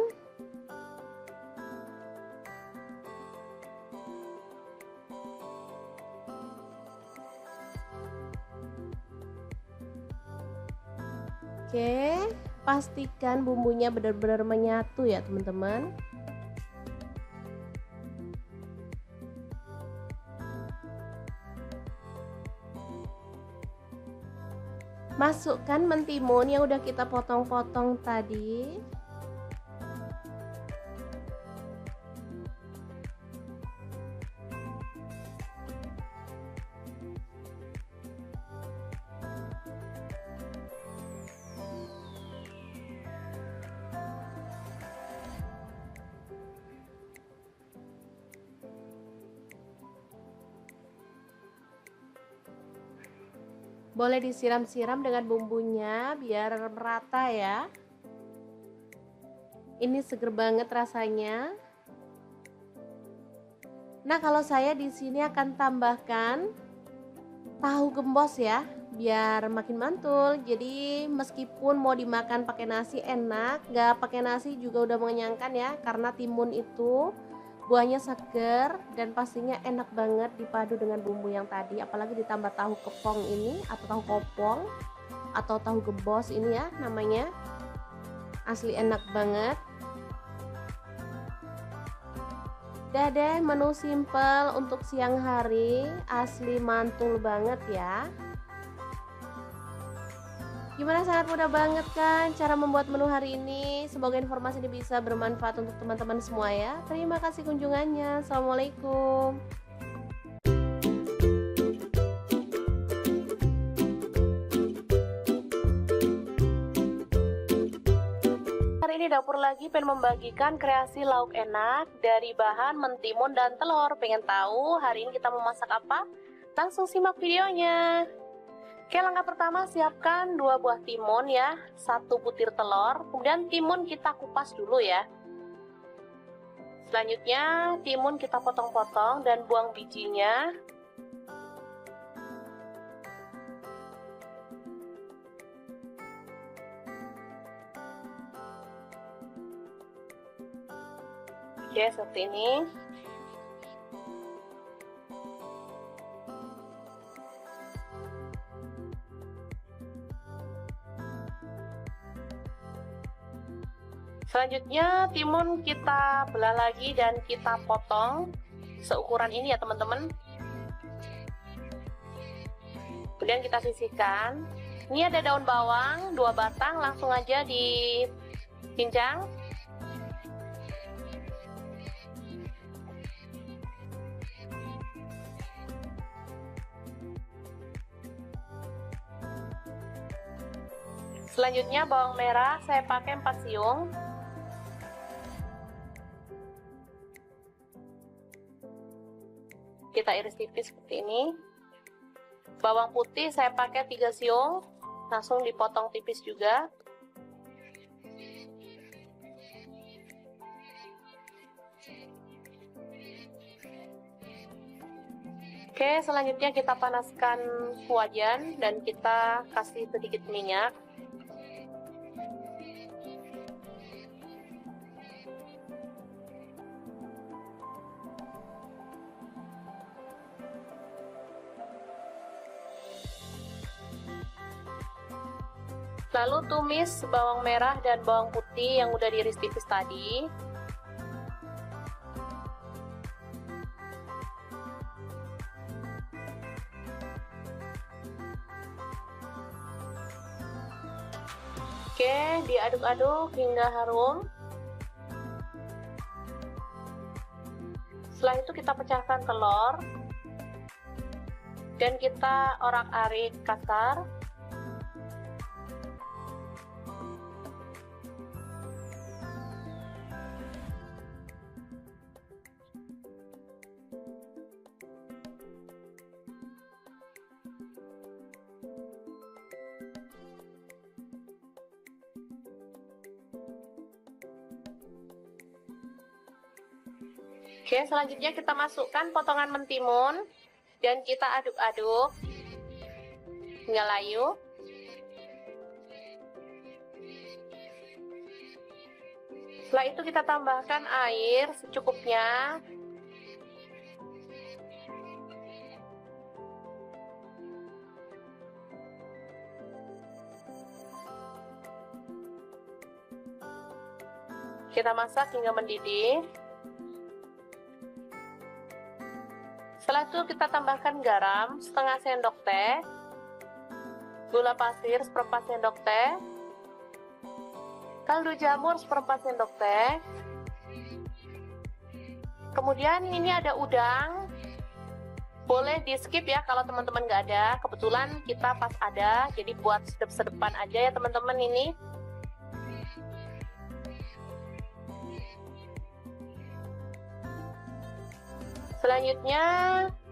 Oke, pastikan bumbunya benar-benar menyatu ya teman-teman. Masukkan mentimun yang udah kita potong-potong tadi. Boleh disiram-siram dengan bumbunya biar merata ya. Ini seger banget rasanya. Nah, kalau saya di sini akan tambahkan tahu gembos ya, biar makin mantul. Jadi meskipun mau dimakan pakai nasi enak, nggak pakai nasi juga udah mengenyangkan ya, karena timun itu buahnya seger dan pastinya enak banget dipadu dengan bumbu yang tadi, apalagi ditambah tahu kepong ini atau tahu kopong atau tahu gembos ini ya namanya. Asli enak banget. Udah deh, menu simple untuk siang hari, asli mantul banget ya. Gimana, sangat mudah banget kan cara membuat menu hari ini. Semoga informasi ini bisa bermanfaat untuk teman-teman semua ya. Terima kasih kunjungannya. Assalamualaikum. Hari ini dapur lagi pengen membagikan kreasi lauk enak dari bahan mentimun dan telur. Pengen tahu hari ini kita mau masak apa? Langsung simak videonya. Oke, langkah pertama siapkan 2 buah timun ya, 1 butir telur, kemudian timun kita kupas dulu ya. Selanjutnya timun kita potong-potong dan buang bijinya. Oke, seperti ini. Selanjutnya timun kita belah lagi dan kita potong seukuran ini ya teman-teman. Kemudian kita sisihkan. Ini ada daun bawang 2 batang, langsung aja dicincang. Selanjutnya bawang merah saya pakai 4 siung. Kita iris tipis seperti ini. Bawang putih saya pakai 3 siung, langsung dipotong tipis juga. Oke, selanjutnya kita panaskan wajan dan kita kasih sedikit minyak. Lalu tumis bawang merah dan bawang putih yang udah diiris tipis tadi. Oke, diaduk-aduk hingga harum. Setelah itu kita pecahkan telur dan kita orak-arik kasar. Oke, selanjutnya kita masukkan potongan mentimun dan kita aduk-aduk hingga layu. Setelah itu kita tambahkan air secukupnya. Kita masak hingga mendidih. Setelah itu kita tambahkan garam setengah sendok teh, gula pasir seperempat sendok teh, kaldu jamur seperempat sendok teh. Kemudian ini ada udang, boleh di skip ya kalau teman-teman nggak ada. Kebetulan kita pas ada, jadi buat sedep-sedepan aja ya teman-teman ini. Selanjutnya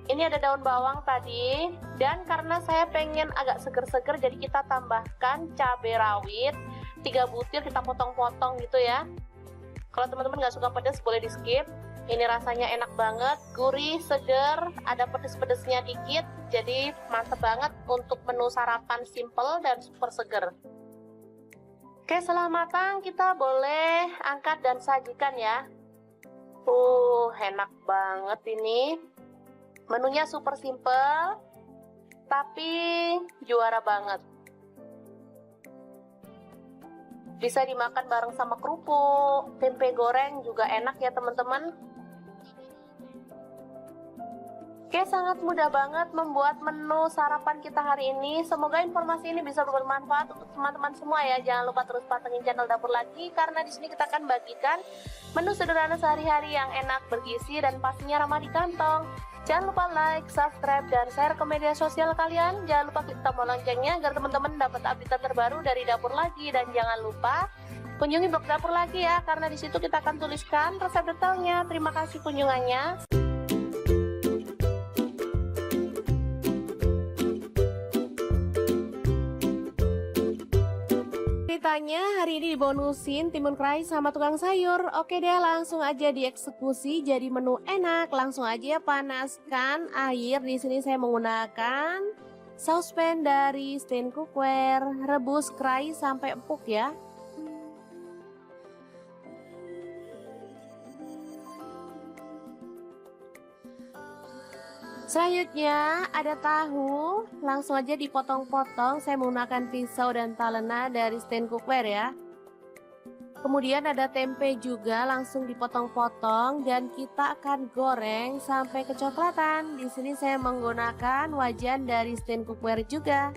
Ini ada daun bawang tadi, dan karena saya pengen agak seger-seger, jadi kita tambahkan cabai rawit 3 butir, kita potong-potong gitu ya. Kalau teman-teman nggak suka pedas boleh di skip. Ini rasanya enak banget, gurih, seger, ada pedes-pedesnya dikit, jadi mantep banget untuk menu sarapan simple dan super seger. Oke, setelah matang kita boleh angkat dan sajikan ya. Enak banget ini. Menunya super simple, tapi juara banget. Bisa dimakan bareng sama kerupuk, tempe goreng juga enak ya teman-teman. Oke, sangat mudah banget membuat menu sarapan kita hari ini. Semoga informasi ini bisa bermanfaat untuk teman-teman semua ya. Jangan lupa terus pantengin channel Dapur Lagi, karena di sini kita akan bagikan menu sederhana sehari-hari yang enak, bergizi, dan pastinya ramah di kantong. Jangan lupa like, subscribe, dan share ke media sosial kalian. Jangan lupa klik tombol loncengnya agar teman-teman dapat update terbaru dari Dapur Lagi. Dan jangan lupa kunjungi blog Dapur Lagi ya, karena di situ kita akan tuliskan resep detailnya. Terima kasih kunjungannya. Ceritanya hari ini dibonusin timun kerai sama tukang sayur. Oke deh, langsung aja dieksekusi jadi menu enak. Langsung aja ya, panaskan air. Di sini saya menggunakan saucepan dari Stain Cookware. Rebus kerai sampai empuk ya. Selanjutnya ada tahu, langsung aja dipotong-potong. Saya menggunakan pisau dan talena dari Stain Cookware ya. Kemudian ada tempe juga, langsung dipotong-potong dan kita akan goreng sampai kecoklatan. Di sini saya menggunakan wajan dari Stain Cookware juga.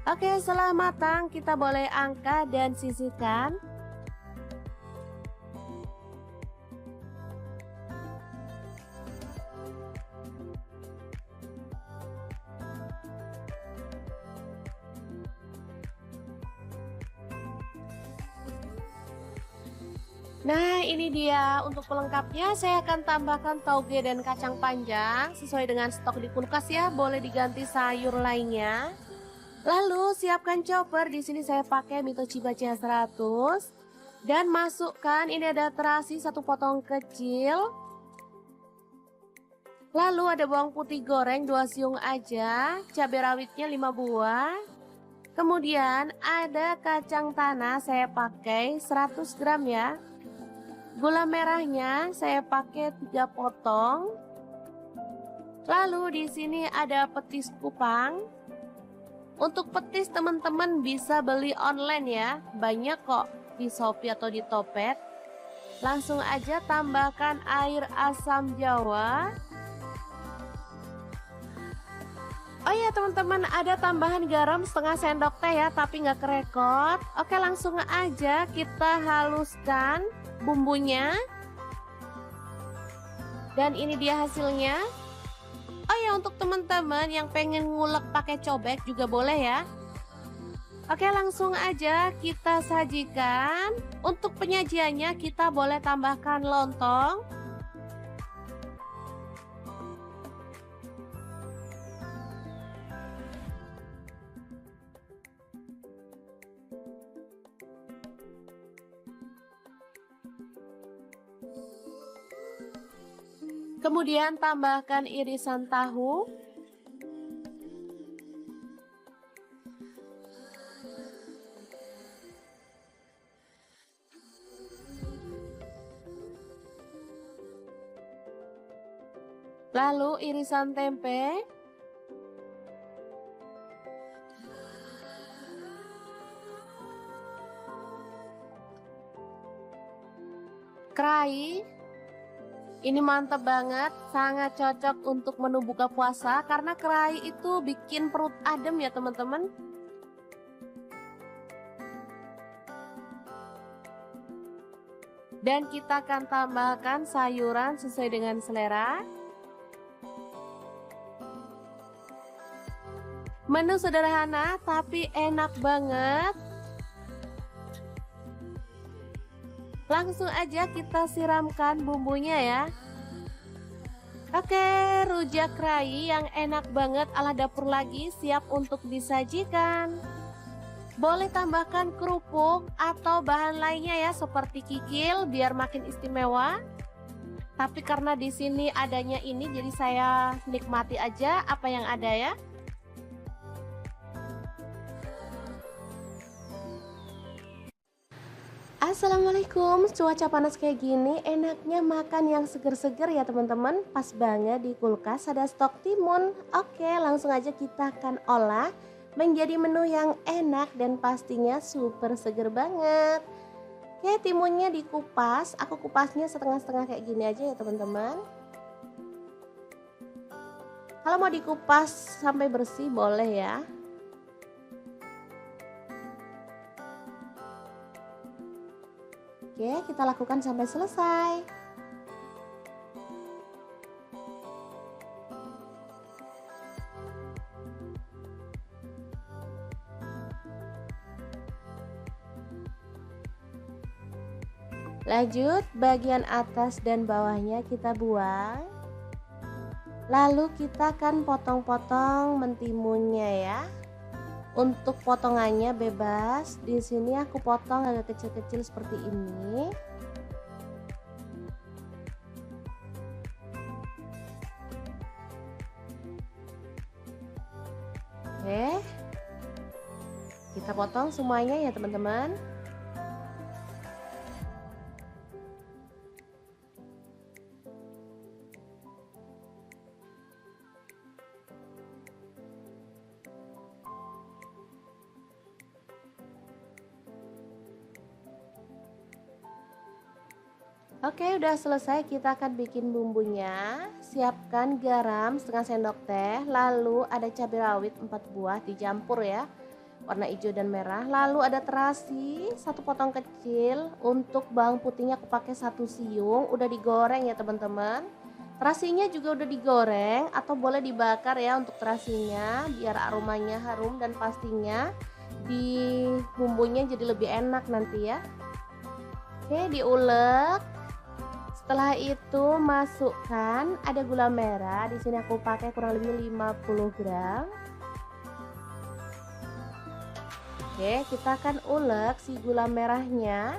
Oke, setelah matang kita boleh angkat dan sisihkan. Nah, ini dia untuk pelengkapnya. Saya akan tambahkan tauge dan kacang panjang sesuai dengan stok di kulkas ya. Boleh diganti sayur lainnya. Lalu siapkan chopper. Di sini saya pakai Mitsubishi 100 dan masukkan, ini ada terasi 1 potong kecil. Lalu ada bawang putih goreng 2 siung aja, cabai rawitnya 5 buah. Kemudian ada kacang tanah, saya pakai 100 gram ya. Gula merahnya saya pakai 3 potong. Lalu di sini ada petis kupang. Untuk petis teman-teman bisa beli online ya. Banyak kok di Shopee atau di Topet. Langsung aja tambahkan air asam jawa. Oh ya teman-teman, ada tambahan garam setengah sendok teh ya, tapi nggak kerekot. Oke, langsung aja kita haluskan bumbunya. Dan ini dia hasilnya. Oh ya, untuk teman-teman yang pengen ngulek pakai cobek juga boleh ya. Oke, langsung aja kita sajikan. Untuk penyajiannya kita boleh tambahkan lontong. Kemudian tambahkan irisan tahu. Lalu irisan tempe. Kerai. Ini mantap banget, sangat cocok untuk menu buka puasa karena kerai itu bikin perut adem ya teman-teman. Dan kita akan tambahkan sayuran sesuai dengan selera. Menu sederhana tapi enak banget. Langsung aja kita siramkan bumbunya ya. Oke, rujak rai yang enak banget ala dapur lagi siap untuk disajikan. Boleh tambahkan kerupuk atau bahan lainnya ya seperti kikil biar makin istimewa. Tapi karena di sini adanya ini jadi saya nikmati aja apa yang ada ya. Assalamualaikum, cuaca panas kayak gini enaknya makan yang seger-seger ya teman-teman. Pas banget di kulkas ada stok timun. Oke, langsung aja kita akan olah menjadi menu yang enak dan pastinya super seger banget. Oke, timunnya dikupas, aku kupasnya setengah-setengah kayak gini aja ya teman-teman. Kalau mau dikupas sampai bersih boleh ya. Oke, kita lakukan sampai selesai. Lanjut, bagian atas dan bawahnya kita buang. Lalu kita akan potong-potong mentimunnya ya. Untuk potongannya bebas. Di sini aku potong agak kecil-kecil seperti ini. Oke. Kita potong semuanya ya, teman-teman. Oke, udah selesai, kita akan bikin bumbunya. Siapkan garam setengah sendok teh, lalu ada cabai rawit 4 buah dicampur ya, warna hijau dan merah. Lalu ada terasi 1 potong kecil. Untuk bawang putihnya aku pakai 1 siung, udah digoreng ya teman-teman. Terasinya juga udah digoreng atau boleh dibakar ya untuk terasinya biar aromanya harum dan pastinya di bumbunya jadi lebih enak nanti ya. Oke, diulek. Setelah itu masukkan ada gula merah. Di sini aku pakai kurang lebih 50 gram. Oke, kita akan ulek si gula merahnya.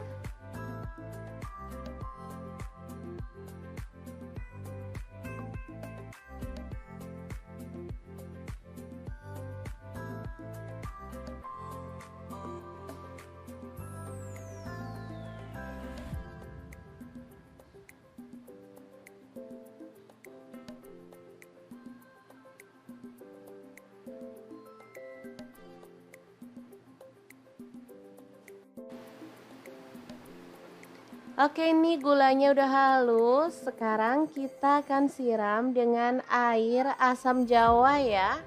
Oke, ini gulanya udah halus. Sekarang kita akan siram dengan air asam jawa ya.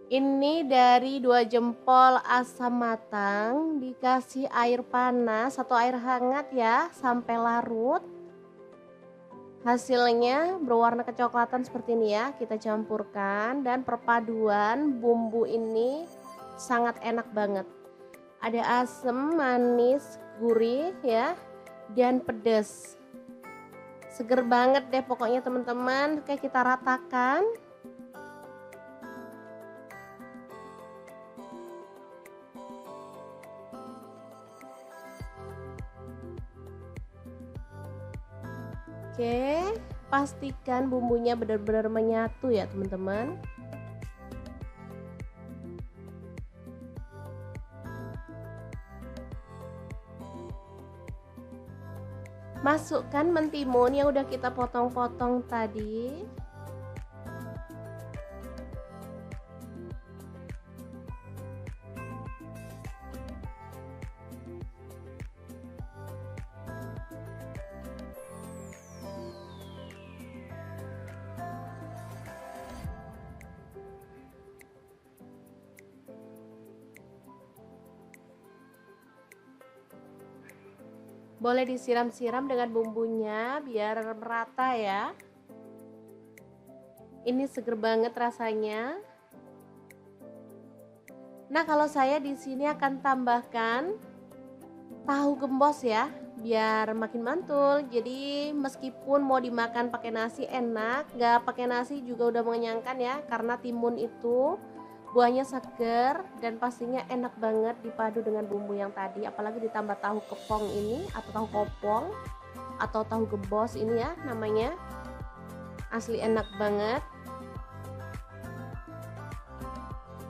Ini dari 2 jempol asam matang, dikasih air panas atau air hangat ya sampai larut. Hasilnya berwarna kecoklatan seperti ini ya. Kita campurkan dan perpaduan bumbu ini sangat enak banget. Ada asam, manis, gurih ya, dan pedas. Seger banget deh pokoknya teman-teman. Oke, kita ratakan. Oke, pastikan bumbunya benar-benar menyatu ya teman-teman. Masukkan mentimun yang udah kita potong-potong tadi. Boleh disiram-siram dengan bumbunya biar merata ya. Ini seger banget rasanya. Nah, kalau saya di sini akan tambahkan tahu gembos ya, biar makin mantul. Jadi meskipun mau dimakan pakai nasi enak, nggak pakai nasi juga udah mengenyangkan ya, karena timun itu buahnya seger dan pastinya enak banget dipadu dengan bumbu yang tadi, apalagi ditambah tahu kepong ini atau tahu kopong atau tahu gembos ini ya namanya. Asli enak banget.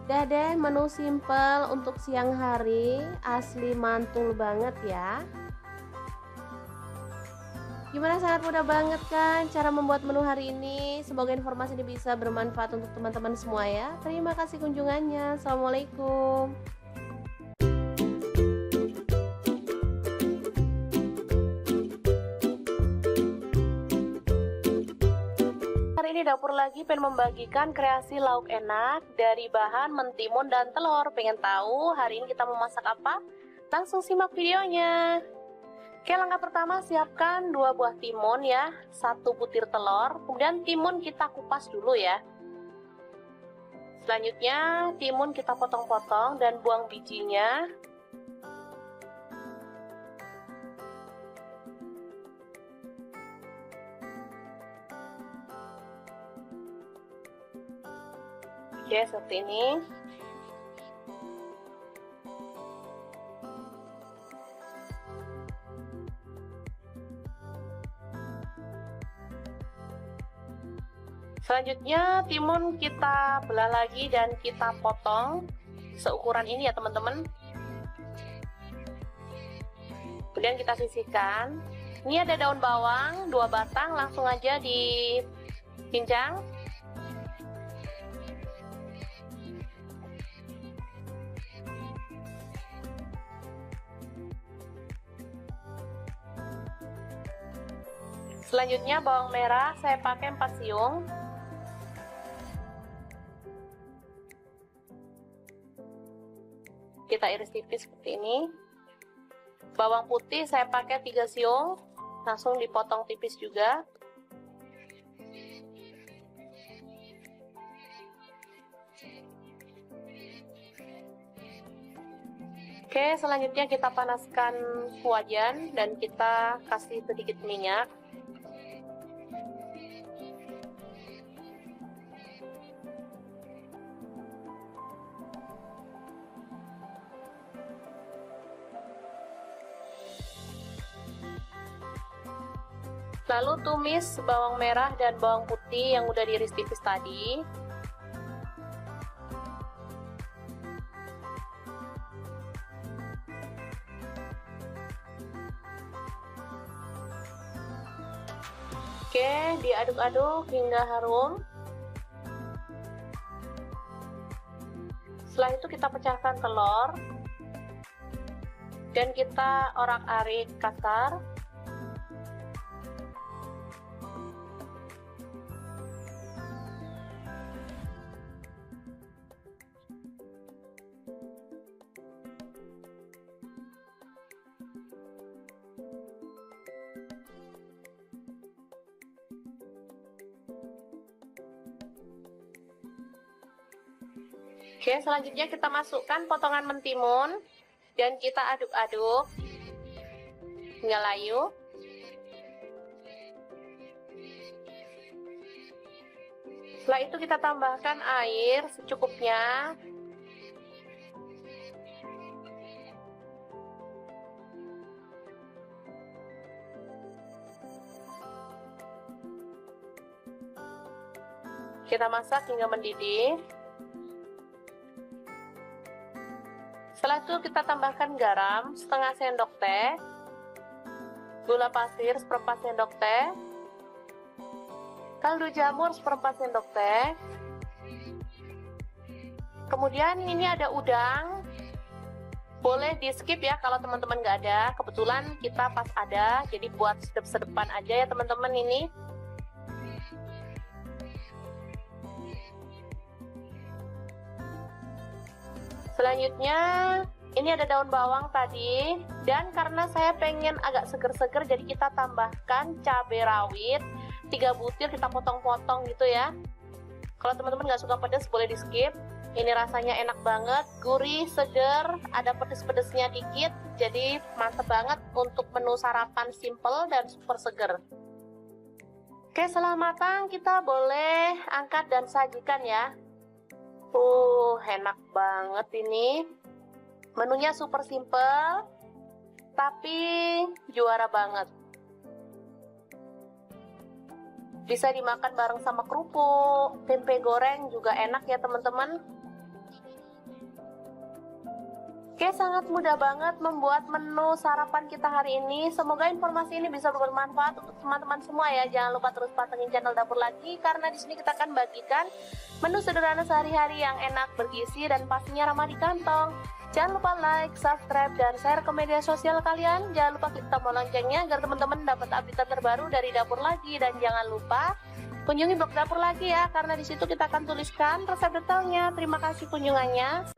Udah deh, menu simple untuk siang hari, asli mantul banget ya. Gimana, sangat mudah banget kan cara membuat menu hari ini? Semoga informasi ini bisa bermanfaat untuk teman-teman semua ya. Terima kasih kunjungannya. Assalamualaikum. Hari ini dapur lagi pengen membagikan kreasi lauk enak dari bahan mentimun dan telur. Pengen tahu hari ini kita mau masak apa? Langsung simak videonya. Oke, langkah pertama siapkan 2 buah timun ya, 1 butir telur, kemudian timun kita kupas dulu ya. Selanjutnya timun kita potong-potong dan buang bijinya. Oke, seperti ini. Selanjutnya timun kita belah lagi dan kita potong seukuran ini ya teman-teman. Kemudian kita sisihkan. Ini ada daun bawang 2 batang, langsung aja dicincang. Selanjutnya bawang merah saya pakai 4 siung. Kita iris tipis seperti ini. Bawang putih saya pakai 3 siung, langsung dipotong tipis juga. Oke, selanjutnya kita panaskan wajan dan kita kasih sedikit minyak. Lalu tumis bawang merah dan bawang putih yang udah diiris tipis tadi. Oke, diaduk-aduk hingga harum. Setelah itu kita pecahkan telur dan kita orak-arik kasar. Oke, selanjutnya kita masukkan potongan mentimun dan kita aduk-aduk hingga layu. Setelah itu kita tambahkan air secukupnya. Kita masak hingga mendidih. Setelah itu kita tambahkan garam setengah sendok teh, gula pasir seperempat sendok teh, kaldu jamur seperempat sendok teh. Kemudian ini ada udang, boleh di skip ya kalau teman-teman nggak ada. Kebetulan kita pas ada, jadi buat sedep-sedepan aja ya teman-teman ini. Selanjutnya ini ada daun bawang tadi, dan karena saya pengen agak seger-seger jadi kita tambahkan cabai rawit 3 butir, kita potong-potong gitu ya. Kalau teman-teman nggak suka pedas boleh di skip. Ini rasanya enak banget, gurih, seger, ada pedes-pedesnya dikit, jadi mantep banget untuk menu sarapan simple dan super seger. Oke, setelah matang kita boleh angkat dan sajikan ya. Enak banget ini. Menunya super simple, tapi juara banget. Bisa dimakan bareng sama kerupuk, tempe goreng juga enak ya teman-teman. Oke, sangat mudah banget membuat menu sarapan kita hari ini. Semoga informasi ini bisa bermanfaat untuk teman-teman semua ya. Jangan lupa terus pantengin channel Dapur Lagi, karena di sini kita akan bagikan menu sederhana sehari-hari yang enak, bergizi, dan pastinya ramah di kantong. Jangan lupa like, subscribe, dan share ke media sosial kalian. Jangan lupa klik tombol loncengnya agar teman-teman dapat update terbaru dari Dapur Lagi. Dan jangan lupa kunjungi blog Dapur Lagi ya, karena di situ kita akan tuliskan resep detailnya. Terima kasih kunjungannya.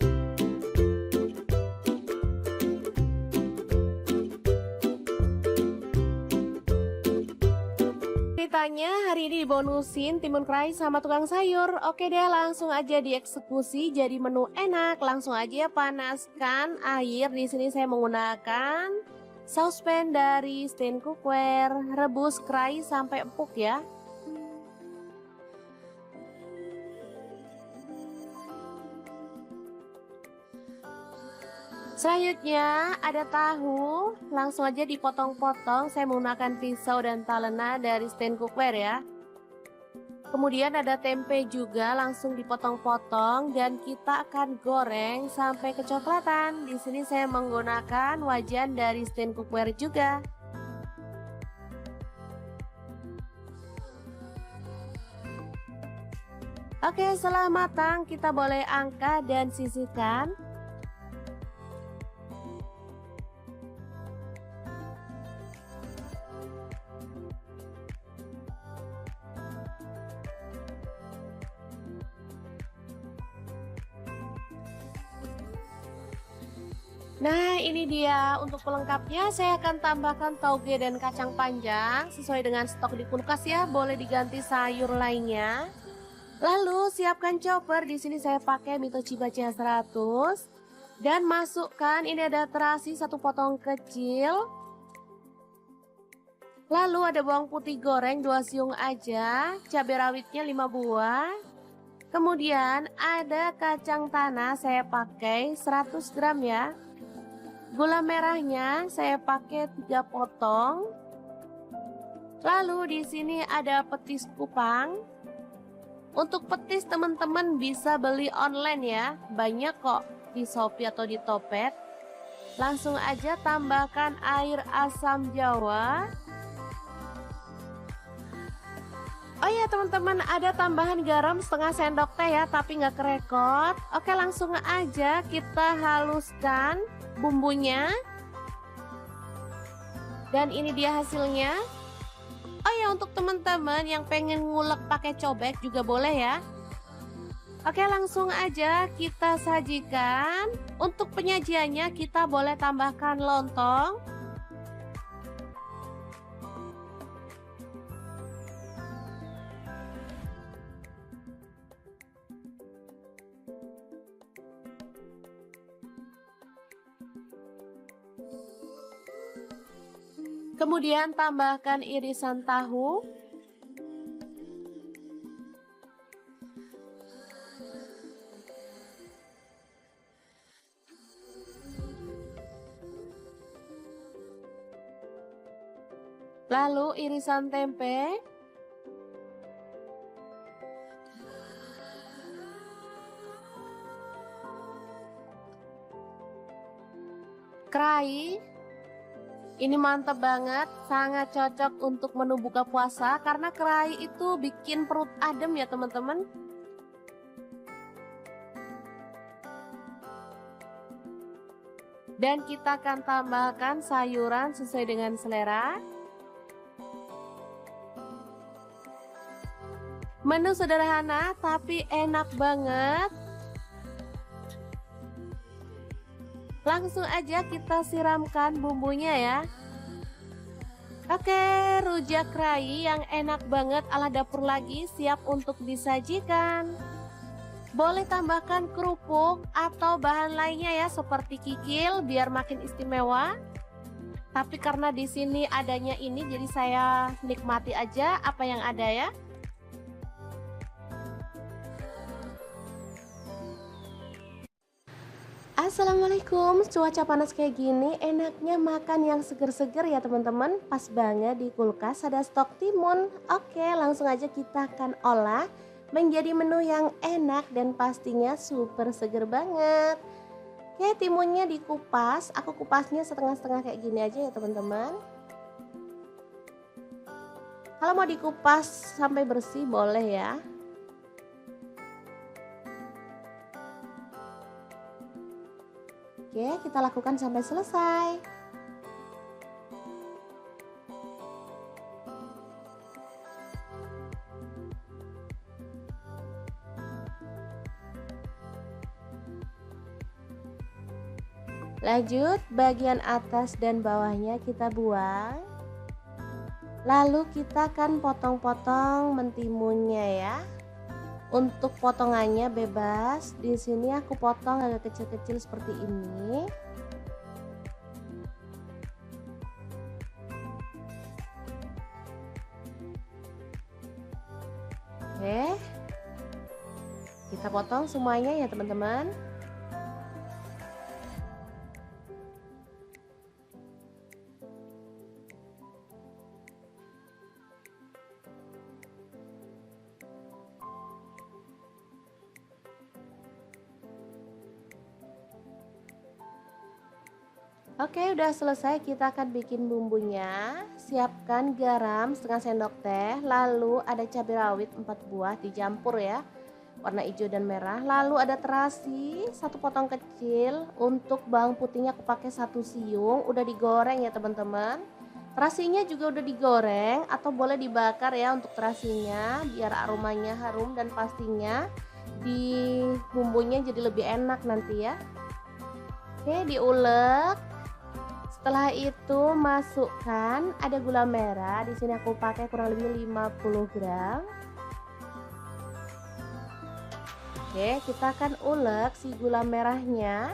Ceritanya hari ini dibonusin timun kerai sama tukang sayur. Oke deh, langsung aja dieksekusi jadi menu enak. Langsung aja panaskan air. Di sini saya menggunakan saucepan dari Stain Cookware. Rebus kerai sampai empuk ya. Selanjutnya ada tahu, langsung aja dipotong-potong. Saya menggunakan pisau dan talena dari Stain Cookware ya. Kemudian ada tempe juga, langsung dipotong-potong dan kita akan goreng sampai kecoklatan. Di sini saya menggunakan wajan dari Stain Cookware juga. Oke, setelah matang kita boleh angkat dan sisihkan. Nah, ini dia untuk pelengkapnya. Saya akan tambahkan tauge dan kacang panjang sesuai dengan stok di kulkas ya. Boleh diganti sayur lainnya. Lalu siapkan chopper. Di sini saya pakai Mitochiba CH100 dan masukkan ini ada terasi 1 potong kecil. Lalu ada bawang putih goreng 2 siung aja, cabai rawitnya 5 buah. Kemudian ada kacang tanah saya pakai 100 gram ya. Gula merahnya saya pakai 3 potong. Lalu di sini ada petis kupang. Untuk petis teman-teman bisa beli online ya. Banyak kok di Shopee atau di Topet. Langsung aja tambahkan air asam jawa. Oh ya teman-teman, ada tambahan garam setengah sendok teh ya, tapi nggak kerekot. Oke, langsung aja kita haluskan bumbunya. Dan ini dia hasilnya. Oh ya, untuk teman-teman yang pengen ngulek pakai cobek juga boleh ya. Oke, langsung aja kita sajikan. Untuk penyajiannya kita boleh tambahkan lontong. Kemudian tambahkan irisan tahu. Lalu irisan tempe. Kerai. Ini mantap banget, sangat cocok untuk menu buka puasa karena kerai itu bikin perut adem ya teman-teman. Dan kita akan tambahkan sayuran sesuai dengan selera. Menu sederhana tapi enak banget. Langsung aja kita siramkan bumbunya ya. Oke, rujak kerai yang enak banget ala Dapur Lagi siap untuk disajikan. Boleh tambahkan kerupuk atau bahan lainnya ya seperti kikil biar makin istimewa. Tapi karena di sini adanya ini jadi saya nikmati aja apa yang ada ya. Assalamualaikum, cuaca panas kayak gini enaknya makan yang seger-seger ya teman-teman. Pas banget di kulkas ada stok timun. Oke, langsung aja kita akan olah menjadi menu yang enak dan pastinya super seger banget. Oke, timunnya dikupas, aku kupasnya setengah-setengah kayak gini aja ya teman-teman. Kalau mau dikupas sampai bersih boleh ya. Oke, kita lakukan sampai selesai. Lanjut, bagian atas dan bawahnya kita buang. Lalu kita akan potong-potong mentimunnya ya. Untuk potongannya bebas. Di sini aku potong agak kecil-kecil seperti ini. Oke. Kita potong semuanya ya, teman-teman. Oke, udah selesai, kita akan bikin bumbunya. Siapkan garam setengah sendok teh, lalu ada cabai rawit 4 buah dicampur ya, warna hijau dan merah. Lalu ada terasi 1 potong kecil. Untuk bawang putihnya aku pakai 1 siung, udah digoreng ya teman-teman. Terasinya juga udah digoreng atau boleh dibakar ya untuk terasinya biar aromanya harum dan pastinya di bumbunya jadi lebih enak nanti ya. Oke, diulek. Setelah itu masukkan ada gula merah. Di sini aku pakai kurang lebih 50 gram. Oke, kita akan ulek si gula merahnya.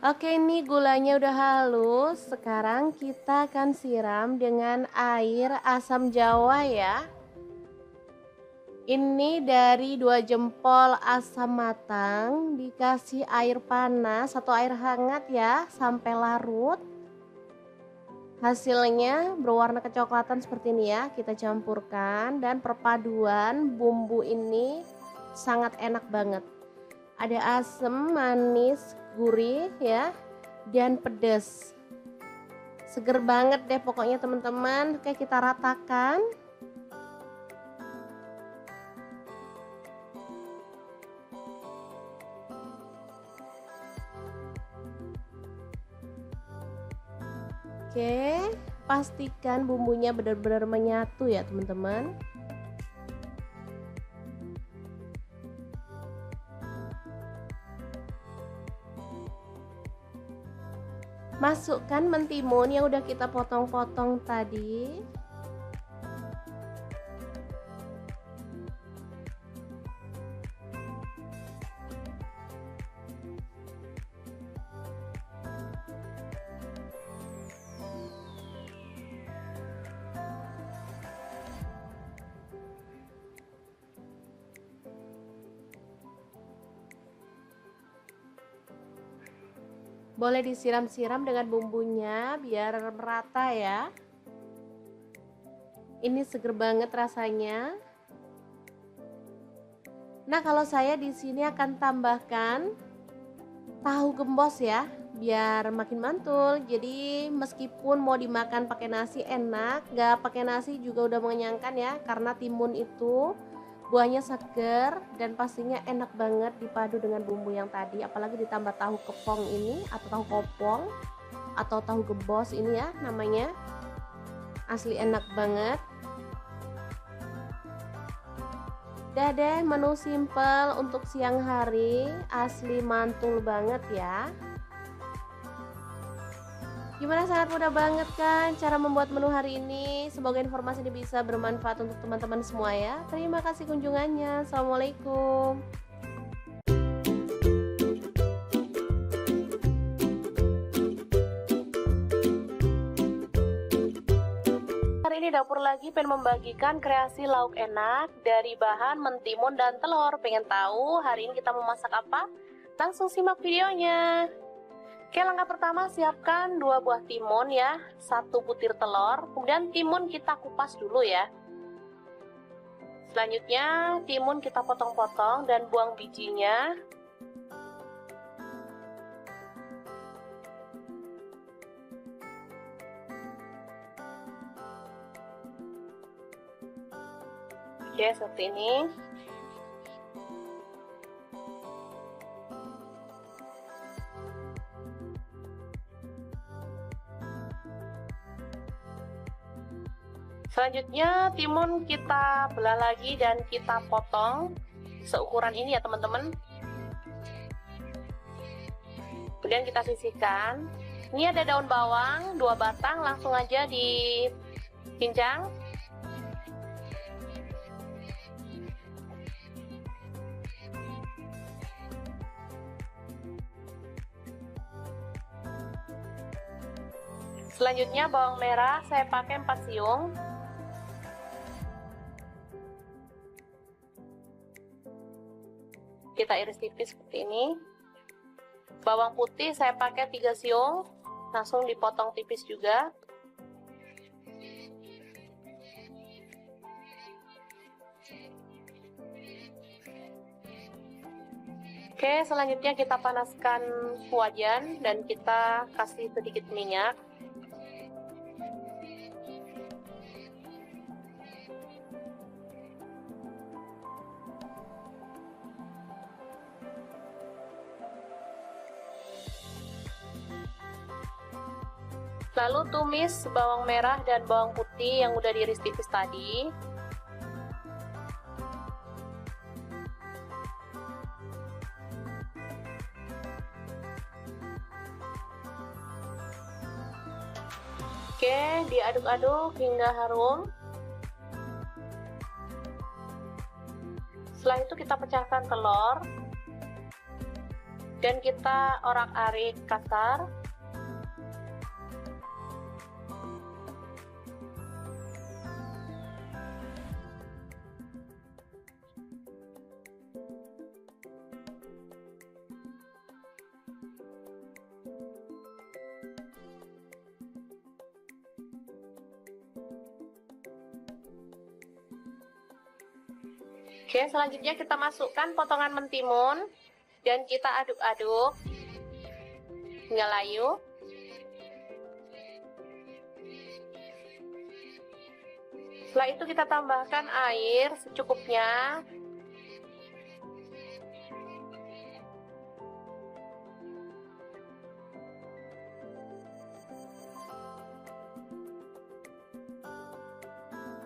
Oke, ini gulanya udah halus. Sekarang kita akan siram dengan air asam jawa ya. Ini dari 2 jempol asam matang dikasih air panas atau air hangat ya sampai larut. Hasilnya berwarna kecoklatan seperti ini ya. Kita campurkan dan perpaduan bumbu ini sangat enak banget. Ada asam, manis, gurih ya, dan pedas. Seger banget deh pokoknya teman-teman. Oke, kita ratakan. Oke, pastikan bumbunya benar-benar menyatu ya teman-teman. Masukkan mentimun yang udah kita potong-potong tadi. Boleh disiram-siram dengan bumbunya biar merata ya. Ini seger banget rasanya. Nah, kalau saya di sini akan tambahkan tahu gembos ya, biar makin mantul. Jadi meskipun mau dimakan pakai nasi enak, nggak pakai nasi juga udah mengenyangkan ya, karena timun itu Buahnya seger dan pastinya enak banget dipadu dengan bumbu yang tadi, apalagi ditambah tahu kepong ini atau tahu kopong atau tahu gebos ini ya namanya. Asli enak banget. Udah deh, menu simple untuk siang hari, asli mantul banget ya. Gimana, sangat mudah banget kan cara membuat menu hari ini. Semoga informasi ini bisa bermanfaat untuk teman-teman semua ya. Terima kasih kunjungannya. Assalamualaikum. Hari ini dapur lagi pengen membagikan kreasi lauk enak dari bahan mentimun dan telur. Pengen tahu hari ini kita mau masak apa? Langsung simak videonya. Oke, langkah pertama siapkan 2 buah timun ya, 1 butir telur, kemudian timun kita kupas dulu ya. Selanjutnya timun kita potong-potong dan buang bijinya. Oke, seperti ini. Selanjutnya timun kita belah lagi dan kita potong seukuran ini ya teman-teman. Kemudian kita sisihkan. Ini ada daun bawang 2 batang, langsung aja dicincang. Selanjutnya bawang merah saya pakai 4 siung. Kita iris tipis seperti ini. Bawang putih saya pakai 3 siung, langsung dipotong tipis juga. Oke, selanjutnya kita panaskan wajan dan kita kasih sedikit minyak. Lalu tumis bawang merah dan bawang putih yang udah diiris tipis tadi. Oke, diaduk-aduk hingga harum. Setelah itu kita pecahkan telur dan kita orak-arik kasar. Oke, selanjutnya kita masukkan potongan mentimun dan kita aduk-aduk hingga layu. Setelah itu kita tambahkan air secukupnya.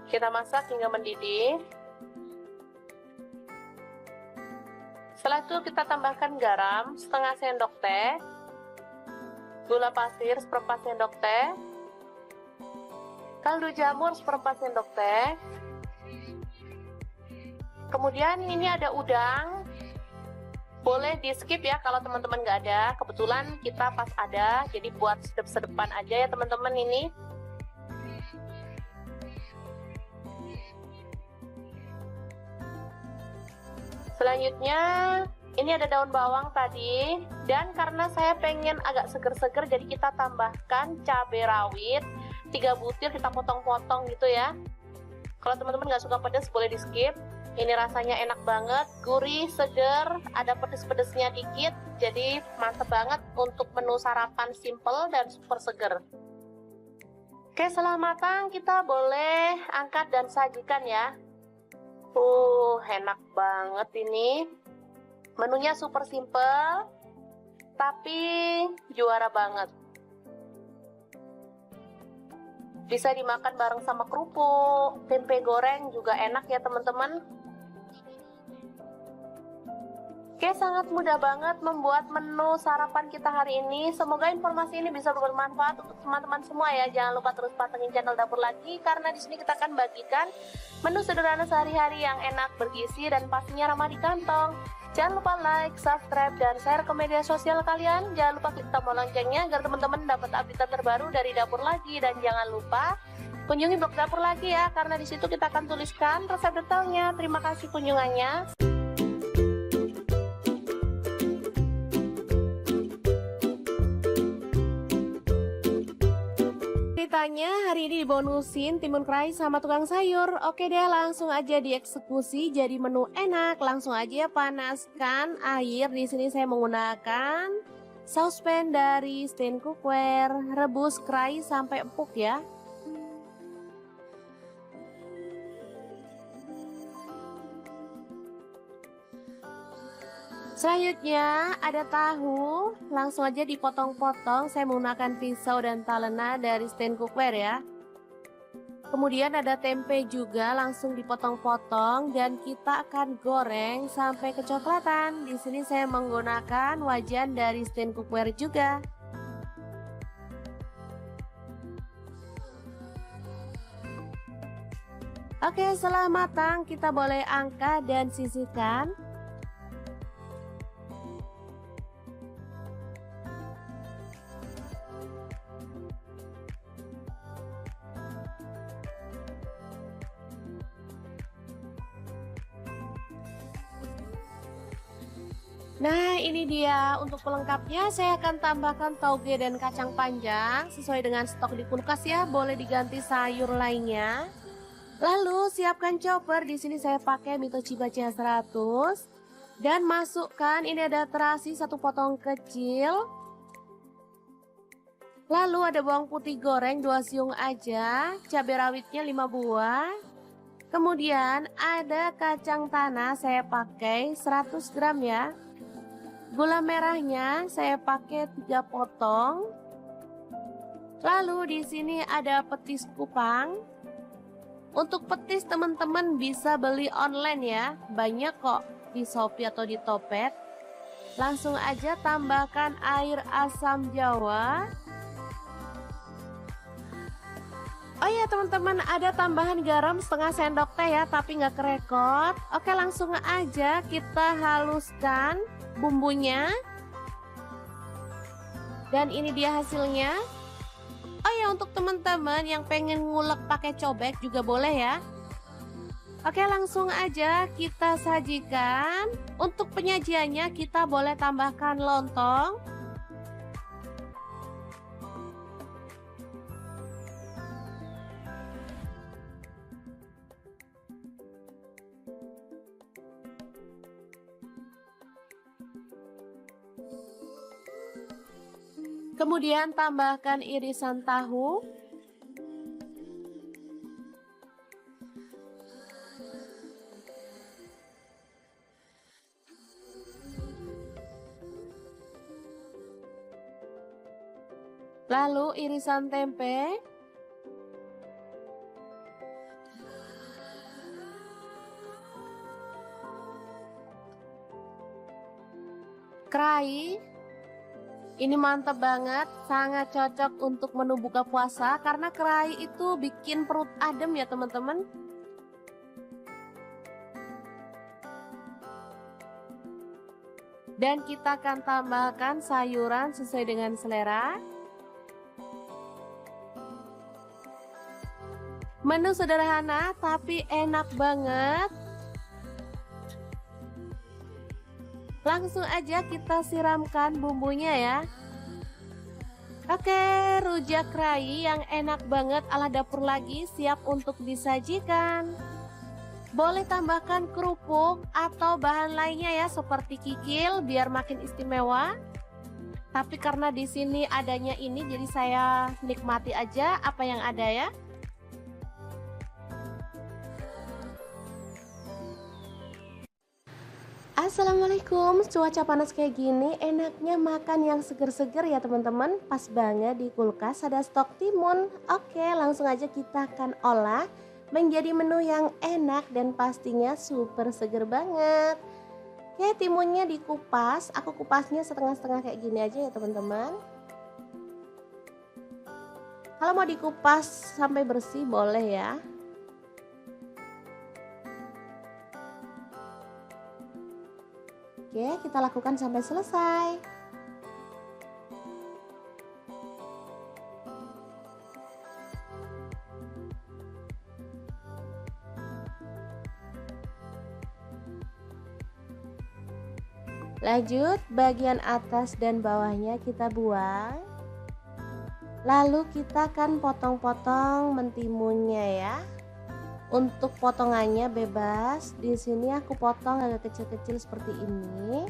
Kita masak hingga mendidih. Setelah itu kita tambahkan garam setengah sendok teh, gula pasir seperempat sendok teh, kaldu jamur seperempat sendok teh. Kemudian ini ada udang, boleh di skip ya kalau teman-teman nggak ada. Kebetulan kita pas ada, jadi buat sedep-sedepan aja ya teman-teman ini. Selanjutnya ini ada daun bawang tadi, dan karena saya pengen agak seger-seger jadi kita tambahkan cabai rawit 3 butir, kita potong-potong gitu ya. Kalau teman-teman nggak suka pedas boleh di skip. Ini rasanya enak banget, gurih, seger, ada pedes-pedesnya dikit, jadi mantep banget untuk menu sarapan simple dan super seger. Oke, setelah matang kita boleh angkat dan sajikan ya. enak banget ini. Menunya super simple, tapi juara banget. Bisa dimakan bareng sama kerupuk, tempe goreng juga enak ya teman-teman. Oke, sangat mudah banget membuat menu sarapan kita hari ini. Semoga informasi ini bisa bermanfaat untuk teman-teman semua ya. Jangan lupa terus pantengin channel Dapur Lagi, karena di sini kita akan bagikan menu sederhana sehari-hari yang enak, bergizi, dan pastinya ramah di kantong. Jangan lupa like, subscribe, dan share ke media sosial kalian. Jangan lupa klik tombol loncengnya agar teman-teman dapat update terbaru dari Dapur Lagi. Dan jangan lupa kunjungi blog Dapur Lagi ya, karena di situ kita akan tuliskan resep detailnya. Terima kasih kunjungannya. Ceritanya hari ini dibonusin timun kerai sama tukang sayur. Oke deh, langsung aja dieksekusi jadi menu enak. Langsung aja panaskan air. Di sini saya menggunakan saucepan dari Stain Cookware. Rebus kerai sampai empuk ya. Selanjutnya ada tahu, langsung aja dipotong-potong. Saya menggunakan pisau dan talena dari Stain Cookware ya. Kemudian ada tempe juga, langsung dipotong-potong dan kita akan goreng sampai kecoklatan. Di sini saya menggunakan wajan dari Stain Cookware juga. Oke, setelah matang kita boleh angkat dan sisihkan. Nah, ini dia untuk pelengkapnya. Saya akan tambahkan tauge dan kacang panjang sesuai dengan stok di kulkas ya. Boleh diganti sayur lainnya. Lalu siapkan chopper. Di sini saya pakai Mitochiba CH100 dan masukkan, ini ada terasi 1 potong kecil. Lalu ada bawang putih goreng 2 siung aja, cabai rawitnya 5 buah. Kemudian ada kacang tanah, saya pakai 100 gram ya. Gula merahnya saya pakai 3 potong. Lalu di sini ada petis kupang. Untuk petis teman-teman bisa beli online ya. Banyak kok di Shopee atau di Topet. Langsung aja tambahkan air asam jawa. Oh ya teman-teman, ada tambahan garam setengah sendok teh ya, tapi nggak kerekot. Oke, langsung aja kita haluskan bumbunya. Dan ini dia hasilnya. Oh ya, untuk teman-teman yang pengen ngulek pakai cobek juga boleh ya. Oke, langsung aja kita sajikan. Untuk penyajiannya kita boleh tambahkan lontong. Kemudian tambahkan irisan tahu. Lalu irisan tempe. Kerai. Ini mantap banget, sangat cocok untuk menu buka puasa karena kerai itu bikin perut adem ya teman-teman. Dan kita akan tambahkan sayuran sesuai dengan selera. Menu sederhana tapi enak banget. Langsung aja kita siramkan bumbunya ya. Oke, rujak kerai yang enak banget ala Dapur Lagi siap untuk disajikan. Boleh tambahkan kerupuk atau bahan lainnya ya, seperti kikil biar makin istimewa. Tapi karena di sini adanya ini, jadi saya nikmati aja apa yang ada ya. Assalamualaikum, cuaca panas kayak gini enaknya makan yang seger-seger ya teman-teman. Pas banget di kulkas ada stok timun. Oke, langsung aja kita akan olah menjadi menu yang enak dan pastinya super seger banget. Oke, timunnya dikupas, aku kupasnya setengah-setengah kayak gini aja ya teman-teman. Kalau mau dikupas sampai bersih boleh ya. Oke, kita lakukan sampai selesai. Lanjut, bagian atas dan bawahnya kita buang. Lalu kita akan potong-potong mentimunnya ya. Untuk potongannya bebas. Di sini aku potong agak kecil-kecil seperti ini.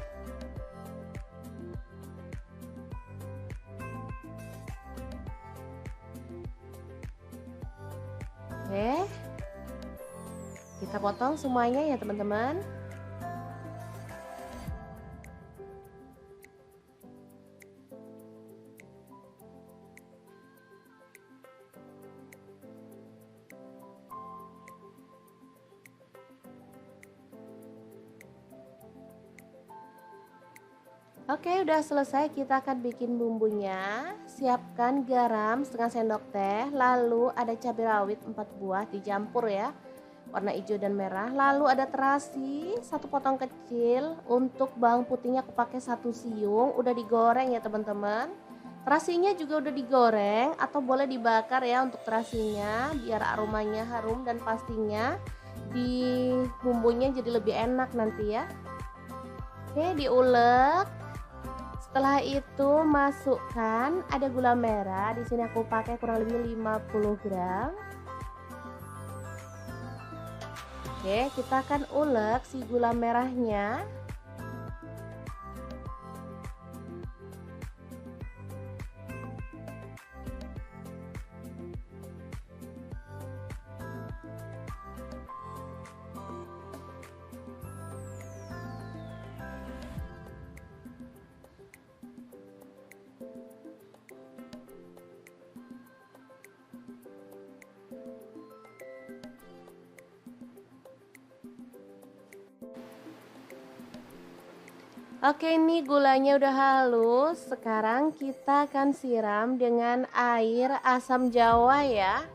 Oke. Kita potong semuanya ya, teman-teman. Oke, udah selesai, kita akan bikin bumbunya. Siapkan garam setengah sendok teh, lalu ada cabai rawit 4 buah dicampur ya, warna hijau dan merah. Lalu ada terasi 1 potong kecil. Untuk bawang putihnya aku pakai 1 siung, udah digoreng ya teman-teman. Terasinya juga udah digoreng atau boleh dibakar ya untuk terasinya, biar aromanya harum dan pastinya di bumbunya jadi lebih enak nanti ya. Oke, diulek. Setelah itu masukkan ada gula merah. Di sini aku pakai kurang lebih 50 gram. Oke, kita akan ulek si gula merahnya. Oke, ini gulanya udah halus. Sekarang kita akan siram dengan air asam jawa ya.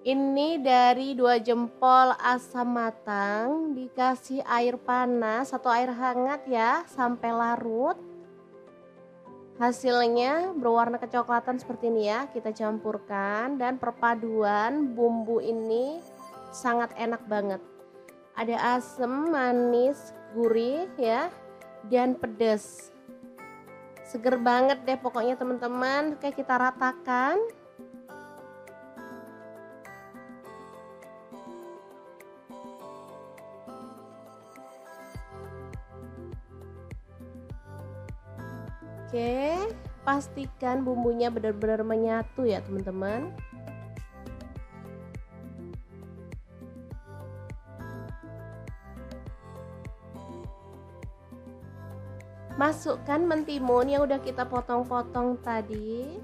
Ini dari 2 jempol asam matang, dikasih air panas atau air hangat ya sampai larut. Hasilnya berwarna kecoklatan seperti ini ya. Kita campurkan dan perpaduan bumbu ini sangat enak banget. Ada asam, manis, gurih ya, dan pedas. Seger banget deh pokoknya teman-teman. Oke, kita ratakan. Oke, pastikan bumbunya benar-benar menyatu ya teman-teman. Masukkan mentimun yang udah kita potong-potong tadi.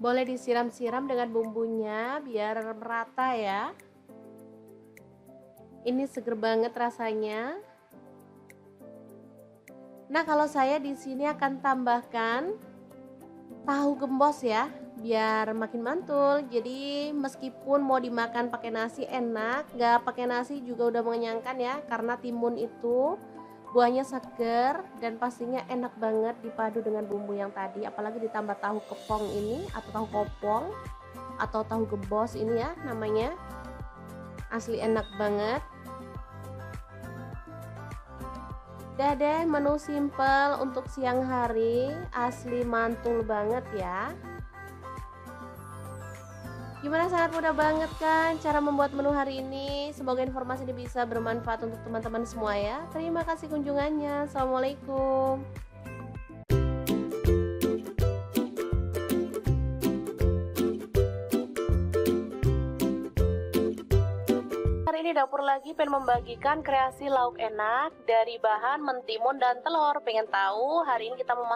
Boleh disiram-siram dengan bumbunya biar merata ya. Ini seger banget rasanya. Nah, kalau saya di sini akan tambahkan tahu gembos ya, biar makin mantul. Jadi meskipun mau dimakan pakai nasi enak, nggak pakai nasi juga udah mengenyangkan ya, karena timun itu buahnya seger dan pastinya enak banget dipadu dengan bumbu yang tadi, apalagi ditambah tahu kepong ini atau tahu kopong atau tahu gembos ini ya namanya. Asli enak banget. Udah deh, menu simple untuk siang hari, asli mantul banget ya. Gimana, sangat mudah banget kan cara membuat menu hari ini? Semoga informasi ini bisa bermanfaat untuk teman-teman semua ya. Terima kasih kunjungannya. Assalamualaikum. Hari ini dapur lagi pengen membagikan kreasi lauk enak dari bahan mentimun dan telur. Pengen tahu hari ini kita memasak